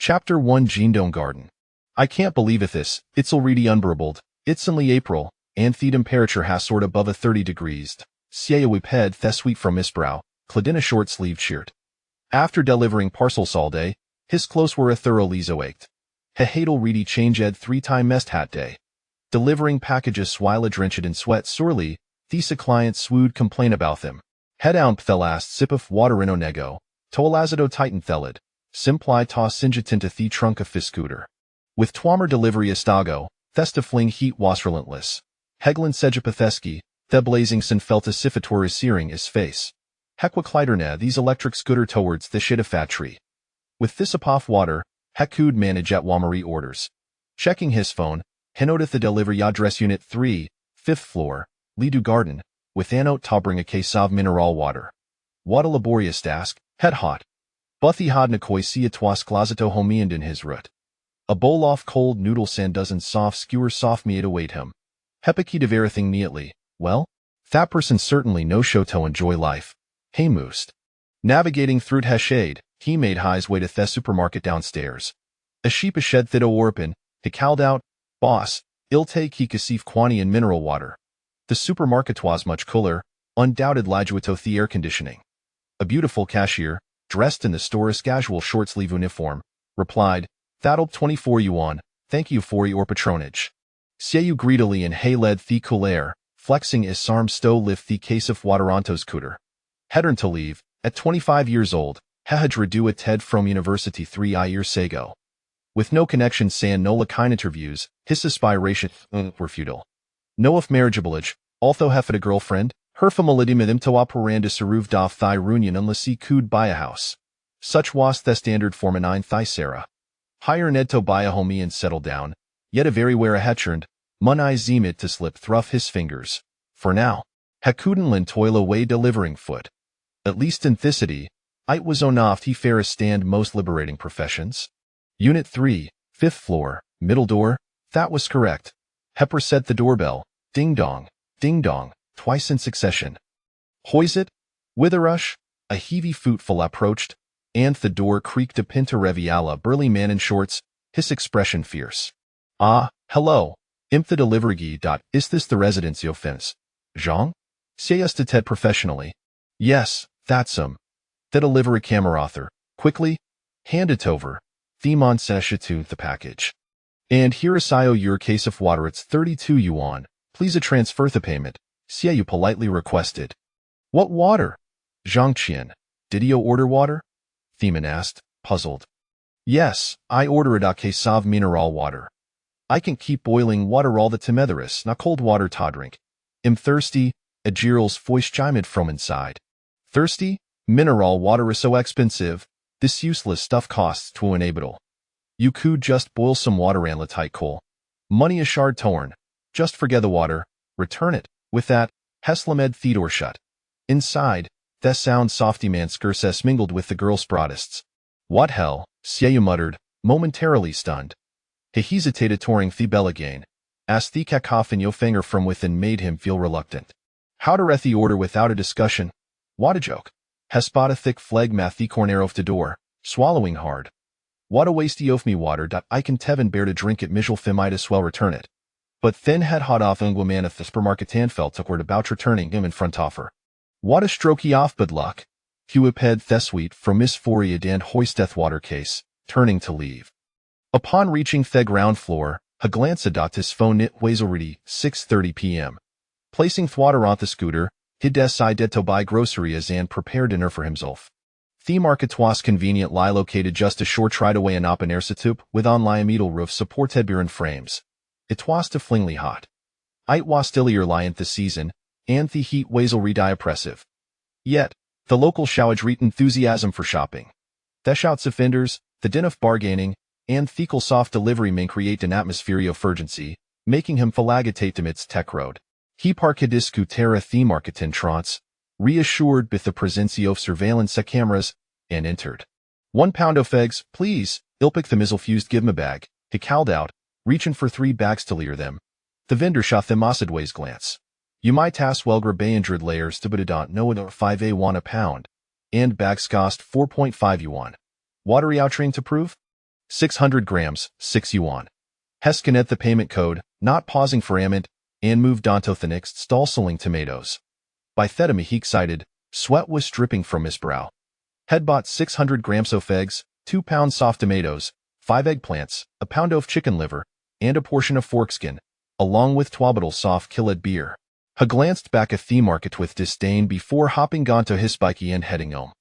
Chapter 1 Jindong Garden. I can't believe it this, it's already unbearable. It's only April, and the temperature has soared above a 30 degrees. Siewip head the sweet from his brow, clad in a short-sleeved shirt. After delivering parcels all day, his clothes were a thoroughly zoaked. He had already changed 3 times hat day. Delivering packages while drenched in sweat sorely, these clients would complain about them. Head out the last sip of water in onego, toalazado titan thelid, simply toss sinjatinta the trunk of his scooter. With twamer delivery estago, thesta fling heat was relentless. Heglan sejapatheski, the blazing sun felt a sifatoris searing his face. Hekwa kliderne these electric scooter towards the shitafat tree. With this upon water, Hekud manage at Wamari orders. Checking his phone, he noted the delivery address unit 3, 5th floor, Lidu Garden, with anot to bring a case of mineral water. What a laborious task, head hot. Buthi hodnikoi see a twas closeto homiand in his root. A bowl of cold noodle sand dozen soft skewer soft meat await him. Hepaki of everything neatly, well, that person certainly no show to enjoy life. Hey moost. Navigating through shade, he made his way to the supermarket downstairs. A sheep a shed thitto orpin, he called out, boss, ill take he kasif quani and mineral water. The supermarket was much cooler, undoubted lijuito the air conditioning. A beautiful cashier, dressed in the store's casual short-sleeve uniform, replied, that'll 24 yuan, thank you for your patronage. Sieyu greedily and hey led the coulaire, flexing his arm stow lift the case of water onto scooter. Headern to leave, at 25 years old, Hehadra a Ted from University 3 years ago. With no connection san no kind interviews, his aspirations were futile. No if marriageable, although hefed a girlfriend, her famility mit him to operanda seruved off thy reunion unless he could buy a house. Such was the standard for a 9 thigh Sarah. Hire Ned to buy a homie and settle down, yet a very where a hetcherned, mun I zeemit to slip through his fingers. For now, Hakudenlin toil away delivering foot. At least in this city, it was onoft he fairest stand most liberating professions. Unit 3, 5th floor, middle door, that was correct. Hepper set the doorbell, ding dong, twice in succession. Hoisit, Witherush, a heavy footfall approached, and the door creaked a pinta reviala burly man in shorts, his expression fierce. Ah, hello, imp the delivery dot, is this the residence yo fins? Jean? Say us to Ted professionally. Yes, that's him. The delivery camera author, quickly, hand it over, Themon sesha the package. And here is your case of water, it's 32 yuan, please a transfer the payment, Sieyu politely requested. What water? Zhang Qian, did you order water? Theman asked, puzzled. Yes, I ordered a case of mineral water. I can keep boiling water all the timetheris, not cold water to drink. Am thirsty, a Gerald's voice chimed from inside. Thirsty? Mineral water is so expensive, this useless stuff costs to enable. You could just boil some water and let tight coal. Money is shard torn. Just forget the water, return it. With that, Heslamed Theodore shut. Inside, the sound softy man skirses mingled with the girl's protests. What hell, Sieyu muttered, momentarily stunned. He hesitated touring the bell again, as the cacophony of finger from within made him feel reluctant. How to read the order without a discussion? What a joke. Hespot a thick phlegmath the corner of the door, swallowing hard. What a wasty of me water dot I can Tevin bear to drink it Michel Fimitis well return it. But thin head hot off Ungwaman if the supermarket Tanfeld took word about returning him in front of her. What a strokey off bad luck. Hewip head Thesweet from Miss Foriad and hoisteth water case, turning to leave. Upon reaching the ground floor, a glance at his phone it was already 6:30 p.m. Placing thwater on the scooter, he decided to buy groceries and prepare dinner for himself. The market was convenient lie located just a short ride away in open air situp with on metal roof supported beer and frames. It was to flingly hot. It was still liant this season, and the heat was already oppressive. Yet, the local showage reet enthusiasm for shopping. The shouts of vendors, the din of bargaining, and thecal soft delivery may create an atmosphere of urgency, making him phalagitate amidst tech road. He parkadiscu terra the market entrance, reassured with the presence of surveillance cameras, and entered. 1 pound of eggs, please, Ilpic the mizzle fused give me a bag, he called out, reaching for 3 bags to leer them. The vendor shot them sideway's glance. You might ask Welgra Bayandred layers to Budadont no at 5 a1 a pound, and bags cost 4.5 yuan. Watery outrain to prove? 600 grams, 6 yuan. Hescanet the payment code, not pausing for ament, and moved onto the next stall selling tomatoes. By Thedamy he excited, sweat was dripping from his brow. Had bought 600 grams of eggs, 2 pounds soft tomatoes, 5 eggplants, a pound of chicken liver, and a portion of forkskin, along with 12 bottles soft killed beer. He glanced back at the market with disdain before hopping onto his bikey and heading home.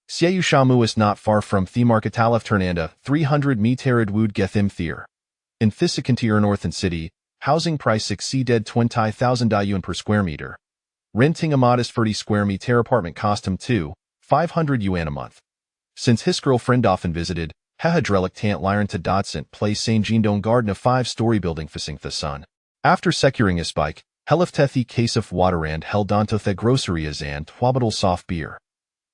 Siu Shamu is not far from the market Alef Ternanda, 300 meterid wood gethim theer. In Thisikantir Northern City, housing price exceeded 20,000 yuan per square meter. Renting a modest 30 square meter apartment cost him 500 yuan a month. Since his girlfriend often visited, Hehadrelic tant Lyron to Dodson place St. Jean Garden, a 5-story building facing the sun. After securing his bike, he left the case of water and held onto the groceries and 12 bottles soft beer.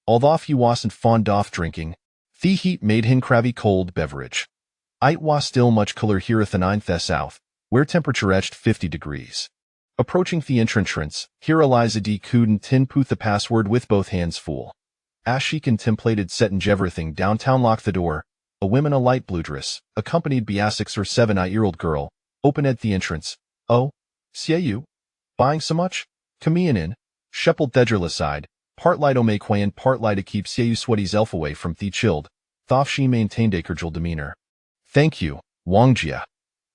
Although he wasn't fond of drinking, the heat made him crave cold beverage. It was still much cooler here at the 9th south, where temperature reached 50 degrees. Approaching the entrance, here Eliza D. couldn't input the password with both hands full. As she contemplated setting everything downtown, locked the door, a woman a light blue dress, accompanied by a 6 or 7-year-old girl, opened at the entrance. Oh, see you? Buying so much? Come in. Sheppel Thedril aside, part light o make way and part light to keep Siu sweaty's elf away from the chilled, though she maintained a cordial demeanor. Thank you, Wangjia.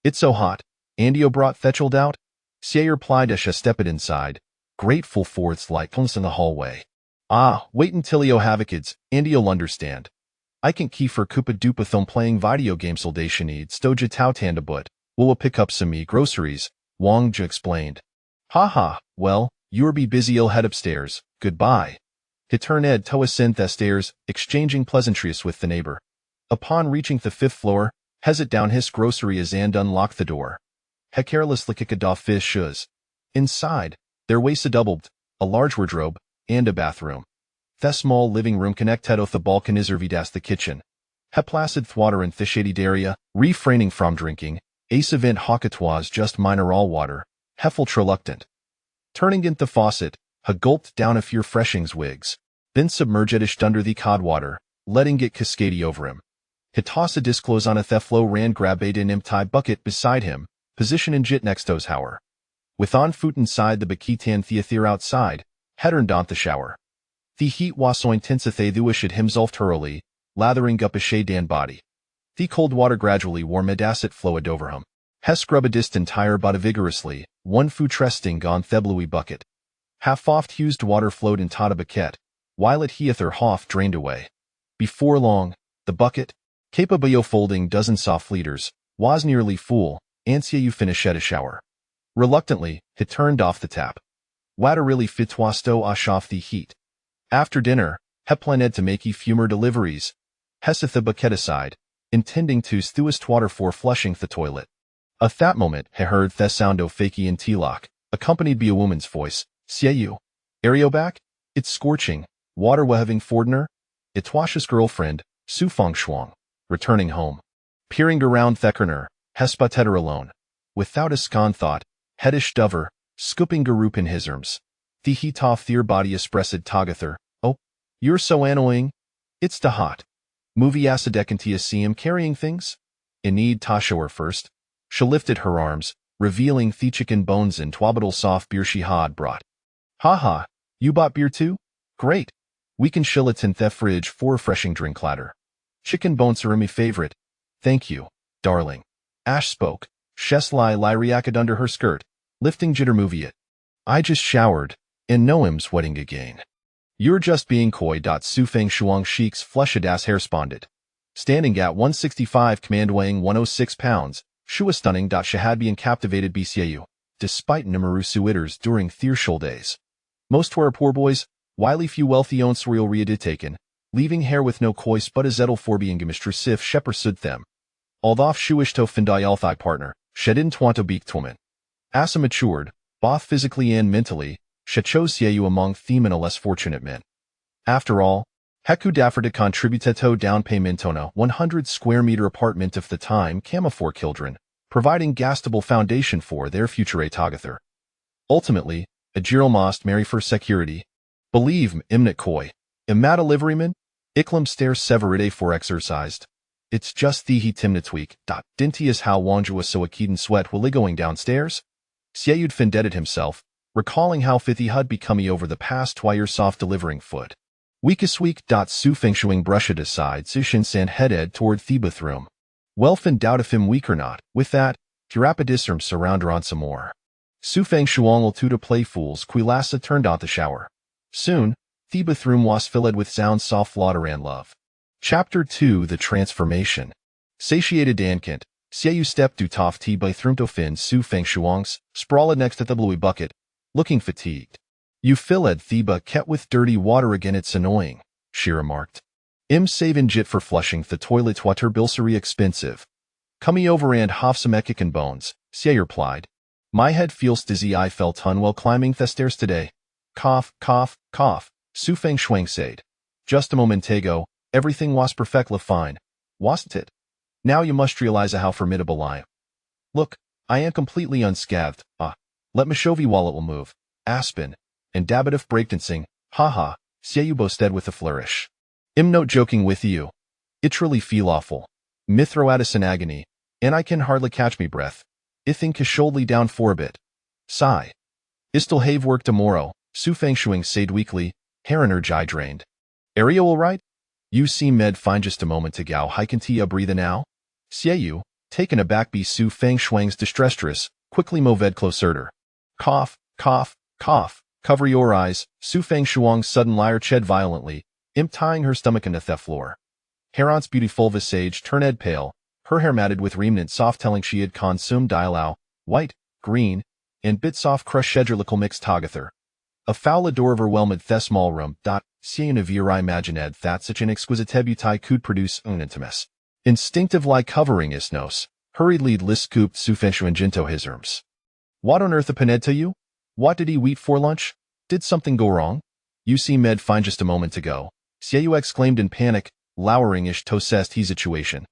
It's so hot. Andio brought Thecheld out? Siu replied as she stepped inside, grateful for its light in the hallway. Ah, wait until you have kids, Andy'll understand. I can keep for Koopa Doopathon playing video games all day she needs Stoja Tau Tanda but we'll pick up some groceries, Wangjia explained. Ha, well, you'll be busy, you'll head upstairs, goodbye. He turned to ascend the stairs, exchanging pleasantries with the neighbor. Upon reaching the 5th floor, hesit down his groceries and unlocked the door. He carelessly kicked off his shoes. Inside, there was a large wardrobe, and a bathroom. The small living room connected with the balcony as the kitchen. He placid water in the shaded area, refraining from drinking. Ace event hocketwas just mineral water. Heffelt reluctant. Turning in the faucet, he gulped down a few freshings wigs, then submerged it under the cod water, letting it cascade over him. He tossed a disclose on a theflo ran grabbed an empty bucket beside him, positioning it next to his hower. With on foot inside the Bakitan theater outside, he turned on the shower. The heat was so intense that they wished himself thoroughly, lathering up his shadan body. The cold water gradually warmed as it flowed over him. He scrubbed his entire body vigorously, one foot resting on the bluey bucket. Half oft used water flowed into the bucket, while it heather half drained away. Before long, the bucket, capable of folding dozens soft liters, was nearly full, and Siu finished at a shower. Reluctantly, he turned off the tap. Water really fit was to wash off the heat. After dinner, he planned to make a few more deliveries. He set the bucket aside, intending to stew water for flushing the toilet. At that moment, he heard the sound of fakey and T-lock, accompanied by a woman's voice. Siu. Ario back? It's scorching. Water waving Fordner? It was his girlfriend, Su Feng Shuang, returning home. Peering around the corner, he spotted her alone. Without a scon thought, headish dover, scooping garoop in his arms. The heat off their body expressed Tagather. Oh, you're so annoying. It's the hot. Movie acidecantia see him carrying things? In need ta show her first. She lifted her arms, revealing the chicken bones and twabadal soft beer she had brought. Ha, you bought beer too? Great. We can chill it in the fridge for refreshing drink later. Chicken bones are my favorite. Thank you, darling. Ash spoke. Sheslai reacted under her skirt, lifting jitter movie it. I just showered, and no I'm sweating again. You're just being coy. Su Feng Shuang Sheik's flushed ass hair responded. Standing at 165 command weighing 106 pounds, she was stunning. She had been captivated BCAU, despite numerous suitors during Thirschul days. Most were poor boys, while few wealthy owned real rea did taken, leaving hair with no cois but a zettel for being gemistress sif sheppersud them. Although she wished to find a healthy partner, she didn't want to be woman. As a matured, both physically and mentally, she chose Siu among them and a less fortunate men. After all, Heku daffer to contribute to down payment on a 100 square meter apartment of the time cama for children, providing gastable foundation for their future Tagather. Ultimately, a Jiril must marry for security. Believe imnit koi. Imata liveryman, iklam stairs severide for exercised. It's just the he timnatweek. Dintius how wanjua so a keeden sweat willy going downstairs? Sieyud findetted himself, recalling how fithy had become over the past 2 years soft delivering foot. Weekus week. Su fengshuing brushed aside Sushin san headed toward Thebath room. Well fin doubt if him weak or not. With that, Purapidisrum surrounder on some more. Su feng shuang will to play fools quilasa turned on the shower. Soon, Thebath room was filled with sound soft laughter and love. Chapter 2 The Transformation. Satiated Dankint, Sieyu stepped du tof ti by thrumto fin Su feng shuangs, sprawled next to the bluey bucket, looking fatigued. You filled Theba kept with dirty water again, it's annoying, she remarked. Im savin jit for flushing the toilet water bilsery expensive. Comey over and have some and bones, Siey replied. My head feels dizzy, I felt unwell climbing the stairs today. Cough, cough, cough, Su feng shuang said. Just a moment ago, everything was perfectly fine, wasn't it? Now you must realize how formidable I am. Look, I am completely unscathed. Let me show you while it will move. Aspen. And Dabidoff breakdancing. Haha, Sieyu boasted with a flourish. I'm not joking with you. It really feel awful. Mithro at us in agony, and I can hardly catch me breath. I think shoulder down for a bit. Sigh. Istil have work tomorrow, Su feng shuing said weakly, hair energy drained. Area all right? You seem med fine just a moment ago. How can tia breathe now? Sieyu, taken aback by Su feng shuang's distress, quickly moved closer. Cough, cough, cough. Cover your eyes, Su feng shuang's sudden liar ched violently, tying her stomach into the floor. Heron's beautiful visage turned pale, her hair matted with remnant soft telling she had consumed dialao, white, green, and bit soft crush schedurlical mixed togather. A foul adore overwhelmed the small room. Seeing a viewer imagined that such an exquisite tebutai could produce un intimus. Instinctive like covering isnos, hurriedly list scooped Su feng shuang jinto his arms. What on earth happened to you? What did he eat for lunch? Did something go wrong? You seem med fine just a moment ago, Sieyu exclaimed in panic, lowering-ish to assess his situation.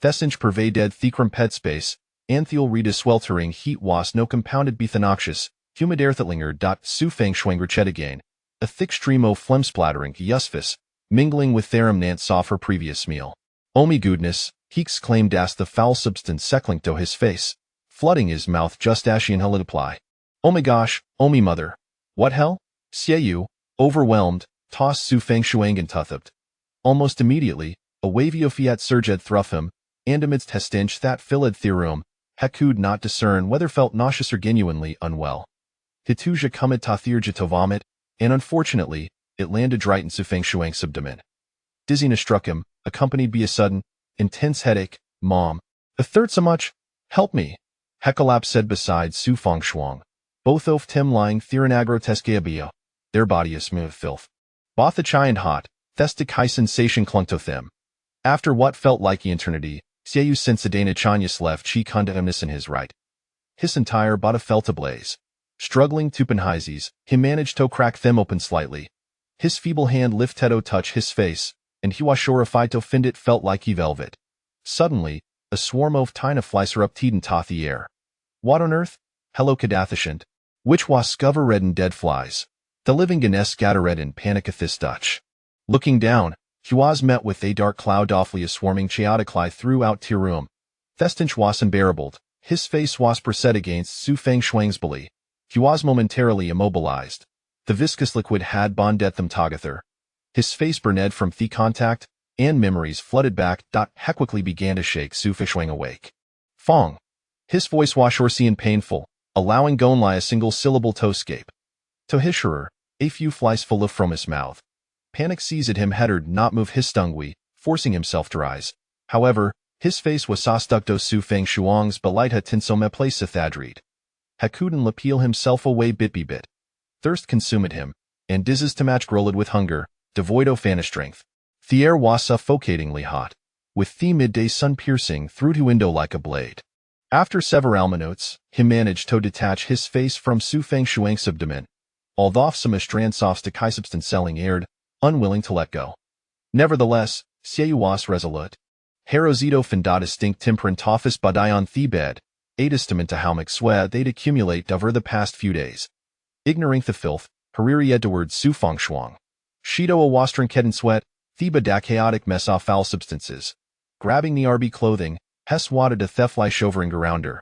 Thesinch pervaded thecrum pet space, anthiel rita sweltering heat was no compounded noxious, humid airthlinger. Su feng shuang ched again, a thick stream of phlegm splattering yusfis, mingling with therum nant saw her previous meal. Oh me goodness, he exclaimed as the foul substance seckling to his face, flooding his mouth just as she inhaled apply. Oh my gosh, oh me mother. What hell? Sieyu, overwhelmed, tossed Su feng shuang and tuthupped. Almost immediately, a wavy of fiat surged through him, and amidst hestinch that filled the room, he could not discern whether felt nauseous or genuinely unwell. Hituja comed tathirja to vomit, and unfortunately, it landed right in Su feng shuang's abdomen. Dizziness struck him, accompanied by a sudden, intense headache. Mom, a third so much? Help me. Hekalap said beside Su feng shuang. Both of Tim lying theranagro their body is smooth filth. Both the chai and hot, thestic high sensation clung to them. After what felt like eternity, Sieyu sensidana chanyas left chi condemnus in his right. His entire body felt ablaze. Struggling to penhizes, he managed to crack them open slightly. His feeble hand lifted to touch his face, and he was horrified to find it felt like he velvet. Suddenly, a swarm of tiny flies erupted into the air. What on earth? Hello Kadathishant. Which was scover red and dead flies. The living Ganes scattered in panic at this Dutch. Looking down, he was met with a dark cloud awfully swarming chaotically throughout the room. Thestench was unbearable. His face was pressed against Su feng shuang's belly. He was momentarily immobilized. The viscous liquid had bonded them together. His face burned from the contact, and memories flooded back. He quickly began to shake Su feng shuang awake. Fong. His voice was hoarse and painful, allowing Gonlai a single syllable to escape. To Hisherer, a few flies full of from his mouth. Panic seized him headed not move his stungwi, forcing himself to rise. However, his face was so stuck to Su feng shuang's belita tinsome place thadreed. He couldn't lapeel himself away bit by bit. Thirst consumed him, and dizzes to match growled with hunger, devoid of fana strength. The air was suffocatingly hot, with the midday sun piercing through to window like a blade. After several minutes, he managed to detach his face from Su feng shuang's abdomen, although some strand soft to substance selling aired, unwilling to let go. Nevertheless, Sieyu was resolute. Herozito findad distinct temperant office badayon the bed, a testament to how much sweat they'd accumulate over the past few days. Ignoring the filth, Hariri Edward Su feng shuang. Shido a wastring kedin sweat, the bada chaotic mess of foul substances. Grabbing the RB clothing, Hess wadded a Thefly shovering around her.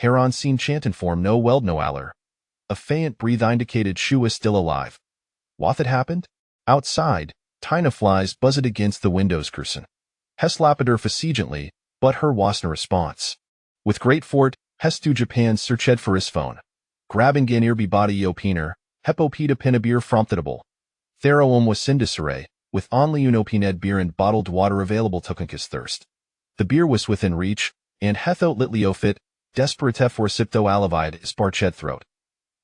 Heron seen chantin form no weld no aller. A faint breathe indicated she was still alive. What had happened? Outside, tiny flies buzzed against the windows curson. Hess lapped her facetiously, but her wasna response. With great fort, Hess to Japan searched for his phone. Grabbing an earby body opener, Hepopita pinabir fromtable. Theroum was sindisare, with only unopined beer and bottled water available to his thirst. The beer was within reach, and Hetho litliofit, desperate for sipto alivide his parched throat.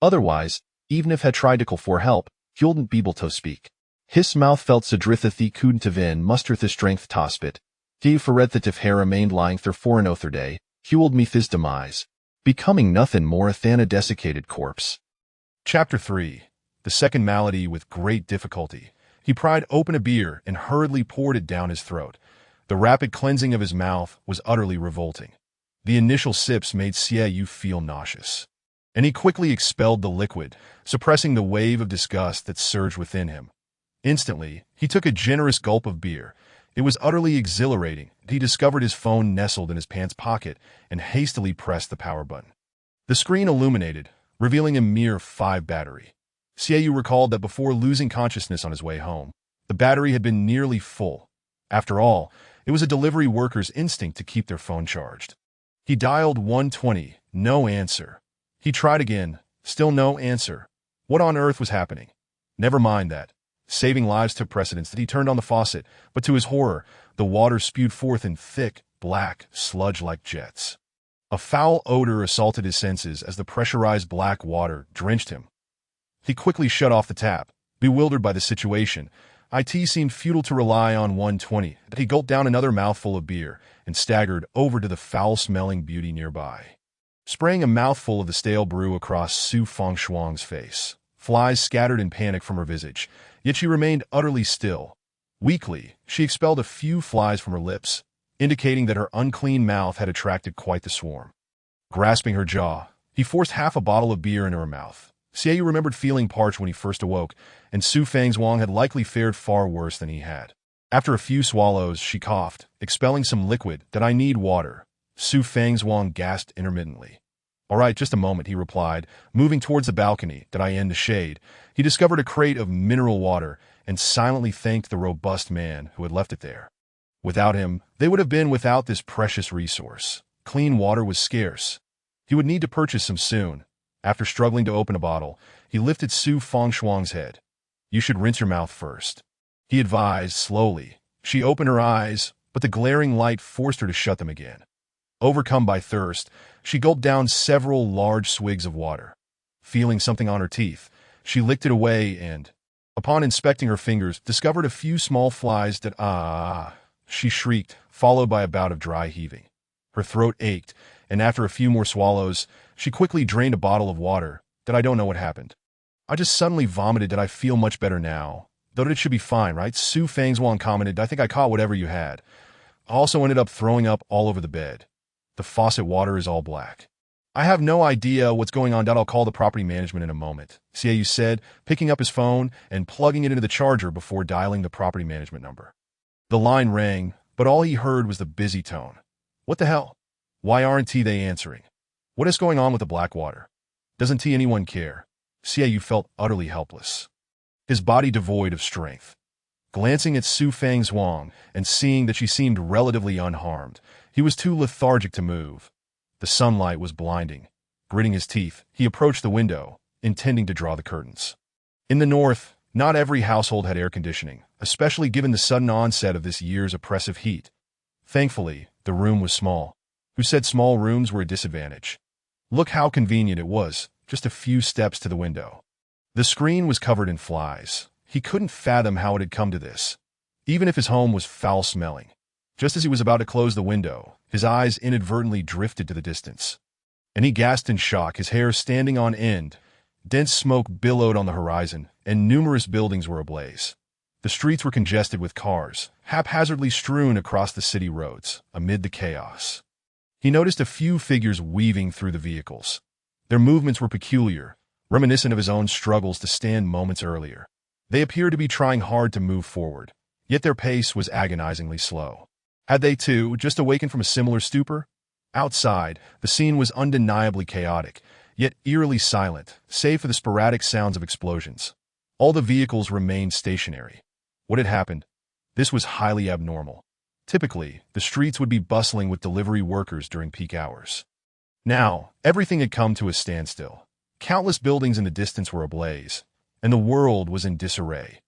Otherwise, even if had tried to call for help, he wouldn't be able to speak. His mouth felt sadritha the couldn't avin muster the strength to spit. The forrethat if hair remained lying there for another day, he would meet his demise, becoming nothing more than a desiccated corpse. Chapter 3. The second malady with great difficulty. He pried open a beer and hurriedly poured it down his throat. The rapid cleansing of his mouth was utterly revolting. The initial sips made Sieyou feel nauseous, and he quickly expelled the liquid, suppressing the wave of disgust that surged within him. Instantly, he took a generous gulp of beer. It was utterly exhilarating. He discovered his phone nestled in his pants pocket and hastily pressed the power button. The screen illuminated, revealing a mere 5 battery. Sieyou recalled that before losing consciousness on his way home, the battery had been nearly full. After all, it was a delivery worker's instinct to keep their phone charged. He dialed 120, no answer. He tried again, still no answer. What on earth was happening? Never mind that. Saving lives took precedence that he turned on the faucet, but to his horror, the water spewed forth in thick, black, sludge-like jets. A foul odor assaulted his senses as the pressurized black water drenched him. He quickly shut off the tap, bewildered by the situation. It seemed futile to rely on 120, but he gulped down another mouthful of beer and staggered over to the foul-smelling beauty nearby. Spraying a mouthful of the stale brew across Su Fengshuang's face, flies scattered in panic from her visage, yet she remained utterly still. Weakly, she expelled a few flies from her lips, indicating that her unclean mouth had attracted quite the swarm. Grasping her jaw, he forced half a bottle of beer into her mouth. Sieyou remembered feeling parched when he first awoke, and Su Fengshuang had likely fared far worse than he had. After a few swallows, she coughed, expelling some liquid. "That I need water." Su Fengshuang gasped intermittently. "All right, just a moment," he replied, moving towards the balcony that I in the shade. He discovered a crate of mineral water and silently thanked the robust man who had left it there. Without him, they would have been without this precious resource. Clean water was scarce. He would need to purchase some soon. After struggling to open a bottle, he lifted Su Fengshuang's head. "You should rinse your mouth first," he advised slowly. She opened her eyes, but the glaring light forced her to shut them again. Overcome by thirst, she gulped down several large swigs of water. Feeling something on her teeth, she licked it away and, upon inspecting her fingers, discovered a few small flies that she shrieked, followed by a bout of dry heaving. Her throat ached, and after a few more swallows, she quickly drained a bottle of water. "That I don't know what happened. I just suddenly vomited. That I feel much better now. Though it should be fine, right?" Su Fengshuang commented. "I think I caught whatever you had. I also ended up throwing up all over the bed. The faucet water is all black. I have no idea what's going on. I'll call the property management in a moment," Sieyou said, picking up his phone and plugging it into the charger before dialing the property management number. The line rang, but all he heard was the busy tone. "What the hell? Why aren't they answering? What is going on with the black water? Doesn't anyone care?" Sieyou felt utterly helpless, his body devoid of strength. Glancing at Su Fengshuang and seeing that she seemed relatively unharmed, he was too lethargic to move. The sunlight was blinding. Gritting his teeth, he approached the window, intending to draw the curtains. In the north, not every household had air conditioning, especially given the sudden onset of this year's oppressive heat. Thankfully, the room was small. Who said small rooms were a disadvantage? Look how convenient it was, just a few steps to the window. The screen was covered in flies. He couldn't fathom how it had come to this, even if his home was foul-smelling. Just as he was about to close the window, his eyes inadvertently drifted to the distance, and he gasped in shock, his hair standing on end. Dense smoke billowed on the horizon, and numerous buildings were ablaze. The streets were congested with cars, haphazardly strewn across the city roads, amid the chaos. He noticed a few figures weaving through the vehicles. Their movements were peculiar, reminiscent of his own struggles to stand moments earlier. They appeared to be trying hard to move forward, yet their pace was agonizingly slow. Had they too just awakened from a similar stupor? Outside, the scene was undeniably chaotic, yet eerily silent, save for the sporadic sounds of explosions. All the vehicles remained stationary. What had happened? This was highly abnormal. Typically, the streets would be bustling with delivery workers during peak hours. Now, everything had come to a standstill. Countless buildings in the distance were ablaze, and the world was in disarray.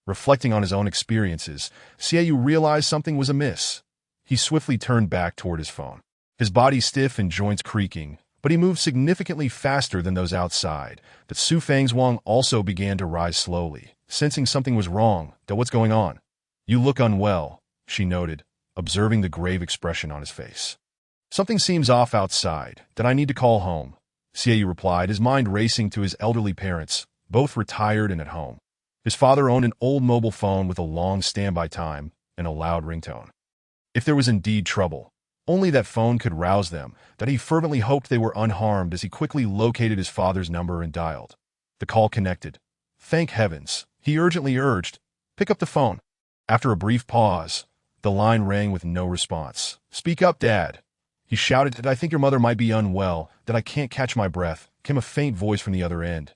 Reflecting on his own experiences, Xiaoyu realized something was amiss. He swiftly turned back toward his phone. His body stiff and joints creaking, but he moved significantly faster than those outside. That Su Fang's also began to rise slowly, sensing something was wrong. What's going on? You look unwell, she noted, observing the grave expression on his face. Something seems off outside. That I need to call home, Xiaoyu replied, his mind racing to his elderly parents, both retired and at home. His father owned an old mobile phone with a long standby time and a loud ringtone. If there was indeed trouble, only that phone could rouse them. That he fervently hoped they were unharmed as he quickly located his father's number and dialed. The call connected. Thank heavens, he urgently urged. Pick up the phone. After a brief pause, the line rang with no response. Speak up, Dad. He shouted that I think your mother might be unwell, that I can't catch my breath, came a faint voice from the other end.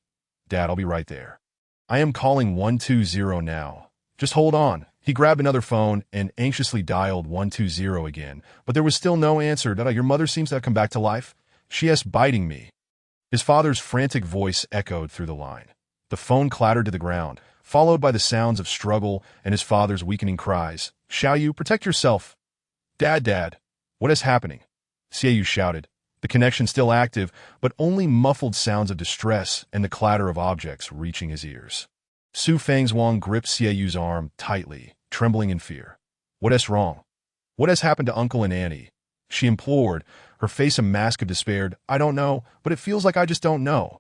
Dad, I'll be right there. I am calling 120 now. Just hold on. He grabbed another phone and anxiously dialed 120 again, but there was still no answer. Your mother seems to have come back to life. She is biting me. His father's frantic voice echoed through the line. The phone clattered to the ground, followed by the sounds of struggle and his father's weakening cries. Xiaoyu, protect yourself. Dad, what is happening? Xiaoyu shouted, the connection still active, but only muffled sounds of distress and the clatter of objects reaching his ears. Su Fang's gripped Xiaoyu's arm tightly, trembling in fear. What is wrong? What has happened to Uncle and Annie? She implored, her face a mask of despair. I don't know, but it feels like I just don't know.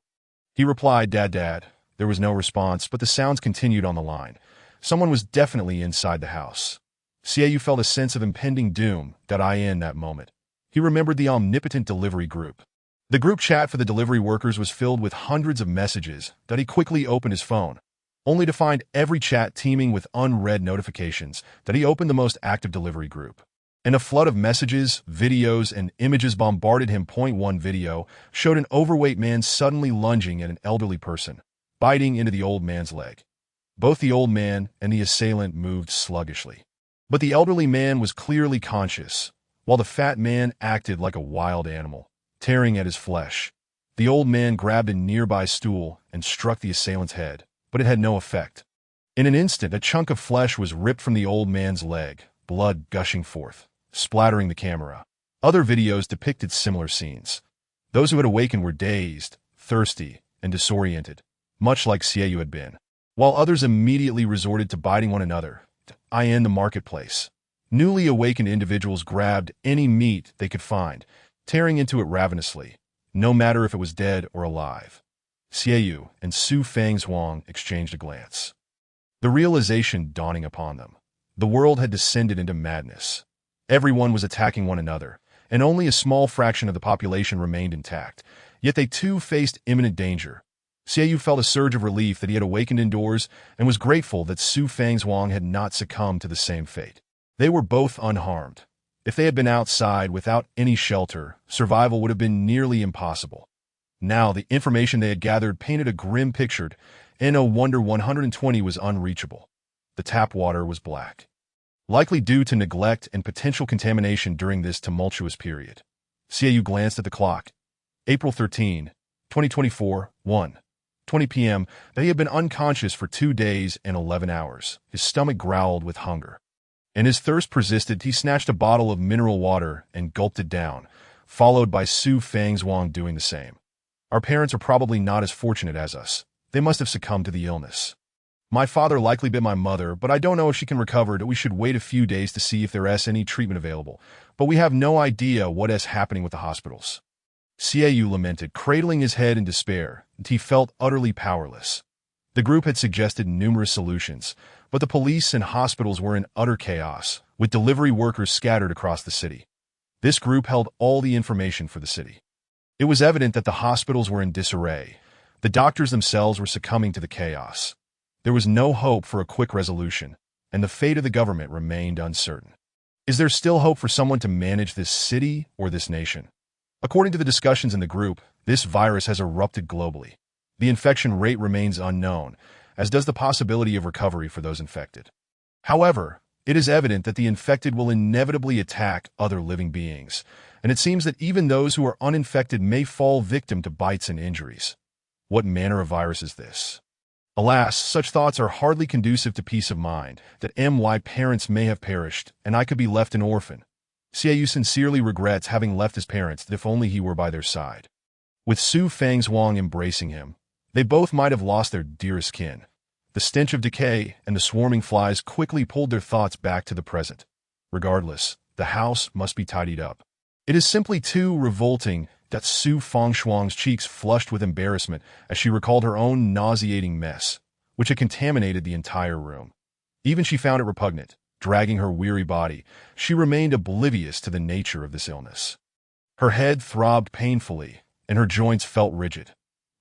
He replied, Dad. There was no response, but the sounds continued on the line. Someone was definitely inside the house. Xiaoyu felt a sense of impending doom in that moment. He remembered the omnipotent delivery group. The group chat for the delivery workers was filled with hundreds of messages. He quickly opened his phone, only to find every chat teeming with unread notifications. He opened the most active delivery group. And a flood of messages, videos, and images bombarded him. One video showed an overweight man suddenly lunging at an elderly person, biting into the old man's leg. Both the old man and the assailant moved sluggishly. But the elderly man was clearly conscious, while the fat man acted like a wild animal, tearing at his flesh. The old man grabbed a nearby stool and struck the assailant's head, but it had no effect. In an instant, a chunk of flesh was ripped from the old man's leg, blood gushing forth, splattering the camera. Other videos depicted similar scenes. Those who had awakened were dazed, thirsty, and disoriented, much like Xiaoyu had been, while others immediately resorted to biting one another. In the marketplace, newly awakened individuals grabbed any meat they could find, tearing into it ravenously, no matter if it was dead or alive. Xiaoyu and Su Fang's exchanged a glance. The realization dawning upon them. The world had descended into madness. Everyone was attacking one another, and only a small fraction of the population remained intact. Yet they too faced imminent danger. Xiaoyu felt a surge of relief that he had awakened indoors and was grateful that Su Fang's had not succumbed to the same fate. They were both unharmed. If they had been outside without any shelter, survival would have been nearly impossible. Now, the information they had gathered painted a grim picture. No wonder 120 was unreachable. The tap water was black, likely due to neglect and potential contamination during this tumultuous period. Xiaoyu glanced at the clock. April 13, 2024, 1:20 p.m. That he had been unconscious for 2 days and 11 hours. His stomach growled with hunger, and his thirst persisted. He snatched a bottle of mineral water and gulped it down, followed by Su Fang's doing the same. Our parents are probably not as fortunate as us. They must have succumbed to the illness. My father likely bit my mother, but I don't know if she can recover. We should wait a few days to see if there is any treatment available, but we have no idea what is happening with the hospitals. Xiaoyu lamented, cradling his head in despair, and he felt utterly powerless. The group had suggested numerous solutions, but the police and hospitals were in utter chaos, with delivery workers scattered across the city. This group held all the information for the city. It was evident that the hospitals were in disarray. The doctors themselves were succumbing to the chaos. There was no hope for a quick resolution, and the fate of the government remained uncertain. Is there still hope for someone to manage this city or this nation? According to the discussions in the group, this virus has erupted globally. The infection rate remains unknown, as does the possibility of recovery for those infected. However, it is evident that the infected will inevitably attack other living beings, and it seems that even those who are uninfected may fall victim to bites and injuries. What manner of virus is this? Alas, such thoughts are hardly conducive to peace of mind, that my parents may have perished, and I could be left an orphan. Xiaoyu sincerely regrets having left his parents, that if only he were by their side. With Su Fang's embracing him, they both might have lost their dearest kin. The stench of decay and the swarming flies quickly pulled their thoughts back to the present. Regardless, the house must be tidied up. It is simply too revolting that Su Fengshuang's cheeks flushed with embarrassment as she recalled her own nauseating mess, which had contaminated the entire room. Even she found it repugnant. Dragging her weary body, she remained oblivious to the nature of this illness. Her head throbbed painfully, and her joints felt rigid.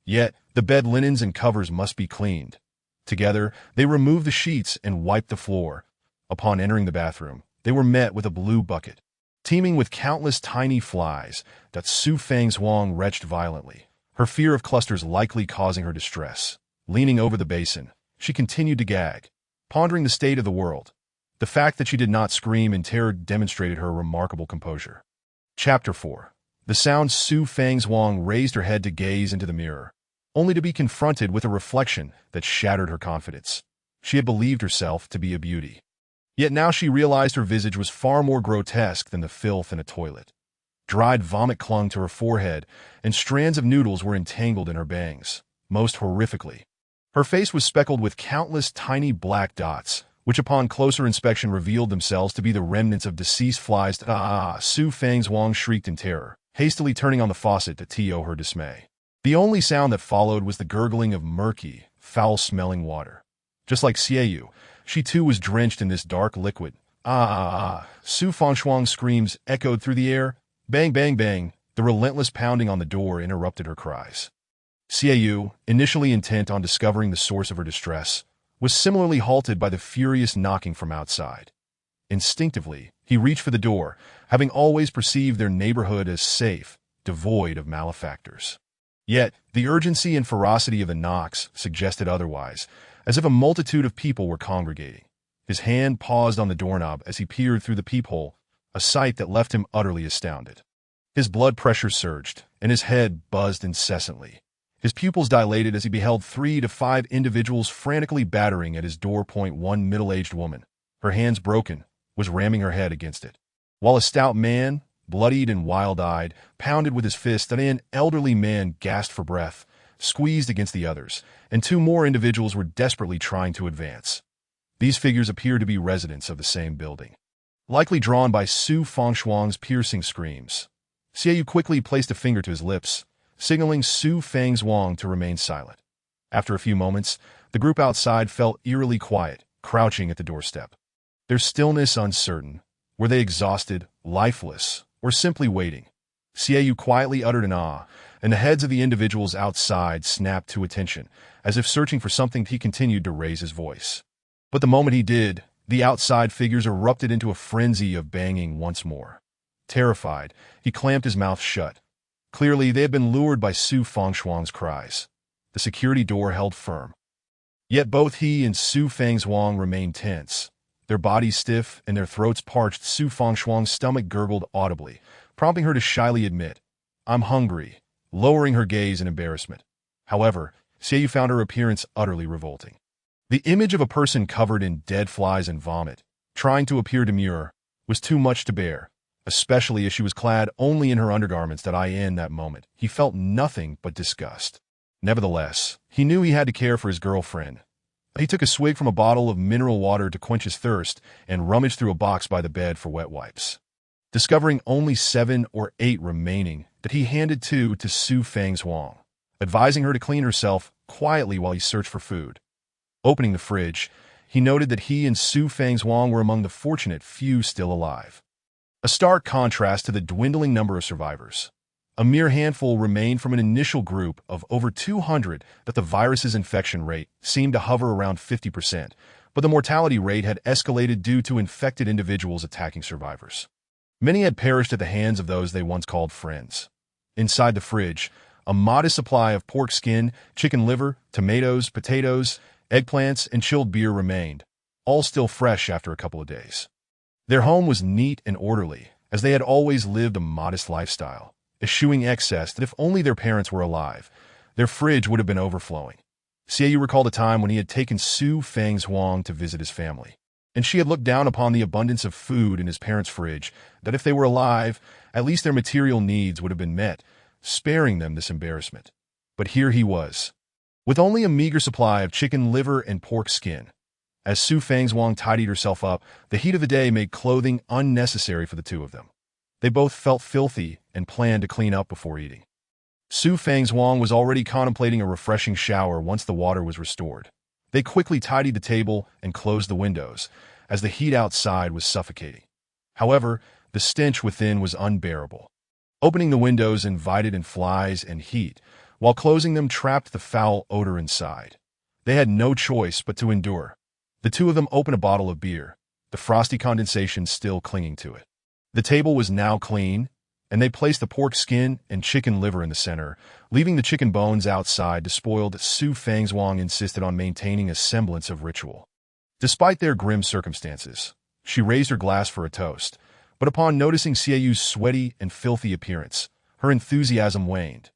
Yet, the bed linens and covers must be cleaned. Together, they removed the sheets and wiped the floor. Upon entering the bathroom, they were met with a blue bucket, teeming with countless tiny flies that Su Fang's retched violently, her fear of clusters likely causing her distress. Leaning over the basin, she continued to gag, pondering the state of the world. The fact that she did not scream in terror demonstrated her remarkable composure. Chapter 4. The sound Su Fang's raised her head to gaze into the mirror, only to be confronted with a reflection that shattered her confidence. She had believed herself to be a beauty. Yet now she realized her visage was far more grotesque than the filth in a toilet. Dried vomit clung to her forehead, and strands of noodles were entangled in her bangs. Most horrifically, her face was speckled with countless tiny black dots, which upon closer inspection revealed themselves to be the remnants of deceased flies. Su Fang's shrieked in terror, hastily turning on the faucet to her dismay. The only sound that followed was the gurgling of murky, foul-smelling water. Just like Xiaoyu, she too was drenched in this dark liquid. Su Fengshuang's screams echoed through the air. Bang, bang, bang. The relentless pounding on the door interrupted her cries. Xiaoyu, initially intent on discovering the source of her distress, was similarly halted by the furious knocking from outside. Instinctively, he reached for the door, having always perceived their neighborhood as safe, devoid of malefactors. Yet, the urgency and ferocity of the knocks suggested otherwise, as if a multitude of people were congregating. His hand paused on the doorknob as he peered through the peephole, a sight that left him utterly astounded. His blood pressure surged, and his head buzzed incessantly. His pupils dilated as he beheld 3 to 5 individuals frantically battering at his door. One middle-aged woman, her hands broken, was ramming her head against it, while a stout man, bloodied and wild-eyed, pounded with his fist, and an elderly man gasped for breath, squeezed against the others, and 2 more individuals were desperately trying to advance. These figures appeared to be residents of the same building, likely drawn by Su Fengshuang's piercing screams. Xiaoyu quickly placed a finger to his lips, signaling Su Fang's to remain silent. After a few moments, the group outside felt eerily quiet, crouching at the doorstep. Their stillness uncertain. Were they exhausted, lifeless, or simply waiting? Xiaoyu quietly uttered an ah, and the heads of the individuals outside snapped to attention. As if searching for something, he continued to raise his voice. But the moment he did, the outside figures erupted into a frenzy of banging once more. Terrified, he clamped his mouth shut. Clearly, they had been lured by Su Fengshuang's cries. The security door held firm. Yet both he and Su Fang's remained tense. Their bodies stiff and their throats parched. Su Fengshuang's stomach gurgled audibly, prompting her to shyly admit, "I'm hungry," lowering her gaze in embarrassment. However, Xiaoyu found her appearance utterly revolting. The image of a person covered in dead flies and vomit, trying to appear demure, was too much to bear, especially as she was clad only in her undergarments. In that moment, he felt nothing but disgust. Nevertheless, he knew he had to care for his girlfriend. He took a swig from a bottle of mineral water to quench his thirst and rummaged through a box by the bed for wet wipes. Discovering only 7 or 8 remaining, that he handed 2 to Su Fang's, advising her to clean herself quietly while he searched for food. Opening the fridge, he noted that he and Su Fang's were among the fortunate few still alive. A stark contrast to the dwindling number of survivors. A mere handful remained from an initial group of over 200 that the virus's infection rate seemed to hover around 50%, but the mortality rate had escalated due to infected individuals attacking survivors. Many had perished at the hands of those they once called friends. Inside the fridge, a modest supply of pork skin, chicken liver, tomatoes, potatoes, eggplants, and chilled beer remained, all still fresh after a couple of days. Their home was neat and orderly, as they had always lived a modest lifestyle, eschewing excess that if only their parents were alive, their fridge would have been overflowing. Xiaoyu recalled a time when he had taken Su Fang's Huang to visit his family, and she had looked down upon the abundance of food in his parents' fridge that if they were alive, at least their material needs would have been met, sparing them this embarrassment. But here he was, with only a meager supply of chicken liver and pork skin. As Su Fang's Huang tidied herself up, the heat of the day made clothing unnecessary for the two of them. They both felt filthy and planned to clean up before eating. Su Fang's Huang was already contemplating a refreshing shower once the water was restored. They quickly tidied the table and closed the windows, as the heat outside was suffocating. However, the stench within was unbearable. Opening the windows invited in flies and heat, while closing them trapped the foul odor inside. They had no choice but to endure. The two of them opened a bottle of beer, the frosty condensation still clinging to it. The table was now clean, and they placed the pork skin and chicken liver in the center, leaving the chicken bones outside to spoil that Su Fang's Huang insisted on maintaining a semblance of ritual. Despite their grim circumstances, she raised her glass for a toast, but upon noticing Xiaoyu's sweaty and filthy appearance, her enthusiasm waned.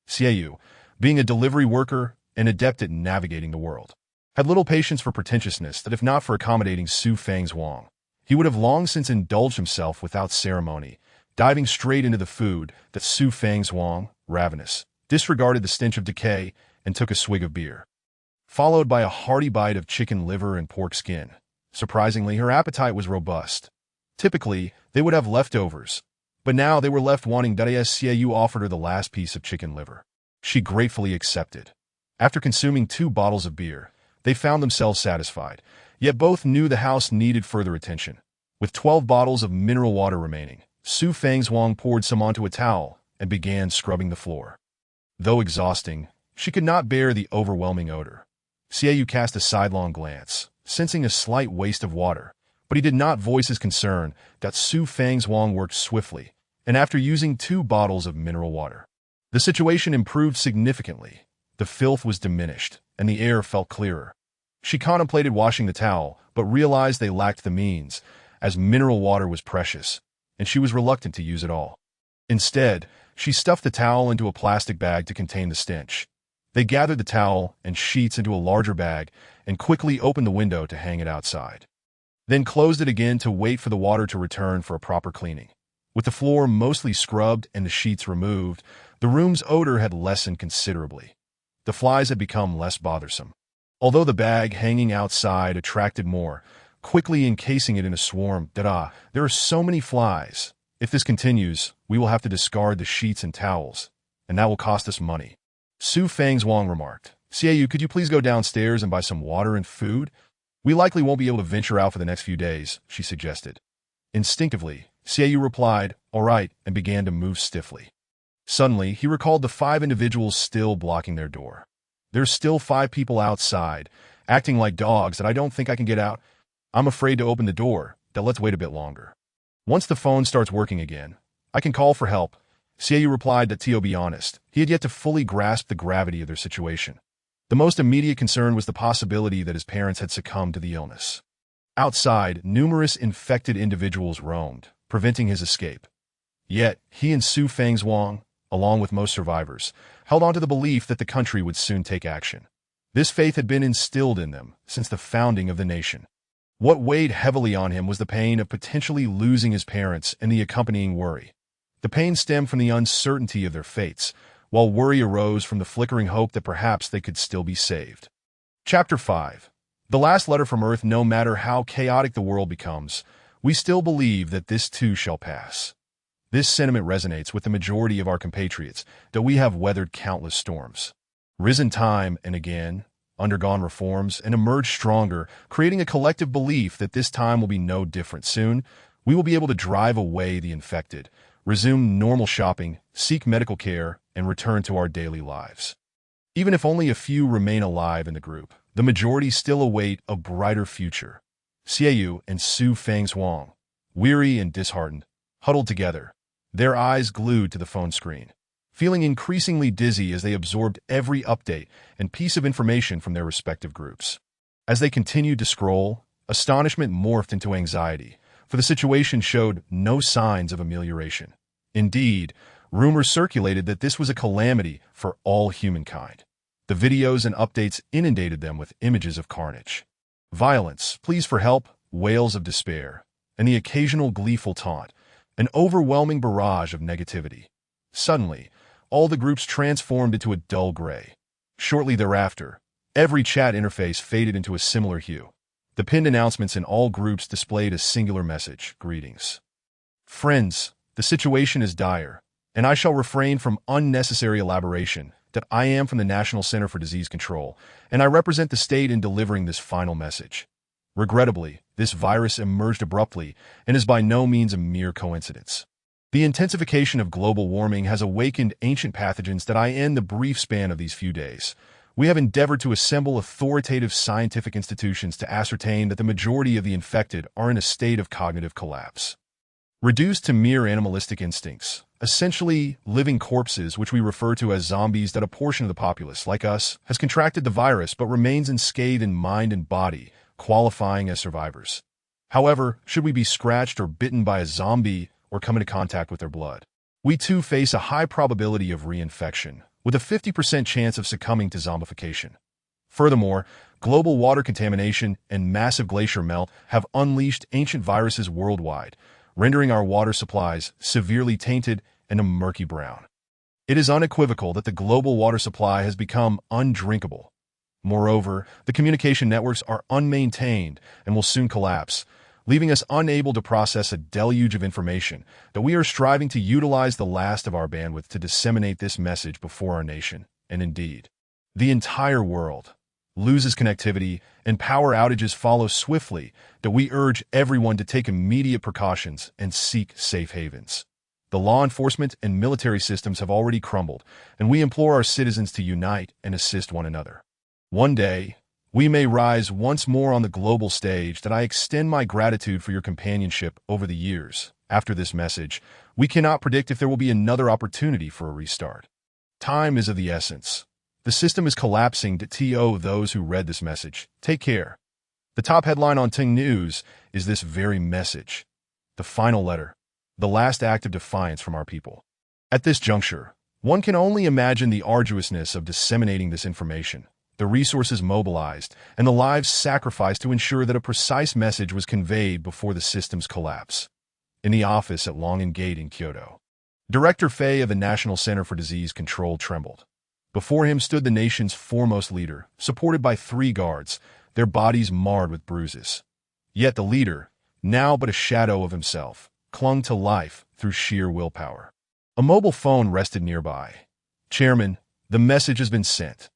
Xiaoyu, being a delivery worker and adept at navigating the world, had little patience for pretentiousness that if not for accommodating Su Fang's Huang, he would have long since indulged himself without ceremony, diving straight into the food that Su Fang's Huang, ravenous, disregarded the stench of decay and took a swig of beer, followed by a hearty bite of chicken liver and pork skin. Surprisingly, her appetite was robust. Typically, they would have leftovers, but now they were left wanting that as Xiaoyu offered her the last piece of chicken liver. She gratefully accepted. After consuming 2 bottles of beer, they found themselves satisfied, yet both knew the house needed further attention. With 12 bottles of mineral water remaining, Su Fang's Huang poured some onto a towel and began scrubbing the floor. Though exhausting, she could not bear the overwhelming odor. Xiaoyu cast a sidelong glance, sensing a slight waste of water, but he did not voice his concern that Su Fang's Huang worked swiftly, and after using 2 bottles of mineral water, the situation improved significantly. The filth was diminished, and the air felt clearer. She contemplated washing the towel, but realized they lacked the means, as mineral water was precious, and she was reluctant to use it all. Instead, she stuffed the towel into a plastic bag to contain the stench. They gathered the towel and sheets into a larger bag and quickly opened the window to hang it outside. Then closed it again to wait for the water to return for a proper cleaning. With the floor mostly scrubbed and the sheets removed, the room's odor had lessened considerably. The flies had become less bothersome. Although the bag hanging outside attracted more, quickly encasing it in a swarm, there are so many flies. If this continues, we will have to discard the sheets and towels, and that will cost us money. Su Fang's Huang remarked, Xiaoyu, could you please go downstairs and buy some water and food? We likely won't be able to venture out for the next few days, she suggested. Instinctively, Xiaoyu replied, all right, and began to move stiffly. Suddenly, he recalled the 5 individuals still blocking their door. There's still 5 people outside, acting like dogs that I don't think I can get out. I'm afraid to open the door, that let's wait a bit longer. Once the phone starts working again, I can call for help. Xiaoyu replied that to be honest, he had yet to fully grasp the gravity of their situation. The most immediate concern was the possibility that his parents had succumbed to the illness. Outside, numerous infected individuals roamed, preventing his escape. Yet, he and Su Fang's Huang, along with most survivors, held on to the belief that the country would soon take action. This faith had been instilled in them since the founding of the nation. What weighed heavily on him was the pain of potentially losing his parents and the accompanying worry. The pain stemmed from the uncertainty of their fates, while worry arose from the flickering hope that perhaps they could still be saved. Chapter 5. The last letter from Earth. No matter how chaotic the world becomes, we still believe that this too shall pass. This sentiment resonates with the majority of our compatriots, though we have weathered countless storms, risen time and again, undergone reforms, and emerged stronger, creating a collective belief that this time will be no different. Soon, we will be able to drive away the infected, resume normal shopping, seek medical care, and return to our daily lives. Even if only a few remain alive in the group, The majority still await a brighter future. Xiaoyu and Su Fang's weary and disheartened, huddled together, their eyes glued to the phone screen, feeling increasingly dizzy as they absorbed every update and piece of information from their respective groups. As they continued to scroll, astonishment morphed into anxiety, for the situation showed no signs of amelioration. Indeed, rumors circulated that this was a calamity for all humankind. The videos and updates inundated them with images of carnage, violence, pleas for help, wails of despair, and the occasional gleeful taunt, an overwhelming barrage of negativity. Suddenly, all the groups transformed into a dull gray. Shortly thereafter, every chat interface faded into a similar hue. The pinned announcements in all groups displayed a singular message: greetings. Friends, the situation is dire, and I shall refrain from unnecessary elaboration that I am from the National Center for Disease Control, and I represent the state in delivering this final message. Regrettably, this virus emerged abruptly and is by no means a mere coincidence. The intensification of global warming has awakened ancient pathogens that in the brief span of these few days. We have endeavored to assemble authoritative scientific institutions to ascertain that the majority of the infected are in a state of cognitive collapse. Reduced to mere animalistic instincts, essentially living corpses which we refer to as zombies, that a portion of the populace, like us, has contracted the virus but remains unscathed in mind and body, qualifying as survivors. However, should we be scratched or bitten by a zombie or come into contact with their blood, we too face a high probability of reinfection, with a 50% chance of succumbing to zombification. Furthermore, global water contamination and massive glacier melt have unleashed ancient viruses worldwide, rendering our water supplies severely tainted and a murky brown. It is unequivocal that the global water supply has become undrinkable. Moreover, the communication networks are unmaintained and will soon collapse, leaving us unable to process a deluge of information that we are striving to utilize the last of our bandwidth to disseminate this message before our nation, and indeed, the entire world, loses connectivity and power outages follow swiftly, that we urge everyone to take immediate precautions and seek safe havens. The law enforcement and military systems have already crumbled, and we implore our citizens to unite and assist one another. One day, we may rise once more on the global stage. That I extend my gratitude for your companionship over the years. After this message, we cannot predict if there will be another opportunity for a restart. Time is of the essence. The system is collapsing. To those who read this message, take care. The top headline on Ting News is this very message. The final letter. The last act of defiance from our people. At this juncture, one can only imagine the arduousness of disseminating this information, the resources mobilized, and the lives sacrificed to ensure that a precise message was conveyed before the system's collapse. In the office at Longan Gate in Kyoto, Director Fei of the National Center for Disease Control trembled. Before him stood the nation's foremost leader, supported by 3 guards, their bodies marred with bruises. Yet the leader, now but a shadow of himself, clung to life through sheer willpower. A mobile phone rested nearby. "Chairman, the message has been sent."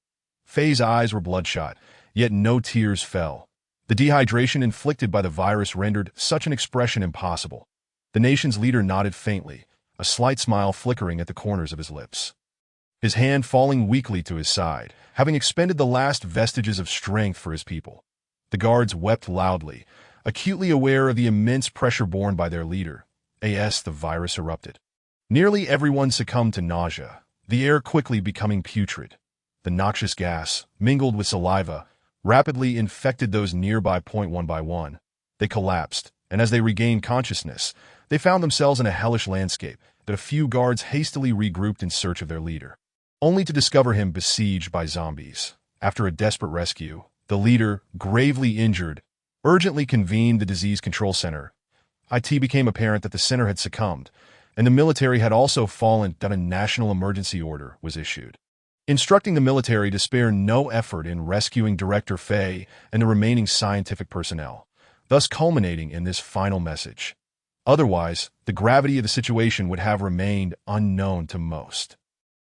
Fei's eyes were bloodshot, yet no tears fell. The dehydration inflicted by the virus rendered such an expression impossible. The nation's leader nodded faintly, a slight smile flickering at the corners of his lips. His hand falling weakly to his side, having expended the last vestiges of strength for his people. The guards wept loudly, acutely aware of the immense pressure borne by their leader. As the virus erupted, nearly everyone succumbed to nausea, the air quickly becoming putrid. The noxious gas, mingled with saliva, rapidly infected those nearby. One by one, they collapsed, and as they regained consciousness, they found themselves in a hellish landscape that a few guards hastily regrouped in search of their leader, only to discover him besieged by zombies. After a desperate rescue, the leader, gravely injured, urgently convened the disease control center. It became apparent that the center had succumbed, and the military had also fallen. That a national emergency order was issued, instructing the military to spare no effort in rescuing Director Fei and the remaining scientific personnel, thus culminating in this final message. Otherwise, the gravity of the situation would have remained unknown to most.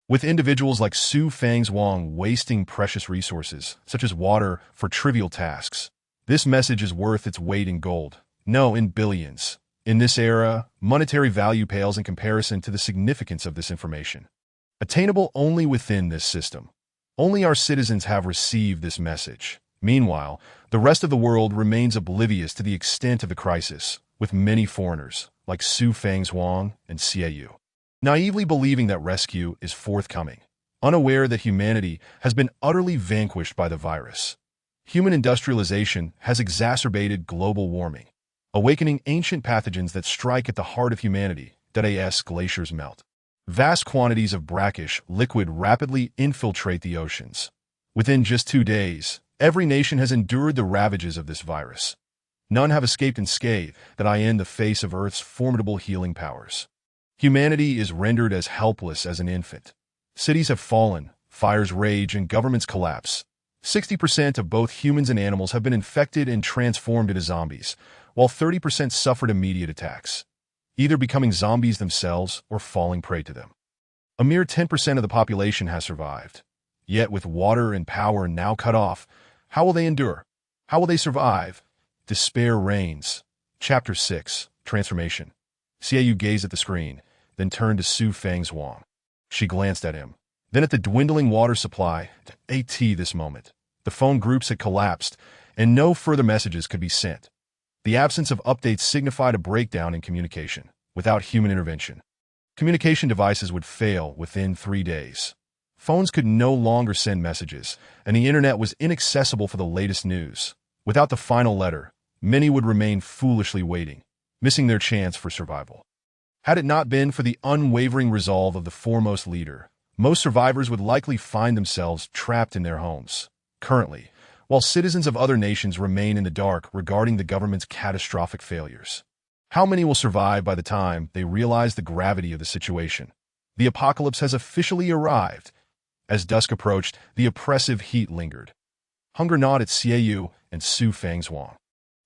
With individuals like Su Fang's wasting precious resources, such as water, for trivial tasks, this message is worth its weight in gold. No, in billions. In this era, monetary value pales in comparison to the significance of this information. Attainable only within this system. Only our citizens have received this message. Meanwhile, the rest of the world remains oblivious to the extent of the crisis, with many foreigners, like Su Fangzhuang and Xiaoyu, naively believing that rescue is forthcoming, unaware that humanity has been utterly vanquished by the virus. Human industrialization has exacerbated global warming, awakening ancient pathogens that strike at the heart of humanity, as glaciers melt. Vast quantities of brackish liquid rapidly infiltrate the oceans. Within just 2 days, every nation has endured the ravages of this virus. None have escaped unscathed, in the face of Earth's formidable healing powers. Humanity is rendered as helpless as an infant. Cities have fallen, fires rage, and governments collapse. 60% of both humans and animals have been infected and transformed into zombies, while 30% suffered immediate attacks, either becoming zombies themselves or falling prey to them. A mere 10% of the population has survived. Yet with water and power now cut off, how will they endure? How will they survive? Despair reigns. Chapter 6, Transformation. Xiaoyu gazed at the screen, then turned to Su Fangzhuang. She glanced at him, then at the dwindling water supply. This moment, the phone groups had collapsed, and no further messages could be sent. The absence of updates signified a breakdown in communication. Without human intervention, communication devices would fail within 3 days. Phones could no longer send messages, and the internet was inaccessible for the latest news. Without the final letter, many would remain foolishly waiting, missing their chance for survival. Had it not been for the unwavering resolve of the foremost leader, most survivors would likely find themselves trapped in their homes. Currently, while citizens of other nations remain in the dark regarding the government's catastrophic failures. How many will survive by the time they realize the gravity of the situation? The apocalypse has officially arrived. As dusk approached, the oppressive heat lingered. Hunger gnawed at Xiaoyu and Su Fangzhuang.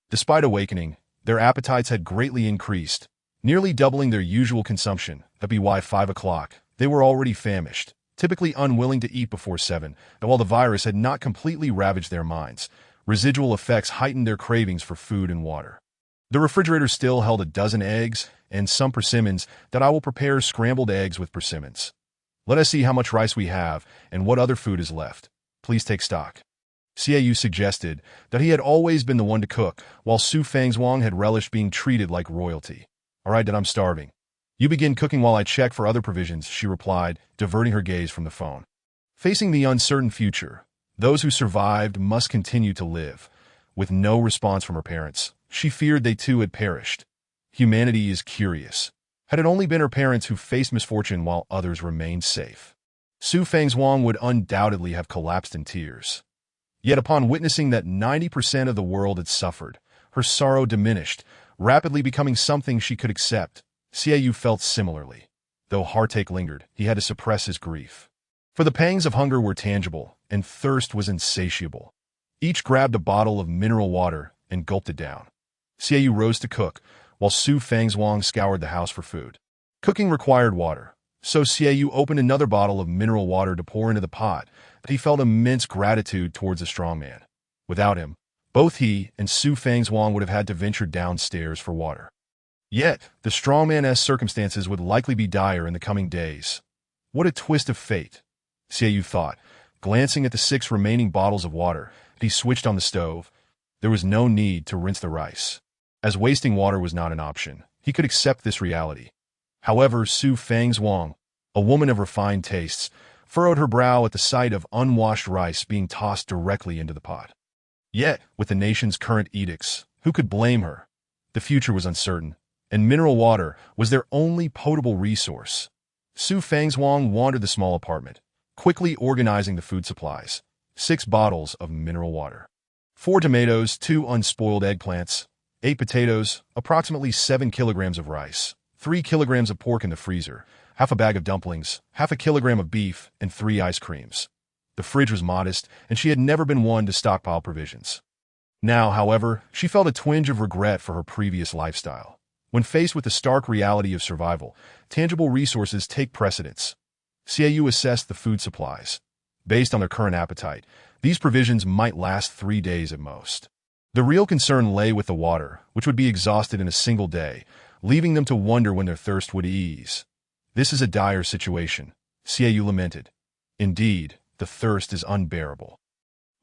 Despite awakening, their appetites had greatly increased, nearly doubling their usual consumption. By 5 o'clock, they were already famished, typically unwilling to eat before 7, and while the virus had not completely ravaged their minds, residual effects heightened their cravings for food and water. The refrigerator still held a dozen eggs and some persimmons. I will prepare scrambled eggs with persimmons. Let us see how much rice we have and what other food is left. Please take stock. Xiaoyu suggested that he had always been the one to cook, while Su Fangzhuang had relished being treated like royalty. All right, I'm starving. You begin cooking while I check for other provisions, she replied, diverting her gaze from the phone. Facing the uncertain future, those who survived must continue to live. With no response from her parents, she feared they too had perished. Humanity is curious. Had it only been her parents who faced misfortune while others remained safe? Su Fangzhuang would undoubtedly have collapsed in tears. Yet upon witnessing that 90% of the world had suffered, her sorrow diminished, rapidly becoming something she could accept. Xiaoyu felt similarly. Though heartache lingered, he had to suppress his grief. For the pangs of hunger were tangible, and thirst was insatiable. Each grabbed a bottle of mineral water and gulped it down. Xiaoyu rose to cook, while Su Fangzhuang scoured the house for food. Cooking required water, so Xiaoyu opened another bottle of mineral water to pour into the pot, but he felt immense gratitude towards the strong man. Without him, both he and Su Fangzhuang would have had to venture downstairs for water. Yet, the strong man's circumstances would likely be dire in the coming days. What a twist of fate, Xiaoyu thought, glancing at the 6 remaining bottles of water. He switched on the stove. There was no need to rinse the rice. As wasting water was not an option, he could accept this reality. However, Su Fangzhuang, a woman of refined tastes, furrowed her brow at the sight of unwashed rice being tossed directly into the pot. Yet, with the nation's current edicts, who could blame her? The future was uncertain, and mineral water was their only potable resource. Su Fangzhuang wandered the small apartment, quickly organizing the food supplies. 6 bottles of mineral water, 4 tomatoes, 2 unspoiled eggplants, 8 potatoes, approximately 7 kilograms of rice, 3 kilograms of pork in the freezer, half a bag of dumplings, half a kilogram of beef, and 3 ice creams. The fridge was modest, and she had never been one to stockpile provisions. Now, however, she felt a twinge of regret for her previous lifestyle. When faced with the stark reality of survival, tangible resources take precedence. Xiaoyu assessed the food supplies. Based on their current appetite, these provisions might last 3 days at most. The real concern lay with the water, which would be exhausted in a single day, leaving them to wonder when their thirst would ease. This is a dire situation, Xiaoyu lamented. Indeed, the thirst is unbearable.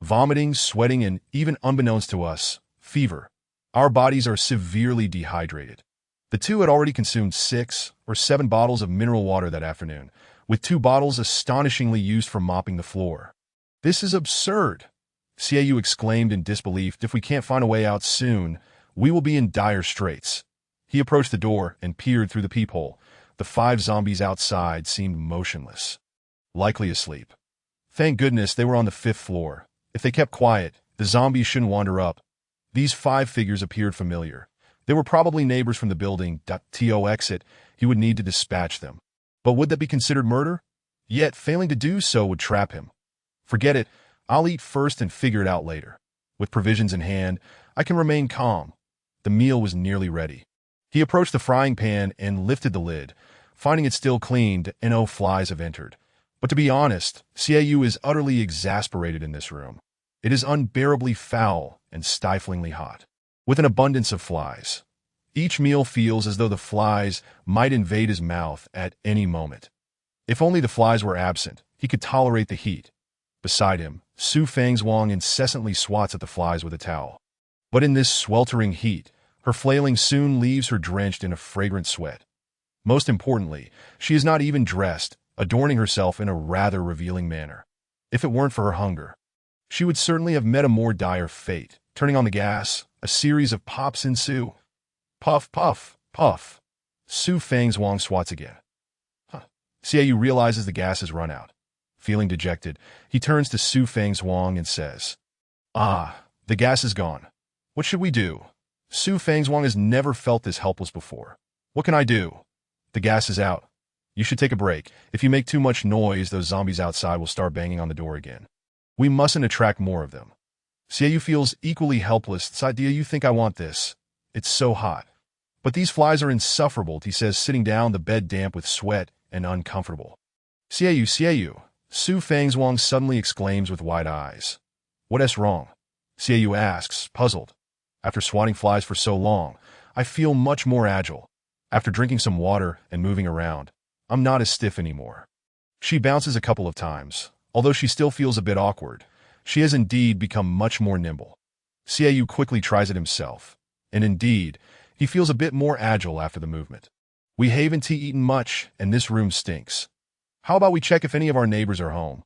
Vomiting, sweating, and even unbeknownst to us, fever. Our bodies are severely dehydrated. The two had already consumed 6 or 7 bottles of mineral water that afternoon, with 2 bottles astonishingly used for mopping the floor. "This is absurd," Xiaoyu exclaimed in disbelief. "If we can't find a way out soon, we will be in dire straits." He approached the door and peered through the peephole. The 5 zombies outside seemed motionless, likely asleep. Thank goodness they were on the 5th floor. If they kept quiet, the zombies shouldn't wander up. These 5 figures appeared familiar. They were probably neighbors from the building. To exit, he would need to dispatch them. But would that be considered murder? Yet, failing to do so would trap him. Forget it. I'll eat first and figure it out later. With provisions in hand, I can remain calm. The meal was nearly ready. He approached the frying pan and lifted the lid. Finding it still cleaned, no flies have entered. But to be honest, Xiaoyu is utterly exasperated in this room. It is unbearably foul and stiflingly hot, with an abundance of flies. Each meal feels as though the flies might invade his mouth at any moment. If only the flies were absent, he could tolerate the heat. Beside him, Su Fangzhuang incessantly swats at the flies with a towel. But in this sweltering heat, her flailing soon leaves her drenched in a fragrant sweat. Most importantly, she is not even dressed, adorning herself in a rather revealing manner. If it weren't for her hunger, she would certainly have met a more dire fate. Turning on the gas, a series of pops ensue. Puff, puff, puff. Su Fangzhuang swats again. Xiaoyu realizes the gas has run out. Feeling dejected, he turns to Su Fangzhuang and says, the gas is gone. What should we do? Su Fangzhuang has never felt this helpless before. What can I do? The gas is out. You should take a break. If you make too much noise, those zombies outside will start banging on the door again. We mustn't attract more of them. Xiaoyu feels equally helpless. "Do you think I want this? It's so hot. But these flies are insufferable," he says, sitting down, the bed damp with sweat and uncomfortable. Xiaoyu, Su Fangzhuang suddenly exclaims with wide eyes. "What's wrong?" Xiaoyu asks, puzzled. "After swatting flies for so long, I feel much more agile. After drinking some water and moving around, I'm not as stiff anymore." She bounces a couple of times. Although she still feels a bit awkward, she has indeed become much more nimble. Xiaoyu quickly tries it himself, and indeed, he feels a bit more agile after the movement. "We haven't eaten much, and this room stinks. How about we check if any of our neighbors are home?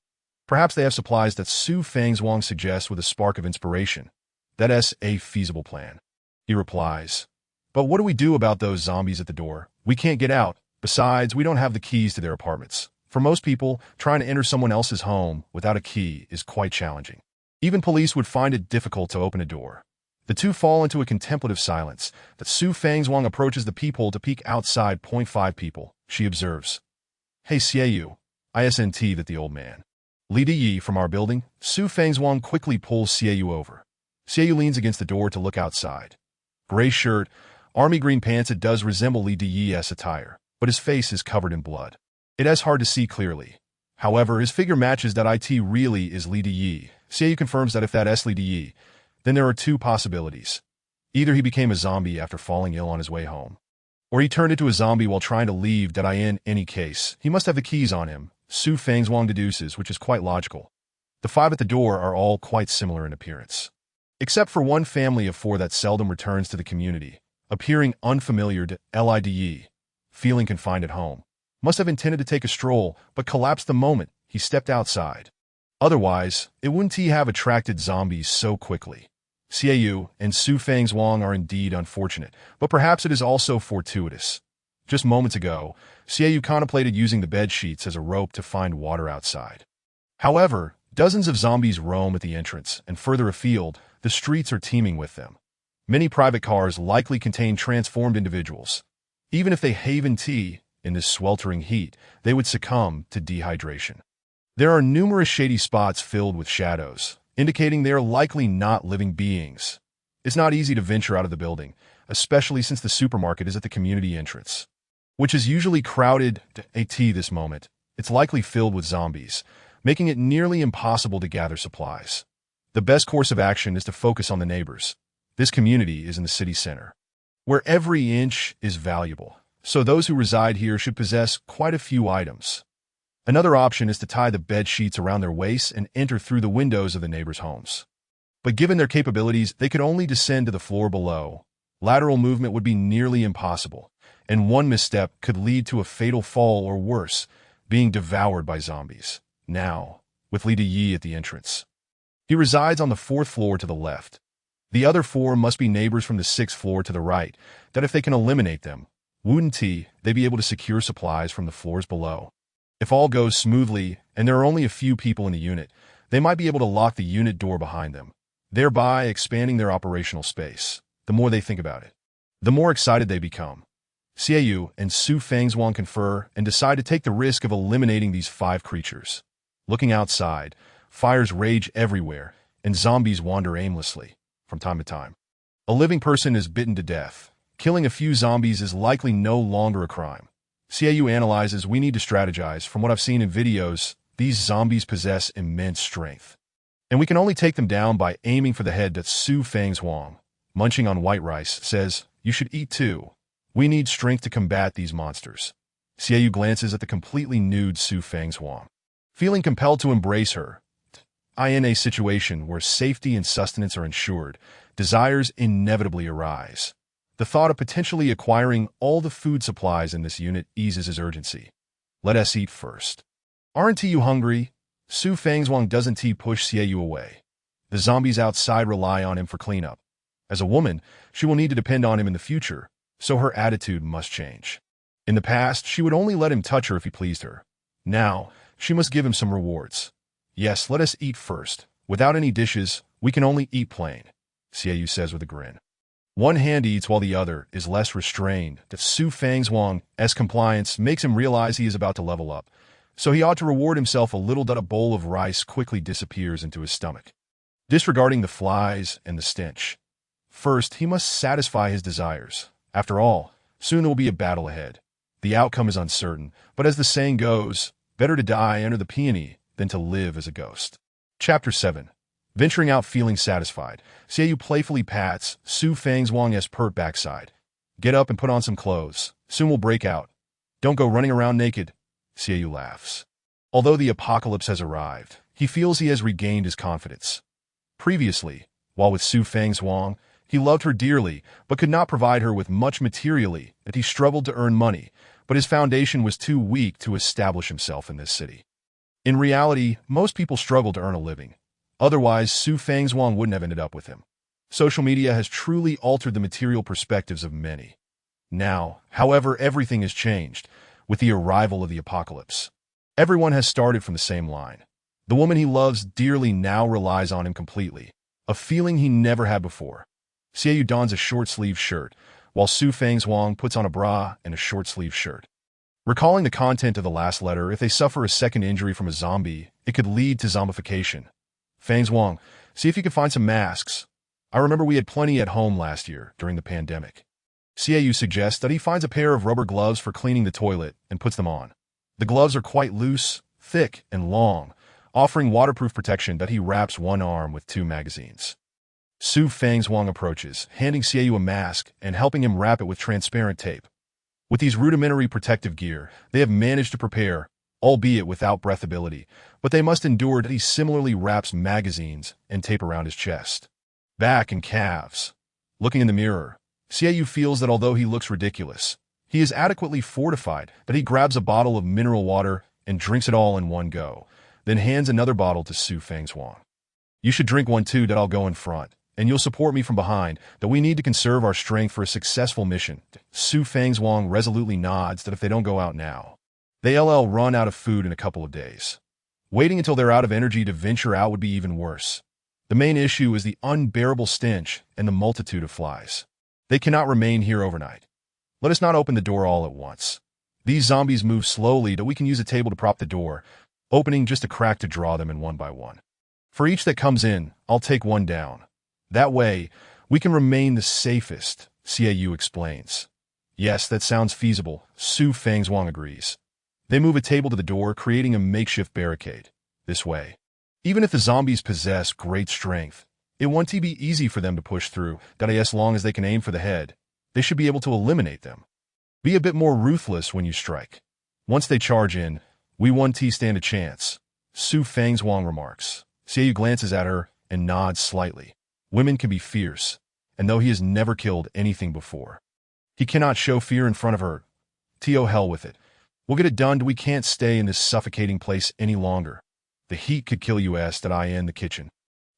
Perhaps they have supplies," that Su Fangzhuang suggests with a spark of inspiration. "That's a feasible plan," he replies. "But what do we do about those zombies at the door? We can't get out. Besides, we don't have the keys to their apartments. For most people, trying to enter someone else's home without a key is quite challenging. Even police would find it difficult to open a door." The two fall into a contemplative silence. That Su Fangzhuang approaches the peephole to peek outside. 5 people, she observes. "Hey Xiaoyu, isn't that the old man? Li Yi from our building?" Su Fangzhuang quickly pulls Xiaoyu over. Xiaoyu leans against the door to look outside. Gray shirt, army green pants. It does resemble Li Yi's attire, but his face is covered in blood. It is hard to see clearly. However, his figure matches that it really is Li Yi. Xiaoyu confirms that if that is Li Yi, then there are 2 possibilities. Either he became a zombie after falling ill on his way home, or he turned into a zombie while trying to leave. In any case, he must have the keys on him, Su Fangzhuang deduces, which is quite logical. The 5 at the door are all quite similar in appearance, except for one family of 4 that seldom returns to the community, appearing unfamiliar to Li, feeling confined at home. Must have intended to take a stroll, but collapsed the moment he stepped outside. Otherwise, it wouldn't have attracted zombies so quickly. Xiaoyu and Su Fangzhuang are indeed unfortunate, but perhaps it is also fortuitous. Just moments ago, Xiaoyu contemplated using the bed sheets as a rope to find water outside. However, dozens of zombies roam at the entrance, and further afield, the streets are teeming with them. Many private cars likely contain transformed individuals. Even if they haven tea, in this sweltering heat, they would succumb to dehydration. There are numerous shady spots filled with shadows, indicating they are likely not living beings. It's not easy to venture out of the building, especially since the supermarket is at the community entrance, which is usually crowded. At this moment, it's likely filled with zombies, making it nearly impossible to gather supplies. The best course of action is to focus on the neighbors. This community is in the city center, where every inch is valuable, so those who reside here should possess quite a few items. Another option is to tie the bed sheets around their waists and enter through the windows of the neighbors' homes. But given their capabilities, they could only descend to the floor below. Lateral movement would be nearly impossible, and one misstep could lead to a fatal fall or worse, being devoured by zombies. Now, with Li Yi at the entrance. He resides on the 4th floor to the left. The other 4 must be neighbors from the 6th floor to the right, that if they can eliminate them, wouldn't they be able to secure supplies from the floors below. If all goes smoothly, and there are only a few people in the unit, they might be able to lock the unit door behind them, thereby expanding their operational space. The more they think about it, the more excited they become. Xiaoyu and Su Fangzhuang confer and decide to take the risk of eliminating these 5 creatures. Looking outside, fires rage everywhere, and zombies wander aimlessly from time to time. A living person is bitten to death. Killing a few zombies is likely no longer a crime. Xiaoyu analyzes, we need to strategize. From what I've seen in videos, these zombies possess immense strength. And we can only take them down by aiming for the head. That Su Fangzhuang, munching on white rice, says, you should eat too. We need strength to combat these monsters. Xiaoyu glances at the completely nude Su Fangzhuang, feeling compelled to embrace her. In a situation where safety and sustenance are ensured, desires inevitably arise. The thought of potentially acquiring all the food supplies in this unit eases his urgency. Let us eat first. Aren't you hungry? Su Fangzhuang doesn't push Xiaoyu away. The zombies outside rely on him for cleanup. As a woman, she will need to depend on him in the future, so her attitude must change. In the past, she would only let him touch her if he pleased her. Now, she must give him some rewards. Yes, let us eat first. Without any dishes, we can only eat plain, Xiaoyu says with a grin. One hand eats while the other is less restrained. That Su Fangzhuang's compliance makes him realize he is about to level up, so he ought to reward himself a little. That a bowl of rice quickly disappears into his stomach, disregarding the flies and the stench. First, he must satisfy his desires. After all, soon there will be a battle ahead. The outcome is uncertain, but as the saying goes, better to die under the peony than to live as a ghost. Chapter 7. Venturing out feeling satisfied, Xiaoyu playfully pats Su Fangzhuang's pert backside. Get up and put on some clothes. Soon we'll break out. Don't go running around naked. Xiaoyu laughs. Although the apocalypse has arrived, he feels he has regained his confidence. Previously, while with Su Fangzhuang, he loved her dearly, but could not provide her with much materially, that he struggled to earn money, but his foundation was too weak to establish himself in this city. In reality, most people struggle to earn a living. Otherwise, Su Fangzhuang wouldn't have ended up with him. Social media has truly altered the material perspectives of many. Now, however, everything has changed with the arrival of the apocalypse. Everyone has started from the same line. The woman he loves dearly now relies on him completely, a feeling he never had before. Xiaoyu dons a short-sleeved shirt, while Su Fangzhuang puts on a bra and a short-sleeved shirt. Recalling the content of the last letter, if they suffer a second injury from a zombie, it could lead to zombification. Fangzhuang, see if you can find some masks. I remember we had plenty at home last year during the pandemic. Xiaoyu suggests that he finds a pair of rubber gloves for cleaning the toilet and puts them on. The gloves are quite loose, thick, and long, offering waterproof protection. That he wraps one arm with 2 magazines. Su Fangzhuang approaches, handing Xiaoyu a mask and helping him wrap it with transparent tape. With these rudimentary protective gear, they have managed to prepare, albeit without breathability, but they must endure. That he similarly wraps magazines and tape around his chest, back, and calves. Looking in the mirror, Xiaoyu feels that although he looks ridiculous, he is adequately fortified. That he grabs a bottle of mineral water and drinks it all in one go, then hands another bottle to Su Fangzhuang. You should drink one too. That I'll go in front, and you'll support me from behind. That we need to conserve our strength for a successful mission. Su Fangzhuang resolutely nods. That if they don't go out now, they'll run out of food in a couple of days. Waiting until they're out of energy to venture out would be even worse. The main issue is the unbearable stench and the multitude of flies. They cannot remain here overnight. Let us not open the door all at once. These zombies move slowly. That we can use a table to prop the door, opening just a crack to draw them in one by one. For each that comes in, I'll take one down. That way, we can remain the safest, Xiaoyu explains. Yes, that sounds feasible, Su Fangzhuang agrees. They move a table to the door, creating a makeshift barricade. This way, even if the zombies possess great strength, it won't be easy for them to push through. That as long as they can aim for the head, they should be able to eliminate them. Be a bit more ruthless when you strike. Once they charge in, We won T stand a chance, Su Fangzhuang remarks. Xiaoyu glances at her and nods slightly. Women can be fierce, and though he has never killed anything before, he cannot show fear in front of her. To hell with it. We'll get it done. We can't stay in this suffocating place any longer. The heat could kill you, in the kitchen.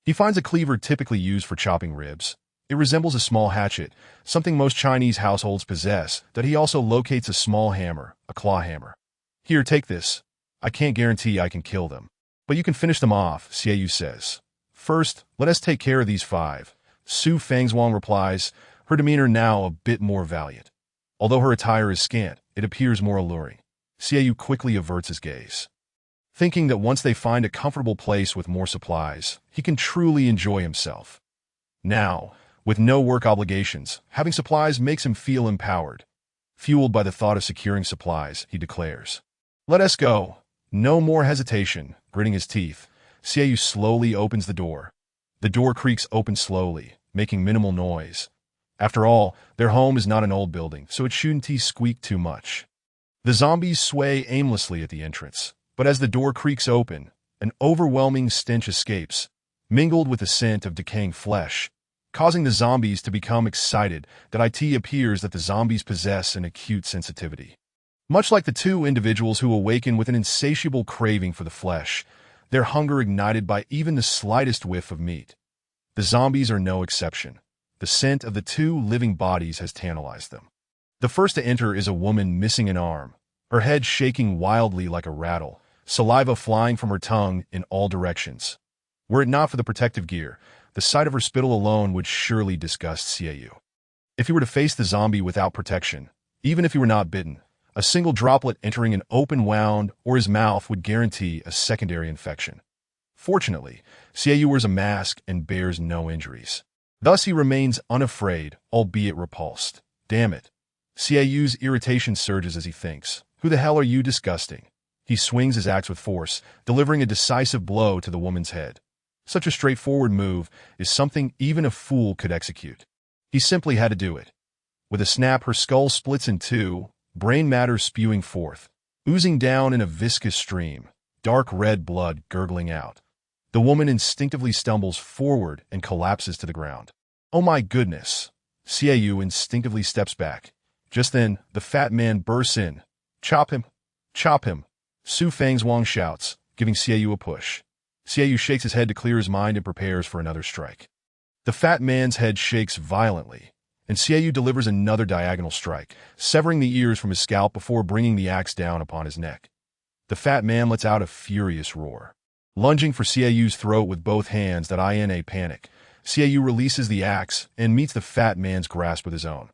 He finds a cleaver typically used for chopping ribs. It resembles a small hatchet, something most Chinese households possess, that he also locates a small hammer, a claw hammer. Here, take this. I can't guarantee I can kill them, but you can finish them off, Xiaoyu says. First, let us take care of these 5. Su Fangzhuang replies, her demeanor now a bit more valiant. Although her attire is scant, it appears more alluring. Xiaoyu quickly averts his gaze, thinking that once they find a comfortable place with more supplies, he can truly enjoy himself. Now, with no work obligations, having supplies makes him feel empowered. Fueled by the thought of securing supplies, he declares, let us go. No more hesitation. Gritting his teeth, Xiaoyu slowly opens the door. The door creaks open slowly, making minimal noise. After all, their home is not an old building, so it shouldn't squeak too much. The zombies sway aimlessly at the entrance, but as the door creaks open, an overwhelming stench escapes, mingled with the scent of decaying flesh, causing the zombies to become excited. That it appears that the zombies possess an acute sensitivity. Much like the 2 individuals who awaken with an insatiable craving for the flesh, their hunger ignited by even the slightest whiff of meat. The zombies are no exception. The scent of the 2 living bodies has tantalized them. The first to enter is a woman missing an arm, her head shaking wildly like a rattle, saliva flying from her tongue in all directions. Were it not for the protective gear, the sight of her spittle alone would surely disgust Xiaoyu. If he were to face the zombie without protection, even if he were not bitten, a single droplet entering an open wound or his mouth would guarantee a secondary infection. Fortunately, Xiaoyu wears a mask and bears no injuries. Thus he remains unafraid, albeit repulsed. Damn it. Xiaoyu's irritation surges as he thinks, who the hell are you, disgusting? He swings his axe with force, delivering a decisive blow to the woman's head. Such a straightforward move is something even a fool could execute. He simply had to do it. With a snap, her skull splits in 2, brain matter spewing forth, oozing down in a viscous stream, dark red blood gurgling out. The woman instinctively stumbles forward and collapses to the ground. Oh my goodness! Xiaoyu instinctively steps back. Just then, the fat man bursts in. Chop him! Chop him! Su Fangzhuang shouts, giving Xiaoyu a push. Xiaoyu shakes his head to clear his mind and prepares for another strike. The fat man's head shakes violently, and Xiaoyu delivers another diagonal strike, severing the ears from his scalp before bringing the axe down upon his neck. The fat man lets out a furious roar. Lunging for Xiaoyu's throat with both hands, in a panic, Xiaoyu releases the axe and meets the fat man's grasp with his own.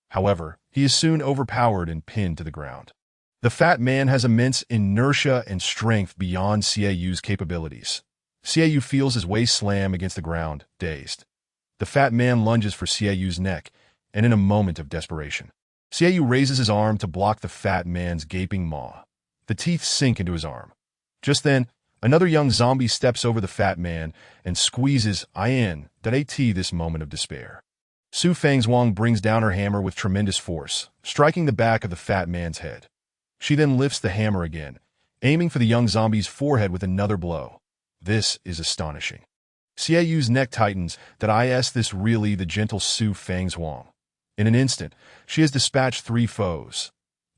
However, he is soon overpowered and pinned to the ground. The fat man has immense inertia and strength beyond Xiaoyu's capabilities. Xiaoyu feels his waist slam against the ground, dazed. The fat man lunges for Xiaoyu's neck, and in a moment of desperation, Xiaoyu raises his arm to block the fat man's gaping maw. The teeth sink into his arm. Just then, another young zombie steps over the fat man and squeezes this moment of despair. Su Fangzhuang brings down her hammer with tremendous force, striking the back of the fat man's head. She then lifts the hammer again, aiming for the young zombie's forehead with another blow. This is astonishing. Xiaoyu's neck tightens. This really the gentle Su Fangzhuang. In an instant, she has dispatched 3 foes.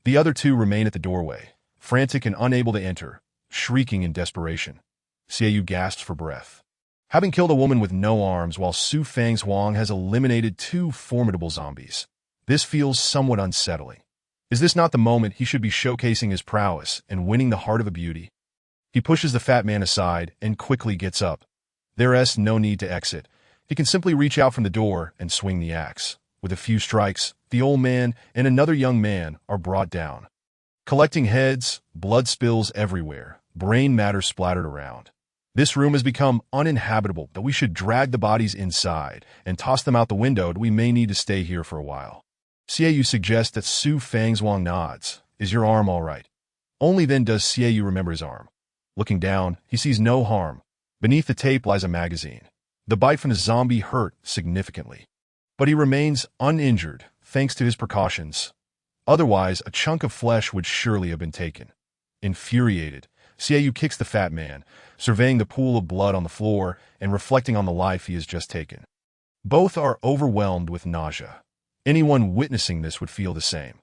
The other 2 remain at the doorway, frantic and unable to enter, shrieking in desperation. Xiaoyu gasps for breath. Having killed a woman with no arms while Su Fangzhuang has eliminated 2 formidable zombies, this feels somewhat unsettling. Is this not the moment he should be showcasing his prowess and winning the heart of a beauty? He pushes the fat man aside and quickly gets up. There's no need to exit. He can simply reach out from the door and swing the axe. With a few strikes, the old man and another young man are brought down. Collecting heads, blood spills everywhere, brain matter splattered around. This room has become uninhabitable, that we should drag the bodies inside and toss them out the window. We may need to stay here for a while. Xiaoyu suggests that Su Fangzhuang nods. Is your arm all right? Only then does Xiaoyu remember his arm. Looking down, he sees no harm. Beneath the tape lies a magazine. The bite from the zombie hurt significantly, but he remains uninjured thanks to his precautions. Otherwise, a chunk of flesh would surely have been taken. Infuriated, Xiaoyu kicks the fat man, surveying the pool of blood on the floor and reflecting on the life he has just taken. Both are overwhelmed with nausea. Anyone witnessing this would feel the same.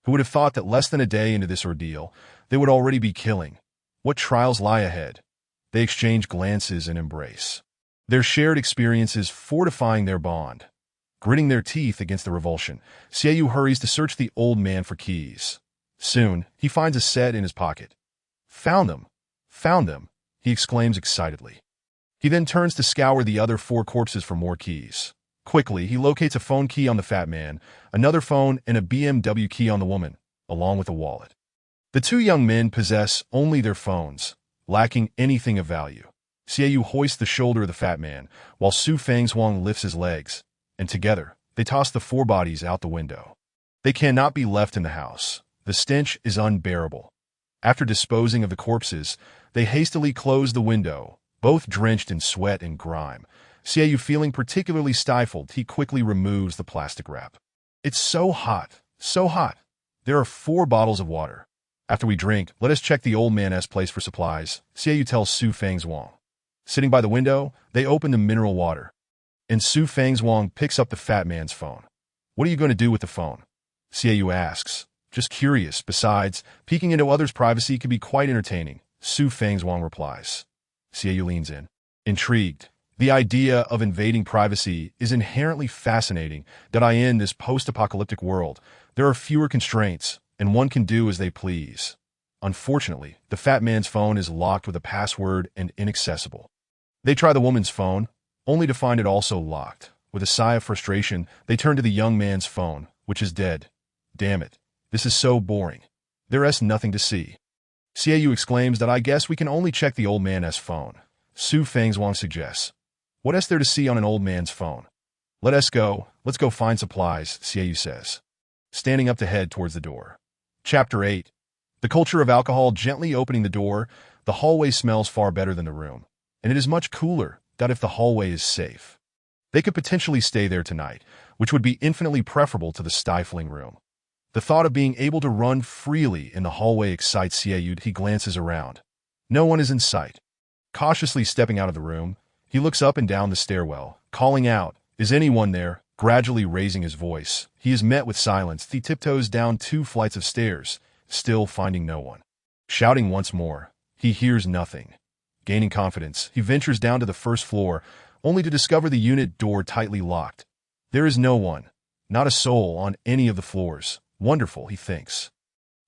Who would have thought that less than a day into this ordeal, they would already be killing? What trials lie ahead? They exchange glances and embrace. Their shared experiences fortifying their bond. Gritting their teeth against the revulsion, Xiaoyu hurries to search the old man for keys. Soon, he finds a set in his pocket. Found them! Found them! He exclaims excitedly. He then turns to scour the other 4 corpses for more keys. Quickly, he locates a phone key on the fat man, another phone, and a BMW key on the woman, along with a wallet. The 2 young men possess only their phones, lacking anything of value. Xiaoyu hoists the shoulder of the fat man, while Su Fangzhuang lifts his legs, and together, they toss the 4 bodies out the window. They cannot be left in the house. The stench is unbearable. After disposing of the corpses, they hastily close the window, both drenched in sweat and grime. Xiaoyu feeling particularly stifled, he quickly removes the plastic wrap. It's so hot, so hot. There are 4 bottles of water. After we drink, let us check the old man's place for supplies, Xiaoyu tells Su Fangzhuang. Sitting by the window, they open the mineral water. And Su Fangzhuang picks up the fat man's phone. What are you going to do with the phone? Xiaoyu asks. Just curious. Besides, peeking into others' privacy can be quite entertaining, Su Fangzhuang replies. Xiaoyu leans in. Intrigued. The idea of invading privacy is inherently fascinating. In this post-apocalyptic world, there are fewer constraints, and one can do as they please. Unfortunately, the fat man's phone is locked with a password and inaccessible. They try the woman's phone, only to find it also locked. With a sigh of frustration, they turn to the young man's phone, which is dead. Damn it. This is so boring. There's nothing to see. Xiaoyu exclaims I guess we can only check the old man's phone. Su Fangzhuang suggests. What is there to see on an old man's phone? Let's go find supplies, Xiaoyu says. Standing up to head towards the door. Chapter 8. The culture of alcohol gently opening the door, the hallway smells far better than the room. And it is much cooler, if the hallway is safe. They could potentially stay there tonight, which would be infinitely preferable to the stifling room. The thought of being able to run freely in the hallway excites Xiaoyu. He glances around. No one is in sight. Cautiously stepping out of the room, he looks up and down the stairwell, calling out, "Is anyone there?" Gradually raising his voice, he is met with silence. He tiptoes down 2 flights of stairs, still finding no one. Shouting once more, he hears nothing. Gaining confidence, he ventures down to the 1st floor, only to discover the unit door tightly locked. There is no one, not a soul on any of the floors. Wonderful, he thinks.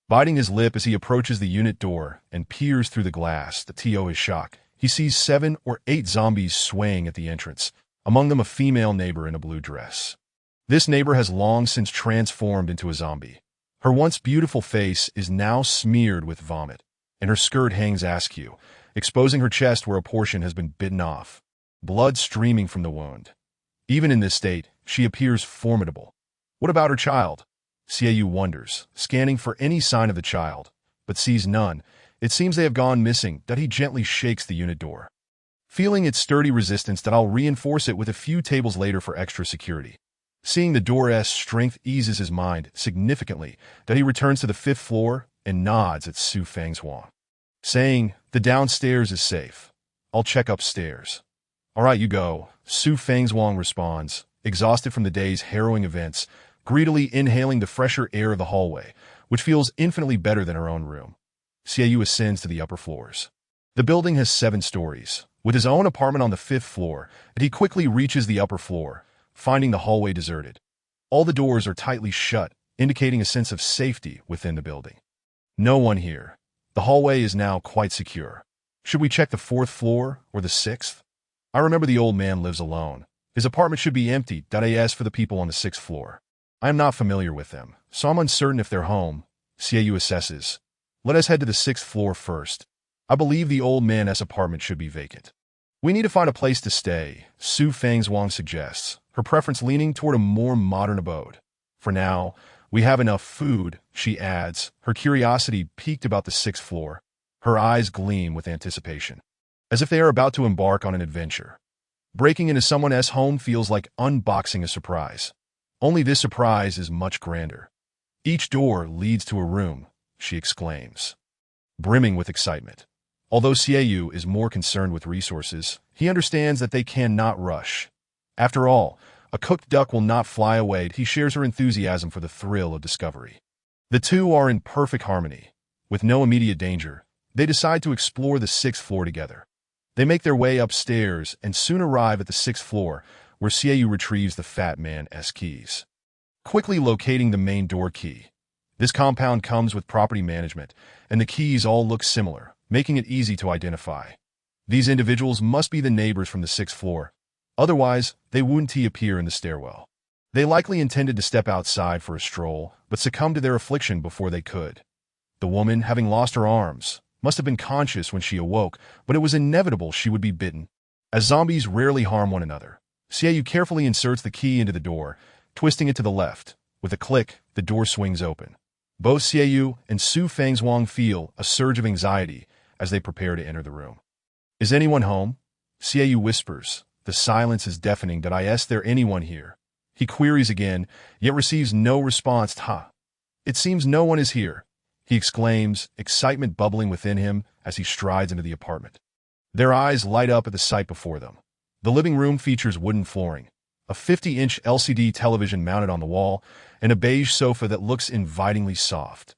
Biting his lip as he approaches the unit door and peers through the glass, to his shock, he sees 7 or 8 zombies swaying at the entrance, among them a female neighbor in a blue dress. This neighbor has long since transformed into a zombie. Her once beautiful face is now smeared with vomit, and her skirt hangs askew, exposing her chest where a portion has been bitten off, blood streaming from the wound. Even in this state, she appears formidable. What about her child? Xiaoyu wonders, scanning for any sign of the child, but sees none. It seems they have gone missing. He gently shakes the unit door. Feeling its sturdy resistance, I'll reinforce it with a few tables later for extra security. Seeing the door's strength eases his mind significantly, he returns to the 5th floor and nods at Su Fangzhuang, saying, "The downstairs is safe. I'll check upstairs." "All right, you go," Su Fangzhuang responds, exhausted from the day's harrowing events, greedily inhaling the fresher air of the hallway, which feels infinitely better than her own room. Xiaoyu ascends to the upper floors. The building has 7 stories, with his own apartment on the 5th floor, and he quickly reaches the upper floor, finding the hallway deserted. All the doors are tightly shut, indicating a sense of safety within the building. No one here. The hallway is now quite secure. Should we check the 4th floor or the 6th? I remember the old man lives alone. His apartment should be empty. As for the people on the 6th floor, I am not familiar with them, so I'm uncertain if they're home. Xiaoyu assesses. Let us head to the 6th floor first. I believe the old man's apartment should be vacant. We need to find a place to stay, Su Fangzhuang suggests, her preference leaning toward a more modern abode. For now, we have enough food, she adds, her curiosity piqued about the 6th floor. Her eyes gleam with anticipation, as if they are about to embark on an adventure. Breaking into someone else's home feels like unboxing a surprise. Only this surprise is much grander. Each door leads to a room, she exclaims. brimming with excitement. Although Xiaoyu is more concerned with resources, he understands that they cannot rush. After all, a cooked duck will not fly away. He shares her enthusiasm for the thrill of discovery. The two are in perfect harmony. With no immediate danger, they decide to explore the 6th floor together. They make their way upstairs and soon arrive at the 6th floor, where Xiaoyu retrieves the fat man's keys. Quickly locating the main door key. This compound comes with property management, and the keys all look similar, making it easy to identify. These individuals must be the neighbors from the 6th floor. Otherwise, they wouldn't appear in the stairwell. They likely intended to step outside for a stroll, but succumbed to their affliction before they could. The woman, having lost her arms, must have been conscious when she awoke, but it was inevitable she would be bitten. As zombies rarely harm one another, Xiaoyu carefully inserts the key into the door, twisting it to the left. With a click, the door swings open. Both Xiaoyu and Su Fangzhuang feel a surge of anxiety as they prepare to enter the room. "Is anyone home?" Xiaoyu whispers. The silence is deafening. Is there anyone here? He queries again, yet receives no response. It seems no one is here, he exclaims, excitement bubbling within him as he strides into the apartment. Their eyes light up at the sight before them. The living room features wooden flooring, a 50-inch LCD television mounted on the wall, and a beige sofa that looks invitingly soft.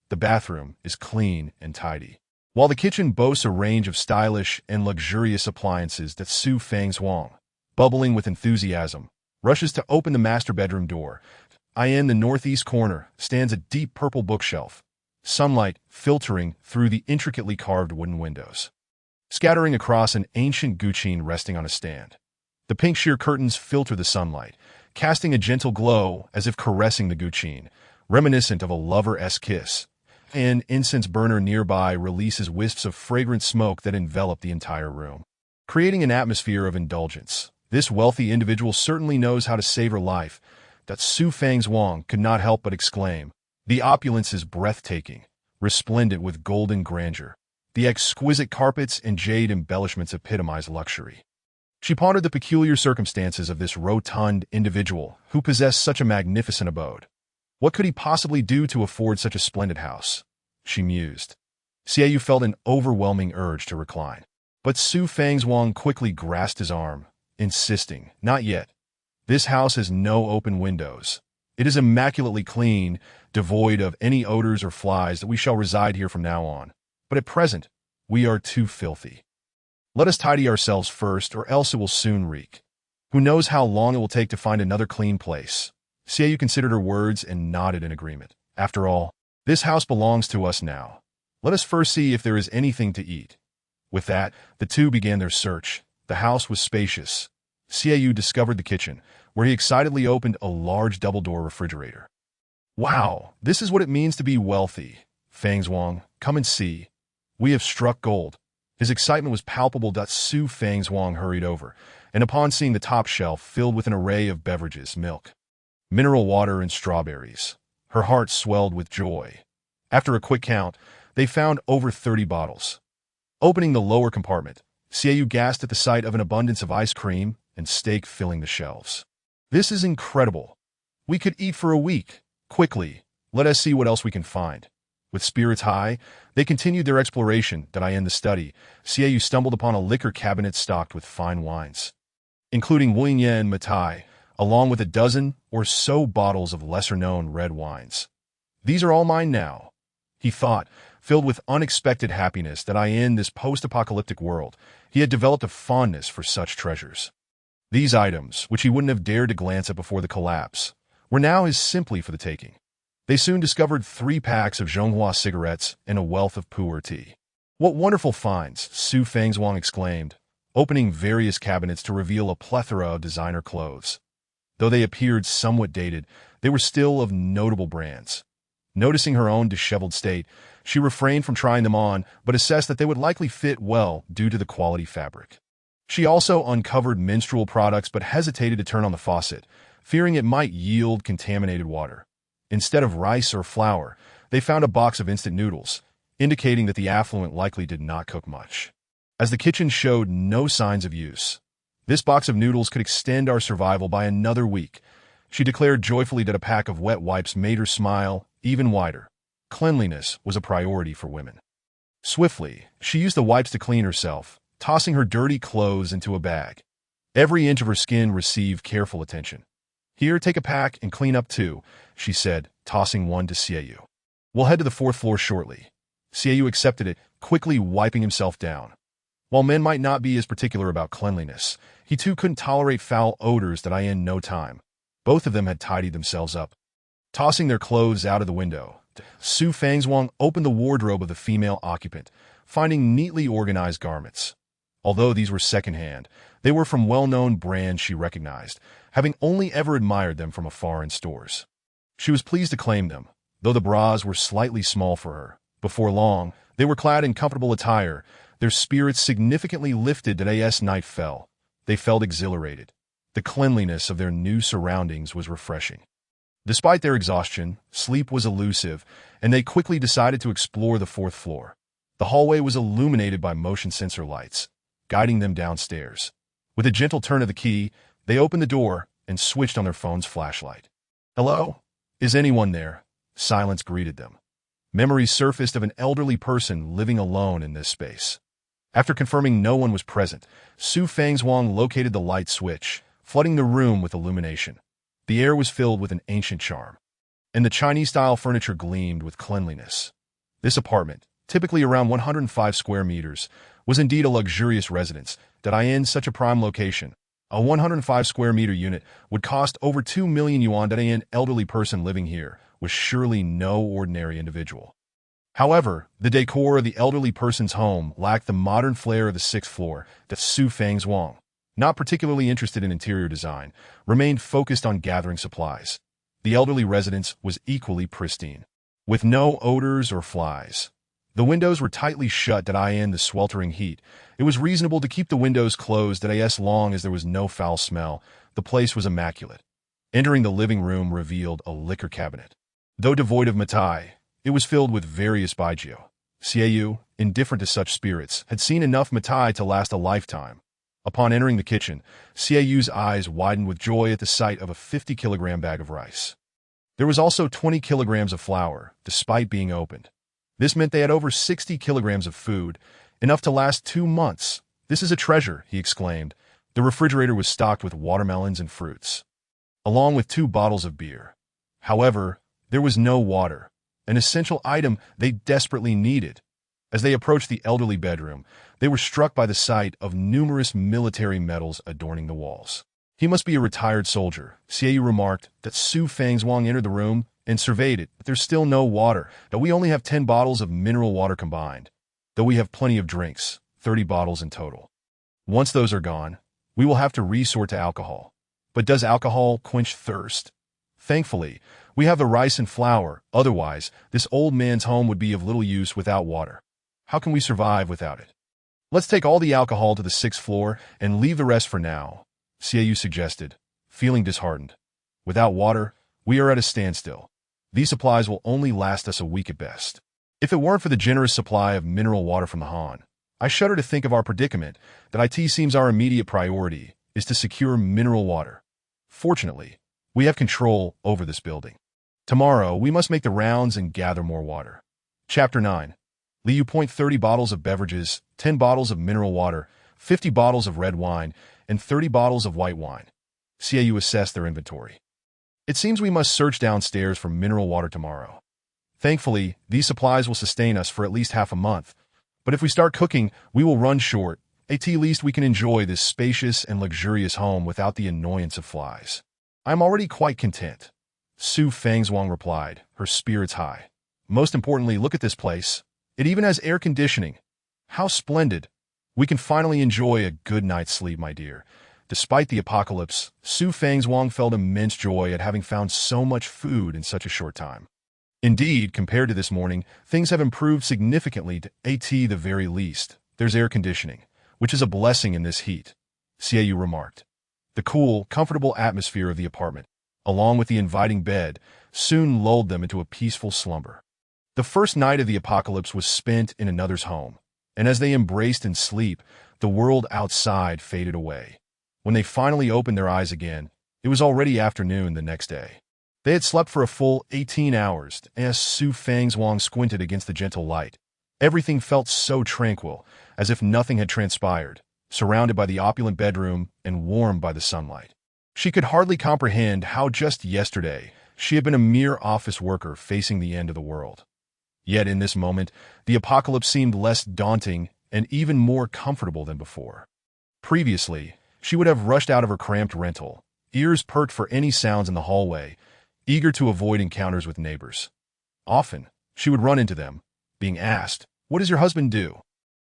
The bathroom is clean and tidy, while the kitchen boasts a range of stylish and luxurious appliances that Su Fangzhuang, bubbling with enthusiasm, rushes to open the master bedroom door. In the northeast corner stands a deep purple bookshelf, sunlight filtering through the intricately carved wooden windows, scattering across an ancient guqin resting on a stand. The pink sheer curtains filter the sunlight, casting a gentle glow as if caressing the guqin, reminiscent of a lover's kiss. An incense burner nearby releases wisps of fragrant smoke that envelop the entire room, creating an atmosphere of indulgence. This wealthy individual certainly knows how to savor life. That Su Fangzhuang could not help but exclaim. The opulence is breathtaking, resplendent with golden grandeur. The exquisite carpets and jade embellishments epitomize luxury. She pondered the peculiar circumstances of this rotund individual who possessed such a magnificent abode. What could he possibly do to afford such a splendid house? She mused. Xiaoyu felt an overwhelming urge to recline. But Su Fangzhuang quickly grasped his arm, insisting, "Not yet. This house has no open windows. It is immaculately clean, devoid of any odors or flies that we shall reside here from now on. But at present, we are too filthy. Let us tidy ourselves first, or else it will soon reek. Who knows how long it will take to find another clean place." Xiaoyu considered her words and nodded in agreement. After all, this house belongs to us now. Let us first see if there is anything to eat. With that, the two began their search. The house was spacious. Xiaoyu discovered the kitchen, where he excitedly opened a large double-door refrigerator. "Wow, this is what it means to be wealthy. Fangzhuang, come and see. We have struck gold." His excitement was palpable. Su Fangzhuang hurried over, and upon seeing the top shelf filled with an array of beverages, milk, mineral water, and strawberries, her heart swelled with joy. After a quick count, they found over 30 bottles. Opening the lower compartment, Xiaoyu gasped at the sight of an abundance of ice cream and steak filling the shelves. "This is incredible. We could eat for a week. Quickly, let us see what else we can find." With spirits high, they continued their exploration. In the study, Xiaoyu stumbled upon a liquor cabinet stocked with fine wines, including Wulian and Matai, along with a dozen or so bottles of lesser-known red wines. "These are all mine now," he thought, filled with unexpected happiness. In this post-apocalyptic world, he had developed a fondness for such treasures. These items, which he wouldn't have dared to glance at before the collapse, were now his simply for the taking. They soon discovered 3 packs of Zhonghua cigarettes and a wealth of pu'er tea. "What wonderful finds!" Su Fangzhuang exclaimed, opening various cabinets to reveal a plethora of designer clothes. Though they appeared somewhat dated, they were still of notable brands. Noticing her own disheveled state, she refrained from trying them on, but assessed that they would likely fit well due to the quality fabric. She also uncovered menstrual products but hesitated to turn on the faucet, fearing it might yield contaminated water. Instead of rice or flour, they found a box of instant noodles, indicating that the affluent likely did not cook much. As the kitchen showed no signs of use, "This box of noodles could extend our survival by another week," she declared joyfully. That a pack of wet wipes made her smile even wider. Cleanliness was a priority for women. Swiftly, she used the wipes to clean herself, tossing her dirty clothes into a bag. Every inch of her skin received careful attention. "Here, take a pack and clean up too," she said, tossing one to Xiaoyu. "We'll head to the fourth floor shortly." Xiaoyu accepted it, quickly wiping himself down. While men might not be as particular about cleanliness, he too couldn't tolerate foul odors that in no time. Both of them had tidied themselves up. Tossing their clothes out of the window, Su Fangzhuang opened the wardrobe of the female occupant, finding neatly organized garments. Although these were secondhand, they were from well-known brands she recognized, having only ever admired them from afar in stores. She was pleased to claim them, though the bras were slightly small for her. Before long, they were clad in comfortable attire, their spirits significantly lifted as night fell. They felt exhilarated. The cleanliness of their new surroundings was refreshing. Despite their exhaustion, sleep was elusive, and they quickly decided to explore the fourth floor. The hallway was illuminated by motion sensor lights, guiding them downstairs. With a gentle turn of the key, they opened the door and switched on their phone's flashlight. "Hello? Is anyone there?" Silence greeted them. Memories surfaced of an elderly person living alone in this space. After confirming no one was present, Su Fangzhuang located the light switch, flooding the room with illumination. The air was filled with an ancient charm, and the Chinese-style furniture gleamed with cleanliness. This apartment, typically around 105 square meters, was indeed a luxurious residence that in such a prime location. A 105 square meter unit would cost over 2 million yuan. That an elderly person living here was surely no ordinary individual. However, the decor of the elderly person's home lacked the modern flair of the sixth floor that Su Fangzhuang, not particularly interested in interior design, remained focused on gathering supplies. The elderly residence was equally pristine, with no odors or flies. The windows were tightly shut in the sweltering heat. It was reasonable to keep the windows closed as long as there was no foul smell. The place was immaculate. Entering the living room revealed a liquor cabinet. Though devoid of matai, it was filled with various baijiu. Xiaoyu, indifferent to such spirits, had seen enough matai to last a lifetime. Upon entering the kitchen, Xiaoyu's eyes widened with joy at the sight of a 50-kilogram bag of rice. There was also 20 kilograms of flour, despite being opened. This meant they had over 60 kilograms of food, enough to last 2 months. "This is a treasure," he exclaimed. The refrigerator was stocked with watermelons and fruits, along with 2 bottles of beer. However, there was no water, an essential item they desperately needed. As they approached the elderly bedroom, they were struck by the sight of numerous military medals adorning the walls. "He must be a retired soldier," Xiaoyu remarked. That Su Fangzhuang entered the room and surveyed it. "But there's still no water. That we only have 10 bottles of mineral water combined, though we have plenty of drinks, 30 bottles in total. Once those are gone, we will have to resort to alcohol. But does alcohol quench thirst? Thankfully, we have the rice and flour. Otherwise, this old man's home would be of little use without water. How can we survive without it? Let's take all the alcohol to the 6th floor and leave the rest for now," Xiaoyu suggested, feeling disheartened. "Without water, we are at a standstill. These supplies will only last us a week at best. If it weren't for the generous supply of mineral water from the Han, I shudder to think of our predicament. That it seems our immediate priority is to secure mineral water. Fortunately, we have control over this building. Tomorrow, we must make the rounds and gather more water." Chapter 9. Liu. 30 bottles of beverages, 10 bottles of mineral water, 50 bottles of red wine, and 30 bottles of white wine. Xiaoyu assessed their inventory. "It seems we must search downstairs for mineral water tomorrow. Thankfully, these supplies will sustain us for at least half a month. But if we start cooking, we will run short. At least we can enjoy this spacious and luxurious home without the annoyance of flies. I'm already quite content," Su Fangzhuang replied, her spirits high. "Most importantly, look at this place. It even has air conditioning. How splendid. We can finally enjoy a good night's sleep, my dear." Despite the apocalypse, Su Fangzhuang felt immense joy at having found so much food in such a short time. Indeed, compared to this morning, things have improved significantly. To the very least, there's air conditioning, which is a blessing in this heat, Xiaoyu remarked. The cool, comfortable atmosphere of the apartment, along with the inviting bed, soon lulled them into a peaceful slumber. The first night of the apocalypse was spent in another's home, and as they embraced in sleep, the world outside faded away. When they finally opened their eyes again, it was already afternoon the next day. They had slept for a full 18 hours as Su Fangzhuang squinted against the gentle light. Everything felt so tranquil, as if nothing had transpired, surrounded by the opulent bedroom and warmed by the sunlight. She could hardly comprehend how just yesterday she had been a mere office worker facing the end of the world. Yet in this moment, the apocalypse seemed less daunting and even more comfortable than before. Previously, she would have rushed out of her cramped rental, ears perked for any sounds in the hallway, eager to avoid encounters with neighbors. Often, she would run into them, being asked, "What does your husband do?"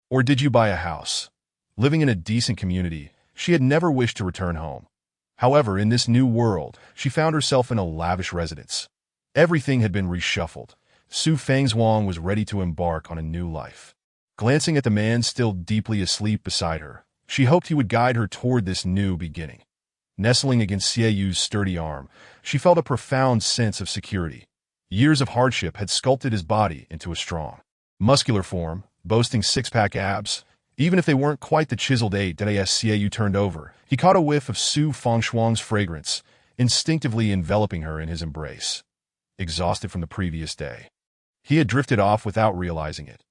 Or "Did you buy a house?" Living in a decent community, she had never wished to return home. However, in this new world, she found herself in a lavish residence. Everything had been reshuffled. Su Fangzhuang was ready to embark on a new life. Glancing at the man still deeply asleep beside her, she hoped he would guide her toward this new beginning. Nestling against Xie Yu's sturdy arm, she felt a profound sense of security. Years of hardship had sculpted his body into a strong, muscular form, boasting six-pack abs. Even if they weren't quite the chiseled eight that as Xie Yu turned over, he caught a whiff of Su Fangzhuang's fragrance, instinctively enveloping her in his embrace. Exhausted from the previous day, he had drifted off without realizing it.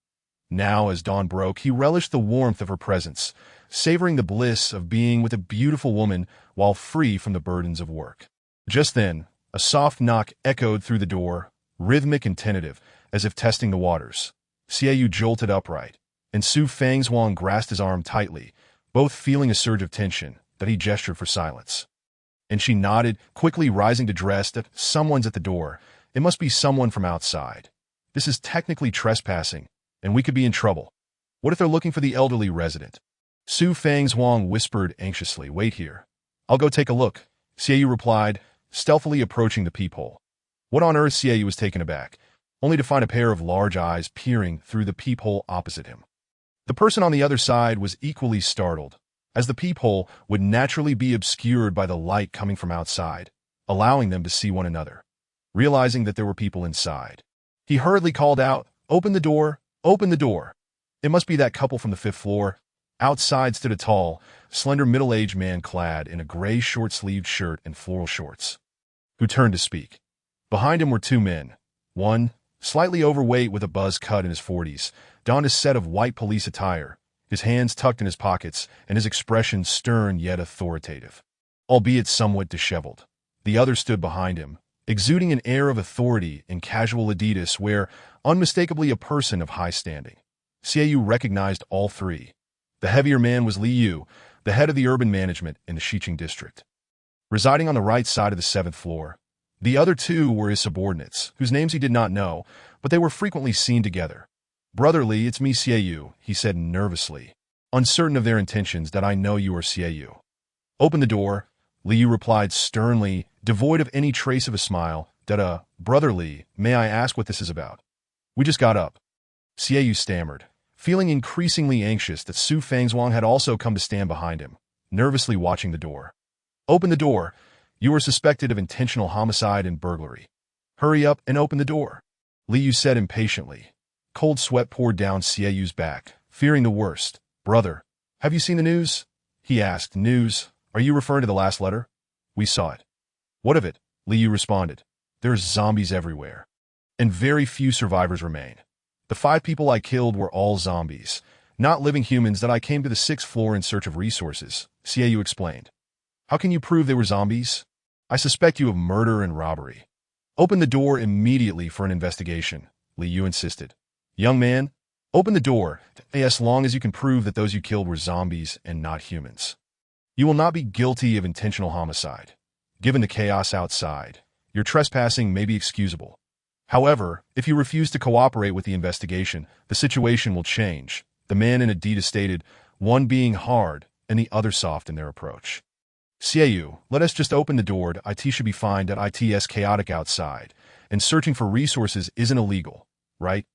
Now, as dawn broke, he relished the warmth of her presence, savoring the bliss of being with a beautiful woman while free from the burdens of work. Just then, a soft knock echoed through the door, rhythmic and tentative, as if testing the waters. Xie Yu jolted upright, and Su Fangzhuang grasped his arm tightly, both feeling a surge of tension that he gestured for silence. And she nodded, quickly rising to dress. That someone's at the door. It must be someone from outside. This is technically trespassing, and we could be in trouble. What if they're looking for the elderly resident? Su Fangzhuang whispered anxiously, "Wait here. I'll go take a look," Xie Yu replied, stealthily approaching the peephole. What on earth? Xie Yu was taken aback, only to find a pair of large eyes peering through the peephole opposite him. The person on the other side was equally startled, as the peephole would naturally be obscured by the light coming from outside, allowing them to see one another. Realizing that there were people inside, he hurriedly called out, "Open the door! Open the door!" It must be that couple from the 5th floor. Outside stood a tall, slender middle-aged man clad in a gray short-sleeved shirt and floral shorts, who turned to speak. Behind him were two men. One, slightly overweight with a buzz cut in his 40s, donned a set of white police attire, his hands tucked in his pockets and his expression stern yet authoritative, albeit somewhat disheveled. The other stood behind him, exuding an air of authority in casual Adidas wear, unmistakably a person of high standing. Xie Yu recognized all three. The heavier man was Li Yu, the head of the urban management in the Xiqing district, residing on the right side of the 7th floor. The other two were his subordinates, whose names he did not know, but they were frequently seen together. "Brother Li, it's me, Xie Yu," he said nervously, uncertain of their intentions. "That I know you are Xie Yu." "Open the door," Li Yu replied sternly, devoid of any trace of a smile. Brother Li, may I ask what this is about?" "We just got up," Xie Yu stammered, feeling increasingly anxious that Su Fangzhuang had also come to stand behind him, nervously watching the door. "Open the door. You are suspected of intentional homicide and burglary. Hurry up and open the door," Li Yu said impatiently. Cold sweat poured down Xie Yu's back, fearing the worst. "Brother, have you seen the news?" he asked. "News? Are you referring to the last letter?" "We saw it." "What of it?" Li Yu responded. "There's zombies everywhere, and very few survivors remain. The 5 people I killed were all zombies, not living humans. That I came to the 6th floor in search of resources," Xie Yu explained. "How can you prove they were zombies?" "I suspect you of murder and robbery." "Open the door immediately for an investigation," Li Yu insisted. "Young man, open the door, as long as you can prove that those you killed were zombies and not humans. You will not be guilty of intentional homicide. Given the chaos outside, your trespassing may be excusable. However, if you refuse to cooperate with the investigation, the situation will change," the man in Adidas stated, one being hard and the other soft in their approach. "Xie Yu, let us just open the door. It should be fine. It's chaotic outside, and searching for resources isn't illegal, right?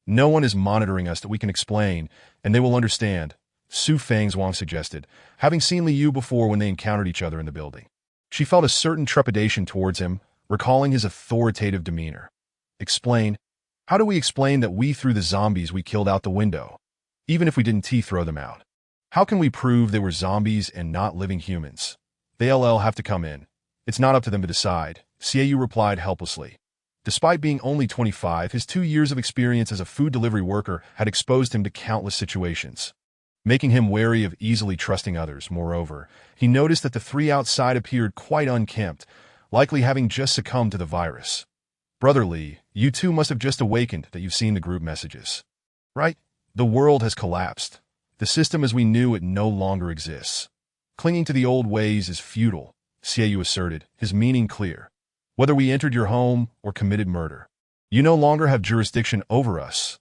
No one is monitoring us that we can explain, and they will understand," Su Fangzhuang suggested, having seen Li Yu before when they encountered each other in the building. She felt a certain trepidation towards him, recalling his authoritative demeanor. "Explain? How do we explain that we threw the zombies we killed out the window, even if we didn't throw them out? How can we prove they were zombies and not living humans? They'll have to come in. It's not up to them to decide," Xie Yu replied helplessly. Despite being only 25, his 2 years of experience as a food delivery worker had exposed him to countless situations, making him wary of easily trusting others. Moreover, he noticed that the three outside appeared quite unkempt, likely having just succumbed to the virus. Brother Lee, you two must have just awakened that you've seen the group messages. Right? The world has collapsed. The system as we knew it no longer exists. Clinging to the old ways is futile, Xiaoyu asserted, his meaning clear. Whether we entered your home or committed murder, you no longer have jurisdiction over us.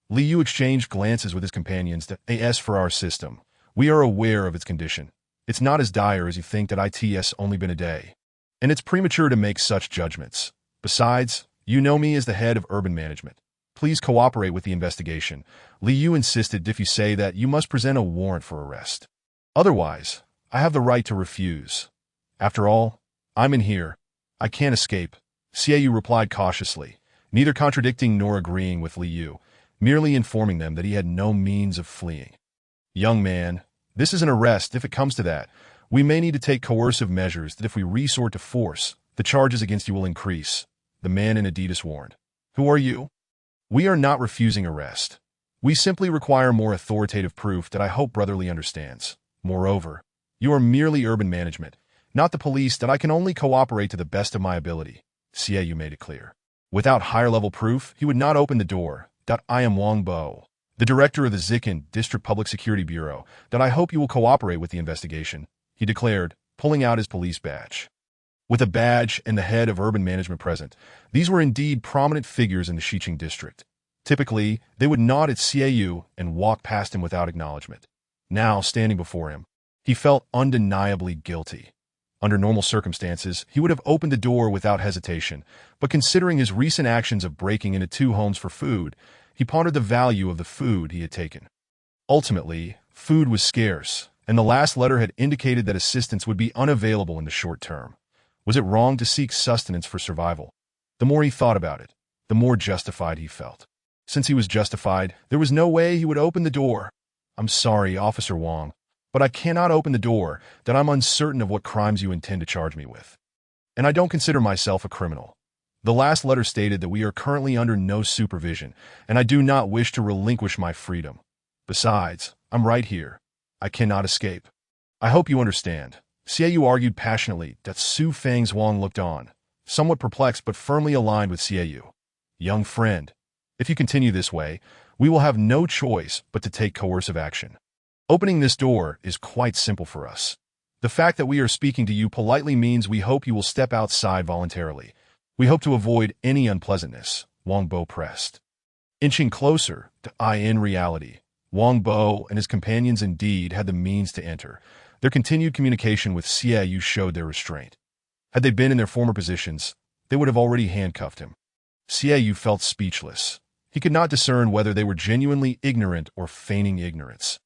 Li Yu exchanged glances with his companions. As for our system, we are aware of its condition. It's not as dire as you think. It's only been a day, and it's premature to make such judgments. Besides, you know me as the head of urban management. Please cooperate with the investigation. Li Yu insisted. If you say that, you must present a warrant for arrest. Otherwise, I have the right to refuse. After all, I'm in here. I can't escape, Xiaoyu replied cautiously, neither contradicting nor agreeing with Li Yu, merely informing them that he had no means of fleeing. Young man, this is an arrest. If it comes to that, we may need to take coercive measures. That if we resort to force, the charges against you will increase, the man in Adidas warned. Who are you? We are not refusing arrest. We simply require more authoritative proof that I hope Brotherly understands. Moreover, you are merely urban management, not the police. That I can only cooperate to the best of my ability, Xiaoyu made it clear. Without higher-level proof, he would not open the door. I am Wang Bo, the director of the Zikin District Public Security Bureau. I hope you will cooperate with the investigation, he declared, pulling out his police badge. With a badge and the head of urban management present, these were indeed prominent figures in the Xiqing district. Typically, they would nod at Xiaoyu and walk past him without acknowledgement. Now, standing before him, he felt undeniably guilty. Under normal circumstances, he would have opened the door without hesitation, but considering his recent actions of breaking into 2 homes for food, he pondered the value of the food he had taken. Ultimately, food was scarce, and the last letter had indicated that assistance would be unavailable in the short term. Was it wrong to seek sustenance for survival? The more he thought about it, the more justified he felt. Since he was justified, there was no way he would open the door. I'm sorry, Officer Wang, but I cannot open the door. I'm uncertain of what crimes you intend to charge me with. And I don't consider myself a criminal. The last letter stated that we are currently under no supervision, and I do not wish to relinquish my freedom. Besides, I'm right here. I cannot escape. I hope you understand. Xiaoyu argued passionately. Su Fang's Wang looked on, somewhat perplexed but firmly aligned with Xiaoyu. Young friend, if you continue this way, we will have no choice but to take coercive action. Opening this door is quite simple for us. The fact that we are speaking to you politely means we hope you will step outside voluntarily. We hope to avoid any unpleasantness, Wang Bo pressed. Inching closer, in reality, Wang Bo and his companions indeed had the means to enter. Their continued communication with Xiaoyu showed their restraint. Had they been in their former positions, they would have already handcuffed him. Xiaoyu felt speechless. He could not discern whether they were genuinely ignorant or feigning ignorance.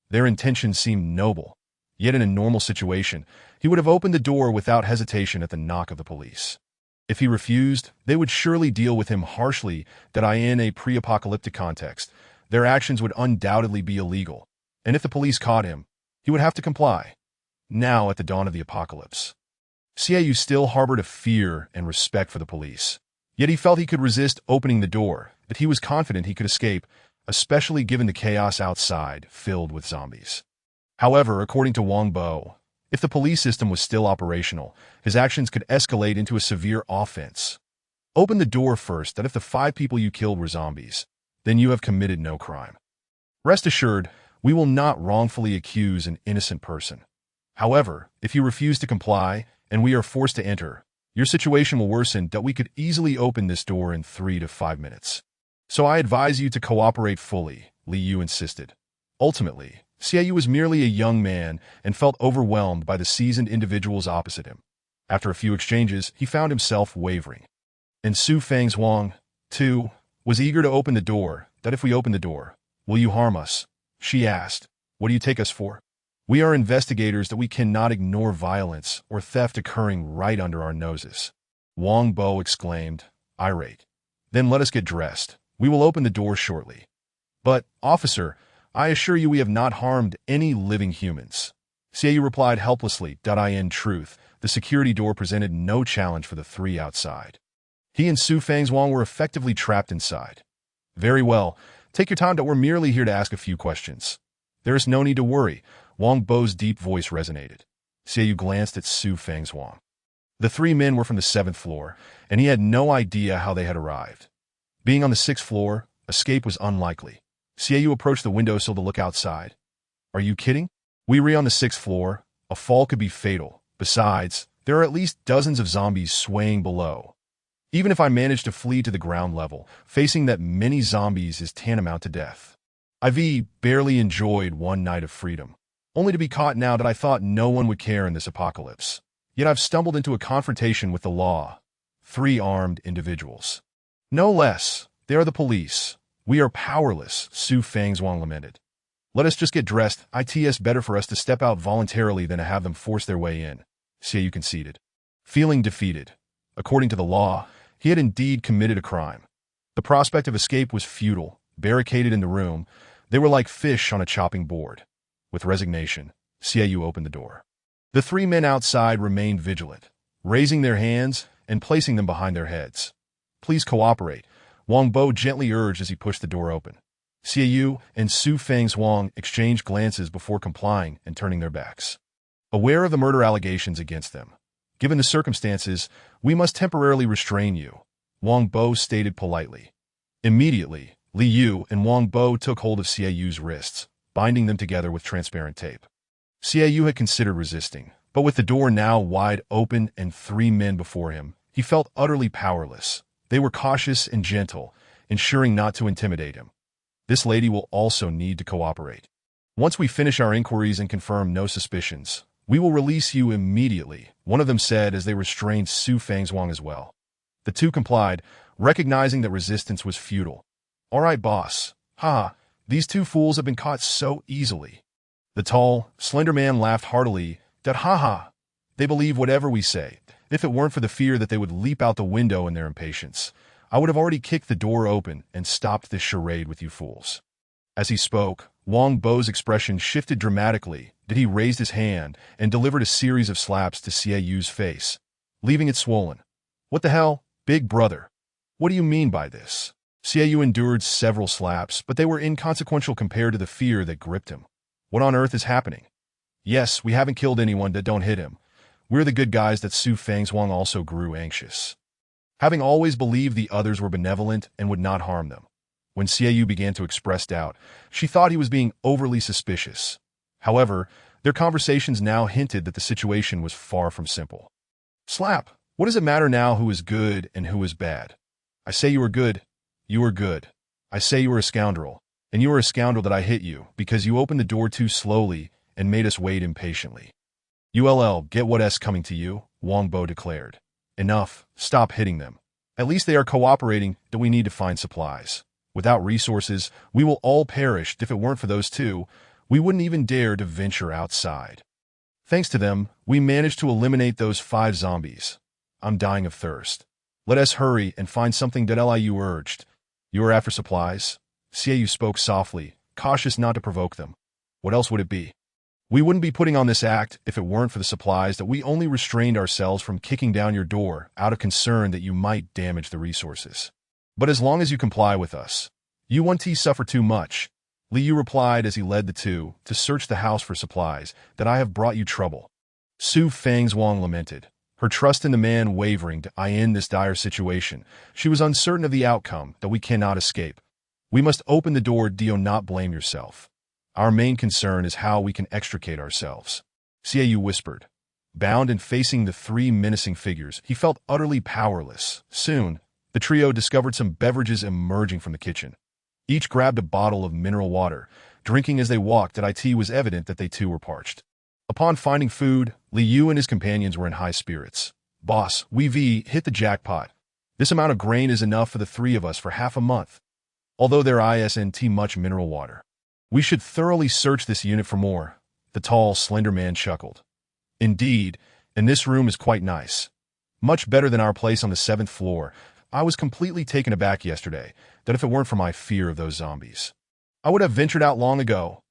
Their intentions seemed noble, yet in a normal situation, he would have opened the door without hesitation at the knock of the police. If he refused, they would surely deal with him harshly. In a pre-apocalyptic context, their actions would undoubtedly be illegal, and if the police caught him, he would have to comply. Now, at the dawn of the apocalypse, Xiaoyu still harbored a fear and respect for the police. Yet he felt he could resist opening the door, that he was confident he could escape, especially given the chaos outside, filled with zombies. However, according to Wang Bo, if the police system was still operational, his actions could escalate into a severe offense. Open the door first. If the 5 people you killed were zombies, then you have committed no crime. Rest assured, we will not wrongfully accuse an innocent person. However, if you refuse to comply, and we are forced to enter, your situation will worsen. We could easily open this door in 3 to 5 minutes. So I advise you to cooperate fully, Li Yu insisted. Ultimately, Xiaoyu was merely a young man and felt overwhelmed by the seasoned individuals opposite him. After a few exchanges, he found himself wavering. And Su Fang's Wang, too, was eager to open the door. If we open the door, will you harm us? She asked. What do you take us for? We are investigators. We cannot ignore violence or theft occurring right under our noses. Wang Bo exclaimed, irate. Then let us get dressed. We will open the door shortly. But, officer, I assure you we have not harmed any living humans. Xiaoyu replied helplessly. In truth, the security door presented no challenge for the 3 outside. He and Su Fang's Wang were effectively trapped inside. Very well. Take your time, we're merely here to ask a few questions. There is no need to worry. Wang Bo's deep voice resonated. Xiaoyu glanced at Su Fang's Wang. The three men were from the 7th floor, and he had no idea how they had arrived. Being on the 6th floor, escape was unlikely. Xiaoyu approached the windowsill to look outside. Are you kidding? We're on the 6th floor. A fall could be fatal. Besides, there are at least dozens of zombies swaying below. Even if I manage to flee to the ground level, facing that many zombies is tantamount to death. I've barely enjoyed one night of freedom, only to be caught now that I thought no one would care in this apocalypse. Yet I've stumbled into a confrontation with the law. 3 armed individuals. No less. They are the police. We are powerless, Su Fang's Wang lamented. Let us just get dressed. It's better for us to step out voluntarily than to have them force their way in. Xiaoyu conceded. Feeling defeated. According to the law, he had indeed committed a crime. The prospect of escape was futile. Barricaded in the room, they were like fish on a chopping board. With resignation, Xiaoyu opened the door. The 3 men outside remained vigilant, raising their hands and placing them behind their heads. Please cooperate, Wang Bo gently urged as he pushed the door open. Xiaoyu and Su Fang's Wang exchanged glances before complying and turning their backs. Aware of the murder allegations against them, given the circumstances, we must temporarily restrain you, Wang Bo stated politely. Immediately, Li Yu and Wang Bo took hold of Xiaoyu's wrists, binding them together with transparent tape. Xiaoyu had considered resisting, but with the door now wide open and 3 men before him, he felt utterly powerless. They were cautious and gentle, ensuring not to intimidate him. This lady will also need to cooperate. Once we finish our inquiries and confirm no suspicions, we will release you immediately, one of them said as they restrained Su Fang's Wang as well. The 2 complied, recognizing that resistance was futile. All right, boss. These 2 fools have been caught so easily. The tall, slender man laughed heartily. They believe whatever we say. If it weren't for the fear that they would leap out the window in their impatience, I would have already kicked the door open and stopped this charade with you fools. As he spoke, Wang Bo's expression shifted dramatically. He raised his hand and delivered a series of slaps to Xiaoyu's face, leaving it swollen. What the hell, big brother? What do you mean by this? Xiaoyu endured several slaps, but they were inconsequential compared to the fear that gripped him. What on earth is happening? Yes, we haven't killed anyone, that don't hit him. We're the good guys. That Su Fang's Wang also grew anxious. Having always believed the others were benevolent and would not harm them. When Xiaoyu began to express doubt, she thought he was being overly suspicious. However, their conversations now hinted that the situation was far from simple. Slap! What does it matter now who is good and who is bad? I say you are good. You are good. I say you are a scoundrel. And you are a scoundrel that I hit you because you opened the door too slowly and made us wait impatiently. ULL, get what's coming to you, Wang Bo declared. Enough, stop hitting them. At least they are cooperating that we need to find supplies. Without resources, we will all perish. If it weren't for those 2, we wouldn't even dare to venture outside. Thanks to them, we managed to eliminate those 5 zombies. I'm dying of thirst. Let us hurry and find something that Liu urged. You are after supplies? Xiaoyu spoke softly, cautious not to provoke them. What else would it be? We wouldn't be putting on this act if it weren't for the supplies that we only restrained ourselves from kicking down your door out of concern that you might damage the resources. But as long as you comply with us, you won't suffer too much. Li Yu replied as he led the 2 to search the house for supplies. That I have brought you trouble. Su Fang's Wang lamented, her trust in the man wavering to end this dire situation. She was uncertain of the outcome, that we cannot escape. We must open the door. Do not blame yourself. Our main concern is how we can extricate ourselves. Xiaoyu whispered. Bound and facing the 3 menacing figures, he felt utterly powerless. Soon, the trio discovered some beverages emerging from the kitchen. Each grabbed a bottle of mineral water, drinking as they walked. It was evident that they too were parched. Upon finding food, Li Yu and his companions were in high spirits. Boss, we've hit the jackpot. This amount of grain is enough for the 3 of us for half a month. Although there isn't much mineral water. We should thoroughly search this unit for more. The tall, slender man chuckled. Indeed, and this room is quite nice. Much better than our place on the 7th floor. I was completely taken aback yesterday, that if it weren't for my fear of those zombies, I would have ventured out long ago.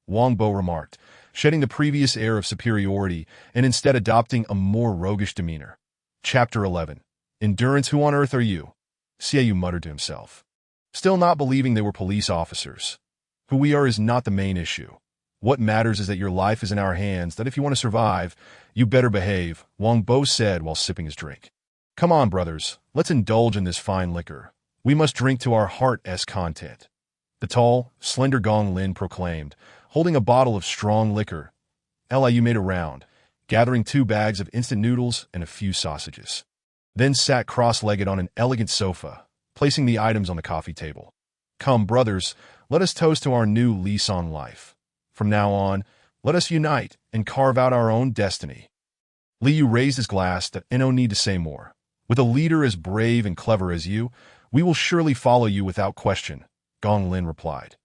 Wang Bo remarked, shedding the previous air of superiority and instead adopting a more roguish demeanor. Chapter 11. Endurance, who on earth are you? Xiaoyu muttered to himself, still not believing they were police officers. Who we are is not the main issue. What matters is that your life is in our hands, that if you want to survive, you better behave, Wang Bo said while sipping his drink. Come on, brothers, let's indulge in this fine liquor. We must drink to our heart's content. The tall, slender Gong Lin proclaimed, holding a bottle of strong liquor. Liu made a round, gathering 2 bags of instant noodles and a few sausages. Then sat cross-legged on an elegant sofa, placing the items on the coffee table. Come, brothers, let us toast to our new lease on life. From now on, let us unite and carve out our own destiny. Liu raised his glass that no need to say more. With a leader as brave and clever as you, we will surely follow you without question, Gong Lin replied.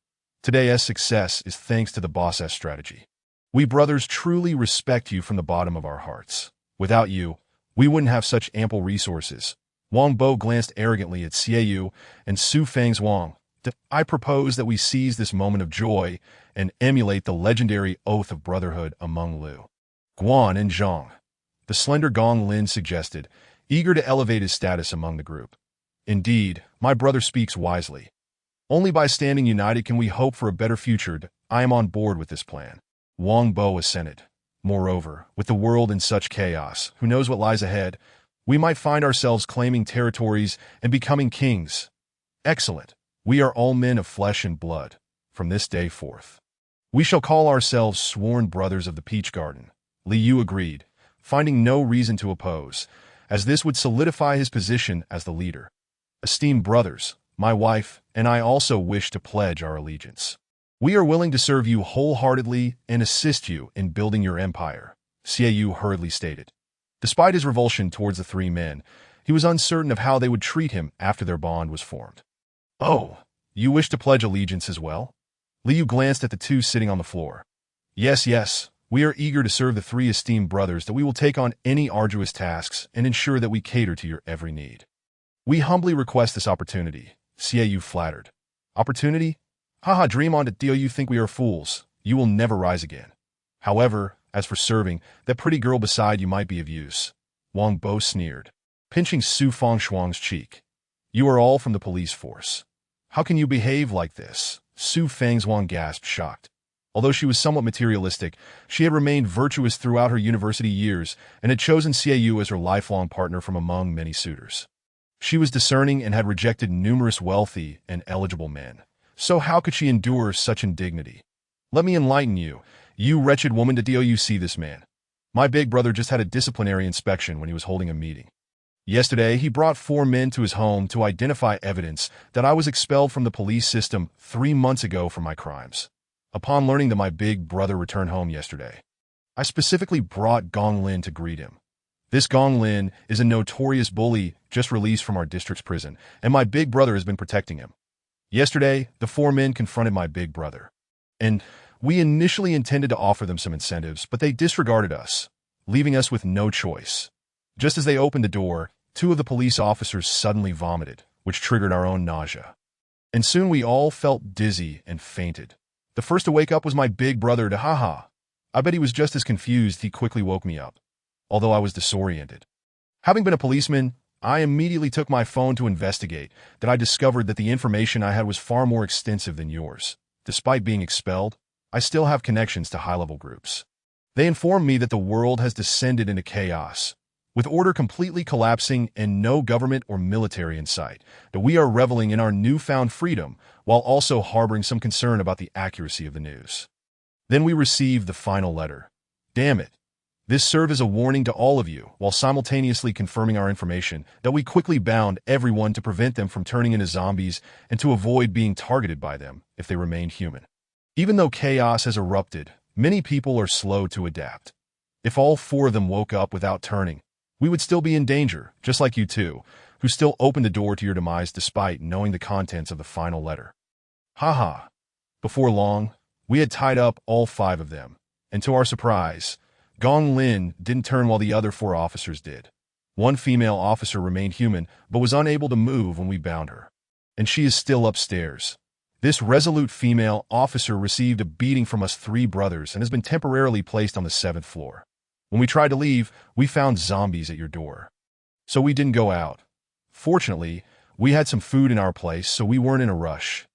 Today's success is thanks to the boss's strategy. We brothers truly respect you from the bottom of our hearts. Without you, we wouldn't have such ample resources. Wang Bo glanced arrogantly at Xiaoyu and Su Fang's Wang. I propose that we seize this moment of joy and emulate the legendary oath of brotherhood among Liu, Guan, and Zhang. The slender Gong Lin suggested, eager to elevate his status among the group. Indeed, my brother speaks wisely. Only by standing united can we hope for a better future. I am on board with this plan. Wang Bo assented. Moreover, with the world in such chaos, who knows what lies ahead, we might find ourselves claiming territories and becoming kings. Excellent. We are all men of flesh and blood. From this day forth, we shall call ourselves sworn brothers of the Peach Garden. Liu agreed, finding no reason to oppose, as this would solidify his position as the leader. Esteemed brothers, my wife and I also wish to pledge our allegiance. We are willing to serve you wholeheartedly and assist you in building your empire, Xiaoyu hurriedly stated. Despite his revulsion towards the 3 men, he was uncertain of how they would treat him after their bond was formed. Oh, you wish to pledge allegiance as well? Liu glanced at the 2 sitting on the floor. Yes, we are eager to serve the 3 esteemed brothers, that we will take on any arduous tasks and ensure that we cater to your every need. We humbly request this opportunity, Xiaoyu flattered. Opportunity? Haha, dream on it, do you think we are fools? You will never rise again. However, as for serving, that pretty girl beside you might be of use. Wang Bo sneered, pinching Su Fengshuang's cheek. You are all from the police force. How can you behave like this? Su Fengshuang gasped, shocked. Although she was somewhat materialistic, she had remained virtuous throughout her university years and had chosen Xiaoyu as her lifelong partner from among many suitors. She was discerning and had rejected numerous wealthy and eligible men. So how could she endure such indignity? Let me enlighten you, you wretched woman. Do you see this man? My big brother just had a disciplinary inspection when he was holding a meeting. Yesterday, he brought 4 men to his home to identify evidence that I was expelled from the police system 3 months ago for my crimes. Upon learning that my big brother returned home yesterday, I specifically brought Gong Lin to greet him. This Gong Lin is a notorious bully just released from our district's prison, and my big brother has been protecting him. Yesterday, the 4 men confronted my big brother, and we initially intended to offer them some incentives, but they disregarded us, leaving us with no choice. Just as they opened the door, 2 of the police officers suddenly vomited, which triggered our own nausea. And soon we all felt dizzy and fainted. The first to wake up was my big brother. Haha. I bet he was just as confused. He quickly woke me up, although I was disoriented. Having been a policeman, I immediately took my phone to investigate. That I discovered that the information I had was far more extensive than yours. Despite being expelled, I still have connections to high-level groups. They informed me that the world has descended into chaos, with order completely collapsing and no government or military in sight, that we are reveling in our newfound freedom while also harboring some concern about the accuracy of the news. Then we received the final letter. Damn it. This served as a warning to all of you, while simultaneously confirming our information, that we quickly bound everyone to prevent them from turning into zombies and to avoid being targeted by them if they remained human. Even though chaos has erupted, many people are slow to adapt. If all 4 of them woke up without turning, we would still be in danger, just like you 2, who still opened the door to your demise despite knowing the contents of the final letter. Haha. Before long, we had tied up all 5 of them, and to our surprise, Gong Lin didn't turn while the other 4 officers did. One female officer remained human, but was unable to move when we bound her. And she is still upstairs. This resolute female officer received a beating from us 3 brothers and has been temporarily placed on the 7th floor. When we tried to leave, we found zombies at your door. So we didn't go out, Fortunately, we had some food in our place, so we weren't in a rush.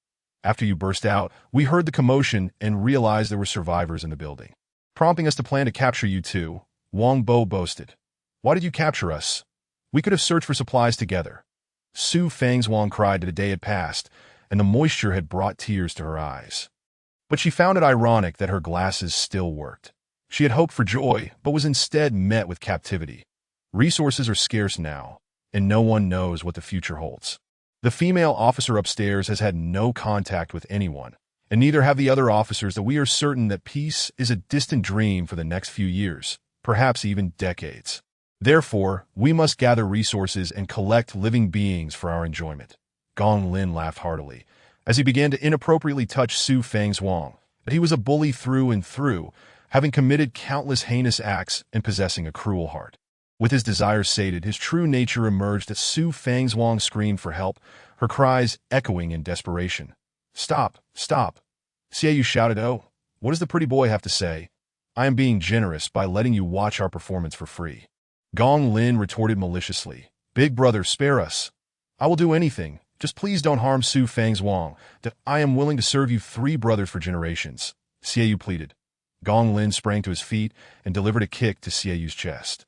After you burst out, we heard the commotion and realized there were survivors in the building, prompting us to plan to capture you too, Wang Bo boasted. Why did you capture us? We could have searched for supplies together. Su Fangzhuang cried that a day had passed, and the moisture had brought tears to her eyes. But she found it ironic that her glasses still worked. She had hoped for joy, but was instead met with captivity. Resources are scarce now, and no one knows what the future holds. The female officer upstairs has had no contact with anyone, and neither have the other officers, that we are certain that peace is a distant dream for the next few years, perhaps even decades. Therefore, we must gather resources and collect living beings for our enjoyment. Gong Lin laughed heartily as he began to inappropriately touch Su Fangzhuang, but he was a bully through and through, having committed countless heinous acts and possessing a cruel heart. With his desires sated, his true nature emerged as Su Fangzhuang screamed for help, her cries echoing in desperation. Stop, stop. Xiaoyu shouted, oh, what does the pretty boy have to say? I am being generous by letting you watch our performance for free. Gong Lin retorted maliciously. Big brother, spare us. I will do anything. Just please don't harm Su Fangzhuang, that I am willing to serve you 3 brothers for generations. Xiaoyu pleaded. Gong Lin sprang to his feet and delivered a kick to Xiaoyu's chest,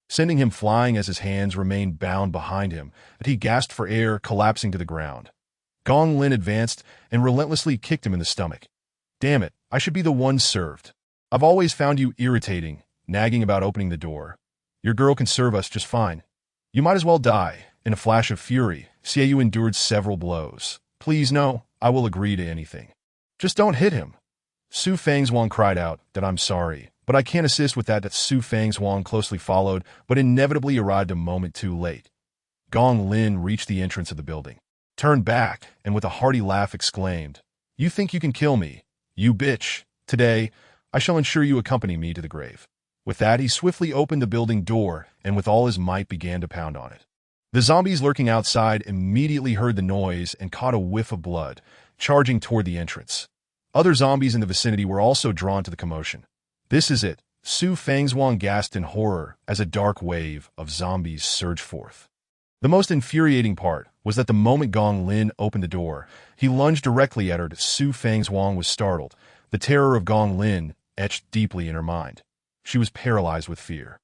sending him flying as his hands remained bound behind him, that he gasped for air, collapsing to the ground. Gong Lin advanced and relentlessly kicked him in the stomach. Damn it, I should be the one served. I've always found you irritating, nagging about opening the door. Your girl can serve us just fine. You might as well die. In a flash of fury, Xiaoyu endured several blows. Please no, I will agree to anything. Just don't hit him. Su Fangzhuang cried out that I'm sorry, but I can't assist with that. Su Fangzhuang closely followed, but inevitably arrived a moment too late. Gong Lin reached the entrance of the building, turned back, and with a hearty laugh exclaimed, You think you can kill me? You bitch. Today, I shall ensure you accompany me to the grave. With that, he swiftly opened the building door and with all his might began to pound on it. The zombies lurking outside immediately heard the noise and caught a whiff of blood, charging toward the entrance. Other zombies in the vicinity were also drawn to the commotion. This is it, Su Fangzhuang gasped in horror as a dark wave of zombies surged forth. The most infuriating part was that the moment Gong Lin opened the door, he lunged directly at her. Su Fangzhuang was startled. The terror of Gong Lin etched deeply in her mind. She was paralyzed with fear,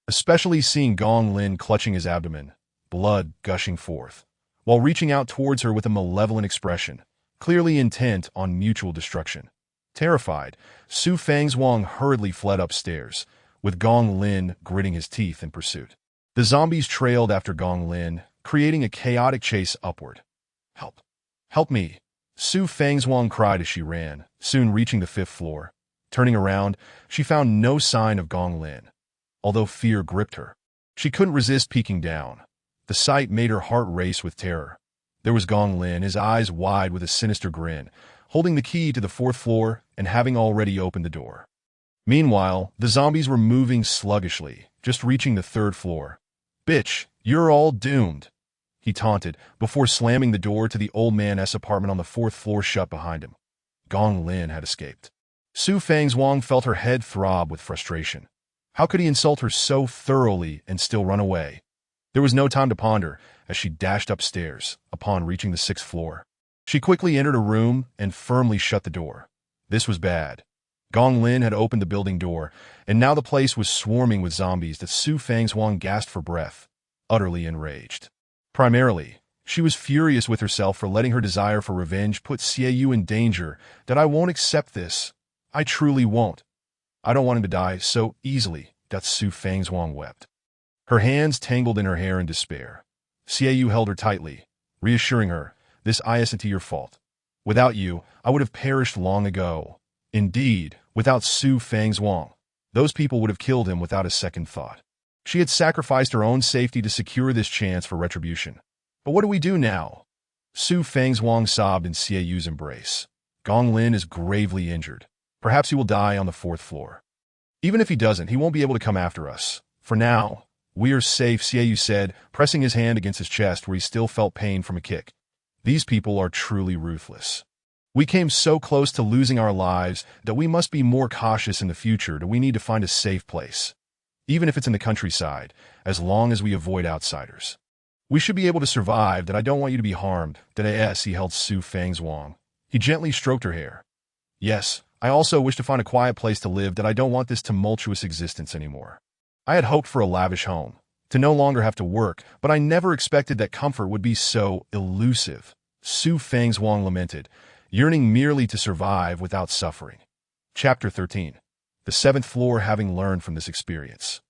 especially seeing Gong Lin clutching his abdomen, blood gushing forth, while reaching out towards her with a malevolent expression, clearly intent on mutual destruction. Terrified, Su Fangzhuang hurriedly fled upstairs, with Gong Lin gritting his teeth in pursuit. The zombies trailed after Gong Lin, creating a chaotic chase upward. Help! Help me! Su Fangzhuang cried as she ran, soon reaching the 5th floor. Turning around, she found no sign of Gong Lin, although fear gripped her. She couldn't resist peeking down. The sight made her heart race with terror. There was Gong Lin, his eyes wide with a sinister grin, holding the key to the 4th floor and having already opened the door. Meanwhile, the zombies were moving sluggishly, just reaching the 3rd floor. Bitch, you're all doomed, he taunted, before slamming the door to the old man's apartment on the 4th floor shut behind him. Gong Lin had escaped. Su Fangzhuang felt her head throb with frustration. How could he insult her so thoroughly and still run away? There was no time to ponder as she dashed upstairs upon reaching the 6th floor. She quickly entered a room and firmly shut the door. This was bad. Gong Lin had opened the building door, and now the place was swarming with zombies that Su Fangzhuang gasped for breath, utterly enraged. Primarily, she was furious with herself for letting her desire for revenge put Xiaoyu in danger. That I won't accept this. I truly won't. I don't want him to die so easily, that Su Fangzhuang wept. Her hands tangled in her hair in despair. Xiaoyu held her tightly, reassuring her, this isn't your fault. Without you, I would have perished long ago. Indeed, without Su Fangzhuang, those people would have killed him without a second thought. She had sacrificed her own safety to secure this chance for retribution. But what do we do now? Su Fangzhuang sobbed in Xiaoyu's embrace. Gong Lin is gravely injured. Perhaps he will die on the 4th floor. Even if he doesn't, he won't be able to come after us. For now, we are safe, Xiaoyu said, pressing his hand against his chest where he still felt pain from a kick. These people are truly ruthless. We came so close to losing our lives that we must be more cautious in the future. We need to find a safe place, even if it's in the countryside, as long as we avoid outsiders. We should be able to survive, that I don't want you to be harmed, that he held Su Fang's Wang. He gently stroked her hair. Yes, I also wish to find a quiet place to live, that I don't want this tumultuous existence anymore. I had hoped for a lavish home, to no longer have to work, but I never expected that comfort would be so elusive. Su Fang's Wang lamented, yearning merely to survive without suffering. Chapter 13. The seventh floor. Having learned from this experience,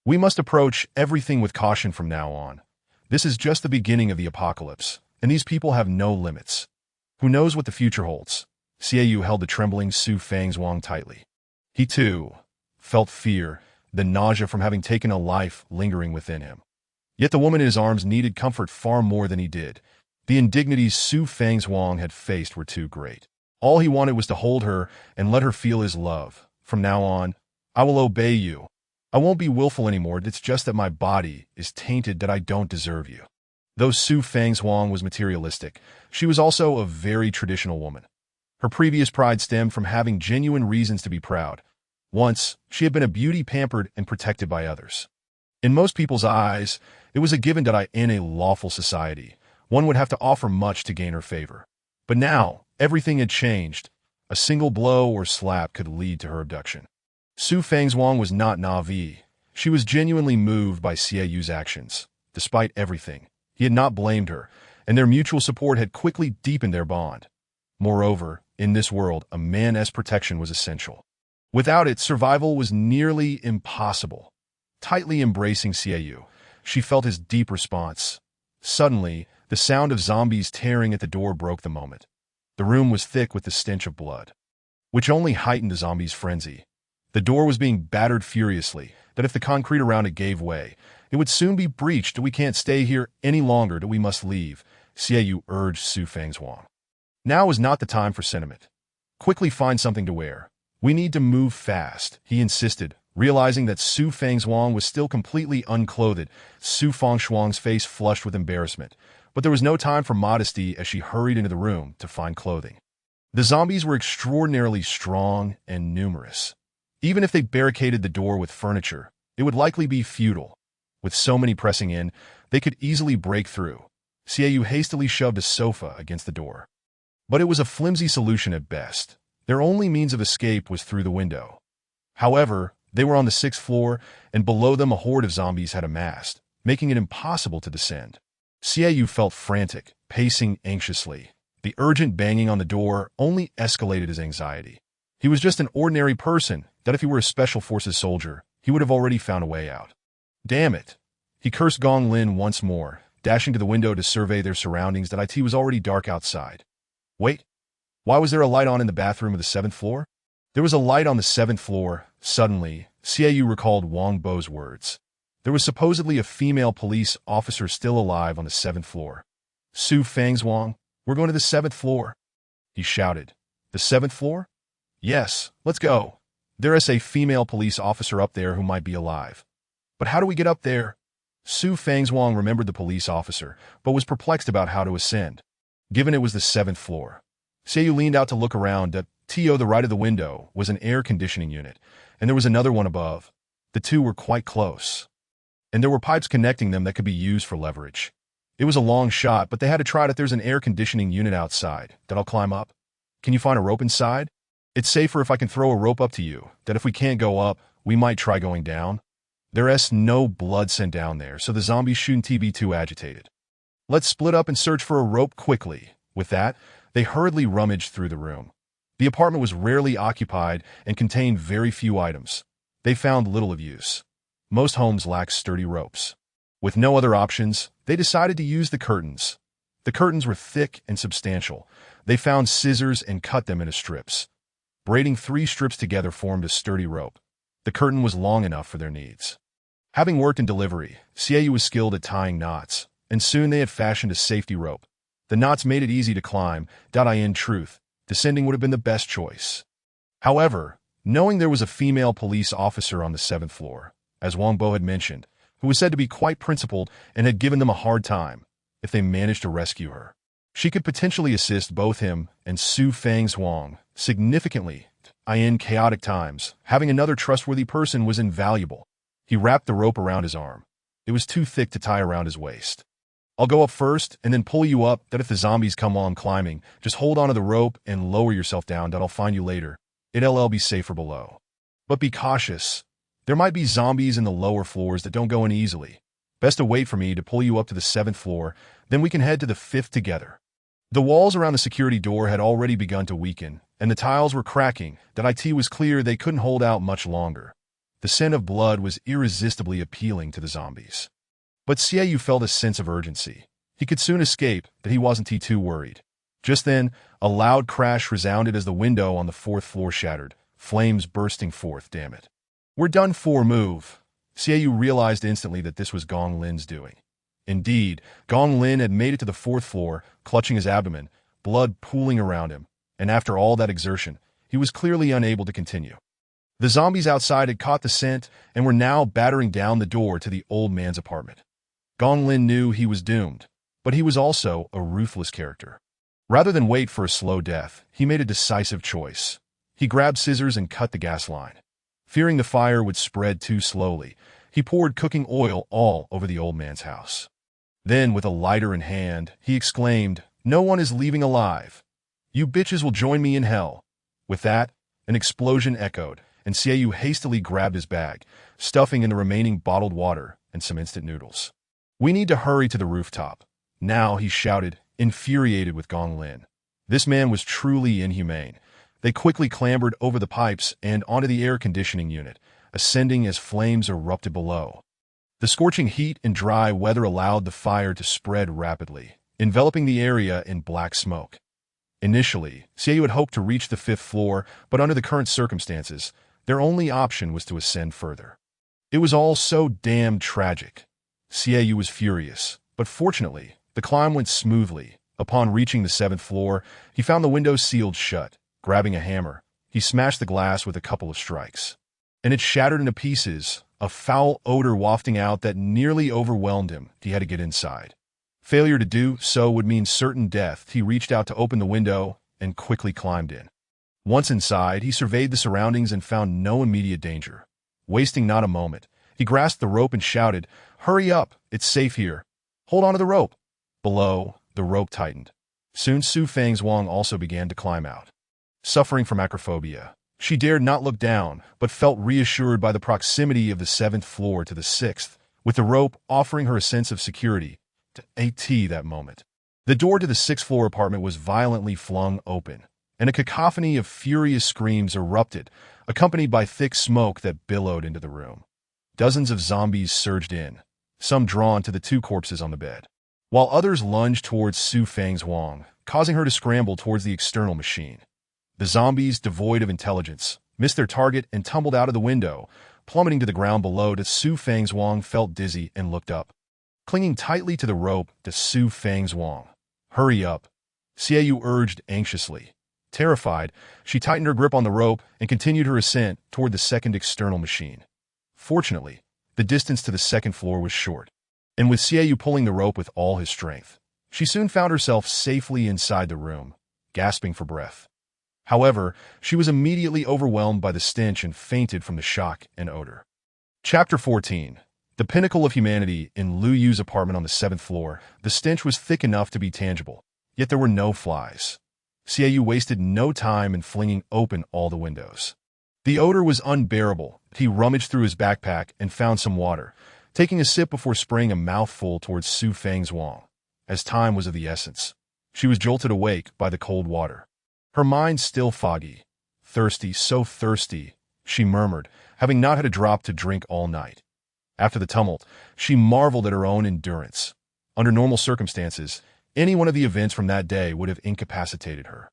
we must approach everything with caution from now on. This is just the beginning of the apocalypse, and these people have no limits. Who knows what the future holds? Xiaoyu held the trembling Su Fang's Wang tightly. He, too, felt fear, the nausea from having taken a life lingering within him. Yet the woman in his arms needed comfort far more than he did. The indignities Su Fang's Wang had faced were too great. All he wanted was to hold her and let her feel his love. From now on, I will obey you. I won't be willful anymore. It's just that my body is tainted, that I don't deserve you. Though Su Fang's Wang was materialistic, she was also a very traditional woman. Her previous pride stemmed from having genuine reasons to be proud. Once, she had been a beauty pampered and protected by others. In most people's eyes, it was a given that in a lawful society, one would have to offer much to gain her favor. But now, everything had changed. A single blow or slap could lead to her abduction. Su Fang's Wang was not naive. She was genuinely moved by Xiaoyu's actions. Despite everything, he had not blamed her, and their mutual support had quickly deepened their bond. Moreover, in this world, a man's protection was essential. Without it, survival was nearly impossible. Tightly embracing Xiaoyu, she felt his deep response. Suddenly, the sound of zombies tearing at the door broke the moment. The room was thick with the stench of blood, which only heightened the zombies' frenzy. The door was being battered furiously, that if the concrete around it gave way, it would soon be breached. We can't stay here any longer, we must leave, Xiaoyu urged Su Fang's Wang. Now is not the time for sentiment. Quickly find something to wear. We need to move fast, he insisted, realizing that Su Fang's Wang was still completely unclothed. Su Fang's Wang's face flushed with embarrassment, but there was no time for modesty as she hurried into the room to find clothing. The zombies were extraordinarily strong and numerous. Even if they barricaded the door with furniture, it would likely be futile. With so many pressing in, they could easily break through. Xiaoyu hastily shoved a sofa against the door. But it was a flimsy solution at best. Their only means of escape was through the window. However, they were on the 6th floor, and below them a horde of zombies had amassed, making it impossible to descend. Xiaoyu felt frantic, pacing anxiously. The urgent banging on the door only escalated his anxiety. He was just an ordinary person, that if he were a special forces soldier, he would have already found a way out. Damn it! He cursed Gong Lin once more, dashing to the window to survey their surroundings. That it was already dark outside. Wait, why was there a light on in the bathroom of the 7th floor? There was a light on the 7th floor. Suddenly, Xiaoyu recalled Wang Bo's words. There was supposedly a female police officer still alive on the 7th floor. Su Fang's Wang, we're going to the 7th floor, he shouted. The 7th floor? Yes, let's go. There is a female police officer up there who might be alive. But how do we get up there? Su Fang's Wang remembered the police officer, but was perplexed about how to ascend. Given it was the 7th floor, Xiaoyu leaned out to look around. To the right of the window was an air conditioning unit, and there was another one above. The two were quite close, and there were pipes connecting them that could be used for leverage. It was a long shot, but they had to try it. There's an air conditioning unit outside. That I'll climb up. Can you find a rope inside? It's safer if I can throw a rope up to you. That if we can't go up, we might try going down. There's no blood sent down there, so the zombies shouldn't be too agitated. Let's split up and search for a rope quickly. With that, they hurriedly rummaged through the room. The apartment was rarely occupied and contained very few items. They found little of use. Most homes lacked sturdy ropes. With no other options, they decided to use the curtains. The curtains were thick and substantial. They found scissors and cut them into strips. Braiding 3 strips together formed a sturdy rope. The curtain was long enough for their needs. Having worked in delivery, Xiaoyu was skilled at tying knots, and soon they had fashioned a safety rope. The knots made it easy to climb. In truth, descending would have been the best choice. However, knowing there was a female police officer on the 7th floor, as Wang Bo had mentioned, who was said to be quite principled and had given them a hard time, if they managed to rescue her, she could potentially assist both him and Su Fang's Wang significantly. In chaotic times, having another trustworthy person was invaluable. He wrapped the rope around his arm. It was too thick to tie around his waist. I'll go up first and then pull you up that if the zombies come while I'm climbing, just hold onto the rope and lower yourself down that I'll find you later. It'll be safer below. But be cautious. There might be zombies in the lower floors that don't go in easily. Best to wait for me to pull you up to the 7th floor, then we can head to the 5th together. The walls around the security door had already begun to weaken, and the tiles were cracking that it was clear they couldn't hold out much longer. The scent of blood was irresistibly appealing to the zombies. But Xiaoyu felt a sense of urgency. He could soon escape, that he wasn't too worried. Just then, a loud crash resounded as the window on the 4th floor shattered, flames bursting forth, damn it. We're done for, move. Xiaoyu realized instantly that this was Gong Lin's doing. Indeed, Gong Lin had made it to the 4th floor, clutching his abdomen, blood pooling around him, and after all that exertion, he was clearly unable to continue. The zombies outside had caught the scent and were now battering down the door to the old man's apartment. Gong Lin knew he was doomed, but he was also a ruthless character. Rather than wait for a slow death, he made a decisive choice. He grabbed scissors and cut the gas line. Fearing the fire would spread too slowly, he poured cooking oil all over the old man's house. Then, with a lighter in hand, he exclaimed, "No one is leaving alive. You bitches will join me in hell." With that, an explosion echoed, and Xiaoyu hastily grabbed his bag, stuffing in the remaining bottled water and some instant noodles. "We need to hurry to the rooftop." Now, he shouted, infuriated with Gong Lin. This man was truly inhumane. They quickly clambered over the pipes and onto the air conditioning unit, ascending as flames erupted below. The scorching heat and dry weather allowed the fire to spread rapidly, enveloping the area in black smoke. Initially, Xiaoyu had hoped to reach the 5th floor, but under the current circumstances, their only option was to ascend further. It was all so damn tragic. Xiaoyu was furious, but fortunately, the climb went smoothly. Upon reaching the 7th floor, he found the windows sealed shut. Grabbing a hammer, he smashed the glass with a couple of strikes. And it shattered into pieces, a foul odor wafting out that nearly overwhelmed him. He had to get inside. Failure to do so would mean certain death. He reached out to open the window and quickly climbed in. Once inside, he surveyed the surroundings and found no immediate danger. Wasting not a moment, he grasped the rope and shouted, "Hurry up, it's safe here. Hold on to the rope." Below, the rope tightened. Soon Su Fang's Wang also began to climb out. Suffering from acrophobia, she dared not look down, but felt reassured by the proximity of the 7th floor to the 6th, with the rope offering her a sense of security. To AT that moment. The door to the 6th floor apartment was violently flung open, and a cacophony of furious screams erupted, accompanied by thick smoke that billowed into the room. Dozens of zombies surged in, some drawn to the 2 corpses on the bed, while others lunged towards Su Fang's Wang, causing her to scramble towards the external machine. The zombies, devoid of intelligence, missed their target and tumbled out of the window, plummeting to the ground below. Su Fang's Wang felt dizzy and looked up. Clinging tightly to the rope, Su Fang's Wang. "Hurry up," Xiaoyu urged anxiously. Terrified, she tightened her grip on the rope and continued her ascent toward the 2nd external machine. Fortunately, the distance to the 2nd floor was short, and with Xiaoyu pulling the rope with all his strength, she soon found herself safely inside the room, gasping for breath. However, she was immediately overwhelmed by the stench and fainted from the shock and odor. Chapter 14. The pinnacle of humanity in Lu Yu's apartment on the 7th floor, the stench was thick enough to be tangible, yet there were no flies. Xiaoyu wasted no time in flinging open all the windows. The odor was unbearable. He rummaged through his backpack and found some water, taking a sip before spraying a mouthful towards Su Fang's Wang. As time was of the essence, she was jolted awake by the cold water. Her mind still foggy. "Thirsty, so thirsty," she murmured, having not had a drop to drink all night. After the tumult, she marveled at her own endurance. Under normal circumstances, any one of the events from that day would have incapacitated her.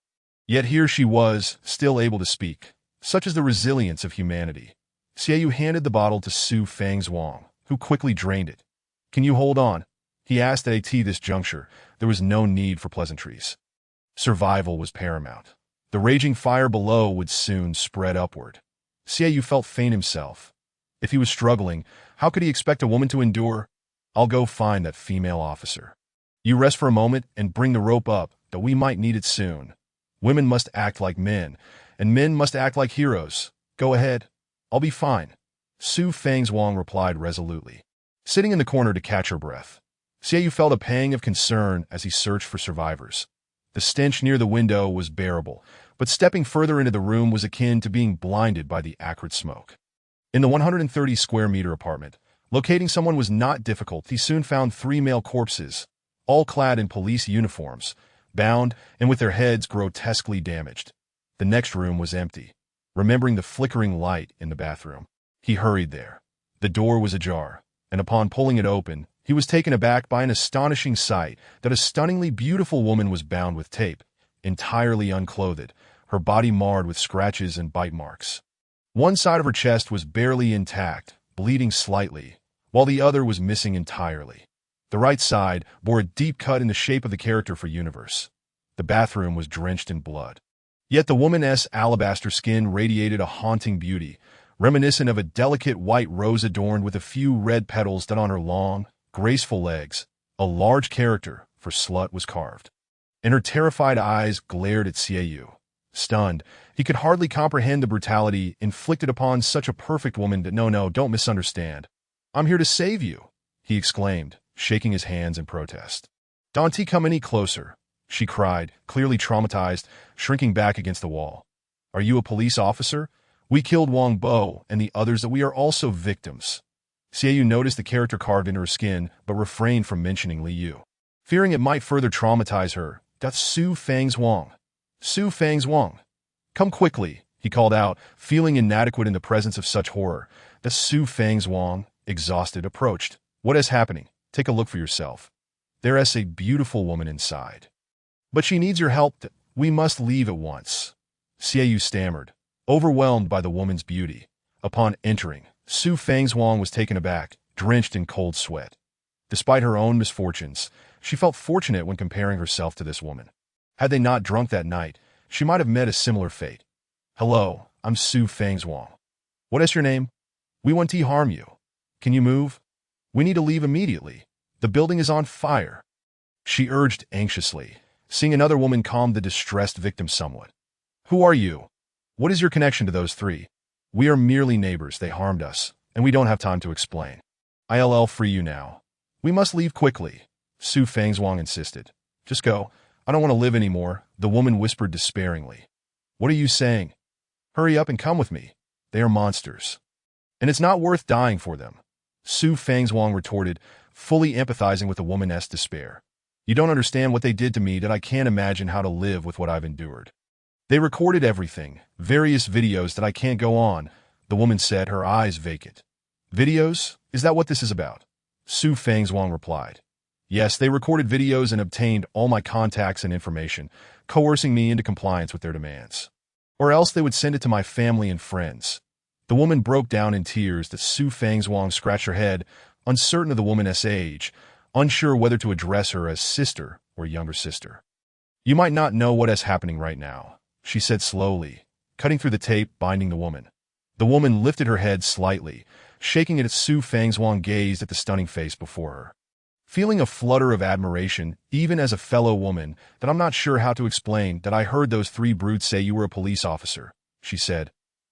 Yet here she was, still able to speak. Such is the resilience of humanity. Xiaoyu handed the bottle to Su Fang's Wang, who quickly drained it. "Can you hold on?" he asked. At this juncture, there was no need for pleasantries. Survival was paramount. The raging fire below would soon spread upward. Xiaoyu felt faint himself. If he was struggling, how could he expect a woman to endure? "I'll go find that female officer. You rest for a moment and bring the rope up, though we might need it soon. Women must act like men, and men must act like heroes. Go ahead. I'll be fine," Su Fang's Wang replied resolutely, sitting in the corner to catch her breath. Xiaoyu felt a pang of concern as he searched for survivors. The stench near the window was bearable, but stepping further into the room was akin to being blinded by the acrid smoke. In the 130-square-meter apartment, locating someone was not difficult. He soon found 3 male corpses, all clad in police uniforms, bound and with their heads grotesquely damaged. The next room was empty. Remembering the flickering light in the bathroom, he hurried there. The door was ajar, and upon pulling it open, he was taken aback by an astonishing sight that a stunningly beautiful woman was bound with tape, entirely unclothed, her body marred with scratches and bite marks. One side of her chest was barely intact, bleeding slightly, while the other was missing entirely. The right side bore a deep cut in the shape of the character for universe. The bathroom was drenched in blood. Yet the woman's alabaster skin radiated a haunting beauty, reminiscent of a delicate white rose adorned with a few red petals that on her long, graceful legs, a large character for slut was carved. And her terrified eyes glared at Xiaoyu. Stunned, he could hardly comprehend the brutality inflicted upon such a perfect woman. No, don't misunderstand. I'm here to save you, he exclaimed, shaking his hands in protest. Don't come any closer, she cried, clearly traumatized, shrinking back against the wall. Are you a police officer? We killed Wang Bo and the others that we are also victims. Xiaoyu noticed the character carved into her skin, but refrained from mentioning Li Yu, fearing it might further traumatize her. That's Su Fang's Wang. Su Fang's Wang. Come quickly, he called out, feeling inadequate in the presence of such horror. The Su Fang's Wang, exhausted, approached. What is happening? Take a look for yourself. There is a beautiful woman inside. But she needs your help. We must leave at once. Xiaoyu stammered, overwhelmed by the woman's beauty. Upon entering, Su Fang's Wang was taken aback, drenched in cold sweat. Despite her own misfortunes, she felt fortunate when comparing herself to this woman. Had they not drunk that night, she might have met a similar fate. Hello, I'm Su Fang's Wang. What is your name? We want to harm you. Can you move? We need to leave immediately. The building is on fire. She urged anxiously, seeing another woman calm the distressed victim somewhat. Who are you? What is your connection to those 3? We are merely neighbors. They harmed us, and we don't have time to explain. I'll free you now. We must leave quickly, Su Fang's Wang insisted. Just go. I don't want to live anymore, the woman whispered despairingly. What are you saying? Hurry up and come with me. They are monsters. And it's not worth dying for them, Su Fang's Wang retorted, fully empathizing with the woman's despair. You don't understand what they did to me, that I can't imagine how to live with what I've endured. They recorded everything, various videos that I can't go on, the woman said, her eyes vacant. Videos? Is that what this is about? Su Fang's Wang replied. Yes, they recorded videos and obtained all my contacts and information, coercing me into compliance with their demands. Or else they would send it to my family and friends. The woman broke down in tears. That Su Fang's Wang scratched her head, uncertain of the woman's age, unsure whether to address her as sister or younger sister. You might not know what is happening right now, she said slowly, cutting through the tape binding the woman. The woman lifted her head slightly, shaking it as Su Fang's Wang gazed at the stunning face before her. Feeling a flutter of admiration, even as a fellow woman, that I'm not sure how to explain, that I heard those 3 brutes say you were a police officer, she said.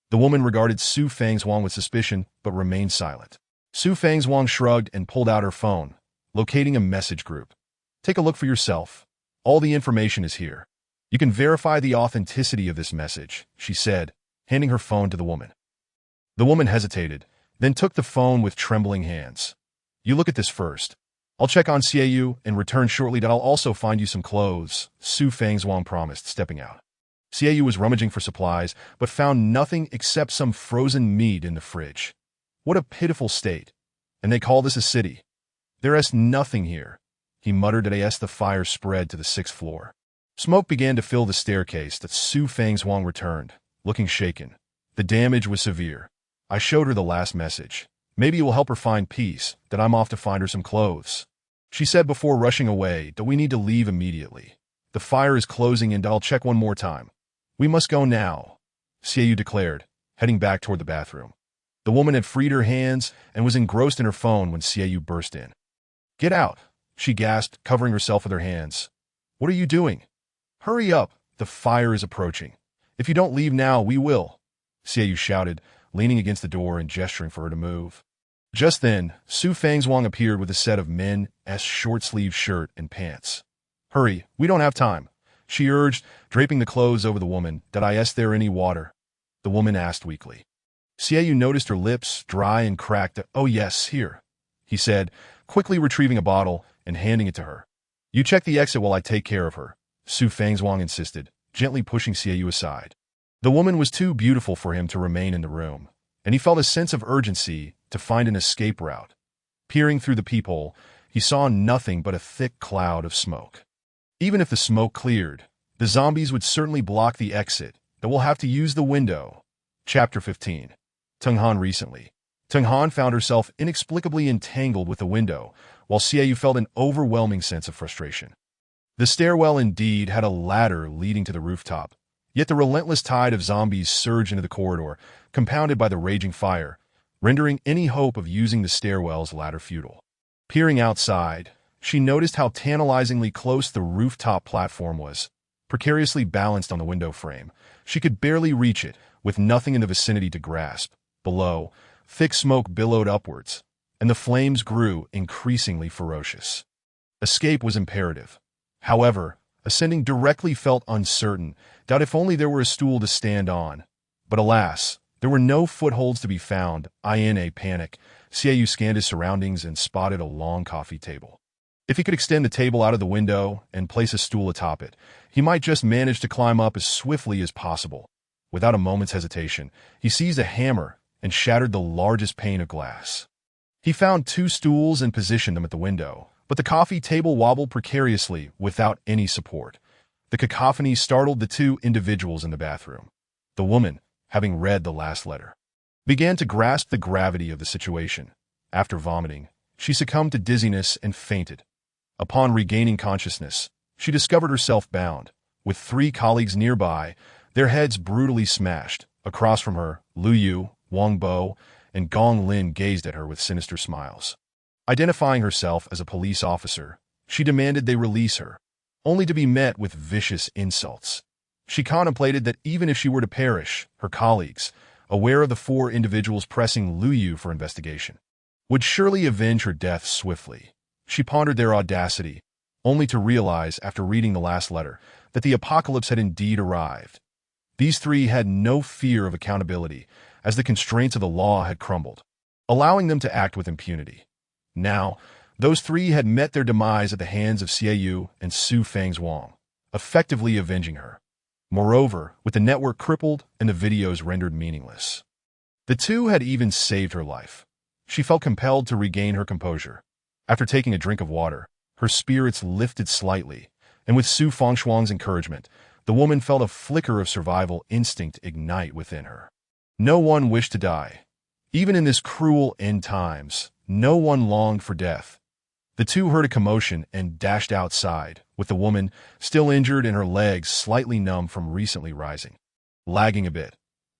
The woman regarded Su Fang's Wang with suspicion, but remained silent. Su Fang's Wang shrugged and pulled out her phone, locating a message group. Take a look for yourself. All the information is here. You can verify the authenticity of this message, she said, handing her phone to the woman. The woman hesitated, then took the phone with trembling hands. You look at this first. I'll check on Xiaoyu and return shortly. That I'll also find you some clothes, Su Fang's Wang promised, stepping out. Xiaoyu was rummaging for supplies, but found nothing except some frozen meat in the fridge. What a pitiful state. And they call this a city. There is nothing here, he muttered as the fire spread to the 6th floor. Smoke began to fill the staircase. That Su Fang's Wang returned, looking shaken. The damage was severe. I showed her the last message. Maybe it will help her find peace, that I'm off to find her some clothes. She said before rushing away that we need to leave immediately. The fire is closing and I'll check one more time. We must go now, Xiaoyu declared, heading back toward the bathroom. The woman had freed her hands and was engrossed in her phone when Xiaoyu burst in. Get out, she gasped, covering herself with her hands. What are you doing? Hurry up, the fire is approaching. If you don't leave now, we will, Xiaoyu shouted, leaning against the door and gesturing for her to move. Just then, Su Fangzhuang appeared with a set of men's short-sleeved shirt and pants. "Hurry, we don't have time," she urged, draping the clothes over the woman. "Is there any water?" The woman asked weakly. Xiaoyu noticed her lips dry and cracked. "Oh yes, here," he said, quickly retrieving a bottle and handing it to her. "You check the exit while I take care of her," Su Fangzhuang insisted, gently pushing Xiaoyu aside. The woman was too beautiful for him to remain in the room, and he felt a sense of urgency to find an escape route. Peering through the peephole, he saw nothing but a thick cloud of smoke. Even if the smoke cleared, the zombies would certainly block the exit, that we'll have to use the window. Chapter 15. Tenghan recently. Tenghan found herself inexplicably entangled with the window, while Xiaoyu felt an overwhelming sense of frustration. The stairwell indeed had a ladder leading to the rooftop, yet the relentless tide of zombies surged into the corridor, compounded by the raging fire, rendering any hope of using the stairwell's ladder futile. Peering outside, she noticed how tantalizingly close the rooftop platform was, precariously balanced on the window frame. She could barely reach it, with nothing in the vicinity to grasp. Below, thick smoke billowed upwards, and the flames grew increasingly ferocious. Escape was imperative. However, ascending directly felt uncertain, doubt if only there were a stool to stand on. But alas, there were no footholds to be found. In a panic, Xiaoyu scanned his surroundings and spotted a long coffee table. If he could extend the table out of the window and place a stool atop it, he might just manage to climb up as swiftly as possible. Without a moment's hesitation, he seized a hammer and shattered the largest pane of glass. He found 2 stools and positioned them at the window, but the coffee table wobbled precariously without any support. The cacophony startled the 2 individuals in the bathroom. The woman, having read the last letter, began to grasp the gravity of the situation. After vomiting, she succumbed to dizziness and fainted. Upon regaining consciousness, she discovered herself bound, with 3 colleagues nearby, their heads brutally smashed. Across from her, Lu Yu, Wang Bo, and Gong Lin gazed at her with sinister smiles. Identifying herself as a police officer, she demanded they release her, only to be met with vicious insults. She contemplated that even if she were to perish, her colleagues, aware of the 4 individuals pressing Lu Yu for investigation, would surely avenge her death swiftly. She pondered their audacity, only to realize after reading the last letter that the apocalypse had indeed arrived. These 3 had no fear of accountability, as the constraints of the law had crumbled, allowing them to act with impunity. Now, those 3 had met their demise at the hands of Xiaoyu and Su Fangzhuang, effectively avenging her. Moreover, with the network crippled and the videos rendered meaningless, the 2 had even saved her life. She felt compelled to regain her composure. After taking a drink of water, her spirits lifted slightly, and with Su Fangzhuang's encouragement, the woman felt a flicker of survival instinct ignite within her. No one wished to die. Even in this cruel end times, no one longed for death. The 2 heard a commotion and dashed outside, with the woman, still injured and her legs slightly numb from recently rising, lagging a bit.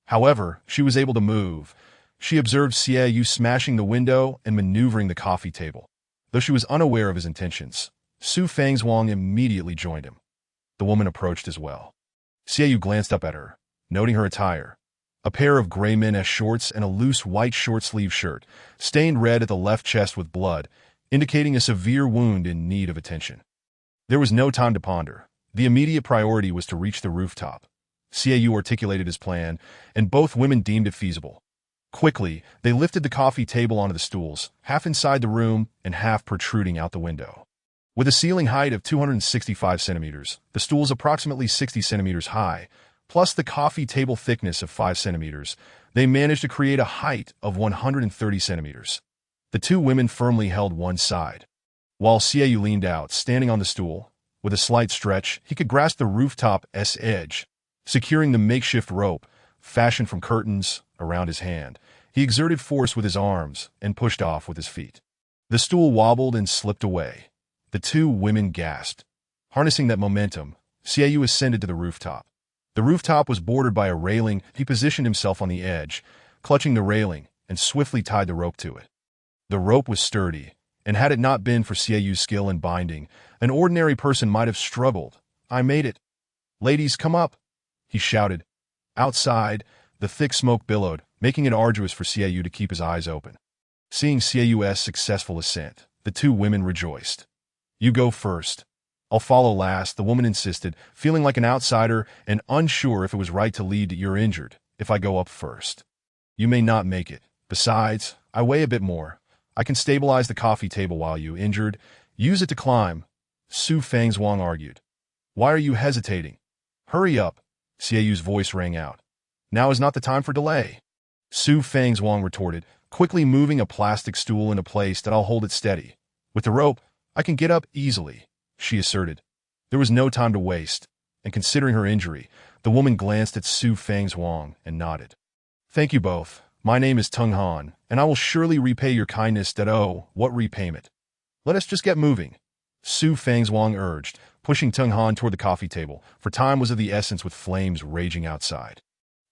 However, she was able to move. She observed Xiaoyu smashing the window and maneuvering the coffee table. Though she was unaware of his intentions, Su Fangzhuang immediately joined him. The woman approached as well. Xiaoyu glanced up at her, noting her attire. A pair of gray men's shorts and a loose white short-sleeved shirt, stained red at the left chest with blood, indicating a severe wound in need of attention. There was no time to ponder. The immediate priority was to reach the rooftop. Xiaoyu articulated his plan, and both women deemed it feasible. Quickly, they lifted the coffee table onto the stools, half inside the room and half protruding out the window. With a ceiling height of 265 centimeters, the stools approximately 60 centimeters high, plus the coffee table thickness of 5 centimeters, they managed to create a height of 130 centimeters. The 2 women firmly held one side, while Xiaoyu leaned out, standing on the stool. With a slight stretch, he could grasp the rooftop's edge, securing the makeshift rope, fashioned from curtains, around his hand. He exerted force with his arms and pushed off with his feet. The stool wobbled and slipped away. The 2 women gasped. Harnessing that momentum, Xiaoyu ascended to the rooftop. The rooftop was bordered by a railing. He positioned himself on the edge, clutching the railing, and swiftly tied the rope to it. The rope was sturdy, and had it not been for Xiaoyu's skill in binding, an ordinary person might have struggled. "I made it. Ladies, come up," he shouted. Outside, the thick smoke billowed, making it arduous for Xiaoyu to keep his eyes open. Seeing Sieyu's successful ascent, the two women rejoiced. You go first. I'll follow last, the woman insisted, feeling like an outsider and unsure if it was right to lead. You're injured if I go up first. You may not make it. Besides, I weigh a bit more. I can stabilize the coffee table while you, injured, use it to climb, Su Fangzhuang argued. Why are you hesitating? Hurry up, Sieyu's voice rang out. Now is not the time for delay. Su Fangzhuang retorted, quickly moving a plastic stool into place that I'll hold it steady. With the rope, I can get up easily, she asserted. There was no time to waste, and considering her injury, the woman glanced at Su Fangzhuang and nodded. Thank you both. My name is Tung Han, and I will surely repay your kindness. What repayment? Let us just get moving, Su Fangzhuang urged, pushing Tung Han toward the coffee table, for time was of the essence with flames raging outside.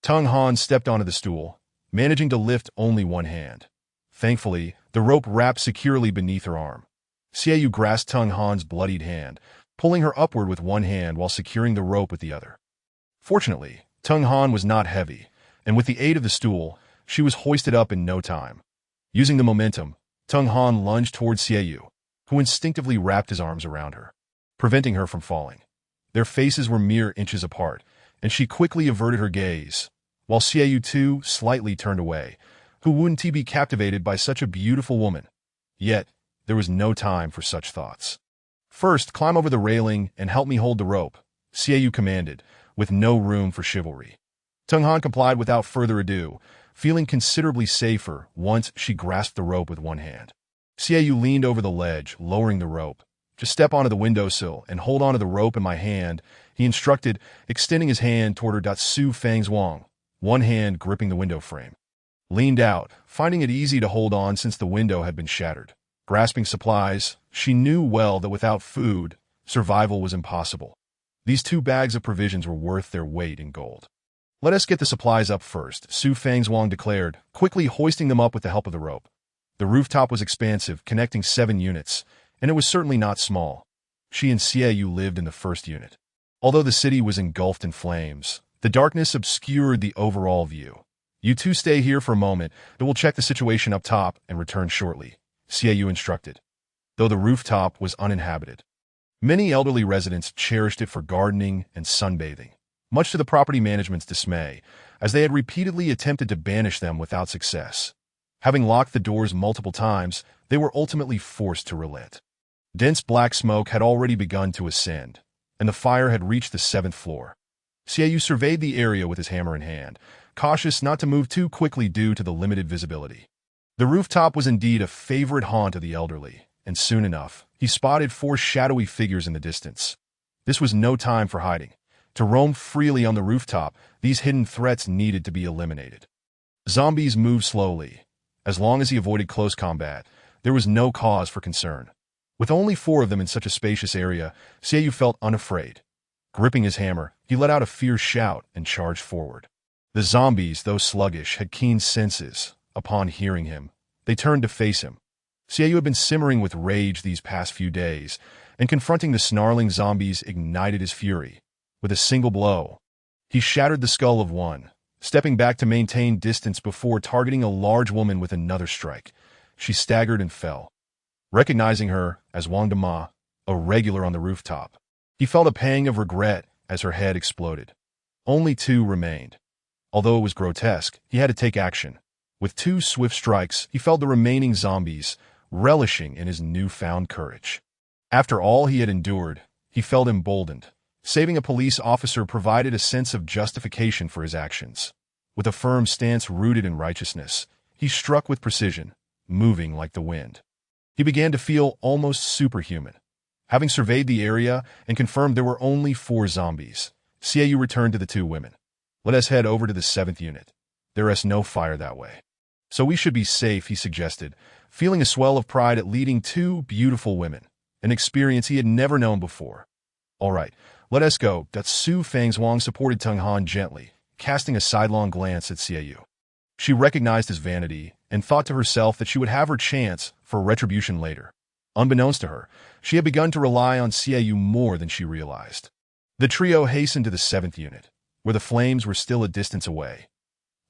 Tung Han stepped onto the stool, managing to lift only one hand. Thankfully, the rope wrapped securely beneath her arm. Sieyu grasped Tung Han's bloodied hand, pulling her upward with one hand while securing the rope with the other. Fortunately, Tung Han was not heavy, and with the aid of the stool, she was hoisted up in no time. Using the momentum, Tung Han lunged toward Sieyu, who instinctively wrapped his arms around her, preventing her from falling. Their faces were mere inches apart, and she quickly averted her gaze, while Sieyu too slightly turned away. Who wouldn't he be captivated by such a beautiful woman? Yet, there was no time for such thoughts. First, climb over the railing and help me hold the rope, Sieyu commanded, with no room for chivalry. Tung Han complied without further ado, feeling considerably safer once she grasped the rope with one hand. Sieyu leaned over the ledge, lowering the rope. Just step onto the windowsill and hold onto the rope in my hand, he instructed, extending his hand toward her. Su Fangzhuang, one hand gripping the window frame, leaned out, finding it easy to hold on since the window had been shattered. Grasping supplies, she knew well that without food, survival was impossible. These 2 bags of provisions were worth their weight in gold. Let us get the supplies up first, Su Fangzhuang declared, quickly hoisting them up with the help of the rope. The rooftop was expansive, connecting 7 units, and it was certainly not small. She and Sieyu lived in the first unit. Although the city was engulfed in flames, the darkness obscured the overall view. You two stay here for a moment, but we'll check the situation up top and return shortly, Sieyu instructed. Though the rooftop was uninhabited, many elderly residents cherished it for gardening and sunbathing, much to the property management's dismay, as they had repeatedly attempted to banish them without success. Having locked the doors multiple times, they were ultimately forced to relent. Dense black smoke had already begun to ascend, and the fire had reached the 7th floor. Sieyu surveyed the area with his hammer in hand, cautious not to move too quickly due to the limited visibility. The rooftop was indeed a favorite haunt of the elderly, and soon enough, he spotted 4 shadowy figures in the distance. This was no time for hiding. To roam freely on the rooftop, these hidden threats needed to be eliminated. Zombies moved slowly. As long as he avoided close combat, there was no cause for concern. With only 4 of them in such a spacious area, Sieyu felt unafraid. Gripping his hammer, he let out a fierce shout and charged forward. The zombies, though sluggish, had keen senses. Upon hearing him, they turned to face him. Sieyu had been simmering with rage these past few days, and confronting the snarling zombies ignited his fury. With a single blow, he shattered the skull of one, stepping back to maintain distance before targeting a large woman with another strike. She staggered and fell. Recognizing her as Wang Dama, a regular on the rooftop, he felt a pang of regret as her head exploded. Only 2 remained. Although it was grotesque, he had to take action. With 2 swift strikes, he felled the remaining zombies, relishing in his newfound courage. After all he had endured, he felt emboldened. Saving a police officer provided a sense of justification for his actions. With a firm stance rooted in righteousness, he struck with precision, moving like the wind. He began to feel almost superhuman. Having surveyed the area and confirmed there were only 4 zombies, Sieyu returned to the 2 women. Let us head over to the 7th unit. There is no fire that way. So we should be safe, he suggested, feeling a swell of pride at leading 2 beautiful women, an experience he had never known before. All right, let us go. Su Fangzhuang supported Tung Han gently, casting a sidelong glance at Sieyu. She recognized his vanity and thought to herself that she would have her chance for retribution later. Unbeknownst to her, she had begun to rely on Sieyu more than she realized. The trio hastened to the 7th unit, where the flames were still a distance away.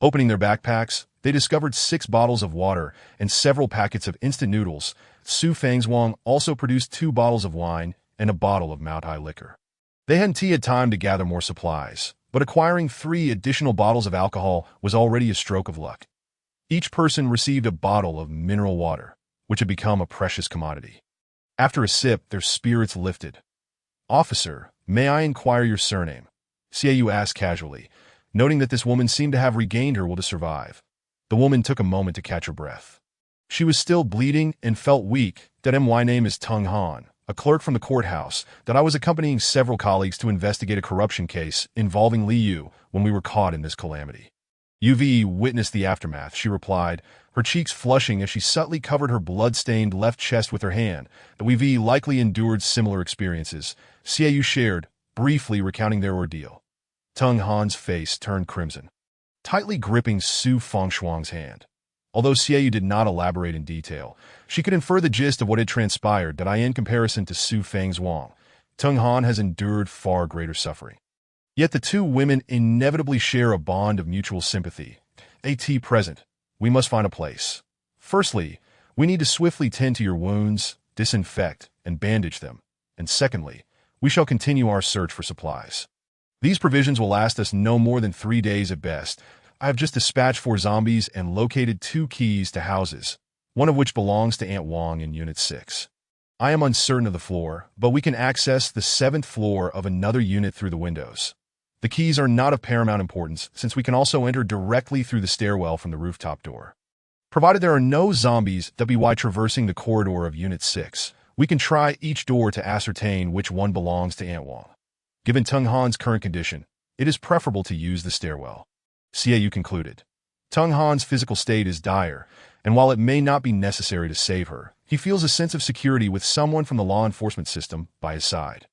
Opening their backpacks, they discovered 6 bottles of water and several packets of instant noodles. Su Fangzhuang also produced 2 bottles of wine and a bottle of Maotai liquor. They hadn't had time to gather more supplies, but acquiring 3 additional bottles of alcohol was already a stroke of luck. Each person received a bottle of mineral water, which had become a precious commodity. After a sip, their spirits lifted. "Officer, may I inquire your surname?" Xiaoyu asked casually, noting that this woman seemed to have regained her will to survive. The woman took a moment to catch her breath. She was still bleeding and felt weak. "My name is Tung Han, a clerk from the courthouse, that I was accompanying several colleagues to investigate a corruption case involving Li Yu when we were caught in this calamity." Uve witnessed the aftermath, she replied, her cheeks flushing as she subtly covered her blood-stained left chest with her hand. The Uve likely endured similar experiences, Xiaoyu shared, briefly recounting their ordeal. Tung Han's face turned crimson, tightly gripping Su Fangzhuang's hand. Although Xiaoyu did not elaborate in detail, she could infer the gist of what had transpired. In comparison to Su Fangzhuang, Tung Han has endured far greater suffering. Yet the 2 women inevitably share a bond of mutual sympathy. Present, we must find a place. Firstly, we need to swiftly tend to your wounds, disinfect, and bandage them. And secondly, we shall continue our search for supplies. These provisions will last us no more than 3 days at best. I have just dispatched 4 zombies and located 2 keys to houses, one of which belongs to Aunt Wang in Unit 6. I am uncertain of the floor, but we can access the 7th floor of another unit through the windows. The keys are not of paramount importance, since we can also enter directly through the stairwell from the rooftop door. Provided there are no zombies traversing the corridor of Unit 6, we can try each door to ascertain which one belongs to Aunt Wang. Given Tung Han's current condition, it is preferable to use the stairwell. Xiaoyu concluded. Tung Han's physical state is dire, and while it may not be necessary to save her, he feels a sense of security with someone from the law enforcement system by his side.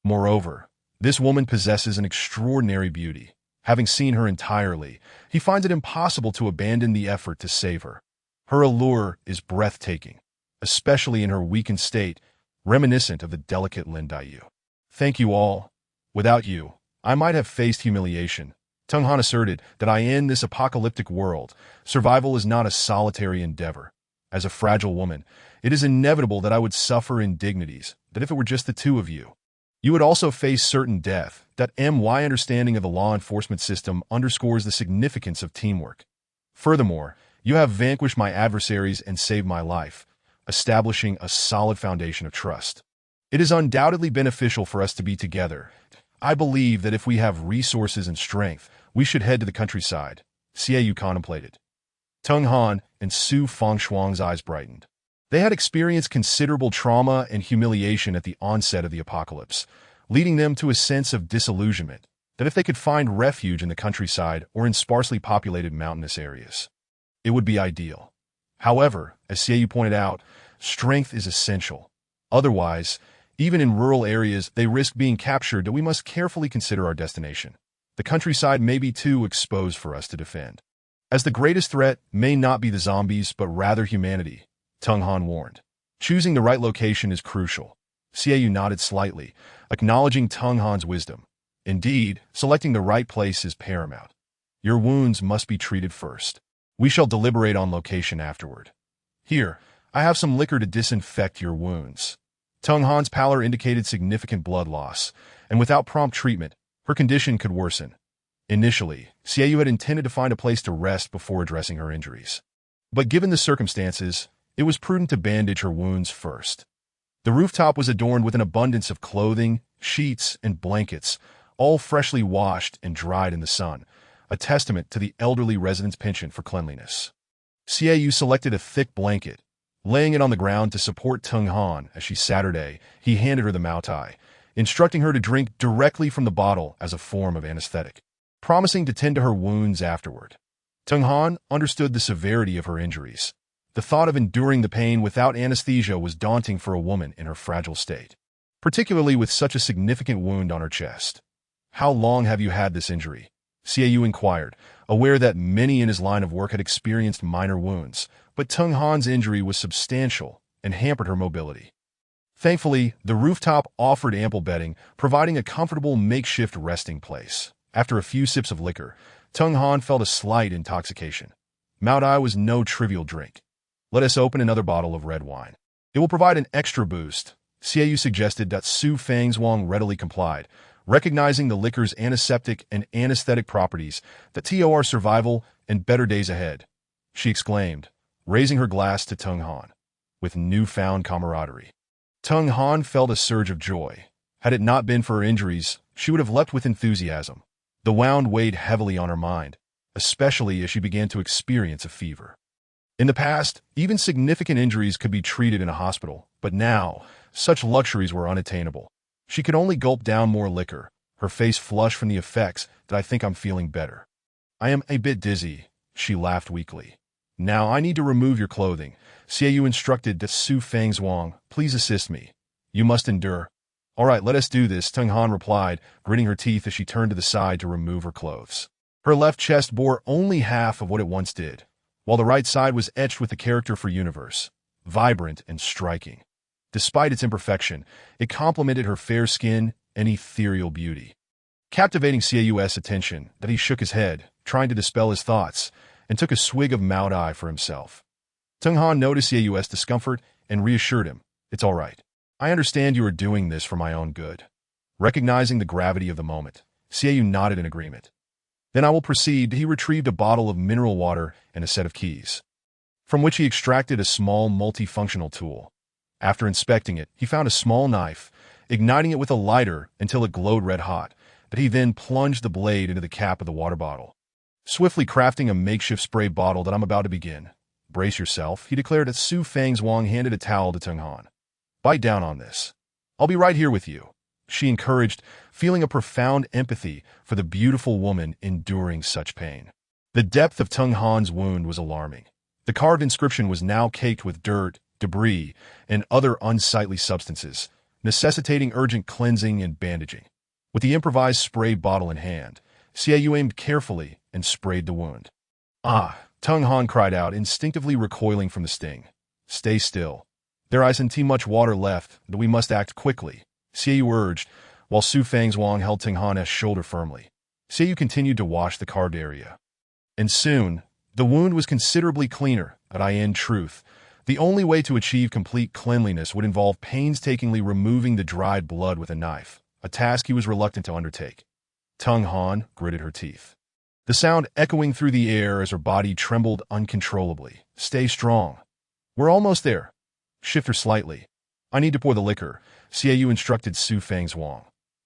Moreover, this woman possesses an extraordinary beauty. Having seen her entirely, he finds it impossible to abandon the effort to save her. Her allure is breathtaking, especially in her weakened state, reminiscent of the delicate Lin Daiyu. "Thank you all. Without you, I might have faced humiliation." Tung Han asserted that in this apocalyptic world, survival is not a solitary endeavor. As a fragile woman, it is inevitable that I would suffer indignities, that if it were just the 2 of you, you would also face certain death. My understanding of the law enforcement system underscores the significance of teamwork. Furthermore, you have vanquished my adversaries and saved my life, establishing a solid foundation of trust. It is undoubtedly beneficial for us to be together. I believe that if we have resources and strength, we should head to the countryside, Xiaoyu contemplated. Tung Han and Su Fangzhuang's eyes brightened. They had experienced considerable trauma and humiliation at the onset of the apocalypse, leading them to a sense of disillusionment, that if they could find refuge in the countryside or in sparsely populated mountainous areas, it would be ideal. However, as Xiaoyu pointed out, strength is essential. Otherwise, even in rural areas, they risk being captured. We must carefully consider our destination. The countryside may be too exposed for us to defend, as the greatest threat may not be the zombies but rather humanity, Tung Han warned. Choosing the right location is crucial. Xiaoyu nodded slightly, acknowledging Tung Han's wisdom. Indeed, selecting the right place is paramount. Your wounds must be treated first. We shall deliberate on location afterward. Here, I have some liquor to disinfect your wounds. Tung Han's pallor indicated significant blood loss, and without prompt treatment, her condition could worsen. Initially, Xiaoyu had intended to find a place to rest before addressing her injuries. But given the circumstances, it was prudent to bandage her wounds first. The rooftop was adorned with an abundance of clothing, sheets, and blankets, all freshly washed and dried in the sun, a testament to the elderly residents' penchant for cleanliness. Xiaoyu selected a thick blanket, laying it on the ground to support Tung Han as she sat her day. He handed her the Maotai, instructing her to drink directly from the bottle as a form of anesthetic, promising to tend to her wounds afterward. Tung Han understood the severity of her injuries. The thought of enduring the pain without anesthesia was daunting for a woman in her fragile state, particularly with such a significant wound on her chest. "How long have you had this injury?" Xiaoyu inquired, aware that many in his line of work had experienced minor wounds, but Tung Han's injury was substantial and hampered her mobility. Thankfully, the rooftop offered ample bedding, providing a comfortable makeshift resting place. After a few sips of liquor, Tung Han felt a slight intoxication. Mao Dai was no trivial drink. Let us open another bottle of red wine. It will provide an extra boost, Xiaoyu suggested. Su Fangzhuang readily complied, recognizing the liquor's antiseptic and anesthetic properties that TOR survival and better days ahead, she exclaimed, raising her glass to Tung Han with newfound camaraderie. Tung Han felt a surge of joy. Had it not been for her injuries, she would have leapt with enthusiasm. The wound weighed heavily on her mind, especially as she began to experience a fever. In the past, even significant injuries could be treated in a hospital, but now, such luxuries were unattainable. She could only gulp down more liquor, her face flushed from the effects. That I think I'm feeling better. I am a bit dizzy, she laughed weakly. Now I need to remove your clothing. Xiaoyu instructed Su Fangzhuang, please assist me. You must endure. All right, let us do this, Tung Han replied, gritting her teeth as she turned to the side to remove her clothes. Her left chest bore only half of what it once did, while the right side was etched with the character for universe, vibrant and striking. Despite its imperfection, it complemented her fair skin and ethereal beauty. Captivating Xiaoyu's attention, that he shook his head, trying to dispel his thoughts, and took a swig of Mao Dai for himself. Tung Han noticed Xiaoyu's discomfort and reassured him, it's all right. I understand you are doing this for my own good. Recognizing the gravity of the moment, Xiaoyu nodded in agreement. Then I will proceed. He retrieved a bottle of mineral water and a set of keys, from which he extracted a small multifunctional tool. After inspecting it, he found a small knife, igniting it with a lighter until it glowed red hot, that he then plunged the blade into the cap of the water bottle. Swiftly crafting a makeshift spray bottle that I'm about to begin. Brace yourself, he declared as Su Fangzhuang handed a towel to Tung Han. Bite down on this. I'll be right here with you, she encouraged, feeling a profound empathy for the beautiful woman enduring such pain. The depth of Tung Han's wound was alarming. The carved inscription was now caked with dirt, debris, and other unsightly substances, necessitating urgent cleansing and bandaging. With the improvised spray bottle in hand, Xiaoyu aimed carefully and sprayed the wound. Ah, Tung Han cried out, instinctively recoiling from the sting. Stay still. There isn't too much water left, but we must act quickly, Xiaoyu urged, while Su Fangzhuang held Tung Han's shoulder firmly. Xiaoyu continued to wash the carved area. And soon, the wound was considerably cleaner, but in truth, the only way to achieve complete cleanliness would involve painstakingly removing the dried blood with a knife, a task he was reluctant to undertake. Tung Han gritted her teeth, the sound echoing through the air as her body trembled uncontrollably. Stay strong. We're almost there. Shift her slightly. I need to pour the liquor, Xiaoyu instructed Su Fangzhuang.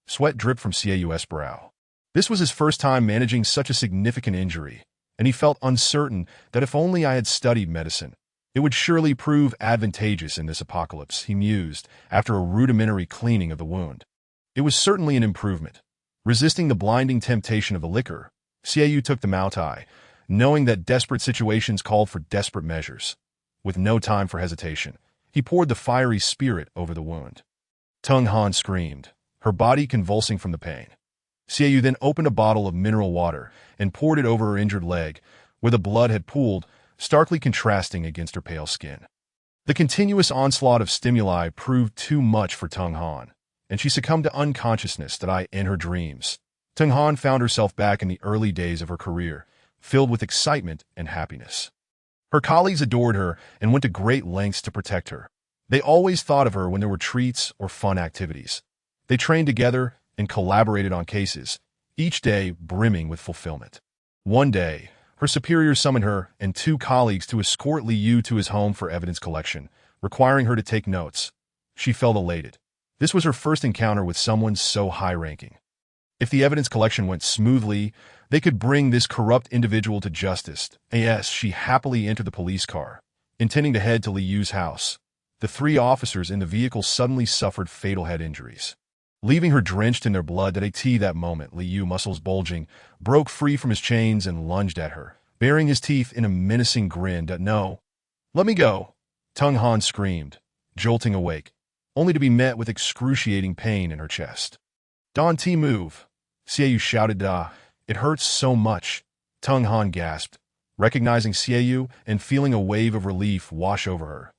Sweat dripped from Xiaoyu's brow. This was his first time managing such a significant injury, and he felt uncertain that if only I had studied medicine, it would surely prove advantageous in this apocalypse, he mused, after a rudimentary cleaning of the wound. It was certainly an improvement. Resisting the blinding temptation of the liquor, Xiaoyu took the Mao Tai, knowing that desperate situations called for desperate measures. With no time for hesitation, he poured the fiery spirit over the wound. Tung Han screamed, her body convulsing from the pain. Xiaoyu then opened a bottle of mineral water and poured it over her injured leg, where the blood had pooled, starkly contrasting against her pale skin. The continuous onslaught of stimuli proved too much for Tung Han, and she succumbed to unconsciousness in her dreams. Tung Han found herself back in the early days of her career, filled with excitement and happiness. Her colleagues adored her and went to great lengths to protect her. They always thought of her when there were treats or fun activities. They trained together and collaborated on cases, each day brimming with fulfillment. One day, her superior summoned her and two colleagues to escort Liu to his home for evidence collection, requiring her to take notes. She felt elated. This was her first encounter with someone so high-ranking. If the evidence collection went smoothly, they could bring this corrupt individual to justice. Yes, she happily entered the police car, intending to head to Liu's house. The three officers in the vehicle suddenly suffered fatal head injuries, leaving her drenched in their blood. That moment, Liu, muscles bulging, broke free from his chains and lunged at her, baring his teeth in a menacing grin. No. Let me go, Tung Han screamed, jolting awake, only to be met with excruciating pain in her chest. Don't move, Xiaoyu shouted. It hurts so much, Tung Han gasped, recognizing Xiaoyu and feeling a wave of relief wash over her.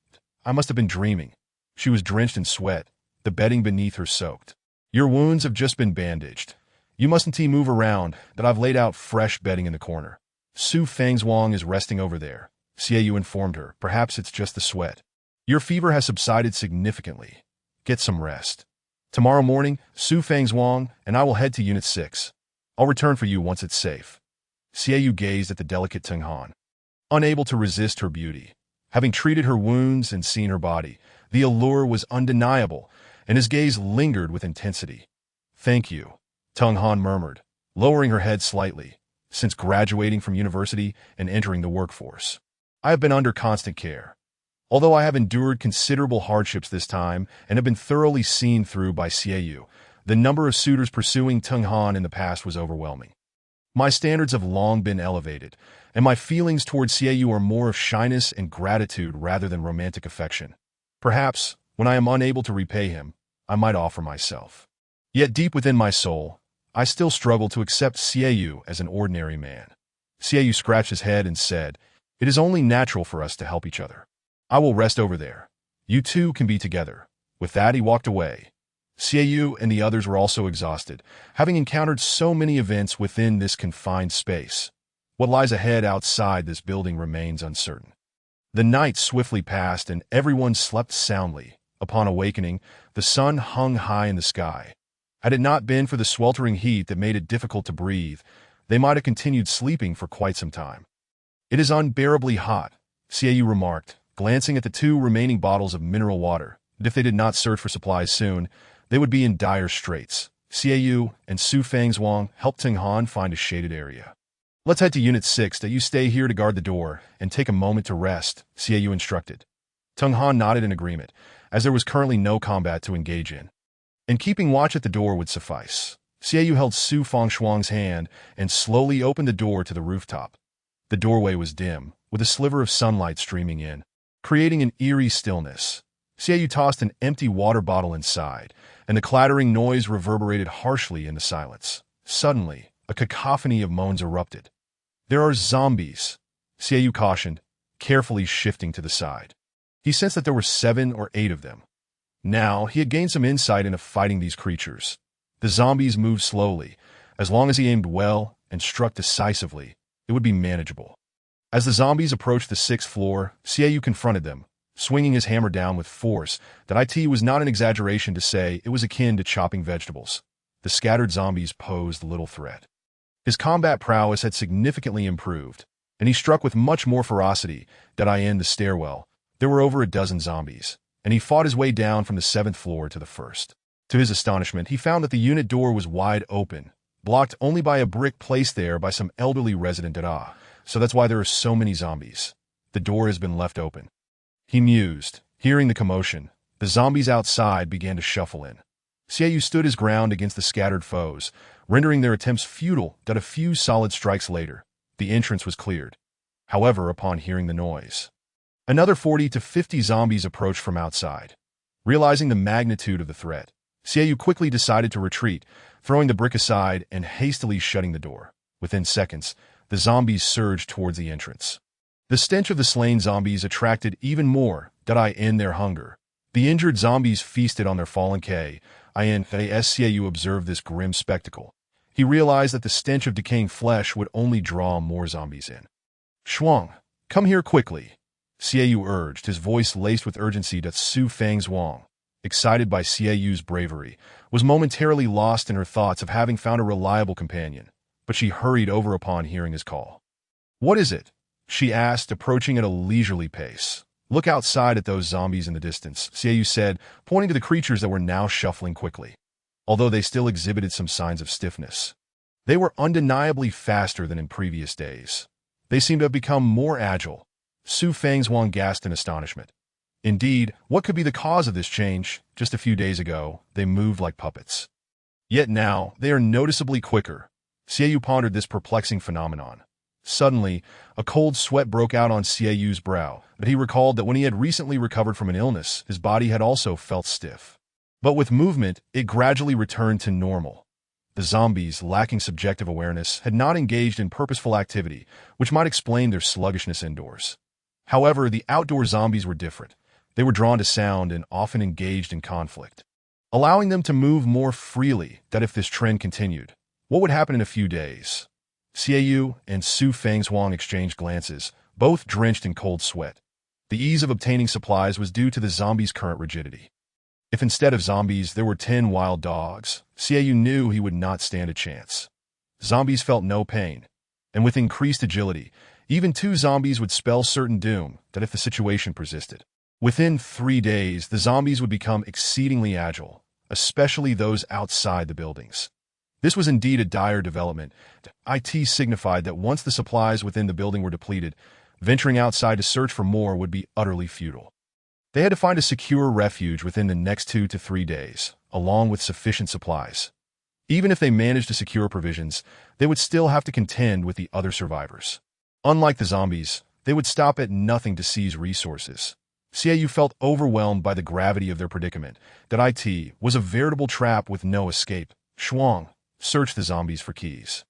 I must have been dreaming. She was drenched in sweat, the bedding beneath her soaked. Your wounds have just been bandaged. You mustn't move around, that I've laid out fresh bedding in the corner. Su Fangzhuang is resting over there, Xiaoyu informed her. Perhaps it's just the sweat. Your fever has subsided significantly. Get some rest. Tomorrow morning, Su Fangzhuang and I will head to Unit 6. I'll return for you once it's safe. Xiaoyu gazed at the delicate Teng Han, unable to resist her beauty. Having treated her wounds and seen her body, the allure was undeniable, and his gaze lingered with intensity. Thank you, Teng Han murmured, lowering her head slightly. Since graduating from university and entering the workforce, I have been under constant care. Although I have endured considerable hardships this time and have been thoroughly seen through by Xiaoyu, the number of suitors pursuing Teng Han in the past was overwhelming. My standards have long been elevated, and my feelings towards Xiaoyu are more of shyness and gratitude rather than romantic affection. Perhaps, when I am unable to repay him, I might offer myself. Yet deep within my soul, I still struggle to accept Xiaoyu as an ordinary man. Xiaoyu scratched his head and said, "It is only natural for us to help each other. I will rest over there. You two can be together." With that, he walked away. Xiaoyu and the others were also exhausted, having encountered so many events within this confined space. What lies ahead outside this building remains uncertain. The night swiftly passed and everyone slept soundly. Upon awakening, the sun hung high in the sky. Had it not been for the sweltering heat that made it difficult to breathe, they might have continued sleeping for quite some time. "It is unbearably hot," Xiaoyu remarked, glancing at the 2 remaining bottles of mineral water. And if they did not search for supplies soon, they would be in dire straits. Xiaoyu and Su Fangzhuang helped Teng Han find a shaded area. "Let's head to Unit 6. That you stay here to guard the door and take a moment to rest," Xiaoyu instructed. Teng Han nodded in agreement, as there was currently no combat to engage in, and keeping watch at the door would suffice. Xiaoyu held Su Fangzhuang's hand and slowly opened the door to the rooftop. The doorway was dim, with a sliver of sunlight streaming in, creating an eerie stillness. Xiaoyu tossed an empty water bottle inside, and the clattering noise reverberated harshly in the silence. Suddenly, a cacophony of moans erupted. "There are zombies," Xiaoyu cautioned, carefully shifting to the side. He sensed that there were 7 or 8 of them. Now, he had gained some insight into fighting these creatures. The zombies moved slowly. As long as he aimed well and struck decisively, it would be manageable. As the zombies approached the 6th floor, Xiaoyu confronted them, swinging his hammer down with force that it was not an exaggeration to say it was akin to chopping vegetables. The scattered zombies posed little threat. His combat prowess had significantly improved, and he struck with much more ferocity. In the stairwell, there were over a dozen zombies, and he fought his way down from the 7th floor to the 1st. To his astonishment, he found that the unit door was wide open, blocked only by a brick placed there by some elderly resident. So that's why there are so many zombies. The door has been left open. He mused. Hearing the commotion, the zombies outside began to shuffle in. Xiaoyu stood his ground against the scattered foes, rendering their attempts futile. A few solid strikes later, the entrance was cleared. However, upon hearing the noise, another 40 to 50 zombies approached from outside. Realizing the magnitude of the threat, Xiaoyu quickly decided to retreat, throwing the brick aside and hastily shutting the door. Within seconds, the zombies surged towards the entrance. The stench of the slain zombies attracted even more in their hunger. The injured zombies feasted on their fallen as Xiaoyu observed this grim spectacle, he realized that the stench of decaying flesh would only draw more zombies in. "Shuang, come here quickly," Xiaoyu urged, his voice laced with urgency. Su Fangzhuang, excited by Xiaoyu's bravery, was momentarily lost in her thoughts of having found a reliable companion, but she hurried over upon hearing his call. "What is it?" she asked, approaching at a leisurely pace. "Look outside at those zombies in the distance," Xiaoyu said, pointing to the creatures that were now shuffling quickly. Although they still exhibited some signs of stiffness, they were undeniably faster than in previous days. They seemed to have become more agile. Su Fangzhuang gasped in astonishment. Indeed, what could be the cause of this change? Just a few days ago, they moved like puppets. Yet now, they are noticeably quicker. Xiaoyu pondered this perplexing phenomenon. Suddenly, a cold sweat broke out on Xiaoyu's brow, but he recalled that when he had recently recovered from an illness, his body had also felt stiff. But with movement, it gradually returned to normal. The zombies, lacking subjective awareness, had not engaged in purposeful activity, which might explain their sluggishness indoors. However, the outdoor zombies were different. They were drawn to sound and often engaged in conflict, allowing them to move more freely. If this trend continued, What would happen in a few days? Xiaoyu and Su Fangzhuang exchanged glances, both drenched in cold sweat. The ease of obtaining supplies was due to the zombies' current rigidity. If instead of zombies there were 10 wild dogs, Xiaoyu knew he would not stand a chance. Zombies felt no pain, and with increased agility, even 2 zombies would spell certain doom that if the situation persisted. Within 3 days, the zombies would become exceedingly agile, especially those outside the buildings. This was indeed a dire development. IT signified that once the supplies within the building were depleted, venturing outside to search for more would be utterly futile. They had to find a secure refuge within the next 2 to 3 days, along with sufficient supplies. Even if they managed to secure provisions, they would still have to contend with the other survivors. Unlike the zombies, they would stop at nothing to seize resources. Xiaoyu felt overwhelmed by the gravity of their predicament, that it was a veritable trap with no escape. Shuang, search the zombies for keys.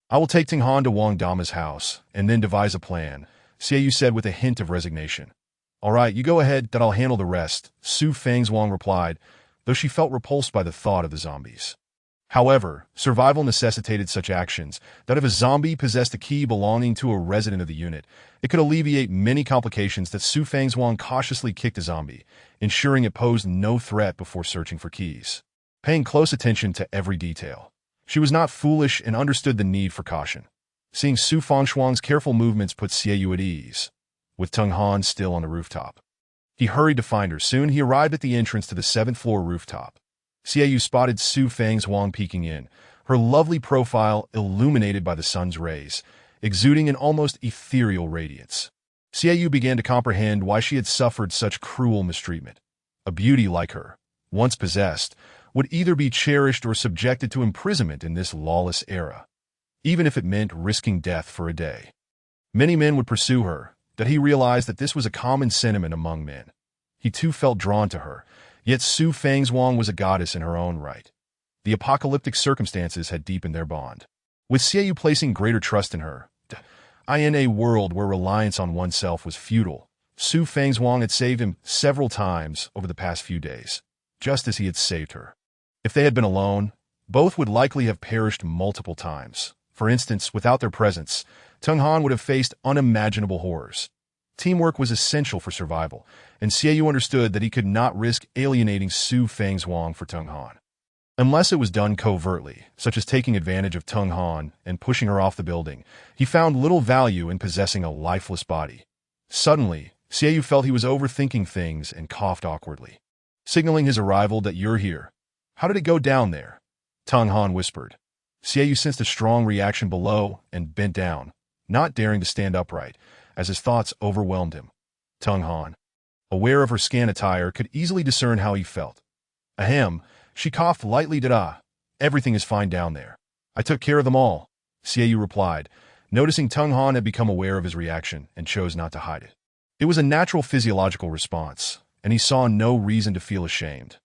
I will take Tinghan to Wang Dama's house, and then devise a plan, Xiaoyu said with a hint of resignation. All right, you go ahead, that I'll handle the rest, Su Fangzhuang replied, though she felt repulsed by the thought of the zombies. However, survival necessitated such actions, that if a zombie possessed a key belonging to a resident of the unit, it could alleviate many complications. That Su Fangzhuang cautiously kicked a zombie, ensuring it posed no threat before searching for keys. Paying close attention to every detail, she was not foolish and understood the need for caution. Seeing Su Fangzhuang's careful movements put Xiaoyu at ease, with Tung Han still on the rooftop. He hurried to find her. Soon he arrived at the entrance to the 7th-floor rooftop. Xiaoyu spotted Su Fangzhuang peeking in, her lovely profile illuminated by the sun's rays, exuding an almost ethereal radiance. Xiaoyu began to comprehend why she had suffered such cruel mistreatment. A beauty like her, once possessed, would either be cherished or subjected to imprisonment in this lawless era, even if it meant risking death for a day. Many men would pursue her, that he realized that this was a common sentiment among men. He too felt drawn to her, yet Su Fangzhuang was a goddess in her own right. The apocalyptic circumstances had deepened their bond, with Xiaoyu placing greater trust in her. In a world where reliance on oneself was futile, Su Fangzhuang had saved him several times over the past few days, just as he had saved her. If they had been alone, both would likely have perished multiple times. For instance, without their presence, Tung Han would have faced unimaginable horrors. Teamwork was essential for survival, and Xiaoyu understood that he could not risk alienating Su Fangzhuang for Tung Han. Unless it was done covertly, such as taking advantage of Tung Han and pushing her off the building, he found little value in possessing a lifeless body. Suddenly, Xiaoyu felt he was overthinking things and coughed awkwardly, signaling his arrival that you're here. How did it go down there? Tung Han whispered. Xiaoyu sensed a strong reaction below and bent down, not daring to stand upright, as his thoughts overwhelmed him. Tung Han, aware of her scan attire, could easily discern how he felt. Ahem, she coughed lightly. Everything is fine down there. I took care of them all, Xiaoyu replied, noticing Tung Han had become aware of his reaction and chose not to hide it. It was a natural physiological response, and he saw no reason to feel ashamed.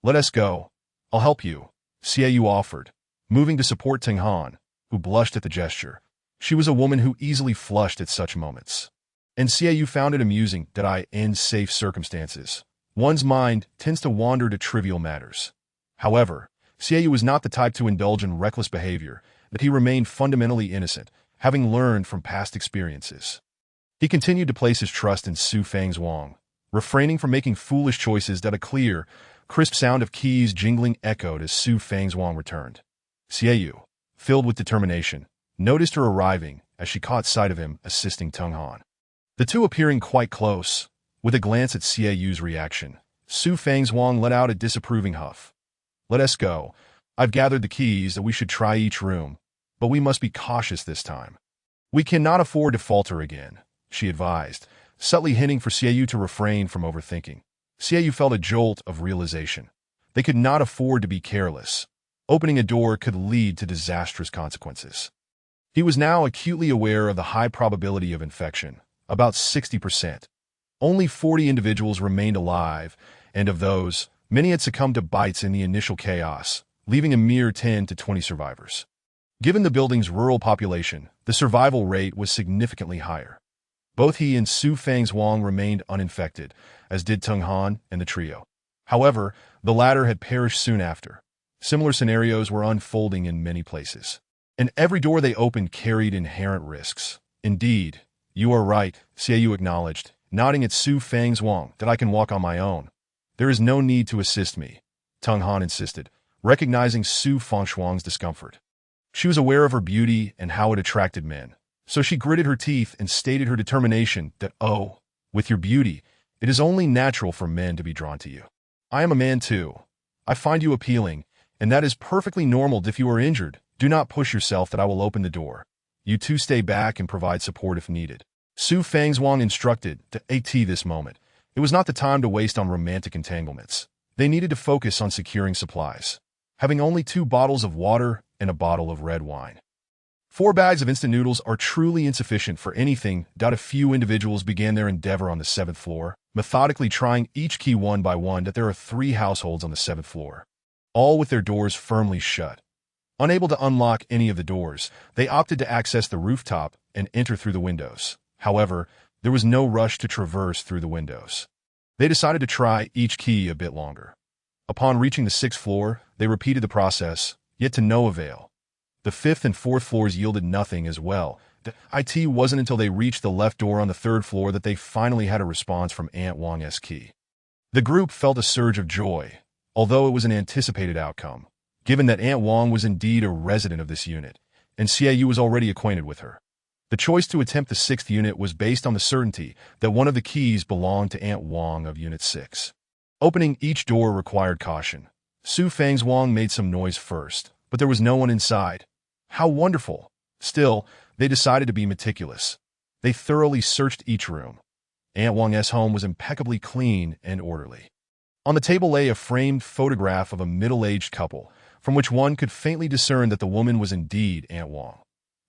Let us go. I'll help you, Xiaoyu offered, moving to support Tung Han, who blushed at the gesture. She was a woman who easily flushed at such moments. And Xiaoyu found it amusing that in safe circumstances, one's mind tends to wander to trivial matters. However, Xiaoyu was not the type to indulge in reckless behavior, that he remained fundamentally innocent, having learned from past experiences. He continued to place his trust in Su Fangzhuang, refraining from making foolish choices. A clear, crisp sound of keys jingling echoed as Su Fangzhuang returned. Xiaoyu, filled with determination, noticed her arriving as she caught sight of him assisting Tung Han. The two appearing quite close, with a glance at Xiaoyu's reaction, Su Fangzhuang let out a disapproving huff. Let us go. I've gathered the keys that we should try each room, but we must be cautious this time. We cannot afford to falter again, she advised, subtly hinting for Xiaoyu to refrain from overthinking. Xiaoyu felt a jolt of realization. They could not afford to be careless. Opening a door could lead to disastrous consequences. He was now acutely aware of the high probability of infection, about 60%. Only 40 individuals remained alive, and of those, many had succumbed to bites in the initial chaos, leaving a mere 10 to 20 survivors. Given the building's rural population, the survival rate was significantly higher. Both he and Su Fangzhuang remained uninfected, as did Tung Han and the trio. However, the latter had perished soon after. Similar scenarios were unfolding in many places, and every door they opened carried inherent risks. Indeed, you are right, Xiaoyu acknowledged, nodding at Su Fangzhuang, that I can walk on my own. There is no need to assist me, Teng Han insisted, recognizing Su Fangzhuang's discomfort. She was aware of her beauty and how it attracted men, so she gritted her teeth and stated her determination that, oh, with your beauty, it is only natural for men to be drawn to you. I am a man too. I find you appealing, and that is perfectly normal. If you are injured, do not push yourself, that I will open the door. You two stay back and provide support if needed. Su Fangzhuang instructed to AT this moment. It was not the time to waste on romantic entanglements. They needed to focus on securing supplies, having only 2 bottles of water and a bottle of red wine. 4 bags of instant noodles are truly insufficient for anything. A few individuals began their endeavor on the 7th floor, methodically trying each key one by one. That there are 3 households on the 7th floor, all with their doors firmly shut. Unable to unlock any of the doors, they opted to access the rooftop and enter through the windows. However, there was no rush to traverse through the windows. They decided to try each key a bit longer. Upon reaching the 6th floor, they repeated the process, yet to no avail. The 5th and 4th floors yielded nothing as well. It wasn't until they reached the left door on the 3rd floor that they finally had a response from Aunt Wang's key. The group felt a surge of joy, although it was an anticipated outcome, given that Aunt Wang was indeed a resident of this unit, and Xiaoyu was already acquainted with her. The choice to attempt the 6th unit was based on the certainty that one of the keys belonged to Aunt Wang of Unit 6. Opening each door required caution. Su Fangzhuang made some noise first, but there was no one inside. How wonderful! Still, they decided to be meticulous. They thoroughly searched each room. Aunt Wang's home was impeccably clean and orderly. On the table lay a framed photograph of a middle-aged couple, from which one could faintly discern that the woman was indeed Aunt Wang.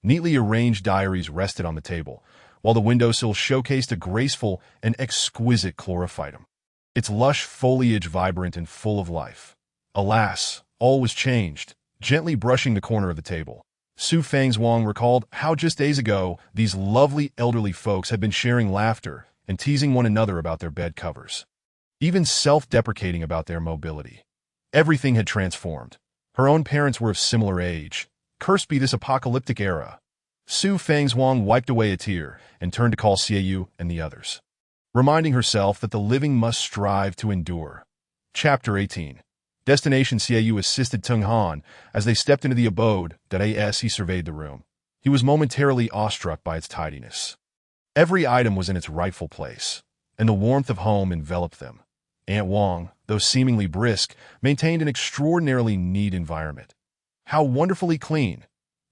Neatly arranged diaries rested on the table, while the windowsill showcased a graceful and exquisite chlorophytum, its lush foliage vibrant and full of life. Alas, all was changed. Gently brushing the corner of the table, Su Fangzhuang recalled how just days ago these lovely elderly folks had been sharing laughter and teasing one another about their bed covers, even self-deprecating about their mobility. Everything had transformed. Her own parents were of similar age. Cursed be this apocalyptic era. Su Fangzhuang wiped away a tear and turned to call Xiaoyu and the others, reminding herself that the living must strive to endure. Chapter 18. Destination. Xiaoyu assisted Teng Han as they stepped into the abode. As he surveyed the room, he was momentarily awestruck by its tidiness. Every item was in its rightful place, and the warmth of home enveloped them. Aunt Wang, though seemingly brisk, maintained an extraordinarily neat environment. How wonderfully clean,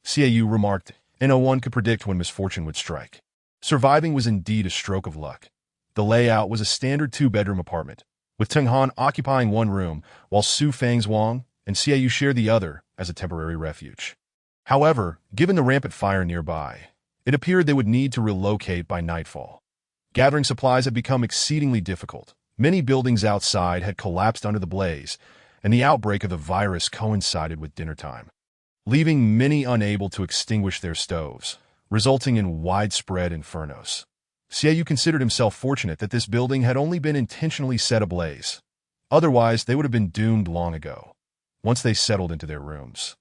Xiaoyu remarked, and no one could predict when misfortune would strike. Surviving was indeed a stroke of luck. The layout was a standard 2-bedroom apartment, with Teng Han occupying one room, while Su Fangzhuang and Xiaoyu shared the other as a temporary refuge. However, given the rampant fire nearby, it appeared they would need to relocate by nightfall. Gathering supplies had become exceedingly difficult. Many buildings outside had collapsed under the blaze, and the outbreak of the virus coincided with dinner time, leaving many unable to extinguish their stoves, resulting in widespread infernos. Xiaoyu considered himself fortunate that this building had only been intentionally set ablaze. Otherwise, they would have been doomed long ago. Once they settled into their rooms,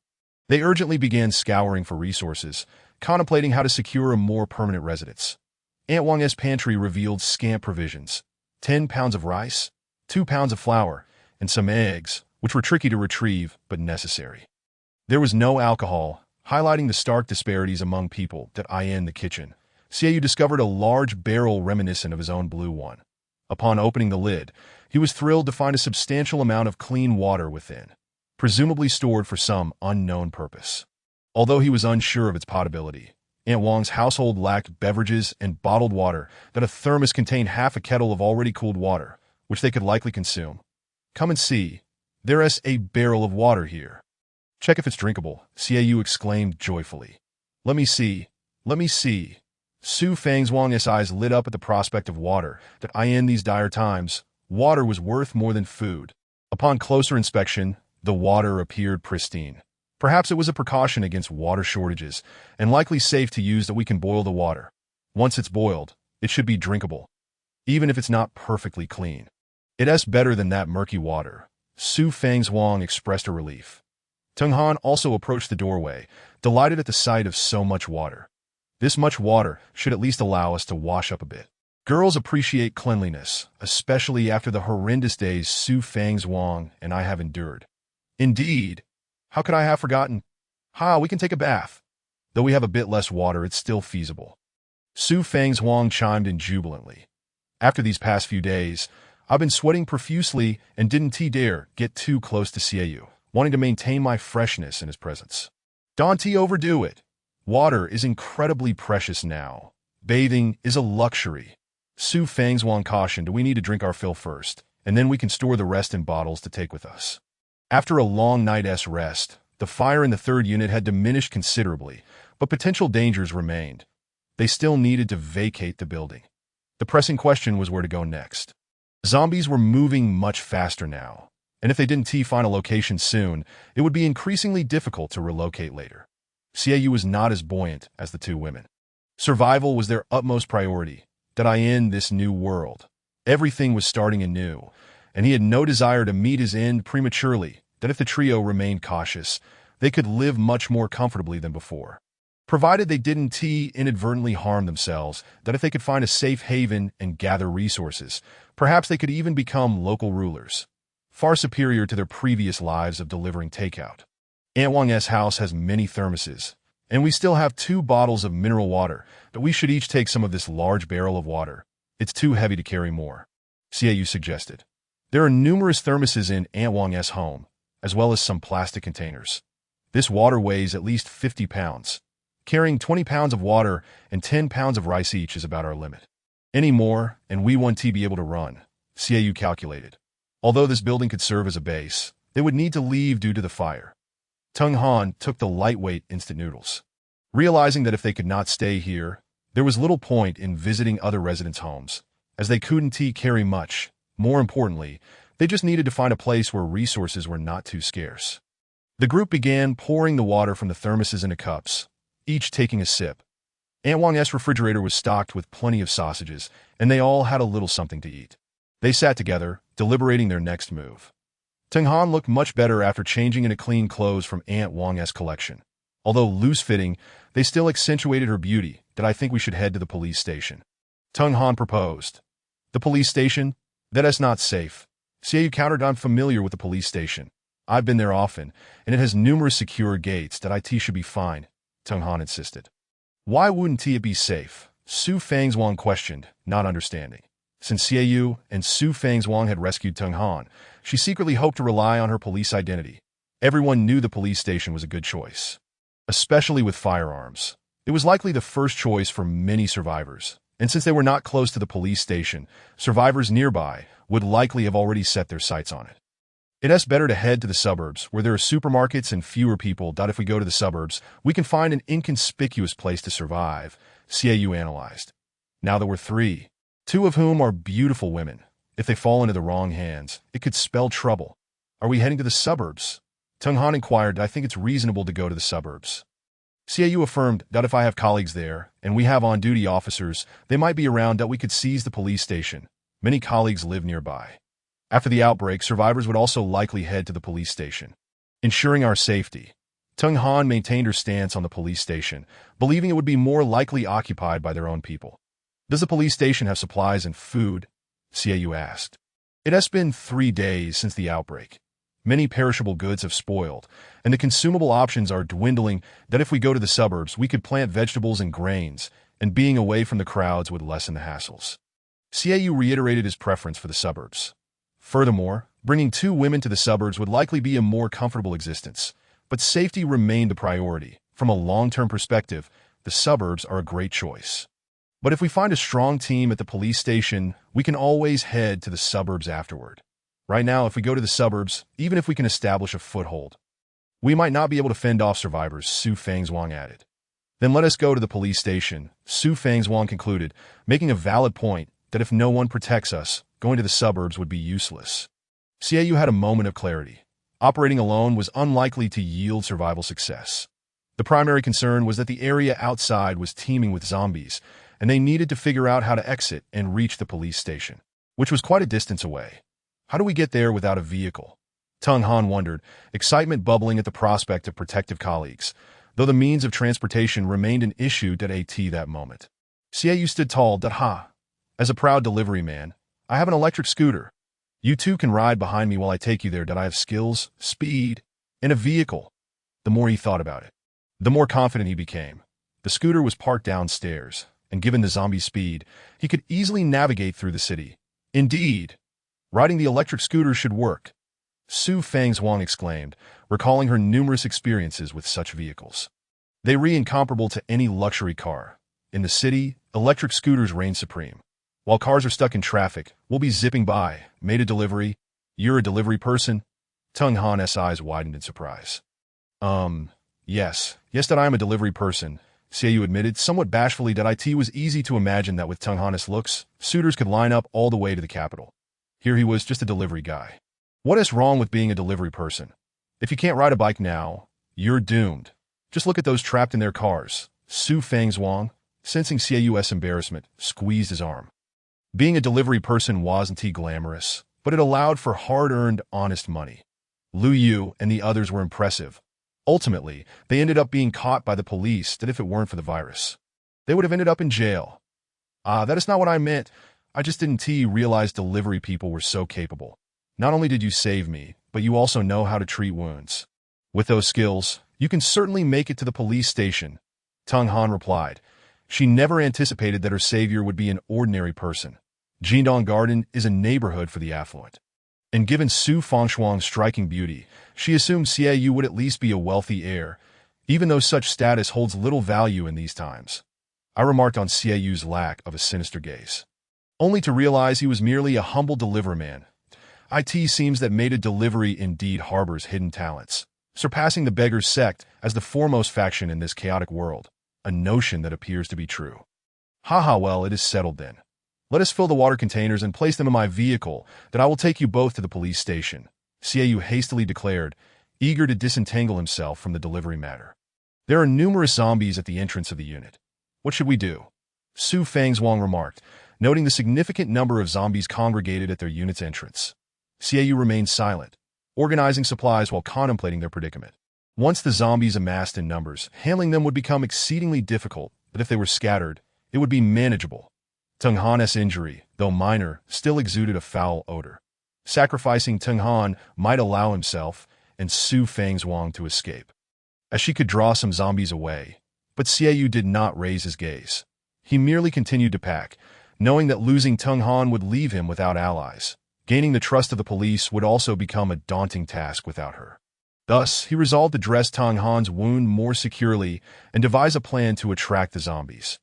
they urgently began scouring for resources, contemplating how to secure a more permanent residence. Aunt Wang's pantry revealed scant provisions: 10 pounds of rice, 2 pounds of flour, and some eggs, which were tricky to retrieve but necessary. There was no alcohol, highlighting the stark disparities among people in the kitchen. Xiaoyu discovered a large barrel reminiscent of his own blue one. Upon opening the lid, he was thrilled to find a substantial amount of clean water within, presumably stored for some unknown purpose. Although he was unsure of its potability, Aunt Wang's household lacked beverages and bottled water. A thermos contained half a kettle of already cooled water, which they could likely consume. Come and see. There's a barrel of water here. Check if it's drinkable, Xiaoyu exclaimed joyfully. Let me see. Let me see. Su Fangzhuang's eyes lit up at the prospect of water. In these dire times, water was worth more than food. Upon closer inspection, the water appeared pristine. Perhaps it was a precaution against water shortages, and likely safe to use. We can boil the water. Once it's boiled, it should be drinkable, even if it's not perfectly clean. It's better than that murky water. Su Fangzhuang expressed her relief. Tung Han also approached the doorway, delighted at the sight of so much water. This much water should at least allow us to wash up a bit. Girls appreciate cleanliness, especially after the horrendous days Su Fang's-Wang and I have endured. Indeed. How could I have forgotten? We can take a bath. Though we have a bit less water, it's still feasible. Su Fang's-Wang chimed in jubilantly. After these past few days, I've been sweating profusely and didn't dare get too close to Xiaoyu, wanting to maintain my freshness in his presence. Don't overdo it. Water is incredibly precious now. Bathing is a luxury. Su Fang's-Wang cautioned we need to drink our fill first, and then we can store the rest in bottles to take with us. After a long night's rest, the fire in the third unit had diminished considerably, but potential dangers remained. They still needed to vacate the building. The pressing question was where to go next. Zombies were moving much faster now, and if they didn't find a location soon, it would be increasingly difficult to relocate later. Xiaoyu was not as buoyant as the two women. Survival was their utmost priority. Did I end this new world? Everything was starting anew, and he had no desire to meet his end prematurely, that if the trio remained cautious, they could live much more comfortably than before. Provided they didn't inadvertently harm themselves, that if they could find a safe haven and gather resources, perhaps they could even become local rulers, far superior to their previous lives of delivering takeout. Aunt Wang's house has many thermoses, and we still have 2 bottles of mineral water, but we should each take some of this large barrel of water. It's too heavy to carry more, Xiaoyu suggested. There are numerous thermoses in Aunt Wang's home, as well as some plastic containers. This water weighs at least 50 pounds. Carrying 20 pounds of water and 10 pounds of rice each is about our limit. Any more, and we want to be able to run, Xiaoyu calculated. Although this building could serve as a base, they would need to leave due to the fire. Tung Han took the lightweight instant noodles. Realizing that if they could not stay here, there was little point in visiting other residents' homes, as they couldn't carry much. More importantly, they just needed to find a place where resources were not too scarce. The group began pouring the water from the thermoses into cups, each taking a sip. Aunt Wang's refrigerator was stocked with plenty of sausages, and they all had a little something to eat. They sat together, deliberating their next move. Tung Han looked much better after changing into clean clothes from Aunt Wang's collection. Although loose-fitting, they still accentuated her beauty. That I think we should head to the police station. Tung Han proposed. The police station? That is not safe. Xiaoyu countered. I'm familiar with the police station. I've been there often, and it has numerous secure gates. That IT should be fine, Tung Han insisted. Why wouldn't it be safe? Su Fang's-Wang questioned, not understanding. Since Xiaoyu and Su Fang's-Wang had rescued Tung Han, she secretly hoped to rely on her police identity. Everyone knew the police station was a good choice, especially with firearms. It was likely the first choice for many survivors, and since they were not close to the police station, survivors nearby would likely have already set their sights on it. It's better to head to the suburbs, where there are supermarkets and fewer people. If we go to the suburbs, we can find an inconspicuous place to survive, Xiaoyu analyzed. Now there were 3, 2 of whom are beautiful women. If they fall into the wrong hands, it could spell trouble. Are we heading to the suburbs? Tung Han inquired. I think it's reasonable to go to the suburbs. Xiaoyu affirmed that if I have colleagues there, and we have on-duty officers, they might be around. That we could seize the police station. Many colleagues live nearby. After the outbreak, survivors would also likely head to the police station. Ensuring our safety. Tung Han maintained her stance on the police station, believing it would be more likely occupied by their own people. Does the police station have supplies and food? Xiaoyu asked. It has been 3 days since the outbreak. Many perishable goods have spoiled, and the consumable options are dwindling. That if we go to the suburbs, we could plant vegetables and grains, and being away from the crowds would lessen the hassles. Xiaoyu reiterated his preference for the suburbs. Furthermore, bringing 2 women to the suburbs would likely be a more comfortable existence, but safety remained the priority. From a long-term perspective, the suburbs are a great choice. But if we find a strong team at the police station, we can always head to the suburbs afterward. Right now, if we go to the suburbs, even if we can establish a foothold, we might not be able to fend off survivors, Su Fang's-Wang added. Then let us go to the police station, Su Fang's-Wang concluded, making a valid point that if no one protects us, going to the suburbs would be useless. Xiaoyu had a moment of clarity. Operating alone was unlikely to yield survival success. The primary concern was that the area outside was teeming with zombies, and they needed to figure out how to exit and reach the police station, which was quite a distance away. How do we get there without a vehicle? Tung Han wondered, excitement bubbling at the prospect of protective colleagues, though the means of transportation remained an issue at that moment. Xiaoyu stood tall, ha. As a proud delivery man, I have an electric scooter. You two can ride behind me while I take you there. I have skills, speed, and a vehicle. The more he thought about it, the more confident he became. The scooter was parked downstairs, and given the zombie's speed, he could easily navigate through the city. Indeed, riding the electric scooter should work. Su Fangzhuang exclaimed, recalling her numerous experiences with such vehicles. They were incomparable to any luxury car. In the city, electric scooters reign supreme. While cars are stuck in traffic, we'll be zipping by. Made a delivery? You're a delivery person? Tung Han's eyes widened in surprise. Yes, that I am a delivery person, Xiaoyu admitted, somewhat bashfully. That it was easy to imagine that with Tung Han's looks, suitors could line up all the way to the capital. Here he was, just a delivery guy. What is wrong with being a delivery person? If you can't ride a bike now, you're doomed. Just look at those trapped in their cars. Su Fangzhuang, sensing Xiaoyu's embarrassment, squeezed his arm. Being a delivery person wasn't glamorous, but it allowed for hard-earned, honest money. Lu Yu and the others were impressive. Ultimately, they ended up being caught by the police. That if it weren't for the virus, they would have ended up in jail. That is not what I meant. I just didn't realize delivery people were so capable. Not only did you save me, but you also know how to treat wounds. With those skills, you can certainly make it to the police station, Tung Han replied. She never anticipated that her savior would be an ordinary person. Jindong Garden is a neighborhood for the affluent. And given Su Fangzhuang's striking beauty, she assumed Xiaoyu would at least be a wealthy heir, even though such status holds little value in these times. I remarked on Xiaoyu's lack of a sinister gaze, only to realize he was merely a humble deliverman. It seems that made a delivery indeed harbors hidden talents, surpassing the beggar's sect as the foremost faction in this chaotic world, a notion that appears to be true. Well, it is settled then. Let us fill the water containers and place them in my vehicle, that I will take you both to the police station, Xiaoyu hastily declared, eager to disentangle himself from the delivery matter. There are numerous zombies at the entrance of the unit. What should we do? Su Fangzhuang remarked, noting the significant number of zombies congregated at their unit's entrance. Xiaoyu remained silent, organizing supplies while contemplating their predicament. Once the zombies amassed in numbers, handling them would become exceedingly difficult, but if they were scattered, it would be manageable. Tung Han's injury, though minor, still exuded a foul odor. Sacrificing Tung Han might allow himself and Su Fangzhuang to escape, as she could draw some zombies away. But Xiaoyu did not raise his gaze. He merely continued to pack, knowing that losing Tung Han would leave him without allies. Gaining the trust of the police would also become a daunting task without her. Thus, he resolved to dress Tung Han's wound more securely and devise a plan to attract the zombies.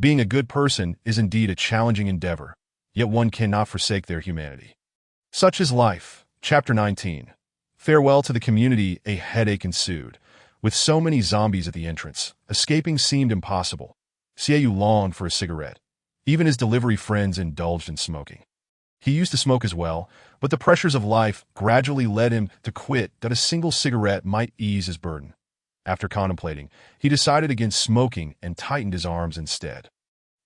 Being a good person is indeed a challenging endeavor, yet one cannot forsake their humanity. Such is life. Chapter 19. Farewell to the community. A headache ensued. With so many zombies at the entrance, escaping seemed impossible. Xiaoyu longed for a cigarette. Even his delivery friends indulged in smoking. He used to smoke as well, but the pressures of life gradually led him to quit that a single cigarette might ease his burden. After contemplating, he decided against smoking and tightened his arms instead.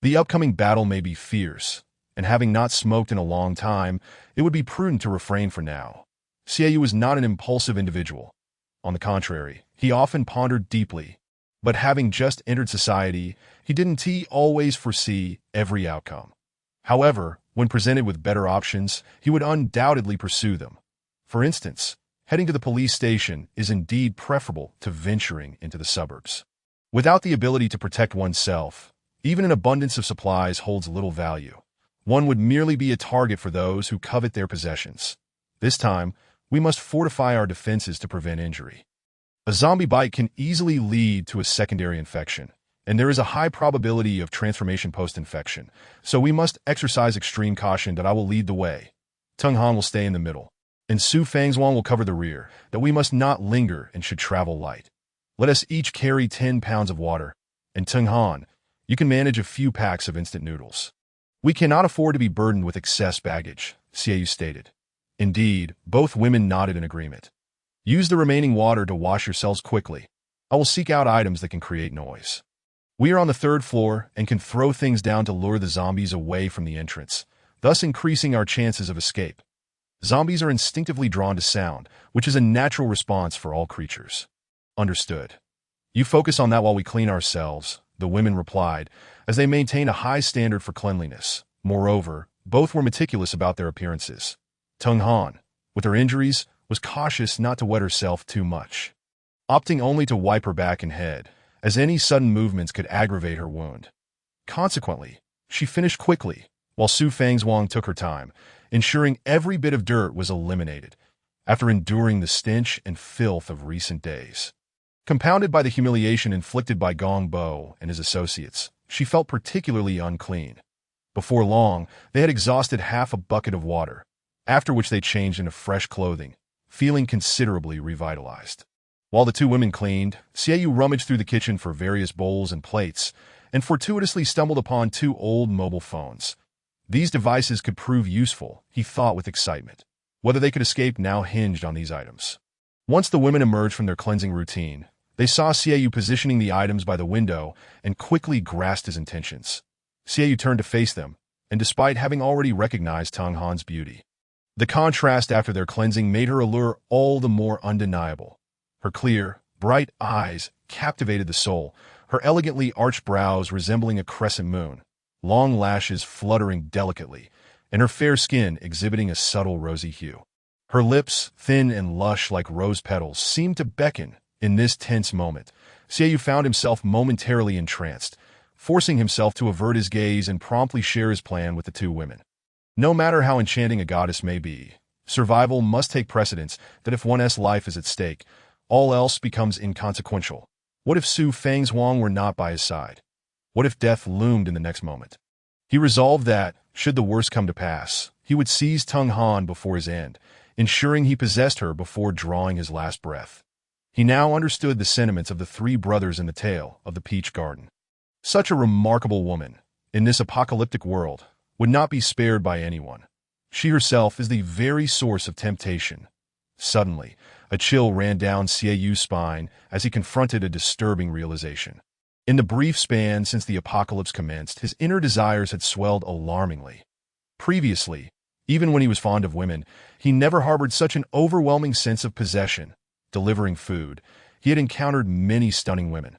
The upcoming battle may be fierce, and having not smoked in a long time, it would be prudent to refrain for now. Xiaoyu was not an impulsive individual. On the contrary, he often pondered deeply. But having just entered society, he didn't always foresee every outcome. However, when presented with better options, he would undoubtedly pursue them. For instance, heading to the police station is indeed preferable to venturing into the suburbs. Without the ability to protect oneself, even an abundance of supplies holds little value. One would merely be a target for those who covet their possessions. This time, we must fortify our defenses to prevent injury. A zombie bite can easily lead to a secondary infection, and there is a high probability of transformation post-infection, so we must exercise extreme caution. That I will lead the way. Tung Han will stay in the middle, and Su Fangzhuang will cover the rear. That we must not linger and should travel light. Let us each carry 10 pounds of water, and Tung Han, you can manage a few packs of instant noodles. We cannot afford to be burdened with excess baggage, Xiaoyu stated. Indeed, both women nodded in agreement. Use the remaining water to wash yourselves quickly. I will seek out items that can create noise. We are on the 3rd floor and can throw things down to lure the zombies away from the entrance, thus increasing our chances of escape. Zombies are instinctively drawn to sound, which is a natural response for all creatures. Understood. You focus on that while we clean ourselves, the women replied, as they maintained a high standard for cleanliness. Moreover, both were meticulous about their appearances. Tung Han, with her injuries, was cautious not to wet herself too much, opting only to wipe her back and head, as any sudden movements could aggravate her wound. Consequently, she finished quickly, while Su Fangzhuang took her time, ensuring every bit of dirt was eliminated, after enduring the stench and filth of recent days. Compounded by the humiliation inflicted by Gong Bo and his associates, she felt particularly unclean. Before long, they had exhausted half a bucket of water, after which they changed into fresh clothing, feeling considerably revitalized. While the two women cleaned, Xiaoyu rummaged through the kitchen for various bowls and plates, and fortuitously stumbled upon two old mobile phones. These devices could prove useful, he thought with excitement. Whether they could escape now hinged on these items. Once the women emerged from their cleansing routine, they saw Xiaoyu positioning the items by the window and quickly grasped his intentions. Xiaoyu turned to face them, and despite having already recognized Tung Han's beauty, the contrast after their cleansing made her allure all the more undeniable. Her clear, bright eyes captivated the soul, her elegantly arched brows resembling a crescent moon, long lashes fluttering delicately, and her fair skin exhibiting a subtle rosy hue. Her lips, thin and lush like rose petals, seemed to beckon. In this tense moment, Xiaoyu found himself momentarily entranced, forcing himself to avert his gaze and promptly share his plan with the two women. No matter how enchanting a goddess may be, survival must take precedence that if one's life is at stake, all else becomes inconsequential. What if Su Fangzhuang were not by his side? What if death loomed in the next moment? He resolved that, should the worst come to pass, he would seize Tung Han before his end, ensuring he possessed her before drawing his last breath. He now understood the sentiments of the three brothers in the tale of the Peach Garden. Such a remarkable woman, in this apocalyptic world, would not be spared by anyone. She herself is the very source of temptation. Suddenly, a chill ran down Xiaoyu's spine as he confronted a disturbing realization. In the brief span since the apocalypse commenced, his inner desires had swelled alarmingly. Previously, even when he was fond of women, he never harbored such an overwhelming sense of possession. Delivering food, he had encountered many stunning women,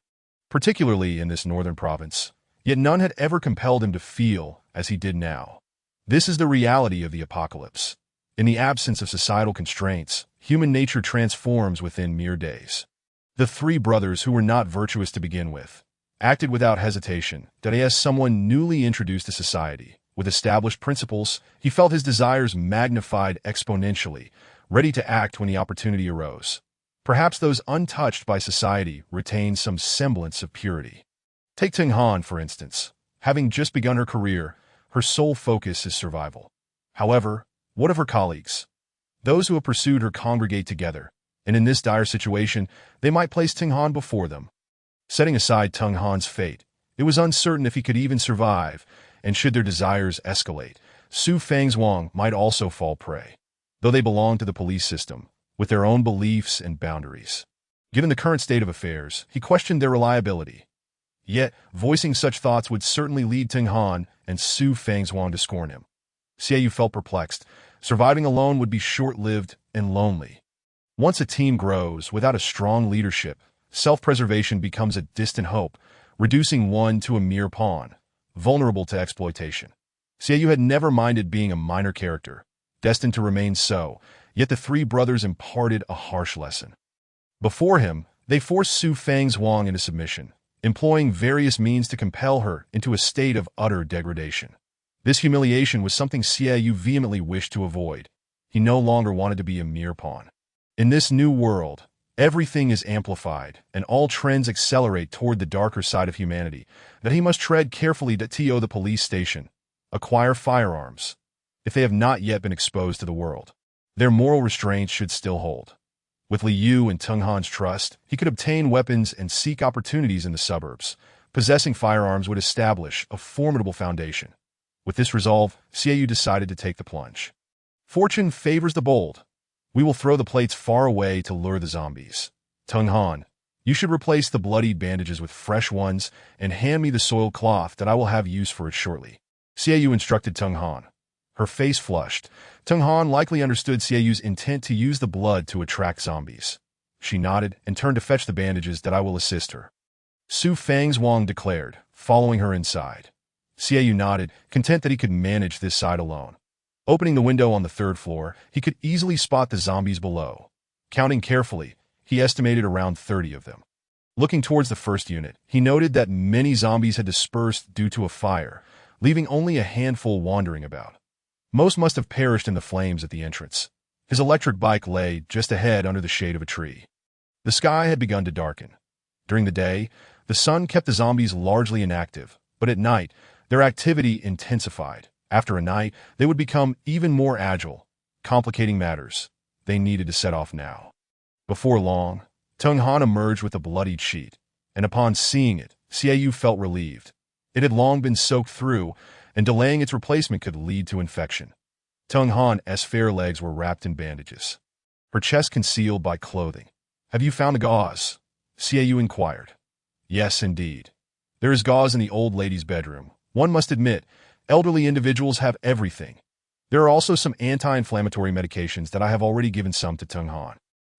particularly in this northern province, yet none had ever compelled him to feel as he did now. This is the reality of the apocalypse. In the absence of societal constraints, human nature transforms within mere days. The three brothers, who were not virtuous to begin with, acted without hesitation, that as someone newly introduced to society. With established principles, he felt his desires magnified exponentially, ready to act when the opportunity arose. Perhaps those untouched by society retained some semblance of purity. Take Tung Han, for instance. Having just begun her career, her sole focus is survival. However, what of her colleagues? Those who have pursued her congregate together, and in this dire situation, they might place Tung Han before them. Setting aside Tung Han's fate, it was uncertain if he could even survive, and should their desires escalate, Su Fangzhuang might also fall prey. Though they belonged to the police system, with their own beliefs and boundaries. Given the current state of affairs, he questioned their reliability. Yet, voicing such thoughts would certainly lead Tung Han and Su Fangzhuang to scorn him. Xiaoyu felt perplexed. Surviving alone would be short-lived and lonely. Once a team grows without a strong leadership, self-preservation becomes a distant hope, reducing one to a mere pawn, vulnerable to exploitation. Xiaoyu had never minded being a minor character, destined to remain so, yet the three brothers imparted a harsh lesson. Before him, they forced Su Fangzhuang into submission, employing various means to compel her into a state of utter degradation. This humiliation was something Xiaoyu vehemently wished to avoid. He no longer wanted to be a mere pawn. In this new world, everything is amplified, and all trends accelerate toward the darker side of humanity, that he must tread carefully to the police station, acquire firearms, if they have not yet been exposed to the world. Their moral restraints should still hold. With Liu and Tung Han's trust, he could obtain weapons and seek opportunities in the suburbs. Possessing firearms would establish a formidable foundation. With this resolve, Xiaoyu decided to take the plunge. Fortune favors the bold. We will throw the plates far away to lure the zombies. Tung Han, you should replace the bloodied bandages with fresh ones and hand me the soiled cloth that I will have use for it shortly. Xiaoyu instructed Tung Han. Her face flushed. Tung Han likely understood Xieyu's intent to use the blood to attract zombies. She nodded and turned to fetch the bandages. That I will assist her, Su Fangzhuang declared, following her inside. Xieyou nodded, content that he could manage this side alone. Opening the window on the third floor, he could easily spot the zombies below. Counting carefully, he estimated around 30 of them. Looking towards the first unit, he noted that many zombies had dispersed due to a fire, leaving only a handful wandering about. Most must have perished in the flames at the entrance. His electric bike lay just ahead under the shade of a tree. The sky had begun to darken. During the day, the sun kept the zombies largely inactive, but at night, their activity intensified. After a night, they would become even more agile, complicating matters. They needed to set off now. Before long, Tung Han emerged with a bloodied sheet, and upon seeing it, Xieyou felt relieved. It had long been soaked through, and delaying its replacement could lead to infection. Tung Han's fair legs were wrapped in bandages, her chest concealed by clothing. "Have you found the gauze?" Xieyou inquired. "Yes, indeed. There is gauze in the old lady's bedroom. One must admit, elderly individuals have everything. There are also some anti-inflammatory medications that I have already given some to Tung Han."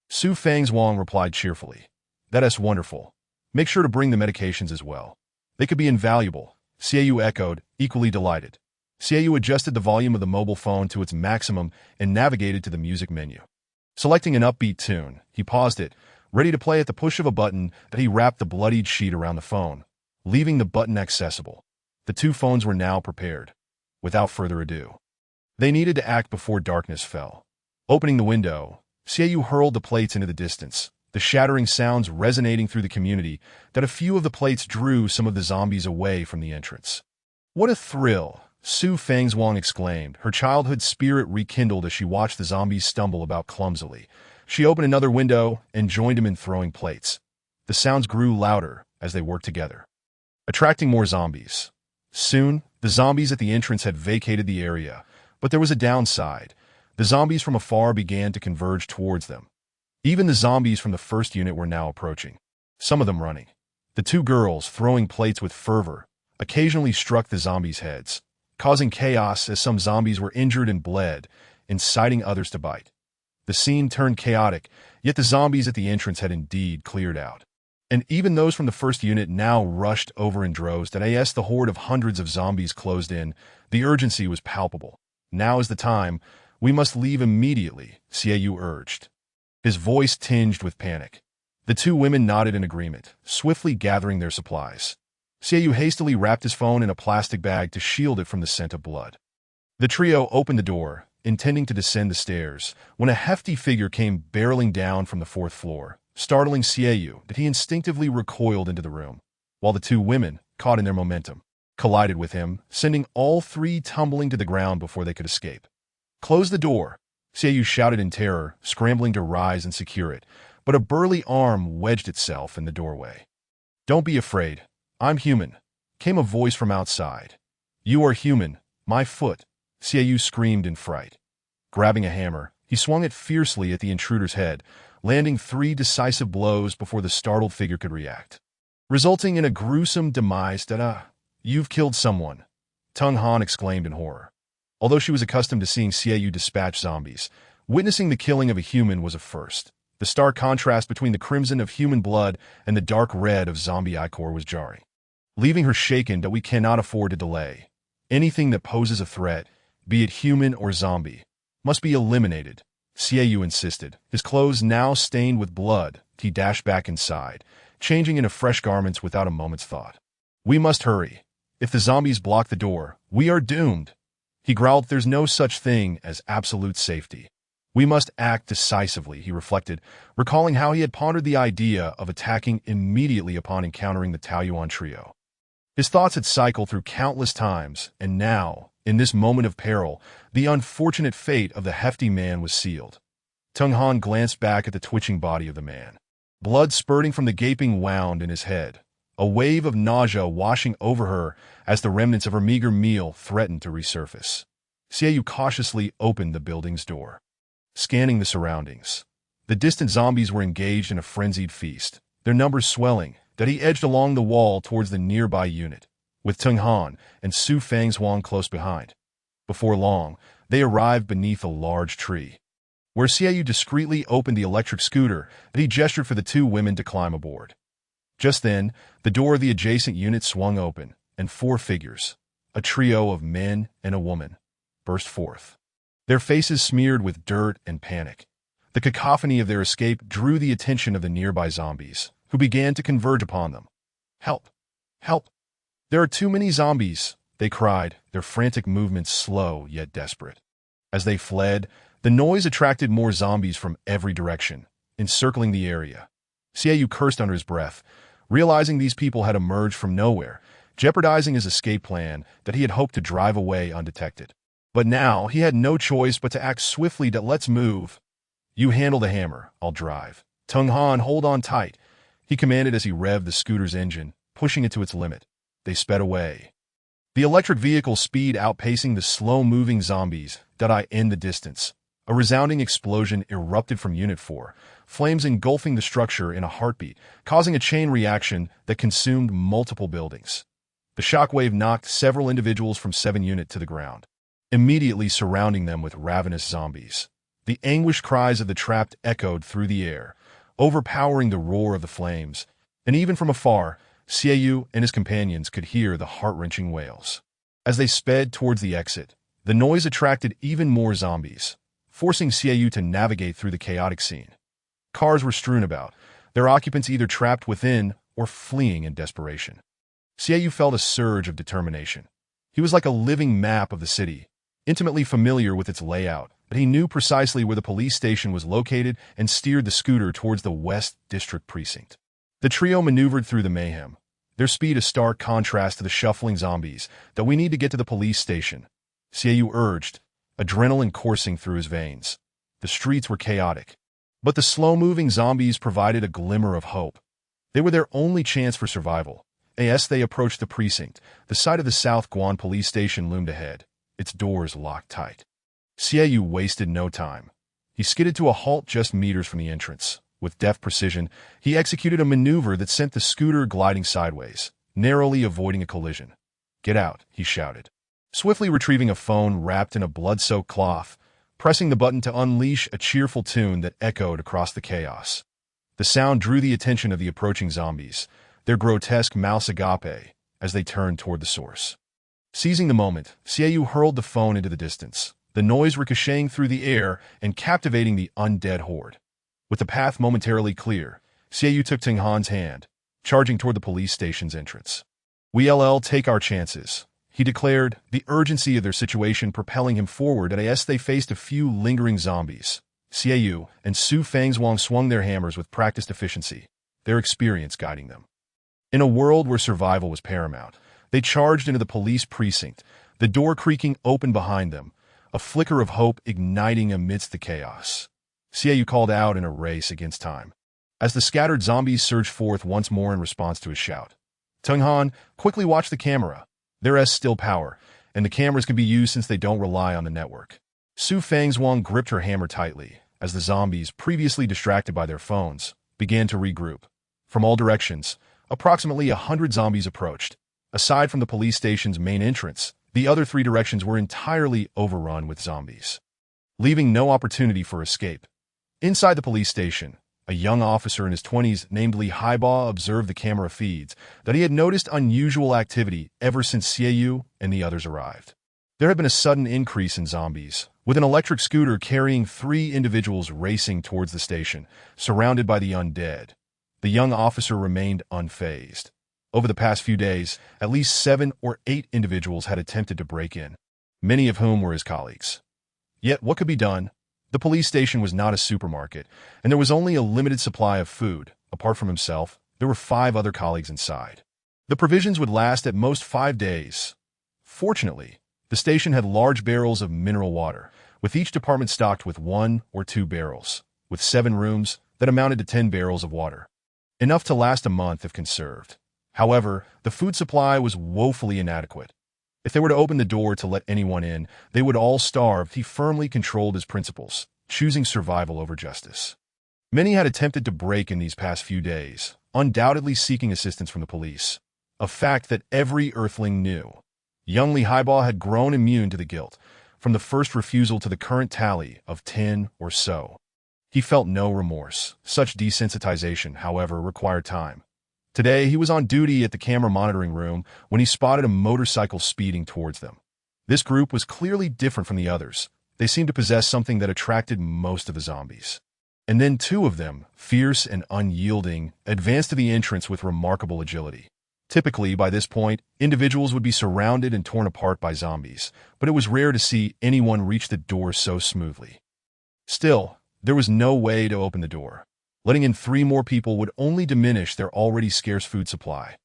Su Fangzhuang replied cheerfully. "That is wonderful. Make sure to bring the medications as well. They could be invaluable," Xieyou echoed, equally delighted. Xieyou adjusted the volume of the mobile phone to its maximum and navigated to the music menu. Selecting an upbeat tune, he paused it, ready to play at the push of a button. That he wrapped the bloodied sheet around the phone, leaving the button accessible. The two phones were now prepared. Without further ado, they needed to act before darkness fell. Opening the window, Xieyou hurled the plates into the distance, the shattering sounds resonating through the community that a few of the plates drew some of the zombies away from the entrance. "What a thrill!" Su Fangzhuang exclaimed, her childhood spirit rekindled as she watched the zombies stumble about clumsily. She opened another window and joined him in throwing plates. The sounds grew louder as they worked together, attracting more zombies. Soon, the zombies at the entrance had vacated the area, but there was a downside. The zombies from afar began to converge towards them. Even the zombies from the first unit were now approaching, some of them running. The two girls, throwing plates with fervor, occasionally struck the zombies' heads, causing chaos as some zombies were injured and bled, inciting others to bite. The scene turned chaotic, yet the zombies at the entrance had indeed cleared out. And even those from the first unit now rushed over in droves. As the horde of hundreds of zombies closed in, the urgency was palpable. "Now is the time. We must leave immediately," Xieyou urged, his voice tinged with panic. The two women nodded in agreement, swiftly gathering their supplies. Xieyou hastily wrapped his phone in a plastic bag to shield it from the scent of blood. The trio opened the door, intending to descend the stairs, when a hefty figure came barreling down from the fourth floor, startling Xieyou. That he instinctively recoiled into the room, while the two women, caught in their momentum, collided with him, sending all three tumbling to the ground before they could escape. "Close the door," Xieyou shouted in terror, scrambling to rise and secure it, but a burly arm wedged itself in the doorway. "Don't be afraid. I'm human," came a voice from outside. "You are human, my foot," Xieyou screamed in fright. Grabbing a hammer, he swung it fiercely at the intruder's head, landing 3 decisive blows before the startled figure could react, resulting in a gruesome demise. "You've killed someone," Tung Han exclaimed in horror. Although she was accustomed to seeing Xieyou dispatch zombies, witnessing the killing of a human was a first. The stark contrast between the crimson of human blood and the dark red of zombie ichor was jarring, leaving her shaken. "We cannot afford to delay. Anything that poses a threat, be it human or zombie, must be eliminated," Xieyou insisted. His clothes now stained with blood, he dashed back inside, changing into fresh garments without a moment's thought. "We must hurry. If the zombies block the door, we are doomed." He growled. "There's no such thing as absolute safety. We must act decisively," he reflected, recalling how he had pondered the idea of attacking immediately upon encountering the Taoyuan trio. His thoughts had cycled through countless times, and now, in this moment of peril, the unfortunate fate of the hefty man was sealed. Tung Han glanced back at the twitching body of the man, blood spurting from the gaping wound in his head, a wave of nausea washing over her as the remnants of her meager meal threatened to resurface. Xieyou cautiously opened the building's door, scanning the surroundings. The distant zombies were engaged in a frenzied feast, their numbers swelling. That he edged along the wall towards the nearby unit, with Tung Han and Su Fangzhuang close behind. Before long, they arrived beneath a large tree, where Xiaoyu discreetly opened the electric scooter that he gestured for the two women to climb aboard. Just then, the door of the adjacent unit swung open, and four figures, a trio of men and a woman, burst forth. Their faces smeared with dirt and panic. The cacophony of their escape drew the attention of the nearby zombies, who began to converge upon them. "Help! Help! There are too many zombies!" they cried, their frantic movements slow yet desperate. As they fled, the noise attracted more zombies from every direction, encircling the area. Xiaoyu cursed under his breath, realizing these people had emerged from nowhere, jeopardizing his escape plan that he had hoped to drive away undetected. But now he had no choice but to act swiftly. "Let's move. You handle the hammer, I'll drive. Tung Han, hold on tight," he commanded as he revved the scooter's engine, pushing it to its limit. They sped away, the electric vehicle's speed outpacing the slow-moving zombies. In the distance, a resounding explosion erupted from Unit 4, flames engulfing the structure in a heartbeat, causing a chain reaction that consumed multiple buildings. The shockwave knocked several individuals from 7 Unit to the ground, immediately surrounding them with ravenous zombies. The anguished cries of the trapped echoed through the air, overpowering the roar of the flames, and even from afar, Xiaoyu and his companions could hear the heart-wrenching wails. As they sped towards the exit, the noise attracted even more zombies, forcing Xiaoyu to navigate through the chaotic scene. Cars were strewn about, their occupants either trapped within or fleeing in desperation. Xiaoyu felt a surge of determination. He was like a living map of the city, intimately familiar with its layout, but he knew precisely where the police station was located and steered the scooter towards the West District Precinct. The trio maneuvered through the mayhem, their speed a stark contrast to the shuffling zombies. "We need to get to the police station," Xiaoyu urged, adrenaline coursing through his veins. The streets were chaotic, but the slow-moving zombies provided a glimmer of hope. They were their only chance for survival. As they approached the precinct, the site of the South Guan police station loomed ahead, its doors locked tight. Xiaoyu wasted no time. He skidded to a halt just meters from the entrance. With deft precision, he executed a maneuver that sent the scooter gliding sideways, narrowly avoiding a collision. "Get out," he shouted, swiftly retrieving a phone wrapped in a blood-soaked cloth, pressing the button to unleash a cheerful tune that echoed across the chaos. The sound drew the attention of the approaching zombies, their grotesque mouths agape, as they turned toward the source. Seizing the moment, Xiaoyu hurled the phone into the distance, the noise ricocheting through the air and captivating the undead horde. With the path momentarily clear, Xiaoyu took Tung Han's hand, charging toward the police station's entrance. "We'll take our chances," he declared, the urgency of their situation propelling him forward as they faced a few lingering zombies. Xiaoyu and Su Fangzhuang swung their hammers with practiced efficiency, their experience guiding them. In a world where survival was paramount, they charged into the police precinct, the door creaking open behind them, a flicker of hope igniting amidst the chaos. Xiaoyu called out in a race against time, as the scattered zombies surged forth once more in response to his shout. Tung Han, quickly watch the camera. There is still power, and the cameras can be used since they don't rely on the network. Su Fangzhuang gripped her hammer tightly, as the zombies, previously distracted by their phones, began to regroup. From all directions, approximately 100 zombies approached. Aside from the police station's main entrance, the other 3 directions were entirely overrun with zombies, leaving no opportunity for escape. Inside the police station, a young officer in his 20s named Li Haiba observed the camera feeds that he had noticed unusual activity ever since Xiaoyu and the others arrived. There had been a sudden increase in zombies, with an electric scooter carrying 3 individuals racing towards the station, surrounded by the undead. The young officer remained unfazed. Over the past few days, at least 7 or 8 individuals had attempted to break in, many of whom were his colleagues. Yet what could be done? The police station was not a supermarket, and there was only a limited supply of food. Apart from himself, there were 5 other colleagues inside. The provisions would last at most 5 days. Fortunately, the station had large barrels of mineral water, with each department stocked with 1 or 2 barrels, with 7 rooms that amounted to 10 barrels of water, enough to last a month if conserved. However, the food supply was woefully inadequate. If they were to open the door to let anyone in, they would all starve. He firmly controlled his principles, choosing survival over justice. Many had attempted to break in these past few days, undoubtedly seeking assistance from the police, a fact that every Earthling knew. Young Li Haiba had grown immune to the guilt, from the first refusal to the current tally of 10 or so. He felt no remorse. Such desensitization, however, required time. Today, he was on duty at the camera monitoring room when he spotted a motorcycle speeding towards them. This group was clearly different from the others. They seemed to possess something that attracted most of the zombies. And then two of them, fierce and unyielding, advanced to the entrance with remarkable agility. Typically, by this point, individuals would be surrounded and torn apart by zombies, but it was rare to see anyone reach the door so smoothly. Still, there was no way to open the door. Letting in 3 more people would only diminish their already scarce food supply.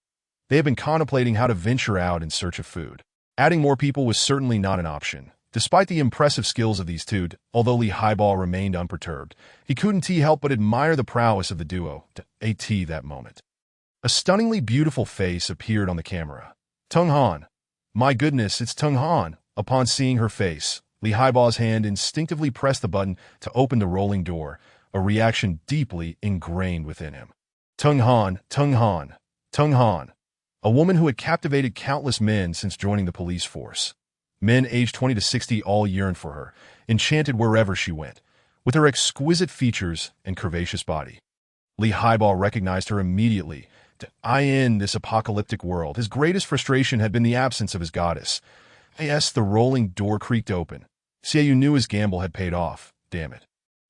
They had been contemplating how to venture out in search of food. Adding more people was certainly not an option. Despite the impressive skills of these two, although Lee Highball remained unperturbed, he couldn't help but admire the prowess of the duo at that moment. A stunningly beautiful face appeared on the camera. Tung Han. My goodness, it's Tung Han. Upon seeing her face, Lee Highball's hand instinctively pressed the button to open the rolling door, a reaction deeply ingrained within him. Tung Han, Tung Han, Tung Han. A woman who had captivated countless men since joining the police force. Men aged 20 to 60 all yearned for her, enchanted wherever she went, with her exquisite features and curvaceous body. Lee Highball recognized her immediately. In this apocalyptic world, his greatest frustration had been the absence of his goddess. Yes, the rolling door creaked open. Xiaoyu knew his gamble had paid off. Damn it.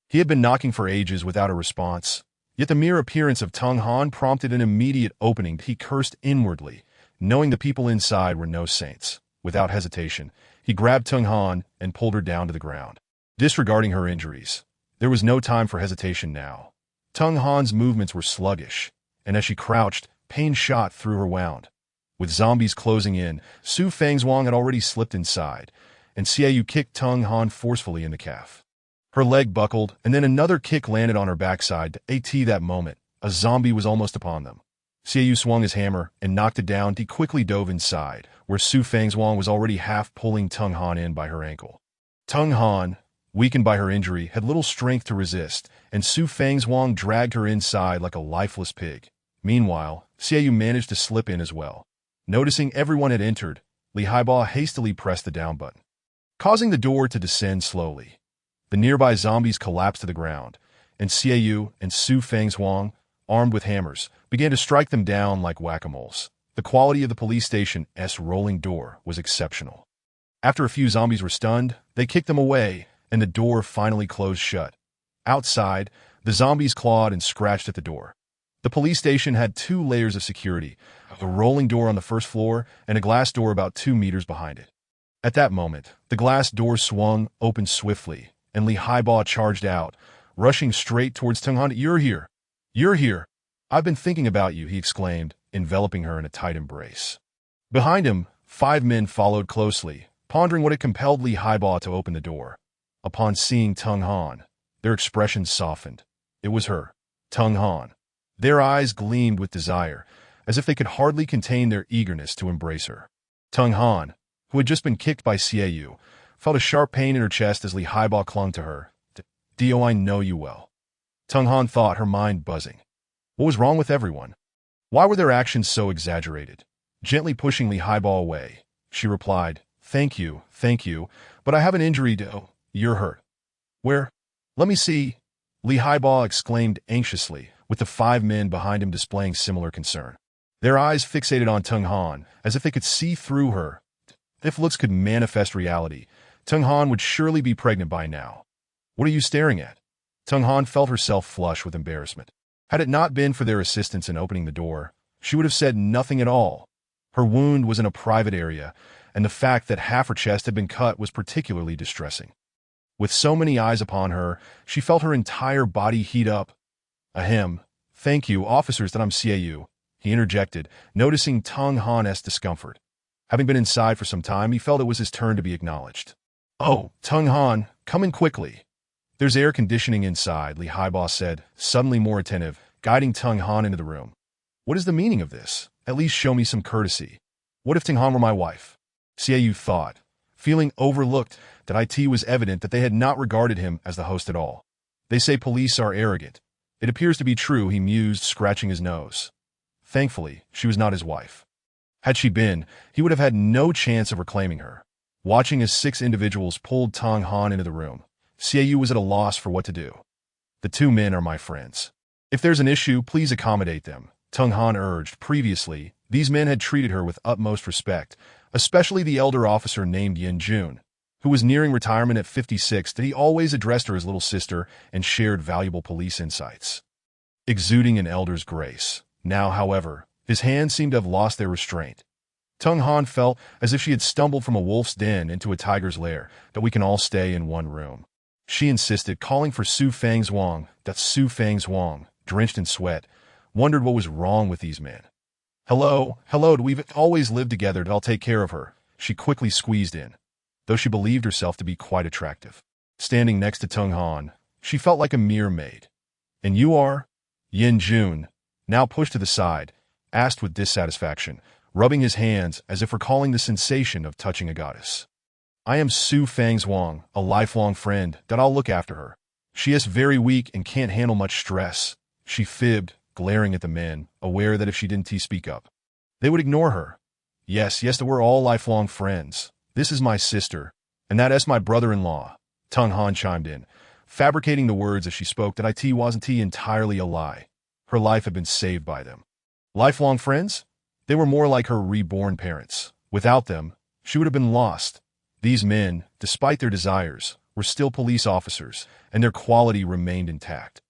He had been knocking for ages without a response. Yet the mere appearance of Tung Han prompted an immediate opening. He cursed inwardly, knowing the people inside were no saints. Without hesitation, he grabbed Tung Han and pulled her down to the ground. Disregarding her injuries, there was no time for hesitation now. Tung Han's movements were sluggish, and as she crouched, pain shot through her wound. With zombies closing in, Su Fang's had already slipped inside, and Xiaoyu kicked Tung Han forcefully in the calf. Her leg buckled, and then another kick landed on her backside. At that moment, a zombie was almost upon them. Xiaoyu swung his hammer and knocked it down. He quickly dove inside, where Su Fang's was already half pulling Tung Han in by her ankle. Tung Han, weakened by her injury, had little strength to resist, and Su Fang's dragged her inside like a lifeless pig. Meanwhile, Xiaoyu managed to slip in as well. Noticing everyone had entered, Lee Highball hastily pressed the down button, causing the door to descend slowly. The nearby zombies collapsed to the ground, and Xiaoyu and Su Fang's armed with hammers, began to strike them down like whack-a-moles. The quality of the police station's rolling door was exceptional. After a few zombies were stunned, they kicked them away, and the door finally closed shut. Outside, the zombies clawed and scratched at the door. The police station had 2 layers of security, a rolling door on the first floor and a glass door about 2 meters behind it. At that moment, the glass door swung open swiftly, and Lee Highball charged out, rushing straight towards Tung Han. You're here. You're here. I've been thinking about you, he exclaimed, enveloping her in a tight embrace. Behind him, 5 men followed closely, pondering what had compelled Lee Highball to open the door. Upon seeing Tung Han, their expressions softened. It was her, Tung Han. Their eyes gleamed with desire, as if they could hardly contain their eagerness to embrace her. Tung Han, who had just been kicked by Xiaoyu, felt a sharp pain in her chest as Lee Highball clung to her. Dio, I know you well. Tung Han thought, her mind buzzing. What was wrong with everyone? Why were their actions so exaggerated? Gently pushing Lee Highball away, she replied, thank you, but I have an injury. You're hurt. Where? Let me see. Lee Highball exclaimed anxiously, with the 5 men behind him displaying similar concern. Their eyes fixated on Tung Han, as if they could see through her. If looks could manifest reality, Tung Han would surely be pregnant by now. What are you staring at? Tung Han felt herself flush with embarrassment. Had it not been for their assistance in opening the door, she would have said nothing at all. Her wound was in a private area, and the fact that half her chest had been cut was particularly distressing. With so many eyes upon her, she felt her entire body heat up. Ahem. Thank you, officers, that I'm Xiaoyu, he interjected, noticing Tung Han's discomfort. Having been inside for some time, he felt it was his turn to be acknowledged. Oh, Tung Han, come in quickly. There's air conditioning inside, Lee Highball said, suddenly more attentive, guiding Tung Han into the room. What is the meaning of this? At least show me some courtesy. What if Tung Han were my wife? Xiaoyu thought. Feeling overlooked, that it was evident that they had not regarded him as the host at all. They say police are arrogant. It appears to be true, he mused, scratching his nose. Thankfully, she was not his wife. Had she been, he would have had no chance of reclaiming her. Watching as 6 individuals pulled Tong Han into the room, Xiaoyu was at a loss for what to do. The 2 men are my friends. If there's an issue, please accommodate them, Tong Han urged. Previously, these men had treated her with utmost respect, especially the elder officer named Yin Jun, who was nearing retirement at 56, that he always addressed her as little sister and shared valuable police insights. Exuding an elder's grace. Now, however, his hands seemed to have lost their restraint. Tong Han felt as if she had stumbled from a wolf's den into a tiger's lair, that we can all stay in one room. She insisted, calling for Su Fangzhuang. That Su Fangzhuang, drenched in sweat, wondered what was wrong with these men. Hello, we've always lived together, I'll take care of her. She quickly squeezed in, though she believed herself to be quite attractive. Standing next to Tong Han, she felt like a mere maid. And you are? Yin Jun, now pushed to the side, asked with dissatisfaction, rubbing his hands as if recalling the sensation of touching a goddess. I am Su Fangzhuang, a lifelong friend, that I'll look after her. She is very weak and can't handle much stress. She fibbed, glaring at the men, aware that if she didn't speak up, they would ignore her. Yes, that we're all lifelong friends. This is my sister, and that is my brother-in-law, Tong Han chimed in, fabricating the words as she spoke that it wasn't entirely a lie. Her life had been saved by them. Lifelong friends? They were more like her reborn parents. Without them, she would have been lost. These men, despite their desires, were still police officers, and their quality remained intact.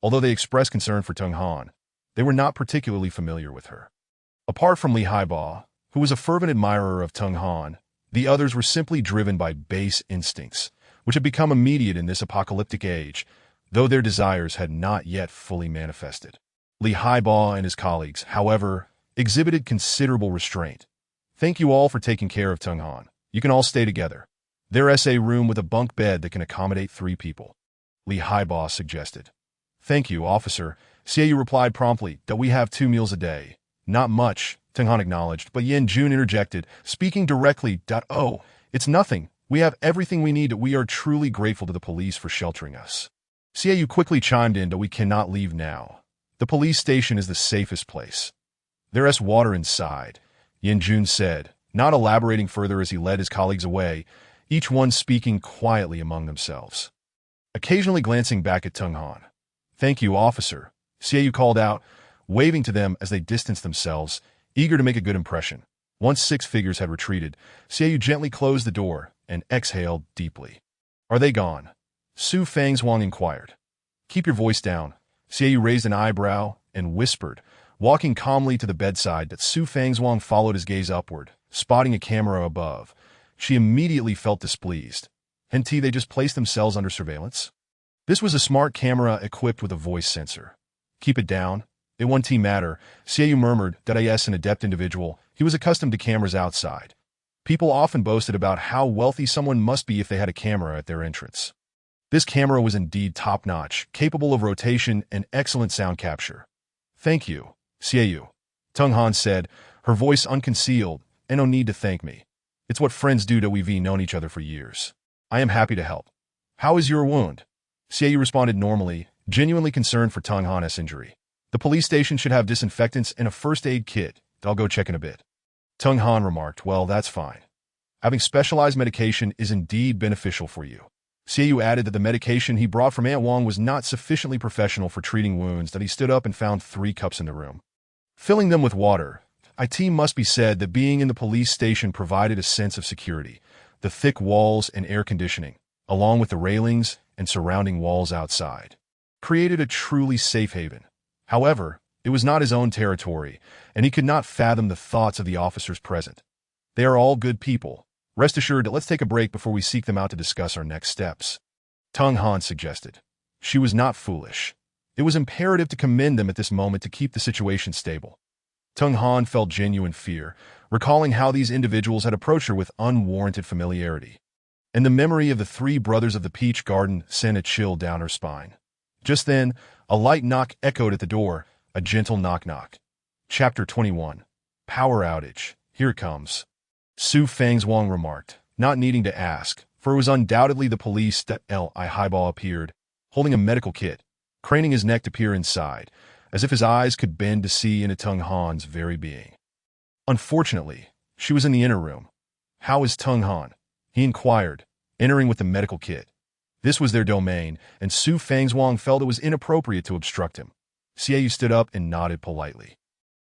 Although they expressed concern for Tong Han, they were not particularly familiar with her. Apart from Li Haiba, who was a fervent admirer of Tong Han, the others were simply driven by base instincts, which had become immediate in this apocalyptic age, though their desires had not yet fully manifested. Li Haiba and his colleagues, however, exhibited considerable restraint. Thank you all for taking care of Tong Han. You can all stay together. There is a room with a bunk bed that can accommodate 3 people, Li Haiba suggested. Thank you, officer, Xiaoyu replied promptly, that we have 2 meals a day. Not much, Tong Han acknowledged, but Yin Jun interjected, speaking directly, Oh, it's nothing. We have everything we need. We are truly grateful to the police for sheltering us. Xiaoyu quickly chimed in that we cannot leave now. The police station is the safest place. There is water inside, Yin Jun said, not elaborating further as he led his colleagues away, each one speaking quietly among themselves. Occasionally glancing back at Tong Han. Thank you, officer, Xiaoyu called out, waving to them as they distanced themselves, eager to make a good impression. Once 6 figures had retreated, Xiaoyu gently closed the door and exhaled deeply. Are they gone? Su Fangzhuang inquired. Keep your voice down. Xiaoyu raised an eyebrow and whispered, walking calmly to the bedside, that Su Fangzhuang followed his gaze upward, spotting a camera above. She immediately felt displeased. Hadn't they just placed themselves under surveillance? This was a smart camera equipped with a voice sensor. Keep it down. It won't matter, Xiaoyu murmured, that an adept individual. He was accustomed to cameras outside. People often boasted about how wealthy someone must be if they had a camera at their entrance. This camera was indeed top-notch, capable of rotation and excellent sound capture. Thank you, Xiaoyu, Tong Han said, her voice unconcealed, and no need to thank me. It's what friends do. We've known each other for years. I am happy to help. How is your wound? Xiaoyu responded normally, genuinely concerned for Tong Han's injury. The police station should have disinfectants and a first aid kit. I'll go check in a bit. Tong Han remarked, well, that's fine. Having specialized medication is indeed beneficial for you. Xiaoyu added that the medication he brought from Aunt Wang was not sufficiently professional for treating wounds, that he stood up and found 3 cups in the room, filling them with water. It must be said that being in the police station provided a sense of security. The thick walls and air conditioning, along with the railings and surrounding walls outside, created a truly safe haven. However, it was not his own territory, and he could not fathom the thoughts of the officers present. They are all good people. Rest assured that let's take a break before we seek them out to discuss our next steps, Tong Han suggested. She was not foolish. It was imperative to commend them at this moment to keep the situation stable. Tong Han felt genuine fear, recalling how these individuals had approached her with unwarranted familiarity. And the memory of the 3 brothers of the Peach Garden sent a chill down her spine. Just then, a light knock echoed at the door, a gentle knock-knock. Chapter 21. Power Outage. Here it comes, Su Fangzhuang remarked, not needing to ask, for it was undoubtedly the police. Li Haiba appeared, holding a medical kit, craning his neck to peer inside, as if his eyes could bend to see into Tong Han's very being. Unfortunately, she was in the inner room. How is Tong Han? he inquired, entering with the medical kit. This was their domain, and Su Fangzhuang felt it was inappropriate to obstruct him. Xiaoyu stood up and nodded politely.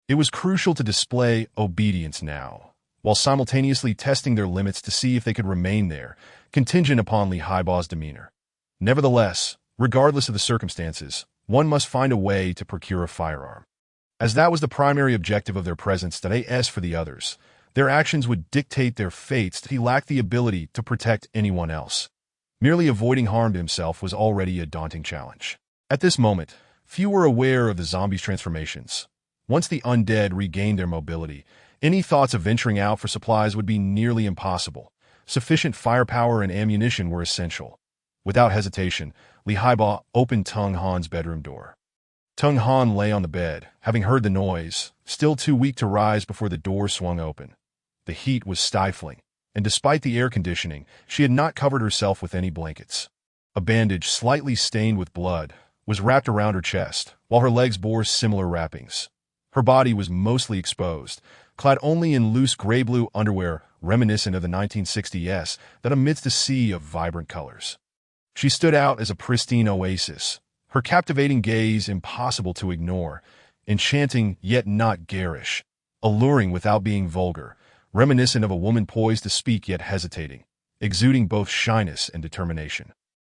It was crucial to display obedience now, while simultaneously testing their limits to see if they could remain there, contingent upon Li Haibao's demeanor. Nevertheless, regardless of the circumstances, one must find a way to procure a firearm. As that was the primary objective of their presence as for the others, their actions would dictate their fates. He lacked the ability to protect anyone else. Merely avoiding harm to himself was already a daunting challenge. At this moment, few were aware of the zombies' transformations. Once the undead regained their mobility, any thoughts of venturing out for supplies would be nearly impossible. Sufficient firepower and ammunition were essential. Without hesitation, Li Haibao opened Tung Han's bedroom door. Tung Han lay on the bed, having heard the noise, still too weak to rise before the door swung open. The heat was stifling, and despite the air conditioning, she had not covered herself with any blankets. A bandage, slightly stained with blood, was wrapped around her chest, while her legs bore similar wrappings. Her body was mostly exposed, clad only in loose gray-blue underwear reminiscent of the 1960s that amidst a sea of vibrant colors. She stood out as a pristine oasis, her captivating gaze impossible to ignore, enchanting yet not garish, alluring without being vulgar, reminiscent of a woman poised to speak yet hesitating, exuding both shyness and determination.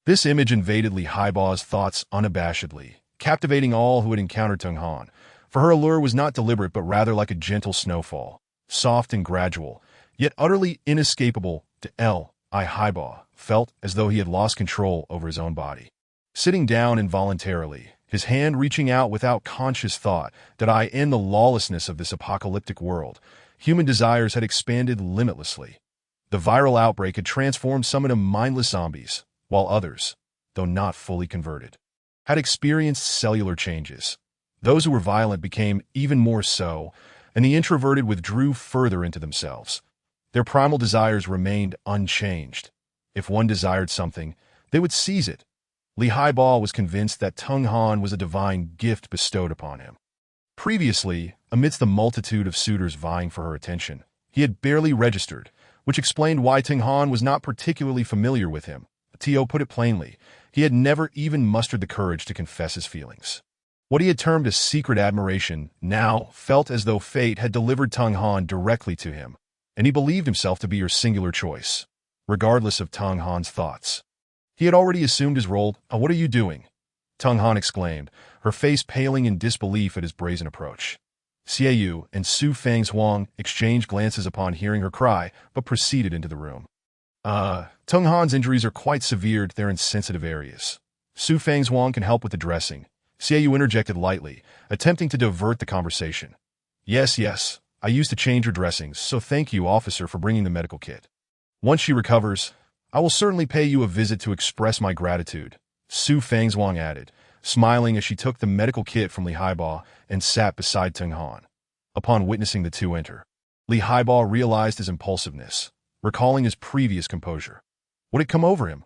This image invaded Li Haibao's thoughts unabashedly, captivating all who had encountered Tung Han, for her allure was not deliberate but rather like a gentle snowfall, soft and gradual, yet utterly inescapable to Li Haibao, felt as though he had lost control over his own body. Sitting down involuntarily, his hand reaching out without conscious thought that I end the lawlessness of this apocalyptic world, human desires had expanded limitlessly. The viral outbreak had transformed some into mindless zombies, while others, though not fully converted, had experienced cellular changes. Those who were violent became even more so, and the introverted withdrew further into themselves. Their primal desires remained unchanged. If one desired something, they would seize it. Li Haibao was convinced that Tung Han was a divine gift bestowed upon him. Previously, amidst the multitude of suitors vying for her attention, he had barely registered, which explained why Tung Han was not particularly familiar with him. Tio put it plainly, he had never even mustered the courage to confess his feelings. What he had termed a secret admiration now felt as though fate had delivered Tung Han directly to him, and he believed himself to be her singular choice, regardless of Tung Han's thoughts. He had already assumed his role. What are you doing?" Tung Han exclaimed, her face paling in disbelief at his brazen approach. Xiaoyu and Su Fangzhuang exchanged glances upon hearing her cry, but proceeded into the room. Tung Han's injuries are quite severe, they're in sensitive areas. Su Fangzhuang can help with the dressing. Xiaoyu interjected lightly, attempting to divert the conversation. Yes, I used to change her dressings, so thank you, officer, for bringing the medical kit. Once she recovers, I will certainly pay you a visit to express my gratitude, Su Fangzhuang added, smiling as she took the medical kit from Li Haibao and sat beside Tung Han. Upon witnessing the two enter, Li Haibao realized his impulsiveness, recalling his previous composure. What had come over him?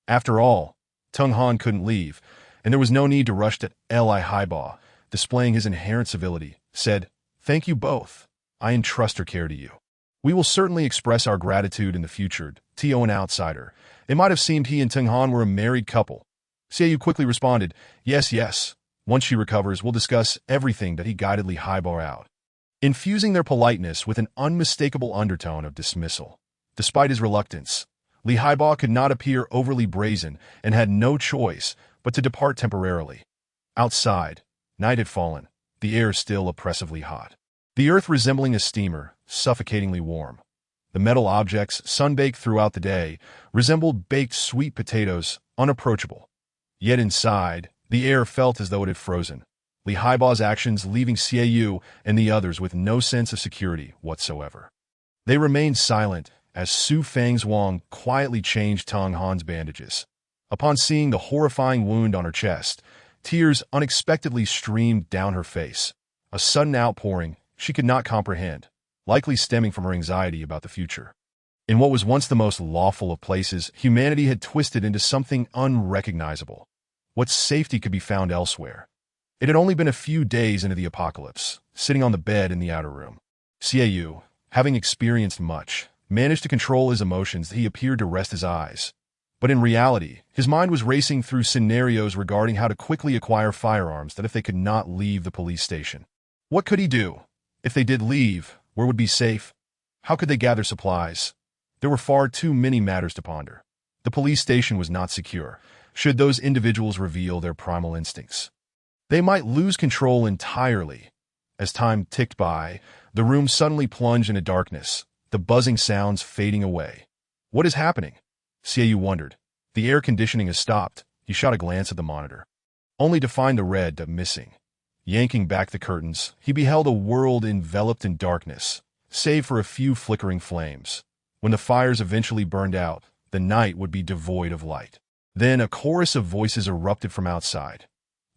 After all, Tung Han couldn't leave, and there was no need to rush to Li Haibao, displaying his inherent civility, said, "Thank you both. I entrust her care to you. We will certainly express our gratitude in the future." To an outsider, it might have seemed he and Tung Han were a married couple. Xiaoyu quickly responded, Yes. Once she recovers, we'll discuss everything that he guided Li Haibao out, infusing their politeness with an unmistakable undertone of dismissal. Despite his reluctance, Li Haibao could not appear overly brazen and had no choice but to depart temporarily. Outside, night had fallen, the air still oppressively hot. The earth resembling a steamer, suffocatingly warm. The metal objects, sun-baked throughout the day, resembled baked sweet potatoes, unapproachable. Yet inside, the air felt as though it had frozen. Li Haibao's actions leaving Xiaoyu and the others with no sense of security whatsoever. They remained silent as Su Fangzhuang quietly changed Tung Han's bandages. Upon seeing the horrifying wound on her chest, tears unexpectedly streamed down her face. A sudden outpouring she could not comprehend, likely stemming from her anxiety about the future. In what was once the most lawful of places, humanity had twisted into something unrecognizable. What safety could be found elsewhere? It had only been a few days into the apocalypse, sitting on the bed in the outer room. Xiaoyu, having experienced much, managed to control his emotions, he appeared to rest his eyes. But in reality, his mind was racing through scenarios regarding how to quickly acquire firearms that if they could not leave the police station. What could he do? If they did leave, where would be safe? How could they gather supplies? There were far too many matters to ponder. The police station was not secure, should those individuals reveal their primal instincts. They might lose control entirely. As time ticked by, the room suddenly plunged into darkness, the buzzing sounds fading away. What is happening? Xiaoyu wondered. The air conditioning has stopped. He shot a glance at the monitor, only to find the red dot missing. Yanking back the curtains, he beheld a world enveloped in darkness, save for a few flickering flames. When the fires eventually burned out, the night would be devoid of light. Then a chorus of voices erupted from outside.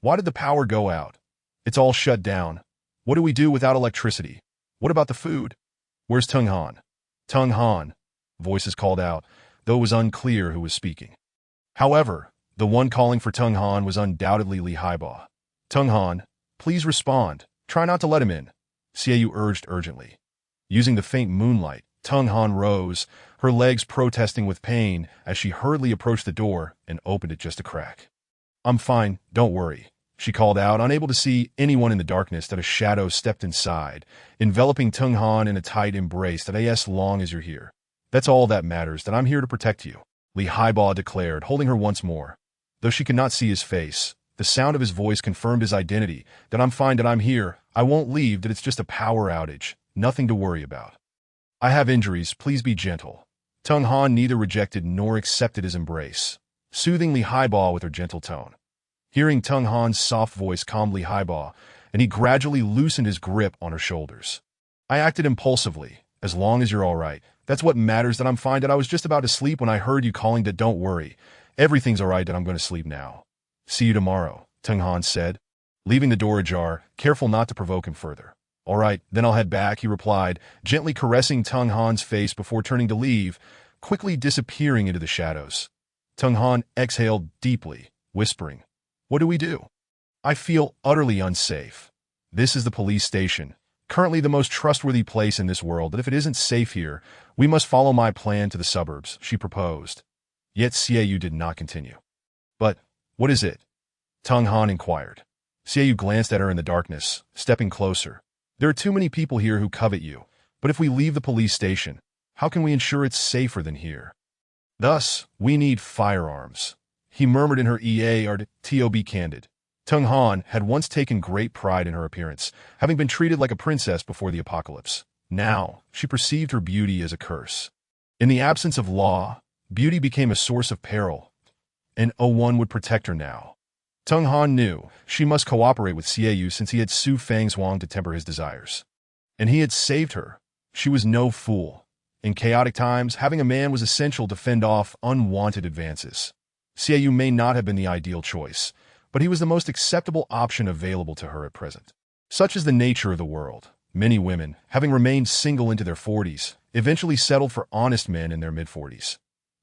Why did the power go out? It's all shut down. What do we do without electricity? What about the food? Where's Tung Han? Tung Han, voices called out, though it was unclear who was speaking. However, the one calling for Tung Han was undoubtedly Li Haiba. Tung Han, please respond. Try not to let him in, Xiaoyu urged urgently. Using the faint moonlight, Tung Han rose, her legs protesting with pain as she hurriedly approached the door and opened it just a crack. I'm fine, don't worry, she called out, unable to see anyone in the darkness that a shadow stepped inside, enveloping Tung Han in a tight embrace that as long as you're here. That's all that matters, that I'm here to protect you, Li Haiba declared, holding her once more. Though she could not see his face, the sound of his voice confirmed his identity, that I'm fine, that I'm here, I won't leave, that it's just a power outage, nothing to worry about. I have injuries, please be gentle. Tung Han neither rejected nor accepted his embrace, soothing Li Haiba with her gentle tone. Hearing Tung Han's soft voice calmed Li Haiba, and he gradually loosened his grip on her shoulders. I acted impulsively. As long as you're all right. That's what matters, that I'm fine, that I was just about to sleep when I heard you calling, that don't worry. Everything's all right, that I'm going to sleep now. See you tomorrow, Tung Han said, leaving the door ajar, careful not to provoke him further. All right, then I'll head back, he replied, gently caressing Tung Han's face before turning to leave, quickly disappearing into the shadows. Tung Han exhaled deeply, whispering, What do we do? I feel utterly unsafe. This is the police station, currently the most trustworthy place in this world, that if it isn't safe here, we must follow my plan to the suburbs, she proposed. Yet Xiaoyu did not continue. But, what is it? Tung Han inquired. Xiaoyu glanced at her in the darkness, stepping closer. There are too many people here who covet you, but if we leave the police station, how can we ensure it's safer than here? Thus, we need firearms, he murmured in her ear to be candid. Tung Han had once taken great pride in her appearance, having been treated like a princess before the apocalypse. Now, she perceived her beauty as a curse. In the absence of law, beauty became a source of peril, and one would protect her now. Tung Han knew she must cooperate with Xiaoyu since he had Su Fang's Wang to temper his desires. And he had saved her. She was no fool. In chaotic times, having a man was essential to fend off unwanted advances. Xiaoyu may not have been the ideal choice, but he was the most acceptable option available to her at present. Such is the nature of the world. Many women, having remained single into their 40s, eventually settled for honest men in their mid-40s.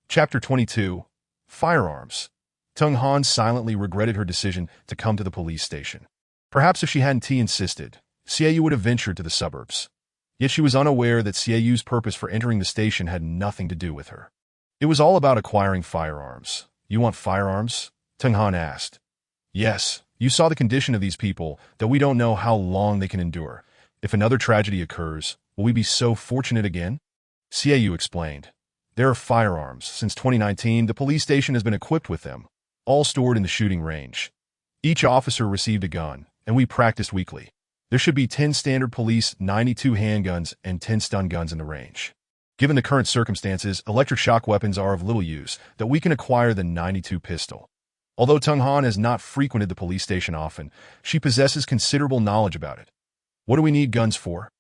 Chapter 22. Firearms. Tung Han silently regretted her decision to come to the police station. Perhaps if she hadn't insisted, Xiaoyu would have ventured to the suburbs. Yet she was unaware that Xiaoyu's purpose for entering the station had nothing to do with her. It was all about acquiring firearms. You want firearms? Tung Han asked. Yes, you saw the condition of these people, that we don't know how long they can endure. If another tragedy occurs, will we be so fortunate again? Xiaoyu explained. There are firearms. Since 2019, the police station has been equipped with them, all stored in the shooting range. Each officer received a gun, and we practiced weekly. There should be 10 standard police, 92 handguns, and 10 stun guns in the range. Given the current circumstances, electric shock weapons are of little use, that we can acquire the 92 pistol. Although Tung Han has not frequented the police station often, she possesses considerable knowledge about it. What do we need guns for?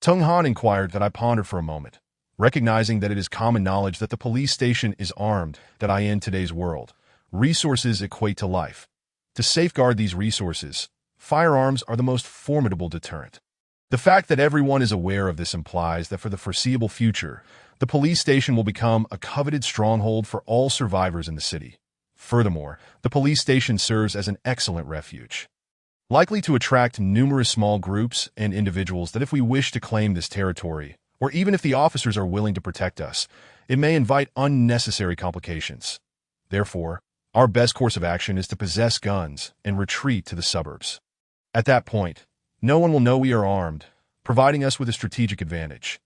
Tung Han inquired. That I pondered for a moment, recognizing that it is common knowledge that the police station is armed, that in today's world, resources equate to life. To safeguard these resources, firearms are the most formidable deterrent. The fact that everyone is aware of this implies that for the foreseeable future, the police station will become a coveted stronghold for all survivors in the city. Furthermore, the police station serves as an excellent refuge, likely to attract numerous small groups and individuals that if we wish to claim this territory, or even if the officers are willing to protect us, it may invite unnecessary complications. Therefore, our best course of action is to possess guns and retreat to the suburbs. At that point, no one will know we are armed, providing us with a strategic advantage.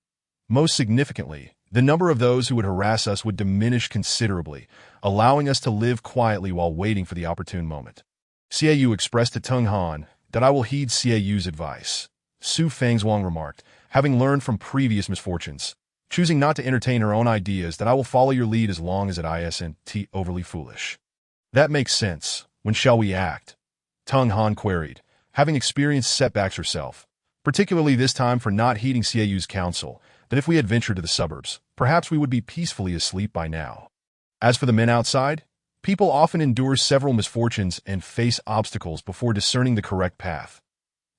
Most significantly, the number of those who would harass us would diminish considerably, allowing us to live quietly while waiting for the opportune moment. Xiaoyu expressed to Teng Han that I will heed Xiaoyu's advice. Su Fangzhuang remarked, having learned from previous misfortunes, choosing not to entertain her own ideas, that I will follow your lead as long as it isn't overly foolish. That makes sense. When shall we act? Teng Han queried, having experienced setbacks herself, particularly this time for not heeding Xiaoyu's counsel, that if we had ventured to the suburbs, perhaps we would be peacefully asleep by now. As for the men outside, people often endure several misfortunes and face obstacles before discerning the correct path.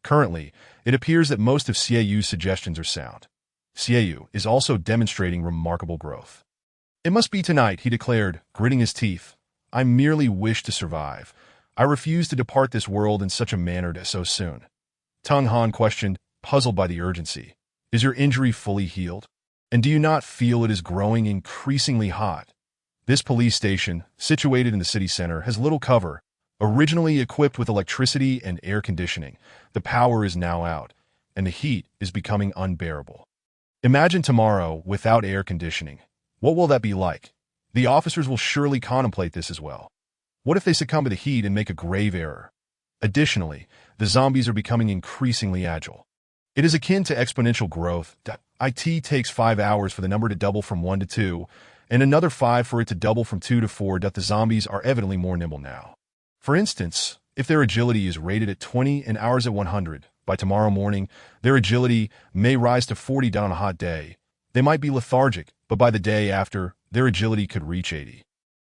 Currently, it appears that most of Xiaoyu's suggestions are sound. Xiaoyu is also demonstrating remarkable growth. It must be tonight, he declared, gritting his teeth. I merely wish to survive. I refuse to depart this world in such a manner so soon. Teng Han questioned, puzzled by the urgency. Is your injury fully healed? And do you not feel it is growing increasingly hot? This police station, situated in the city center, has little cover. Originally equipped with electricity and air conditioning, the power is now out, and the heat is becoming unbearable. Imagine tomorrow without air conditioning. What will that be like? The officers will surely contemplate this as well. What if they succumb to the heat and make a grave error? Additionally, the zombies are becoming increasingly agile. It is akin to exponential growth. It takes 5 hours for the number to double from 1 to 2, and another 5 for it to double from 2 to 4. The zombies are evidently more nimble now. For instance, if their agility is rated at 20 and ours at 100, by tomorrow morning, their agility may rise to 40 on a hot day. They might be lethargic, but by the day after, their agility could reach 80.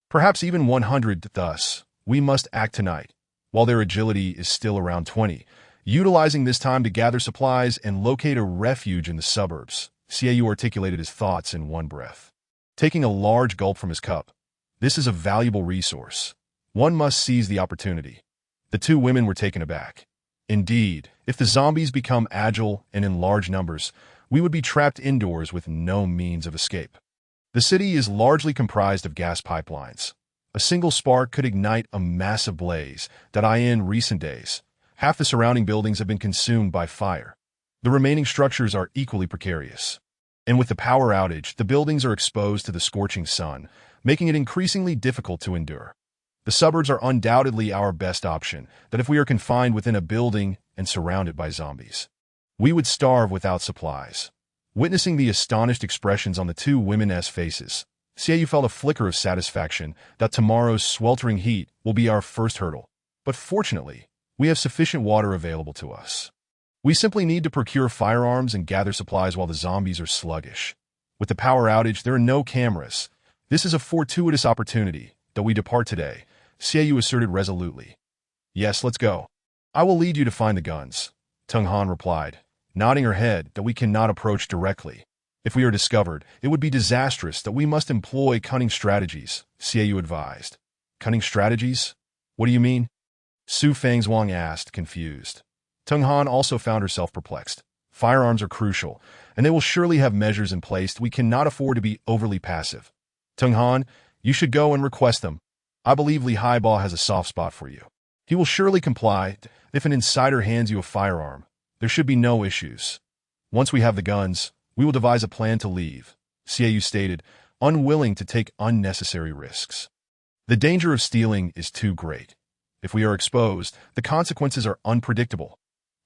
Perhaps even 100. Thus, we must act tonight, while their agility is still around 20, utilizing this time to gather supplies and locate a refuge in the suburbs. Xiaoyu articulated his thoughts in one breath, taking a large gulp from his cup. This is a valuable resource. One must seize the opportunity. The two women were taken aback. Indeed, if the zombies become agile and in large numbers, we would be trapped indoors with no means of escape. The city is largely comprised of gas pipelines. A single spark could ignite a massive blaze that in recent days, half the surrounding buildings have been consumed by fire. The remaining structures are equally precarious. And with the power outage, the buildings are exposed to the scorching sun, making it increasingly difficult to endure. The suburbs are undoubtedly our best option, that if we are confined within a building and surrounded by zombies, we would starve without supplies. Witnessing the astonished expressions on the two women's faces, Xiaoyu felt a flicker of satisfaction that tomorrow's sweltering heat will be our first hurdle. But fortunately, we have sufficient water available to us. We simply need to procure firearms and gather supplies while the zombies are sluggish. With the power outage, there are no cameras. This is a fortuitous opportunity, that we depart today, Xiaoyu asserted resolutely. Yes, let's go. I will lead you to find the guns, Teng Han replied, nodding her head that we cannot approach directly. If we are discovered, it would be disastrous, that we must employ cunning strategies, Xiaoyu advised. Cunning strategies? What do you mean? Su Fangzhuang asked, confused. Teng Han also found herself perplexed. Firearms are crucial, and they will surely have measures in place. We cannot afford to be overly passive. Teng Han, you should go and request them. I believe Li Haiba has a soft spot for you. He will surely comply. If an insider hands you a firearm, there should be no issues. Once we have the guns, we will devise a plan to leave, Xiaoyu stated, unwilling to take unnecessary risks. The danger of stealing is too great. If we are exposed, the consequences are unpredictable.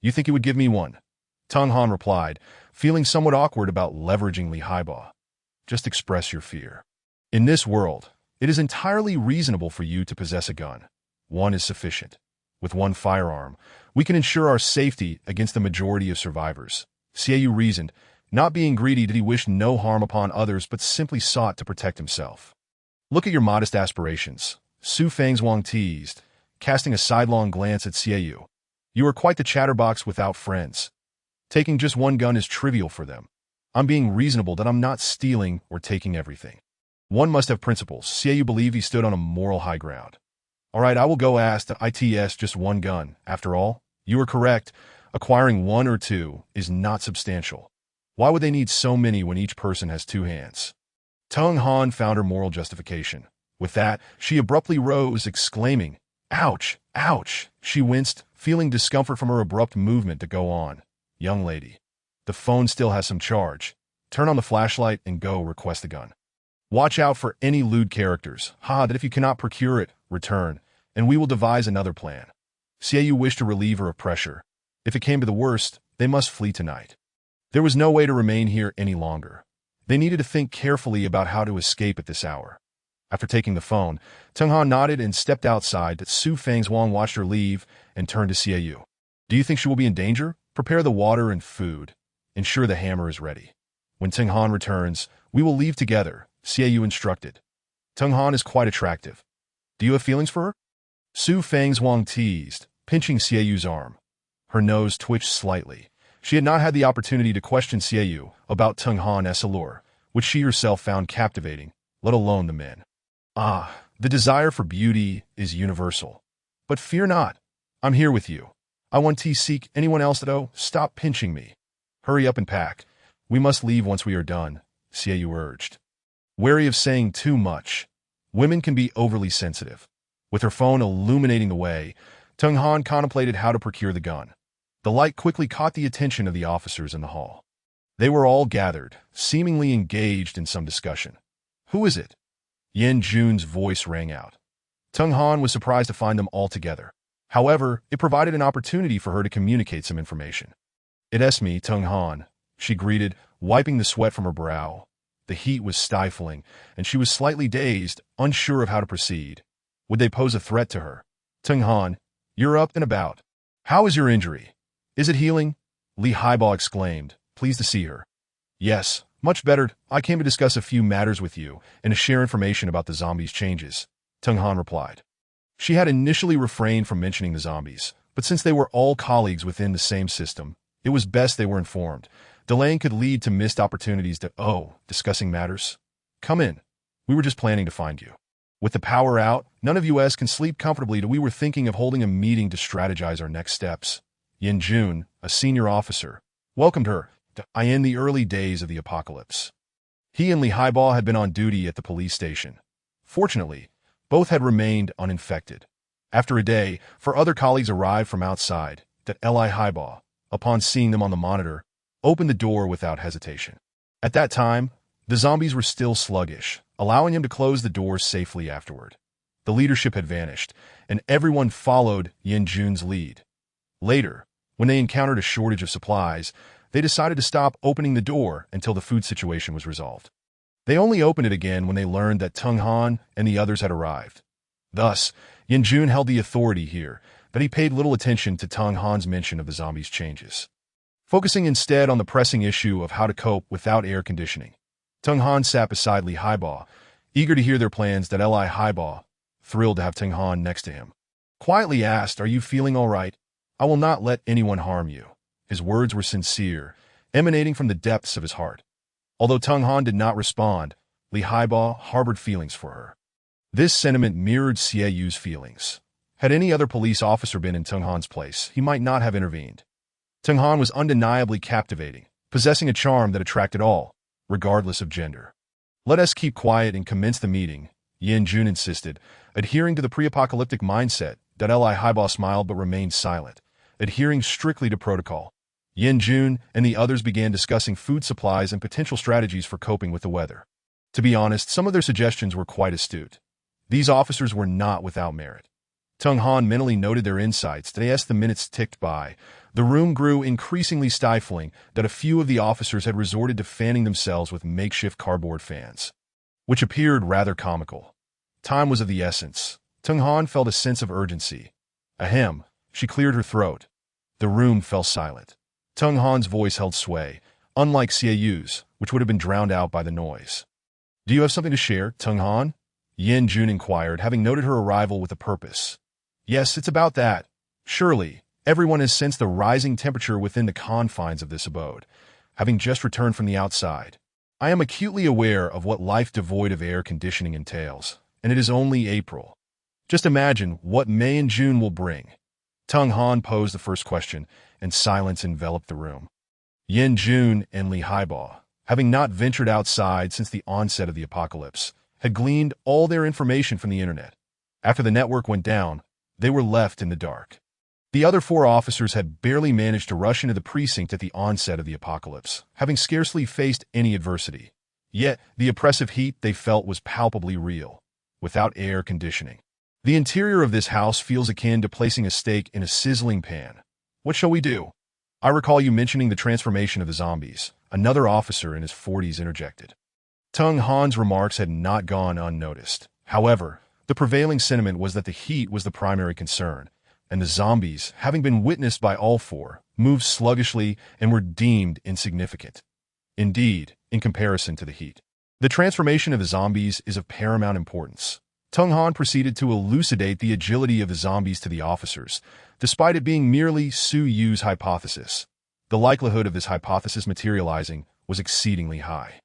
You think you would give me one? Teng Han replied, feeling somewhat awkward about leveraging Li Haiba. Just express your fear. In this world, it is entirely reasonable for you to possess a gun. One is sufficient. With one firearm, we can ensure our safety against the majority of survivors. Xiaoyu reasoned. Not being greedy, did he wish no harm upon others, but simply sought to protect himself. Look at your modest aspirations, Su Fangzhuang teased, casting a sidelong glance at Xiaoyu. You are quite the chatterbox without friends. Taking just one gun is trivial for them. I'm being reasonable, that I'm not stealing or taking everything. One must have principles. Xiaoyu believed he stood on a moral high ground. All right, I will go ask the ITS just one gun. After all, you are correct. Acquiring one or two is not substantial. Why would they need so many when each person has 2 hands? Tung Han found her moral justification. With that, she abruptly rose, exclaiming, "Ouch! Ouch!" She winced, feeling discomfort from her abrupt movement to go on. "Young lady, the phone still has some charge. Turn on the flashlight and go request a gun. Watch out for any lewd characters. That if you cannot procure it, return, and we will devise another plan." Xiaoyu wished to relieve her of pressure. If it came to the worst, they must flee tonight. There was no way to remain here any longer. They needed to think carefully about how to escape at this hour. After taking the phone, Tung Han nodded and stepped outside. Su Fangzhuang watched her leave and turned to Xiaoyu. "Do you think she will be in danger? Prepare the water and food. Ensure the hammer is ready. When Tung Han returns, we will leave together," Xiaoyu instructed. "Tung Han is quite attractive. Do you have feelings for her?" Su Fangzhuang teased, pinching Xiaoyu's arm. Her nose twitched slightly. She had not had the opportunity to question Xiaoyu about Tung Han's allure, which she herself found captivating, let alone the men. The desire for beauty is universal. But fear not. I'm here with you. I won't seek anyone else, though. Stop pinching me. Hurry up and pack. We must leave once we are done, Xiaoyu urged. Wary of saying too much, women can be overly sensitive. With her phone illuminating the way, Tung Han contemplated how to procure the gun. The light quickly caught the attention of the officers in the hall. They were all gathered, seemingly engaged in some discussion. "Who is it?" Yan Jun's voice rang out. Tung Han was surprised to find them all together. However, it provided an opportunity for her to communicate some information. "It's me, Tung Han," she greeted, wiping the sweat from her brow. The heat was stifling, and she was slightly dazed, unsure of how to proceed. Would they pose a threat to her? "Tung Han, you're up and about. How is your injury? Is it healing?" Li Haibo exclaimed, pleased to see her. "Yes, much better. I came to discuss a few matters with you and to share information about the zombies' changes," Tung Han replied. She had initially refrained from mentioning the zombies, but since they were all colleagues within the same system, it was best they were informed. Delaying could lead to missed opportunities discussing matters. "Come in. We were just planning to find you. With the power out, none of us can sleep comfortably. We were thinking of holding a meeting to strategize our next steps." Yan Jun, a senior officer, welcomed her in the early days of the apocalypse. He and Li Haibo had been on duty at the police station. Fortunately, both had remained uninfected. After a day, 4 other colleagues arrived from outside. Li Haibo, upon seeing them on the monitor, opened the door without hesitation. At that time, the zombies were still sluggish, allowing him to close the door safely afterward. The leadership had vanished, and everyone followed Yan Jun's lead. Later, when they encountered a shortage of supplies, they decided to stop opening the door until the food situation was resolved. They only opened it again when they learned that Tung Han and the others had arrived. Thus, Yan Jun held the authority here, but he paid little attention to Tung Han's mention of the zombies' changes, focusing instead on the pressing issue of how to cope without air conditioning. Tung Han sat beside Li Haibo, eager to hear their plans. Li Haibo, thrilled to have Tung Han next to him, quietly asked, "Are you feeling all right? I will not let anyone harm you." His words were sincere, emanating from the depths of his heart. Although Tung Han did not respond, Li Haibo harbored feelings for her. This sentiment mirrored Xiaoyu's feelings. Had any other police officer been in Tung Han's place, he might not have intervened. Tung Han was undeniably captivating, possessing a charm that attracted all, regardless of gender. "Let us keep quiet and commence the meeting," Yan Jun insisted, adhering to the pre-apocalyptic mindset. Li Haibo smiled but remained silent, adhering strictly to protocol. Yan Jun and the others began discussing food supplies and potential strategies for coping with the weather. To be honest, some of their suggestions were quite astute. These officers were not without merit. Tung Han mentally noted their insights. As the minutes ticked by, the room grew increasingly stifling. A few of the officers had resorted to fanning themselves with makeshift cardboard fans, which appeared rather comical. Time was of the essence. Tung Han felt a sense of urgency. Ahem, she cleared her throat. The room fell silent. Tung Han's voice held sway, unlike Xiaoyu's, which would have been drowned out by the noise. "Do you have something to share, Tung Han?" Yan Jun inquired, having noted her arrival with a purpose. "Yes, it's about that. Surely, everyone has sensed the rising temperature within the confines of this abode, having just returned from the outside. I am acutely aware of what life devoid of air conditioning entails, and it is only April. Just imagine what May and June will bring." Tung Han posed the first question, and silence enveloped the room. Yin Jun and Li Haiba, having not ventured outside since the onset of the apocalypse, had gleaned all their information from the internet. After the network went down, they were left in the dark. The other 4 officers had barely managed to rush into the precinct at the onset of the apocalypse, having scarcely faced any adversity. Yet, the oppressive heat they felt was palpably real, without air conditioning. The interior of this house feels akin to placing a steak in a sizzling pan. What shall we do? I recall you mentioning the transformation of the zombies, another officer in his 40s interjected. Tung Han's remarks had not gone unnoticed. However, the prevailing sentiment was that the heat was the primary concern, and the zombies, having been witnessed by all 4, moved sluggishly and were deemed insignificant. Indeed, in comparison to the heat. The transformation of the zombies is of paramount importance. Tung Han proceeded to elucidate the agility of the zombies to the officers, despite it being merely Su Yu's hypothesis. The likelihood of this hypothesis materializing was exceedingly high.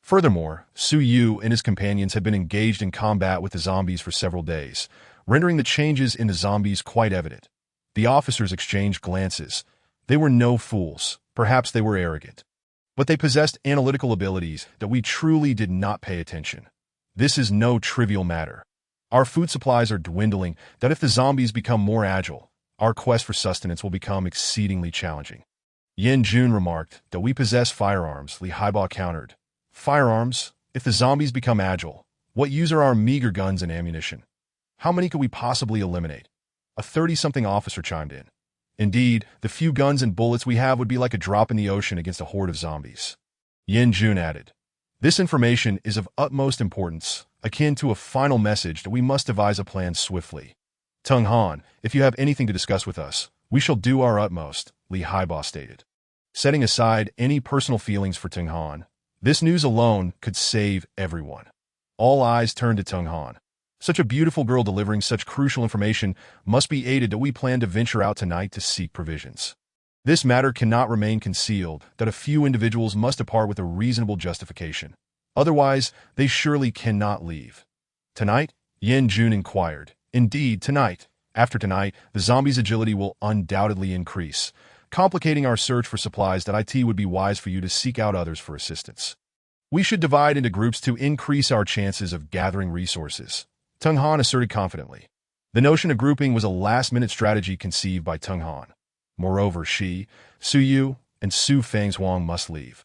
Furthermore, Su Yu and his companions had been engaged in combat with the zombies for several days, rendering the changes in the zombies quite evident. The officers exchanged glances. They were no fools. Perhaps they were arrogant. But they possessed analytical abilities that we truly did not pay attention. This is no trivial matter. Our food supplies are dwindling, that if the zombies become more agile, our quest for sustenance will become exceedingly challenging. Yin Jun remarked that we possess firearms. Li Haiba countered. Firearms? If the zombies become agile, what use are our meager guns and ammunition? How many could we possibly eliminate? A 30-something officer chimed in. Indeed, the few guns and bullets we have would be like a drop in the ocean against a horde of zombies. Yin Jun added. This information is of utmost importance, akin to a final message that we must devise a plan swiftly. Tung Han, if you have anything to discuss with us, we shall do our utmost, Li Haiba stated. Setting aside any personal feelings for Tung Han, this news alone could save everyone. All eyes turned to Tung Han. Such a beautiful girl delivering such crucial information must be aided that we plan to venture out tonight to seek provisions. This matter cannot remain concealed, that a few individuals must depart with a reasonable justification. Otherwise, they surely cannot leave. Tonight? Yin Jun inquired. Indeed, tonight. After tonight, the zombies' agility will undoubtedly increase, complicating our search for supplies that it would be wise for you to seek out others for assistance. We should divide into groups to increase our chances of gathering resources, Tung Han asserted confidently. The notion of grouping was a last-minute strategy conceived by Tung Han. Moreover, she, Su Yu, and Su Fangzhuang must leave.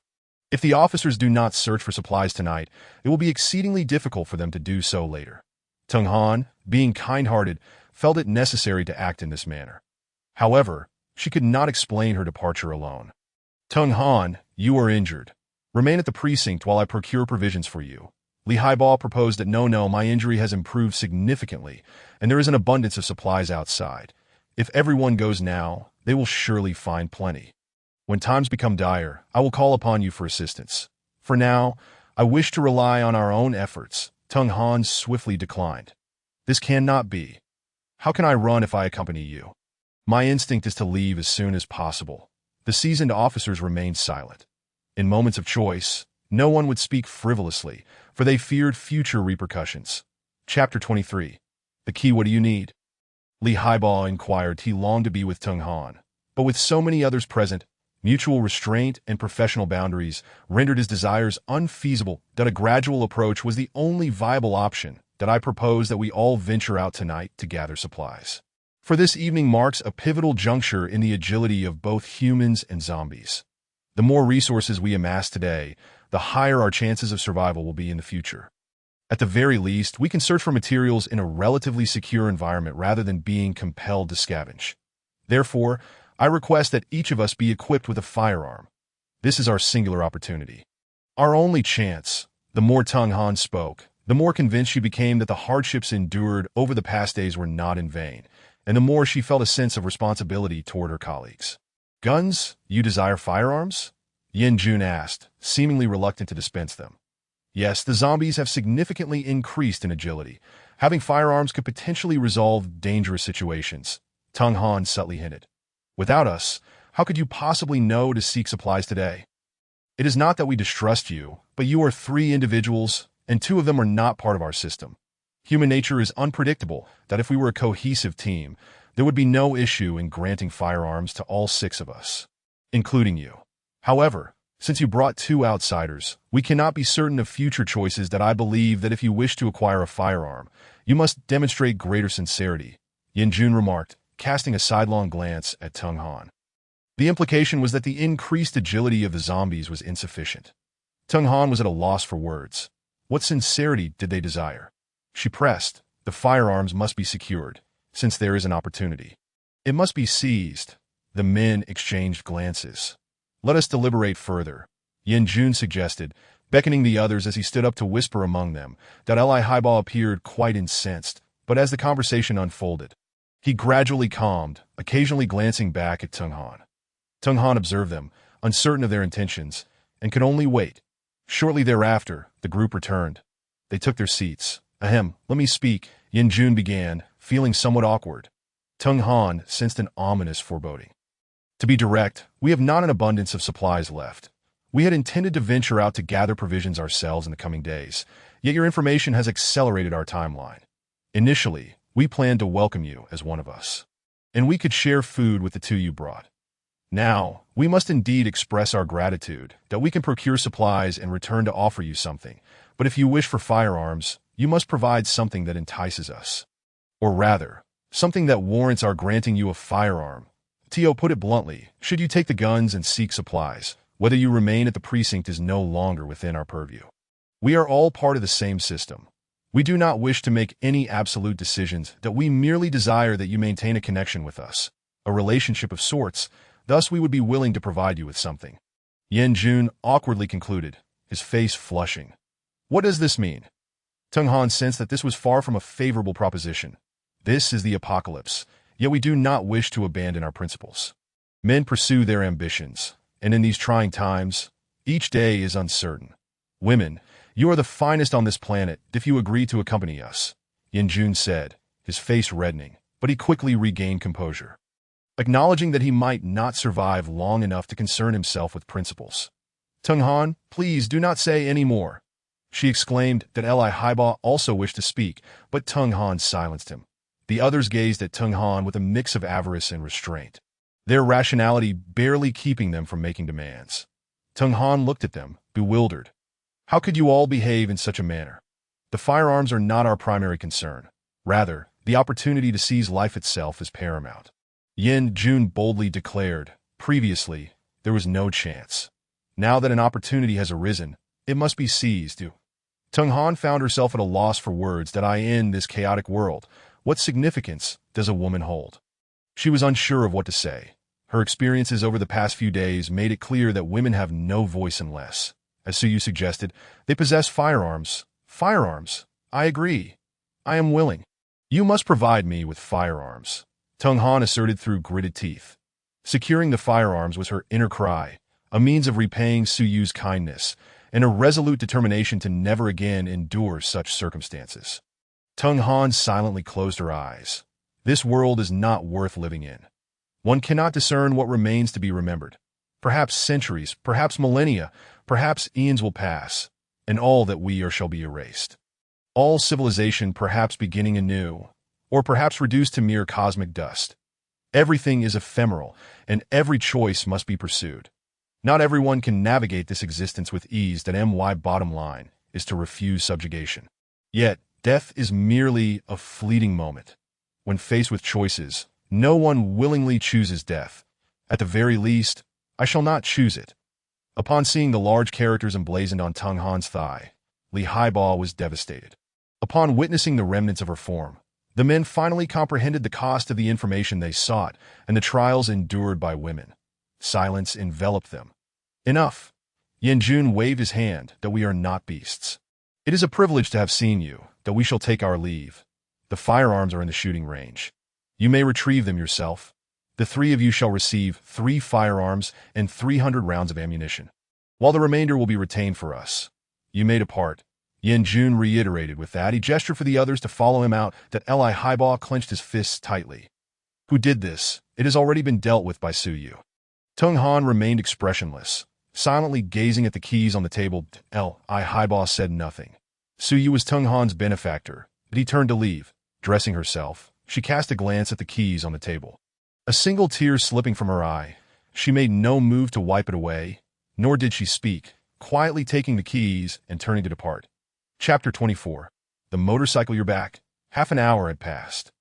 If the officers do not search for supplies tonight, it will be exceedingly difficult for them to do so later. Tung Han, being kind-hearted, felt it necessary to act in this manner. However, she could not explain her departure alone. Tung Han, you are injured. Remain at the precinct while I procure provisions for you. Li Haiba proposed that no, my injury has improved significantly, and there is an abundance of supplies outside. If everyone goes now, they will surely find plenty. When times become dire, I will call upon you for assistance. For now, I wish to rely on our own efforts. Tung Han swiftly declined. This cannot be. How can I run if I accompany you? My instinct is to leave as soon as possible. The seasoned officers remained silent. In moments of choice, no one would speak frivolously, for they feared future repercussions. Chapter 23. The key, what do you need? Li Haiba inquired. He longed to be with Tung Han, but with so many others present, mutual restraint and professional boundaries rendered his desires unfeasible. That a gradual approach was the only viable option. That I propose that we all venture out tonight to gather supplies. For this evening marks a pivotal juncture in the agility of both humans and zombies. The more resources we amass today, the higher our chances of survival will be in the future. At the very least, we can search for materials in a relatively secure environment rather than being compelled to scavenge. Therefore, I request that each of us be equipped with a firearm. This is our singular opportunity. Our only chance. The more Tung Han spoke, the more convinced she became that the hardships endured over the past days were not in vain, and the more she felt a sense of responsibility toward her colleagues. Guns? You desire firearms? Yin Jun asked, seemingly reluctant to dispense them. Yes, the zombies have significantly increased in agility. Having firearms could potentially resolve dangerous situations, Tung Han subtly hinted. Without us, how could you possibly know to seek supplies today? It is not that we distrust you, but you are 3 individuals, and 2 of them are not part of our system. Human nature is unpredictable, that if we were a cohesive team, there would be no issue in granting firearms to all 6 of us, including you. However, since you brought 2 outsiders, we cannot be certain of future choices that I believe that if you wish to acquire a firearm, you must demonstrate greater sincerity, Yin Jun remarked, casting a sidelong glance at Tung Han. The implication was that the increased agility of the zombies was insufficient. Tung Han was at a loss for words. What sincerity did they desire? She pressed. The firearms must be secured, since there is an opportunity. It must be seized. The men exchanged glances. Let us deliberate further, Yin Jun suggested, beckoning the others as he stood up to whisper among them. Li Haibao appeared quite incensed, but as the conversation unfolded, he gradually calmed, occasionally glancing back at Tung Han. Tung Han observed them, uncertain of their intentions, and could only wait. Shortly thereafter, the group returned. They took their seats. Ahem, let me speak, Yin Jun began, feeling somewhat awkward. Tung Han sensed an ominous foreboding. To be direct, we have not an abundance of supplies left. We had intended to venture out to gather provisions ourselves in the coming days, yet your information has accelerated our timeline. Initially, we planned to welcome you as one of us, and we could share food with the 2 you brought. Now, we must indeed express our gratitude that we can procure supplies and return to offer you something, but if you wish for firearms, you must provide something that entices us. Or rather, something that warrants our granting you a firearm. Tio put it bluntly, should you take the guns and seek supplies, whether you remain at the precinct is no longer within our purview. We are all part of the same system. We do not wish to make any absolute decisions, that we merely desire that you maintain a connection with us, a relationship of sorts. Thus we would be willing to provide you with something. Yin Jun awkwardly concluded, his face flushing. What does this mean? Tung Han sensed that this was far from a favorable proposition. This is the apocalypse, yet we do not wish to abandon our principles. Men pursue their ambitions, and in these trying times, each day is uncertain. Women, you are the finest on this planet if you agree to accompany us, Yin Jun said, his face reddening, but he quickly regained composure, acknowledging that he might not survive long enough to concern himself with principles. Tung Han, please do not say any more. She exclaimed that Li Haibao also wished to speak, but Tung Han silenced him. The others gazed at Tung Han with a mix of avarice and restraint, their rationality barely keeping them from making demands. Tung Han looked at them, bewildered. How could you all behave in such a manner? The firearms are not our primary concern. Rather, the opportunity to seize life itself is paramount. Yin Jun boldly declared, previously, there was no chance. Now that an opportunity has arisen, it must be seized. Tung Han found herself at a loss for words. In this chaotic world, what significance does a woman hold? She was unsure of what to say. Her experiences over the past few days made it clear that women have no voice unless, as Suyu suggested, they possess firearms. Firearms? I agree. I am willing. You must provide me with firearms, Tung Han asserted through gritted teeth. Securing the firearms was her inner cry, a means of repaying Suyu's kindness, and a resolute determination to never again endure such circumstances. Tung Han silently closed her eyes. This world is not worth living in. One cannot discern what remains to be remembered. Perhaps centuries, perhaps millennia, perhaps eons will pass, and all that we are shall be erased. All civilization perhaps beginning anew, or perhaps reduced to mere cosmic dust. Everything is ephemeral, and every choice must be pursued. Not everyone can navigate this existence with ease. My bottom line is to refuse subjugation. Yet, death is merely a fleeting moment. When faced with choices, no one willingly chooses death. At the very least, I shall not choose it. Upon seeing the large characters emblazoned on Tung Han's thigh, Li Haibao was devastated. Upon witnessing the remnants of her form, the men finally comprehended the cost of the information they sought and the trials endured by women. Silence enveloped them. Enough. Yin Jun waved his hand that we are not beasts. It is a privilege to have seen you, that we shall take our leave. The firearms are in the shooting range. You may retrieve them yourself. The 3 of you shall receive 3 firearms and 300 rounds of ammunition, while the remainder will be retained for us. You may depart. Yin Jun reiterated with that. He gestured for the others to follow him out. Li Haibao clenched his fists tightly. Who did this? It has already been dealt with by Suyu. Tung Han remained expressionless, silently gazing at the keys on the table. Li Haibao said nothing. Suyu was Tung Han's benefactor, but he turned to leave. Dressing herself, she cast a glance at the keys on the table. A single tear slipping from her eye, she made no move to wipe it away. Nor did she speak, quietly taking the keys and turning to depart. Chapter 24. The motorcycle you're back. Half an hour had passed,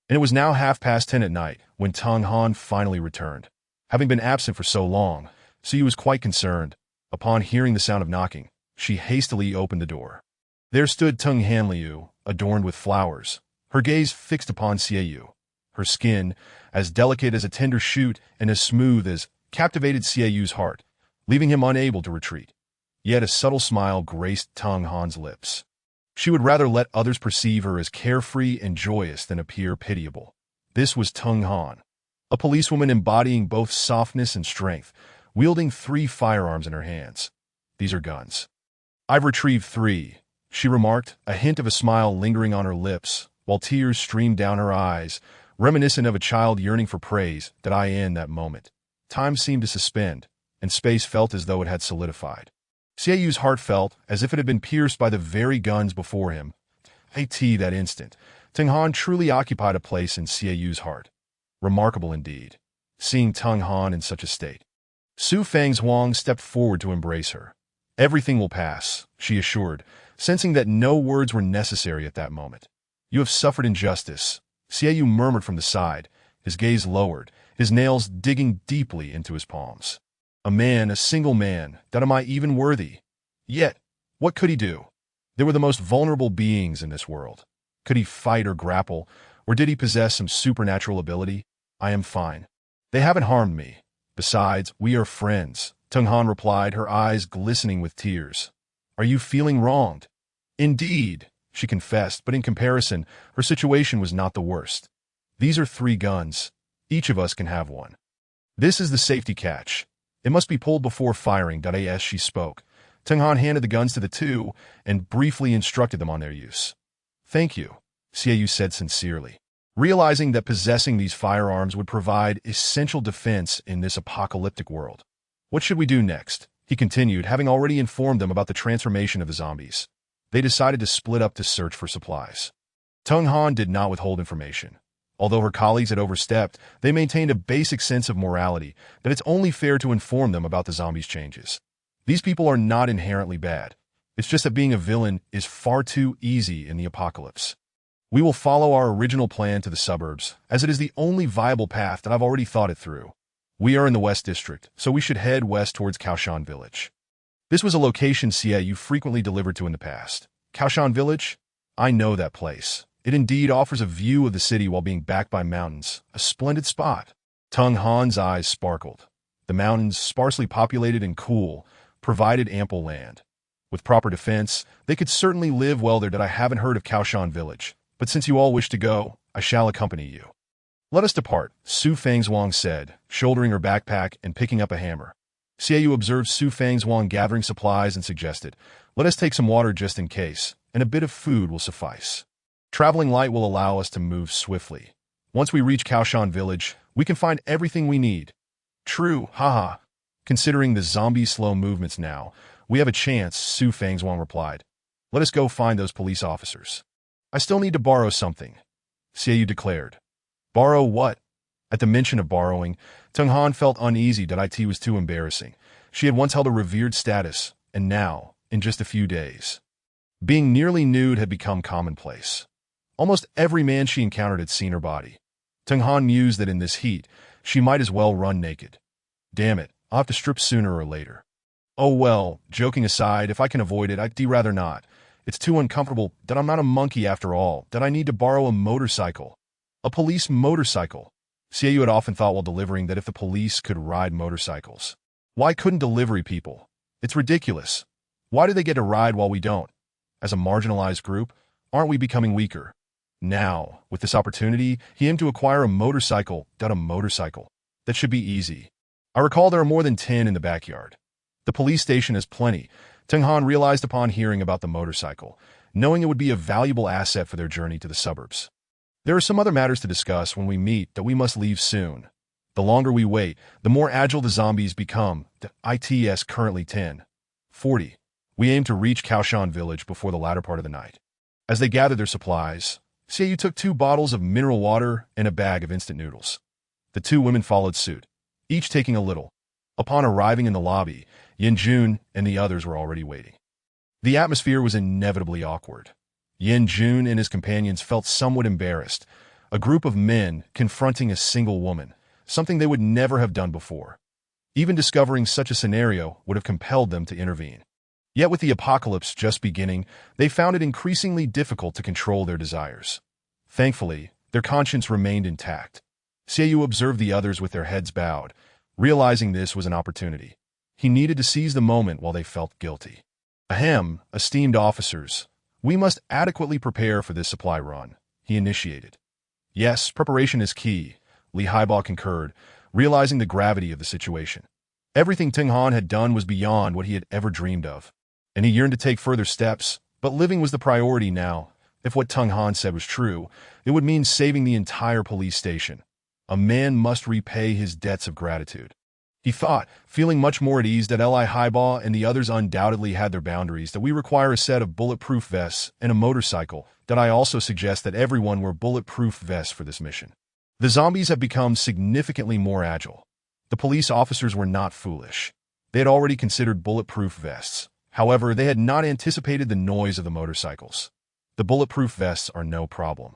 and it was now 10:30 at night when Tung Han finally returned. Having been absent for so long, Siyu was quite concerned. Upon hearing the sound of knocking, she hastily opened the door. There stood Tung Hanliu, adorned with flowers, her gaze fixed upon Siyu. Her skin, as delicate as a tender shoot and as smooth as, captivated Siyu's heart, leaving him unable to retreat. Yet a subtle smile graced Tung Han's lips. She would rather let others perceive her as carefree and joyous than appear pitiable. This was Tung Han, a policewoman embodying both softness and strength, wielding 3 firearms in her hands. These are guns. I've retrieved 3, she remarked, a hint of a smile lingering on her lips, while tears streamed down her eyes, reminiscent of a child yearning for praise. That in that moment, time seemed to suspend, and space felt as though it had solidified. Siyu's heart felt as if it had been pierced by the very guns before him. That instant, Tung Han truly occupied a place in Siyu's heart. Remarkable indeed, seeing Tung Han in such a state. Su Fang's stepped forward to embrace her. Everything will pass, she assured, sensing that no words were necessary at that moment. You have suffered injustice, Siyu murmured from the side, his gaze lowered, his nails digging deeply into his palms. A single man, that am I even worthy? Yet, what could he do? They were the most vulnerable beings in this world. Could he fight or grapple, or did he possess some supernatural ability? I am fine. They haven't harmed me. Besides, we are friends, Tung Han replied, her eyes glistening with tears. Are you feeling wronged? Indeed, she confessed, but in comparison, her situation was not the worst. These are 3 guns. Each of us can have one. This is the safety catch. It must be pulled before firing. As she spoke, Tung Han handed the guns to the 2 and briefly instructed them on their use. Thank you, Siyu said sincerely, realizing that possessing these firearms would provide essential defense in this apocalyptic world. What should we do next? He continued, having already informed them about the transformation of the zombies. They decided to split up to search for supplies. Tung Han did not withhold information. Although her colleagues had overstepped, they maintained a basic sense of morality that it's only fair to inform them about the zombies' changes. These people are not inherently bad. It's just that being a villain is far too easy in the apocalypse. We will follow our original plan to the suburbs, as it is the only viable path that I've already thought it through. We are in the West District, so we should head west towards Kaoshan Village. This was a location Siyu frequently delivered to in the past. Kaoshan Village? I know that place. It indeed offers a view of the city while being backed by mountains, a splendid spot. Tung Han's eyes sparkled. The mountains, sparsely populated and cool, provided ample land. With proper defense, they could certainly live well there. I haven't heard of Kaoshan Village, but since you all wish to go, I shall accompany you. Let us depart, Su Fangzhuang said, shouldering her backpack and picking up a hammer. Siyu observed Su Fangzhuang gathering supplies and suggested, let us take some water just in case, and a bit of food will suffice. Traveling light will allow us to move swiftly. Once we reach Kaoshan Village, we can find everything we need. True, haha. Considering the zombies' slow movements now, we have a chance, Su Fangzhuang replied. Let us go find those police officers. I still need to borrow something, Siyu declared. Borrow what? At the mention of borrowing, Tung Han felt uneasy. It was too embarrassing. She had once held a revered status, and now, in just a few days, being nearly nude had become commonplace. Almost every man she encountered had seen her body. Tung Han mused that in this heat, she might as well run naked. Damn it, I'll have to strip sooner or later. Oh well, joking aside, if I can avoid it, I'd rather not. It's too uncomfortable. I'm not a monkey after all. I need to borrow a motorcycle. A police motorcycle. Siyu had often thought while delivering that if the police could ride motorcycles, why couldn't delivery people? It's ridiculous. Why do they get to ride while we don't? As a marginalized group, aren't we becoming weaker? Now, with this opportunity, he aimed to acquire a motorcycle. That should be easy. I recall there are more than 10 in the backyard. The police station has plenty. Tung Han realized upon hearing about the motorcycle, knowing it would be a valuable asset for their journey to the suburbs. There are some other matters to discuss when we meet that we must leave soon. The longer we wait, the more agile the zombies become. It's currently 10:40. We aim to reach Kaoshan Village before the latter part of the night. As they gathered their supplies, Siyu took 2 bottles of mineral water and a bag of instant noodles. The 2 women followed suit, each taking a little. Upon arriving in the lobby, Yin Jun and the others were already waiting. The atmosphere was inevitably awkward. Yin Jun and his companions felt somewhat embarrassed, a group of men confronting a single woman, something they would never have done before. Even discovering such a scenario would have compelled them to intervene. Yet with the apocalypse just beginning, they found it increasingly difficult to control their desires. Thankfully, their conscience remained intact. Xiaoyu observed the others with their heads bowed, realizing this was an opportunity. He needed to seize the moment while they felt guilty. Ahem, esteemed officers, we must adequately prepare for this supply run, he initiated. Yes, preparation is key, Li Haiba concurred, realizing the gravity of the situation. Everything Teng Han had done was beyond what he had ever dreamed of, and he yearned to take further steps, but living was the priority now. If what Teng Han said was true, it would mean saving the entire police station. A man must repay his debts of gratitude. He thought, feeling much more at ease that Li Haiba and the others undoubtedly had their boundaries, that we require a set of bulletproof vests and a motorcycle, that I also suggest that everyone wear bulletproof vests for this mission. The zombies have become significantly more agile. The police officers were not foolish. They had already considered bulletproof vests. However, they had not anticipated the noise of the motorcycles. The bulletproof vests are no problem.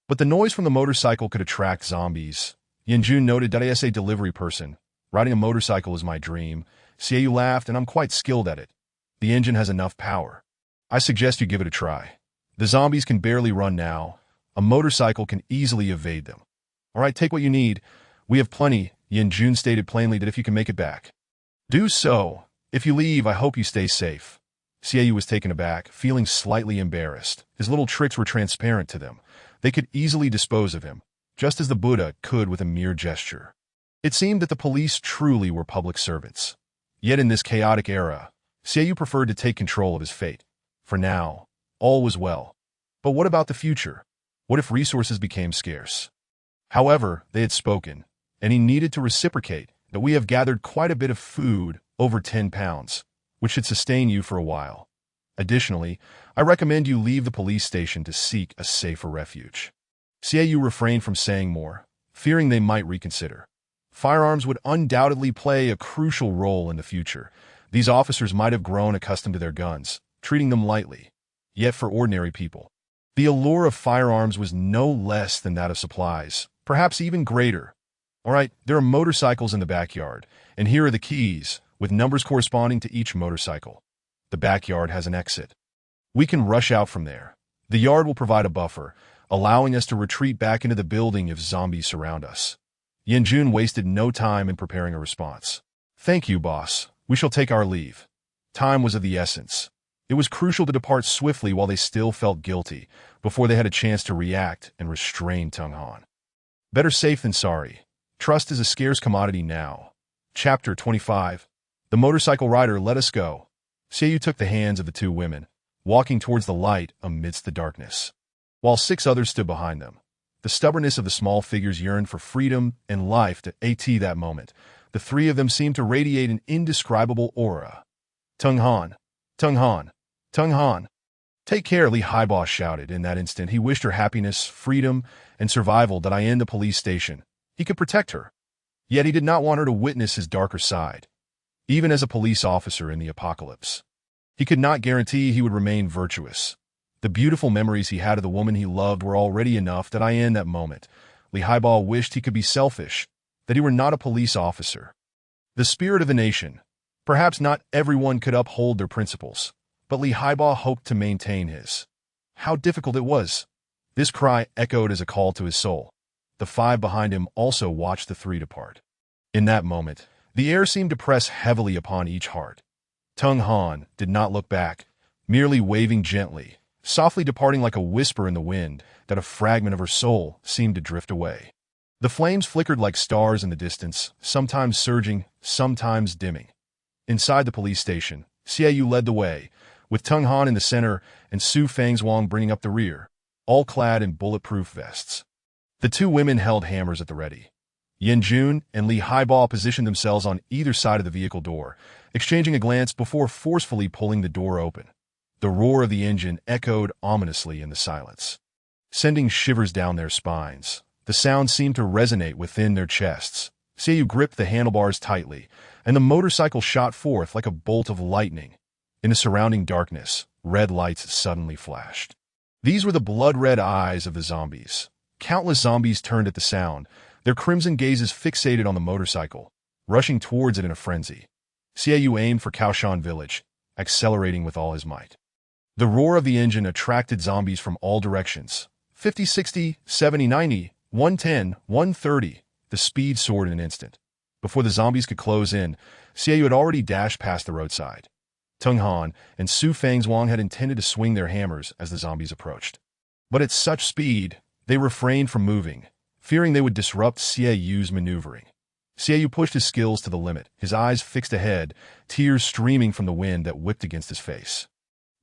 But the noise from the motorcycle could attract zombies. Yanjun noted that as a delivery person, riding a motorcycle is my dream. Xiaoyu laughed, and I'm quite skilled at it. The engine has enough power. I suggest you give it a try. The zombies can barely run now. A motorcycle can easily evade them. All right, take what you need. We have plenty. Yanjun stated plainly that if you can make it back. Do so. If you leave, I hope you stay safe. Xiaoyu was taken aback, feeling slightly embarrassed. His little tricks were transparent to them. They could easily dispose of him, just as the Buddha could with a mere gesture. It seemed that the police truly were public servants. Yet in this chaotic era, Xiaoyu preferred to take control of his fate. For now, all was well. But what about the future? What if resources became scarce? However, they had spoken, and he needed to reciprocate that we have gathered quite a bit of food, over 10 pounds, which should sustain you for a while. Additionally, I recommend you leave the police station to seek a safer refuge. Xiaoyu refrained from saying more, fearing they might reconsider. Firearms would undoubtedly play a crucial role in the future. These officers might have grown accustomed to their guns, treating them lightly. Yet for ordinary people, the allure of firearms was no less than that of supplies, perhaps even greater. All right, there are motorcycles in the backyard, and here are the keys, with numbers corresponding to each motorcycle. The backyard has an exit. We can rush out from there. The yard will provide a buffer, allowing us to retreat back into the building if zombies surround us. Yanjun wasted no time in preparing a response. Thank you, boss. We shall take our leave. Time was of the essence. It was crucial to depart swiftly while they still felt guilty, before they had a chance to react and restrain Teng Han. Better safe than sorry. Trust is a scarce commodity now. Chapter 25. The motorcycle rider let us go. Xiaoyu took the hands of the two women, walking towards the light amidst the darkness, while 6 others stood behind them. The stubbornness of the small figures yearned for freedom and life to at that moment. The 3 of them seemed to radiate an indescribable aura. Teng Han, Teng Han, Teng Han. Take care, Li Haiba shouted. In that instant, he wished her happiness, freedom, and survival that I end the police station. He could protect her. Yet he did not want her to witness his darker side. Even as a police officer in the apocalypse, he could not guarantee he would remain virtuous. The beautiful memories he had of the woman he loved were already enough that I end that moment. Li Haiba wished he could be selfish, that he were not a police officer. The spirit of the nation. Perhaps not everyone could uphold their principles, but Li Haiba hoped to maintain his. How difficult it was. This cry echoed as a call to his soul. The 5 behind him also watched the 3 depart. In that moment, the air seemed to press heavily upon each heart. Teng Han did not look back, merely waving gently, softly departing like a whisper in the wind, that a fragment of her soul seemed to drift away. The flames flickered like stars in the distance, sometimes surging, sometimes dimming. Inside the police station, Xiaoyu led the way, with Teng Han in the center and Su Fangzhuang bringing up the rear, all clad in bulletproof vests. The 2 women held hammers at the ready. Yanjun and Li Haiba positioned themselves on either side of the vehicle door, exchanging a glance before forcefully pulling the door open. The roar of the engine echoed ominously in the silence, sending shivers down their spines. The sound seemed to resonate within their chests, Seiyu gripped the handlebars tightly, and the motorcycle shot forth like a bolt of lightning. In the surrounding darkness, red lights suddenly flashed. These were the blood-red eyes of the zombies. Countless zombies turned at the sound, their crimson gazes fixated on the motorcycle, rushing towards it in a frenzy. Seiyu aimed for Kaoshan village, accelerating with all his might. The roar of the engine attracted zombies from all directions. 50, 60, 70, 90, 110, 130. The speed soared in an instant. Before the zombies could close in, Seiyu had already dashed past the roadside. Tung Han and Su Fangzhuang had intended to swing their hammers as the zombies approached. But at such speed, they refrained from moving, fearing they would disrupt Seiyu's maneuvering. Seiyu pushed his skills to the limit, his eyes fixed ahead, tears streaming from the wind that whipped against his face.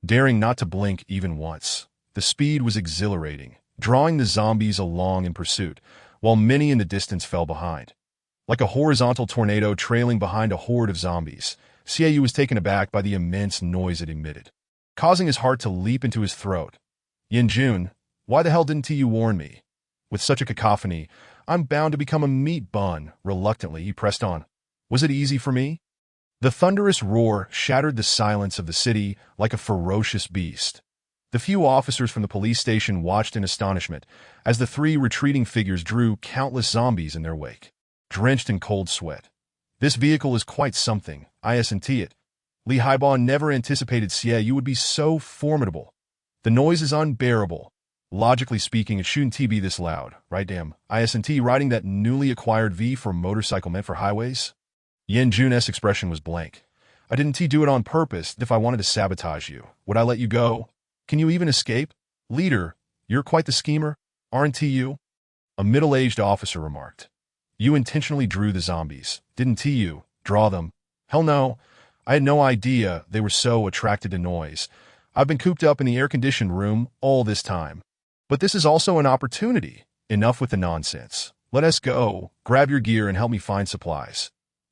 Daring not to blink even once, the speed was exhilarating, drawing the zombies along in pursuit, while many in the distance fell behind. Like a horizontal tornado trailing behind a horde of zombies, Seiyu was taken aback by the immense noise it emitted, causing his heart to leap into his throat. Yanjun, why the hell didn't you warn me? With such a cacophony, I'm bound to become a meat bun. Reluctantly, he pressed on. Was it easy for me? The thunderous roar shattered the silence of the city like a ferocious beast. The few officers from the police station watched in astonishment as the three retreating figures drew countless zombies in their wake, drenched in cold sweat. This vehicle is quite something, I.S.T. it. Li Haiba never anticipated Seiyu would be so formidable. The noise is unbearable. Logically speaking, it shouldn't be this loud, right? Damn, I.S.T. riding that newly acquired V for motorcycle meant for highways? Yan Jun's expression was blank. I didn't do it on purpose. If I wanted to sabotage you, would I let you go? Can you even escape? Leader, you're quite the schemer, aren't you? A middle-aged officer remarked. You intentionally drew the zombies, didn't you? Draw them? Hell no. I had no idea they were so attracted to noise. I've been cooped up in the air-conditioned room all this time. But this is also an opportunity. Enough with the nonsense. Let us go. Grab your gear and help me find supplies.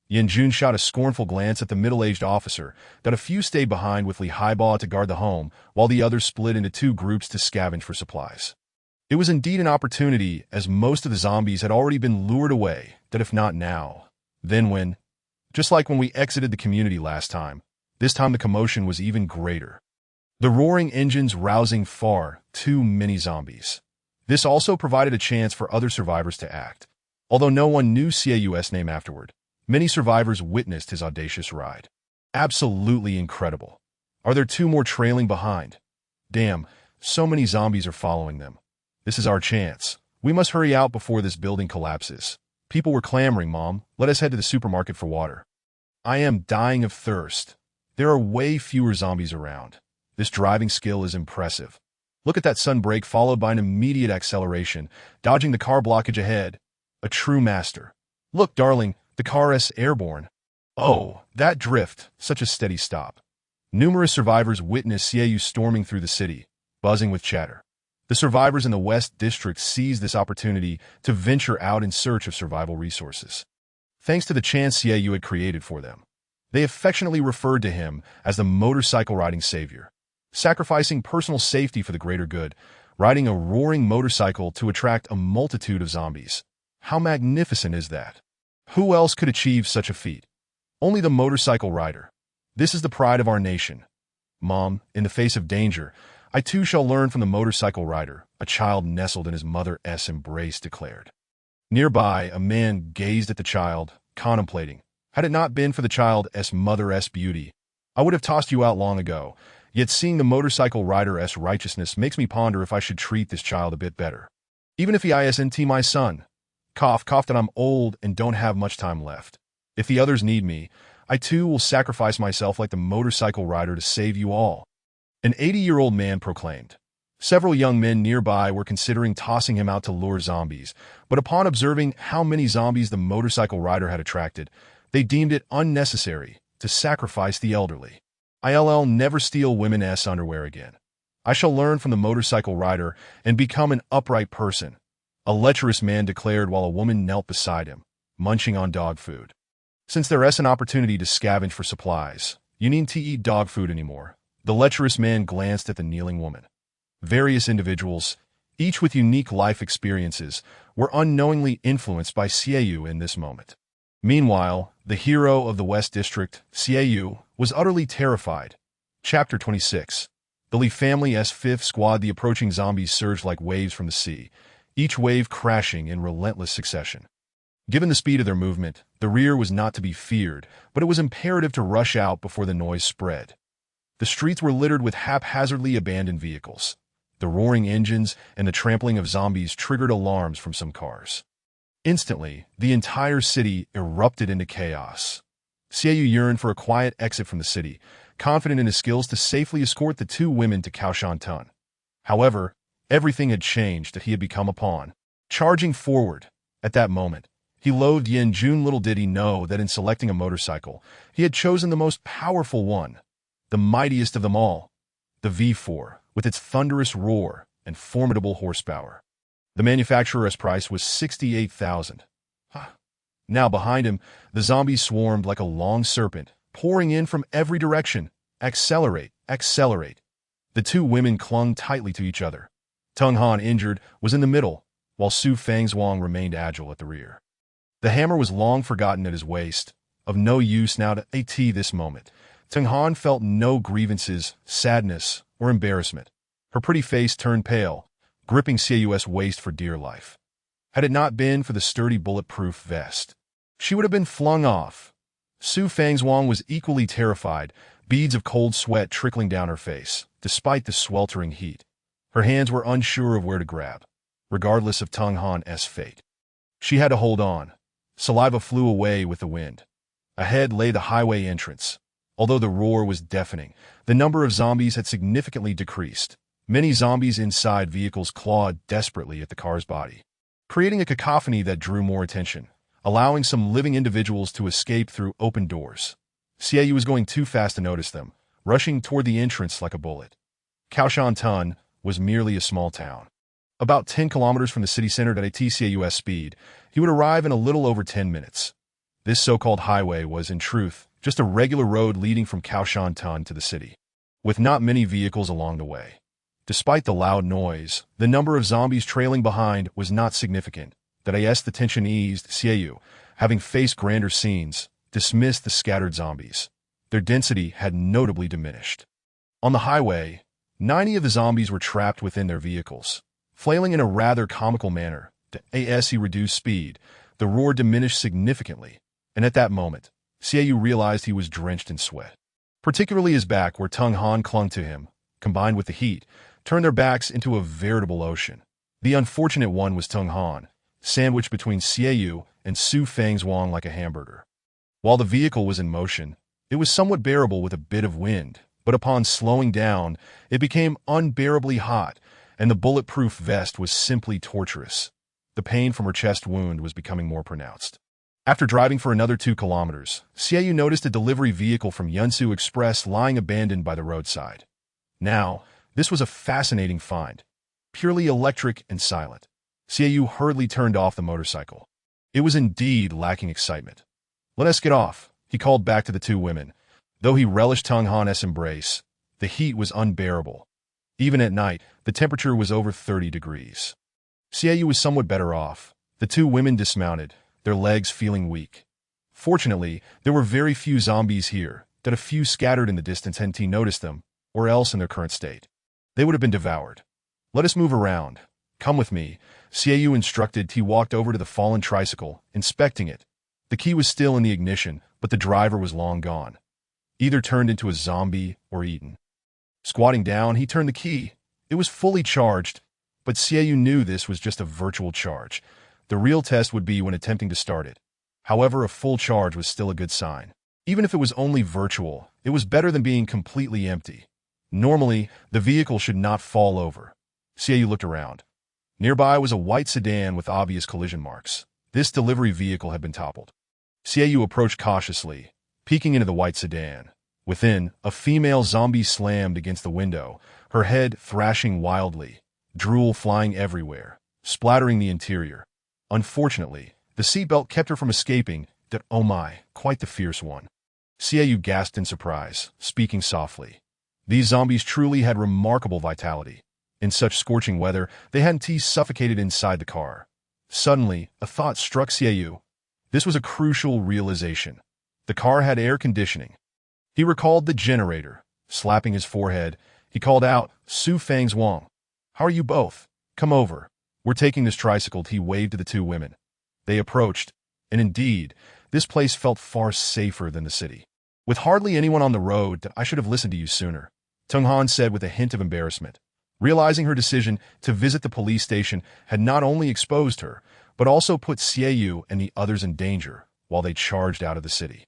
Yanjun shot a scornful glance at the middle-aged officer, that a few stayed behind with Li Haiba to guard the home, while the others split into two groups to scavenge for supplies. It was indeed an opportunity, as most of the zombies had already been lured away, that if not now, then when. Just like when we exited the community last time, this time the commotion was even greater. The roaring engines rousing far too many zombies. This also provided a chance for other survivors to act. Although no one knew Seiyu's name afterward, many survivors witnessed his audacious ride. Absolutely incredible. Are there two more trailing behind? Damn, so many zombies are following them. This is our chance. We must hurry out before this building collapses. People were clamoring, Mom. Let us head to the supermarket for water. I am dying of thirst. There are way fewer zombies around. This driving skill is impressive. Look at that sun brake followed by an immediate acceleration, dodging the car blockage ahead. A true master. Look, darling, the car is airborne. Oh, that drift, such a steady stop. Numerous survivors witnessed Seiyu storming through the city, buzzing with chatter. The survivors in the West District seized this opportunity to venture out in search of survival resources. Thanks to the chance Seiyu had created for them, they affectionately referred to him as the motorcycle-riding savior, sacrificing personal safety for the greater good, riding a roaring motorcycle to attract a multitude of zombies. How magnificent is that? Who else could achieve such a feat? Only the motorcycle rider. This is the pride of our nation. Mom, in the face of danger, I too shall learn from the motorcycle rider, a child nestled in his mother's embrace declared. Nearby, a man gazed at the child, contemplating. Had it not been for the child's mother's beauty, I would have tossed you out long ago. Yet seeing the motorcycle rider's righteousness makes me ponder if I should treat this child a bit better. Even if he isn't my son. Cough that I'm old and don't have much time left. If the others need me, I too will sacrifice myself like the motorcycle rider to save you all. An 80-year-old man proclaimed. Several young men nearby were considering tossing him out to lure zombies, but upon observing how many zombies the motorcycle rider had attracted, they deemed it unnecessary to sacrifice the elderly. I'll never steal women's underwear again. I shall learn from the motorcycle rider and become an upright person, a lecherous man declared while a woman knelt beside him, munching on dog food. Since there is an opportunity to scavenge for supplies, you needn't eat dog food anymore. The lecherous man glanced at the kneeling woman. Various individuals, each with unique life experiences, were unknowingly influenced by Seiyu in this moment. Meanwhile, the hero of the West District, Xiaoyu, was utterly terrified. Chapter 26. The Li family's fifth squad. The approaching zombies surged like waves from the sea, each wave crashing in relentless succession. Given the speed of their movement, the rear was not to be feared, but it was imperative to rush out before the noise spread. The streets were littered with haphazardly abandoned vehicles. The roaring engines and the trampling of zombies triggered alarms from some cars. Instantly, the entire city erupted into chaos. Xiaoyu yearned for a quiet exit from the city, confident in his skills to safely escort the two women to Kaoshantan. However, everything had changed that he had become a pawn. Charging forward, at that moment, he loathed Yin Jun. Little did he know that in selecting a motorcycle, he had chosen the most powerful one, the mightiest of them all, the V4, with its thunderous roar and formidable horsepower. The manufacturer's price was 68,000. Now behind him, the zombies swarmed like a long serpent, pouring in from every direction. Accelerate, accelerate. The two women clung tightly to each other. Tung Han, injured, was in the middle, while Su Fangzhuang remained agile at the rear. The hammer was long forgotten at his waist, of no use now to at this moment. Tung Han felt no grievances, sadness, or embarrassment. Her pretty face turned pale, gripping Xiaoyu's waist for dear life. Had it not been for the sturdy bulletproof vest, she would have been flung off. Su Fangzhuang was equally terrified, beads of cold sweat trickling down her face, despite the sweltering heat. Her hands were unsure of where to grab, regardless of Tung Han's fate. She had to hold on. Saliva flew away with the wind. Ahead lay the highway entrance. Although the roar was deafening, the number of zombies had significantly decreased. Many zombies inside vehicles clawed desperately at the car's body, creating a cacophony that drew more attention, allowing some living individuals to escape through open doors. Xiaoyu was going too fast to notice them, rushing toward the entrance like a bullet. Kaoshantan was merely a small town. About 10 kilometers from the city center at Xiaoyu's speed, he would arrive in a little over 10 minutes. This so-called highway was, in truth, just a regular road leading from Kaoshantan to the city, with not many vehicles along the way. Despite the loud noise, the number of zombies trailing behind was not significant. As the tension eased, Xiaoyu, having faced grander scenes, dismissed the scattered zombies. Their density had notably diminished. On the highway, 90 of the zombies were trapped within their vehicles, flailing in a rather comical manner. As he reduced speed, the roar diminished significantly, and at that moment, Xiaoyu realized he was drenched in sweat. Particularly his back, where Tung Han clung to him, combined with the heat, turned their backs into a veritable ocean. The unfortunate one was Tung Han, sandwiched between Xiaoyu and Su Fangzhuang like a hamburger. While the vehicle was in motion, it was somewhat bearable with a bit of wind, but upon slowing down, it became unbearably hot, and the bulletproof vest was simply torturous. The pain from her chest wound was becoming more pronounced. After driving for another 2 kilometers, Xiaoyu noticed a delivery vehicle from Yunsu Express lying abandoned by the roadside. Now, this was a fascinating find, purely electric and silent. Xiaoyu hurriedly turned off the motorcycle. It was indeed lacking excitement. "Let us get off," he called back to the two women. Though he relished Tung Han's embrace, the heat was unbearable. Even at night, the temperature was over 30 degrees. Xiaoyu was somewhat better off. The two women dismounted, their legs feeling weak. Fortunately, there were very few zombies here, that a few scattered in the distance hadn't he noticed them, or else in their current state, they would have been devoured. "Let us move around. Come with me," Xiaoyu instructed. He walked over to the fallen tricycle, inspecting it. The key was still in the ignition, but the driver was long gone, either turned into a zombie or eaten. Squatting down, he turned the key. It was fully charged, but Xiaoyu knew this was just a virtual charge. The real test would be when attempting to start it. However, a full charge was still a good sign. Even if it was only virtual, it was better than being completely empty. Normally, the vehicle should not fall over. Xiaoyu looked around. Nearby was a white sedan with obvious collision marks. This delivery vehicle had been toppled. Xiaoyu approached cautiously, peeking into the white sedan. Within, a female zombie slammed against the window, her head thrashing wildly, drool flying everywhere, splattering the interior. Unfortunately, the seatbelt kept her from escaping. Oh my, quite the fierce one. Xiaoyu gasped in surprise, speaking softly. These zombies truly had remarkable vitality. In such scorching weather, they hadn't suffocated inside the car. Suddenly, a thought struck Xiaoyu. This was a crucial realization. The car had air conditioning. He recalled the generator. Slapping his forehead, he called out, "Su Fang's Wang. How are you both? Come over. We're taking this tricycle." He waved to the two women. They approached, and indeed, this place felt far safer than the city. "With hardly anyone on the road, I should have listened to you sooner," Tung Han said with a hint of embarrassment, realizing her decision to visit the police station had not only exposed her, but also put Xiaoyu and the others in danger while they charged out of the city.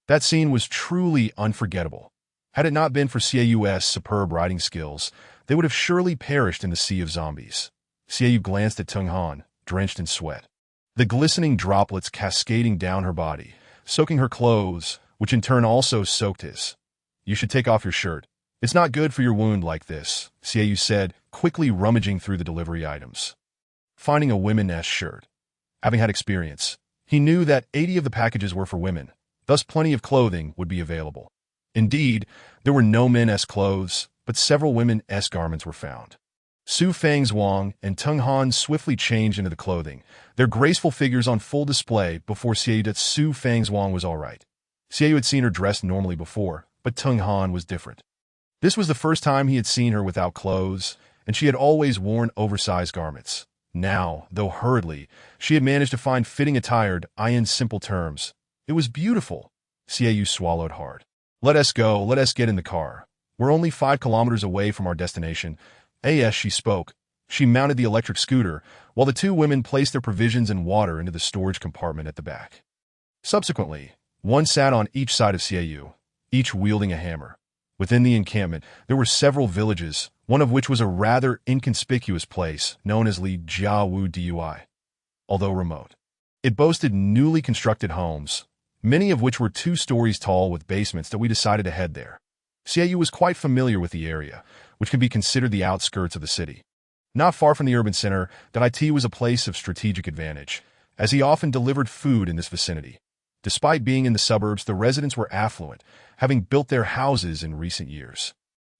That scene was truly unforgettable. Had it not been for Xiaoyu's superb riding skills, they would have surely perished in the sea of zombies. Xiaoyu glanced at Tung Han, drenched in sweat, the glistening droplets cascading down her body, soaking her clothes, which in turn also soaked his. "You should take off your shirt. It's not good for your wound like this," Xiaoyu said, quickly rummaging through the delivery items. Finding a women's shirt. Having had experience, he knew that 80 of the packages were for women, thus plenty of clothing would be available. Indeed, there were no men's clothes, but several women's garments were found. Su Fang's Wang and Tung Han swiftly changed into the clothing, their graceful figures on full display before Xiaoyu that Su Fang's Wang was all right. Xiaoyu had seen her dressed normally before, but Tung Han was different. This was the first time he had seen her without clothes, and she had always worn oversized garments. Now, though hurriedly, she had managed to find fitting attire in simple terms. It was beautiful. Xiaoyu swallowed hard. Let us go, let us get in the car. We're only 5 kilometers away from our destination." As she spoke, she mounted the electric scooter, while the two women placed their provisions and water into the storage compartment at the back. Subsequently, one sat on each side of Xiaoyu, each wielding a hammer. Within the encampment, there were several villages, one of which was a rather inconspicuous place known as Li Jiawu Dui. Although remote, it boasted newly constructed homes, many of which were 2 stories tall with basements that we decided to head there. Xiaoyu was quite familiar with the area, which can be considered the outskirts of the city. Not far from the urban center, Dai was a place of strategic advantage, as he often delivered food in this vicinity. Despite being in the suburbs, the residents were affluent, having built their houses in recent years.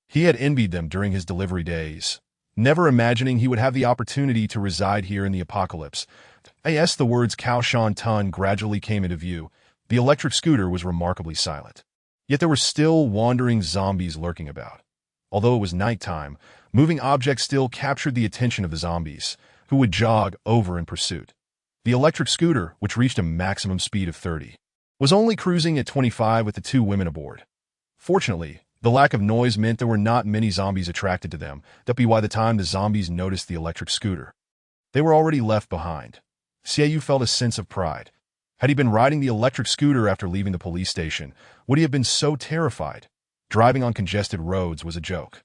He had envied them during his delivery days, never imagining he would have the opportunity to reside here in the apocalypse. As the words Cao Shan Tun gradually came into view, the electric scooter was remarkably silent. Yet there were still wandering zombies lurking about. Although it was nighttime, moving objects still captured the attention of the zombies, who would jog over in pursuit. The electric scooter, which reached a maximum speed of 30, was only cruising at 25 with the 2 women aboard. Fortunately, the lack of noise meant there were not many zombies attracted to them, by the time the zombies noticed the electric scooter. They were already left behind. Xiaoyu felt a sense of pride. Had he been riding the electric scooter after leaving the police station, would he have been so terrified? Driving on congested roads was a joke.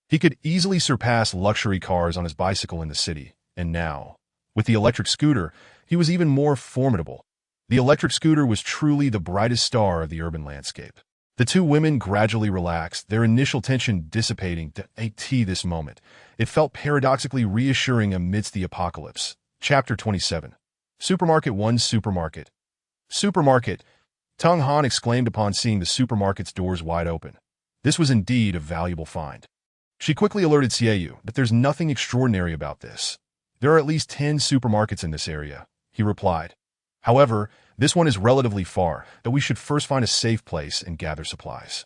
He could easily surpass luxury cars on his bicycle in the city, and now, with the electric scooter, he was even more formidable. The electric scooter was truly the brightest star of the urban landscape. The 2 women gradually relaxed, their initial tension dissipating to this moment. It felt paradoxically reassuring amidst the apocalypse. Chapter 27. Supermarket 1. Supermarket. Supermarket, Tung Han exclaimed upon seeing the supermarket's doors wide open. This was indeed a valuable find. She quickly alerted Xiaoyu that there's nothing extraordinary about this. There are at least 10 supermarkets in this area, he replied. However, this one is relatively far, that we should first find a safe place and gather supplies.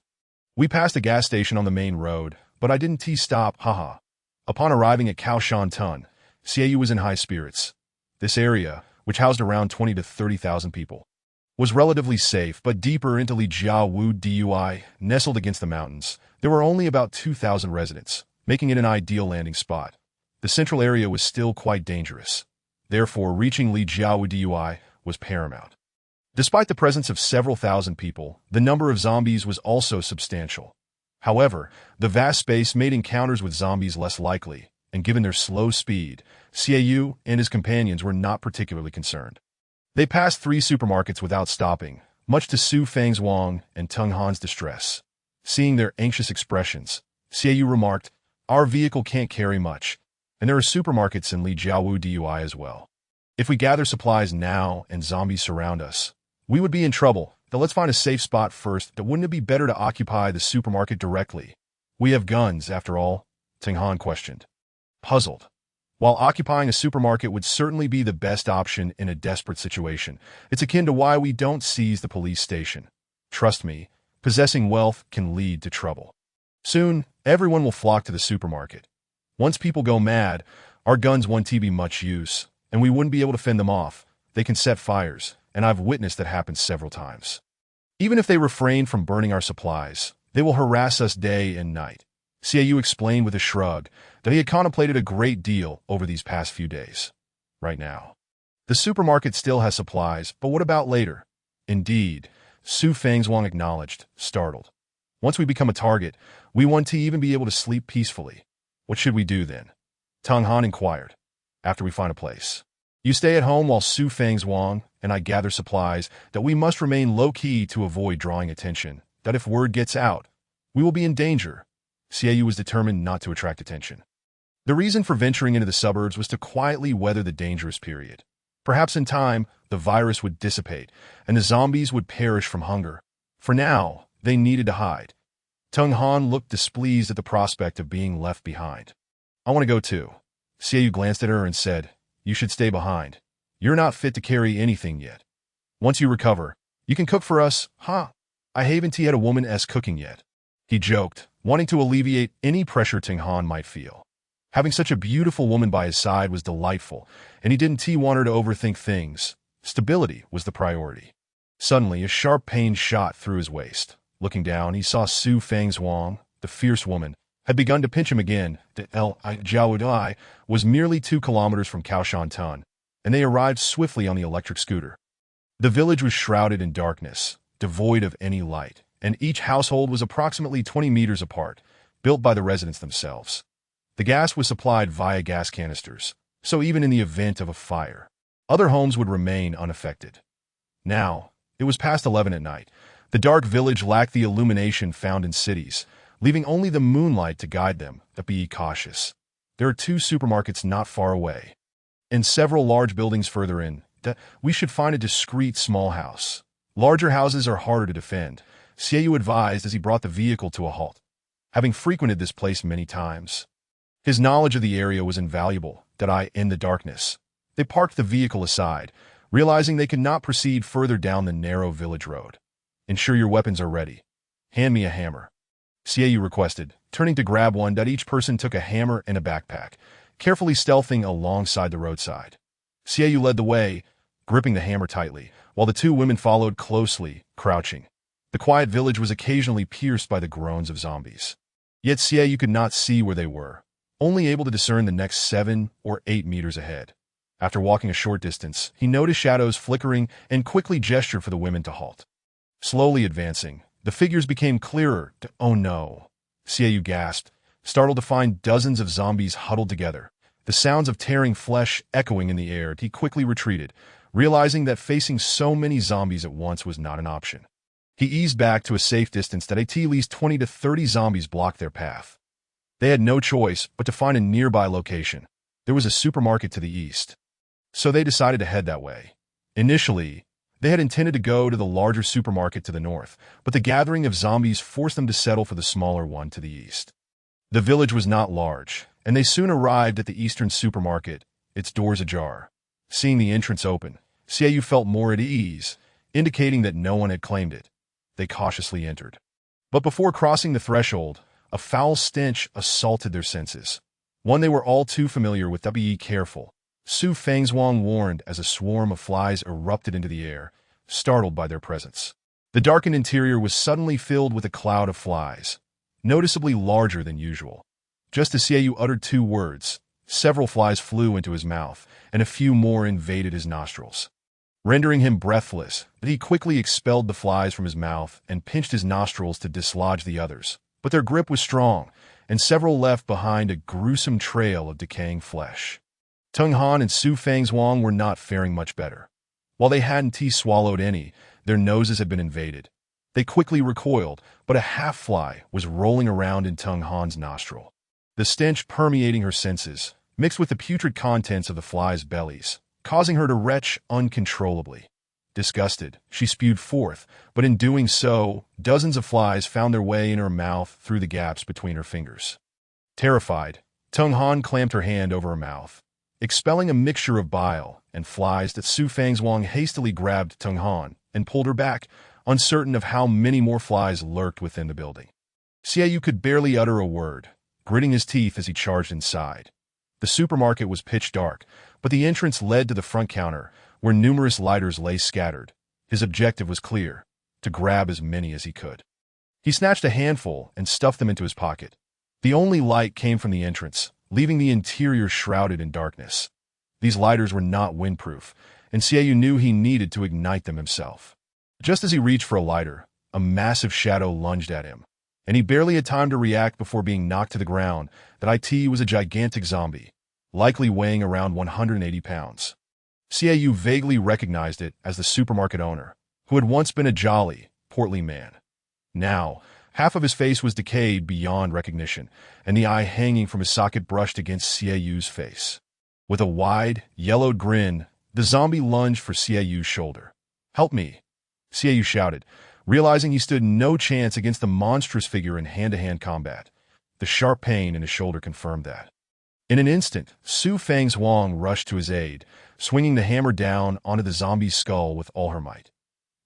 We passed a gas station on the main road, but I didn't stop, haha. Upon arriving at Cao Shan Tun, Xiaoyu was in high spirits. This area, which housed around 20 to 30,000 people, was relatively safe, but deeper into Li Jiawu Dui, nestled against the mountains, there were only about 2,000 residents, making it an ideal landing spot. The central area was still quite dangerous. Therefore, reaching Li Jiawu Dui was paramount. Despite the presence of several thousand people, the number of zombies was also substantial. However, the vast space made encounters with zombies less likely, and given their slow speed, Xiaoyu and his companions were not particularly concerned. They passed 3 supermarkets without stopping, much to Su Fang's Wang and Tung Han's distress. Seeing their anxious expressions, Xiaoyu remarked, "Our vehicle can't carry much, and there are supermarkets in Li Jiawu Dui as well. If we gather supplies now and zombies surround us, we would be in trouble. Then let's find a safe spot first. Wouldn't it be better to occupy the supermarket directly? We have guns, after all," Tung Han questioned. Puzzled. While occupying a supermarket would certainly be the best option in a desperate situation, it's akin to why we don't seize the police station. Trust me, possessing wealth can lead to trouble. Soon, everyone will flock to the supermarket. Once people go mad, our guns won't be much use, and we wouldn't be able to fend them off. They can set fires, and I've witnessed that happen several times. Even if they refrain from burning our supplies, they will harass us day and night. Xiaoyu explained with a shrug that he had contemplated a great deal over these past few days. Right now, the supermarket still has supplies, but what about later? Indeed, Su Fangzhuang acknowledged, startled. Once we become a target, we want to even be able to sleep peacefully. What should we do then? Tang Han inquired. After we find a place. You stay at home while Su Fangzhuang and I gather supplies, that we must remain low-key to avoid drawing attention, that if word gets out, we will be in danger. Xiaoyu was determined not to attract attention. The reason for venturing into the suburbs was to quietly weather the dangerous period. Perhaps in time, the virus would dissipate, and the zombies would perish from hunger. For now, they needed to hide. Tang Han looked displeased at the prospect of being left behind. I want to go too. Xiaoyu glanced at her and said, You should stay behind. You're not fit to carry anything yet. Once you recover, you can cook for us, huh? I haven't had a woman-esque cooking yet. He joked, wanting to alleviate any pressure Tang Han might feel. Having such a beautiful woman by his side was delightful, and he didn't want her to overthink things. Stability was the priority. Suddenly, a sharp pain shot through his waist. Looking down, he saw Su Fangzhuang, the fierce woman, had begun to pinch him again. The Jiaodai was merely 2 kilometers from Kaoshantan, and they arrived swiftly on the electric scooter. The village was shrouded in darkness, devoid of any light, and each household was approximately 20 meters apart, built by the residents themselves. The gas was supplied via gas canisters, so even in the event of a fire, other homes would remain unaffected. Now, it was past 11 at night. The dark village lacked the illumination found in cities, leaving only the moonlight to guide them. Be cautious. There are 2 supermarkets not far away, and several large buildings further in. We should find a discreet small house. Larger houses are harder to defend, Xiaoyu advised as he brought the vehicle to a halt. Having frequented this place many times, his knowledge of the area was invaluable. In the darkness, they parked the vehicle aside, realizing they could not proceed further down the narrow village road. Ensure your weapons are ready. Hand me a hammer. Xiaoyu requested, turning to grab one. Each person took a hammer and a backpack, carefully stealthing alongside the roadside. Xiaoyu led the way, gripping the hammer tightly, while the 2 women followed closely, crouching. The quiet village was occasionally pierced by the groans of zombies. Yet Xiaoyu could not see where they were, only able to discern the next 7 or 8 meters ahead. After walking a short distance, he noticed shadows flickering and quickly gestured for the women to halt. Slowly advancing, the figures became clearer. Oh no! Xiaoyu gasped, startled to find dozens of zombies huddled together, the sounds of tearing flesh echoing in the air. He quickly retreated, realizing that facing so many zombies at once was not an option. He eased back to a safe distance. At least 20 to 30 zombies blocked their path. They had no choice but to find a nearby location. There was a supermarket to the east, so they decided to head that way. Initially, they had intended to go to the larger supermarket to the north, but the gathering of zombies forced them to settle for the smaller one to the east. The village was not large, and they soon arrived at the eastern supermarket, its doors ajar. Seeing the entrance open, Xiaoyu felt more at ease, indicating that no one had claimed it. They cautiously entered. But before crossing the threshold, a foul stench assaulted their senses, one they were all too familiar with. Be careful, Su Fangzhuang warned as a swarm of flies erupted into the air, startled by their presence. The darkened interior was suddenly filled with a cloud of flies, noticeably larger than usual. Just as Xiaoyu uttered 2 words, several flies flew into his mouth, and a few more invaded his nostrils, rendering him breathless. But he quickly expelled the flies from his mouth and pinched his nostrils to dislodge the others. But their grip was strong, and several left behind a gruesome trail of decaying flesh. Tang Han and Su Fangzhuang were not faring much better. While they hadn't swallowed any, their noses had been invaded. They quickly recoiled, but a half-fly was rolling around in Tang Han's nostril. The stench permeating her senses, mixed with the putrid contents of the flies' bellies, causing her to retch uncontrollably. Disgusted, she spewed forth, but in doing so, dozens of flies found their way in her mouth through the gaps between her fingers. Terrified, Tang Han clamped her hand over her mouth, expelling a mixture of bile and flies that Su Fang's hastily grabbed Tung Han and pulled her back, uncertain of how many more flies lurked within the building. Xiaoyu could barely utter a word, gritting his teeth as he charged inside. The supermarket was pitch dark, but the entrance led to the front counter, where numerous lighters lay scattered. His objective was clear: to grab as many as he could. He snatched a handful and stuffed them into his pocket. The only light came from the entrance, leaving the interior shrouded in darkness. These lighters were not windproof, and Xiaoyu knew he needed to ignite them himself. Just as he reached for a lighter, a massive shadow lunged at him, and he barely had time to react before being knocked to the ground. That it was a gigantic zombie, likely weighing around 180 pounds. Xiaoyu vaguely recognized it as the supermarket owner, who had once been a jolly, portly man. Now, half of his face was decayed beyond recognition, and the eye hanging from his socket brushed against Xiaoyu's face. With a wide, yellowed grin, the zombie lunged for Xiaoyu's shoulder. "Help me!" Xiaoyu shouted, realizing he stood no chance against the monstrous figure in hand-to-hand combat. The sharp pain in his shoulder confirmed that. In an instant, Su Fang's rushed to his aid, swinging the hammer down onto the zombie's skull with all her might.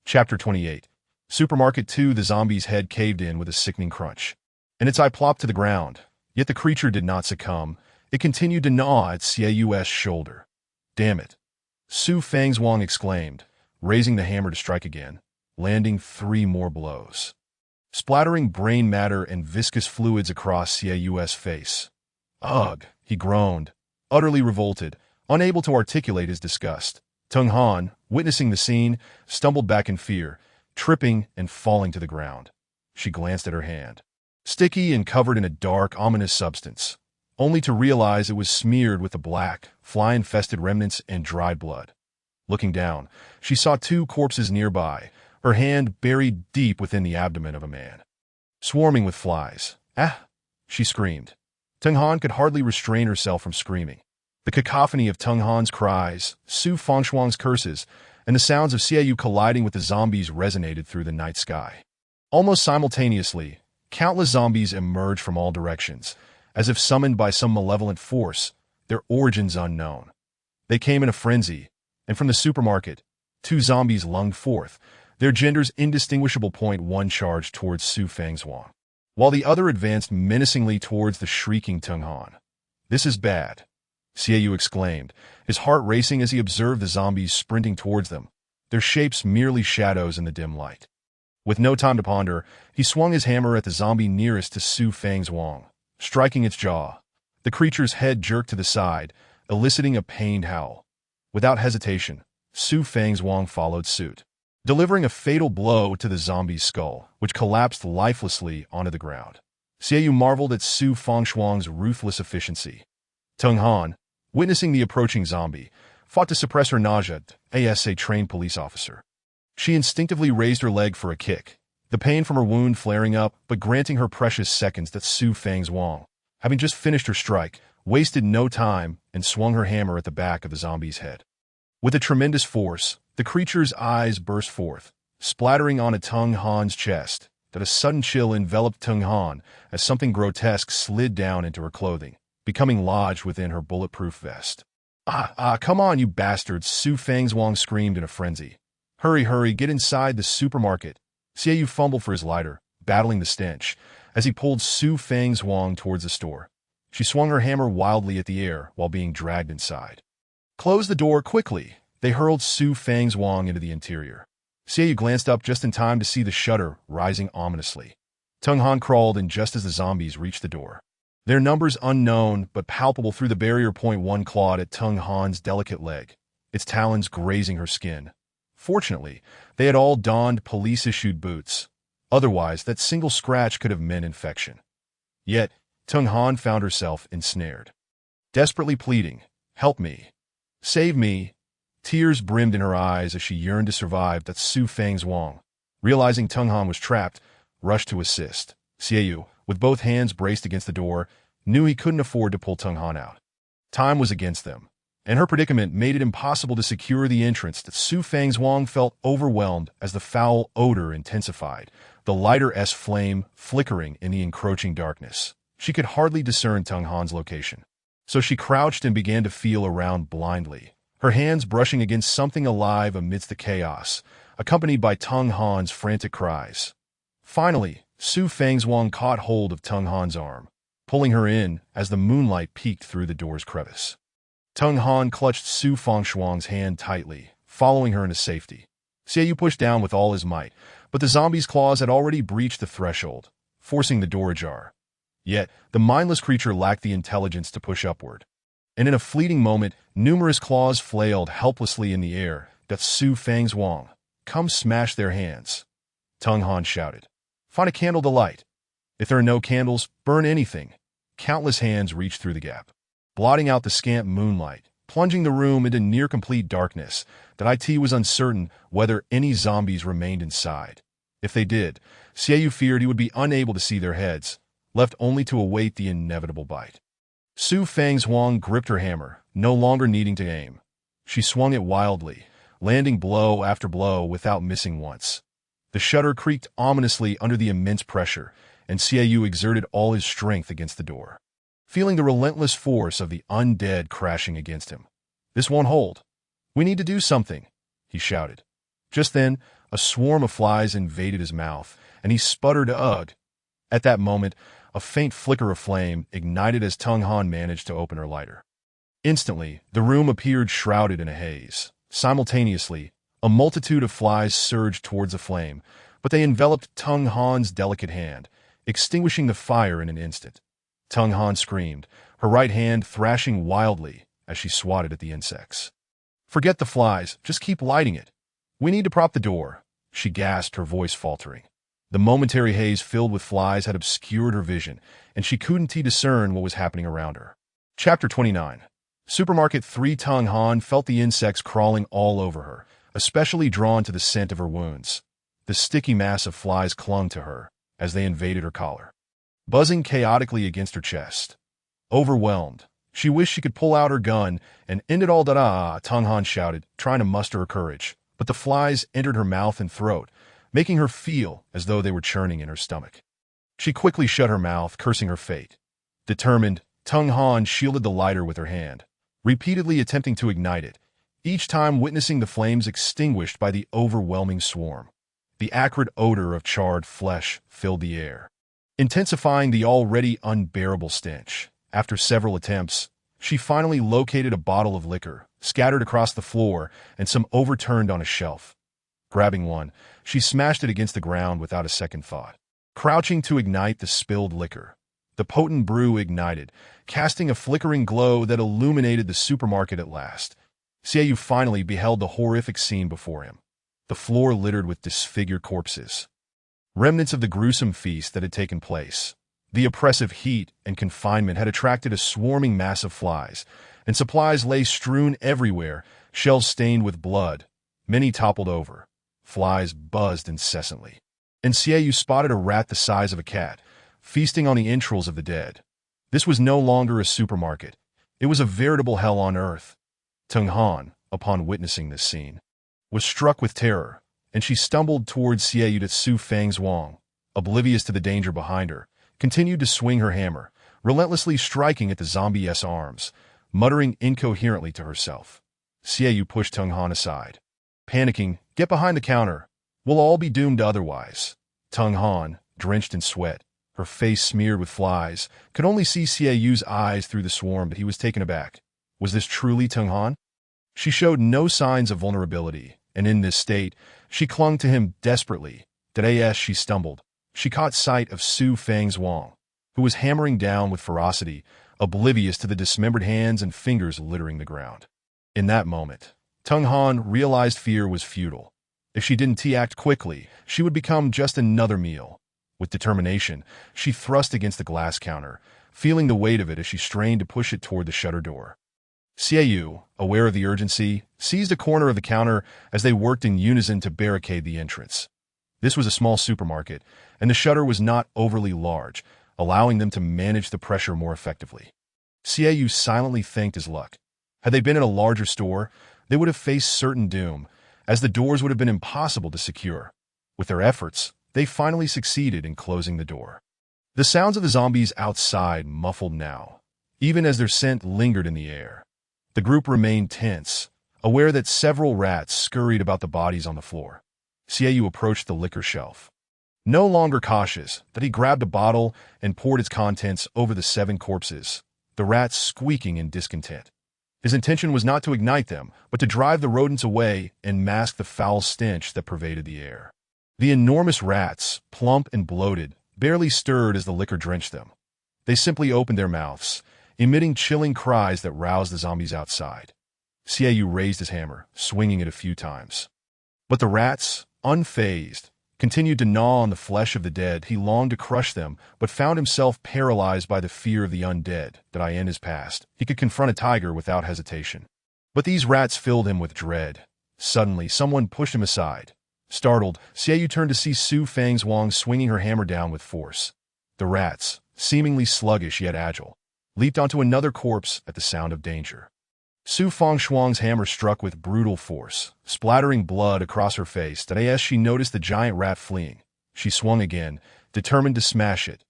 Chapter 28. Supermarket 2. The zombie's head caved in with a sickening crunch, and its eye plopped to the ground. Yet the creature did not succumb. It continued to gnaw at Xiaoyu's shoulder. "Damn it!" Su Fang's exclaimed, raising the hammer to strike again, landing 3 more blows, splattering brain matter and viscous fluids across Xiaoyu's face. "Ugh!" he groaned, utterly revolted, unable to articulate his disgust. Tung Han, witnessing the scene, stumbled back in fear, tripping and falling to the ground. She glanced at her hand, sticky and covered in a dark, ominous substance, only to realize it was smeared with the black, fly-infested remnants and dried blood. Looking down, she saw 2 corpses nearby, her hand buried deep within the abdomen of a man, swarming with flies. "Ah!" she screamed. Tung Han could hardly restrain herself from screaming. The cacophony of Tung Han's cries, Su Fang's curses, and the sounds of Xiaoyu colliding with the zombies resonated through the night sky. Almost simultaneously, countless zombies emerged from all directions, as if summoned by some malevolent force, their origins unknown. They came in a frenzy, and from the supermarket, 2 zombies lunged forth, their genders indistinguishable. One charged towards Su Fang's while the other advanced menacingly towards the shrieking Tung Han. "This is bad," Xiaoyu exclaimed, his heart racing as he observed the zombies sprinting towards them, their shapes merely shadows in the dim light. With no time to ponder, he swung his hammer at the zombie nearest to Su Fang's striking its jaw. The creature's head jerked to the side, eliciting a pained howl. Without hesitation, Su Fang's followed suit, delivering a fatal blow to the zombie's skull, which collapsed lifelessly onto the ground. Xiaoyu marveled at Su Fang's ruthless efficiency. Tung Han, witnessing the approaching zombie, fought to suppress her nausea as a trained police officer. She instinctively raised her leg for a kick, the pain from her wound flaring up but granting her precious seconds. That Su Fang's having just finished her strike, wasted no time and swung her hammer at the back of the zombie's head. With a tremendous force, the creature's eyes burst forth, splattering onto Tung Han's chest. That a sudden chill enveloped Tung Han as something grotesque slid down into her clothing, becoming lodged within her bulletproof vest. Come on, you bastards!" Su Fang's screamed in a frenzy. Hurry, get inside the supermarket." Xiaoyu fumbled for his lighter, battling the stench, as he pulled Su Fang's towards the store. She swung her hammer wildly at the air while being dragged inside. "Close the door quickly!" They hurled Su Fang's into the interior. Xiaoyu glanced up just in time to see the shutter rising ominously. Tung Han crawled in just as the zombies reached the door, their numbers unknown but palpable through the barrier. One clawed at Tung Han's delicate leg, its talons grazing her skin. Fortunately, they had all donned police-issued boots. Otherwise, that single scratch could have meant infection. Yet, Tung Han found herself ensnared, desperately pleading, "Help me! Save me!" Tears brimmed in her eyes as she yearned to survive. That Su Fang's realizing Tung Han was trapped, rushed to assist. Xiaoyu, with both hands braced against the door, knew he couldn't afford to pull Tung Han out. Time was against them, and her predicament made it impossible to secure the entrance. That Su Fang's felt overwhelmed as the foul odor intensified, the lighter-s flame flickering in the encroaching darkness. She could hardly discern Tung Han's location. So she crouched and began to feel around blindly, her hands brushing against something alive amidst the chaos, accompanied by Tung Han's frantic cries. Finally, Su Fangzhuang caught hold of Tung Han's arm, pulling her in as the moonlight peeked through the door's crevice. Tung Han clutched Su Fangzhuang's hand tightly, following her into safety. Xiaoyu pushed down with all his might, but the zombie's claws had already breached the threshold, forcing the door ajar. Yet, the mindless creature lacked the intelligence to push upward. And in a fleeting moment, numerous claws flailed helplessly in the air that Su Fangzhuang, "Come smash their hands," Tung Han shouted. "Find a candle to light. If there are no candles, burn anything." Countless hands reached through the gap, blotting out the scant moonlight, plunging the room into near-complete darkness that it was uncertain whether any zombies remained inside. If they did, Xiaoyu feared he would be unable to see their heads, left only to await the inevitable bite. Su Fangzhuang gripped her hammer, no longer needing to aim. She swung it wildly, landing blow after blow without missing once. The shutter creaked ominously under the immense pressure, and Xiaoyu exerted all his strength against the door, feeling the relentless force of the undead crashing against him. "This won't hold. We need to do something," he shouted. Just then, a swarm of flies invaded his mouth, and he sputtered "Ugh." At that moment, a faint flicker of flame ignited as Tung Han managed to open her lighter. Instantly, the room appeared shrouded in a haze. Simultaneously, a multitude of flies surged towards the flame, but they enveloped Tung Han's delicate hand, extinguishing the fire in an instant. Tung Han screamed, her right hand thrashing wildly as she swatted at the insects. "Forget the flies, just keep lighting it. We need to prop the door," she gasped, her voice faltering. The momentary haze filled with flies had obscured her vision, and she couldn't discern what was happening around her. Chapter 29. Supermarket 3. Tung Han felt the insects crawling all over her, especially drawn to the scent of her wounds. The sticky mass of flies clung to her as they invaded her collar, buzzing chaotically against her chest. Overwhelmed, she wished she could pull out her gun and end it all. "Da-da!" Tung Han shouted, trying to muster her courage, but the flies entered her mouth and throat, making her feel as though they were churning in her stomach. She quickly shut her mouth, cursing her fate. Determined, Tung Han shielded the lighter with her hand, repeatedly attempting to ignite it, each time witnessing the flames extinguished by the overwhelming swarm. The acrid odor of charred flesh filled the air, intensifying the already unbearable stench. After several attempts, she finally located a bottle of liquor, scattered across the floor, and some overturned on a shelf. Grabbing one, she smashed it against the ground without a second thought. Crouching to ignite the spilled liquor, the potent brew ignited, casting a flickering glow that illuminated the supermarket at last. Xiaoyu finally beheld the horrific scene before him, the floor littered with disfigured corpses, remnants of the gruesome feast that had taken place. The oppressive heat and confinement had attracted a swarming mass of flies, and supplies lay strewn everywhere, shelves stained with blood. Many toppled over. Flies buzzed incessantly, and Xiaoyu spotted a rat the size of a cat, feasting on the entrails of the dead. This was no longer a supermarket. It was a veritable hell on earth. Tung Han, upon witnessing this scene, was struck with terror, and she stumbled towards Xiaoyu. To Su Fangzhuang, oblivious to the danger behind her, continued to swing her hammer, relentlessly striking at the zombie's arms, muttering incoherently to herself. Xiaoyu pushed Tung Han aside. Panicking, "Get behind the counter. We'll all be doomed otherwise." Tung Han, drenched in sweat, her face smeared with flies, could only see Xiaoyu's eyes through the swarm, but he was taken aback. Was this truly Tung Han? She showed no signs of vulnerability, and in this state, she clung to him desperately. As she stumbled, she caught sight of Su Fangzhuang, who was hammering down with ferocity, oblivious to the dismembered hands and fingers littering the ground. In that moment, Tung Han realized fear was futile. If she didn't act quickly, she would become just another meal. With determination, she thrust against the glass counter, feeling the weight of it as she strained to push it toward the shutter door. Xiaoyu, aware of the urgency, seized a corner of the counter as they worked in unison to barricade the entrance. This was a small supermarket, and the shutter was not overly large, allowing them to manage the pressure more effectively. Xiaoyu silently thanked his luck. Had they been in a larger store, they would have faced certain doom, as the doors would have been impossible to secure. With their efforts, they finally succeeded in closing the door. The sounds of the zombies outside muffled now, even as their scent lingered in the air. The group remained tense, aware that several rats scurried about the bodies on the floor. Xiaoyu approached the liquor shelf. No longer cautious, that he grabbed a bottle and poured its contents over the 7 corpses, the rats squeaking in discontent. His intention was not to ignite them, but to drive the rodents away and mask the foul stench that pervaded the air. The enormous rats, plump and bloated, barely stirred as the liquor drenched them. They simply opened their mouths, emitting chilling cries that roused the zombies outside. Xiaoyu raised his hammer, swinging it a few times. But the rats, unfazed, continued to gnaw on the flesh of the dead. He longed to crush them, but found himself paralyzed by the fear of the undead that in his past. He could confront a tiger without hesitation. But these rats filled him with dread. Suddenly, someone pushed him aside. Startled, Xiaoyu turned to see Su Fang's swinging her hammer down with force. The rats, seemingly sluggish yet agile, leaped onto another corpse at the sound of danger. Su Fang's hammer struck with brutal force, splattering blood across her face. As she noticed the giant rat fleeing, she swung again, determined to smash it.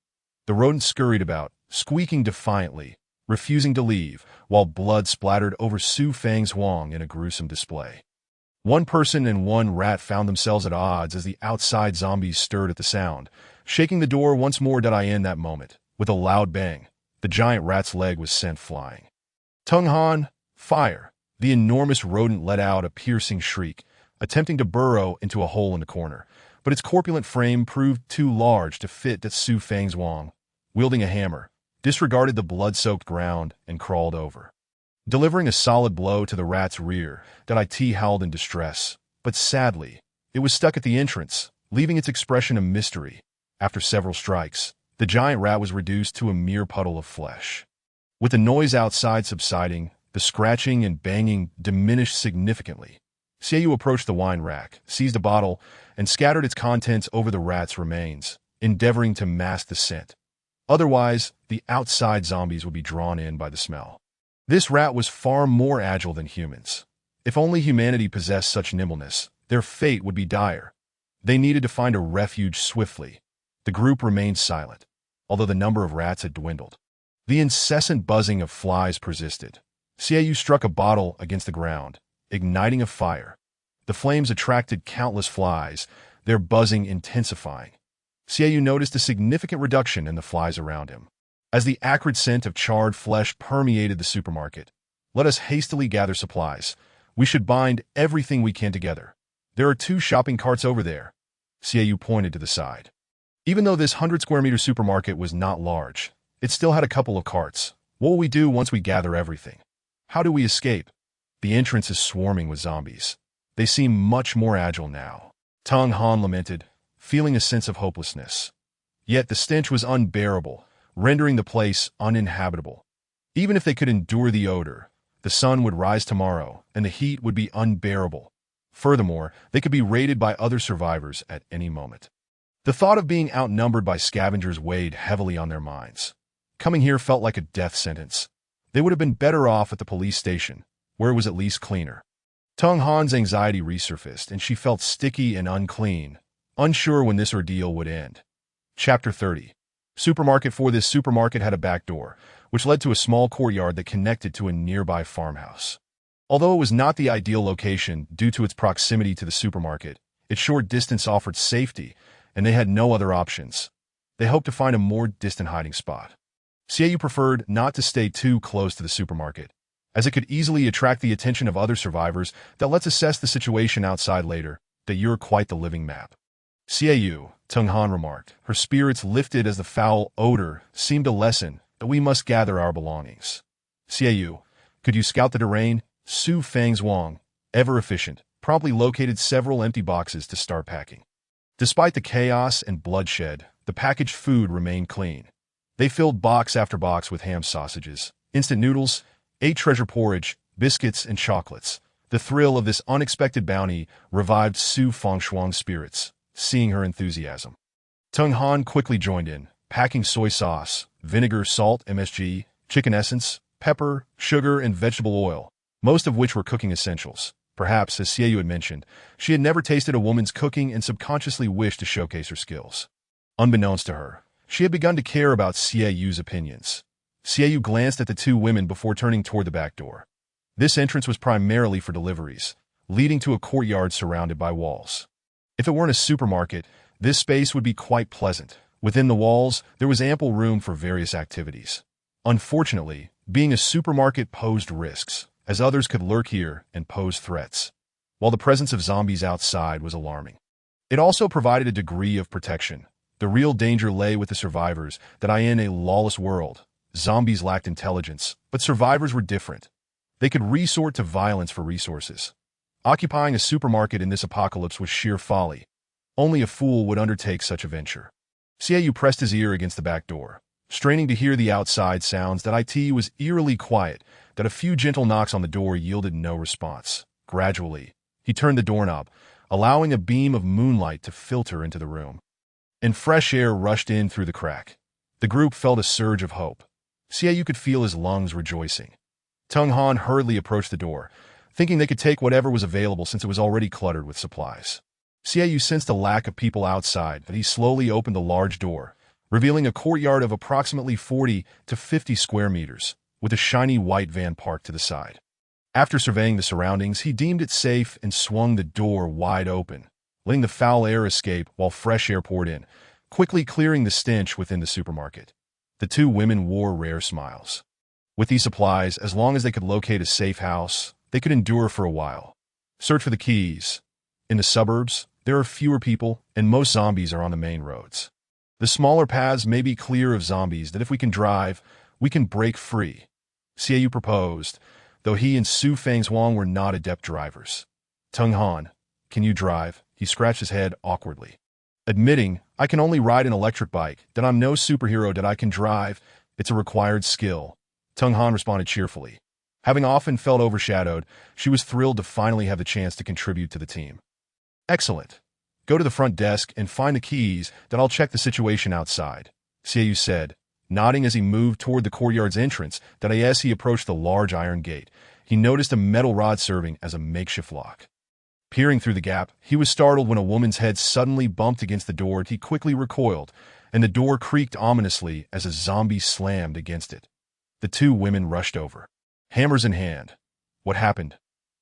The rodents scurried about, squeaking defiantly, refusing to leave, while blood splattered over Su Fang's in a gruesome display. One person and one rat found themselves at odds as the outside zombies stirred at the sound, shaking the door once more. In that moment, with a loud bang, the giant rat's leg was sent flying. Tung Han, fire! The enormous rodent let out a piercing shriek, attempting to burrow into a hole in the corner, but its corpulent frame proved too large to fit Su Fang's wielding a hammer, disregarded the blood-soaked ground and crawled over. Delivering a solid blow to the rat's rear, It howled in distress, but sadly, it was stuck at the entrance, leaving its expression a mystery. After several strikes, the giant rat was reduced to a mere puddle of flesh. With the noise outside subsiding, the scratching and banging diminished significantly. Xiaoyu approached the wine rack, seized a bottle, and scattered its contents over the rat's remains, endeavoring to mask the scent. Otherwise, the outside zombies would be drawn in by the smell. This rat was far more agile than humans. If only humanity possessed such nimbleness, their fate would be dire. They needed to find a refuge swiftly. The group remained silent, although the number of rats had dwindled. The incessant buzzing of flies persisted. Xiaoyu struck a bottle against the ground, igniting a fire. The flames attracted countless flies, their buzzing intensifying. Xiaoyu noticed a significant reduction in the flies around him. As the acrid scent of charred flesh permeated the supermarket, let us hastily gather supplies. We should bind everything we can together. There are 2 shopping carts over there. Xiaoyu pointed to the side. Even though this 100-square-meter supermarket was not large, it still had a couple of carts. What will we do once we gather everything? How do we escape? The entrance is swarming with zombies. They seem much more agile now. Tung Han lamented, feeling a sense of hopelessness. Yet the stench was unbearable, rendering the place uninhabitable. Even if they could endure the odor, the sun would rise tomorrow, and the heat would be unbearable. Furthermore, they could be raided by other survivors at any moment. The thought of being outnumbered by scavengers weighed heavily on their minds. Coming here felt like a death sentence. They would have been better off at the police station, where it was at least cleaner. Tung Han's anxiety resurfaced, and she felt sticky and unclean, unsure when this ordeal would end. Chapter 30. Supermarket. For this supermarket had a back door, which led to a small courtyard that connected to a nearby farmhouse. Although it was not the ideal location due to its proximity to the supermarket, its short distance offered safety, and they had no other options. They hoped to find a more distant hiding spot. Xiaoyu preferred not to stay too close to the supermarket, as it could easily attract the attention of other survivors. Let's assess the situation outside later. You're quite the living map. Xiaoyu, Tung Han remarked, her spirits lifted as the foul odor seemed to lessen. We must gather our belongings. Xiaoyu, could you scout the terrain? Su Fang's ever efficient, promptly located several empty boxes to start packing. Despite the chaos and bloodshed, the packaged food remained clean. They filled box after box with ham sausages, instant noodles, treasure porridge, biscuits, and chocolates. The thrill of this unexpected bounty revived Su Fang's spirits, seeing her enthusiasm. Tung Han quickly joined in, packing soy sauce, vinegar, salt, MSG, chicken essence, pepper, sugar, and vegetable oil, most of which were cooking essentials. Perhaps, as Xiaoyu had mentioned, she had never tasted a woman's cooking and subconsciously wished to showcase her skills. Unbeknownst to her, she had begun to care about Xiaoyu's opinions. Xiaoyu glanced at the two women before turning toward the back door. This entrance was primarily for deliveries, leading to a courtyard surrounded by walls. If it weren't a supermarket, this space would be quite pleasant. Within the walls, there was ample room for various activities. Unfortunately, being a supermarket posed risks, as others could lurk here and pose threats, while the presence of zombies outside was alarming. It also provided a degree of protection. The real danger lay with the survivors, that in a lawless world, zombies lacked intelligence, but survivors were different. They could resort to violence for resources. Occupying a supermarket in this apocalypse was sheer folly. Only a fool would undertake such a venture. Xiaoyu pressed his ear against the back door, straining to hear the outside sounds. That it was eerily quiet, that a few gentle knocks on the door yielded no response. Gradually, he turned the doorknob, allowing a beam of moonlight to filter into the room. And fresh air rushed in through the crack. The group felt a surge of hope. Xiaoyu could feel his lungs rejoicing. Tung Han hurriedly approached the door, thinking they could take whatever was available since it was already cluttered with supplies. Xiaoyu sensed a lack of people outside, but he slowly opened the large door, revealing a courtyard of approximately 40 to 50 square meters, with a shiny white van parked to the side. After surveying the surroundings, he deemed it safe and swung the door wide open, letting the foul air escape while fresh air poured in, quickly clearing the stench within the supermarket. The two women wore rare smiles. With these supplies, as long as they could locate a safe house, they could endure for a while. Search for the keys. In the suburbs, there are fewer people, and most zombies are on the main roads. The smaller paths may be clear of zombies that if we can drive, we can break free. Xiaoyu proposed, though he and Su Fangzhuang were not adept drivers. Tung Han, can you drive? He scratched his head awkwardly. Admitting, I can only ride an electric bike, that I'm no superhero that I can drive, it's a required skill. Tung Han responded cheerfully. Having often felt overshadowed, she was thrilled to finally have the chance to contribute to the team. Excellent. Go to the front desk and find the keys, then I'll check the situation outside, Xiaoyu said, nodding as he moved toward the courtyard's entrance. That as he approached the large iron gate, he noticed a metal rod serving as a makeshift lock. Peering through the gap, he was startled when a woman's head suddenly bumped against the door. He quickly recoiled, and the door creaked ominously as a zombie slammed against it. The two women rushed over, hammers in hand. What happened?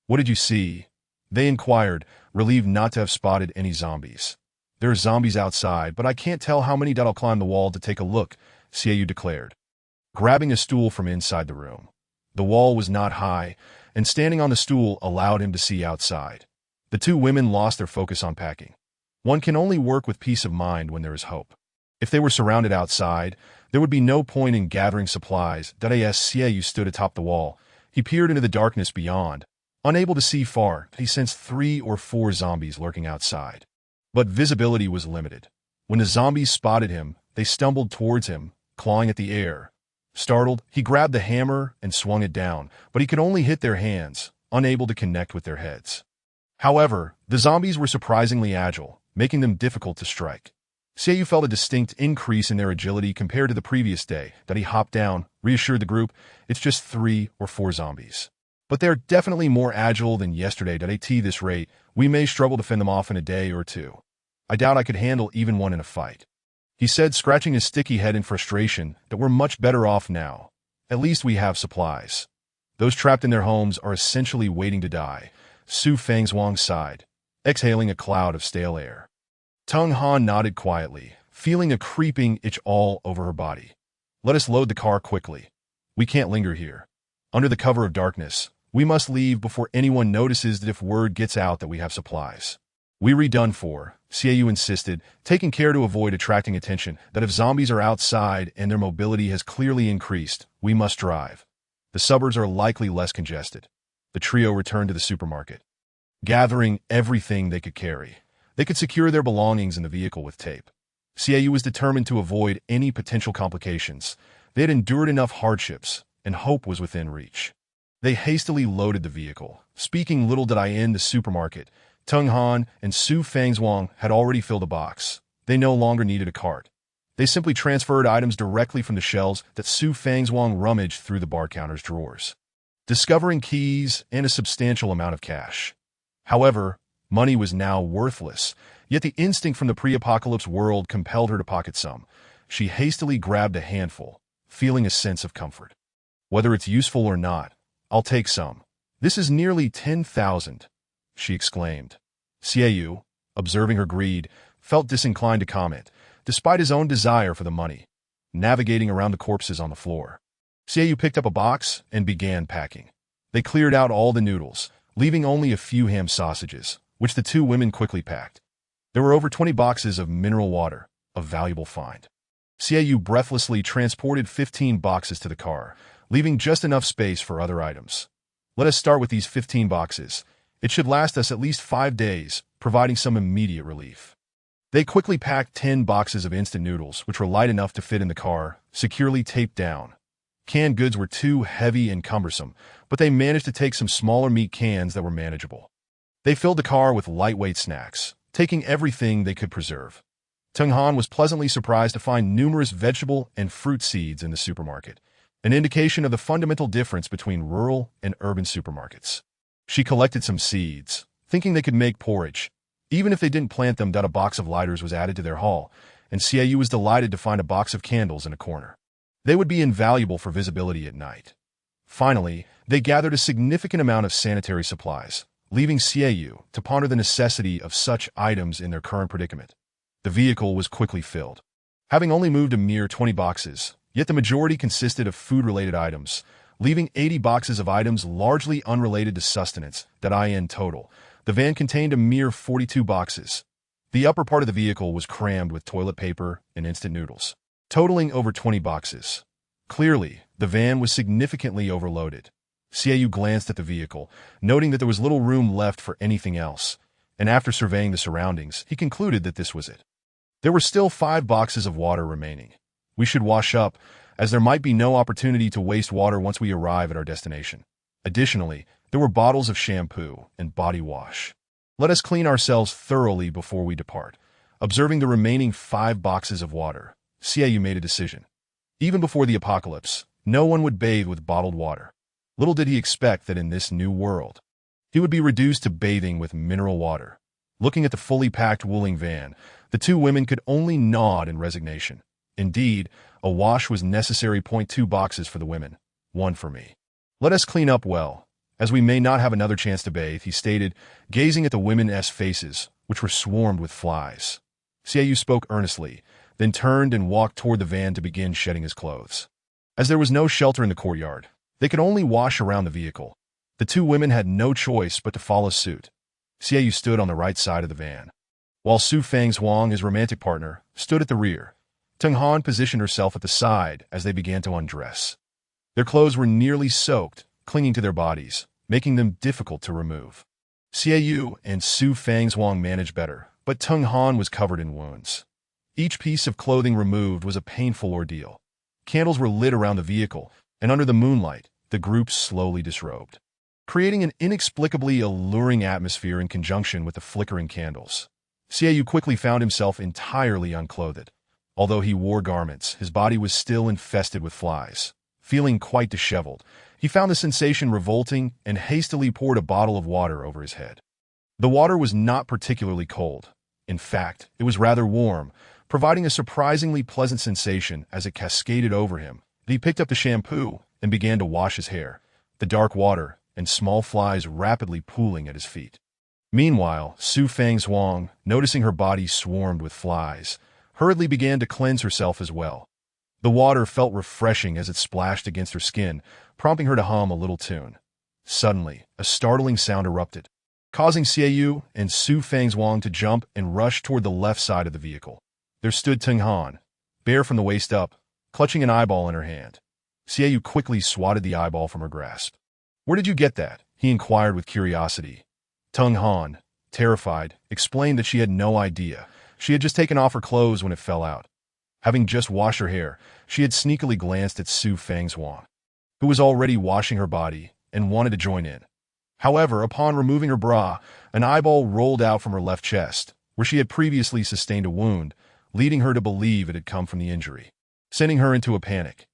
What did you see? They inquired, relieved not to have spotted any zombies. There are zombies outside, but I can't tell how many. I'll climb the wall to take a look, Xiaoyu declared, grabbing a stool from inside the room. The wall was not high, and standing on the stool allowed him to see outside. The two women lost their focus on packing. One can only work with peace of mind when there is hope. If they were surrounded outside, there would be no point in gathering supplies. As Xiaoyu stood atop the wall, he peered into the darkness beyond. Unable to see far, he sensed 3 or 4 zombies lurking outside. But visibility was limited. When the zombies spotted him, they stumbled towards him, clawing at the air. Startled, he grabbed the hammer and swung it down, but he could only hit their hands, unable to connect with their heads. However, the zombies were surprisingly agile, making them difficult to strike. Xiaoyu felt a distinct increase in their agility compared to the previous day. That he hopped down, reassured the group, it's just 3 or 4 zombies. But they're definitely more agile than yesterday. At this rate, we may struggle to fend them off in a day or 2. I doubt I could handle even one in a fight, he said, scratching his sticky head in frustration. That we're much better off now. At least we have supplies. Those trapped in their homes are essentially waiting to die. Su Fangzhuang sighed, exhaling a cloud of stale air. Tung Han nodded quietly, feeling a creeping itch all over her body. Let us load the car quickly. We can't linger here. Under the cover of darkness, we must leave before anyone notices that if word gets out that we have supplies. We're done for, Xiaoyu insisted, taking care to avoid attracting attention. That if zombies are outside and their mobility has clearly increased, we must drive. The suburbs are likely less congested. The trio returned to the supermarket, gathering everything they could carry. They could secure their belongings in the vehicle with tape. Xiaoyu was determined to avoid any potential complications. They had endured enough hardships, and hope was within reach. They hastily loaded the vehicle, speaking little in the supermarket. Tung Han and Su Fangzhuang had already filled a box. They no longer needed a cart. They simply transferred items directly from the shelves. That Su Fangzhuang rummaged through the bar counter's drawers, discovering keys and a substantial amount of cash. However, money was now worthless, yet the instinct from the pre-apocalypse world compelled her to pocket some. She hastily grabbed a handful, feeling a sense of comfort. Whether it's useful or not, I'll take some. This is nearly 10,000, she exclaimed. Xiaoyu, observing her greed, felt disinclined to comment, despite his own desire for the money, navigating around the corpses on the floor. Xiaoyu picked up a box and began packing. They cleared out all the noodles, leaving only a few ham sausages, which the two women quickly packed. There were over 20 boxes of mineral water, a valuable find. Xiaoyu breathlessly transported 15 boxes to the car, leaving just enough space for other items. Let us start with these 15 boxes. It should last us at least 5 days, providing some immediate relief. They quickly packed 10 boxes of instant noodles, which were light enough to fit in the car, securely taped down. Canned goods were too heavy and cumbersome, but they managed to take some smaller meat cans that were manageable. They filled the car with lightweight snacks, taking everything they could preserve. Tung Han was pleasantly surprised to find numerous vegetable and fruit seeds in the supermarket, an indication of the fundamental difference between rural and urban supermarkets. She collected some seeds, thinking they could make porridge. Even if they didn't plant them, a box of lighters was added to their haul, and Xiaoyu was delighted to find a box of candles in a corner. They would be invaluable for visibility at night. Finally, they gathered a significant amount of sanitary supplies, leaving Xiaoyu to ponder the necessity of such items in their current predicament. The vehicle was quickly filled. Having only moved a mere 20 boxes, yet the majority consisted of food-related items, leaving 80 boxes of items largely unrelated to sustenance. In total, the van contained a mere 42 boxes. The upper part of the vehicle was crammed with toilet paper and instant noodles, totaling over 20 boxes. Clearly, the van was significantly overloaded. Xiaoyu glanced at the vehicle, noting that there was little room left for anything else, and after surveying the surroundings, he concluded that this was it. There were still 5 boxes of water remaining. We should wash up, as there might be no opportunity to waste water once we arrive at our destination. Additionally, there were bottles of shampoo and body wash. Let us clean ourselves thoroughly before we depart. Observing the remaining 5 boxes of water, Xiaoyu made a decision. Even before the apocalypse, no one would bathe with bottled water. Little did he expect that in this new world, he would be reduced to bathing with mineral water. Looking at the fully packed Wuling van, the two women could only nod in resignation. Indeed, a wash was necessary. 2 boxes for the women, 1 for me. Let us clean up well, as we may not have another chance to bathe, he stated, gazing at the women's faces, which were swarmed with flies. Xiaoyu spoke earnestly, then turned and walked toward the van to begin shedding his clothes. As there was no shelter in the courtyard, they could only wash around the vehicle. The two women had no choice but to follow suit. Xiaoyu stood on the right side of the van, while Su Fangzhuang, his romantic partner, stood at the rear. Tung Han positioned herself at the side as they began to undress. Their clothes were nearly soaked, clinging to their bodies, making them difficult to remove. Xiaoyu and Su Fangzhuang managed better, but Tung Han was covered in wounds. Each piece of clothing removed was a painful ordeal. Candles were lit around the vehicle, and under the moonlight, the group slowly disrobed, creating an inexplicably alluring atmosphere in conjunction with the flickering candles. Xiaoyu quickly found himself entirely unclothed. Although he wore garments, his body was still infested with flies. Feeling quite disheveled, he found the sensation revolting and hastily poured a bottle of water over his head. The water was not particularly cold. In fact, it was rather warm, providing a surprisingly pleasant sensation as it cascaded over him. He picked up the shampoo and began to wash his hair, the dark water and small flies rapidly pooling at his feet. Meanwhile, Su Fangzhuang, noticing her body swarmed with flies, hurriedly began to cleanse herself as well. The water felt refreshing as it splashed against her skin, prompting her to hum a little tune. Suddenly, a startling sound erupted, causing Xiaoyu and Su Fangzhuang to jump and rush toward the left side of the vehicle. There stood Tung Han, bare from the waist up, clutching an eyeball in her hand. Xiaoyu quickly swatted the eyeball from her grasp. "Where did you get that?" he inquired with curiosity. Tung Han, terrified, explained that she had no idea. She had just taken off her clothes when it fell out. Having just washed her hair, she had sneakily glanced at Su Fangzhuang, who was already washing her body and wanted to join in. However, upon removing her bra, an eyeball rolled out from her left chest, where she had previously sustained a wound, leading her to believe it had come from the injury, sending her into a panic.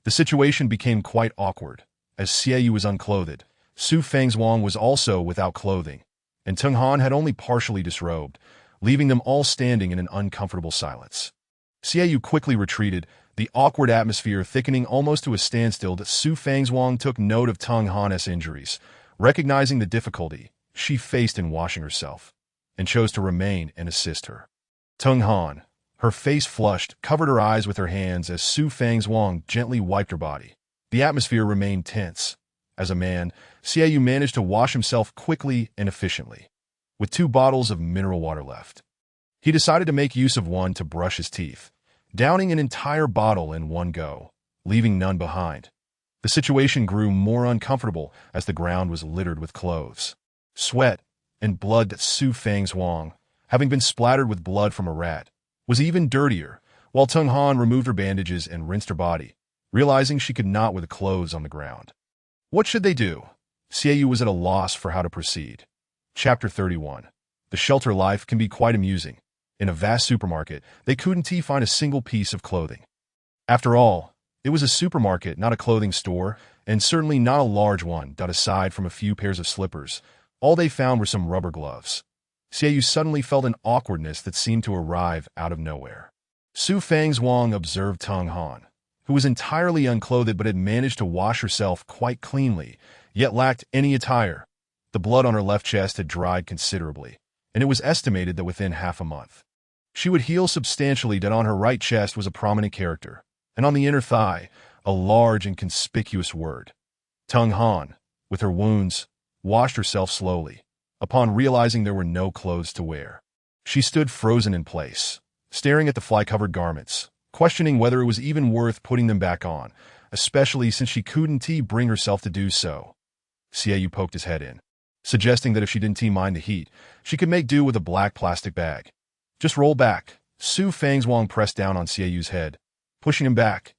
The situation became quite awkward. As Xiaoyu was unclothed, Su Fangzhuang was also without clothing, and Tung Han had only partially disrobed, leaving them all standing in an uncomfortable silence. Xiaoyu quickly retreated, the awkward atmosphere thickening almost to a standstill. That Su Fangzhuang took note of Teng Han's injuries, recognizing the difficulty she faced in washing herself, and chose to remain and assist her. Teng Han, her face flushed, covered her eyes with her hands as Su Fangzhuang gently wiped her body. The atmosphere remained tense. As a man, Xiaoyu managed to wash himself quickly and efficiently, with 2 bottles of mineral water left. He decided to make use of one to brush his teeth, downing an entire bottle in one go, leaving none behind. The situation grew more uncomfortable as the ground was littered with clothes, sweat, and blood. That Su Fangzhuang, having been splattered with blood from a rat, was even dirtier, while Teng Han removed her bandages and rinsed her body, realizing she could not with the clothes on the ground. What should they do? Xiaoyu was at a loss for how to proceed. Chapter 31. The shelter life can be quite amusing. In a vast supermarket, they couldn't find a single piece of clothing. After all, it was a supermarket, not a clothing store, and certainly not a large one. Aside from a few pairs of slippers, all they found were some rubber gloves. Xiaoyu suddenly felt an awkwardness that seemed to arrive out of nowhere. Su Fangzhuang observed Teng Han, who was entirely unclothed but had managed to wash herself quite cleanly, yet lacked any attire. The blood on her left chest had dried considerably, and it was estimated that within half a month she would heal substantially. That on her right chest was a prominent character, and on the inner thigh, a large and conspicuous word. Teng Han, with her wounds, washed herself slowly. Upon realizing there were no clothes to wear, she stood frozen in place, staring at the fly-covered garments, questioning whether it was even worth putting them back on, especially since she couldn't bring herself to do so. Xiaoyu poked his head in, suggesting that if she didn't mind the heat, she could make do with a black plastic bag. Just roll back. Su Fangzhuang pressed down on Xiaoyu's head, pushing him back.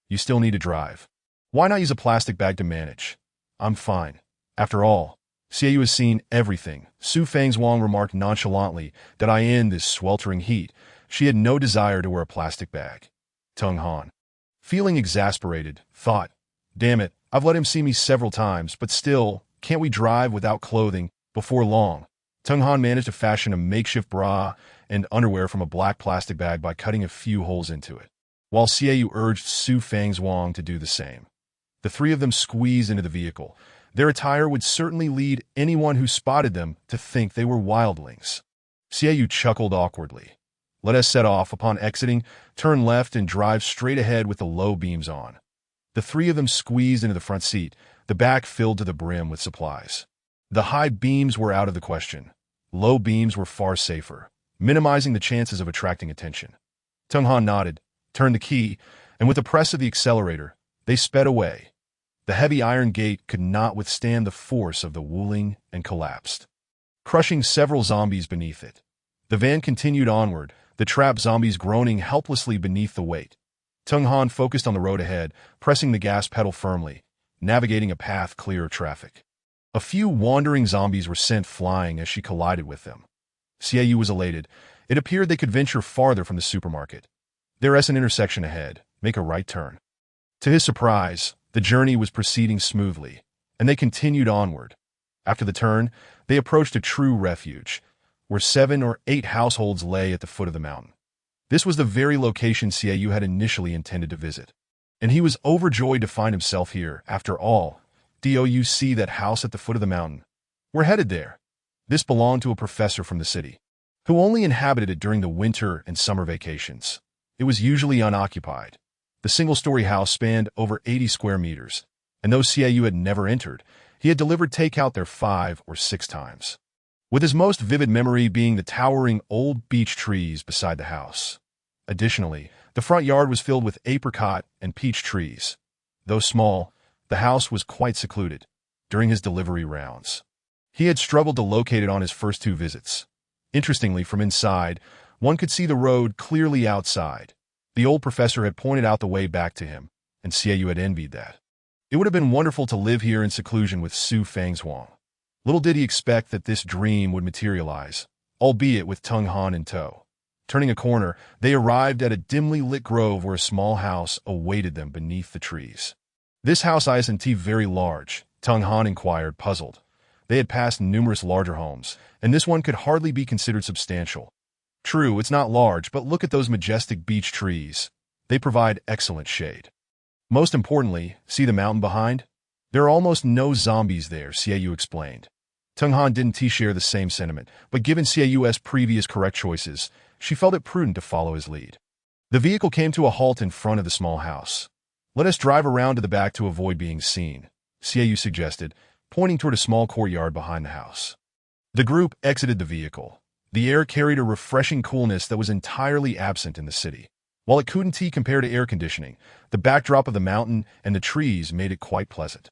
You still need to drive. Why not use a plastic bag to manage? I'm fine. After all, Xiaoyu has seen everything. Su Fangzhuang remarked nonchalantly that in this sweltering heat, she had no desire to wear a plastic bag. Teng Han, feeling exasperated, thought, damn it, I've let him see me several times, but still, can't we drive without clothing? Before long, Teng Han managed to fashion a makeshift bra and underwear from a black plastic bag by cutting a few holes into it, while Xiaoyu urged Su Fangzhuang to do the same. The 3 of them squeezed into the vehicle. Their attire would certainly lead anyone who spotted them to think they were wildlings. Xiaoyu chuckled awkwardly. Let us set off. Upon exiting, turn left and drive straight ahead with the low beams on. The 3 of them squeezed into the front seat, the back filled to the brim with supplies. The high beams were out of the question. Low beams were far safer, minimizing the chances of attracting attention. Teng Han nodded, turned the key, and with the press of the accelerator, they sped away. The heavy iron gate could not withstand the force of the wheeling and collapsed, crushing several zombies beneath it. The van continued onward, the trapped zombies groaning helplessly beneath the weight. Teng Han focused on the road ahead, pressing the gas pedal firmly, navigating a path clear of traffic. A few wandering zombies were sent flying as she collided with them. Xiaoyu was elated. It appeared they could venture farther from the supermarket. There's an intersection ahead. Make a right turn. To his surprise, the journey was proceeding smoothly, and they continued onward. After the turn, they approached a true refuge, where 7 or 8 households lay at the foot of the mountain. This was the very location Xiaoyu had initially intended to visit, and he was overjoyed to find himself here. After all, you see that house at the foot of the mountain? We're headed there. This belonged to a professor from the city, who only inhabited it during the winter and summer vacations. It was usually unoccupied. The single-story house spanned over 80 square meters, and though Xiaoyu had never entered, he had delivered takeout there 5 or 6 times, with his most vivid memory being the towering old beech trees beside the house. Additionally, the front yard was filled with apricot and peach trees. Though small, the house was quite secluded. During his delivery rounds, he had struggled to locate it on his first 2 visits. Interestingly, from inside, one could see the road clearly outside. The old professor had pointed out the way back to him, and Xiaoyu had envied that. It would have been wonderful to live here in seclusion with Su Fangzhuang. Little did he expect that this dream would materialize, albeit with Teng Han in tow. Turning a corner, they arrived at a dimly lit grove where a small house awaited them beneath the trees. This house isn't very large, Teng Han inquired, puzzled. They had passed numerous larger homes, and this one could hardly be considered substantial. True, it's not large, but look at those majestic beech trees. They provide excellent shade. Most importantly, see the mountain behind? There are almost no zombies there, Xiaoyu explained. Tenghan didn't share the same sentiment, but given Xiaoyu's previous correct choices, she felt it prudent to follow his lead. The vehicle came to a halt in front of the small house. Let us drive around to the back to avoid being seen, Xiaoyu suggested, pointing toward a small courtyard behind the house. The group exited the vehicle. The air carried a refreshing coolness that was entirely absent in the city. While it couldn't compare to air conditioning, the backdrop of the mountain and the trees made it quite pleasant.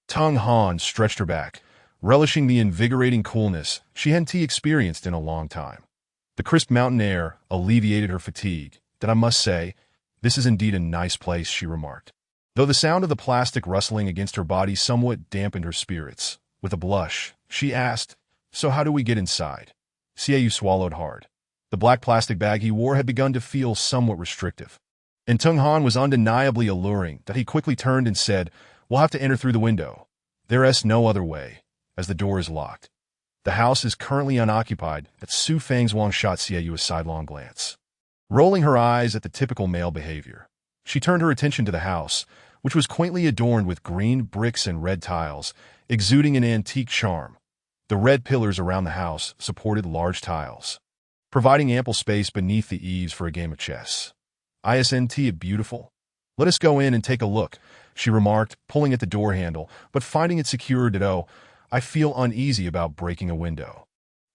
Tenghan stretched her back, relishing the invigorating coolness she hadn't experienced in a long time. The crisp mountain air alleviated her fatigue. "That I must say, this is indeed a nice place," she remarked. Though the sound of the plastic rustling against her body somewhat dampened her spirits. With a blush, she asked, "So how do we get inside?" Xiaoyu swallowed hard. The black plastic bag he wore had begun to feel somewhat restrictive. And Tenghan was undeniably alluring that he quickly turned and said, "We'll have to enter through the window. There's no other way, as the door is locked." The house is currently unoccupied. That Su Fangzhuang shot Xiaoyu a sidelong glance. Rolling her eyes at the typical male behavior, she turned her attention to the house, which was quaintly adorned with green bricks and red tiles, exuding an antique charm. The red pillars around the house supported large tiles, providing ample space beneath the eaves for a game of chess. "Isn't it beautiful? Let us go in and take a look," she remarked, pulling at the door handle, but finding it secured. "I feel uneasy about breaking a window."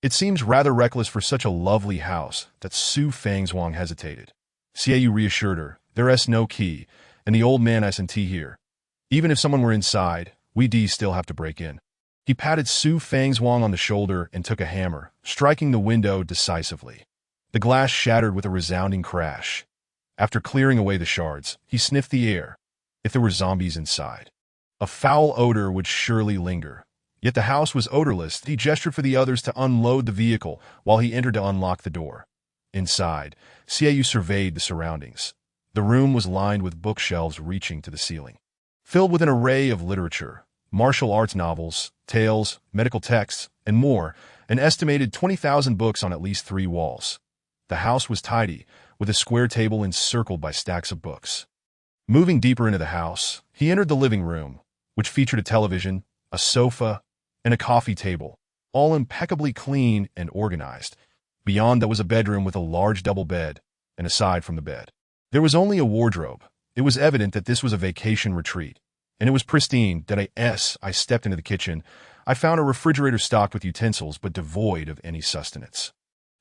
It seems rather reckless for such a lovely house, that Su Fangzhuang hesitated. Xiaoyu reassured her, "There's no key, and the old man isn't here. Even if someone were inside, we'd still have to break in." He patted Su Fangzhuang on the shoulder and took a hammer, striking the window decisively. The glass shattered with a resounding crash. After clearing away the shards, he sniffed the air. If there were zombies inside, a foul odor would surely linger. Yet the house was odorless. He gestured for the others to unload the vehicle while he entered to unlock the door. Inside, Xiaoyu surveyed the surroundings. The room was lined with bookshelves reaching to the ceiling, filled with an array of literature, martial arts novels, tales, medical texts, and more, an estimated 20,000 books on at least 3 walls. The house was tidy, with a square table encircled by stacks of books. Moving deeper into the house, he entered the living room, which featured a television, a sofa, and a coffee table, all impeccably clean and organized. Beyond that was a bedroom with a large double bed, and aside from the bed, there was only a wardrobe. It was evident that this was a vacation retreat, and it was pristine. I stepped into the kitchen. I found a refrigerator stocked with utensils but devoid of any sustenance.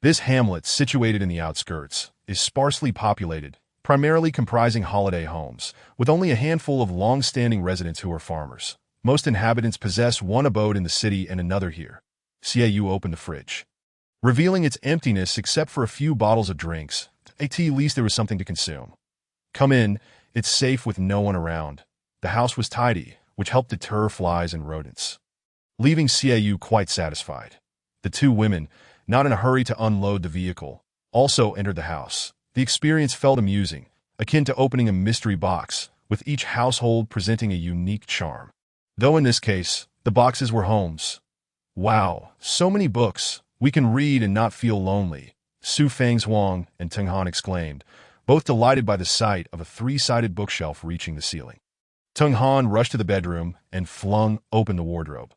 This hamlet, situated in the outskirts, is sparsely populated, primarily comprising holiday homes, with only a handful of long-standing residents who are farmers. Most inhabitants possess one abode in the city and another here. Xiaoyu opened the fridge, revealing its emptiness except for a few bottles of drinks. At least there was something to consume. "Come in, it's safe with no one around." The house was tidy, which helped deter flies and rodents, leaving Xiaoyu quite satisfied. The 2 women, not in a hurry to unload the vehicle, also entered the house. The experience felt amusing, akin to opening a mystery box, with each household presenting a unique charm. Though in this case, the boxes were homes. "Wow, so many books. We can read and not feel lonely," Su Fangzhuang and Tenghan exclaimed, both delighted by the sight of a 3-sided bookshelf reaching the ceiling. Tenghan rushed to the bedroom and flung open the wardrobe.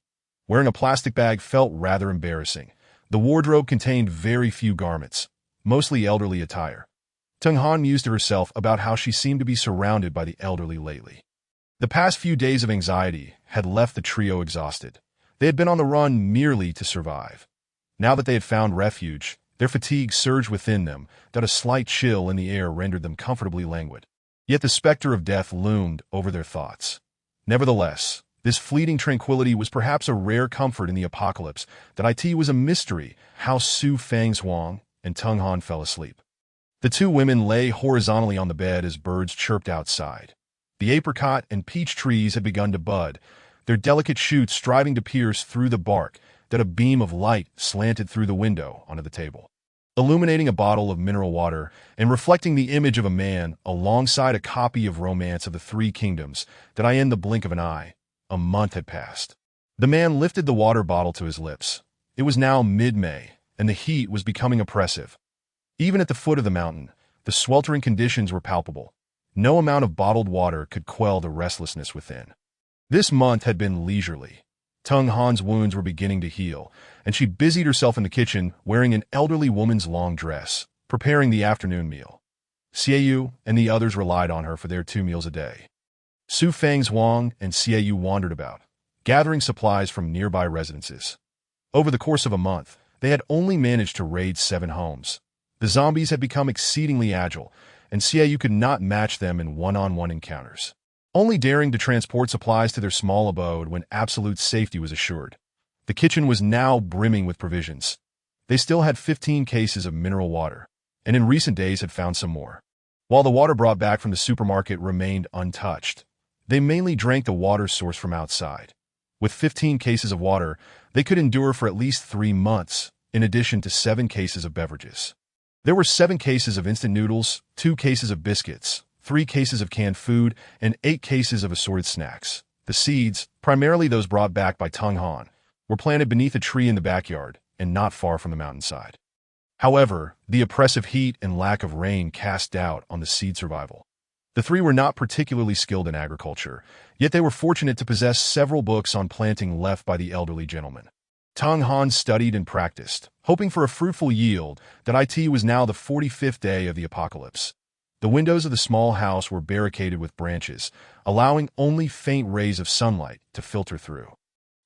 Wearing a plastic bag felt rather embarrassing. The wardrobe contained very few garments, mostly elderly attire. Tenghan mused to herself about how she seemed to be surrounded by the elderly lately. The past few days of anxiety had left the trio exhausted. They had been on the run merely to survive. Now that they had found refuge, their fatigue surged within them, that a slight chill in the air rendered them comfortably languid. Yet the specter of death loomed over their thoughts. Nevertheless, this fleeting tranquility was perhaps a rare comfort in the apocalypse. That it was a mystery how Su Fangzhuang and Tenghan fell asleep. The 2 women lay horizontally on the bed as birds chirped outside. The apricot and peach trees had begun to bud, their delicate shoots striving to pierce through the bark. That a beam of light slanted through the window onto the table, illuminating a bottle of mineral water and reflecting the image of a man alongside a copy of Romance of the 3 Kingdoms. In the blink of an eye, a month had passed. The man lifted the water bottle to his lips. It was now mid-May, and the heat was becoming oppressive. Even at the foot of the mountain, the sweltering conditions were palpable. No amount of bottled water could quell the restlessness within. This month had been leisurely. Tung Han's wounds were beginning to heal, and she busied herself in the kitchen wearing an elderly woman's long dress, preparing the afternoon meal. Xiaoyu and the others relied on her for their 2 meals a day. Su Feng's Wang and Xiaoyu wandered about, gathering supplies from nearby residences. Over the course of a month, they had only managed to raid 7 homes. The zombies had become exceedingly agile, and Xiaoyu could not match them in one-on-one encounters, only daring to transport supplies to their small abode when absolute safety was assured. The kitchen was now brimming with provisions. They still had 15 cases of mineral water, and in recent days had found some more. While the water brought back from the supermarket remained untouched, they mainly drank the water sourced from outside. With 15 cases of water, they could endure for at least 3 months, in addition to 7 cases of beverages. There were 7 cases of instant noodles, 2 cases of biscuits, 3 cases of canned food, and 8 cases of assorted snacks. The seeds, primarily those brought back by Tung Han, were planted beneath a tree in the backyard and not far from the mountainside. However, the oppressive heat and lack of rain cast doubt on the seed survival. The 3 were not particularly skilled in agriculture, yet they were fortunate to possess several books on planting left by the elderly gentleman. Tung Han studied and practiced, hoping for a fruitful yield. That it was now the 45th day of the apocalypse. The windows of the small house were barricaded with branches, allowing only faint rays of sunlight to filter through.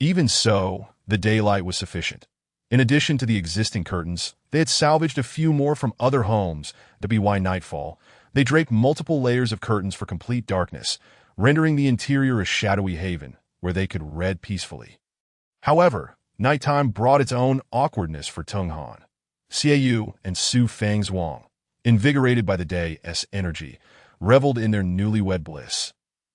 Even so, the daylight was sufficient. In addition to the existing curtains, they had salvaged a few more from other homes. By nightfall, they draped multiple layers of curtains for complete darkness, rendering the interior a shadowy haven where they could read peacefully. However, nighttime brought its own awkwardness for Tung Han. Xiaoyu and Su Feng's Wang, invigorated by the day's energy, reveled in their newlywed bliss.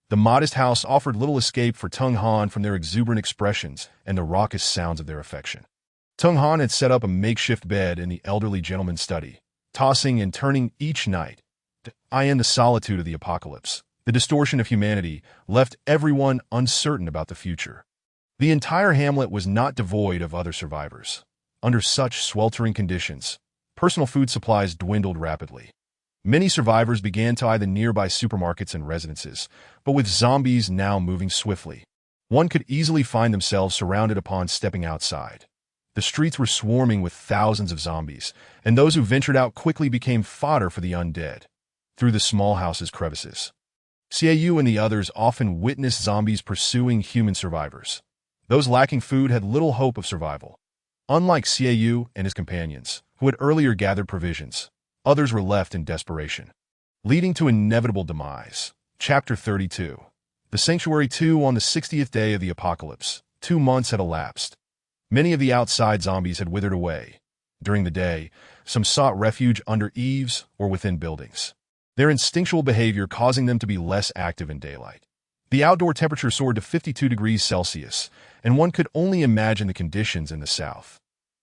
The modest house offered little escape for Tung Han from their exuberant expressions and the raucous sounds of their affection. Tung Han had set up a makeshift bed in the elderly gentleman's study, tossing and turning each night. In the solitude of the apocalypse, the distortion of humanity left everyone uncertain about the future. The entire hamlet was not devoid of other survivors. Under such sweltering conditions, personal food supplies dwindled rapidly. Many survivors began to eye the nearby supermarkets and residences, but with zombies now moving swiftly, one could easily find themselves surrounded upon stepping outside. The streets were swarming with thousands of zombies, and those who ventured out quickly became fodder for the undead. Through the small house's crevices, Xiaoyu and the others often witnessed zombies pursuing human survivors. Those lacking food had little hope of survival. Unlike Xiaoyu and his companions, who had earlier gathered provisions, others were left in desperation, leading to inevitable demise. Chapter 32. The Sanctuary 2. On the 60th day of the apocalypse, 2 months had elapsed. Many of the outside zombies had withered away. During the day, some sought refuge under eaves or within buildings, their instinctual behavior causing them to be less active in daylight. The outdoor temperature soared to 52 degrees Celsius, and one could only imagine the conditions in the south.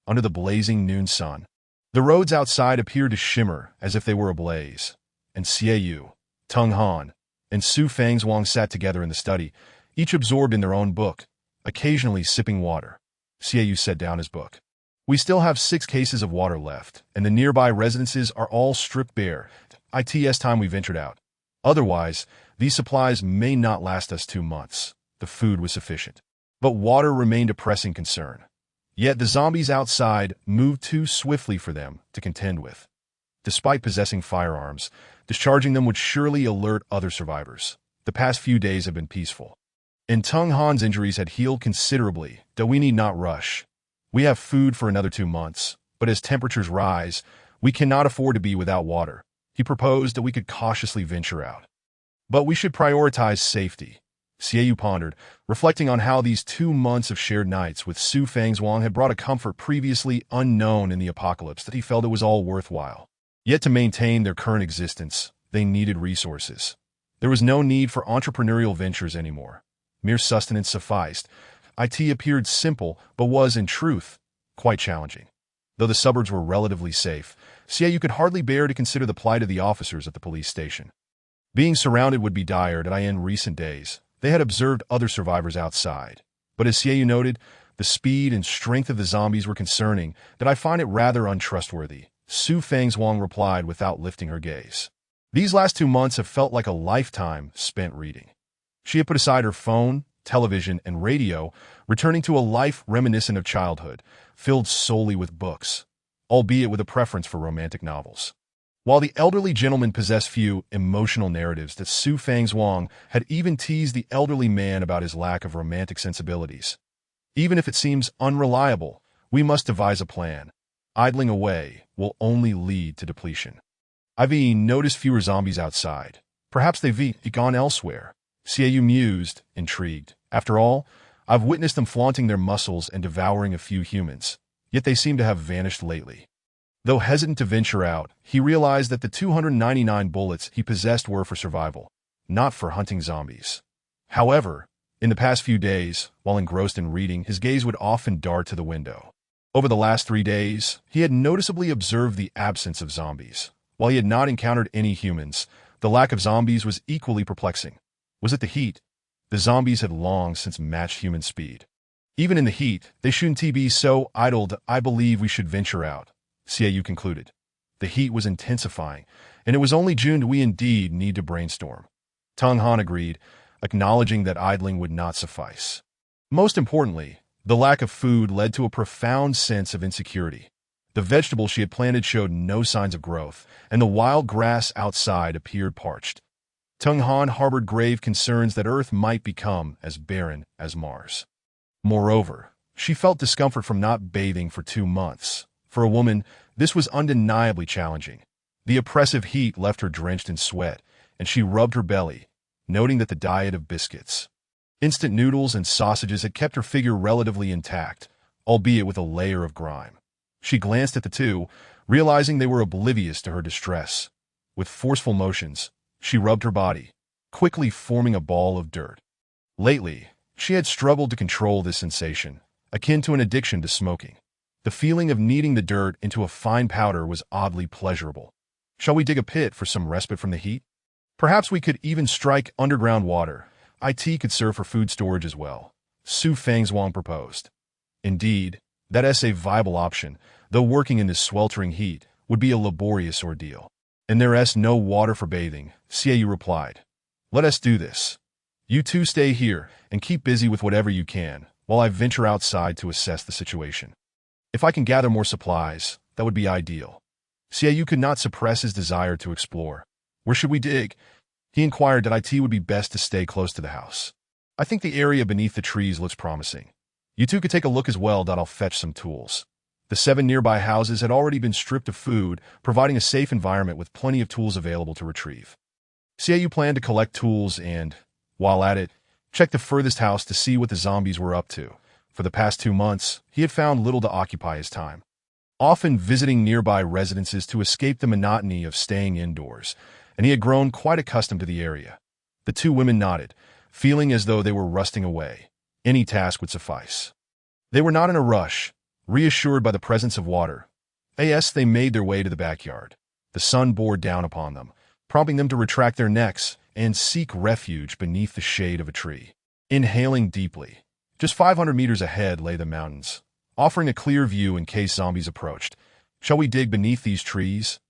Under the blazing noon sun, the roads outside appeared to shimmer as if they were ablaze, and Xiaoyu, Tung Han, and Su Feng's Wang sat together in the study, each absorbed in their own book, occasionally sipping water. Xiaoyu set down his book. We still have 6 cases of water left, and the nearby residences are all stripped bare. It's time we ventured out. Otherwise, these supplies may not last us 2 months. The food was sufficient, but water remained a pressing concern. Yet the zombies outside moved too swiftly for them to contend with. Despite possessing firearms, discharging them would surely alert other survivors. The past few days have been peaceful, and Tung Han's injuries had healed considerably, though we need not rush. We have food for another 2 months, but as temperatures rise, we cannot afford to be without water. He proposed that we could cautiously venture out. But we should prioritize safety. Xiaoyu pondered, reflecting on how these 2 months of shared nights with Su Feng's Wang had brought a comfort previously unknown in the apocalypse, that he felt it was all worthwhile. Yet to maintain their current existence, they needed resources. There was no need for entrepreneurial ventures anymore. Mere sustenance sufficed. It appeared simple, but was, in truth, quite challenging. Though the suburbs were relatively safe, Xiaoyu could hardly bear to consider the plight of the officers at the police station. Being surrounded would be dire. In recent days, they had observed other survivors outside. But as Xiaoyu noted, the speed and strength of the zombies were concerning. I find it rather untrustworthy. Su Fangzhuang replied without lifting her gaze. These last 2 months have felt like a lifetime spent reading. She had put aside her phone, television, and radio, returning to a life reminiscent of childhood, filled solely with books, albeit with a preference for romantic novels. While the elderly gentleman possessed few emotional narratives, that Su Fangzhuang had even teased the elderly man about his lack of romantic sensibilities. Even if it seems unreliable, we must devise a plan. Idling away will only lead to depletion. I've noticed fewer zombies outside. Perhaps they've gone elsewhere. Xiaoyu mused, intrigued. After all, I've witnessed them flaunting their muscles and devouring a few humans, yet they seem to have vanished lately. Though hesitant to venture out, he realized that the 299 bullets he possessed were for survival, not for hunting zombies. However, in the past few days, while engrossed in reading, his gaze would often dart to the window. Over the last 3 days, he had noticeably observed the absence of zombies. While he had not encountered any humans, the lack of zombies was equally perplexing. Was it the heat? The zombies had long since matched human speed. Even in the heat, they shouldn't be so idled. I believe we should venture out, Xiaoyu concluded. The heat was intensifying, and it was only June. We indeed need to brainstorm. Teng Han agreed, acknowledging that idling would not suffice. Most importantly, the lack of food led to a profound sense of insecurity. The vegetables she had planted showed no signs of growth, and the wild grass outside appeared parched. Teng Han harbored grave concerns that Earth might become as barren as Mars. Moreover, she felt discomfort from not bathing for 2 months. For a woman, this was undeniably challenging. The oppressive heat left her drenched in sweat, and she rubbed her belly, noting that the diet of biscuits, instant noodles, and sausages had kept her figure relatively intact, albeit with a layer of grime. She glanced at the two, realizing they were oblivious to her distress. With forceful motions, she rubbed her body, quickly forming a ball of dirt. Lately, she had struggled to control this sensation, akin to an addiction to smoking. The feeling of kneading the dirt into a fine powder was oddly pleasurable. Shall we dig a pit for some respite from the heat? Perhaps we could even strike underground water. IT could serve for food storage as well, Su Fangzhuang proposed. Indeed, that's a viable option, though working in this sweltering heat would be a laborious ordeal. And there's no water for bathing, Xiaoyu replied. Let us do this. You two stay here and keep busy with whatever you can, while I venture outside to assess the situation. If I can gather more supplies, that would be ideal. Xiaoyu could not suppress his desire to explore. Where should we dig? He inquired that it would be best to stay close to the house. I think the area beneath the trees looks promising. You two could take a look as well. I'll fetch some tools. The 7 nearby houses had already been stripped of food, providing a safe environment with plenty of tools available to retrieve. Xiaoyu planned to collect tools and, while at it, check the furthest house to see what the zombies were up to. For the past 2 months, he had found little to occupy his time, often visiting nearby residences to escape the monotony of staying indoors, and he had grown quite accustomed to the area. The 2 women nodded, feeling as though they were rusting away. Any task would suffice. They were not in a rush, reassured by the presence of water. They made their way to the backyard. The sun bore down upon them, prompting them to retract their necks and seek refuge beneath the shade of a tree. Inhaling deeply, just 500 meters ahead lay the mountains, offering a clear view in case zombies approached. Shall we dig beneath these trees?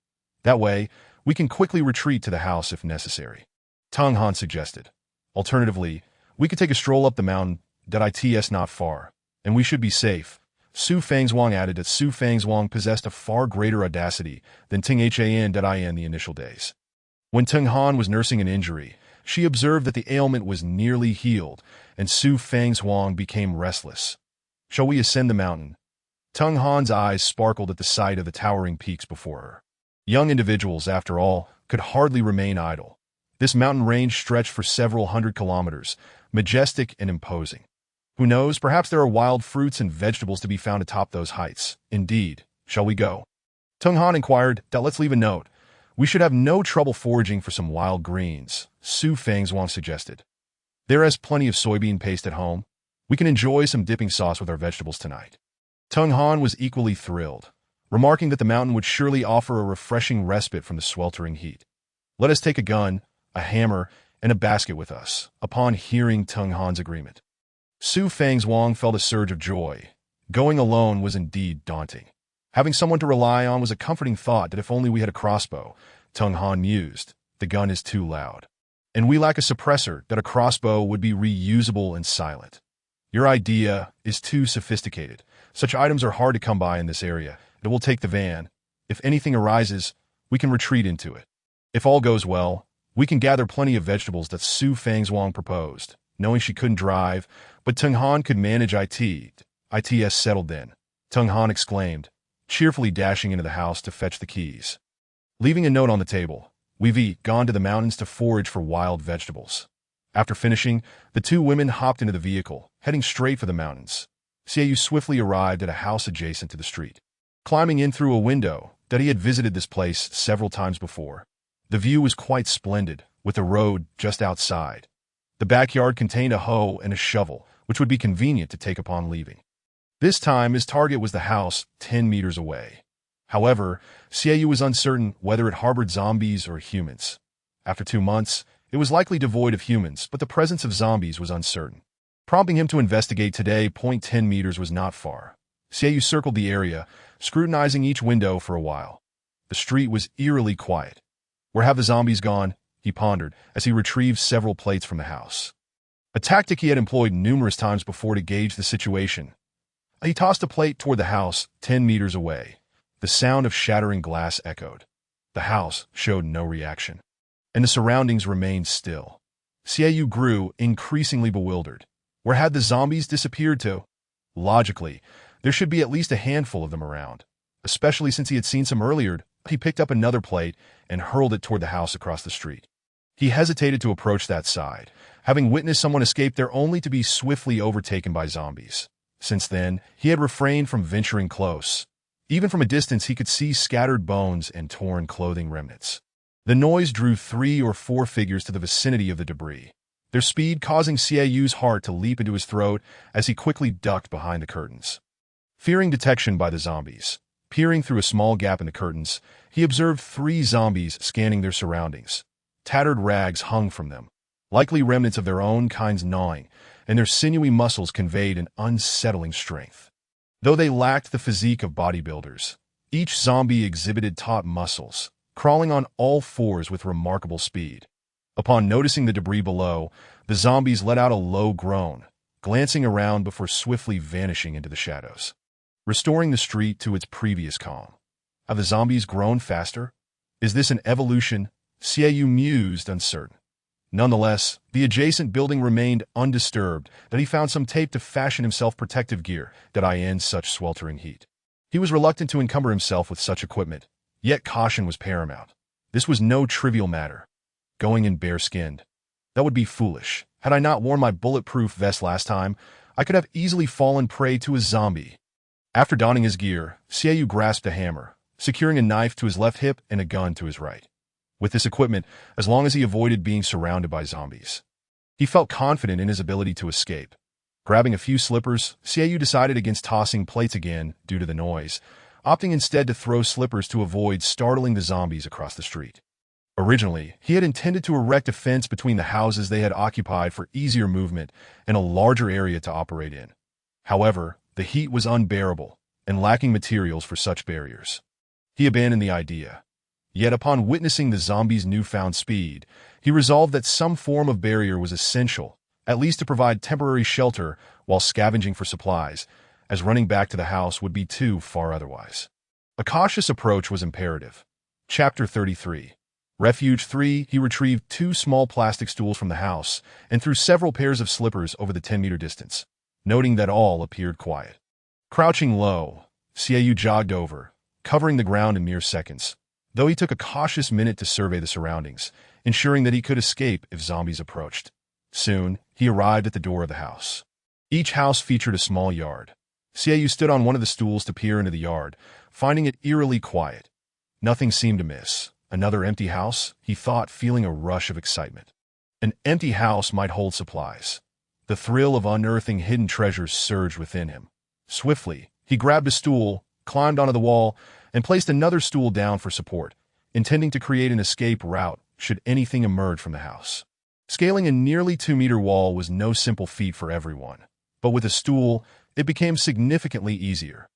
That way, we can quickly retreat to the house if necessary, Teng Han suggested. Alternatively, we could take a stroll up the mountain. It's not far, and we should be safe. Su Fangzhuang added that Su Fangzhuang possessed a far greater audacity than Teng Han in the initial days. When Teng Han was nursing an injury, she observed that the ailment was nearly healed, and Su Fangzhuang became restless. Shall we ascend the mountain? Teng Han's eyes sparkled at the sight of the towering peaks before her. Young individuals, after all, could hardly remain idle. This mountain range stretched for several hundred kilometers, majestic and imposing. Who knows, perhaps there are wild fruits and vegetables to be found atop those heights. Indeed. Shall we go? Teng Han inquired. Let's leave a note. We should have no trouble foraging for some wild greens, Su Fangzhuang suggested. There is plenty of soybean paste at home. We can enjoy some dipping sauce with our vegetables tonight. Teng Han was equally thrilled, remarking that the mountain would surely offer a refreshing respite from the sweltering heat. Let us take a gun, a hammer, and a basket with us. Upon hearing Teng Han's agreement, Su Fangzhuang felt a surge of joy. Going alone was indeed daunting. Having someone to rely on was a comforting thought that if only we had a crossbow, Tung Han mused. The gun is too loud. And we lack a suppressor that a crossbow would be reusable and silent. Your idea is too sophisticated. Such items are hard to come by in this area. It will take the van. If anything arises, we can retreat into it. If all goes well, we can gather plenty of vegetables that Su Fangzhuang proposed, knowing she couldn't drive, but Tung Han could manage ITS settled then, Tung Han exclaimed, cheerfully dashing into the house to fetch the keys. Leaving a note on the table, we've gone to the mountains to forage for wild vegetables. After finishing, the two women hopped into the vehicle, heading straight for the mountains. Xiaoyu swiftly arrived at a house adjacent to the street. Climbing in through a window, that he had visited this place several times before. The view was quite splendid, with a road just outside. The backyard contained a hoe and a shovel, which would be convenient to take upon leaving. This time, his target was the house 10 meters away. However, Xiaoyu was uncertain whether it harbored zombies or humans. After 2 months, it was likely devoid of humans, but the presence of zombies was uncertain. Prompting him to investigate today, 10 meters was not far. Xiaoyu circled the area, scrutinizing each window for a while. The street was eerily quiet. Where have the zombies gone? He pondered as he retrieved several plates from the house. A tactic he had employed numerous times before to gauge the situation. He tossed a plate toward the house 10 meters away. The sound of shattering glass echoed. The house showed no reaction, and the surroundings remained still. Xiaoyu grew increasingly bewildered. Where had the zombies disappeared to? Logically, there should be at least a handful of them around, especially since he had seen some earlier. He picked up another plate and hurled it toward the house across the street. He hesitated to approach that side, having witnessed someone escape there only to be swiftly overtaken by zombies. Since then, he had refrained from venturing close. Even from a distance, he could see scattered bones and torn clothing remnants. The noise drew 3 or 4 figures to the vicinity of the debris, their speed causing Xiaoyu's heart to leap into his throat as he quickly ducked behind the curtains. Fearing detection by the zombies, peering through a small gap in the curtains, he observed 3 zombies scanning their surroundings. Tattered rags hung from them, likely remnants of their own kinds gnawing, and their sinewy muscles conveyed an unsettling strength. Though they lacked the physique of bodybuilders, each zombie exhibited taut muscles, crawling on all 4s with remarkable speed. Upon noticing the debris below, the zombies let out a low groan, glancing around before swiftly vanishing into the shadows, restoring the street to its previous calm. Have the zombies grown faster? Is this an evolution? Xiaoyu mused, uncertain. Nonetheless, the adjacent building remained undisturbed, that he found some tape to fashion himself protective gear that in such sweltering heat. He was reluctant to encumber himself with such equipment, yet caution was paramount. This was no trivial matter. Going in bare-skinned. That would be foolish. Had I not worn my bulletproof vest last time, I could have easily fallen prey to a zombie. After donning his gear, Xiaoyu grasped a hammer, securing a knife to his left hip and a gun to his right. With this equipment, as long as he avoided being surrounded by zombies, he felt confident in his ability to escape. Grabbing a few slippers, Xiaoyu decided against tossing plates again due to the noise, opting instead to throw slippers to avoid startling the zombies across the street. Originally, he had intended to erect a fence between the houses they had occupied for easier movement and a larger area to operate in. However, the heat was unbearable and lacking materials for such barriers. He abandoned the idea. Yet upon witnessing the zombies' newfound speed, he resolved that some form of barrier was essential, at least to provide temporary shelter while scavenging for supplies, as running back to the house would be too far otherwise. A cautious approach was imperative. Chapter 33. Refuge 3. He retrieved 2 small plastic stools from the house and threw several pairs of slippers over the 10-meter distance, noting that all appeared quiet. Crouching low, Xiaoyu jogged over, covering the ground in mere seconds, though he took a cautious minute to survey the surroundings, ensuring that he could escape if zombies approached. Soon, he arrived at the door of the house. Each house featured a small yard. Xiaoyu stood on one of the stools to peer into the yard, finding it eerily quiet. Nothing seemed amiss. Another empty house, he thought, feeling a rush of excitement. An empty house might hold supplies. The thrill of unearthing hidden treasures surged within him. Swiftly, he grabbed a stool, climbed onto the wall, and placed another stool down for support, intending to create an escape route should anything emerge from the house. Scaling a nearly 2-meter wall was no simple feat for everyone, but with a stool, it became significantly easier.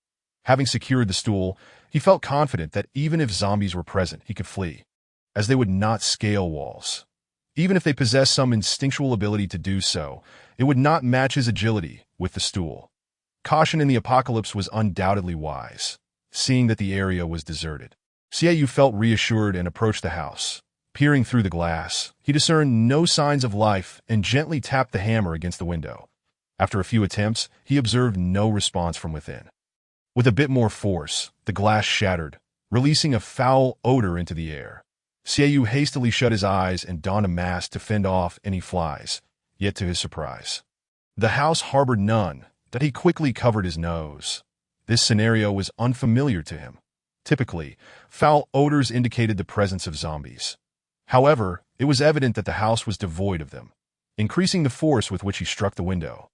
Having secured the stool, he felt confident that even if zombies were present, he could flee, as they would not scale walls. Even if they possessed some instinctual ability to do so, it would not match his agility with the stool. Caution in the apocalypse was undoubtedly wise, seeing that the area was deserted. Xiaoyu felt reassured and approached the house. Peering through the glass, he discerned no signs of life and gently tapped the hammer against the window. After a few attempts, he observed no response from within. With a bit more force, the glass shattered, releasing a foul odor into the air. Xiaoyu hastily shut his eyes and donned a mask to fend off any flies, yet to his surprise, the house harbored none, that he quickly covered his nose. This scenario was unfamiliar to him. Typically, foul odors indicated the presence of zombies. However, it was evident that the house was devoid of them, increasing the force with which he struck the window.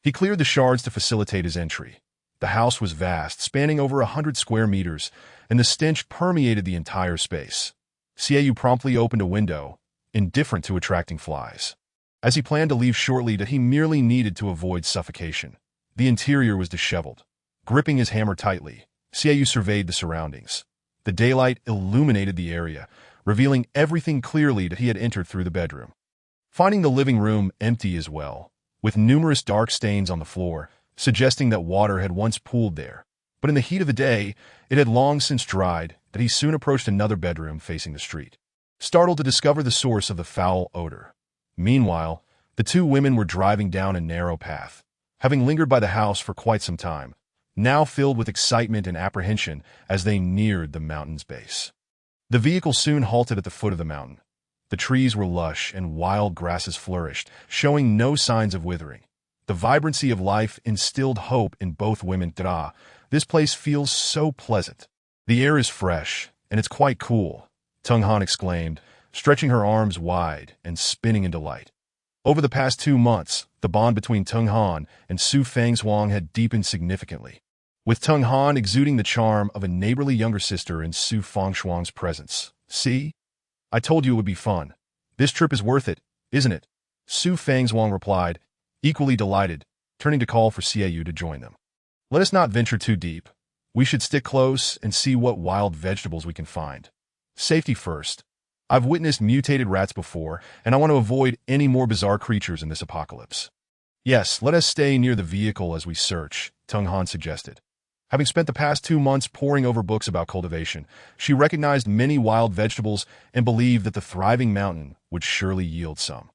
He cleared the shards to facilitate his entry. The house was vast, spanning over 100 square meters, and the stench permeated the entire space. Xiaoyu promptly opened a window, indifferent to attracting flies. As he planned to leave shortly, that he merely needed to avoid suffocation. The interior was disheveled. Gripping his hammer tightly, Xiaoyu surveyed the surroundings. The daylight illuminated the area, revealing everything clearly that he had entered through the bedroom. Finding the living room empty as well, with numerous dark stains on the floor, suggesting that water had once pooled there. But in the heat of the day, it had long since dried, that he soon approached another bedroom facing the street, startled to discover the source of the foul odor. Meanwhile, the two women were driving down a narrow path, having lingered by the house for quite some time, now filled with excitement and apprehension as they neared the mountain's base. The vehicle soon halted at the foot of the mountain. The trees were lush and wild grasses flourished, showing no signs of withering. The vibrancy of life instilled hope in both women. This place feels so pleasant. The air is fresh, and it's quite cool, Tung Han exclaimed, stretching her arms wide and spinning in delight. Over the past 2 months, the bond between Tung Han and Su Fangzhuang had deepened significantly, with Tung Han exuding the charm of a neighborly younger sister in Su Fangzhuang's presence. See? I told you it would be fun. This trip is worth it, isn't it? Su Fangzhuang replied, equally delighted, turning to call for Xiaoyu to join them. Let us not venture too deep. We should stick close and see what wild vegetables we can find. Safety first. I've witnessed mutated rats before, and I want to avoid any more bizarre creatures in this apocalypse. Yes, let us stay near the vehicle as we search, Tung Han suggested. Having spent the past 2 months poring over books about cultivation, she recognized many wild vegetables and believed that the thriving mountain would surely yield some.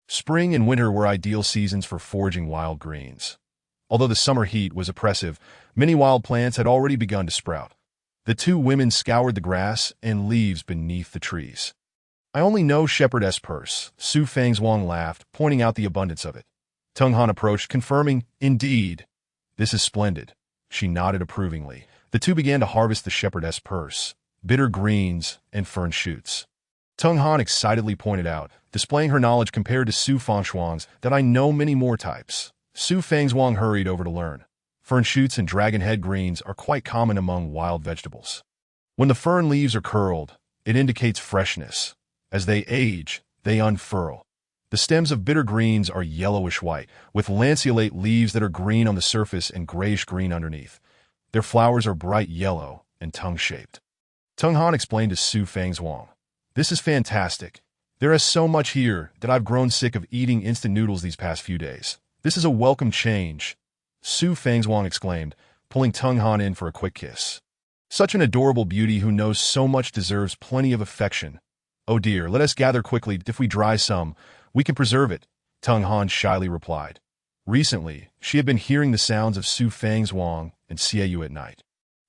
Spring and winter were ideal seasons for foraging wild greens. Although the summer heat was oppressive, many wild plants had already begun to sprout. The two women scoured the grass and leaves beneath the trees. I only know shepherdess purse, Su Fangzhuang laughed, pointing out the abundance of it. Tung Han approached, confirming, indeed. This is splendid. She nodded approvingly. The two began to harvest the shepherdess purse, bitter greens, and fern shoots. Tung Han excitedly pointed out, displaying her knowledge compared to Su Fangzhuang's, that I know many more types. Su Fangzhuang hurried over to learn. Fern shoots and dragon head greens are quite common among wild vegetables. When the fern leaves are curled, it indicates freshness. As they age, they unfurl. The stems of bitter greens are yellowish-white, with lanceolate leaves that are green on the surface and grayish-green underneath. Their flowers are bright yellow and tongue-shaped. Tung Han explained to Su Fangzhuang, "This is fantastic. There is so much here that I've grown sick of eating instant noodles these past few days. This is a welcome change," Su Fangzhuang exclaimed, pulling Tung Han in for a quick kiss. "Such an adorable beauty who knows so much deserves plenty of affection. Oh dear, let us gather quickly. If we dry some, we can preserve it," Tung Han shyly replied. Recently, she had been hearing the sounds of Su Fangzhuang and Xiaoyu at night,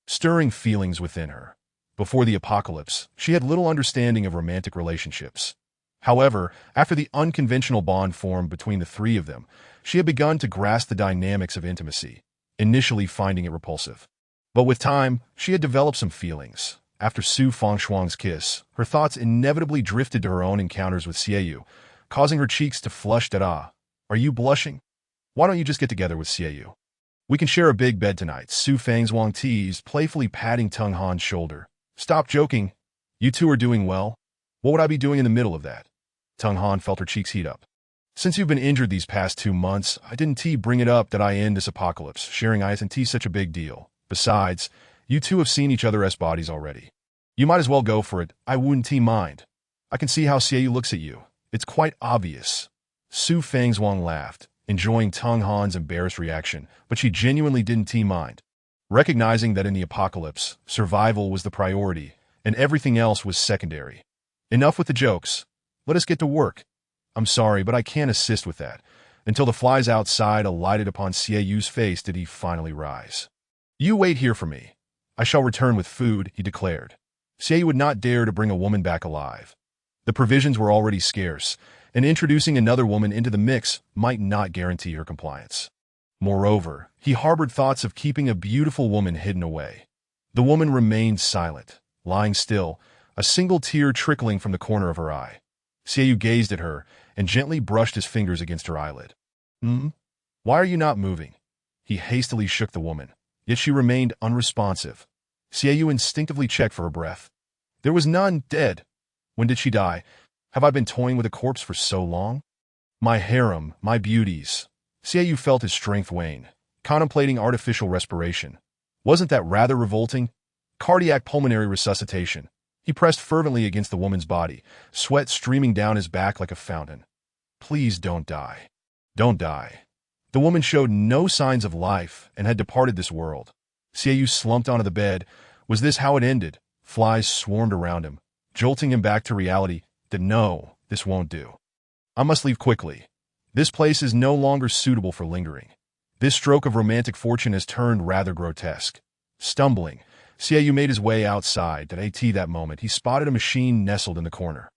stirring feelings within her. Before the apocalypse, she had little understanding of romantic relationships. However, after the unconventional bond formed between the three of them, she had begun to grasp the dynamics of intimacy, initially finding it repulsive. But with time, she had developed some feelings. After Su Fangzhuang's kiss, her thoughts inevitably drifted to her own encounters with Xiaoyu, causing her cheeks to flush. Are you blushing? Why don't you just get together with Xiaoyu? We can share a big bed tonight, Su Fangzhuang teased, playfully patting Tung Han's shoulder. Stop joking. You two are doing well. What would I be doing in the middle of that? Tung Han felt her cheeks heat up. Since you've been injured these past 2 months, I didn't bring it up that I end this apocalypse. Sharing ice and tea such a big deal. Besides, you two have seen each other's bodies already. You might as well go for it. I wouldn't mind. I can see how Xiaoyu looks at you. It's quite obvious. Su Fangzhuang laughed, enjoying Tung Han's embarrassed reaction, but she genuinely didn't mind. Recognizing that in the apocalypse, survival was the priority, and everything else was secondary. Enough with the jokes. Let us get to work. I'm sorry, but I can't assist with that. Until the flies outside alighted upon Xiaoyu's face did he finally rise. You wait here for me. I shall return with food, he declared. Xiaoyu would not dare to bring a woman back alive. The provisions were already scarce, and introducing another woman into the mix might not guarantee her compliance. Moreover, he harbored thoughts of keeping a beautiful woman hidden away. The woman remained silent, lying still, a single tear trickling from the corner of her eye. Xiaoyu gazed at her and gently brushed his fingers against her eyelid. Why are you not moving? He hastily shook the woman, yet she remained unresponsive. Xiaoyu instinctively checked for her breath. There was none. Dead. When did she die? Have I been toying with a corpse for so long? My harem, my beauties. Xiaoyu felt his strength wane, contemplating artificial respiration. Wasn't that rather revolting? Cardiac pulmonary resuscitation. He pressed fervently against the woman's body, sweat streaming down his back like a fountain. Please don't die. Don't die. The woman showed no signs of life and had departed this world. Xiaoyu slumped onto the bed. Was this how it ended? Flies swarmed around him, jolting him back to reality that no, this won't do. I must leave quickly. This place is no longer suitable for lingering. This stroke of romantic fortune has turned rather grotesque. Stumbling, Xiaoyu made his way outside. At that moment, he spotted a machine nestled in the corner.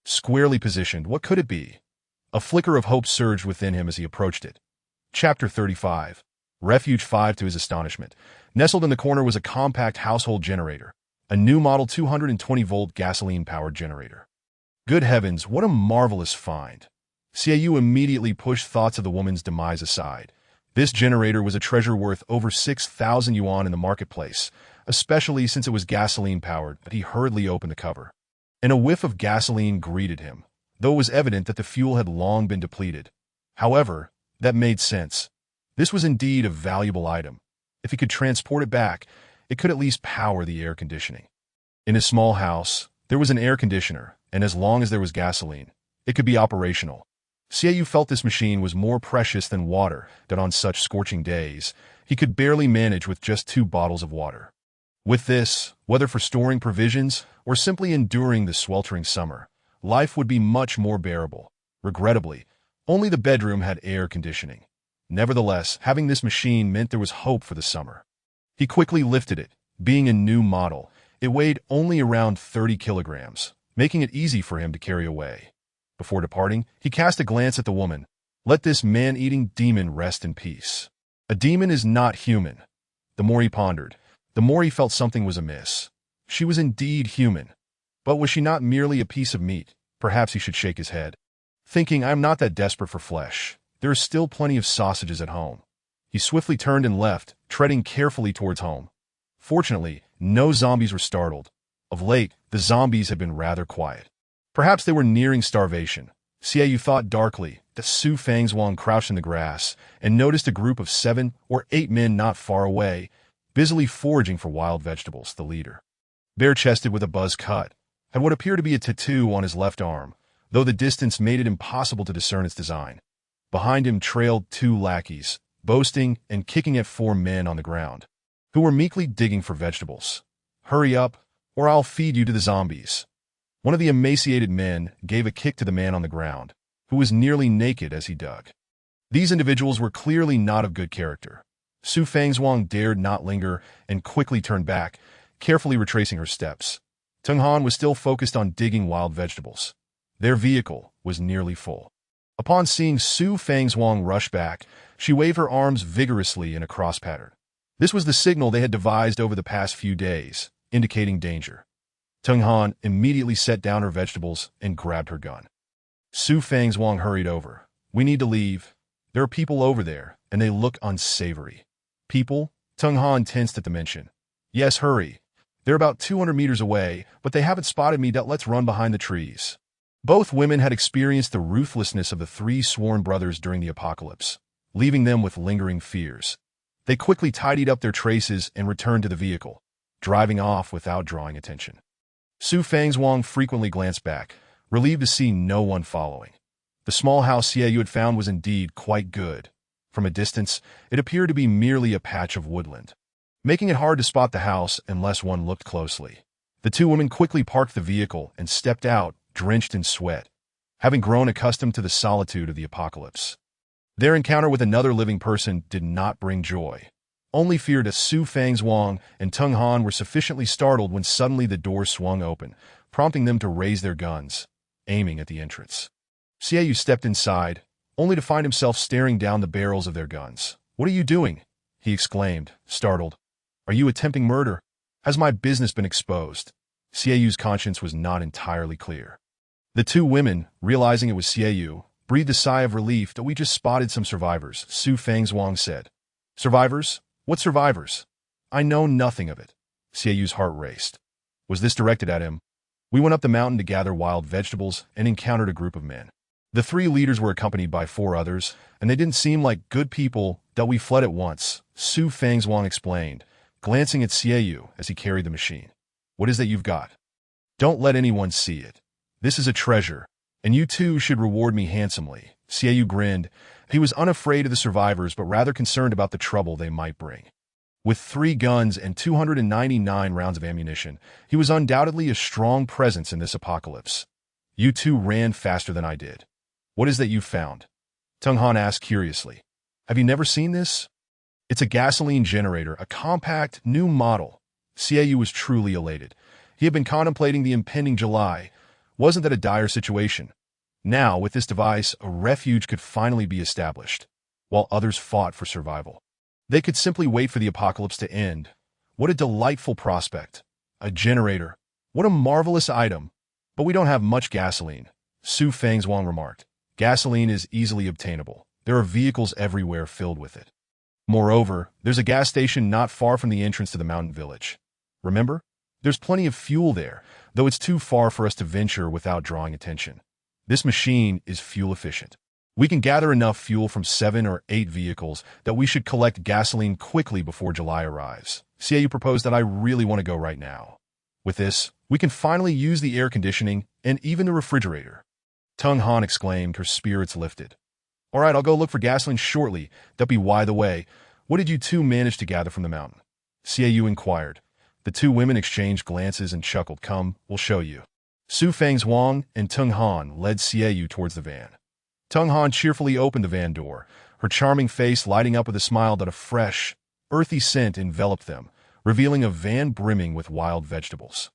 Squarely positioned, what could it be? A flicker of hope surged within him as he approached it. Chapter 35. Refuge 5. To his astonishment, nestled in the corner was a compact household generator, a new model 220-volt gasoline-powered generator. Good heavens, what a marvelous find! Xiaoyu immediately pushed thoughts of the woman's demise aside. This generator was a treasure worth over 6,000 yuan in the marketplace, especially since it was gasoline-powered, but he hurriedly opened the cover. And a whiff of gasoline greeted him, though it was evident that the fuel had long been depleted. However, that made sense. This was indeed a valuable item. If he could transport it back, it could at least power the air conditioning. In his small house, there was an air conditioner, and as long as there was gasoline, it could be operational. Xiaoyu felt this machine was more precious than water, that on such scorching days, he could barely manage with just 2 bottles of water. With this, whether for storing provisions or simply enduring the sweltering summer, life would be much more bearable. Regrettably, only the bedroom had air conditioning. Nevertheless, having this machine meant there was hope for the summer. He quickly lifted it. Being a new model, it weighed only around 30 kilograms, making it easy for him to carry away. Before departing, he cast a glance at the woman. Let this man-eating demon rest in peace. A demon is not human. The more he pondered, the more he felt something was amiss. She was indeed human. But was she not merely a piece of meat? Perhaps he should shake his head. Thinking, I am not that desperate for flesh. There is still plenty of sausages at home. He swiftly turned and left, treading carefully towards home. Fortunately, no zombies were startled. Of late, the zombies had been rather quiet. Perhaps they were nearing starvation. Xiaoyu thought darkly that Su Fangzhuang crouched in the grass and noticed a group of 7 or 8 men not far away, busily foraging for wild vegetables. The leader, bare-chested with a buzz cut, had what appeared to be a tattoo on his left arm, though the distance made it impossible to discern its design. Behind him trailed 2 lackeys, boasting and kicking at 4 men on the ground, who were meekly digging for vegetables. Hurry up, or I'll feed you to the zombies. One of the emaciated men gave a kick to the man on the ground, who was nearly naked as he dug. These individuals were clearly not of good character. Su Fangzhuang dared not linger and quickly turned back, carefully retracing her steps. Tung Han was still focused on digging wild vegetables. Their vehicle was nearly full. Upon seeing Su Fangzhuang rush back, she waved her arms vigorously in a cross pattern. This was the signal they had devised over the past few days, indicating danger. Tung Han immediately set down her vegetables and grabbed her gun. Su Fangzhuang hurried over. We need to leave. There are people over there, and they look unsavory. People? Tung Han tensed at the mention. Yes, hurry. They're about 200 meters away, but they haven't spotted me. Let's run behind the trees. Both women had experienced the ruthlessness of the 3 sworn brothers during the apocalypse, leaving them with lingering fears. They quickly tidied up their traces and returned to the vehicle, driving off without drawing attention. Su Fang's frequently glanced back, relieved to see no one following. The small house Xiaoyu had found was indeed quite good. From a distance, it appeared to be merely a patch of woodland, making it hard to spot the house unless one looked closely. The two women quickly parked the vehicle and stepped out, drenched in sweat, having grown accustomed to the solitude of the apocalypse. Their encounter with another living person did not bring joy. Only fear. To Su Fang's and Tung Han were sufficiently startled when suddenly the door swung open, prompting them to raise their guns, aiming at the entrance. Xiaoyu stepped inside, only to find himself staring down the barrels of their guns. "What are you doing?" he exclaimed, startled. "Are you attempting murder? Has my business been exposed?" Xiaoyu's conscience was not entirely clear. The two women, realizing it was Xiaoyu, breathed a sigh of relief. "We just spotted some survivors," Su Fang's said. "Survivors? What survivors? I know nothing of it." Xiaoyu's heart raced. Was this directed at him? "We went up the mountain to gather wild vegetables and encountered a group of men. The three leaders were accompanied by four others, and they didn't seem like good people. That we fled at once," Su Fang's explained, glancing at Xiaoyu as he carried the machine. "What is that you've got? Don't let anyone see it. This is a treasure, and you two should reward me handsomely." Xiaoyu grinned. He was unafraid of the survivors, but rather concerned about the trouble they might bring. With 3 guns and 299 rounds of ammunition, he was undoubtedly a strong presence in this apocalypse. "You two ran faster than I did. What is that you found?" Tung Han asked curiously. "Have you never seen this?" "It's a gasoline generator, a compact, new model." Xiaoyu was truly elated. He had been contemplating the impending July. Wasn't that a dire situation? Now, with this device, a refuge could finally be established, while others fought for survival. They could simply wait for the apocalypse to end. What a delightful prospect. A generator. What a marvelous item. "But we don't have much gasoline," Su Fang's remarked. "Gasoline is easily obtainable. There are vehicles everywhere filled with it. Moreover, there's a gas station not far from the entrance to the mountain village. Remember? There's plenty of fuel there, though it's too far for us to venture without drawing attention. This machine is fuel efficient. We can gather enough fuel from 7 or 8 vehicles that we should collect gasoline quickly before July arrives." Xiaoyu proposed. "That I really want to go right now. With this, we can finally use the air conditioning and even the refrigerator." Tung Han exclaimed, her spirits lifted. "All right, I'll go look for gasoline shortly. That be by the way, what did you two manage to gather from the mountain?" Xiaoyu inquired. The two women exchanged glances and chuckled. "Come, we'll show you." Su Fang's and Tung Han led Xiaoyu towards the van. Tung Han cheerfully opened the van door, her charming face lighting up with a smile that a fresh, earthy scent enveloped them, revealing a van brimming with wild vegetables.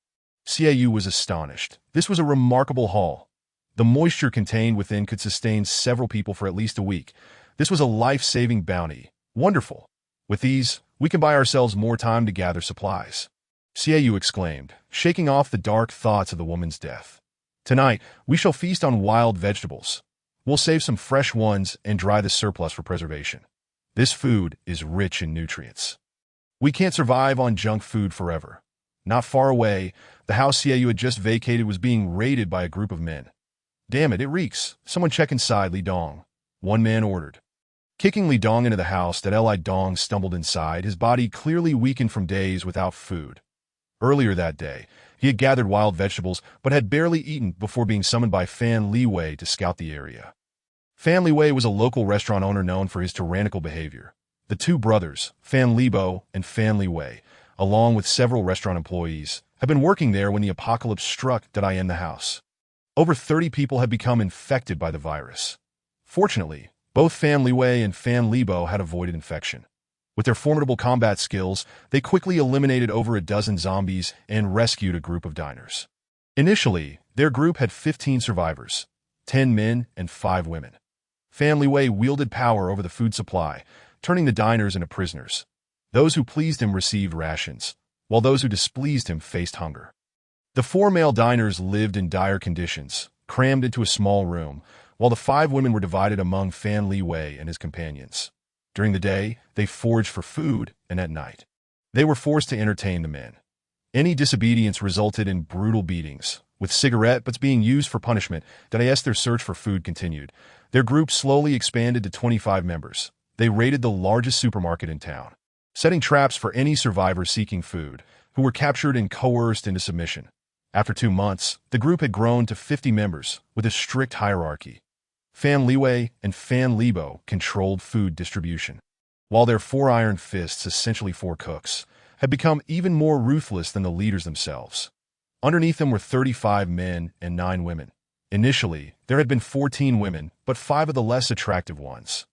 Xiaoyu was astonished. This was a remarkable haul. The moisture contained within could sustain several people for at least a week. This was a life-saving bounty. Wonderful. With these, we can buy ourselves more time to gather supplies. Xiaoyu exclaimed, shaking off the dark thoughts of the woman's death. "Tonight, we shall feast on wild vegetables. We'll save some fresh ones and dry the surplus for preservation. This food is rich in nutrients. We can't survive on junk food forever." Not far away, the house Xiaoyu had just vacated was being raided by a group of men. "Damn it, it reeks. Someone check inside, Li Dong," one man ordered. Kicking Li Dong into the house, that Li Dong stumbled inside, his body clearly weakened from days without food. Earlier that day, he had gathered wild vegetables but had barely eaten before being summoned by Fan Liwei to scout the area. Fan Liwei was a local restaurant owner known for his tyrannical behavior. The two brothers, Fan Libo and Fan Liwei, along with several restaurant employees, had been working there when the apocalypse struck in the house. Over 30 people had become infected by the virus. Fortunately, both Fan Liwei and Fan Libo had avoided infection. With their formidable combat skills, they quickly eliminated over a dozen zombies and rescued a group of diners. Initially, their group had 15 survivors, 10 men and 5 women. Fan Liwei wielded power over the food supply, turning the diners into prisoners. Those who pleased him received rations, while those who displeased him faced hunger. The 4 male diners lived in dire conditions, crammed into a small room, while the 5 women were divided among Fan Liwei and his companions. During the day, they foraged for food, and at night, they were forced to entertain the men. Any disobedience resulted in brutal beatings, with cigarette butts being used for punishment. As their search for food continued, their group slowly expanded to 25 members. They raided the largest supermarket in town, setting traps for any survivors seeking food, who were captured and coerced into submission. After 2 months, the group had grown to 50 members, with a strict hierarchy. Fan Liwei and Fan Libo controlled food distribution, while their 4 iron fists, essentially 4 cooks, had become even more ruthless than the leaders themselves. Underneath them were 35 men and 9 women. Initially, there had been 14 women, but 5 of the less attractive ones,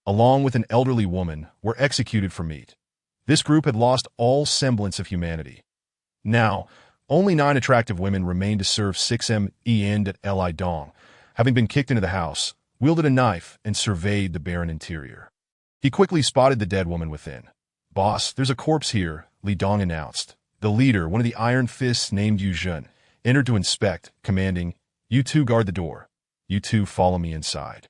along with an elderly woman, were executed for meat. This group had lost all semblance of humanity. Now, only 9 attractive women remained to serve 6M End at Li Dong, having been kicked into the house, wielded a knife, and surveyed the barren interior. He quickly spotted the dead woman within. "Boss, there's a corpse here," Li Dong announced. The leader, one of the Iron Fists named Yu Jun, entered to inspect, commanding, "You two guard the door. You two follow me inside."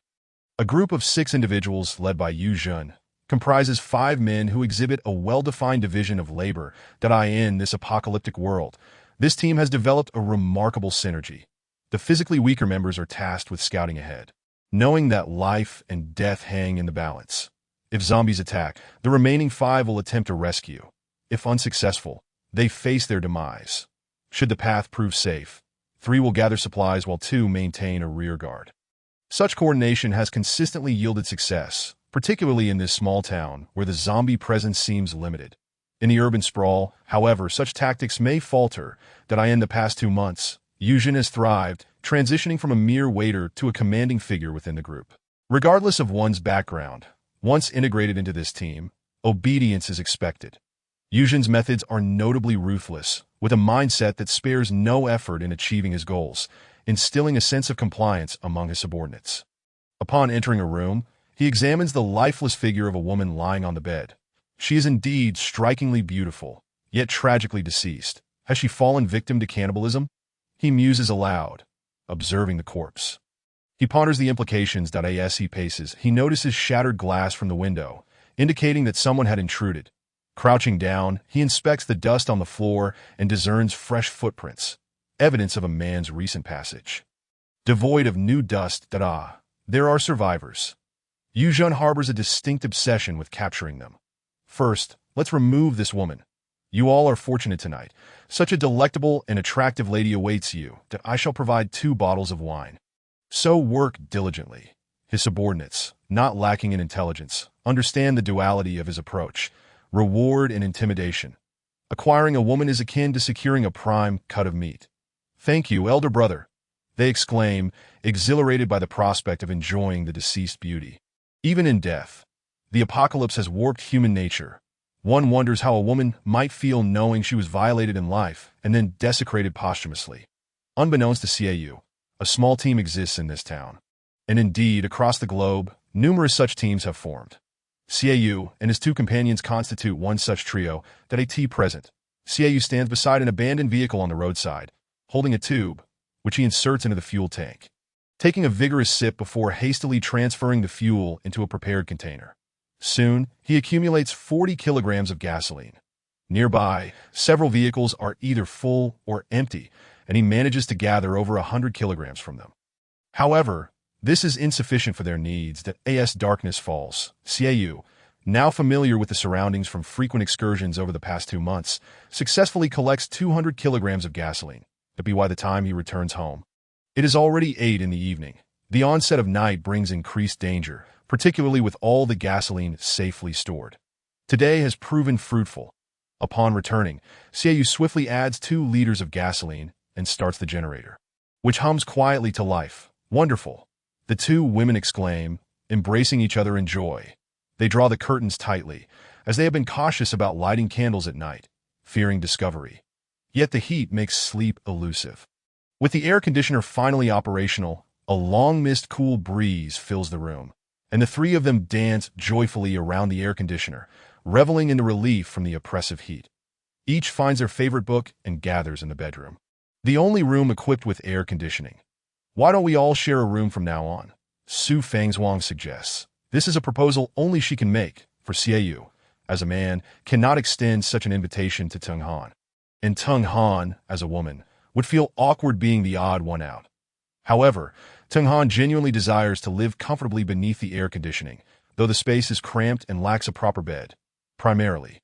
A group of 6 individuals led by Yu Jun comprises 5 men who exhibit a well-defined division of labor that in this apocalyptic world. This team has developed a remarkable synergy. The physically weaker members are tasked with scouting ahead, knowing that life and death hang in the balance. If zombies attack, the remaining 5 will attempt a rescue. If unsuccessful, they face their demise. Should the path prove safe, 3 will gather supplies while 2 maintain a rear guard. Such coordination has consistently yielded success, particularly in this small town where the zombie presence seems limited. In the urban sprawl, however, such tactics may falter. In the past 2 months, Yu Jun has thrived, transitioning from a mere waiter to a commanding figure within the group. Regardless of one's background, once integrated into this team, obedience is expected. Yu Jun's methods are notably ruthless, with a mindset that spares no effort in achieving his goals, instilling a sense of compliance among his subordinates. Upon entering a room, he examines the lifeless figure of a woman lying on the bed. She is indeed strikingly beautiful, yet tragically deceased. Has she fallen victim to cannibalism? He muses aloud, observing the corpse. He ponders the implications. As he paces, he notices shattered glass from the window, indicating that someone had intruded. Crouching down, he inspects the dust on the floor and discerns fresh footprints, evidence of a man's recent passage. Devoid of new dust, there are survivors. Yu Jun harbors a distinct obsession with capturing them. First, let's remove this woman. You all are fortunate tonight. Such a delectable and attractive lady awaits you that I shall provide 2 bottles of wine. So work diligently. His subordinates, not lacking in intelligence, understand the duality of his approach, reward and intimidation. Acquiring a woman is akin to securing a prime cut of meat. "Thank you, elder brother," they exclaim, exhilarated by the prospect of enjoying the deceased beauty. Even in death, the apocalypse has warped human nature. One wonders how a woman might feel knowing she was violated in life and then desecrated posthumously. Unbeknownst to Ciu, a small team exists in this town. And indeed, across the globe, numerous such teams have formed. Ciu and his 2 companions constitute one such trio. Present. Ciu stands beside an abandoned vehicle on the roadside, holding a tube, which he inserts into the fuel tank, taking a vigorous sip before hastily transferring the fuel into a prepared container. Soon, he accumulates 40 kilograms of gasoline. Nearby, several vehicles are either full or empty, and he manages to gather over 100 kilograms from them. However, this is insufficient for their needs. As darkness falls, Ciu, now familiar with the surroundings from frequent excursions over the past 2 months, successfully collects 200 kilograms of gasoline. By the time he returns home, it is already 8 in the evening. The onset of night brings increased danger, particularly with all the gasoline safely stored. Today has proven fruitful. Upon returning, Ciu swiftly adds 2 liters of gasoline and starts the generator, which hums quietly to life. "Wonderful," the 2 women exclaim, embracing each other in joy. They draw the curtains tightly, as they have been cautious about lighting candles at night, fearing discovery. Yet the heat makes sleep elusive. With the air conditioner finally operational, a long-mist cool breeze fills the room, and the 3 of them dance joyfully around the air conditioner, reveling in the relief from the oppressive heat. Each finds their favorite book and gathers in the bedroom, the only room equipped with air conditioning. "Why don't we all share a room from now on?" Su Fangzhuang suggests. This is a proposal only she can make, for Ciu, as a man, cannot extend such an invitation to Tung Han. And Tung Han, as a woman, would feel awkward being the odd one out. However, Tung Han genuinely desires to live comfortably beneath the air conditioning, though the space is cramped and lacks a proper bed. primarily.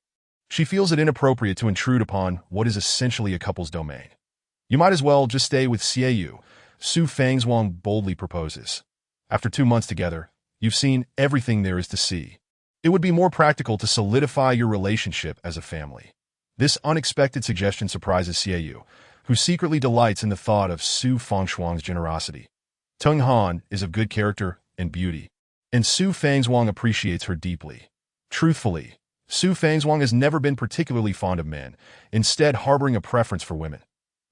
She feels it inappropriate to intrude upon what is essentially a couple's domain. You might as well just stay with Xiaoyu, Su Fangzhuang boldly proposes. After 2 months together, you've seen everything there is to see. It would be more practical to solidify your relationship as a family. This unexpected suggestion surprises Xiaoyu, who secretly delights in the thought of Su Fangzhuang's generosity. Tung Han is of good character and beauty, and Su Fangzhuang appreciates her deeply. Truthfully, Su Fangzhuang has never been particularly fond of men, instead harboring a preference for women.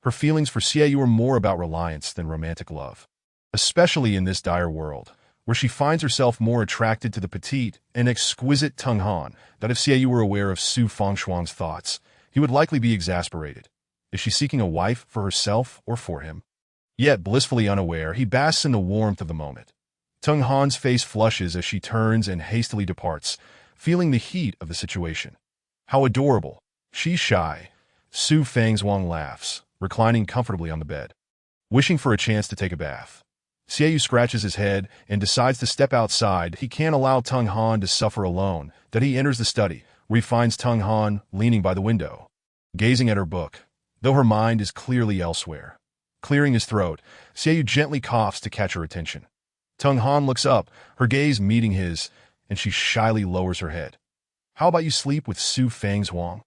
Her feelings for Xiaoyu are more about reliance than romantic love, especially in this dire world, where she finds herself more attracted to the petite and exquisite Tung Han, that if Xiaoyu were aware of Su Fangzhuang's thoughts, he would likely be exasperated. Is she seeking a wife for herself or for him? Yet, blissfully unaware, he basks in the warmth of the moment. Tung Han's face flushes as she turns and hastily departs, feeling the heat of the situation. How adorable. She's shy. Su Fangzhuang laughs, reclining comfortably on the bed, wishing for a chance to take a bath. Xiaoyu scratches his head and decides to step outside. He can't allow Tung Han to suffer alone. That he enters the study, where he finds Tung Han leaning by the window, gazing at her book, though her mind is clearly elsewhere. Clearing his throat, Xiaoyu gently coughs to catch her attention. Tung Han looks up, her gaze meeting his, and she shyly lowers her head. How about you sleep with Su Fangzhuang?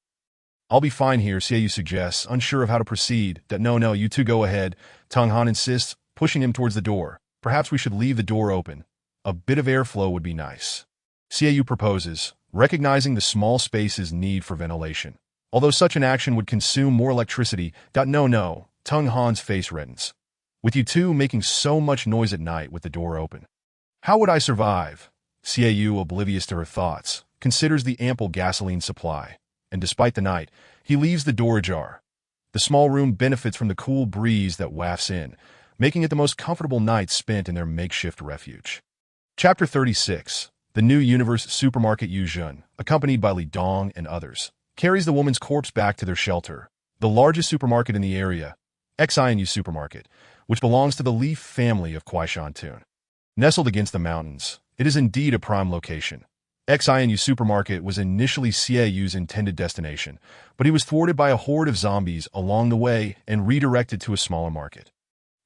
I'll be fine here, Xiaoyu suggests, unsure of how to proceed. That no, you two go ahead, Tung Han insists, pushing him towards the door. Perhaps we should leave the door open. A bit of airflow would be nice. Xiaoyu proposes, recognizing the small space's need for ventilation. Although such an action would consume more electricity. No, Tung Han's face reddens. With you two making so much noise at night with the door open. How would I survive? Xiaoyu, oblivious to her thoughts, considers the ample gasoline supply, and despite the night, he leaves the door ajar. The small room benefits from the cool breeze that wafts in, making it the most comfortable night spent in their makeshift refuge. Chapter 36. The New Universe Supermarket. Yu Jun, accompanied by Li Dong and others, carries the woman's corpse back to their shelter, the largest supermarket in the area, Xinu Supermarket, which belongs to the Leaf family of Kuaishantun. Nestled against the mountains, it is indeed a prime location. Xinu Supermarket was initially Xiaoyu's intended destination, but he was thwarted by a horde of zombies along the way and redirected to a smaller market.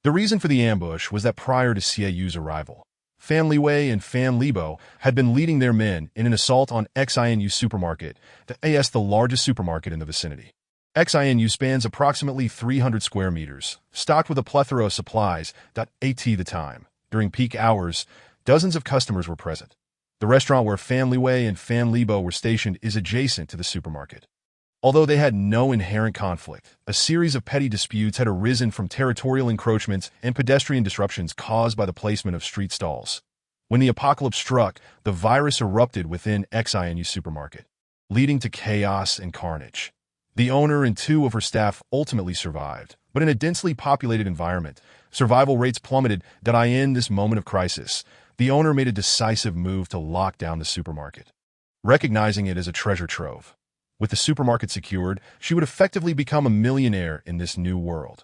The reason for the ambush was that prior to Xiaoyu's arrival, Fan Liwei and Fan Libo had been leading their men in an assault on Xinu Supermarket, the largest supermarket in the vicinity. Xinu spans approximately 300 square meters, stocked with a plethora of supplies. At the time, during peak hours, dozens of customers were present. The restaurant where Fan Liwei and Fan Libo were stationed is adjacent to the supermarket. Although they had no inherent conflict, a series of petty disputes had arisen from territorial encroachments and pedestrian disruptions caused by the placement of street stalls. When the apocalypse struck, the virus erupted within Xinu Supermarket, leading to chaos and carnage. The owner and 2 of her staff ultimately survived, but in a densely populated environment, survival rates plummeted. In this moment of crisis, the owner made a decisive move to lock down the supermarket, recognizing it as a treasure trove. With the supermarket secured, she would effectively become a millionaire in this new world.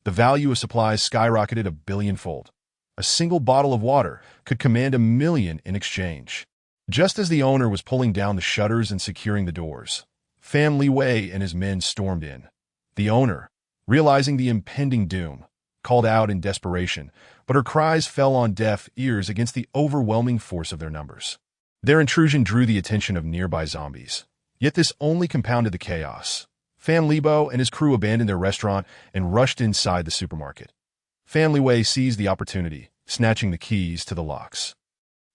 The value of supplies skyrocketed a billionfold. A single bottle of water could command $1 million in exchange. Just as the owner was pulling down the shutters and securing the doors, Fan Liwei and his men stormed in. The owner, realizing the impending doom, called out in desperation, but her cries fell on deaf ears against the overwhelming force of their numbers. Their intrusion drew the attention of nearby zombies. Yet this only compounded the chaos. Fan Libo and his crew abandoned their restaurant and rushed inside the supermarket. Fan Liwei seized the opportunity, snatching the keys to the locks,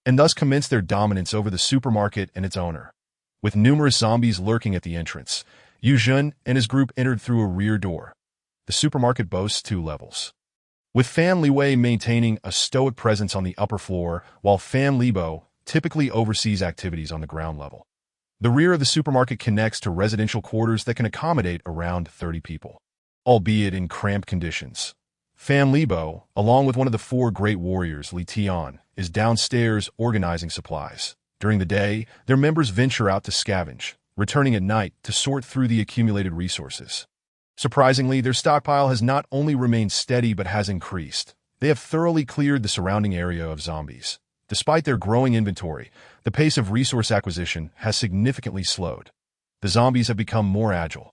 and thus commenced their dominance over the supermarket and its owner. With numerous zombies lurking at the entrance, Yu Jun and his group entered through a rear door. The supermarket boasts 2 levels, with Fan Liwei maintaining a stoic presence on the upper floor, while Fan Libo typically oversees activities on the ground level. The rear of the supermarket connects to residential quarters that can accommodate around 30 people, albeit in cramped conditions. Fan Libo, along with one of the 4 great warriors, Li Tian, is downstairs organizing supplies. During the day, their members venture out to scavenge, returning at night to sort through the accumulated resources. Surprisingly, their stockpile has not only remained steady but has increased. They have thoroughly cleared the surrounding area of zombies. Despite their growing inventory, the pace of resource acquisition has significantly slowed. The zombies have become more agile.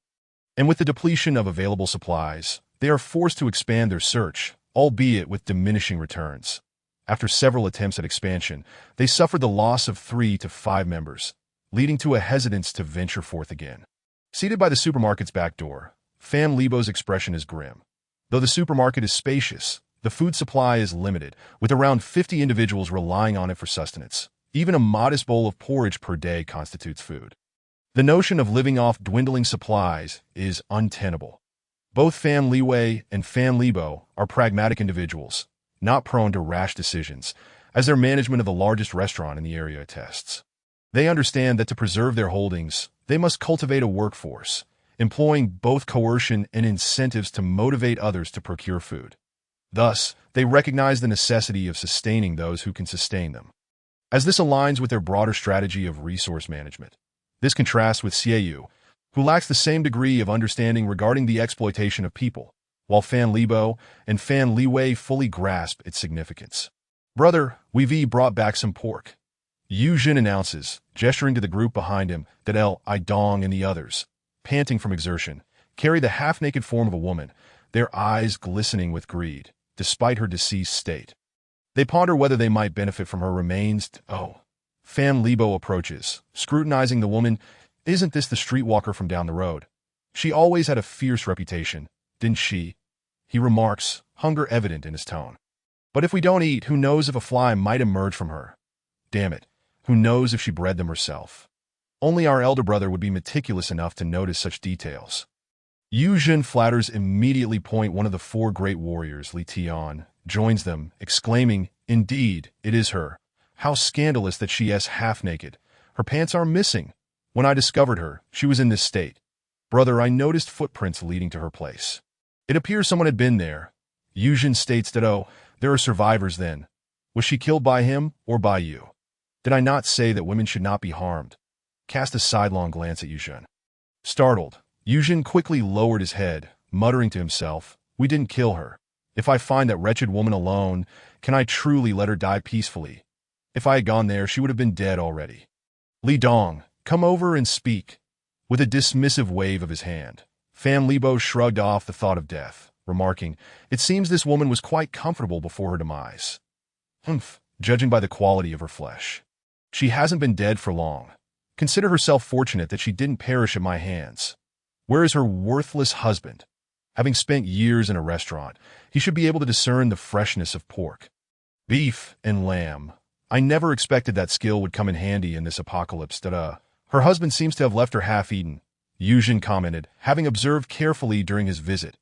And with the depletion of available supplies, they are forced to expand their search, albeit with diminishing returns. After several attempts at expansion, they suffered the loss of 3 to 5 members, leading to a hesitance to venture forth again. Seated by the supermarket's back door, Fan Lebo's expression is grim. Though the supermarket is spacious, the food supply is limited, with around 50 individuals relying on it for sustenance. Even a modest bowl of porridge per day constitutes food. The notion of living off dwindling supplies is untenable. Both Fan Liwei and Fan Lebo are pragmatic individuals, not prone to rash decisions, as their management of the largest restaurant in the area attests. They understand that to preserve their holdings, they must cultivate a workforce, employing both coercion and incentives to motivate others to procure food. Thus, they recognize the necessity of sustaining those who can sustain them. As this aligns with their broader strategy of resource management, this contrasts with Xiaoyu, who lacks the same degree of understanding regarding the exploitation of people, while Fan Lebo and Fan Liwei fully grasp its significance. "Brother, we've brought back some pork," Yu Jin announces, gesturing to the group behind him that I Dong and the others, panting from exertion, carry the half-naked form of a woman, their eyes glistening with greed, despite her deceased state. They ponder whether they might benefit from her remains. Fan Lebo approaches, scrutinizing the woman. "Isn't this the streetwalker from down the road? She always had a fierce reputation, didn't she?" He remarks, hunger evident in his tone. "But if we don't eat, who knows if a fly might emerge from her? Damn it, who knows if she bred them herself? Only our elder brother would be meticulous enough to notice such details." Yu Jin flatters immediately point one of the 4 great warriors, Li Tian, joins them, exclaiming, "Indeed, it is her. How scandalous that she is half-naked. Her pants are missing. When I discovered her, she was in this state. Brother, I noticed footprints leading to her place. It appears someone had been there." Yu Jin states that, there are survivors then. Was she killed by him or by you? Did I not say that women should not be harmed? Cast a sidelong glance at Yu Jin. Startled, Yu Jin quickly lowered his head, muttering to himself, "We didn't kill her. If I find that wretched woman alone, can I truly let her die peacefully? If I had gone there, she would have been dead already. Li Dong, come over and speak." With a dismissive wave of his hand, Fan Lebo shrugged off the thought of death, remarking, "It seems this woman was quite comfortable before her demise. Judging by the quality of her flesh. She hasn't been dead for long. Consider herself fortunate that she didn't perish at my hands. Where is her worthless husband? Having spent years in a restaurant, he should be able to discern the freshness of pork, beef, and lamb. I never expected that skill would come in handy in this apocalypse. Her husband seems to have left her half-eaten," Yu Jin commented, having observed carefully during his visit.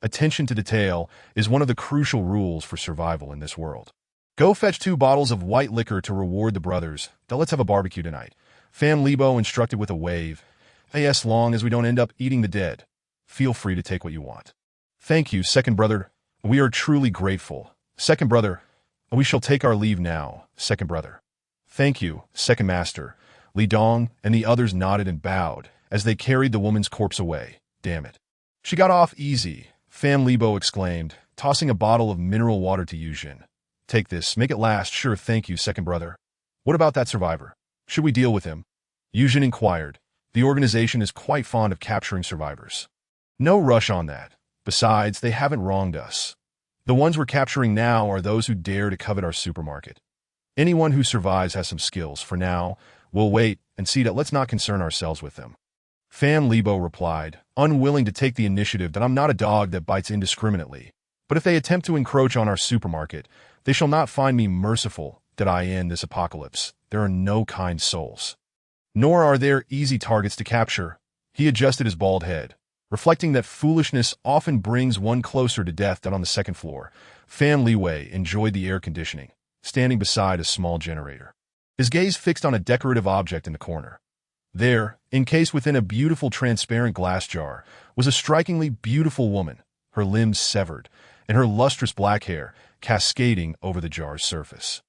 Attention to detail is one of the crucial rules for survival in this world. "Go fetch 2 bottles of white liquor to reward the brothers. Let's have a barbecue tonight," Fan Lebo instructed with a wave. "As long as we don't end up eating the dead. Feel free to take what you want." "Thank you, second brother. We are truly grateful. Second brother, we shall take our leave now, second brother." "Thank you, second master." Li Dong and the others nodded and bowed as they carried the woman's corpse away. "Damn it. She got off easy," Fan Lebo exclaimed, tossing a bottle of mineral water to Yu Jin. "Take this, make it last." "Sure, thank you, second brother." "What about that survivor? Should we deal with him?" Yu Jin inquired. "The organization is quite fond of capturing survivors. No rush on that. Besides, they haven't wronged us. The ones we're capturing now are those who dare to covet our supermarket. Anyone who survives has some skills. For now, we'll wait and see that. Let's not concern ourselves with them." Fan Lebo replied, unwilling to take the initiative, "that I'm not a dog that bites indiscriminately. But if they attempt to encroach on our supermarket, they shall not find me merciful that I end this apocalypse. There are no kind souls. Nor are there easy targets to capture." He adjusted his bald head, reflecting that foolishness often brings one closer to death. Down on the second floor, Fan Liwei enjoyed the air conditioning, standing beside a small generator, his gaze fixed on a decorative object in the corner. There, encased within a beautiful transparent glass jar, was a strikingly beautiful woman, her limbs severed, and her lustrous black hair cascading over the jar's surface.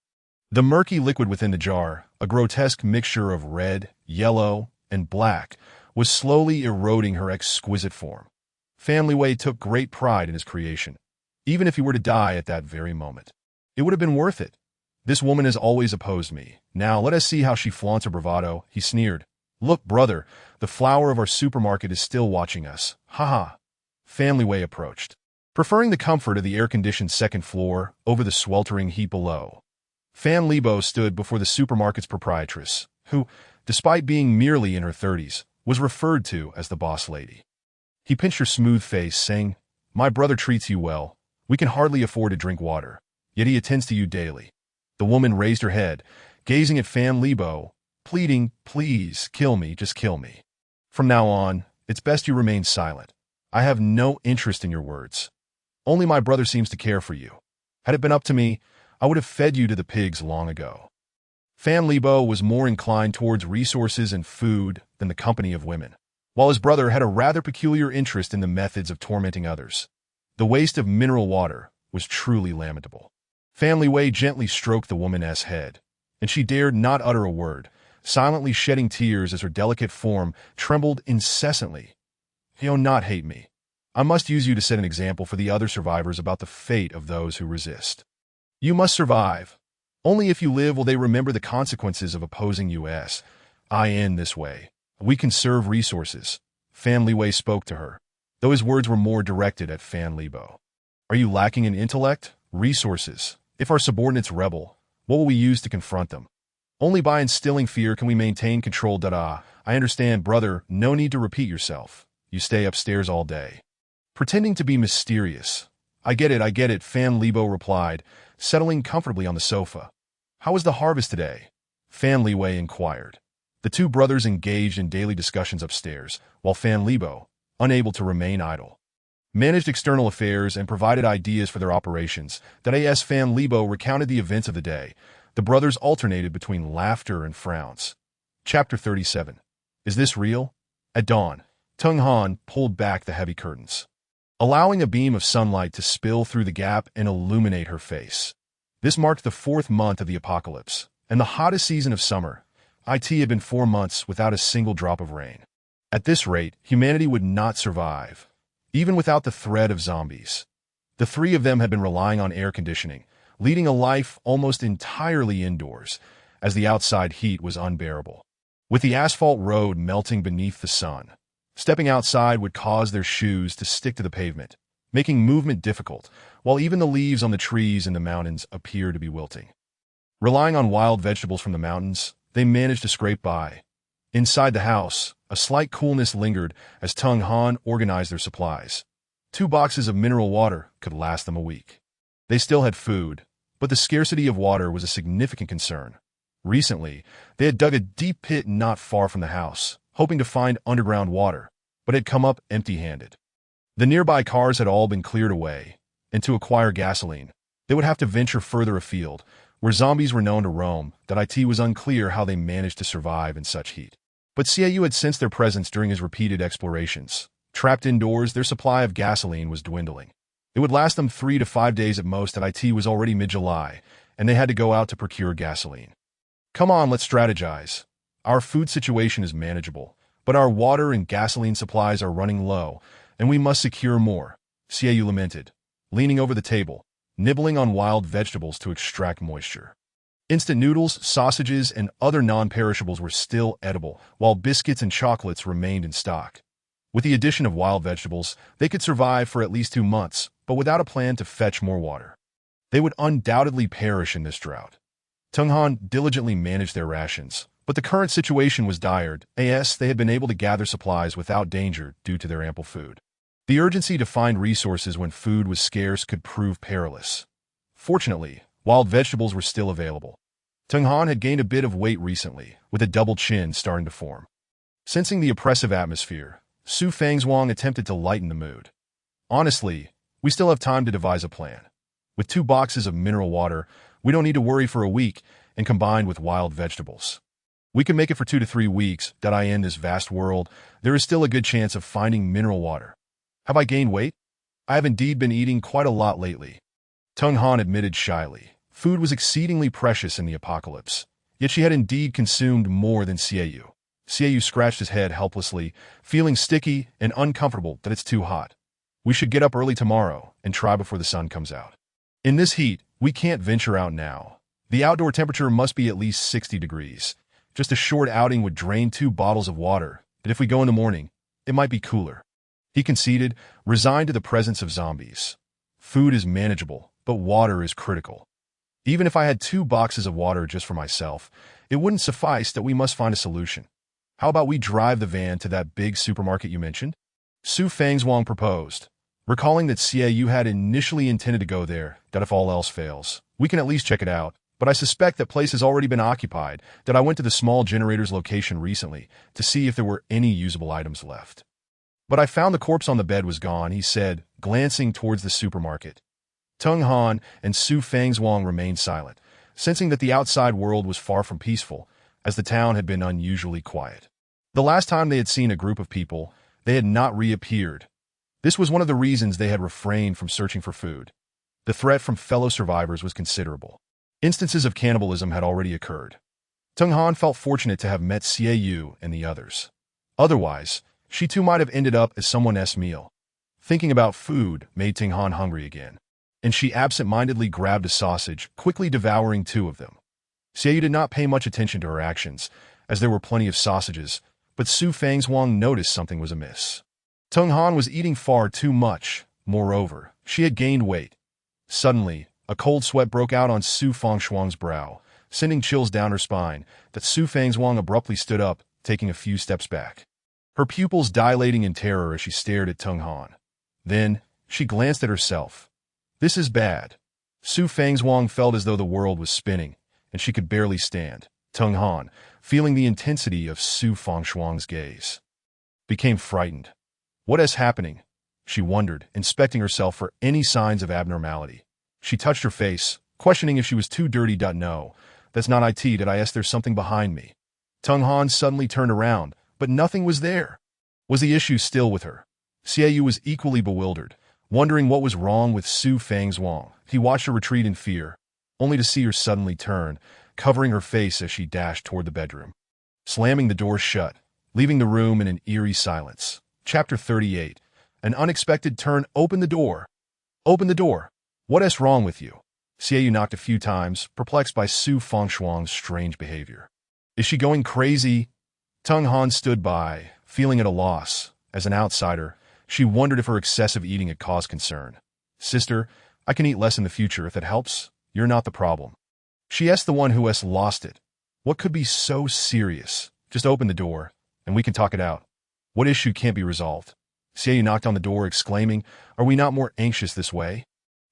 The murky liquid within the jar, a grotesque mixture of red, yellow, and black, was slowly eroding her exquisite form. Fan Liwei took great pride in his creation, even if he were to die at that very moment. It would have been worth it. This woman has always opposed me. Now let us see how she flaunts her bravado, he sneered. Look, brother, the flower of our supermarket is still watching us. Haha. Family Way approached, preferring the comfort of the air-conditioned second floor over the sweltering heat below. Fan Lebo stood before the supermarket's proprietress, who, despite being merely in her 30s, was referred to as the boss lady. He pinched her smooth face, saying, My brother treats you well. We can hardly afford to drink water, yet he attends to you daily. The woman raised her head, gazing at Fan Lebo, pleading, Please, kill me, just kill me. From now on, it's best you remain silent. I have no interest in your words. Only my brother seems to care for you. Had it been up to me, I would have fed you to the pigs long ago. Fan Lebo was more inclined towards resources and food than the company of women, while his brother had a rather peculiar interest in the methods of tormenting others. The waste of mineral water was truly lamentable. Family Way gently stroked the woman's head, and she dared not utter a word, silently shedding tears as her delicate form trembled incessantly. You'll not hate me. I must use you to set an example for the other survivors about the fate of those who resist. You must survive. Only if you live will they remember the consequences of opposing us. In this way, we conserve resources. Family Way spoke to her, though his words were more directed at Fan Lebo. Are you lacking in intellect? Resources? If our subordinates rebel, what will we use to confront them? Only by instilling fear can we maintain control. I understand, brother, no need to repeat yourself. You stay upstairs all day, pretending to be mysterious. I get it, Fan Lebo replied, settling comfortably on the sofa. How was the harvest today? Fan Way inquired. The two brothers engaged in daily discussions upstairs, while Fan Lebo, unable to remain idle, managed external affairs and provided ideas for their operations. As Fan Lebo recounted the events of the day, the brothers alternated between laughter and frowns. Chapter 37. Is this real? At dawn, Tung Han pulled back the heavy curtains, allowing a beam of sunlight to spill through the gap and illuminate her face. This marked the 4th month of the apocalypse, and the hottest season of summer. It had been 4 months without a single drop of rain. At this rate, humanity would not survive, even without the threat of zombies. The three of them had been relying on air conditioning, leading a life almost entirely indoors, as the outside heat was unbearable. With the asphalt road melting beneath the sun, stepping outside would cause their shoes to stick to the pavement, making movement difficult, while even the leaves on the trees in the mountains appeared to be wilting. Relying on wild vegetables from the mountains, they managed to scrape by. Inside the house, a slight coolness lingered as Tung Han organized their supplies. 2 boxes of mineral water could last them a week. They still had food, but the scarcity of water was a significant concern. Recently, they had dug a deep pit not far from the house, hoping to find underground water, but had come up empty-handed. The nearby cars had all been cleared away, and to acquire gasoline, they would have to venture further afield, where zombies were known to roam. It was unclear how they managed to survive in such heat. But Xiaoyu had sensed their presence during his repeated explorations. Trapped indoors, their supply of gasoline was dwindling. It would last them 3 to 5 days at most. It was already mid-July, and they had to go out to procure gasoline. Come on, let's strategize. Our food situation is manageable, but our water and gasoline supplies are running low, and we must secure more, Xiaoyu lamented, leaning over the table, nibbling on wild vegetables to extract moisture. Instant noodles, sausages, and other non-perishables were still edible, while biscuits and chocolates remained in stock. With the addition of wild vegetables, they could survive for at least 2 months, but without a plan to fetch more water. They would undoubtedly perish in this drought. Tung Han diligently managed their rations, but the current situation was dire, as they had been able to gather supplies without danger due to their ample food. The urgency to find resources when food was scarce could prove perilous. Fortunately, wild vegetables were still available. Tung Han had gained a bit of weight recently, with a double chin starting to form. Sensing the oppressive atmosphere, Su Fangzhuang attempted to lighten the mood. Honestly, we still have time to devise a plan. With 2 boxes of mineral water, we don't need to worry for a week, and combined with wild vegetables, we can make it for 2 to 3 weeks. In this vast world, there is still a good chance of finding mineral water. Have I gained weight? I have indeed been eating quite a lot lately, Tung Han admitted shyly. Food was exceedingly precious in the apocalypse, yet she had indeed consumed more than Xiaoyu. Xiaoyu scratched his head helplessly, feeling sticky and uncomfortable. It's too hot. We should get up early tomorrow and try before the sun comes out. In this heat, we can't venture out now. The outdoor temperature must be at least 60 degrees. Just a short outing would drain 2 bottles of water, but if we go in the morning, it might be cooler. He conceded, resigned to the presence of zombies. Food is manageable, but water is critical. Even if I had 2 boxes of water just for myself, it wouldn't suffice. That we must find a solution. How about we drive the van to that big supermarket you mentioned? Su Fangzhuang proposed, recalling that Xiaoyu had initially intended to go there, that if all else fails, we can at least check it out. But I suspect that place has already been occupied, that I went to the small generator's location recently to see if there were any usable items left. But I found the corpse on the bed was gone, he said, glancing towards the supermarket. Tung Han and Su Fangzhuang remained silent, sensing that the outside world was far from peaceful, as the town had been unusually quiet. The last time they had seen a group of people, they had not reappeared. This was one of the reasons they had refrained from searching for food. The threat from fellow survivors was considerable. Instances of cannibalism had already occurred. Tung Han felt fortunate to have met Xiaoyu and the others. Otherwise, she too might have ended up as someone else's meal. Thinking about food made Tung Han hungry again, and she absent-mindedly grabbed a sausage, quickly devouring 2 of them. Xiaoyu did not pay much attention to her actions, as there were plenty of sausages, but Su Fangzhuang noticed something was amiss. Tung Han was eating far too much. Moreover, she had gained weight. Suddenly, a cold sweat broke out on Su Fangzhuang's brow, sending chills down her spine, that Su Fangzhuang abruptly stood up, taking a few steps back. Her pupils dilating in terror as she stared at Tung Han. Then, she glanced at herself. This is bad. Su Fangzhuang felt as though the world was spinning, and she could barely stand. Tung Han, feeling the intensity of Su Fangzhuang's gaze, became frightened. What is happening? She wondered, inspecting herself for any signs of abnormality. She touched her face, questioning if she was too dirty. No, that's not it. Did I ask there's something behind me? Tung Han suddenly turned around, but nothing was there. Was the issue still with her? Xiaoyu was equally bewildered, wondering what was wrong with Su Fangzhuang. He watched her retreat in fear, only to see her suddenly turn, covering her face as she dashed toward the bedroom, slamming the door shut, leaving the room in an eerie silence. Chapter 38. An unexpected turn. Open the door. Open the door. What is wrong with you? Xiaoyu knocked a few times, perplexed by Su Fangzhuang's strange behavior. Is she going crazy? Tung Han stood by, feeling at a loss. As an outsider, she wondered if her excessive eating had caused concern. Sister, I can eat less in the future if it helps. You're not the problem. She asked the one who has lost it. What could be so serious? Just open the door, and we can talk it out. What issue can't be resolved? Xiaoyu knocked on the door, exclaiming, Are we not more anxious this way?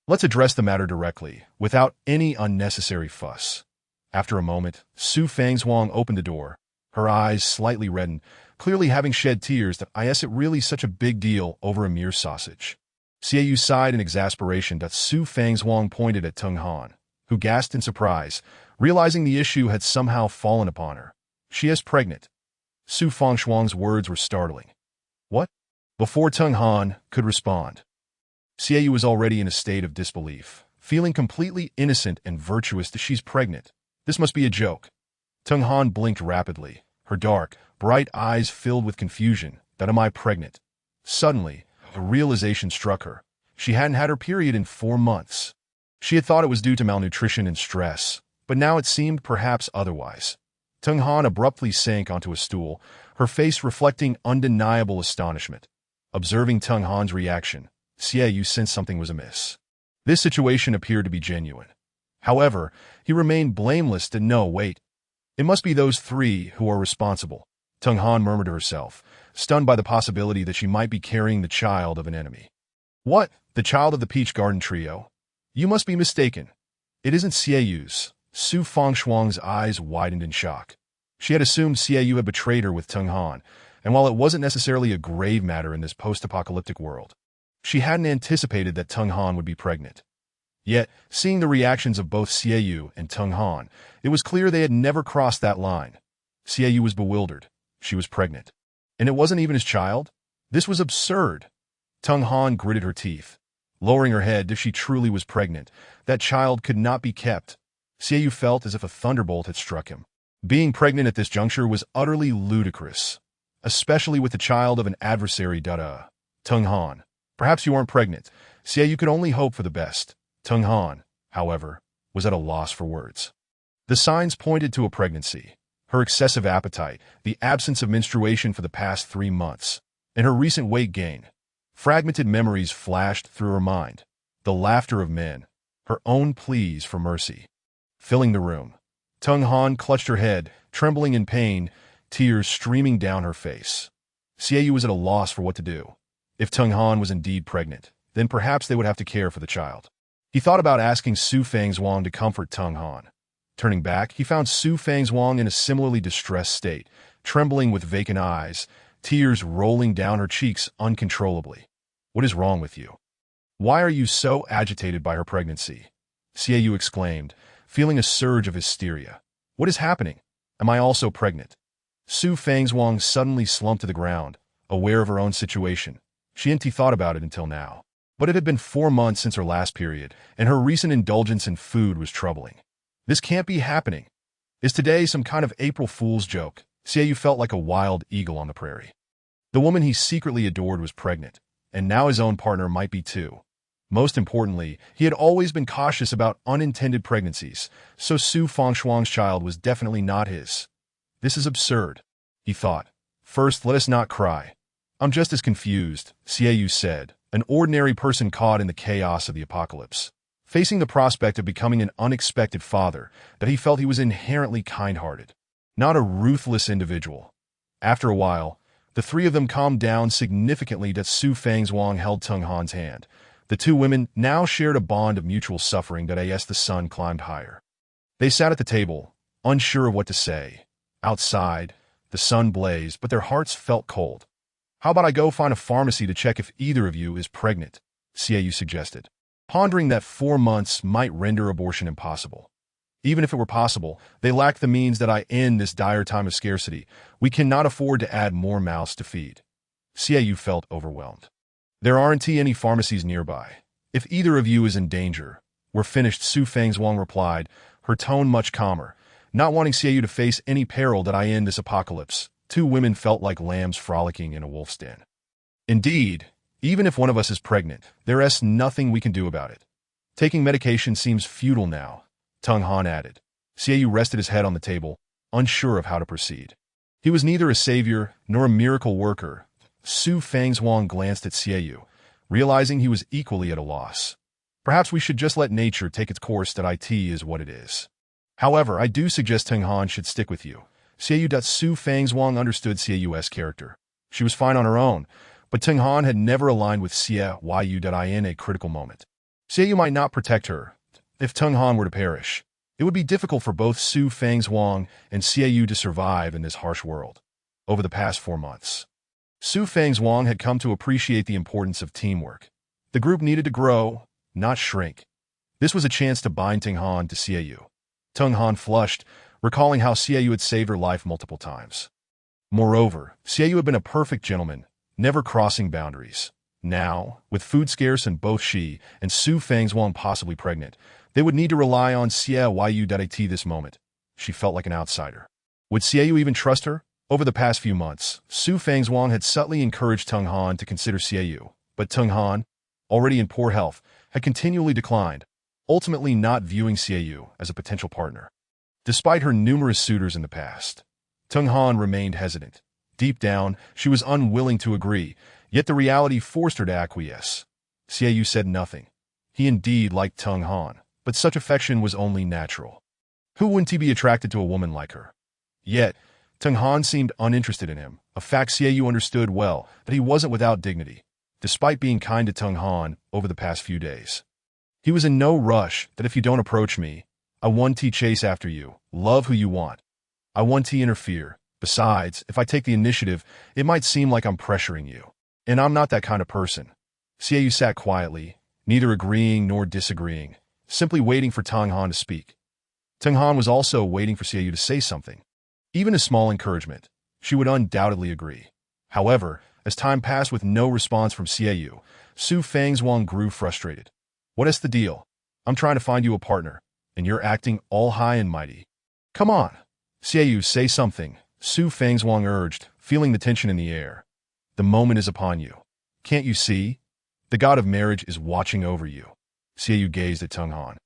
Let's address the matter directly, without any unnecessary fuss. After a moment, Su Fangzhuang opened the door, her eyes slightly reddened, clearly having shed tears. That is it really such a big deal over a mere sausage? Xiaoyu sighed in exasperation. Su Fangzhuang pointed at Tung Han, who gasped in surprise, realizing the issue had somehow fallen upon her. She is pregnant. Su Fangzhuang's words were startling. What? Before Tung Han could respond, Xiaoyu was already in a state of disbelief, feeling completely innocent and virtuous that she's pregnant. This must be a joke. Tung Han blinked rapidly, her dark, bright eyes filled with confusion. That am I pregnant? Suddenly, a realization struck her. She hadn't had her period in 4 months. She had thought it was due to malnutrition and stress, but now it seemed perhaps otherwise. Tung Han abruptly sank onto a stool, her face reflecting undeniable astonishment. Observing Tung Han's reaction, Xiaoyu sensed something was amiss. This situation appeared to be genuine. However, he remained blameless. No, wait. It must be those 3 who are responsible, Tung Han murmured to herself, stunned by the possibility that she might be carrying the child of an enemy. What? The child of the Peach Garden Trio? You must be mistaken. It isn't Xiaoyu's. Su Fangzhuang's eyes widened in shock. She had assumed Xiaoyu had betrayed her with Tung Han, and while it wasn't necessarily a grave matter in this post-apocalyptic world, she hadn't anticipated that Tung Han would be pregnant. Yet, seeing the reactions of both Xiaoyu and Tung Han, it was clear they had never crossed that line. Xiaoyu was bewildered. She was pregnant. And it wasn't even his child? This was absurd. Tung Han gritted her teeth. Lowering her head, if she truly was pregnant, that child could not be kept. Xiaoyu felt as if a thunderbolt had struck him. Being pregnant at this juncture was utterly ludicrous, especially with the child of an adversary. Tung Han, perhaps you aren't pregnant. Xiaoyu could only hope for the best. Tung Han, however, was at a loss for words. The signs pointed to a pregnancy: her excessive appetite, the absence of menstruation for the past 3 months, and her recent weight gain. Fragmented memories flashed through her mind. The laughter of men, her own pleas for mercy, filling the room. Tung Han clutched her head, trembling in pain, tears streaming down her face. Xiaoyu was at a loss for what to do. If Tung Han was indeed pregnant, then perhaps they would have to care for the child. He thought about asking Su Fangzhuang to comfort Tung Han. Turning back, he found Su Fangzhuang in a similarly distressed state, trembling with vacant eyes, tears rolling down her cheeks uncontrollably. "What is wrong with you? Why are you so agitated by her pregnancy?" Xiaoyu exclaimed, feeling a surge of hysteria. "What is happening? Am I also pregnant?" Su Fangzhuang suddenly slumped to the ground, aware of her own situation. She hadn't thought about it until now. But it had been 4 months since her last period, and her recent indulgence in food was troubling. This can't be happening. Is today some kind of April Fool's joke? Xiaoyu felt like a wild eagle on the prairie. The woman he secretly adored was pregnant, and now his own partner might be too. Most importantly, he had always been cautious about unintended pregnancies, so Su Fangzhuang's child was definitely not his. This is absurd, he thought. First, let us not cry. I'm just as confused, Xiaoyu said, an ordinary person caught in the chaos of the apocalypse, facing the prospect of becoming an unexpected father, that he felt he was inherently kind-hearted, not a ruthless individual. After a while, the three of them calmed down significantly that Su Fangzhuang held Tung Han's hand. The two women now shared a bond of mutual suffering that as the sun climbed higher. They sat at the table, unsure of what to say. Outside, the sun blazed, but their hearts felt cold. "How about I go find a pharmacy to check if either of you is pregnant?" Xiaoyu suggested, pondering that 4 months might render abortion impossible. Even if it were possible, they lack the means that I end this dire time of scarcity. We cannot afford to add more mouths to feed. Xiaoyu felt overwhelmed. "There aren't any pharmacies nearby. If either of you is in danger, we're finished," Su Fangzhuang replied, her tone much calmer. Not wanting Xiaoyu to face any peril that I end this apocalypse, two women felt like lambs frolicking in a wolf's den. "Indeed, even if one of us is pregnant, there is nothing we can do about it. Taking medication seems futile now," Tung Han added. Xiaoyu rested his head on the table, unsure of how to proceed. He was neither a savior nor a miracle worker. Su Fangzhuang glanced at Xiaoyu, realizing he was equally at a loss. "Perhaps we should just let nature take its course, that it is what it is. However, I do suggest Tung Han should stick with you." Xiaoyu. Su Fangzhuang understood Xiaoyu's character. She was fine on her own, but Tung Han had never aligned with Xiaoyu in a critical moment. Xiaoyu might not protect her. If Tung Han were to perish, it would be difficult for both Su Fangzhuang and Xiaoyu to survive in this harsh world. Over the past 4 months, Su Fangzhuang had come to appreciate the importance of teamwork. The group needed to grow, not shrink. This was a chance to bind Tung Han to Xiaoyu. Tung Han flushed, recalling how Xiaoyu had saved her life multiple times. Moreover, Xiaoyu had been a perfect gentleman, never crossing boundaries. Now, with food scarce and both she and Su Fangzhuang possibly pregnant, they would need to rely on Xiaoyu at this moment. She felt like an outsider. Would Xiaoyu even trust her? Over the past few months, Su Fangzhuang had subtly encouraged Tung Han to consider Xiaoyu, but Tung Han, already in poor health, had continually declined, ultimately not viewing Xiaoyu as a potential partner. Despite her numerous suitors in the past, Tung Han remained hesitant. Deep down, she was unwilling to agree, yet the reality forced her to acquiesce. Xiaoyu said nothing. He indeed liked Tung Han, but such affection was only natural. Who wouldn't he be attracted to a woman like her? Yet, Tung Han seemed uninterested in him, a fact Xiaoyu understood well, that he wasn't without dignity, despite being kind to Tung Han over the past few days. He was in no rush, that if you don't approach me, I won't chase after you, love who you want. I won't interfere. Besides, if I take the initiative, it might seem like I'm pressuring you. And I'm not that kind of person. Xiaoyu sat quietly, neither agreeing nor disagreeing, simply waiting for Tung Han to speak. Tung Han was also waiting for Xiaoyu to say something. Even a small encouragement, she would undoubtedly agree. However, as time passed with no response from Xiaoyu, Su Fangzhuang grew frustrated. "What is the deal? I'm trying to find you a partner, and you're acting all high and mighty. Come on, Xiaoyu, say something," Su Fangzhuang urged, feeling the tension in the air. "The moment is upon you. Can't you see? The god of marriage is watching over you." Xiaoyu gazed at Tung Han.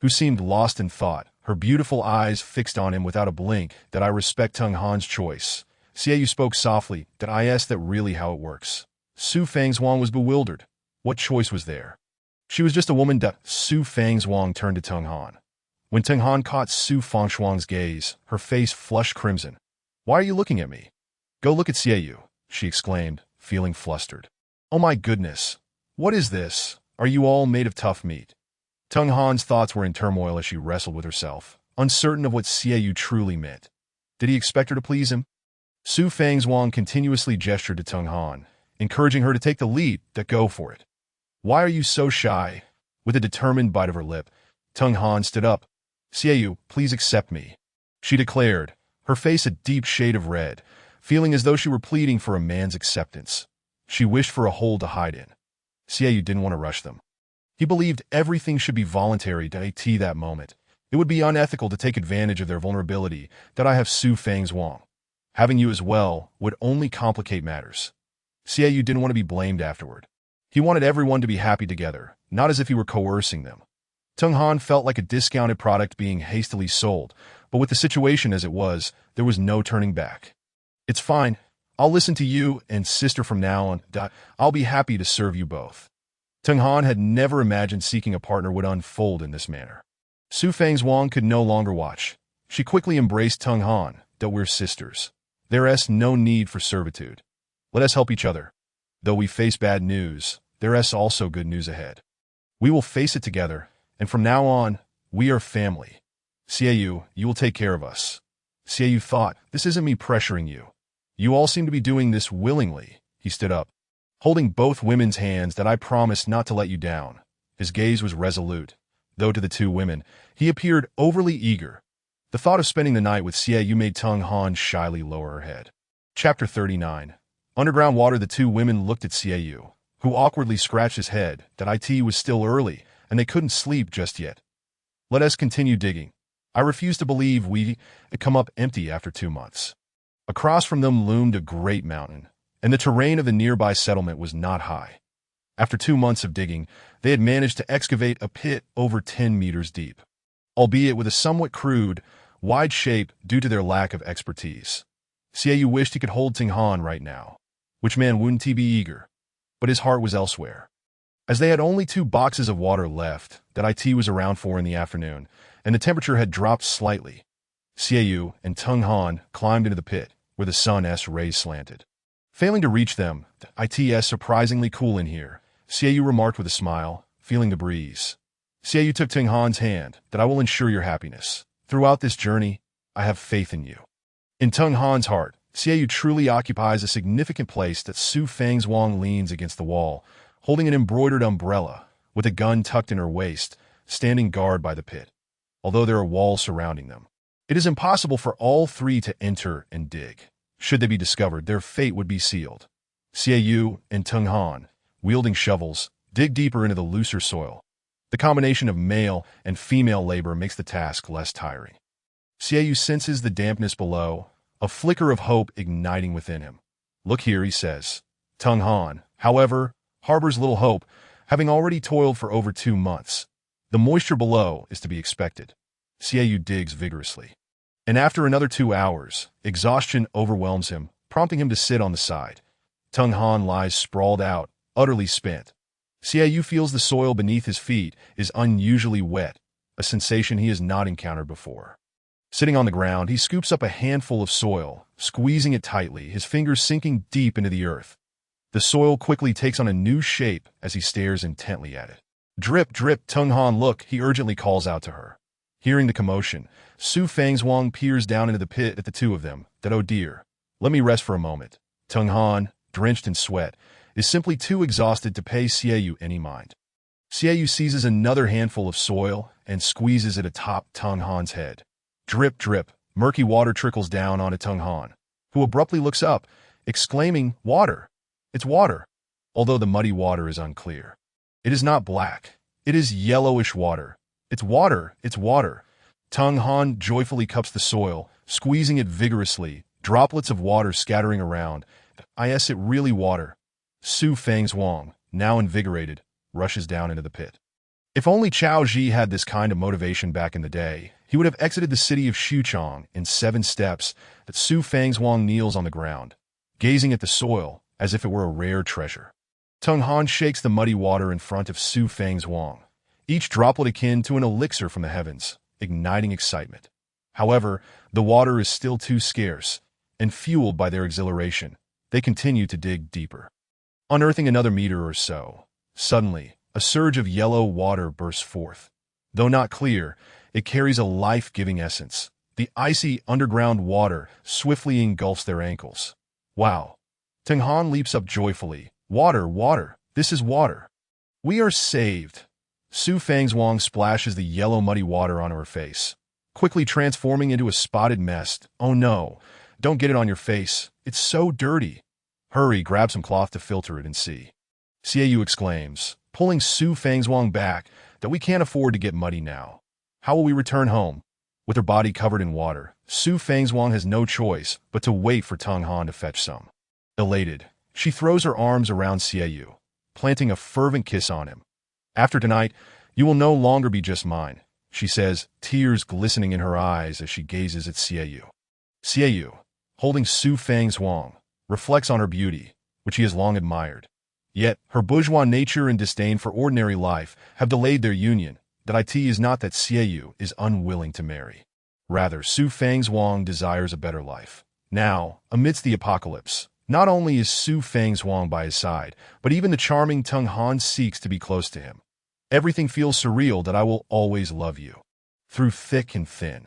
who seemed lost in thought, her beautiful eyes fixed on him without a blink. That I respect Teng Han's choice. Xiaoyu spoke softly. That I asked that really how it works. Su Fangzhuang was bewildered. What choice was there? She was just a woman. Su Fangzhuang turned to Teng Han. When Teng Han caught Su Fangzhuang's gaze, her face flushed crimson. Why are you looking at me? Go look at Xiaoyu, she exclaimed, feeling flustered. Oh my goodness. What is this? Are you all made of tough meat? Teng Han's thoughts were in turmoil as she wrestled with herself, uncertain of what Xiaoyu truly meant. Did he expect her to please him? Su Fangzhuang continuously gestured to Teng Han, encouraging her to take the lead. Go for it. Why are you so shy? With a determined bite of her lip, Teng Han stood up. Xiaoyu, please accept me, she declared, her face a deep shade of red, feeling as though she were pleading for a man's acceptance. She wished for a hole to hide in. Xiaoyu didn't want to rush them. He believed everything should be voluntary at that moment. It would be unethical to take advantage of their vulnerability. That I have Su Fangzhuang. Having you as well would only complicate matters. Xiaoyu didn't want to be blamed afterward. He wanted everyone to be happy together, not as if he were coercing them. Teng Han felt like a discounted product being hastily sold, but with the situation as it was, there was no turning back. It's fine. I'll listen to you and sister from now on. I'll be happy to serve you both. Teng Han had never imagined seeking a partner would unfold in this manner. Su Fangzhuang could no longer watch. She quickly embraced Teng Han. We're sisters. There's no need for servitude. Let us help each other. Though we face bad news, there's also good news ahead. We will face it together, and from now on, we are family. Xiaoyu, you will take care of us. Xiaoyu thought, this isn't me pressuring you. You all seem to be doing this willingly. He stood up, holding both women's hands. I promise not to let you down. His gaze was resolute, though to the two women, he appeared overly eager. The thought of spending the night with Xiaoyu made Teng Han shyly lower her head. Chapter 39. Underground water. The two women looked at Xiaoyu, who awkwardly scratched his head. It was still early, and they couldn't sleep just yet. Let us continue digging. I refuse to believe we come up empty after 2 months. Across from them loomed a great mountain, and the terrain of the nearby settlement was not high. After 2 months of digging, they had managed to excavate a pit over 10 meters deep, albeit with a somewhat crude, wide shape due to their lack of expertise. Xiaoyu wished he could hold Teng Han right now. Which man wouldn't he be eager? But his heart was elsewhere. As they had only 2 boxes of water left, it was around 4 in the afternoon, and the temperature had dropped slightly. Xiaoyu and Teng Han climbed into the pit, where the sun's rays slanted. Failing to reach them, it's surprisingly cool in here, Xiaoyu remarked with a smile, feeling the breeze. Xiaoyu took Teng Han's hand. I will ensure your happiness. Throughout this journey, I have faith in you. In Teng Han's heart, Xiaoyu truly occupies a significant place. Su Fangzhuang leans against the wall, holding an embroidered umbrella, with a gun tucked in her waist, standing guard by the pit. Although there are walls surrounding them, it is impossible for all 3 to enter and dig. Should they be discovered, their fate would be sealed. Xiaoyu and Teng Han, wielding shovels, dig deeper into the looser soil. The combination of male and female labor makes the task less tiring. Xiaoyu senses the dampness below, a flicker of hope igniting within him. Look here, he says. Teng Han, however, harbors little hope, having already toiled for over 2 months. The moisture below is to be expected. Xiaoyu digs vigorously. And after another 2 hours, exhaustion overwhelms him, prompting him to sit on the side. Teng Han lies sprawled out, utterly spent. Xiaoyu feels the soil beneath his feet is unusually wet, a sensation he has not encountered before. Sitting on the ground, he scoops up a handful of soil, squeezing it tightly, his fingers sinking deep into the earth. The soil quickly takes on a new shape as he stares intently at it. Drip, drip, Teng Han, look, he urgently calls out to her. Hearing the commotion, Su Fangzhuang peers down into the pit at the two of them. Oh dear, let me rest for a moment. Teng Han, drenched in sweat, is simply too exhausted to pay Xiaoyu any mind. Xiaoyu seizes another handful of soil and squeezes it atop Teng Han's head. Drip, drip, murky water trickles down onto Teng Han, who abruptly looks up, exclaiming, water! It's water! Although the muddy water is unclear. It is not black. It is yellowish water. It's water! It's water! Teng Han joyfully cups the soil, squeezing it vigorously, droplets of water scattering around. It really water. Su Fangzhuang, now invigorated, rushes down into the pit. If only Chao Ji had this kind of motivation back in the day, he would have exited the city of Xuchang in 7 steps that Su Fangzhuang kneels on the ground, gazing at the soil as if it were a rare treasure. Tung Han shakes the muddy water in front of Su Fangzhuang, each droplet akin to an elixir from the heavens, igniting excitement. However, the water is still too scarce, and fueled by their exhilaration, they continue to dig deeper. Unearthing another meter or so, suddenly, a surge of yellow water bursts forth. Though not clear, it carries a life-giving essence. The icy underground water swiftly engulfs their ankles. Wow! Tung Han leaps up joyfully. Water, water, this is water. We are saved. Su Fangzhuang splashes the yellow muddy water onto her face, quickly transforming into a spotted mess. Oh no, don't get it on your face. It's so dirty. Hurry, grab some cloth to filter it and see. Xiaoyu exclaims, pulling Su Fangzhuang back, that we can't afford to get muddy now. How will we return home? With her body covered in water, Su Fangzhuang has no choice but to wait for Tung Han to fetch some. Elated, she throws her arms around Xiaoyu, planting a fervent kiss on him. After tonight, you will no longer be just mine, she says, tears glistening in her eyes as she gazes at Xiaoyu. Xiaoyu, holding Su Fangzhuang, reflects on her beauty, which he has long admired. Yet, her bourgeois nature and disdain for ordinary life have delayed their union. That it is not that Xiaoyu is unwilling to marry. Rather, Su Fangzhuang desires a better life. Now, amidst the apocalypse, not only is Su Fangzhuang by his side, but even the charming Tung Han seeks to be close to him. Everything feels surreal that I will always love you. Through thick and thin.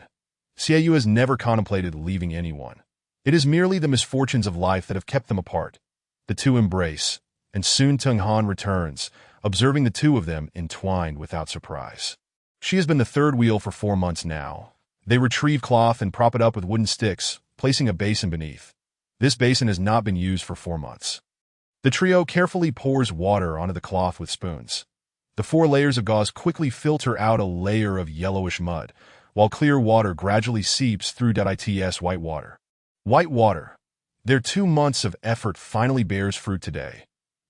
Xiaoyu has never contemplated leaving anyone. It is merely the misfortunes of life that have kept them apart. The two embrace, and soon Tung Han returns, observing the two of them entwined without surprise. She has been the third wheel for 4 months now. They retrieve cloth and prop it up with wooden sticks, placing a basin beneath. This basin has not been used for 4 months. The trio carefully pours water onto the cloth with spoons. The 4 layers of gauze quickly filter out a layer of yellowish mud, while clear water gradually seeps through its white water. White water. Their 2 months of effort finally bears fruit today.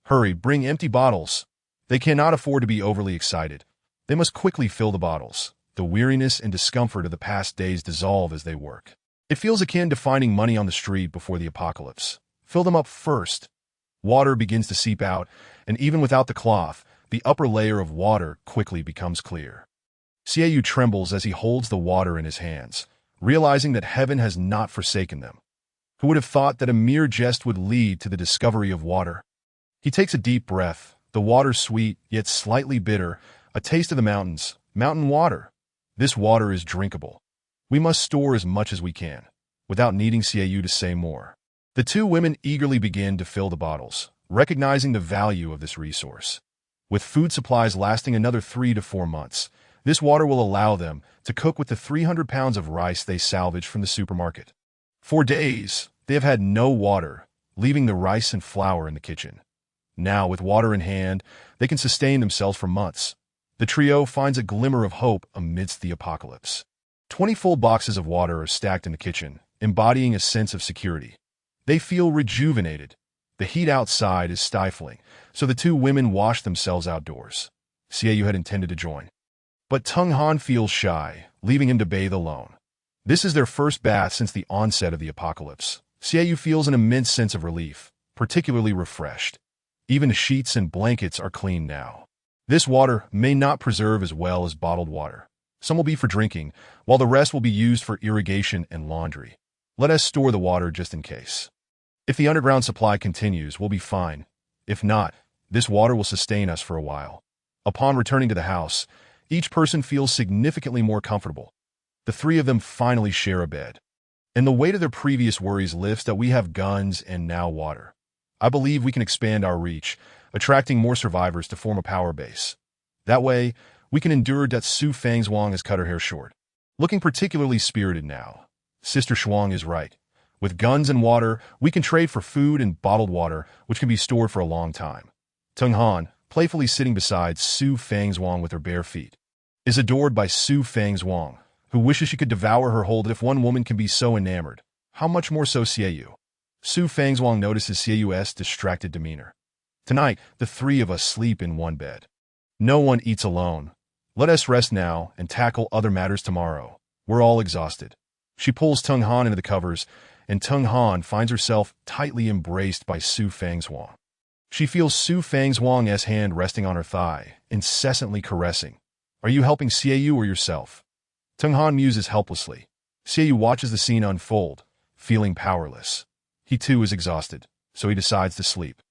Hurry, bring empty bottles. They cannot afford to be overly excited. They must quickly fill the bottles. The weariness and discomfort of the past days dissolve as they work. It feels akin to finding money on the street before the apocalypse. Fill them up first. Water begins to seep out, and even without the cloth, the upper layer of water quickly becomes clear. Xiaoyu trembles as he holds the water in his hands, realizing that heaven has not forsaken them. Who would have thought that a mere jest would lead to the discovery of water? He takes a deep breath. The water sweet, yet slightly bitter, a taste of the mountains, mountain water. This water is drinkable. We must store as much as we can, without needing Xiaoyu to say more. The 2 women eagerly begin to fill the bottles, recognizing the value of this resource. With food supplies lasting another 3 to 4 months, this water will allow them to cook with the 300 pounds of rice they salvaged from the supermarket. For days, they have had no water, leaving the rice and flour in the kitchen. Now, with water in hand, they can sustain themselves for months. The trio finds a glimmer of hope amidst the apocalypse. 20 full boxes of water are stacked in the kitchen, embodying a sense of security. They feel rejuvenated. The heat outside is stifling, so the 2 women wash themselves outdoors. Xiaoyu had intended to join. But Tung Han feels shy, leaving him to bathe alone. This is their first bath since the onset of the apocalypse. Xiaoyu feels an immense sense of relief, particularly refreshed. Even the sheets and blankets are clean now. This water may not preserve as well as bottled water. Some will be for drinking, while the rest will be used for irrigation and laundry. Let us store the water just in case. If the underground supply continues, we'll be fine. If not, this water will sustain us for a while. Upon returning to the house, each person feels significantly more comfortable. The 3 of them finally share a bed. And the weight of their previous worries lifts that we have guns and now water. I believe we can expand our reach, attracting more survivors to form a power base. That way, we can endure that Su Fangzhuang has cut her hair short. Looking particularly spirited now. Sister Shuang is right. With guns and water, we can trade for food and bottled water, which can be stored for a long time. Tung Han, playfully sitting beside Su Fangzhuang with her bare feet, is adored by Su Fangzhuang, who wishes she could devour her whole. If one woman can be so enamored, how much more so Xiaoyu? Su Fangzhuang notices Xiaoyu's distracted demeanor. Tonight, the 3 of us sleep in one bed. No one eats alone. Let us rest now and tackle other matters tomorrow. We're all exhausted. She pulls Tung Han into the covers, and Tung Han finds herself tightly embraced by Su Fangzhuang. She feels Su Fangzhuang's hand resting on her thigh, incessantly caressing. Are you helping Xiaoyu or yourself? Tung Han muses helplessly. Xiaoyu watches the scene unfold, feeling powerless. He too is exhausted, so he decides to sleep.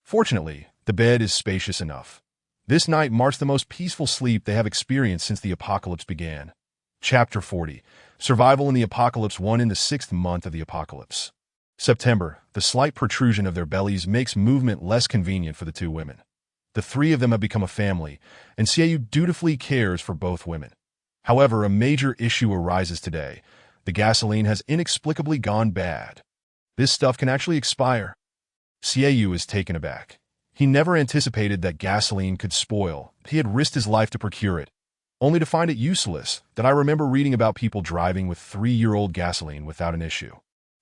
Fortunately, the bed is spacious enough. This night marks the most peaceful sleep they have experienced since the apocalypse began. Chapter 40. Survival in the Apocalypse 1 in the 6th month of the apocalypse. September. The slight protrusion of their bellies makes movement less convenient for the two women. The three of them have become a family, and Xiaoyu dutifully cares for both women. However, a major issue arises today. The gasoline has inexplicably gone bad. This stuff can actually expire. Xiaoyu is taken aback. He never anticipated that gasoline could spoil. He had risked his life to procure it, only to find it useless. That I remember reading about people driving with 3-year-old gasoline without an issue.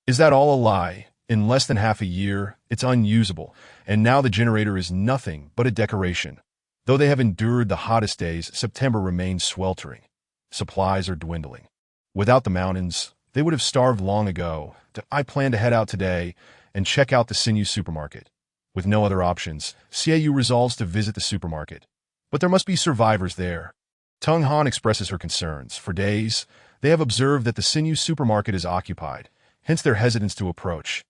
Is that all a lie? In less than half a year, it's unusable, and now the generator is nothing but a decoration. Though they have endured the hottest days, September remains sweltering. Supplies are dwindling. Without the mountains, they would have starved long ago. I plan to head out today and check out the Sinew supermarket. With no other options, Xiaoyu resolves to visit the supermarket. But there must be survivors there. Tung Han expresses her concerns. For days, they have observed that the Sinew supermarket is occupied, hence their hesitance to approach.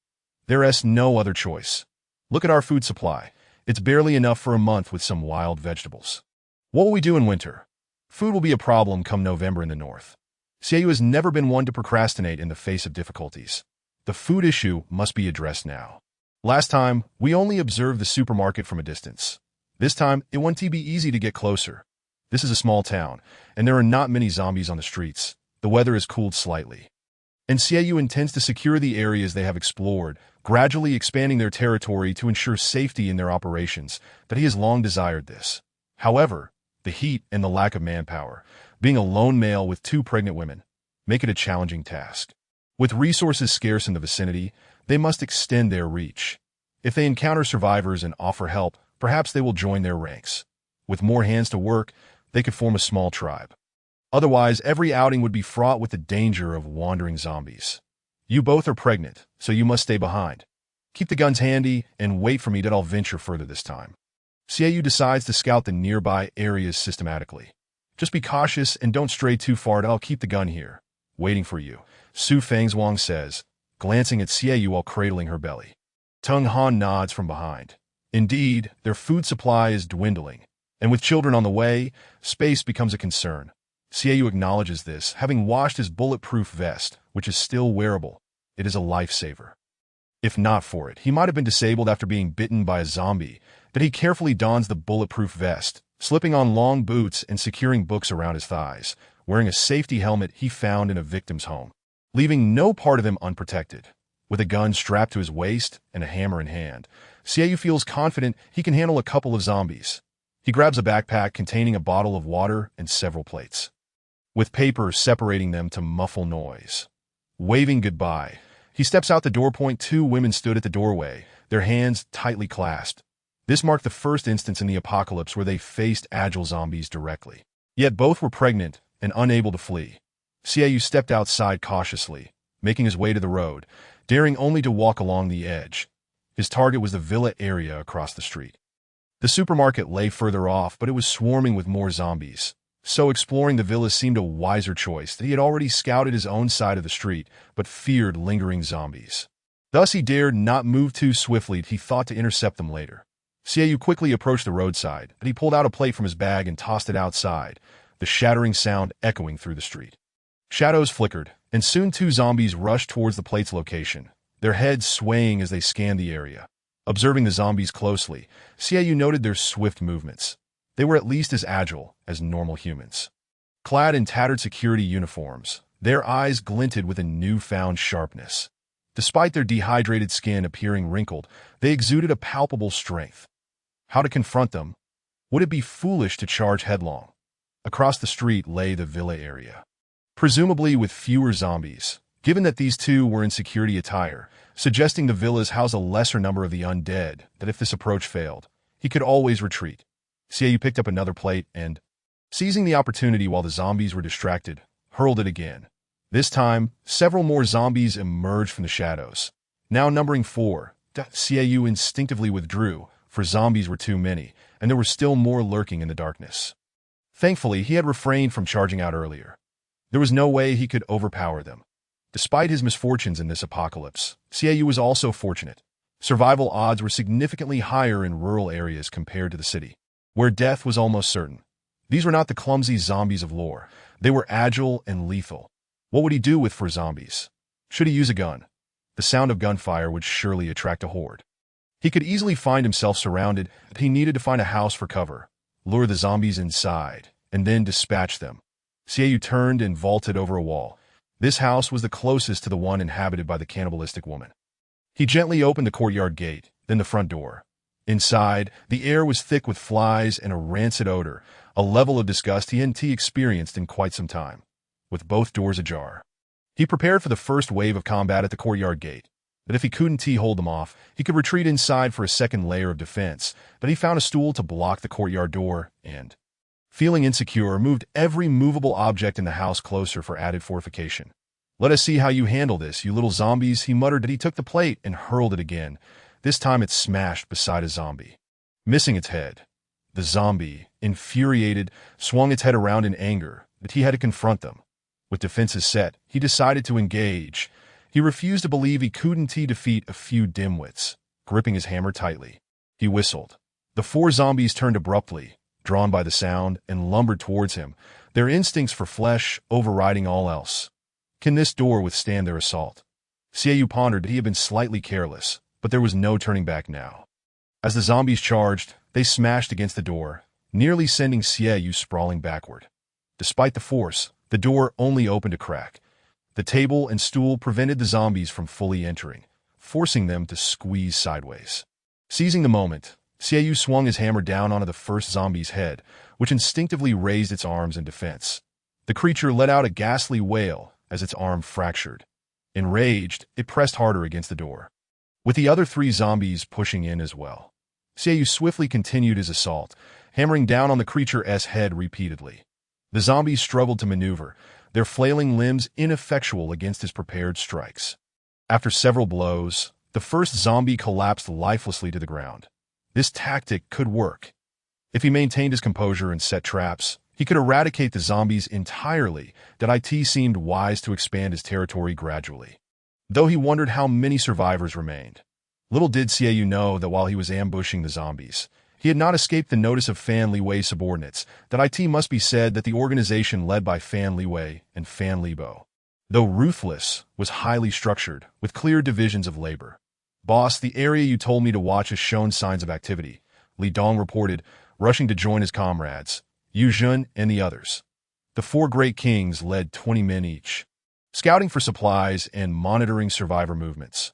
There is no other choice. Look at our food supply. It's barely enough for a month with some wild vegetables. What will we do in winter? Food will be a problem come November in the north. Xiaoyu has never been one to procrastinate in the face of difficulties. The food issue must be addressed now. Last time, we only observed the supermarket from a distance. This time, it won't be easy to get closer. This is a small town, and there are not many zombies on the streets. The weather has cooled slightly. And Xiaoyu intends to secure the areas they have explored, gradually expanding their territory to ensure safety in their operations, that he has long desired this. However, the heat and the lack of manpower, being a lone male with 2 pregnant women, make it a challenging task. With resources scarce in the vicinity, they must extend their reach. If they encounter survivors and offer help, perhaps they will join their ranks. With more hands to work, they could form a small tribe. Otherwise, every outing would be fraught with the danger of wandering zombies. You both are pregnant, so you must stay behind. Keep the guns handy and wait for me that I'll venture further this time. Xiaoyu decides to scout the nearby areas systematically. Just be cautious and don't stray too far, and I'll keep the gun here, waiting for you, Su Fangzhuang says, glancing at Xiaoyu while cradling her belly. Tung Han nods from behind. Indeed, their food supply is dwindling, and with children on the way, space becomes a concern. Xiaoyu acknowledges this, having washed his bulletproof vest, which is still wearable. It is a lifesaver. If not for it, he might have been disabled after being bitten by a zombie, but he carefully dons the bulletproof vest, slipping on long boots and securing books around his thighs, wearing a safety helmet he found in a victim's home, leaving no part of him unprotected. With a gun strapped to his waist and a hammer in hand, Xiaoyu feels confident he can handle a couple of zombies. He grabs a backpack containing a bottle of water and several plates, with paper separating them to muffle noise. Waving goodbye, he steps out the door point. 2 women stood at the doorway, their hands tightly clasped. This marked the first instance in the apocalypse where they faced agile zombies directly. Yet both were pregnant and unable to flee. Xiaoyu stepped outside cautiously, making his way to the road, daring only to walk along the edge. His target was the villa area across the street. The supermarket lay further off, but it was swarming with more zombies. So exploring the villa seemed a wiser choice, that he had already scouted his own side of the street, but feared lingering zombies. Thus he dared not move too swiftly. He thought to intercept them later. Xiaoyu quickly approached the roadside, but he pulled out a plate from his bag and tossed it outside, the shattering sound echoing through the street. Shadows flickered, and soon 2 zombies rushed towards the plate's location, their heads swaying as they scanned the area. Observing the zombies closely, Xiaoyu noted their swift movements. They were at least as agile as normal humans. Clad in tattered security uniforms, their eyes glinted with a newfound sharpness. Despite their dehydrated skin appearing wrinkled, they exuded a palpable strength. How to confront them? Would it be foolish to charge headlong? Across the street lay the villa area, presumably with fewer zombies, given that these 2 were in security attire, suggesting the villas house a lesser number of the undead, that if this approach failed, he could always retreat. Xiaoyu picked up another plate and Seizing the opportunity while the zombies were distracted, hurled it again. This time, several more zombies emerged from the shadows. Now numbering 4, Xiaoyu instinctively withdrew, for zombies were too many, and there were still more lurking in the darkness. Thankfully, he had refrained from charging out earlier. There was no way he could overpower them. Despite his misfortunes in this apocalypse, Xiaoyu was also fortunate. Survival odds were significantly higher in rural areas compared to the city, where death was almost certain. These were not the clumsy zombies of lore. They were agile and lethal. What would he do with 4 zombies? Should he use a gun? The sound of gunfire would surely attract a horde. He could easily find himself surrounded, but he needed to find a house for cover, lure the zombies inside, and then dispatch them. Xiaoyu turned and vaulted over a wall. This house was the closest to the one inhabited by the cannibalistic woman. He gently opened the courtyard gate, then the front door. Inside, the air was thick with flies and a rancid odor, a level of disgust he hadn't experienced in quite some time. With both doors ajar, he prepared for the first wave of combat at the courtyard gate. That if he couldn't hold them off, he could retreat inside for a second layer of defense, but he found a stool to block the courtyard door and, feeling insecure, moved every movable object in the house closer for added fortification. "Let us see how you handle this, you little zombies," he muttered as he took the plate and hurled it again. This time it smashed beside a zombie, missing its head. The zombie, infuriated, swung its head around in anger, but he had to confront them. With defenses set, he decided to engage. He refused to believe he couldn't defeat a few dimwits. Gripping his hammer tightly, he whistled. The 4 zombies turned abruptly, drawn by the sound, and lumbered towards him, their instincts for flesh overriding all else. Can this door withstand their assault? Xiaoyu pondered that he had been slightly careless, but there was no turning back now. As the zombies charged, they smashed against the door, nearly sending Xiaoyu sprawling backward. Despite the force, the door only opened a crack. The table and stool prevented the zombies from fully entering, forcing them to squeeze sideways. Seizing the moment, Xiaoyu swung his hammer down onto the first zombie's head, which instinctively raised its arms in defense. The creature let out a ghastly wail as its arm fractured. Enraged, it pressed harder against the door, with the other 3 zombies pushing in as well. Xiaoyu swiftly continued his assault, hammering down on the creature's head repeatedly. The zombies struggled to maneuver, their flailing limbs ineffectual against his prepared strikes. After several blows, the first zombie collapsed lifelessly to the ground. This tactic could work. If he maintained his composure and set traps, he could eradicate the zombies entirely. That it seemed wise to expand his territory gradually, though he wondered how many survivors remained. Little did Xiaoyu know that while he was ambushing the zombies, he had not escaped the notice of Fan Liwei's subordinates. That it must be said that the organization led by Fan Liwei and Fan Libo, though ruthless, was highly structured, with clear divisions of labor. "Boss, the area you told me to watch has shown signs of activity," Li Dong reported, rushing to join his comrades, Yu Jun and the others. The 4 great kings led 20 men each, scouting for supplies and monitoring survivor movements.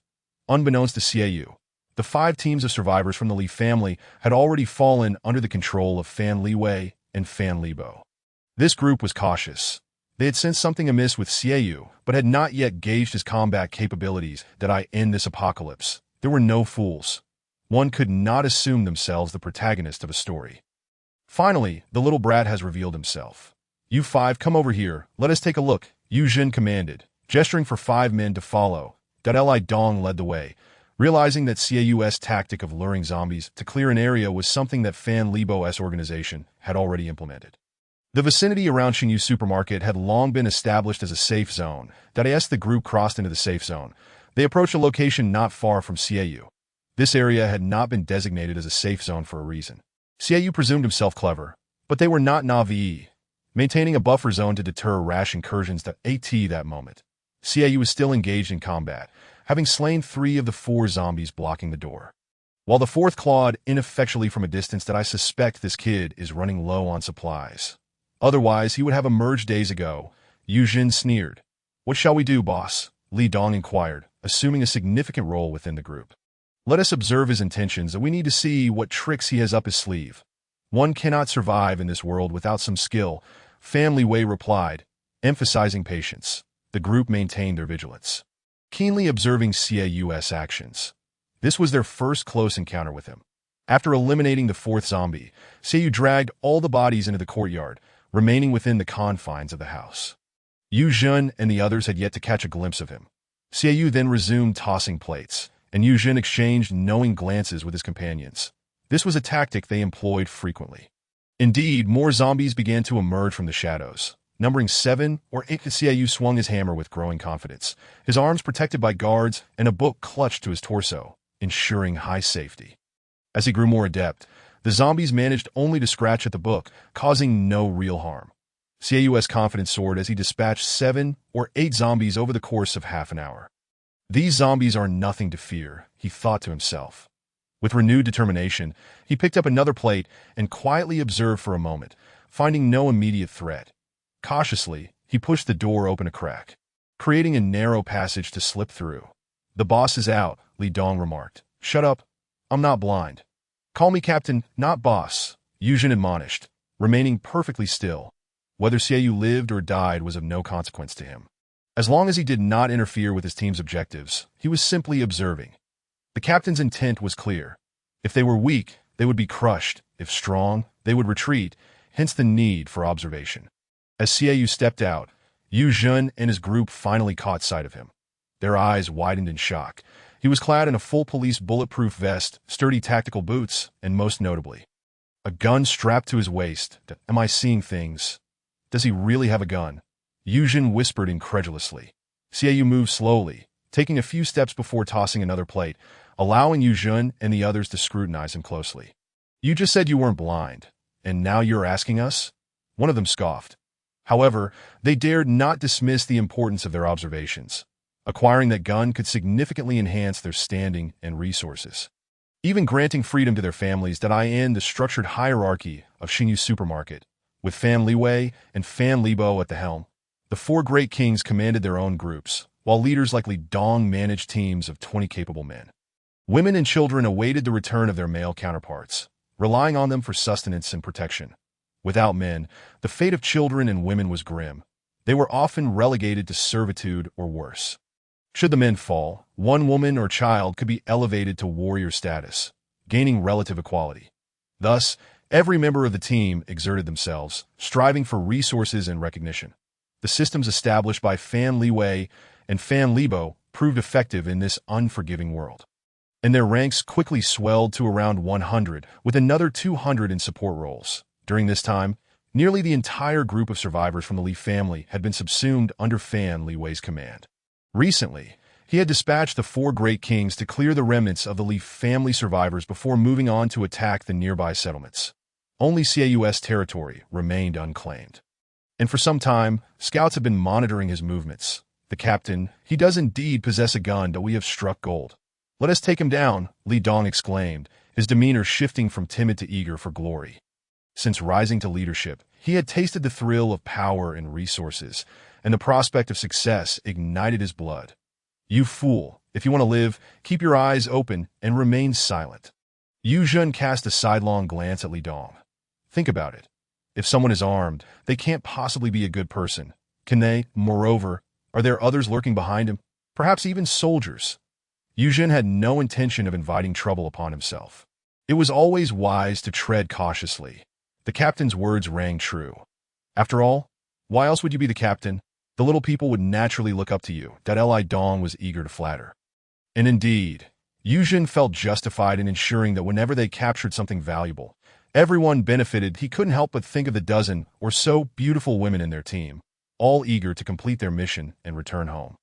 Unbeknownst to Xiaoyu, the 5 teams of survivors from the Li family had already fallen under the control of Fan Liwei and Fan Libo. This group was cautious. They had sensed something amiss with Xiaoyu, but had not yet gauged his combat capabilities. That in this apocalypse, there were no fools. One could not assume themselves the protagonist of a story. Finally, the little brat has revealed himself. "You 5, come over here, let us take a look," Yu Jin commanded, gesturing for 5 men to follow. Li Dong led the way, realizing that Xiaoyu's tactic of luring zombies to clear an area was something that Fan Libo's organization had already implemented. The vicinity around Xingyu Supermarket had long been established as a safe zone. As the group crossed into the safe zone, they approached a location not far from Xiaoyu. This area had not been designated as a safe zone for a reason. Xiaoyu presumed himself clever, but they were not naive, maintaining a buffer zone to deter rash incursions that moment. Xiaoyu was still engaged in combat, having slain 3 of the 4 zombies blocking the door, while the 4th clawed ineffectually from a distance. "I suspect this kid is running low on supplies. Otherwise, he would have emerged days ago," Yu Jin sneered. "What shall we do, boss?" Li Dong inquired, assuming a significant role within the group. "Let us observe his intentions, and we need to see what tricks he has up his sleeve. One cannot survive in this world without some skill," Fan Liwei replied, emphasizing patience. The group maintained their vigilance, keenly observing Xiaoyu's actions. This was their first close encounter with him. After eliminating the 4th zombie, Xiaoyu dragged all the bodies into the courtyard, remaining within the confines of the house. Yu Jun and the others had yet to catch a glimpse of him. Xiaoyu then resumed tossing plates, and Yu Jun exchanged knowing glances with his companions. This was a tactic they employed frequently. Indeed, more zombies began to emerge from the shadows. Numbering 7 or 8, Xiaoyu swung his hammer with growing confidence, his arms protected by guards and a book clutched to his torso, ensuring high safety. As he grew more adept, the zombies managed only to scratch at the book, causing no real harm. Xiaoyu's confidence soared as he dispatched 7 or 8 zombies over the course of half an hour. These zombies are nothing to fear, he thought to himself. With renewed determination, he picked up another plate and quietly observed for a moment, finding no immediate threat. Cautiously, he pushed the door open a crack, creating a narrow passage to slip through. "The boss is out," Li Dong remarked. "Shut up. I'm not blind." "Call me captain, not boss," Yu Jin admonished, remaining perfectly still. Whether Xiaoyu lived or died was of no consequence to him. As long as he did not interfere with his team's objectives, he was simply observing. The captain's intent was clear. If they were weak, they would be crushed. If strong, they would retreat, hence the need for observation. As Xiaoyu stepped out, Yu Jun and his group finally caught sight of him. Their eyes widened in shock. He was clad in a full police bulletproof vest, sturdy tactical boots, and most notably, a gun strapped to his waist. "Am I seeing things? Does he really have a gun?" Yu Jin whispered incredulously. Xiaoyu moved slowly, taking a few steps before tossing another plate, allowing Yu Jun and the others to scrutinize him closely. "You just said you weren't blind, and now you're asking us?" One of them scoffed. However, they dared not dismiss the importance of their observations. Acquiring that gun could significantly enhance their standing and resources, even granting freedom to their families that in the structured hierarchy of Xingyu Supermarket. With Fan Liwei and Fan Libo at the helm, the 4 great kings commanded their own groups, while leaders like Li Dong managed teams of 20 capable men. Women and children awaited the return of their male counterparts, relying on them for sustenance and protection. Without men, the fate of children and women was grim. They were often relegated to servitude or worse. Should the men fall, one woman or child could be elevated to warrior status, gaining relative equality. Thus, every member of the team exerted themselves, striving for resources and recognition. The systems established by Fan Liwei and Fan Libo proved effective in this unforgiving world. And their ranks quickly swelled to around 100, with another 200 in support roles. During this time, nearly the entire group of survivors from the Li family had been subsumed under Fan Liwei's command. Recently, he had dispatched the 4 great kings to clear the remnants of the Li family survivors before moving on to attack the nearby settlements. Only Xiaoyu's territory remained unclaimed. And for some time, scouts have been monitoring his movements. "The captain, he does indeed possess a gun, but we have struck gold. Let us take him down," Li Dong exclaimed, his demeanor shifting from timid to eager for glory. Since rising to leadership, he had tasted the thrill of power and resources, and the prospect of success ignited his blood. "You fool, if you want to live, keep your eyes open and remain silent." Yu Jun cast a sidelong glance at Li Dong. Think about it. If someone is armed, they can't possibly be a good person. Can they? Moreover, are there others lurking behind him? Perhaps even soldiers. Yu Jun had no intention of inviting trouble upon himself. It was always wise to tread cautiously. The captain's words rang true. After all, why else would you be the captain? The little people would naturally look up to you, that Li Dong was eager to flatter. And indeed, Yu Jun felt justified in ensuring that whenever they captured something valuable, everyone benefited. He couldn't help but think of the dozen or so beautiful women in their team, all eager to complete their mission and return home.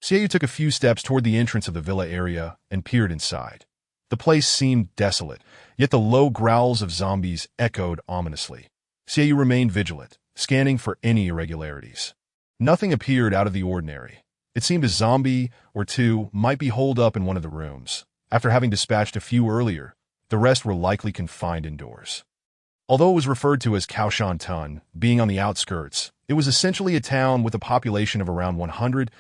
Xiaoyu took a few steps toward the entrance of the villa area and peered inside. The place seemed desolate, yet the low growls of zombies echoed ominously. Xiaoyu remained vigilant, scanning for any irregularities. Nothing appeared out of the ordinary. It seemed a zombie or 2 might be holed up in one of the rooms. After having dispatched a few earlier, the rest were likely confined indoors. Although it was referred to as Kaoshan Tun, being on the outskirts, it was essentially a town with a population of around 100,000.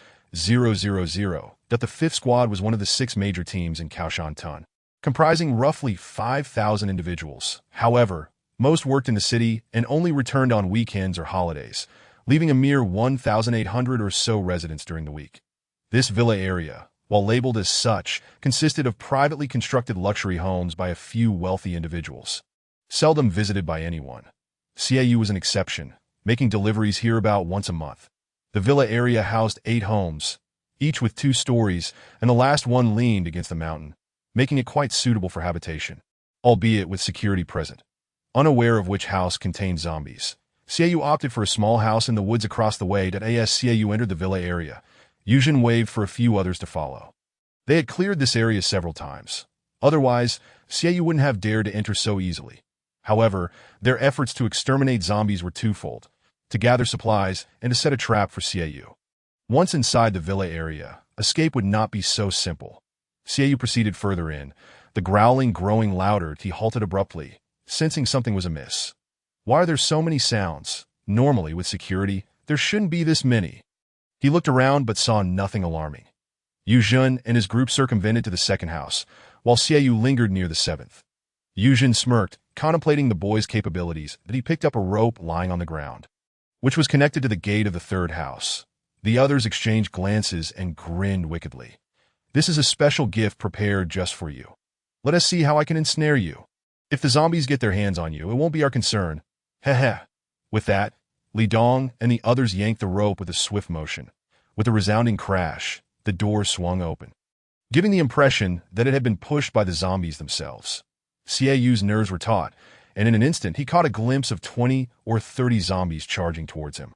That the 5th Squad was one of the 6 major teams in Kaoshan Tun, comprising roughly 5,000 individuals. However, most worked in the city and only returned on weekends or holidays, leaving a mere 1,800 or so residents during the week. This villa area, while labeled as such, consisted of privately constructed luxury homes by a few wealthy individuals, seldom visited by anyone. Xiaoyu was an exception, making deliveries here about once a month. The villa area housed 8 homes, each with 2 stories, and the last one leaned against the mountain, making it quite suitable for habitation, albeit with security present. Unaware of which house contained zombies, Xiaoyu opted for a small house in the woods across the way. As Xiaoyu entered the villa area, Yuzhen waved for a few others to follow. They had cleared this area several times. Otherwise, Xiaoyu wouldn't have dared to enter so easily. However, their efforts to exterminate zombies were twofold: to gather supplies and to set a trap for Xiaoyu. Once inside the villa area, escape would not be so simple. Xiaoyu proceeded further in, the growling growing louder. He halted abruptly, sensing something was amiss. Why are there so many sounds? Normally, with security, there shouldn't be this many. He looked around but saw nothing alarming. Yuzhen and his group circumvented to the second house, while Xiaoyu lingered near the 7th. Yuzhen smirked, contemplating the boy's capabilities. He picked up a rope lying on the ground, which was connected to the gate of the 3rd house. The others exchanged glances and grinned wickedly. This is a special gift prepared just for you. Let us see how I can ensnare you. If the zombies get their hands on you, it won't be our concern. Heh. With that, Li Dong and the others yanked the rope with a swift motion. With a resounding crash, the door swung open, giving the impression that it had been pushed by the zombies themselves. Xiaoyu's nerves were taut, and in an instant he caught a glimpse of 20 or 30 zombies charging towards him.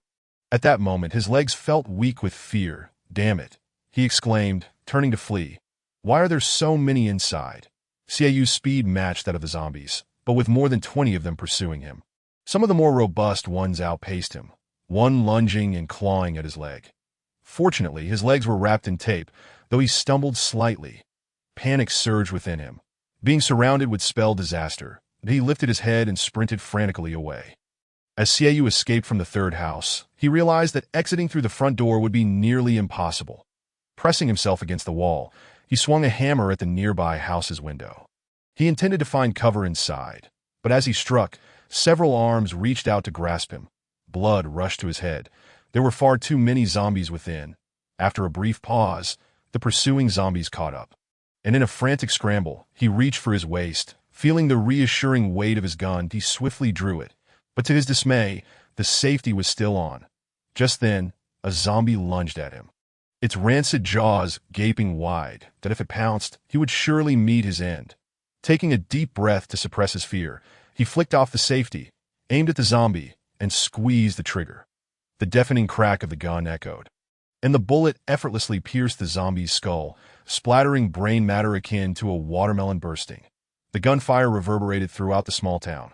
At that moment, his legs felt weak with fear. Damn it, he exclaimed, turning to flee. Why are there so many inside? Xiaoyu's speed matched that of the zombies, but with more than 20 of them pursuing him. Some of the more robust ones outpaced him, one lunging and clawing at his leg. Fortunately, his legs were wrapped in tape, though he stumbled slightly. Panic surged within him. Being surrounded would spell disaster, but he lifted his head and sprinted frantically away. As Xiaoyu escaped from the 3rd house, he realized that exiting through the front door would be nearly impossible. Pressing himself against the wall, he swung a hammer at the nearby house's window. He intended to find cover inside, but as he struck, several arms reached out to grasp him. Blood rushed to his head. There were far too many zombies within. After a brief pause, the pursuing zombies caught up, and in a frantic scramble, he reached for his waist. Feeling the reassuring weight of his gun, he swiftly drew it. But to his dismay, the safety was still on. Just then, a zombie lunged at him, its rancid jaws gaping wide, that if it pounced, he would surely meet his end. Taking a deep breath to suppress his fear, he flicked off the safety, aimed at the zombie, and squeezed the trigger. The deafening crack of the gun echoed, and the bullet effortlessly pierced the zombie's skull, splattering brain matter akin to a watermelon bursting. The gunfire reverberated throughout the small town.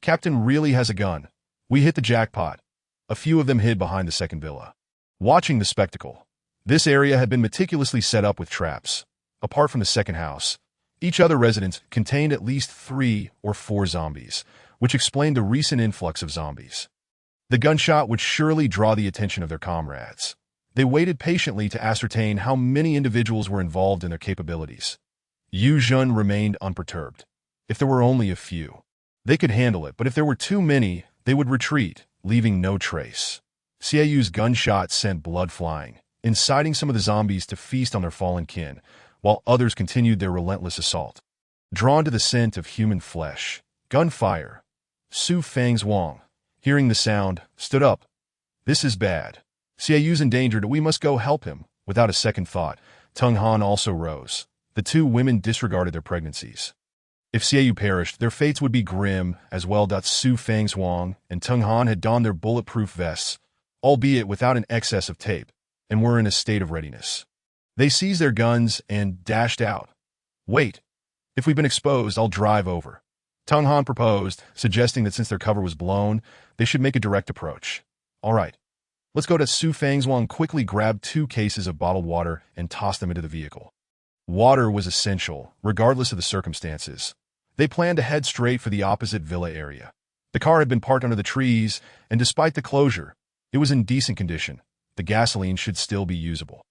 Captain really has a gun. We hit the jackpot. A few of them hid behind the second villa, watching the spectacle. This area had been meticulously set up with traps. Apart from the second house, each other residence contained at least 3 or 4 zombies, which explained the recent influx of zombies. The gunshot would surely draw the attention of their comrades. They waited patiently to ascertain how many individuals were involved in their capabilities. Yuzhen remained unperturbed. If there were only a few, they could handle it, but if there were too many, they would retreat, leaving no trace. Xiaoyu's gunshot sent blood flying, inciting some of the zombies to feast on their fallen kin, while others continued their relentless assault. Drawn to the scent of human flesh, gunfire, Su Fang's Wang, hearing the sound, stood up. This is bad. Xiaoyu's endangered, we must go help him. Without a second thought, Tung Han also rose. The 2 women disregarded their pregnancies. If Xiaoyu perished, their fates would be grim as well. Su Fang's Wang and Tung Han had donned their bulletproof vests, albeit without an excess of tape, and were in a state of readiness. They seized their guns and dashed out. Wait. If we've been exposed, I'll drive over. Tung Han proposed, suggesting that since their cover was blown, they should make a direct approach. All right. Let's go. Su Fang's Wang quickly grabbed 2 cases of bottled water and tossed them into the vehicle. Water was essential, regardless of the circumstances. They planned to head straight for the opposite villa area. The car had been parked under the trees, and despite the closure, it was in decent condition. The gasoline should still be usable.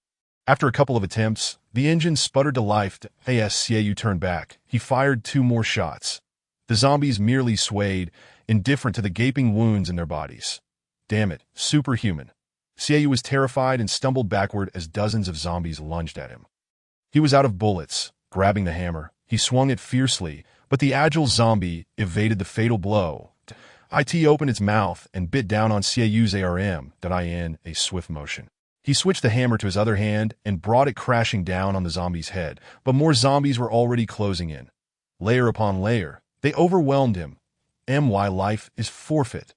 After a couple of attempts, the engine sputtered to life. As Xiaoyu turned back, he fired 2 more shots. The zombies merely swayed, indifferent to the gaping wounds in their bodies. Damn it, superhuman. Xiaoyu was terrified and stumbled backward as dozens of zombies lunged at him. He was out of bullets. Grabbing the hammer, he swung it fiercely, but the agile zombie evaded the fatal blow. It opened its mouth and bit down on Xiaoyu's ARM, in a swift motion. He switched the hammer to his other hand and brought it crashing down on the zombie's head, but more zombies were already closing in. Layer upon layer, they overwhelmed him. My life is forfeit.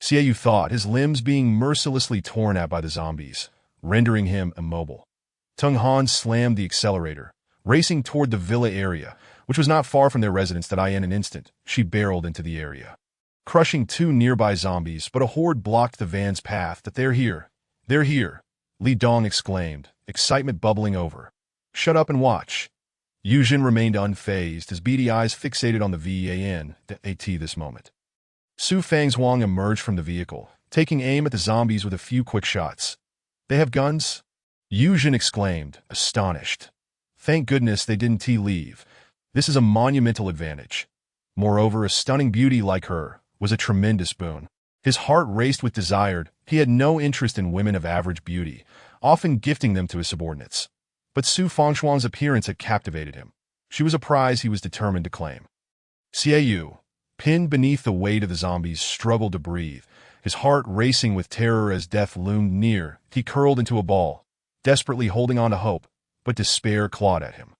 Xiaoyu thought, his limbs being mercilessly torn at by the zombies, rendering him immobile. Tung Han slammed the accelerator, racing toward the villa area, which was not far from their residence. In an instant, she barreled into the area, crushing 2 nearby zombies, but a horde blocked the van's path. They're here. They're here, Li Dong exclaimed, excitement bubbling over. Shut up and watch. Yuzhen remained unfazed, his beady eyes fixated on the VAN this moment. Su Fangzhuang emerged from the vehicle, taking aim at the zombies with a few quick shots. They have guns? Yuzhen exclaimed, astonished. Thank goodness they didn't leave. This is a monumental advantage. Moreover, a stunning beauty like her was a tremendous boon. His heart raced with desire. He had no interest in women of average beauty, often gifting them to his subordinates. But Su Fangzhuang's appearance had captivated him. She was a prize he was determined to claim. Xiaoyu, pinned beneath the weight of the zombies, struggled to breathe, his heart racing with terror as death loomed near. He curled into a ball, desperately holding on to hope, but despair clawed at him.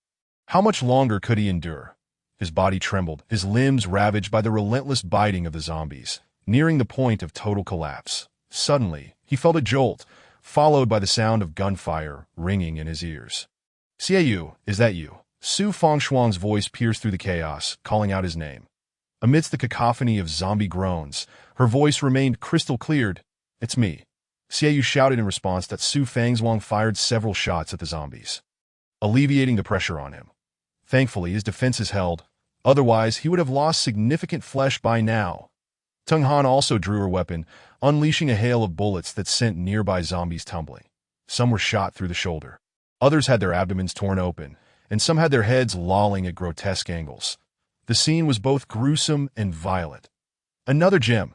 How much longer could he endure? His body trembled, his limbs ravaged by the relentless biting of the zombies, nearing the point of total collapse. Suddenly, he felt a jolt, followed by the sound of gunfire ringing in his ears. Xiaoyu, is that you? Su Fangzhuang's voice pierced through the chaos, calling out his name. Amidst the cacophony of zombie groans, her voice remained crystal clear. It's me. Xiaoyu shouted in response. Su Fangzhuang fired several shots at the zombies, alleviating the pressure on him. Thankfully, his defenses held. Otherwise, he would have lost significant flesh by now. Tung Han also drew her weapon, unleashing a hail of bullets that sent nearby zombies tumbling. Some were shot through the shoulder. Others had their abdomens torn open, and some had their heads lolling at grotesque angles. The scene was both gruesome and violent. Another gem,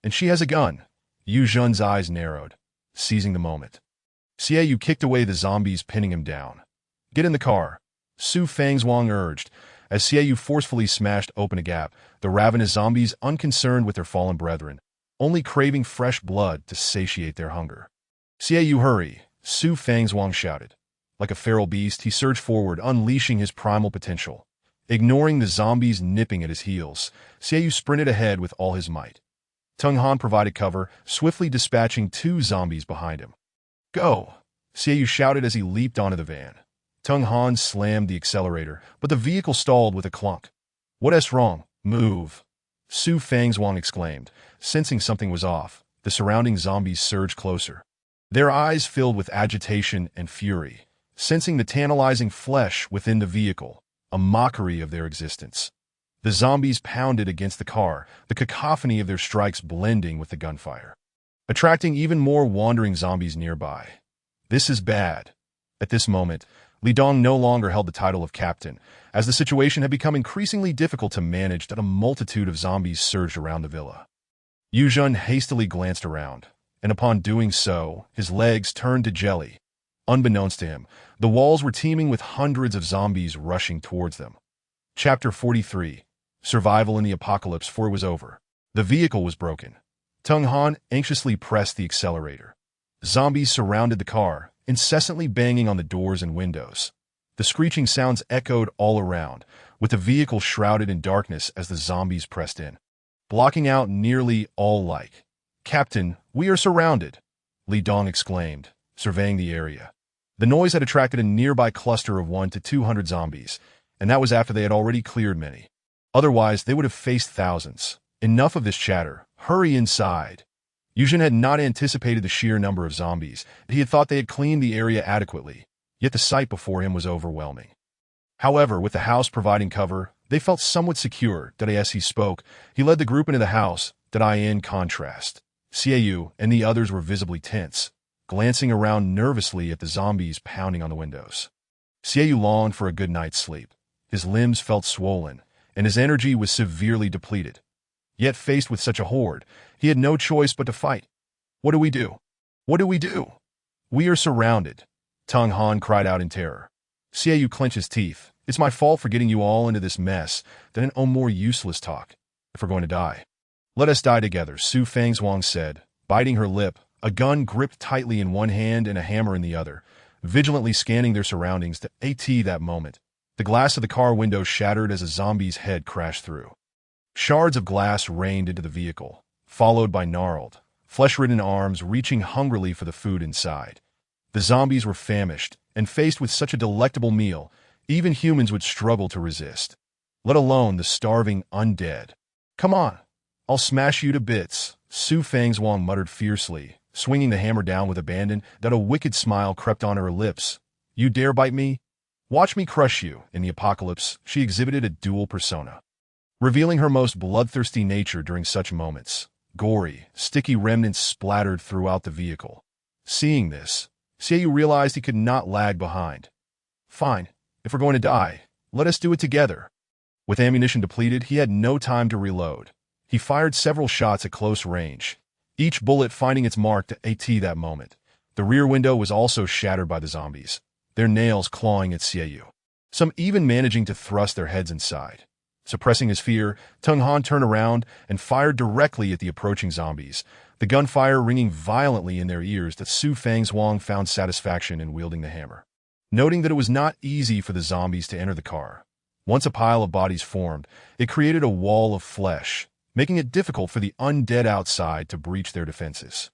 and she has a gun. Yu Zhen's eyes narrowed, seizing the moment. Xiaoyu kicked away the zombies, pinning him down. Get in the car, Su Fangzhuang urged, as Xiaoyu forcefully smashed open a gap, the ravenous zombies unconcerned with their fallen brethren, only craving fresh blood to satiate their hunger. Xiaoyu, hurry, Su Fangzhuang shouted. Like a feral beast, he surged forward, unleashing his primal potential. Ignoring the zombies nipping at his heels, Xiaoyu sprinted ahead with all his might. Tung Han provided cover, swiftly dispatching 2 zombies behind him. Go! Xiaoyu shouted as he leaped onto the van. Tung Han slammed the accelerator, but the vehicle stalled with a clunk. What's wrong? Move! Su Fangzhuang exclaimed, sensing something was off. The surrounding zombies surged closer, their eyes filled with agitation and fury, sensing the tantalizing flesh within the vehicle, a mockery of their existence. The zombies pounded against the car, the cacophony of their strikes blending with the gunfire, attracting even more wandering zombies nearby. This is bad. At this moment, Li Dong no longer held the title of captain, as the situation had become increasingly difficult to manage that a multitude of zombies surged around the villa. Yu Zhen hastily glanced around, and upon doing so, his legs turned to jelly. Unbeknownst to him, the walls were teeming with hundreds of zombies rushing towards them. Chapter 43. Survival in the Apocalypse, for it was over. The vehicle was broken. Tung Han anxiously pressed the accelerator. Zombies surrounded the car, incessantly banging on the doors and windows. The screeching sounds echoed all around, with the vehicle shrouded in darkness as the zombies pressed in, blocking out nearly all light. Captain, we are surrounded, Li Dong exclaimed, surveying the area. The noise had attracted a nearby cluster of 100 to 200 zombies, and that was after they had already cleared many. Otherwise, they would have faced thousands. Enough of this chatter. Hurry inside. Yuzhen had not anticipated the sheer number of zombies. He had thought they had cleaned the area adequately, yet the sight before him was overwhelming. However, with the house providing cover, they felt somewhat secure. As he spoke, he led the group into the house. In contrast, Xiaoyu and the others were visibly tense, glancing around nervously at the zombies pounding on the windows. Xiaoyu longed for a good night's sleep. His limbs felt swollen, and his energy was severely depleted. Yet faced with such a horde, he had no choice but to fight. What do we do? What do we do? We are surrounded, Tung Han cried out in terror. Xiaoyu clenched his teeth. It's my fault for getting you all into this mess. Then more useless talk, if we're going to die. Let us die together, Su Fangzhuang said, biting her lip, a gun gripped tightly in one hand and a hammer in the other, vigilantly scanning their surroundings to AT that moment. The glass of the car window shattered as a zombie's head crashed through. Shards of glass rained into the vehicle, followed by gnarled, flesh-ridden arms reaching hungrily for the food inside. The zombies were famished, and faced with such a delectable meal, even humans would struggle to resist, let alone the starving undead. Come on, I'll smash you to bits, Su Fangzhuang muttered fiercely, swinging the hammer down with abandon that a wicked smile crept on her lips. You dare bite me? Watch me crush you. In the apocalypse, she exhibited a dual persona, revealing her most bloodthirsty nature during such moments. Gory, sticky remnants splattered throughout the vehicle. Seeing this, Xiaoyu realized he could not lag behind. Fine, if we're going to die, let us do it together. With ammunition depleted, he had no time to reload. He fired several shots at close range, each bullet finding its mark to AT that moment. The rear window was also shattered by the zombies, their nails clawing at Xiaoyu, some even managing to thrust their heads inside. Suppressing his fear, Tung Han turned around and fired directly at the approaching zombies, the gunfire ringing violently in their ears that Su Fangzhuang found satisfaction in wielding the hammer. Noting that it was not easy for the zombies to enter the car. Once a pile of bodies formed, it created a wall of flesh, making it difficult for the undead outside to breach their defenses.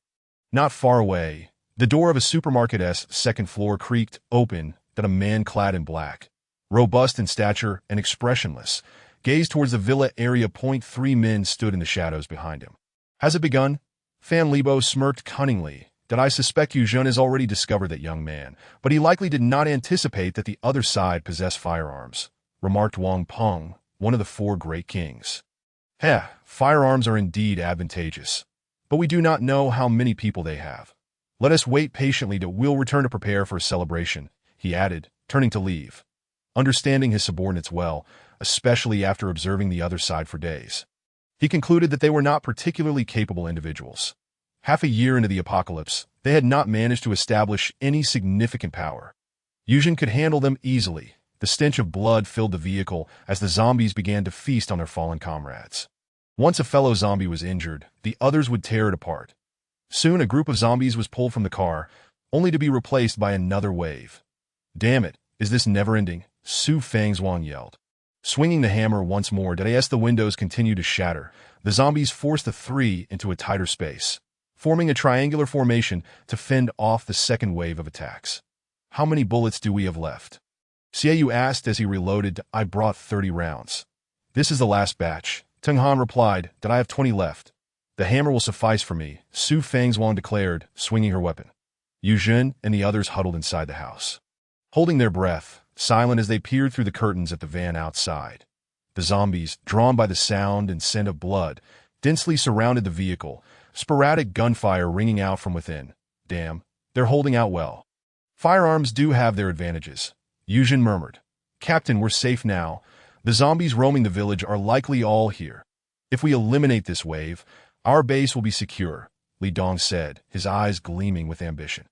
Not far away, the door of a supermarket's second floor creaked open that a man clad in black, robust in stature and expressionless, gazed towards the villa area. 3 men stood in the shadows behind him. Has it begun? Fan Libo smirked cunningly. That I suspect Yuzhen has already discovered that young man, but he likely did not anticipate that the other side possessed firearms, remarked Wang Peng, one of the 4 great kings. Firearms are indeed advantageous, but we do not know how many people they have. Let us wait patiently that we'll return to prepare for a celebration, he added, turning to leave. Understanding his subordinates well, especially after observing the other side for days, he concluded that they were not particularly capable individuals. Half a year into the apocalypse, they had not managed to establish any significant power. Yuzhen could handle them easily. The stench of blood filled the vehicle as the zombies began to feast on their fallen comrades. Once a fellow zombie was injured, the others would tear it apart. Soon a group of zombies was pulled from the car, only to be replaced by another wave. Damn it, is this never-ending? Su Fangzhuang yelled. Swinging the hammer once more, as the windows continued to shatter, the zombies forced the 3 into a tighter space, forming a triangular formation to fend off the second wave of attacks. How many bullets do we have left? Xiaoyu asked as he reloaded. I brought 30 rounds. This is the last batch. Tung Han replied that I have 20 left. The hammer will suffice for me, Su Fangzhuang declared, swinging her weapon. Yuzhen and the others huddled inside the house, holding their breath, silent as they peered through the curtains at the van outside. The zombies, drawn by the sound and scent of blood, densely surrounded the vehicle, sporadic gunfire ringing out from within. Damn, they're holding out well. Firearms do have their advantages, Yuzhen murmured. Captain, we're safe now. The zombies roaming the village are likely all here. If we eliminate this wave, our base will be secure, Li Dong said, his eyes gleaming with ambition.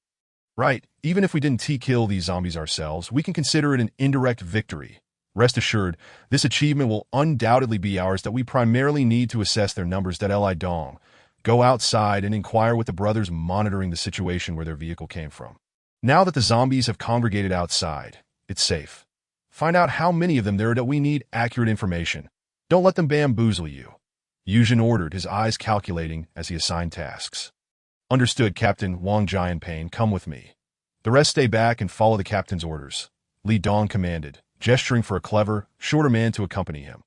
Right, even if we didn't kill these zombies ourselves, we can consider it an indirect victory. Rest assured, this achievement will undoubtedly be ours. That we primarily need to assess their numbers. Li Dong, go outside and inquire with the brothers monitoring the situation where their vehicle came from. Now that the zombies have congregated outside, it's safe. Find out how many of them there are. That we need accurate information. Don't let them bamboozle you, Yuzhen ordered, his eyes calculating as he assigned tasks. Understood, Captain. Wang Jianping, come with me. The rest stay back and follow the captain's orders, Li Dong commanded, gesturing for a clever, shorter man to accompany him.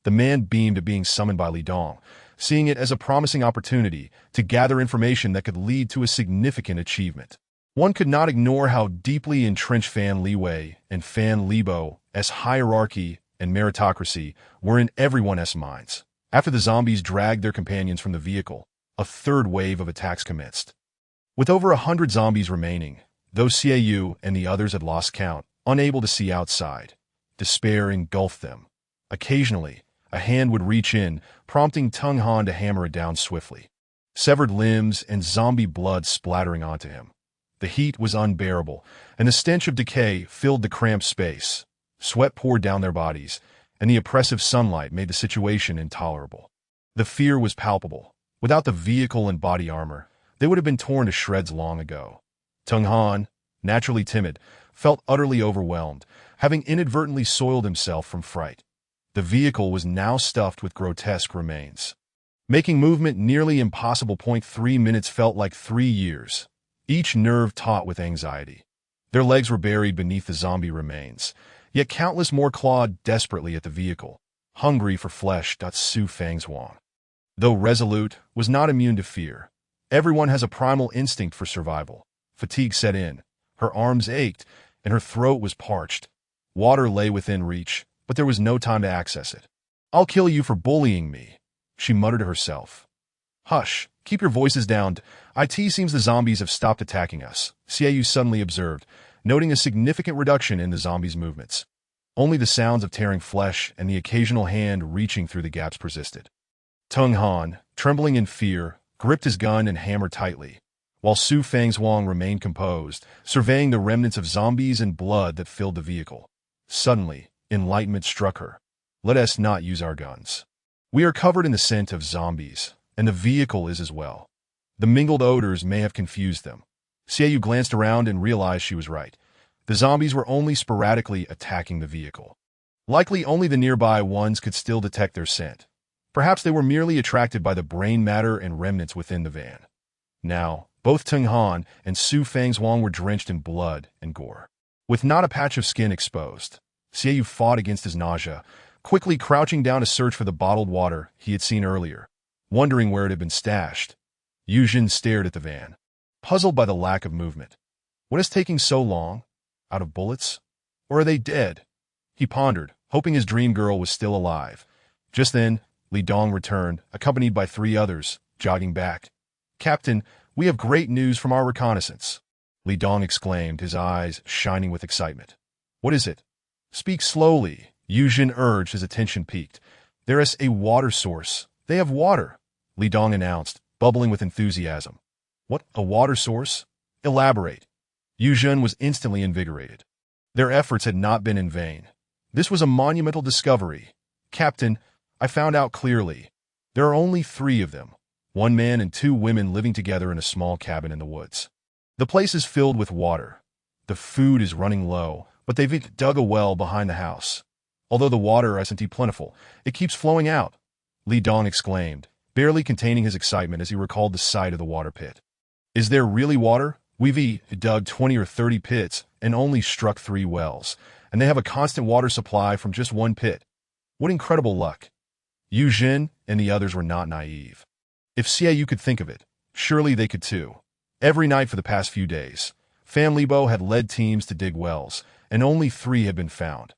The man beamed at being summoned by Li Dong, seeing it as a promising opportunity to gather information that could lead to a significant achievement. One could not ignore how deeply entrenched Fan Liwei and Fan Libo's hierarchy and meritocracy were in everyone's minds. After the zombies dragged their companions from the vehicle, a third wave of attacks commenced. With over 100 zombies remaining, though Xiaoyu and the others had lost count, unable to see outside, despair engulfed them. Occasionally, a hand would reach in, prompting Tung Han to hammer it down swiftly. Severed limbs and zombie blood splattering onto him. The heat was unbearable, and the stench of decay filled the cramped space. Sweat poured down their bodies, and the oppressive sunlight made the situation intolerable. The fear was palpable. Without the vehicle and body armor, they would have been torn to shreds long ago. Tung Han, naturally timid, felt utterly overwhelmed, having inadvertently soiled himself from fright. The vehicle was now stuffed with grotesque remains, making movement nearly impossible. 3 minutes felt like 3 years, each nerve taut with anxiety. Their legs were buried beneath the zombie remains, yet countless more clawed desperately at the vehicle, hungry for flesh. Su Fang's though resolute, was not immune to fear. Everyone has a primal instinct for survival. Fatigue set in. Her arms ached, and her throat was parched. Water lay within reach, but there was no time to access it. "I'll kill you for bullying me," she muttered to herself. "Hush, keep your voices down. It seems the zombies have stopped attacking us," Xiaoyu suddenly observed, noting a significant reduction in the zombies' movements. Only the sounds of tearing flesh and the occasional hand reaching through the gaps persisted. Tung Han, trembling in fear, gripped his gun and hammered tightly, while Su Fang's remained composed, surveying the remnants of zombies and blood that filled the vehicle. Suddenly, enlightenment struck her. "Let us not use our guns. We are covered in the scent of zombies, and the vehicle is as well. The mingled odors may have confused them." Xiaoyu glanced around and realized she was right. The zombies were only sporadically attacking the vehicle. Likely only the nearby ones could still detect their scent. Perhaps they were merely attracted by the brain matter and remnants within the van. Now, both Tung Han and Su Fang's were drenched in blood and gore, with not a patch of skin exposed. Xiaoyu fought against his nausea, quickly crouching down to search for the bottled water he had seen earlier, wondering where it had been stashed. Yuzhen stared at the van, puzzled by the lack of movement. What is taking so long? Out of bullets? Or are they dead? He pondered, hoping his dream girl was still alive. Just then, Li Dong returned, accompanied by 3 others, jogging back. "Captain, we have great news from our reconnaissance," Li Dong exclaimed, his eyes shining with excitement. "What is it?" "Speak slowly," Yuzhen urged, his attention piqued. "There is a water source. They have water," Li Dong announced, bubbling with enthusiasm. "What, a water source? Elaborate." Yuzhen was instantly invigorated. Their efforts had not been in vain. This was a monumental discovery. "Captain, I found out clearly. There are only 3 of them, 1 man and 2 women living together in a small cabin in the woods. The place is filled with water. The food is running low, but they've dug a well behind the house. Although the water isn't plentiful, it keeps flowing out," Li Dong exclaimed, barely containing his excitement as he recalled the sight of the water pit. "Is there really water? We've dug 20 or 30 pits and only struck 3 wells, and they have a constant water supply from just 1 pit. What incredible luck." Yuzhen and the others were not naive. If Xiaoyu could think of it, surely they could too. Every night for the past few days, Fan Libo had led teams to dig wells, and only 3 had been found.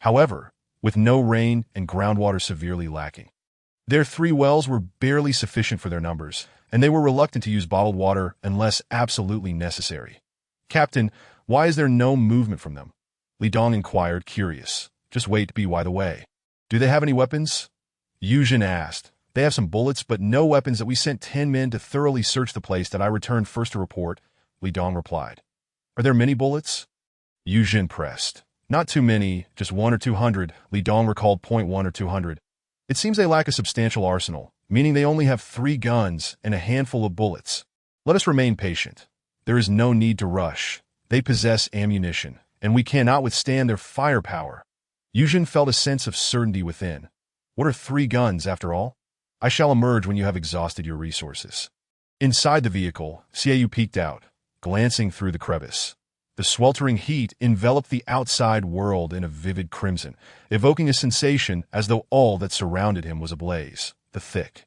However, with no rain and groundwater severely lacking, their 3 wells were barely sufficient for their numbers, and they were reluctant to use bottled water unless absolutely necessary. "Captain, why is there no movement from them?" Li Dong inquired, curious. "Just wait to be by the way." "Do they have any weapons?" Yuzhen asked. "They have some bullets, but no weapons. That we sent 10 men to thoroughly search the place that I returned first to report," Li Dong replied. "Are there many bullets?" Yuzhen pressed. "Not too many, just 1 or 200, Li Dong recalled. 1 or 200. "It seems they lack a substantial arsenal, meaning they only have 3 guns and a handful of bullets. Let us remain patient. There is no need to rush. They possess ammunition, and we cannot withstand their firepower." Yuzhen felt a sense of certainty within. What are 3 guns, after all? "I shall emerge when you have exhausted your resources." Inside the vehicle, Xiaoyu peeked out, glancing through the crevice. The sweltering heat enveloped the outside world in a vivid crimson, evoking a sensation as though all that surrounded him was ablaze. The thick,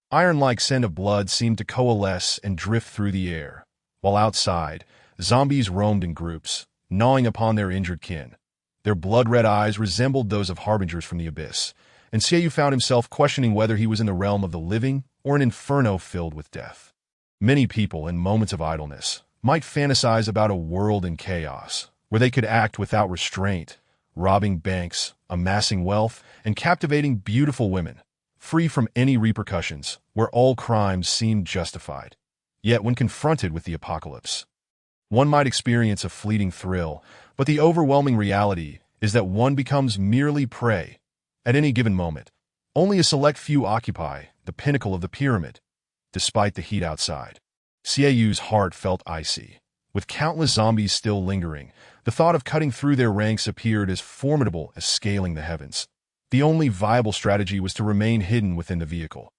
iron-like scent of blood seemed to coalesce and drift through the air, while outside, zombies roamed in groups, gnawing upon their injured kin. Their blood-red eyes resembled those of harbingers from the abyss, and Xiaoyu found himself questioning whether he was in the realm of the living or an inferno filled with death. Many people, in moments of idleness, might fantasize about a world in chaos, where they could act without restraint, robbing banks, amassing wealth, and captivating beautiful women, free from any repercussions, where all crimes seemed justified. Yet when confronted with the apocalypse, one might experience a fleeting thrill, but the overwhelming reality is that one becomes merely prey. At any given moment, only a select few occupy the pinnacle of the pyramid, despite the heat outside. Xiaoyu's heart felt icy. With countless zombies still lingering, the thought of cutting through their ranks appeared as formidable as scaling the heavens. The only viable strategy was to remain hidden within the vehicle,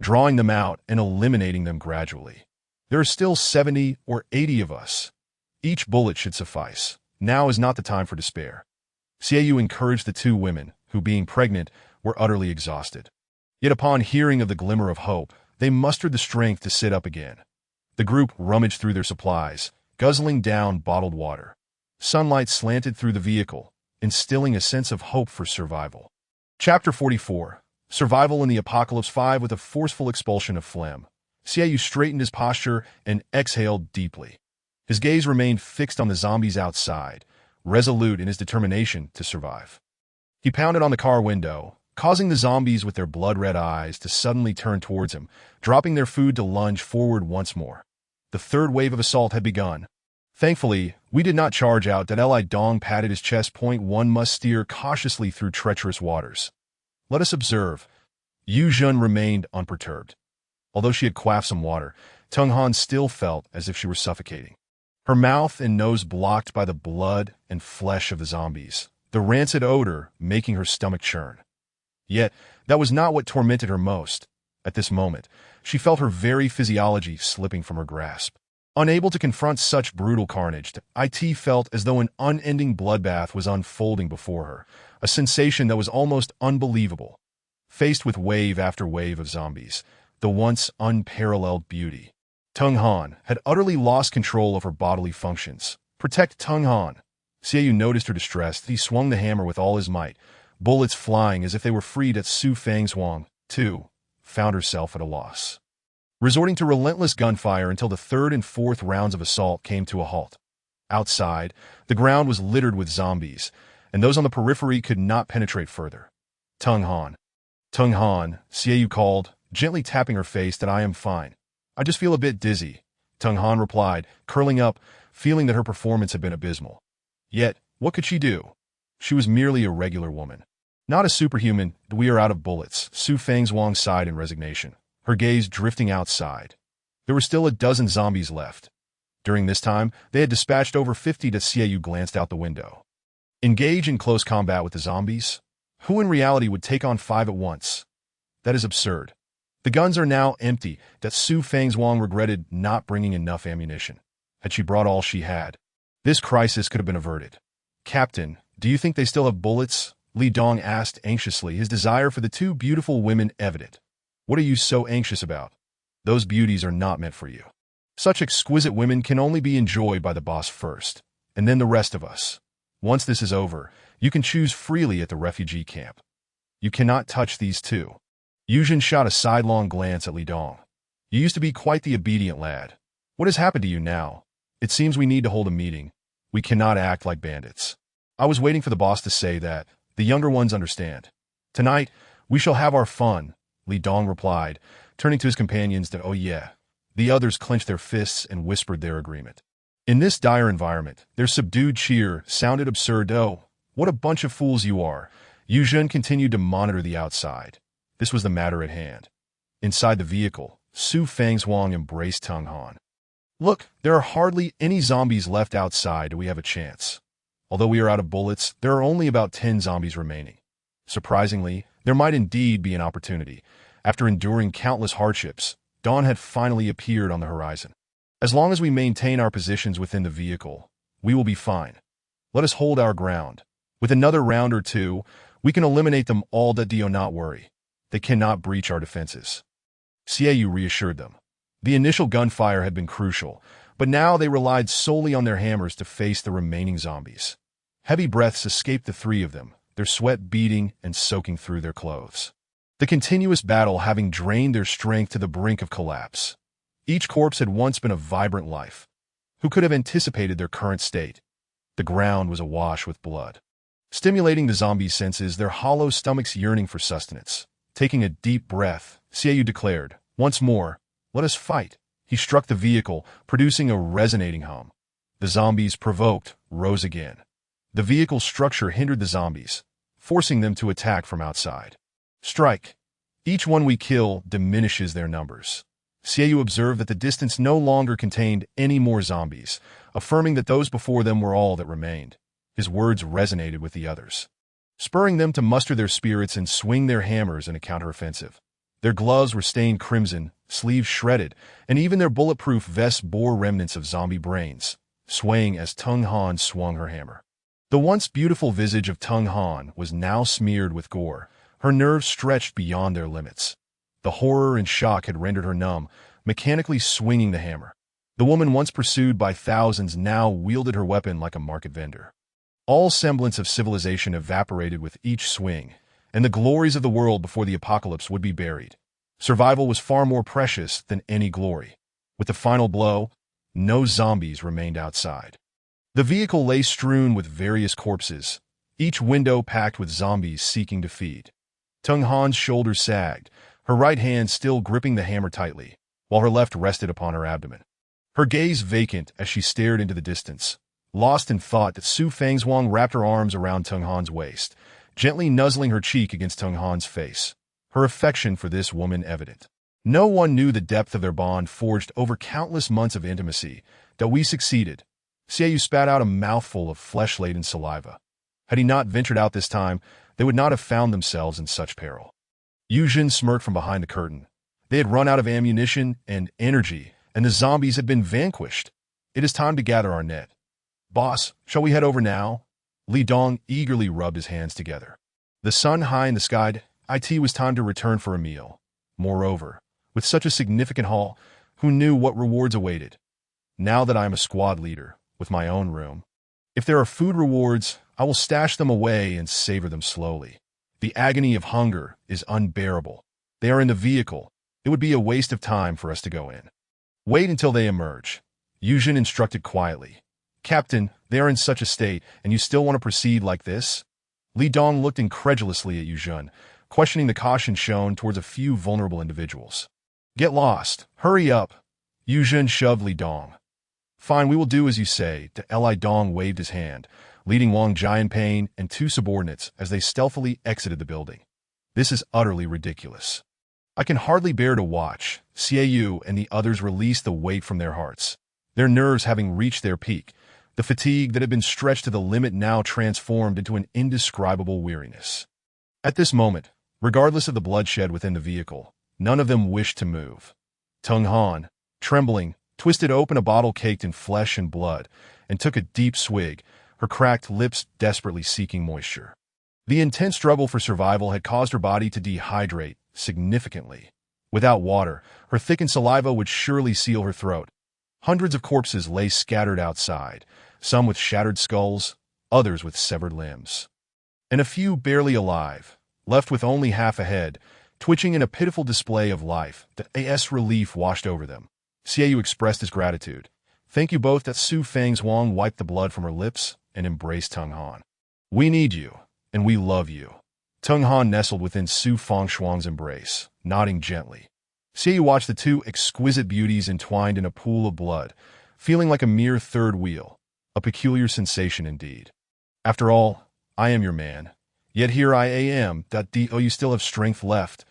drawing them out and eliminating them gradually. There are still 70 or 80 of us. Each bullet should suffice. Now is not the time for despair. Xiaoyu encouraged the two women, who, being pregnant, were utterly exhausted. Yet upon hearing of the glimmer of hope, they mustered the strength to sit up again. The group rummaged through their supplies, guzzling down bottled water. Sunlight slanted through the vehicle, instilling a sense of hope for survival. Chapter 44. Survival in the Apocalypse 5 with a forceful expulsion of phlegm. Xiaoyu straightened his posture and exhaled deeply. His gaze remained fixed on the zombies outside, resolute in his determination to survive. He pounded on the car window, causing the zombies with their blood-red eyes to suddenly turn towards him, dropping their food to lunge forward once more. The third wave of assault had begun. Thankfully, we did not charge out. Li Dong patted his chest. One must steer cautiously through treacherous waters. Let us observe. Yu Zhen remained unperturbed. Although she had quaffed some water, Tung Han still felt as if she were suffocating. Her mouth and nose blocked by the blood and flesh of the zombies, the rancid odor making her stomach churn. Yet, that was not what tormented her most. At this moment, she felt her very physiology slipping from her grasp. Unable to confront such brutal carnage, It felt as though an unending bloodbath was unfolding before her, a sensation that was almost unbelievable. Faced with wave after wave of zombies, the once unparalleled beauty, Tung Han had utterly lost control of her bodily functions. Protect Tung Han. Xiaoyu noticed her distress. He swung the hammer with all his might, bullets flying as if they were freed at Su Fang's Wang, too, found herself at a loss. Resorting to relentless gunfire until the third and fourth rounds of assault came to a halt. Outside, the ground was littered with zombies, and those on the periphery could not penetrate further. Tung Han, Xiaoyu called, gently tapping her face. That I am fine. I just feel a bit dizzy, Tung Han replied, curling up, feeling that her performance had been abysmal. Yet, what could she do? She was merely a regular woman. Not a superhuman. We are out of bullets. Su Fang's Wang sighed in resignation, her gaze drifting outside. There were still a dozen zombies left. During this time, they had dispatched over 50. Xiaoyu glanced out the window. Engage in close combat with the zombies? Who in reality would take on 5 at once? That is absurd. The guns are now empty. That Su Fang's Wang regretted not bringing enough ammunition. Had she brought all she had, this crisis could have been averted. Captain, do you think they still have bullets? Li Dong asked anxiously, his desire for the two beautiful women evident. What are you so anxious about? Those beauties are not meant for you. Such exquisite women can only be enjoyed by the boss first, and then the rest of us. Once this is over, you can choose freely at the refugee camp. You cannot touch these two. Yu Zhen shot a sidelong glance at Li Dong. You used to be quite the obedient lad. What has happened to you now? It seems we need to hold a meeting. We cannot act like bandits. I was waiting for the boss to say that. The younger ones understand. Tonight, we shall have our fun, Li Dong replied, turning to his companions that, oh yeah. The others clenched their fists and whispered their agreement. In this dire environment, their subdued cheer sounded absurd. Oh, what a bunch of fools you are. Yu Zhen continued to monitor the outside. This was the matter at hand. Inside the vehicle, Su Fang's Wang embraced Tung Han. Look, there are hardly any zombies left outside. Do we have a chance? Although we are out of bullets, there are only about 10 zombies remaining. Surprisingly, there might indeed be an opportunity. After enduring countless hardships, dawn had finally appeared on the horizon. As long as we maintain our positions within the vehicle, we will be fine. Let us hold our ground. With another round or two, we can eliminate them all. Do not worry. They cannot breach our defenses. Xiaoyu reassured them. The initial gunfire had been crucial, but now they relied solely on their hammers to face the remaining zombies. Heavy breaths escaped the 3 of them, their sweat beading and soaking through their clothes. The continuous battle having drained their strength to the brink of collapse. Each corpse had once been a vibrant life. Who could have anticipated their current state? The ground was awash with blood, stimulating the zombies' senses, their hollow stomachs yearning for sustenance. Taking a deep breath, Xiaoyu declared, once more, let us fight. He struck the vehicle, producing a resonating hum. The zombies, provoked, rose again. The vehicle's structure hindered the zombies, forcing them to attack from outside. Strike! Each one we kill diminishes their numbers. Xiaoyu observed that the distance no longer contained any more zombies, affirming that those before them were all that remained. His words resonated with the others, spurring them to muster their spirits and swing their hammers in a counteroffensive. Their gloves were stained crimson, sleeves shredded, and even their bulletproof vests bore remnants of zombie brains, swaying as Tung Han swung her hammer. The once beautiful visage of Tung Han was now smeared with gore, her nerves stretched beyond their limits. The horror and shock had rendered her numb, mechanically swinging the hammer. The woman once pursued by thousands now wielded her weapon like a market vendor. All semblance of civilization evaporated with each swing, and the glories of the world before the apocalypse would be buried. Survival was far more precious than any glory. With the final blow, no zombies remained outside. The vehicle lay strewn with various corpses, each window packed with zombies seeking to feed. Tung Han's shoulders sagged, her right hand still gripping the hammer tightly, while her left rested upon her abdomen. Her gaze vacant as she stared into the distance, lost in thought that Su Fangzhuang wrapped her arms around Tung Han's waist, gently nuzzling her cheek against Tung Han's face, her affection for this woman evident. No one knew the depth of their bond forged over countless months of intimacy, that we succeeded. Xiaoyu spat out a mouthful of flesh-laden saliva. Had he not ventured out this time, they would not have found themselves in such peril. Yuzhen smirked from behind the curtain. They had run out of ammunition and energy, and the zombies had been vanquished. It is time to gather our net. Boss, shall we head over now? Li Dong eagerly rubbed his hands together. The sun high in the sky, it was time to return for a meal. Moreover, with such a significant haul, who knew what rewards awaited? Now that I am a squad leader, with my own room, if there are food rewards, I will stash them away and savor them slowly. The agony of hunger is unbearable. They are in the vehicle. It would be a waste of time for us to go in. Wait until they emerge. Yuzhen instructed quietly. Captain, they are in such a state, and you still want to proceed like this? Li Dong looked incredulously at Yuzhen, questioning the caution shown towards a few vulnerable individuals. Get lost. Hurry up. Yuzhen shoved Li Dong. Fine, we will do as you say. Li Dong waved his hand, leading Wang Jianping and two subordinates as they stealthily exited the building. This is utterly ridiculous. I can hardly bear to watch. Xiaoyu and the others released the weight from their hearts, their nerves having reached their peak. The fatigue that had been stretched to the limit now transformed into an indescribable weariness. At this moment, regardless of the bloodshed within the vehicle, none of them wished to move. Tung Han, trembling, twisted open a bottle caked in flesh and blood, and took a deep swig, her cracked lips desperately seeking moisture. The intense struggle for survival had caused her body to dehydrate significantly. Without water, her thickened saliva would surely seal her throat. Hundreds of corpses lay scattered outside, some with shattered skulls, others with severed limbs. And a few barely alive, left with only half a head, twitching in a pitiful display of life. The relief washed over them. Xiaoyu expressed his gratitude. Thank you both. That Su Fangzhuang wiped the blood from her lips and embraced Tung Han. We need you, and we love you. Tung Han nestled within Su Fangzhuang's embrace, nodding gently. Xiaoyu watched the two exquisite beauties entwined in a pool of blood, feeling like a mere third wheel, a peculiar sensation indeed. After all, I am your man. Yet here I am. You still have strength left.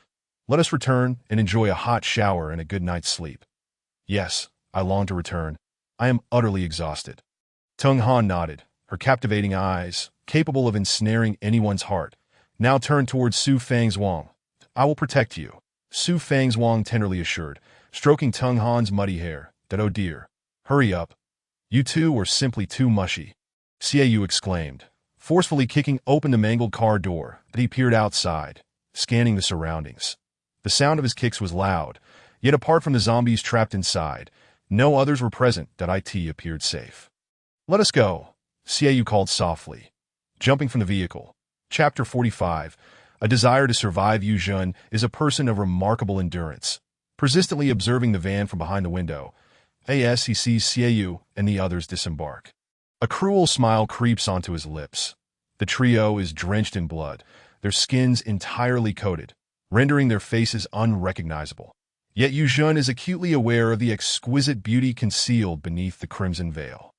Let us return and enjoy a hot shower and a good night's sleep. Yes, I long to return. I am utterly exhausted. Tung Han nodded, her captivating eyes, capable of ensnaring anyone's heart, now turned towards Su Fangzhuang. I will protect you, Su Fangzhuang tenderly assured, stroking Tung Han's muddy hair. Oh dear. Hurry up. You two are simply too mushy. Xiaoyu exclaimed, forcefully kicking open the mangled car door. He peered outside, scanning the surroundings. The sound of his kicks was loud, yet apart from the zombies trapped inside, no others were present. It appeared safe. Let us go, Xiaoyu called softly, jumping from the vehicle. Chapter 45. A desire to survive. Yuzhen is a person of remarkable endurance. Persistently observing the van from behind the window, he sees Xiaoyu and the others disembark. A cruel smile creeps onto his lips. The trio is drenched in blood, their skins entirely coated, rendering their faces unrecognizable. Yet Yuzhen is acutely aware of the exquisite beauty concealed beneath the crimson veil.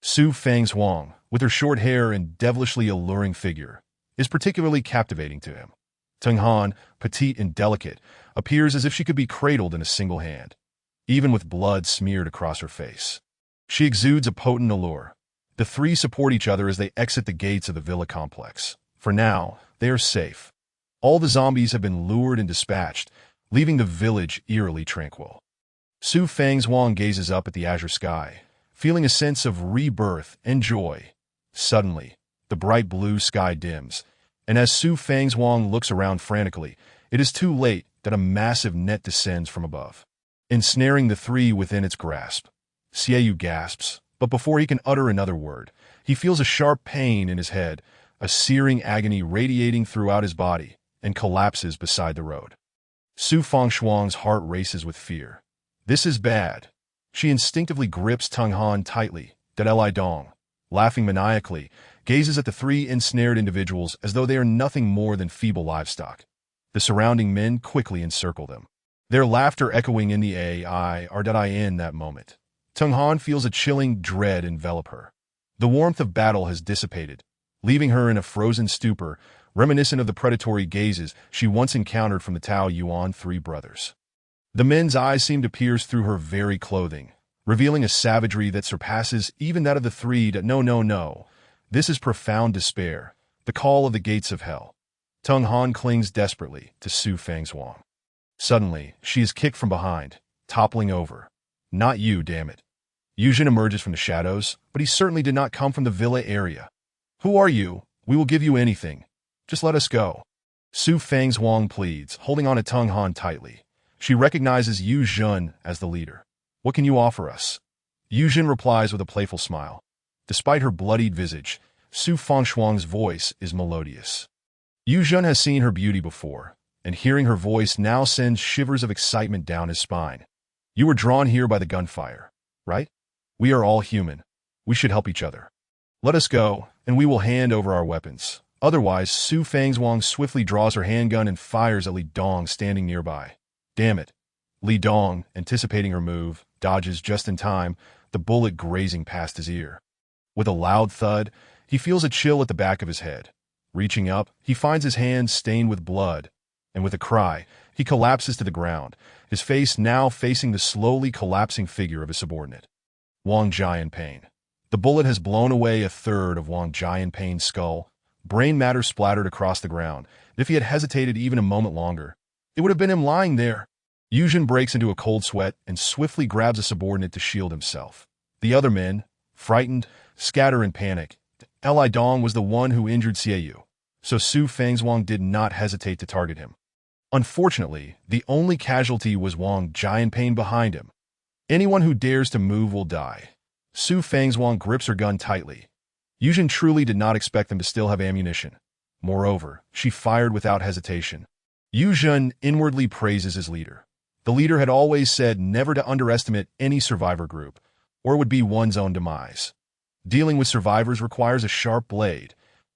Su Fangzhuang, with her short hair and devilishly alluring figure, is particularly captivating to him. Tung Han, petite and delicate, appears as if she could be cradled in a single hand, even with blood smeared across her face. She exudes a potent allure. The three support each other as they exit the gates of the villa complex. For now, they are safe. All the zombies have been lured and dispatched, leaving the village eerily tranquil. Su Fang's gazes up at the azure sky, feeling a sense of rebirth and joy. Suddenly, the bright blue sky dims, and as Su Fang's looks around frantically, it is too late that a massive net descends from above, ensnaring the three within its grasp. Xiaoyu gasps, but before he can utter another word, he feels a sharp pain in his head, a searing agony radiating throughout his body, and collapses beside the road. Su Fang's heart races with fear. This is bad. She instinctively grips Tung Han tightly. Li Dong, laughing maniacally, gazes at the three ensnared individuals as though they are nothing more than feeble livestock. The surrounding men quickly encircle them, their laughter echoing in the in that moment. Tung Han feels a chilling dread envelop her. The warmth of battle has dissipated, leaving her in a frozen stupor, reminiscent of the predatory gazes she once encountered from the Tao Yuan three brothers. The men's eyes seem to pierce through her very clothing, revealing a savagery that surpasses even that of the three. No. This is profound despair, the call of the gates of hell. Tung Han clings desperately to Su Fang's. Suddenly, she is kicked from behind, toppling over. Not you, damn it. Yuzhen emerges from the shadows, but he certainly did not come from the villa area. Who are you? We will give you anything. Just let us go. Su Fang's pleads, holding on to Tung Han tightly. She recognizes Yuzhen as the leader. What can you offer us? Yuzhen replies with a playful smile. Despite her bloodied visage, Su Fang's voice is melodious. Yuzhen has seen her beauty before, and hearing her voice now sends shivers of excitement down his spine. You were drawn here by the gunfire, right? We are all human. We should help each other. Let us go, and we will hand over our weapons. Otherwise, Su Fang's swiftly draws her handgun and fires at Li Dong standing nearby. Damn it. Li Dong, anticipating her move, dodges just in time, the bullet grazing past his ear. With a loud thud, he feels a chill at the back of his head. Reaching up, he finds his hand stained with blood, and with a cry, he collapses to the ground, his face now facing the slowly collapsing figure of his subordinate. Wang Jianping. The bullet has blown away a third of Wang Jianping's skull. Brain matter splattered across the ground. If he had hesitated even a moment longer, it would have been him lying there. Yuzhen breaks into a cold sweat and swiftly grabs a subordinate to shield himself. The other men, frightened, scatter in panic. Li Dong was the one who injured Xiaoyu, so Su Fang's did not hesitate to target him. Unfortunately, the only casualty was Wang Jianping behind him. Anyone who dares to move will die. Su Fang's grips her gun tightly. Yuzhen truly did not expect them to still have ammunition. Moreover, she fired without hesitation. Yuzhen inwardly praises his leader. The leader had always said never to underestimate any survivor group, or it would be one's own demise. Dealing with survivors requires a sharp blade,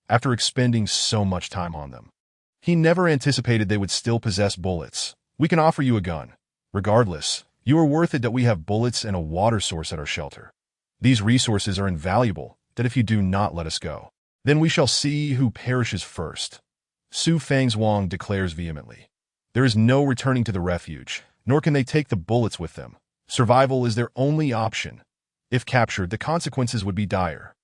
after expending so much time on them. He never anticipated they would still possess bullets. We can offer you a gun. Regardless, you are worth it that we have bullets and a water source at our shelter. These resources are invaluable, that if you do not let us go, then we shall see who perishes first. Su Fang's declares vehemently. There is no returning to the refuge, nor can they take the bullets with them. Survival is their only option. If captured, the consequences would be dire.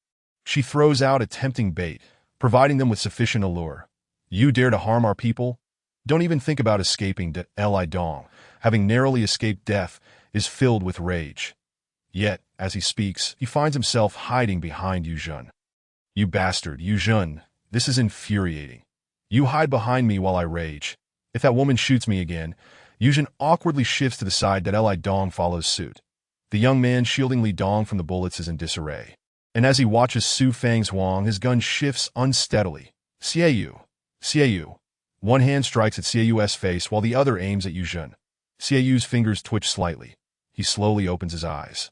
She throws out a tempting bait, providing them with sufficient allure. You dare to harm our people? Don't even think about escaping. Li Dong, having narrowly escaped death, is filled with rage. Yet, as he speaks, he finds himself hiding behind Yuzhen. You bastard, Yuzhen, this is infuriating. You hide behind me while I rage. If that woman shoots me again, Yuzhen awkwardly shifts to the side. Li Dong follows suit. The young man shielding Li Dong from the bullets is in disarray. And as he watches Su Fang's his gun shifts unsteadily. Xiaoyu. One hand strikes at Xiaoyu's face while the other aims at Yuzhen. Xiaoyu's fingers twitch slightly. He slowly opens his eyes.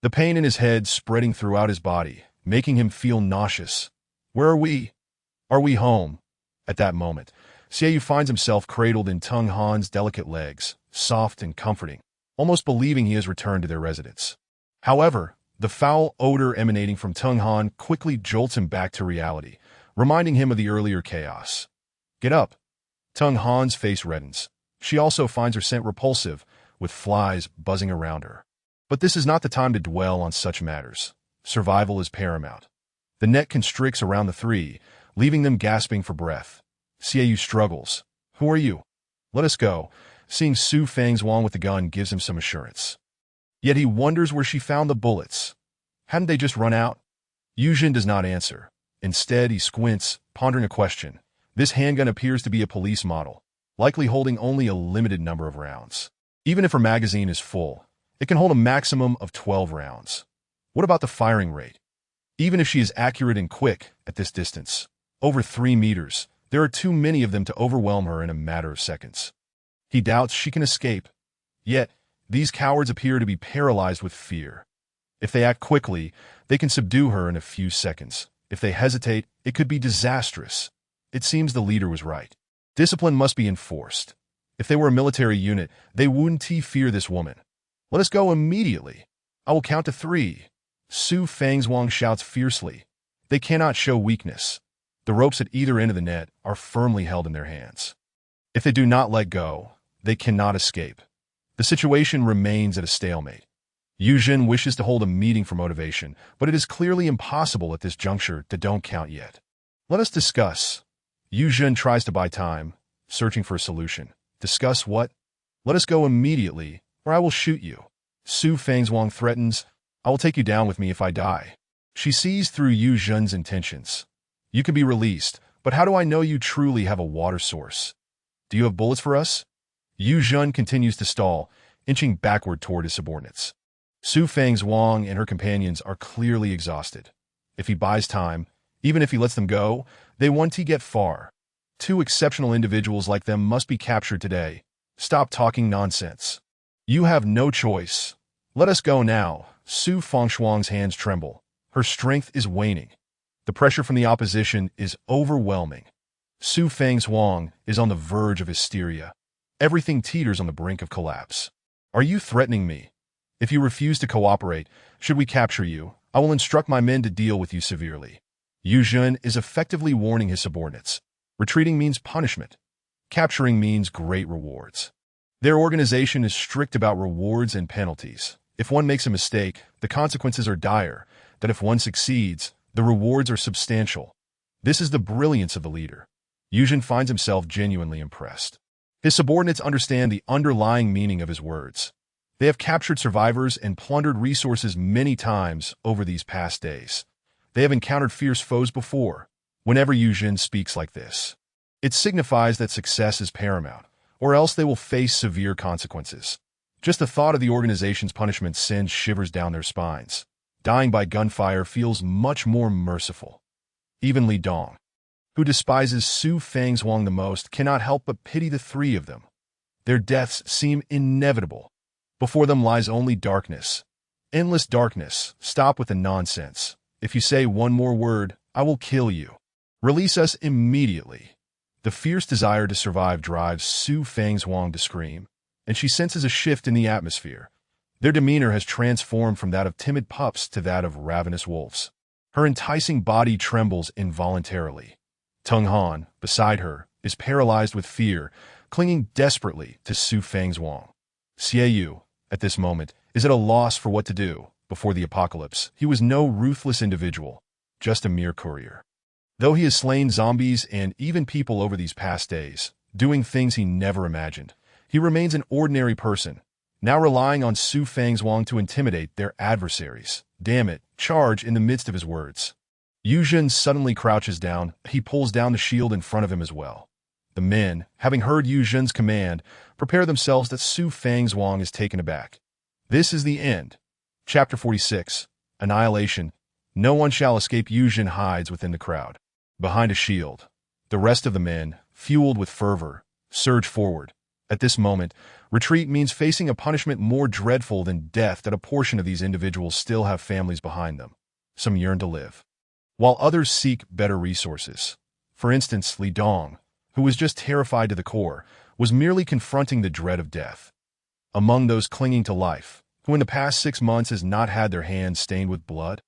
The pain in his head spreading throughout his body, making him feel nauseous. Where are we? Are we home? At that moment, Xiaoyu finds himself cradled in Tung Han's delicate legs, soft and comforting, almost believing he has returned to their residence. However, the foul odor emanating from Tung Han quickly jolts him back to reality, reminding him of the earlier chaos. Get up. Tung Han's face reddens. She also finds her scent repulsive, with flies buzzing around her. But this is not the time to dwell on such matters. Survival is paramount. The net constricts around the three, leaving them gasping for breath. Xiaoyu struggles. Who are you? Let us go. Seeing Su Fang's Wang with the gun gives him some assurance. Yet he wonders where she found the bullets. Hadn't they just run out? Yuzhen does not answer. Instead, he squints, pondering a question. This handgun appears to be a police model, likely holding only a limited number of rounds. Even if her magazine is full, it can hold a maximum of 12 rounds. What about the firing rate? Even if she is accurate and quick at this distance, over 3 meters, there are too many of them to overwhelm her in a matter of seconds. He doubts she can escape. Yet, these cowards appear to be paralyzed with fear. If they act quickly, they can subdue her in a few seconds. If they hesitate, it could be disastrous. It seems the leader was right. Discipline must be enforced. If they were a military unit, they wouldn't fear this woman. Let us go immediately. I will count to 3. Su Fang's Wang shouts fiercely. They cannot show weakness. The ropes at either end of the net are firmly held in their hands. If they do not let go, they cannot escape. The situation remains at a stalemate. Yuzhen wishes to hold a meeting for motivation, but it is clearly impossible at this juncture to don't count yet. Let us discuss. Yuzhen tries to buy time, searching for a solution. Discuss what? Let us go immediately, or I will shoot you. Su Fang's Wang threatens, I will take you down with me if I die. She sees through Yuzhen's intentions. You can be released, but how do I know you truly have a water source? Do you have bullets for us? Yuzhen continues to stall, inching backward toward his subordinates. Su Fang's Wang and her companions are clearly exhausted. If he buys time, even if he lets them go, they won't get far. 2 exceptional individuals like them must be captured today. Stop talking nonsense. You have no choice. Let us go now. Su Fang's hands tremble. Her strength is waning. The pressure from the opposition is overwhelming. Su Fang's Wang is on the verge of hysteria. Everything teeters on the brink of collapse. Are you threatening me? If you refuse to cooperate, should we capture you, I will instruct my men to deal with you severely. Yuzhen is effectively warning his subordinates. Retreating means punishment. Capturing means great rewards. Their organization is strict about rewards and penalties. If one makes a mistake, the consequences are dire. That if one succeeds, the rewards are substantial. This is the brilliance of the leader. Yuzhen finds himself genuinely impressed. His subordinates understand the underlying meaning of his words. They have captured survivors and plundered resources many times over these past days. They have encountered fierce foes before. Whenever Yuzhen speaks like this, it signifies that success is paramount, or else they will face severe consequences. Just the thought of the organization's punishment sends shivers down their spines. Dying by gunfire feels much more merciful. Even Li Dong, who despises Su Fang's Wang the most, cannot help but pity the 3 of them. Their deaths seem inevitable. Before them lies only darkness. Endless darkness. Stop with the nonsense. If you say one more word, I will kill you. Release us immediately. The fierce desire to survive drives Su Fang's Wang to scream, and she senses a shift in the atmosphere. Their demeanor has transformed from that of timid pups to that of ravenous wolves. Her enticing body trembles involuntarily. Tung Han, beside her, is paralyzed with fear, clinging desperately to Su Fang's Wang. Xiaoyu, at this moment, is at a loss for what to do. Before the apocalypse, he was no ruthless individual, just a mere courier. Though he has slain zombies and even people over these past days, doing things he never imagined, he remains an ordinary person, now relying on Su Fang's Wang to intimidate their adversaries. Damn it, charge in the midst of his words. Yuzhen suddenly crouches down. He pulls down the shield in front of him as well. The men, having heard Yuzhen's command, prepare themselves that Su Fang's Wang is taken aback. This is the end. Chapter 46. Annihilation. No one shall escape. Yuzhen hides within the crowd. Behind a shield. The rest of the men, fueled with fervor, surge forward. At this moment, retreat means facing a punishment more dreadful than death. That a portion of these individuals still have families behind them. Some yearn to live, while others seek better resources. For instance, Li Dong, who was just terrified to the core, was merely confronting the dread of death. Among those clinging to life, who in the past 6 months has not had their hands stained with blood,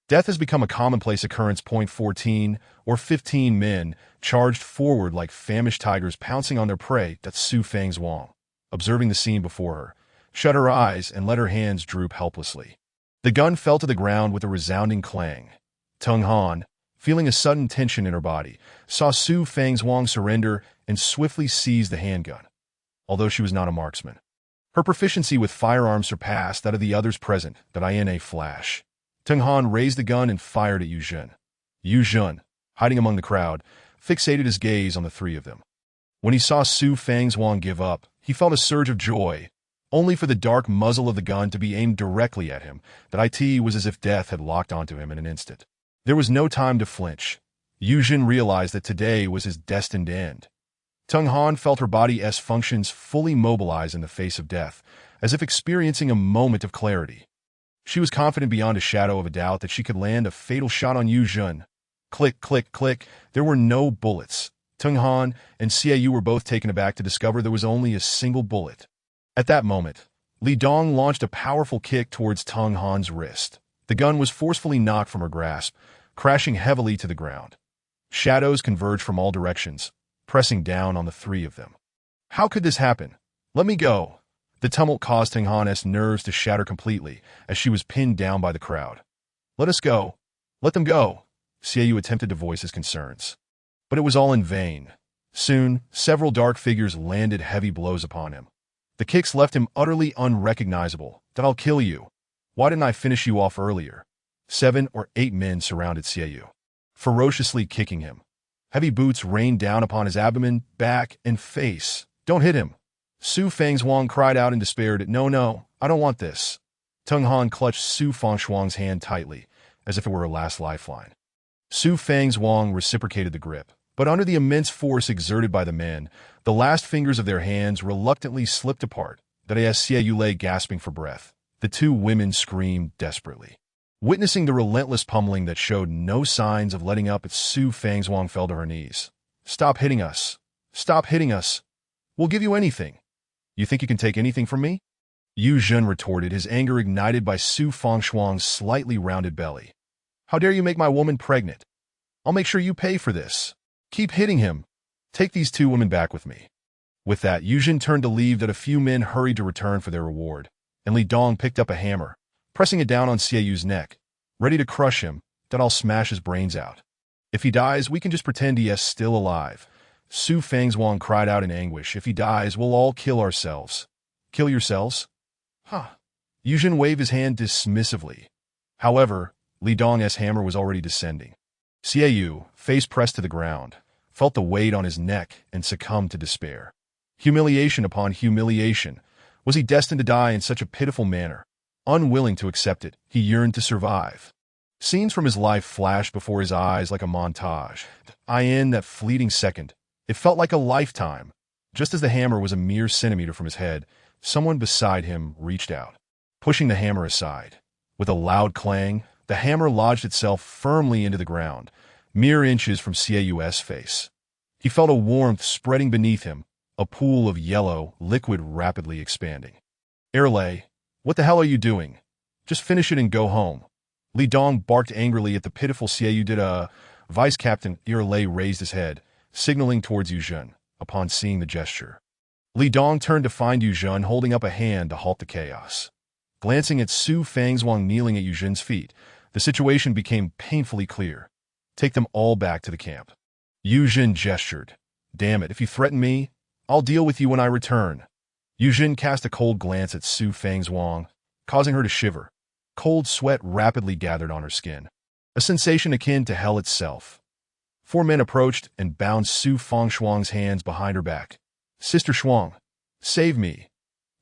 Death has become a commonplace occurrence. 14 or 15 men charged forward like famished tigers pouncing on their prey. That's Su Fang's Wang, observing the scene before her, shut her eyes and let her hands droop helplessly. The gun fell to the ground with a resounding clang. Tung Han, feeling a sudden tension in her body, saw Su Fang's Wang surrender and swiftly seized the handgun, although she was not a marksman. Her proficiency with firearms surpassed that of the others present, that in a flash. Tung Han raised the gun and fired at Yu Jun. Yu Jun, hiding among the crowd, fixated his gaze on the three of them. When he saw Su Fang's Wang give up, he felt a surge of joy, only for the dark muzzle of the gun to be aimed directly at him. That it was as if death had locked onto him in an instant. There was no time to flinch. Yu Jun realized that today was his destined end. Tung Han felt her body's functions fully mobilize in the face of death, as if experiencing a moment of clarity. She was confident beyond a shadow of a doubt that she could land a fatal shot on Yu Jun. Click, click, click. There were no bullets. Tung Han and Xiaoyu were both taken aback to discover there was only a single bullet. At that moment, Li Dong launched a powerful kick towards Tung Han's wrist. The gun was forcefully knocked from her grasp, crashing heavily to the ground. Shadows converged from all directions, pressing down on the three of them. How could this happen? Let me go. The tumult caused Tung Han's nerves to shatter completely as she was pinned down by the crowd. Let us go. Let them go. Xiaoyu attempted to voice his concerns. But it was all in vain. Soon, several dark figures landed heavy blows upon him. The kicks left him utterly unrecognizable. That I'll kill you. Why didn't I finish you off earlier? 7 or 8 men surrounded Xiaoyu, ferociously kicking him. Heavy boots rained down upon his abdomen, back, and face. Don't hit him. Su Fang's Wang cried out in despair. No, I don't want this. Tung Han clutched Su Fang's hand tightly, as if it were her last lifeline. Su Fang's Wang reciprocated the grip, but under the immense force exerted by the men, the last fingers of their hands reluctantly slipped apart. That as Xiaoyu lay gasping for breath, the two women screamed desperately. Witnessing the relentless pummeling that showed no signs of letting up, Su Fang's Wang fell to her knees. Stop hitting us. Stop hitting us. We'll give you anything. You think you can take anything from me? Yu Jun retorted, his anger ignited by Su Fang's slightly rounded belly. How dare you make my woman pregnant? I'll make sure you pay for this. Keep hitting him. Take these 2 women back with me. With that, Yu Jun turned to leave. That a few men hurried to return for their reward, and Li Dong picked up a hammer, pressing it down on Xiaoyu's neck, ready to crush him. That I'll smash his brains out. If he dies, we can just pretend he is still alive. Su Fang's Wang cried out in anguish. If he dies, we'll all kill ourselves. Kill yourselves? Huh. Yu Jun waved his hand dismissively. However, Li Dong's hammer was already descending. Xiaoyu, face pressed to the ground, felt the weight on his neck and succumbed to despair. Humiliation upon humiliation. Was he destined to die in such a pitiful manner? Unwilling to accept it, he yearned to survive. Scenes from his life flashed before his eyes like a montage. In that fleeting second, it felt like a lifetime. Just as the hammer was a mere centimeter from his head, someone beside him reached out, pushing the hammer aside. With a loud clang, the hammer lodged itself firmly into the ground, mere inches from Xiaoyu's face. He felt a warmth spreading beneath him, a pool of yellow liquid rapidly expanding. Erlei, what the hell are you doing? Just finish it and go home. Li Dong barked angrily at the pitiful Xiaoyu. Vice Captain Erlei raised his head, signaling towards Yu Jun. Upon seeing the gesture, Li Dong turned to find Yu Jun holding up a hand to halt the chaos. Glancing at Su Fang's Wang kneeling at Yu Jun's feet, the situation became painfully clear. Take them all back to the camp. Yu Jun gestured. Damn it, if you threaten me, I'll deal with you when I return. Yu Jun cast a cold glance at Su Fang's Wang, causing her to shiver. Cold sweat rapidly gathered on her skin, a sensation akin to hell itself. 4 men approached and bound Su Fang's hands behind her back. Sister Shuang, save me.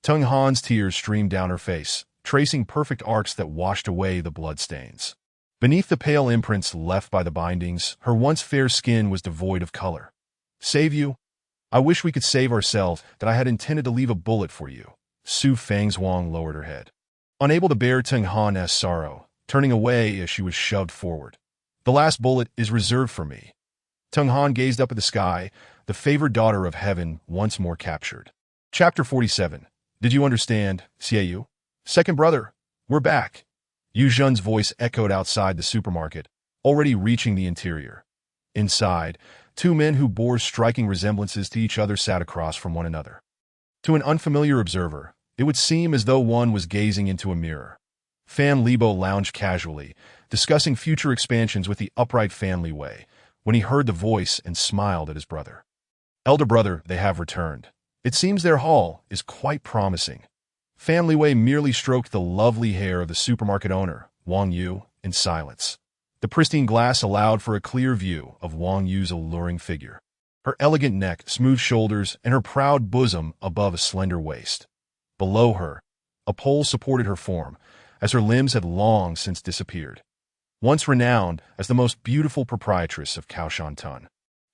Tung Han's tears streamed down her face, tracing perfect arcs that washed away the bloodstains. Beneath the pale imprints left by the bindings, her once fair skin was devoid of color. Save you? I wish we could save ourselves. That I had intended to leave a bullet for you. Su Fang's Wang lowered her head, unable to bear Tung Han's sorrow, turning away as she was shoved forward. The last bullet is reserved for me. Tung Han gazed up at the sky, the favored daughter of heaven once more captured. Chapter 47. Did you understand, Xiaoyu? Second brother, we're back. Yu Zhen's voice echoed outside the supermarket, already reaching the interior. Inside, two men who bore striking resemblances to each other sat across from one another. To an unfamiliar observer, it would seem as though one was gazing into a mirror. Fan Libo lounged casually, discussing future expansions with the upright Fan Liwei, when he heard the voice and smiled at his brother. Elder brother, they have returned. It seems their haul is quite promising. Fan Liwei merely stroked the lovely hair of the supermarket owner, Wang Yu, in silence. The pristine glass allowed for a clear view of Wang Yu's alluring figure. Her elegant neck, smooth shoulders, and her proud bosom above a slender waist. Below her, a pole supported her form, as her limbs had long since disappeared. Once renowned as the most beautiful proprietress of Kaoshan,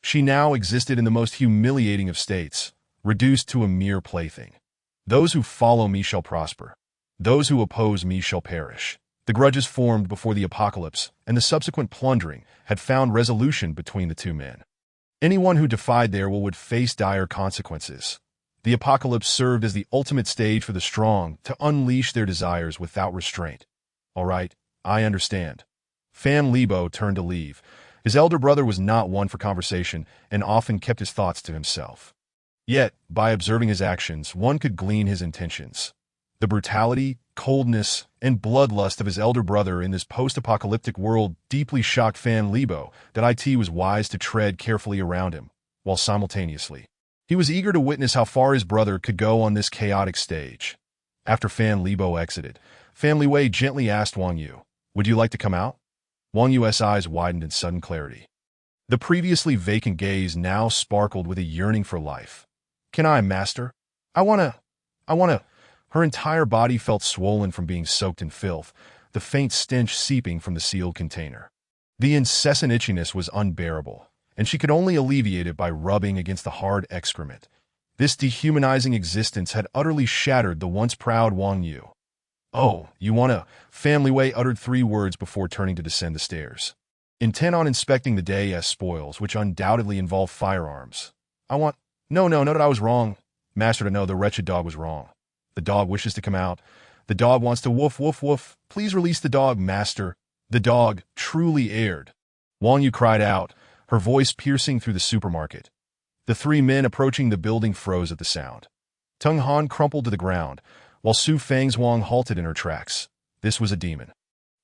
she now existed in the most humiliating of states, reduced to a mere plaything. Those who follow me shall prosper. Those who oppose me shall perish. The grudges formed before the apocalypse and the subsequent plundering had found resolution between the two men. Anyone who defied their will would face dire consequences. The apocalypse served as the ultimate stage for the strong to unleash their desires without restraint. All right, I understand. Fan Libo turned to leave. His elder brother was not one for conversation and often kept his thoughts to himself. Yet, by observing his actions, one could glean his intentions. The brutality, coldness, and bloodlust of his elder brother in this post-apocalyptic world deeply shocked Fan Libo that it was wise to tread carefully around him, while simultaneously, he was eager to witness how far his brother could go on this chaotic stage. After Fan Libo exited, Fan Liwei gently asked Wang Yu, "Would you like to come out?" Wang Yu's eyes widened in sudden clarity. The previously vacant gaze now sparkled with a yearning for life. "Can I, master? I wanna. Her entire body felt swollen from being soaked in filth, the faint stench seeping from the sealed container. The incessant itchiness was unbearable, and she could only alleviate it by rubbing against the hard excrement. This dehumanizing existence had utterly shattered the once proud Wang Yu. "Oh, you wanna?" Fan Liwei uttered 3 words before turning to descend the stairs. Intent on inspecting the day's spoils, which undoubtedly involved firearms. "I want—" No, I was wrong. Master, to know the wretched dog was wrong. The dog wishes to come out. The dog wants to woof, woof, woof. Please release the dog, master. The dog truly erred. Wang Yu cried out, her voice piercing through the supermarket. The 3 men approaching the building froze at the sound. Tung Han crumpled to the ground, while Su Fang's Wang halted in her tracks. This was a demon.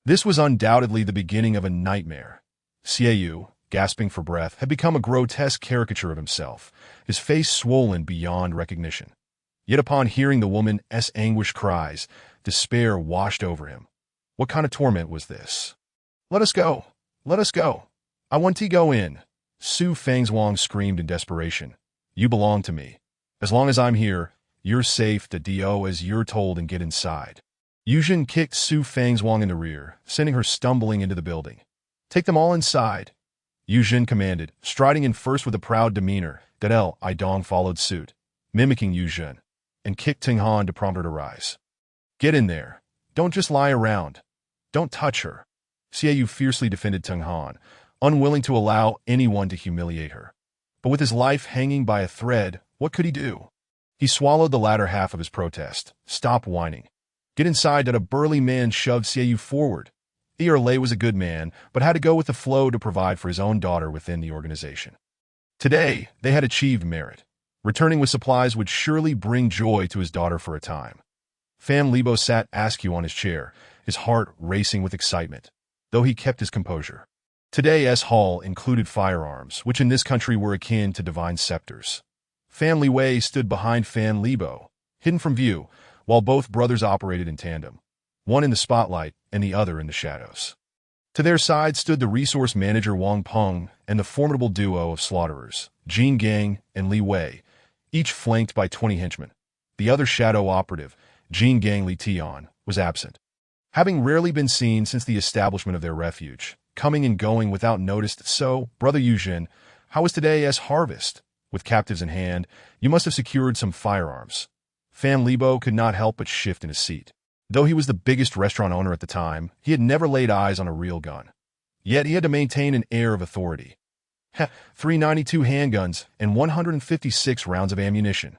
This was undoubtedly the beginning of a nightmare. Xiaoyu, gasping for breath, had become a grotesque caricature of himself, his face swollen beyond recognition. Yet upon hearing the woman's anguished cries, despair washed over him. What kind of torment was this? "Let us go! Let us go! I want to go in!" Su Fang's Wang screamed in desperation. "You belong to me. As long as I'm here, you're safe to do as you're told and get inside." Yu Zhen kicked Su Fang's Wang in the rear, sending her stumbling into the building. "Take them all inside," Yu Zhen commanded, striding in first with a proud demeanor. That Dong followed suit, mimicking Yu Zhen, and kicked Tung Han to prompt her to rise. "Get in there. Don't just lie around. Don't touch her." Xiaoyu fiercely defended Tung Han, unwilling to allow anyone to humiliate her. But with his life hanging by a thread, what could he do? He swallowed the latter half of his protest. "Stop whining. Get inside." That a burly man shoved Xiaoyu forward. Lei was a good man, but had to go with the flow to provide for his own daughter within the organization. Today, they had achieved merit. Returning with supplies would surely bring joy to his daughter for a time. Fan Libo sat askew on his chair, his heart racing with excitement, though he kept his composure. Today's haul included firearms, which in this country were akin to divine scepters. Fan Liwei stood behind Fan Libo, hidden from view, while both brothers operated in tandem, one in the spotlight and the other in the shadows. To their side stood the resource manager Wang Peng and the formidable duo of slaughterers, Jin Gang and Li Wei, each flanked by 20 henchmen. The other shadow operative, Jin Gang Li Tian, was absent, having rarely been seen since the establishment of their refuge, coming and going without notice. "So, Brother Yu Zhen, how was today's harvest? With captives in hand, you must have secured some firearms." Fan Libo could not help but shift in his seat. Though he was the biggest restaurant owner at the time, he had never laid eyes on a real gun. Yet he had to maintain an air of authority. 392 handguns and 156 rounds of ammunition,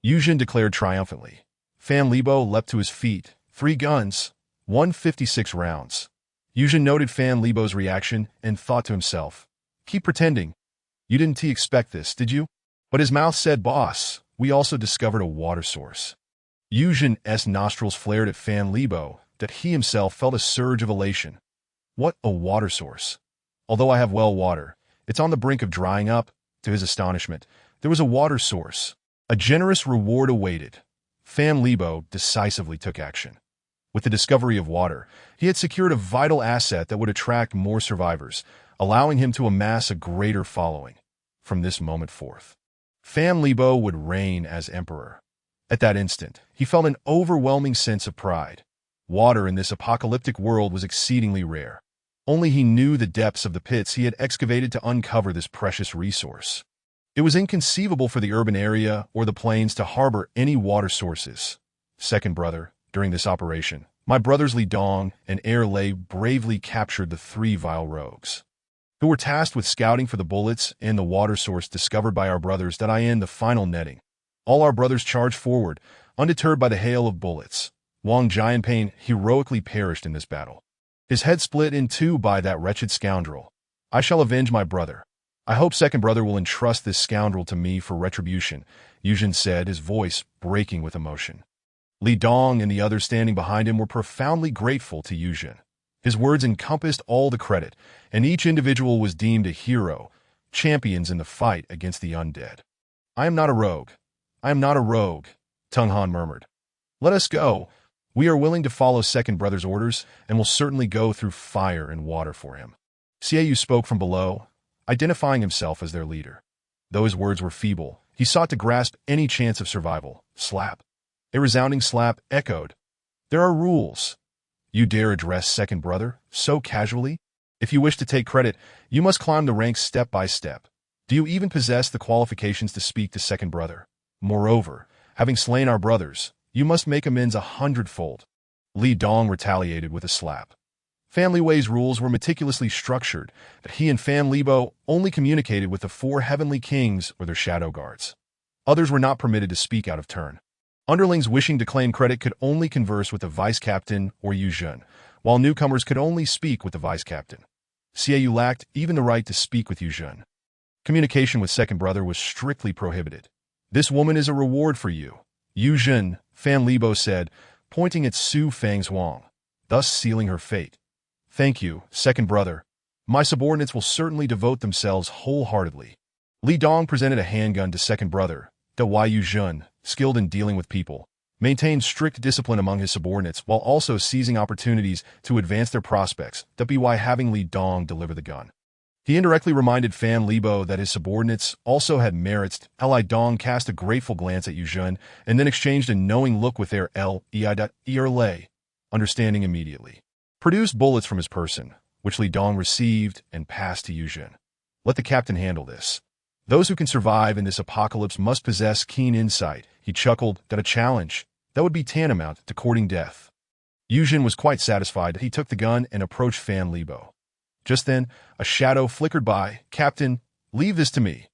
Yu Zhen declared triumphantly. Fan Libo leapt to his feet. 3 guns? 156 rounds. Yuzhen noted Fan Libo's reaction and thought to himself, "Keep pretending. You didn't expect this, did you?" But his mouth said, "Boss, we also discovered a water source." Yuzhen's nostrils flared at Fan Libo, that he himself felt a surge of elation. What a water source! Although I have well water, it's on the brink of drying up. To his astonishment, there was a water source. A generous reward awaited. Fan Libo decisively took action. With the discovery of water, he had secured a vital asset that would attract more survivors, allowing him to amass a greater following. From this moment forth, Fan Libo would reign as emperor. At that instant, he felt an overwhelming sense of pride. Water in this apocalyptic world was exceedingly rare. Only he knew the depths of the pits he had excavated to uncover this precious resource. It was inconceivable for the urban area or the plains to harbor any water sources. Second brother, during this operation, my brothers Li Dong and Er Lei bravely captured the 3 vile rogues, who were tasked with scouting for the bullets and the water source discovered by our brothers that I end the final netting. All our brothers charged forward, undeterred by the hail of bullets. Wang Jianpain heroically perished in this battle, his head split in 2 by that wretched scoundrel. I shall avenge my brother. I hope second brother will entrust this scoundrel to me for retribution, Yuzhen said, his voice breaking with emotion. Li Dong and the others standing behind him were profoundly grateful to Yuzhen. His words encompassed all the credit, and each individual was deemed a hero, champions in the fight against the undead. I am not a rogue. I am not a rogue, Tung Han murmured. Let us go. We are willing to follow second brother's orders and will certainly go through fire and water for him. Xiaoyu spoke from below, identifying himself as their leader. Though his words were feeble, he sought to grasp any chance of survival. Slap. A resounding slap echoed. There are rules. You dare address second brother so casually? If you wish to take credit, you must climb the ranks step by step. Do you even possess the qualifications to speak to second brother? Moreover, having slain our brothers, you must make amends 100-fold. Li Dong retaliated with a slap. Fan Liwei's rules were meticulously structured, but he and Fan Libo only communicated with the 4 heavenly kings or their shadow guards. Others were not permitted to speak out of turn. Underlings wishing to claim credit could only converse with the vice-captain or Yuzhen, while newcomers could only speak with the vice-captain. Xiaoyu lacked even the right to speak with Yuzhen. Communication with second brother was strictly prohibited. This woman is a reward for you, Yuzhen, Fan Libo said, pointing at Su Fang's Wang, thus sealing her fate. Thank you, second brother. My subordinates will certainly devote themselves wholeheartedly. Li Dong presented a handgun to second brother. Da Wai Yuzhen, skilled in dealing with people, maintained strict discipline among his subordinates while also seizing opportunities to advance their prospects, by having Li Dong deliver the gun. He indirectly reminded Fan Libo that his subordinates also had merits. Li Dong cast a grateful glance at Yuzhen and then exchanged a knowing look with Er Lei, understanding immediately. Produced bullets from his person, which Li Dong received and passed to Yuzhen. Let the captain handle this. Those who can survive in this apocalypse must possess keen insight. He chuckled that a challenge that would be tantamount to courting death. Yuzhen was quite satisfied that he took the gun and approached Fan Libo. Just then, a shadow flickered by. Captain, leave this to me.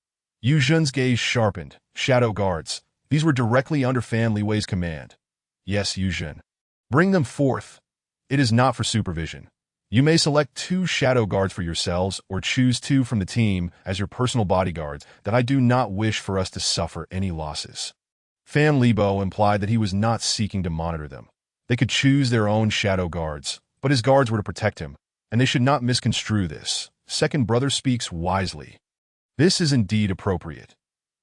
Yuzhen's gaze sharpened. Shadow guards. These were directly under Fan Liwei's command. Yes, Yuzhen. Bring them forth. It is not for supervision. You may select 2 shadow guards for yourselves or choose 2 from the team as your personal bodyguards that I do not wish for us to suffer any losses. Fan Libo implied that he was not seeking to monitor them. They could choose their own shadow guards, but his guards were to protect him, and they should not misconstrue this. Second brother speaks wisely. This is indeed appropriate.